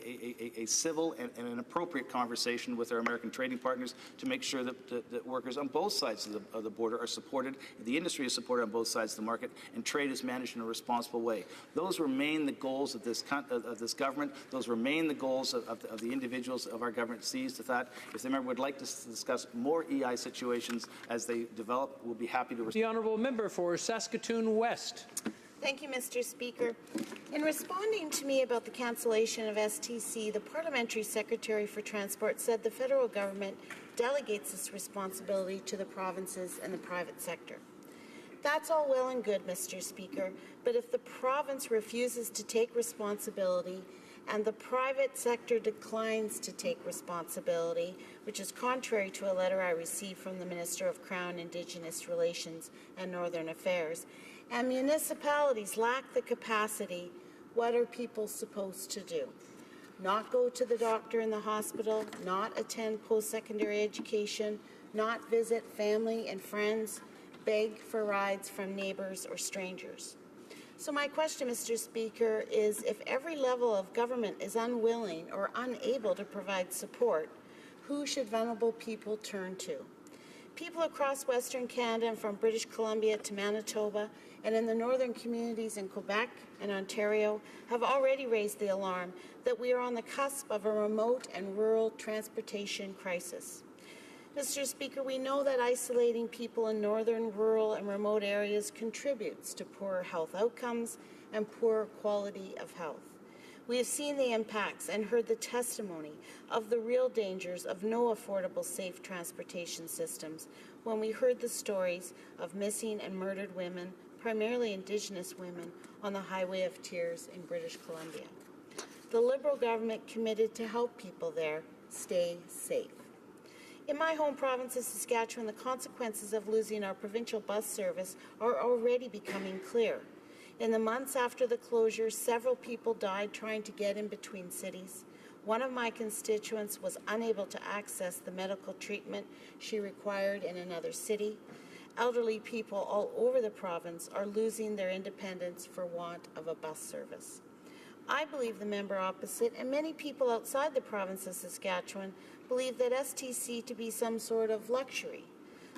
a civil and an appropriate conversation with our American trading partners to make sure that workers on both sides of the border are supported, the industry is supported on both sides of the market, and trade is managed in a responsible way. Those remain the goals of this government. Those remain the goals of the individuals of our government seized with that. If the member would like to discuss more EI situations as they develop, we'll be happy to respond. The honourable member for Saskatoon West. Thank you, Mr. Speaker. In responding to me about the cancellation of STC, the Parliamentary Secretary for Transport said the federal government delegates this responsibility to the provinces and the private sector. That's all well and good, Mr. Speaker, but if the province refuses to take responsibility and the private sector declines to take responsibility, which is contrary to a letter I received from the Minister of Crown, Indigenous Relations and Northern Affairs, and municipalities lack the capacity, what are people supposed to do? Not go to the doctor in the hospital, not attend post-secondary education, not visit family and friends, beg for rides from neighbors or strangers. So my question, Mr. Speaker, is if every level of government is unwilling or unable to provide support, who should vulnerable people turn to? People across Western Canada and from British Columbia to Manitoba and in the northern communities in Quebec and Ontario have already raised the alarm that we are on the cusp of a remote and rural transportation crisis. Mr. Speaker, we know that isolating people in northern, rural, and remote areas contributes to poorer health outcomes and poorer quality of health. We have seen the impacts and heard the testimony of the real dangers of no affordable, safe transportation systems when we heard the stories of missing and murdered women, primarily Indigenous women, on the Highway of Tears in British Columbia. The Liberal government committed to help people there stay safe. In my home province of Saskatchewan, the consequences of losing our provincial bus service are already becoming clear. In the months after the closure, several people died trying to get in between cities. One of my constituents was unable to access the medical treatment she required in another city. Elderly people all over the province are losing their independence for want of a bus service. I believe the member opposite and many people outside the province of Saskatchewan believe that STC to be some sort of luxury,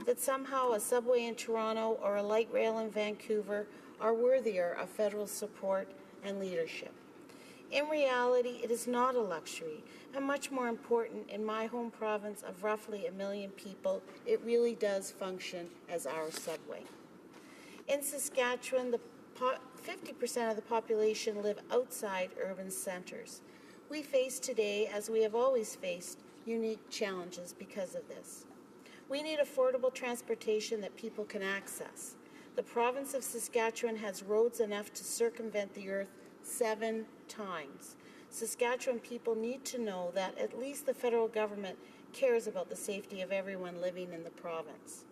that somehow a subway in Toronto or a light rail in Vancouver are worthier of federal support and leadership. In reality, it is not a luxury, and much more important, in my home province of roughly 1 million people, it really does function as our subway. In Saskatchewan, 50% of the population live outside urban centres. We face today, as we have always faced, unique challenges because of this. We need affordable transportation that people can access. The province of Saskatchewan has roads enough to circumvent the earth 7 times. Saskatchewan people need to know that at least the federal government cares about the safety of everyone living in the province.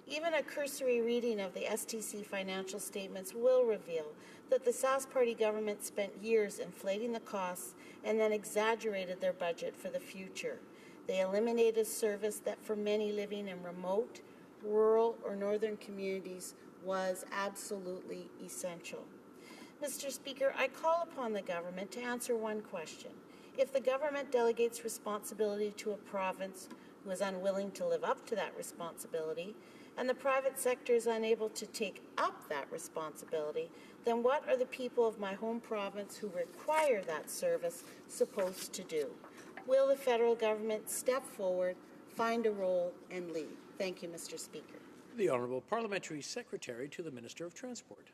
Even a cursory reading of the STC financial statements will reveal that the Sask Party government spent years inflating the costs and then exaggerated their budget for the future. They eliminated service that for many living in remote, rural, or northern communities was absolutely essential. Mr. Speaker, I call upon the government to answer one question. If the government delegates responsibility to a province who is unwilling to live up to that responsibility, and the private sector is unable to take up that responsibility, then what are the people of my home province who require that service supposed to do? Will the federal government step forward, find a role, and lead? Thank you, Mr. Speaker. The Honourable Parliamentary Secretary to the Minister of Transport.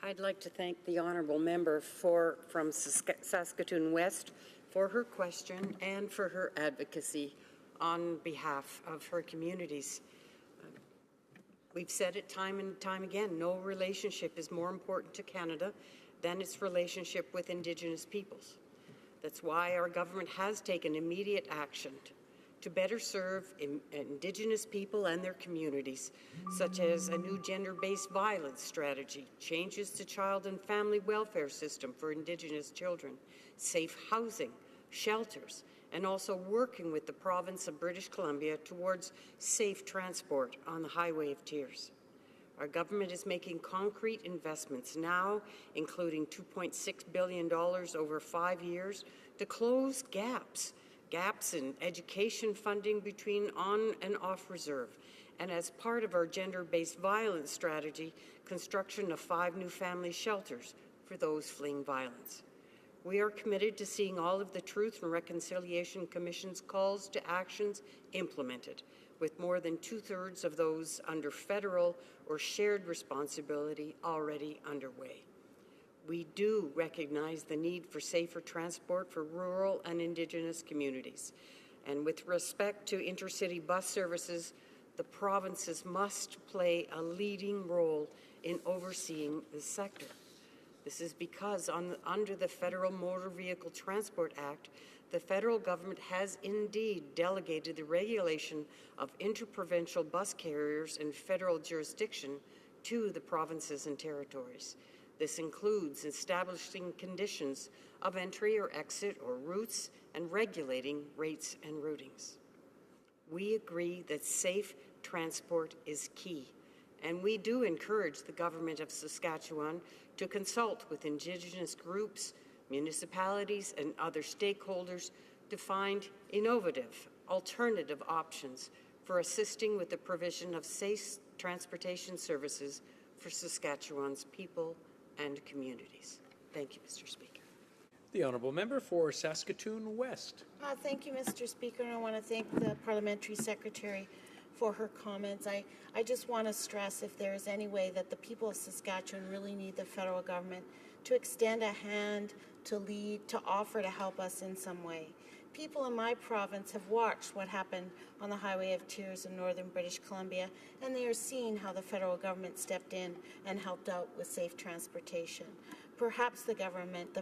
I'd like to thank the honourable member from Saskatoon West for her question and for her advocacy on behalf of her communities. We've said it time and time again, no relationship is more important to Canada than its relationship with Indigenous peoples. That's why our government has taken immediate action to better serve Indigenous people and their communities, such as a new gender-based violence strategy, changes to child and family welfare system for Indigenous children, safe housing, shelters, and also working with the province of British Columbia towards safe transport on the Highway of Tears. Our government is making concrete investments now, including $2.6 billion over 5 years, to close gaps in education funding between on and off reserve, and as part of our gender-based violence strategy, construction of 5 new family shelters for those fleeing violence. We are committed to seeing all of the Truth and Reconciliation Commission's calls to actions implemented. with more than 2/3 of those under federal or shared responsibility already underway. We do recognize the need for safer transport for rural and Indigenous communities. And with respect to intercity bus services, the provinces must play a leading role in overseeing this sector. This is because under the Federal Motor Vehicle Transport Act, the federal government has indeed delegated the regulation of interprovincial bus carriers in federal jurisdiction to the provinces and territories. This includes establishing conditions of entry or exit or routes and regulating rates and routings. We agree that safe transport is key, and we do encourage the Government of Saskatchewan to consult with Indigenous groups, municipalities, and other stakeholders to find innovative, alternative options for assisting with the provision of safe transportation services for Saskatchewan's people and communities. Thank you, Mr. Speaker. The Honourable Member for Saskatoon West. Thank you, Mr. Speaker, and I want to thank the Parliamentary Secretary for her comments. I just want to stress, if there is any way that the people of Saskatchewan really need the federal government to extend a hand, to lead, to offer to help us in some way. People in my province have watched what happened on the Highway of Tears in northern British Columbia, and they are seeing how the federal government stepped in and helped out with safe transportation. Perhaps the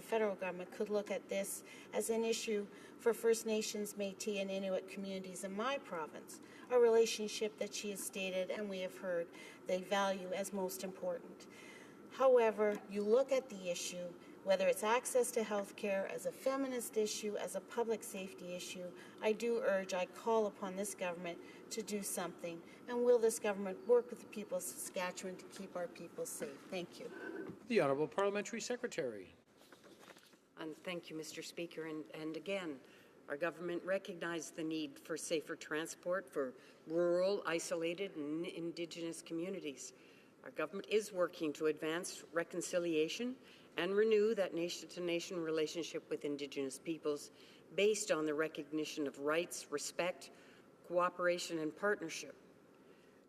federal government could look at this as an issue for First Nations, Métis, and Inuit communities in my province, a relationship that she has stated and we have heard they value as most important. However, you look at the issue, whether it's access to health care, as a feminist issue, as a public safety issue, I call upon this government to do something. And will this government work with the people of Saskatchewan to keep our people safe? Thank you. The Honourable Parliamentary Secretary. And thank you, Mr. Speaker. And again, our government recognized the need for safer transport for rural, isolated, and Indigenous communities. Our government is working to advance reconciliation and renew that nation-to-nation relationship with Indigenous peoples based on the recognition of rights, respect, cooperation, and partnership.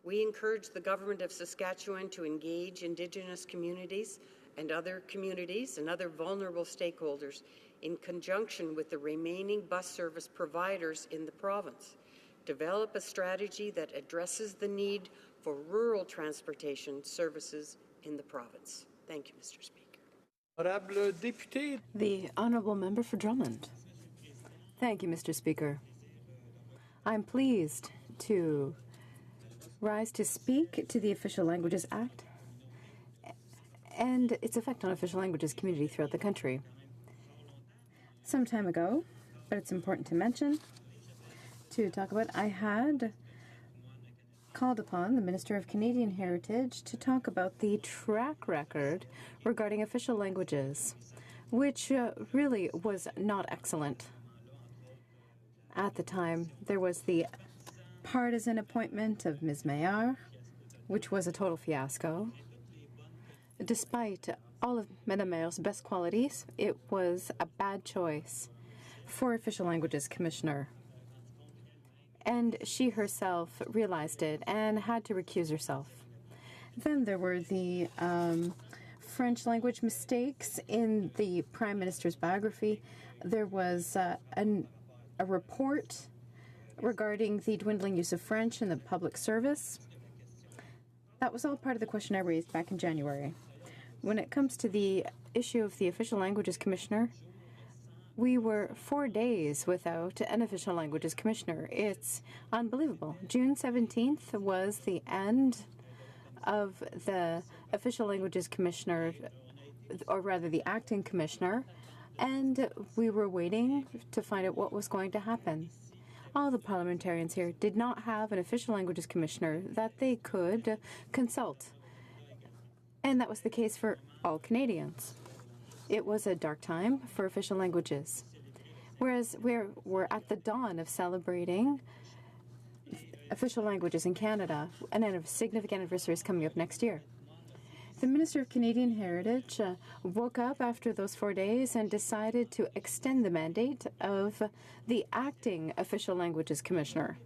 We encourage the Government of Saskatchewan to engage Indigenous communities and other vulnerable stakeholders in conjunction with the remaining bus service providers in the province. Develop a strategy that addresses the need for rural transportation services in the province. Thank you, Mr. Speaker. The Honourable Member for Drummond. Thank you, Mr. Speaker. I'm pleased to rise to speak to the Official Languages Act and its effect on official languages community throughout the country. Some time ago, but it's important to mention, to talk about, I had called upon the Minister of Canadian Heritage to talk about the track record regarding official languages, which really was not excellent. At the time, there was the partisan appointment of Ms. Maillard, which was a total fiasco. Despite all of Madame Maillard's best qualities, it was a bad choice for Official Languages Commissioner. And she herself realized it and had to recuse herself. Then there were the French language mistakes in the Prime Minister's biography. There was a report regarding the dwindling use of French in the public service. That was all part of the question I raised back in January. When it comes to the issue of the Official Languages Commissioner, we were 4 days without an Official Languages Commissioner. It's unbelievable. June 17th was the end of the Official Languages Commissioner, or rather the acting commissioner, and we were waiting to find out what was going to happen. All the parliamentarians here did not have an Official Languages Commissioner that they could consult. And that was the case for all Canadians. It was a dark time for official languages. Whereas we're at the dawn of celebrating official languages in Canada, and a significant anniversary is coming up next year. The Minister of Canadian Heritage woke up after those 4 days and decided to extend the mandate of the acting Official Languages Commissioner.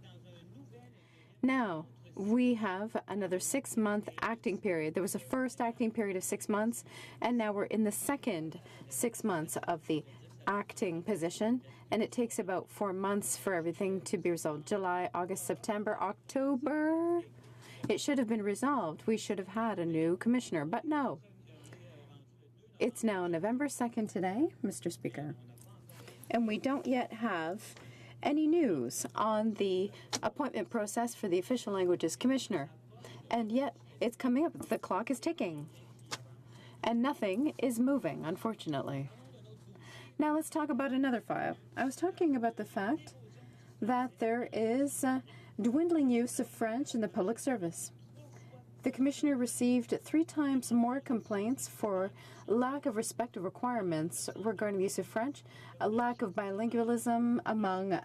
Now, we have another 6-month acting period. There was a first acting period of 6 months, and now we're in the second 6 months of the acting position, and it takes about 4 months for everything to be resolved. July, August, September, October. It should have been resolved. We should have had a new commissioner, but no. It's now November 2nd today, Mr. Speaker, and we don't yet have any news on the appointment process for the official languages commissioner. And yet, it's coming up. The clock is ticking. And nothing is moving, unfortunately. Now let's talk about another file. I was talking about the fact that there is dwindling use of French in the public service. The Commissioner received 3 times more complaints for lack of respect of requirements regarding the use of French, a lack of bilingualism among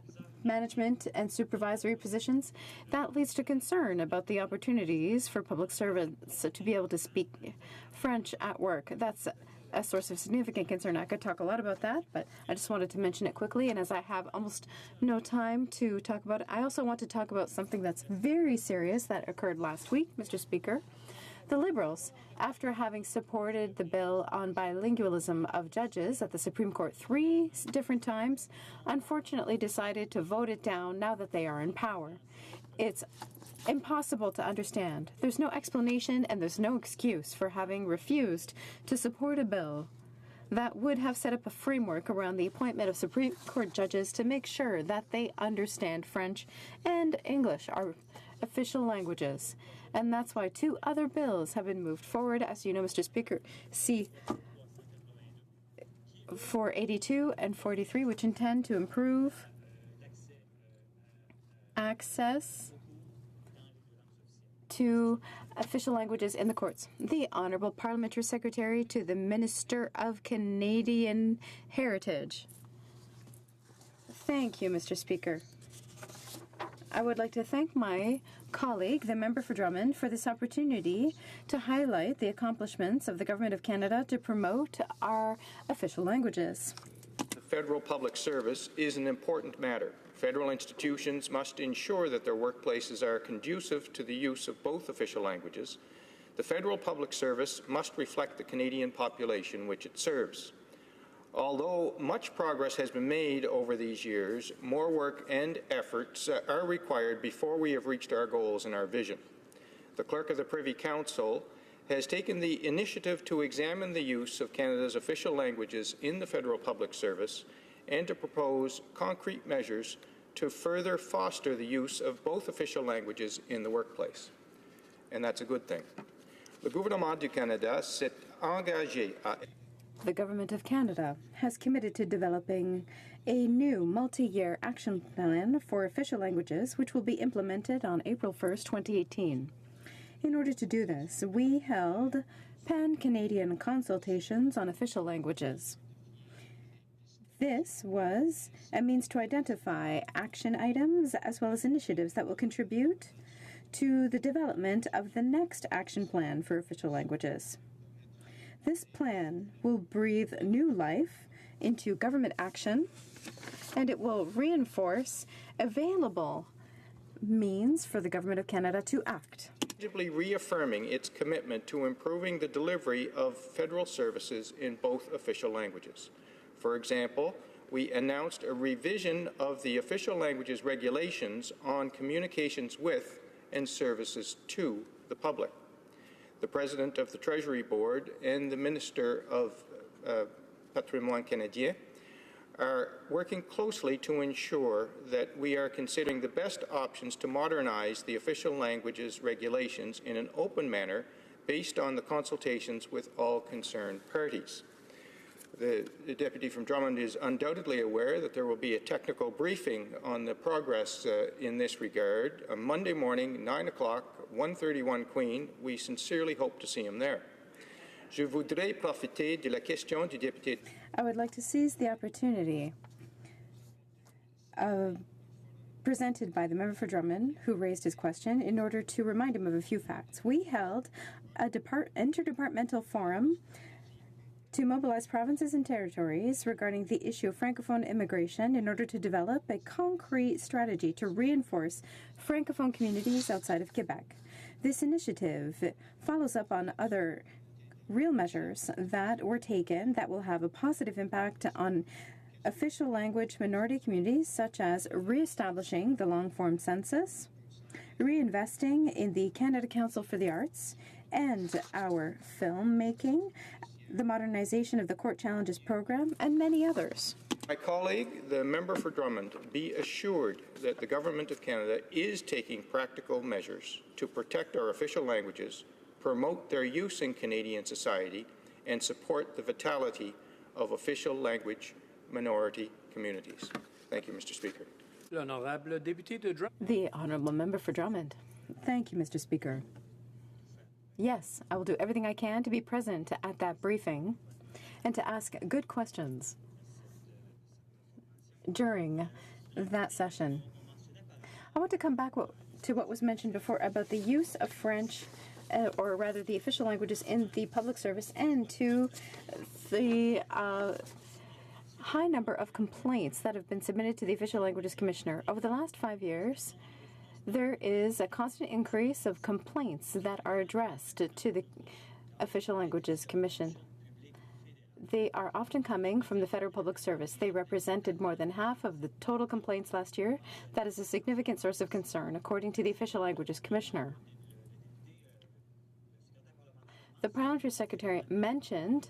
management and supervisory positions. That leads to concern about the opportunities for public servants to be able to speak French at work. That's a source of significant concern. I could talk a lot about that, but I just wanted to mention it quickly. And as I have almost no time to talk about it, I also want to talk about something that's very serious that occurred last week, Mr. Speaker. The Liberals, after having supported the bill on bilingualism of judges at the Supreme Court 3 different times, unfortunately decided to vote it down now that they are in power. It's impossible to understand. There's no explanation and there's no excuse for having refused to support a bill that would have set up a framework around the appointment of Supreme Court judges to make sure that they understand French and English, our official languages. And that's why 2 other bills have been moved forward, as you know, Mr. Speaker, C 482 and 43, which intend to improve access to official languages in the courts. The Honourable Parliamentary Secretary to the Minister of Canadian Heritage. Thank you, Mr. Speaker. I would like to thank my colleague, the member for Drummond, for this opportunity to highlight the accomplishments of the Government of Canada to promote our official languages. The federal public service is an important matter. Federal institutions must ensure that their workplaces are conducive to the use of both official languages. The federal public service must reflect the Canadian population which it serves. Although much progress has been made over these years, more work and efforts are required before we have reached our goals and our vision. The Clerk of the Privy Council has taken the initiative to examine the use of Canada's official languages in the federal public service and to propose concrete measures to further foster the use of both official languages in the workplace. And that's a good thing. Le gouvernement du Canada s'est engagé à... The Government of Canada has committed to developing a new multi-year action plan for official languages, which will be implemented on April 1st, 2018. In order to do this, we held pan-Canadian consultations on official languages. This was a means to identify action items as well as initiatives that will contribute to the development of the next action plan for official languages. This plan will breathe new life into government action, and it will reinforce available means for the Government of Canada to act. Reaffirming its commitment to improving the delivery of federal services in both official languages. For example, we announced a revision of the official languages regulations on communications with and services to the public. The President of the Treasury Board and the Minister of Patrimoine Canadien are working closely to ensure that we are considering the best options to modernize the official languages regulations in an open manner based on the consultations with all concerned parties. The Deputy from Drummond is undoubtedly aware that there will be a technical briefing on the progress in this regard on Monday morning, 9 o'clock, 131 Queen. We sincerely hope to see him there. Je voudrais profiter de la question du député. I would like to seize the opportunity presented by the member for Drummond, who raised his question, in order to remind him of a few facts. We held an interdepartmental forum to mobilize provinces and territories regarding the issue of Francophone immigration in order to develop a concrete strategy to reinforce Francophone communities outside of Quebec. This initiative follows up on other real measures that were taken that will have a positive impact on official language minority communities, such as reestablishing the long-form census, reinvesting in the Canada Council for the Arts, and our filmmaking, the modernization of the Court Challenges program, and many others. My colleague, the member for Drummond, be assured that the Government of Canada is taking practical measures to protect our official languages, promote their use in Canadian society, and support the vitality of official language minority communities. Thank you, Mr. Speaker. The Honourable Member for Drummond. Thank you, Mr. Speaker. Yes, I will do everything I can to be present at that briefing and to ask good questions during that session. I want to come back to what was mentioned before about the use of French, or rather the official languages in the public service, and to the high number of complaints that have been submitted to the Official Languages Commissioner. Over the last 5 years, there is a constant increase of complaints that are addressed to the Official Languages Commission. They are often coming from the Federal Public Service. They represented more than half of the total complaints last year. That is a significant source of concern, according to the Official Languages Commissioner. The Parliamentary Secretary mentioned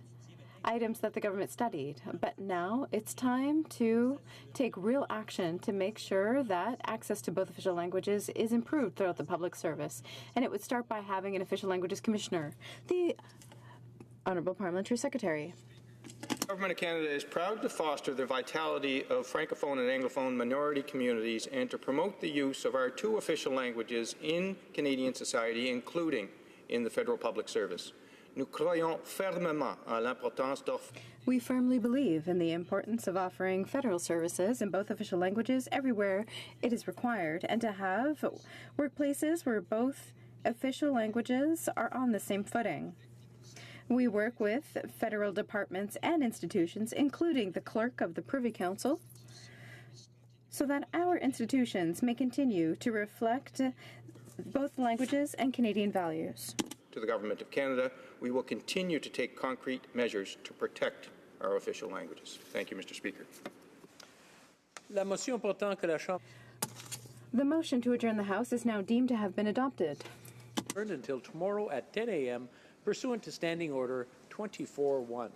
items that the government studied, but now it's time to take real action to make sure that access to both official languages is improved throughout the public service. And it would start by having an Official Languages Commissioner. The Honourable Parliamentary Secretary. The Government of Canada is proud to foster the vitality of Francophone and Anglophone minority communities and to promote the use of our two official languages in Canadian society, including in the Federal Public Service. We firmly believe in the importance of offering federal services in both official languages everywhere it is required, and to have workplaces where both official languages are on the same footing. We work with federal departments and institutions, including the Clerk of the Privy Council, so that our institutions may continue to reflect both languages and Canadian values. To the Government of Canada, we will continue to take concrete measures to protect our official languages. Thank you, Mr. Speaker. La motion portant que la Chambre. The motion to adjourn the House is now deemed to have been adopted. Until tomorrow at 10 a.m. pursuant to Standing Order 24-1.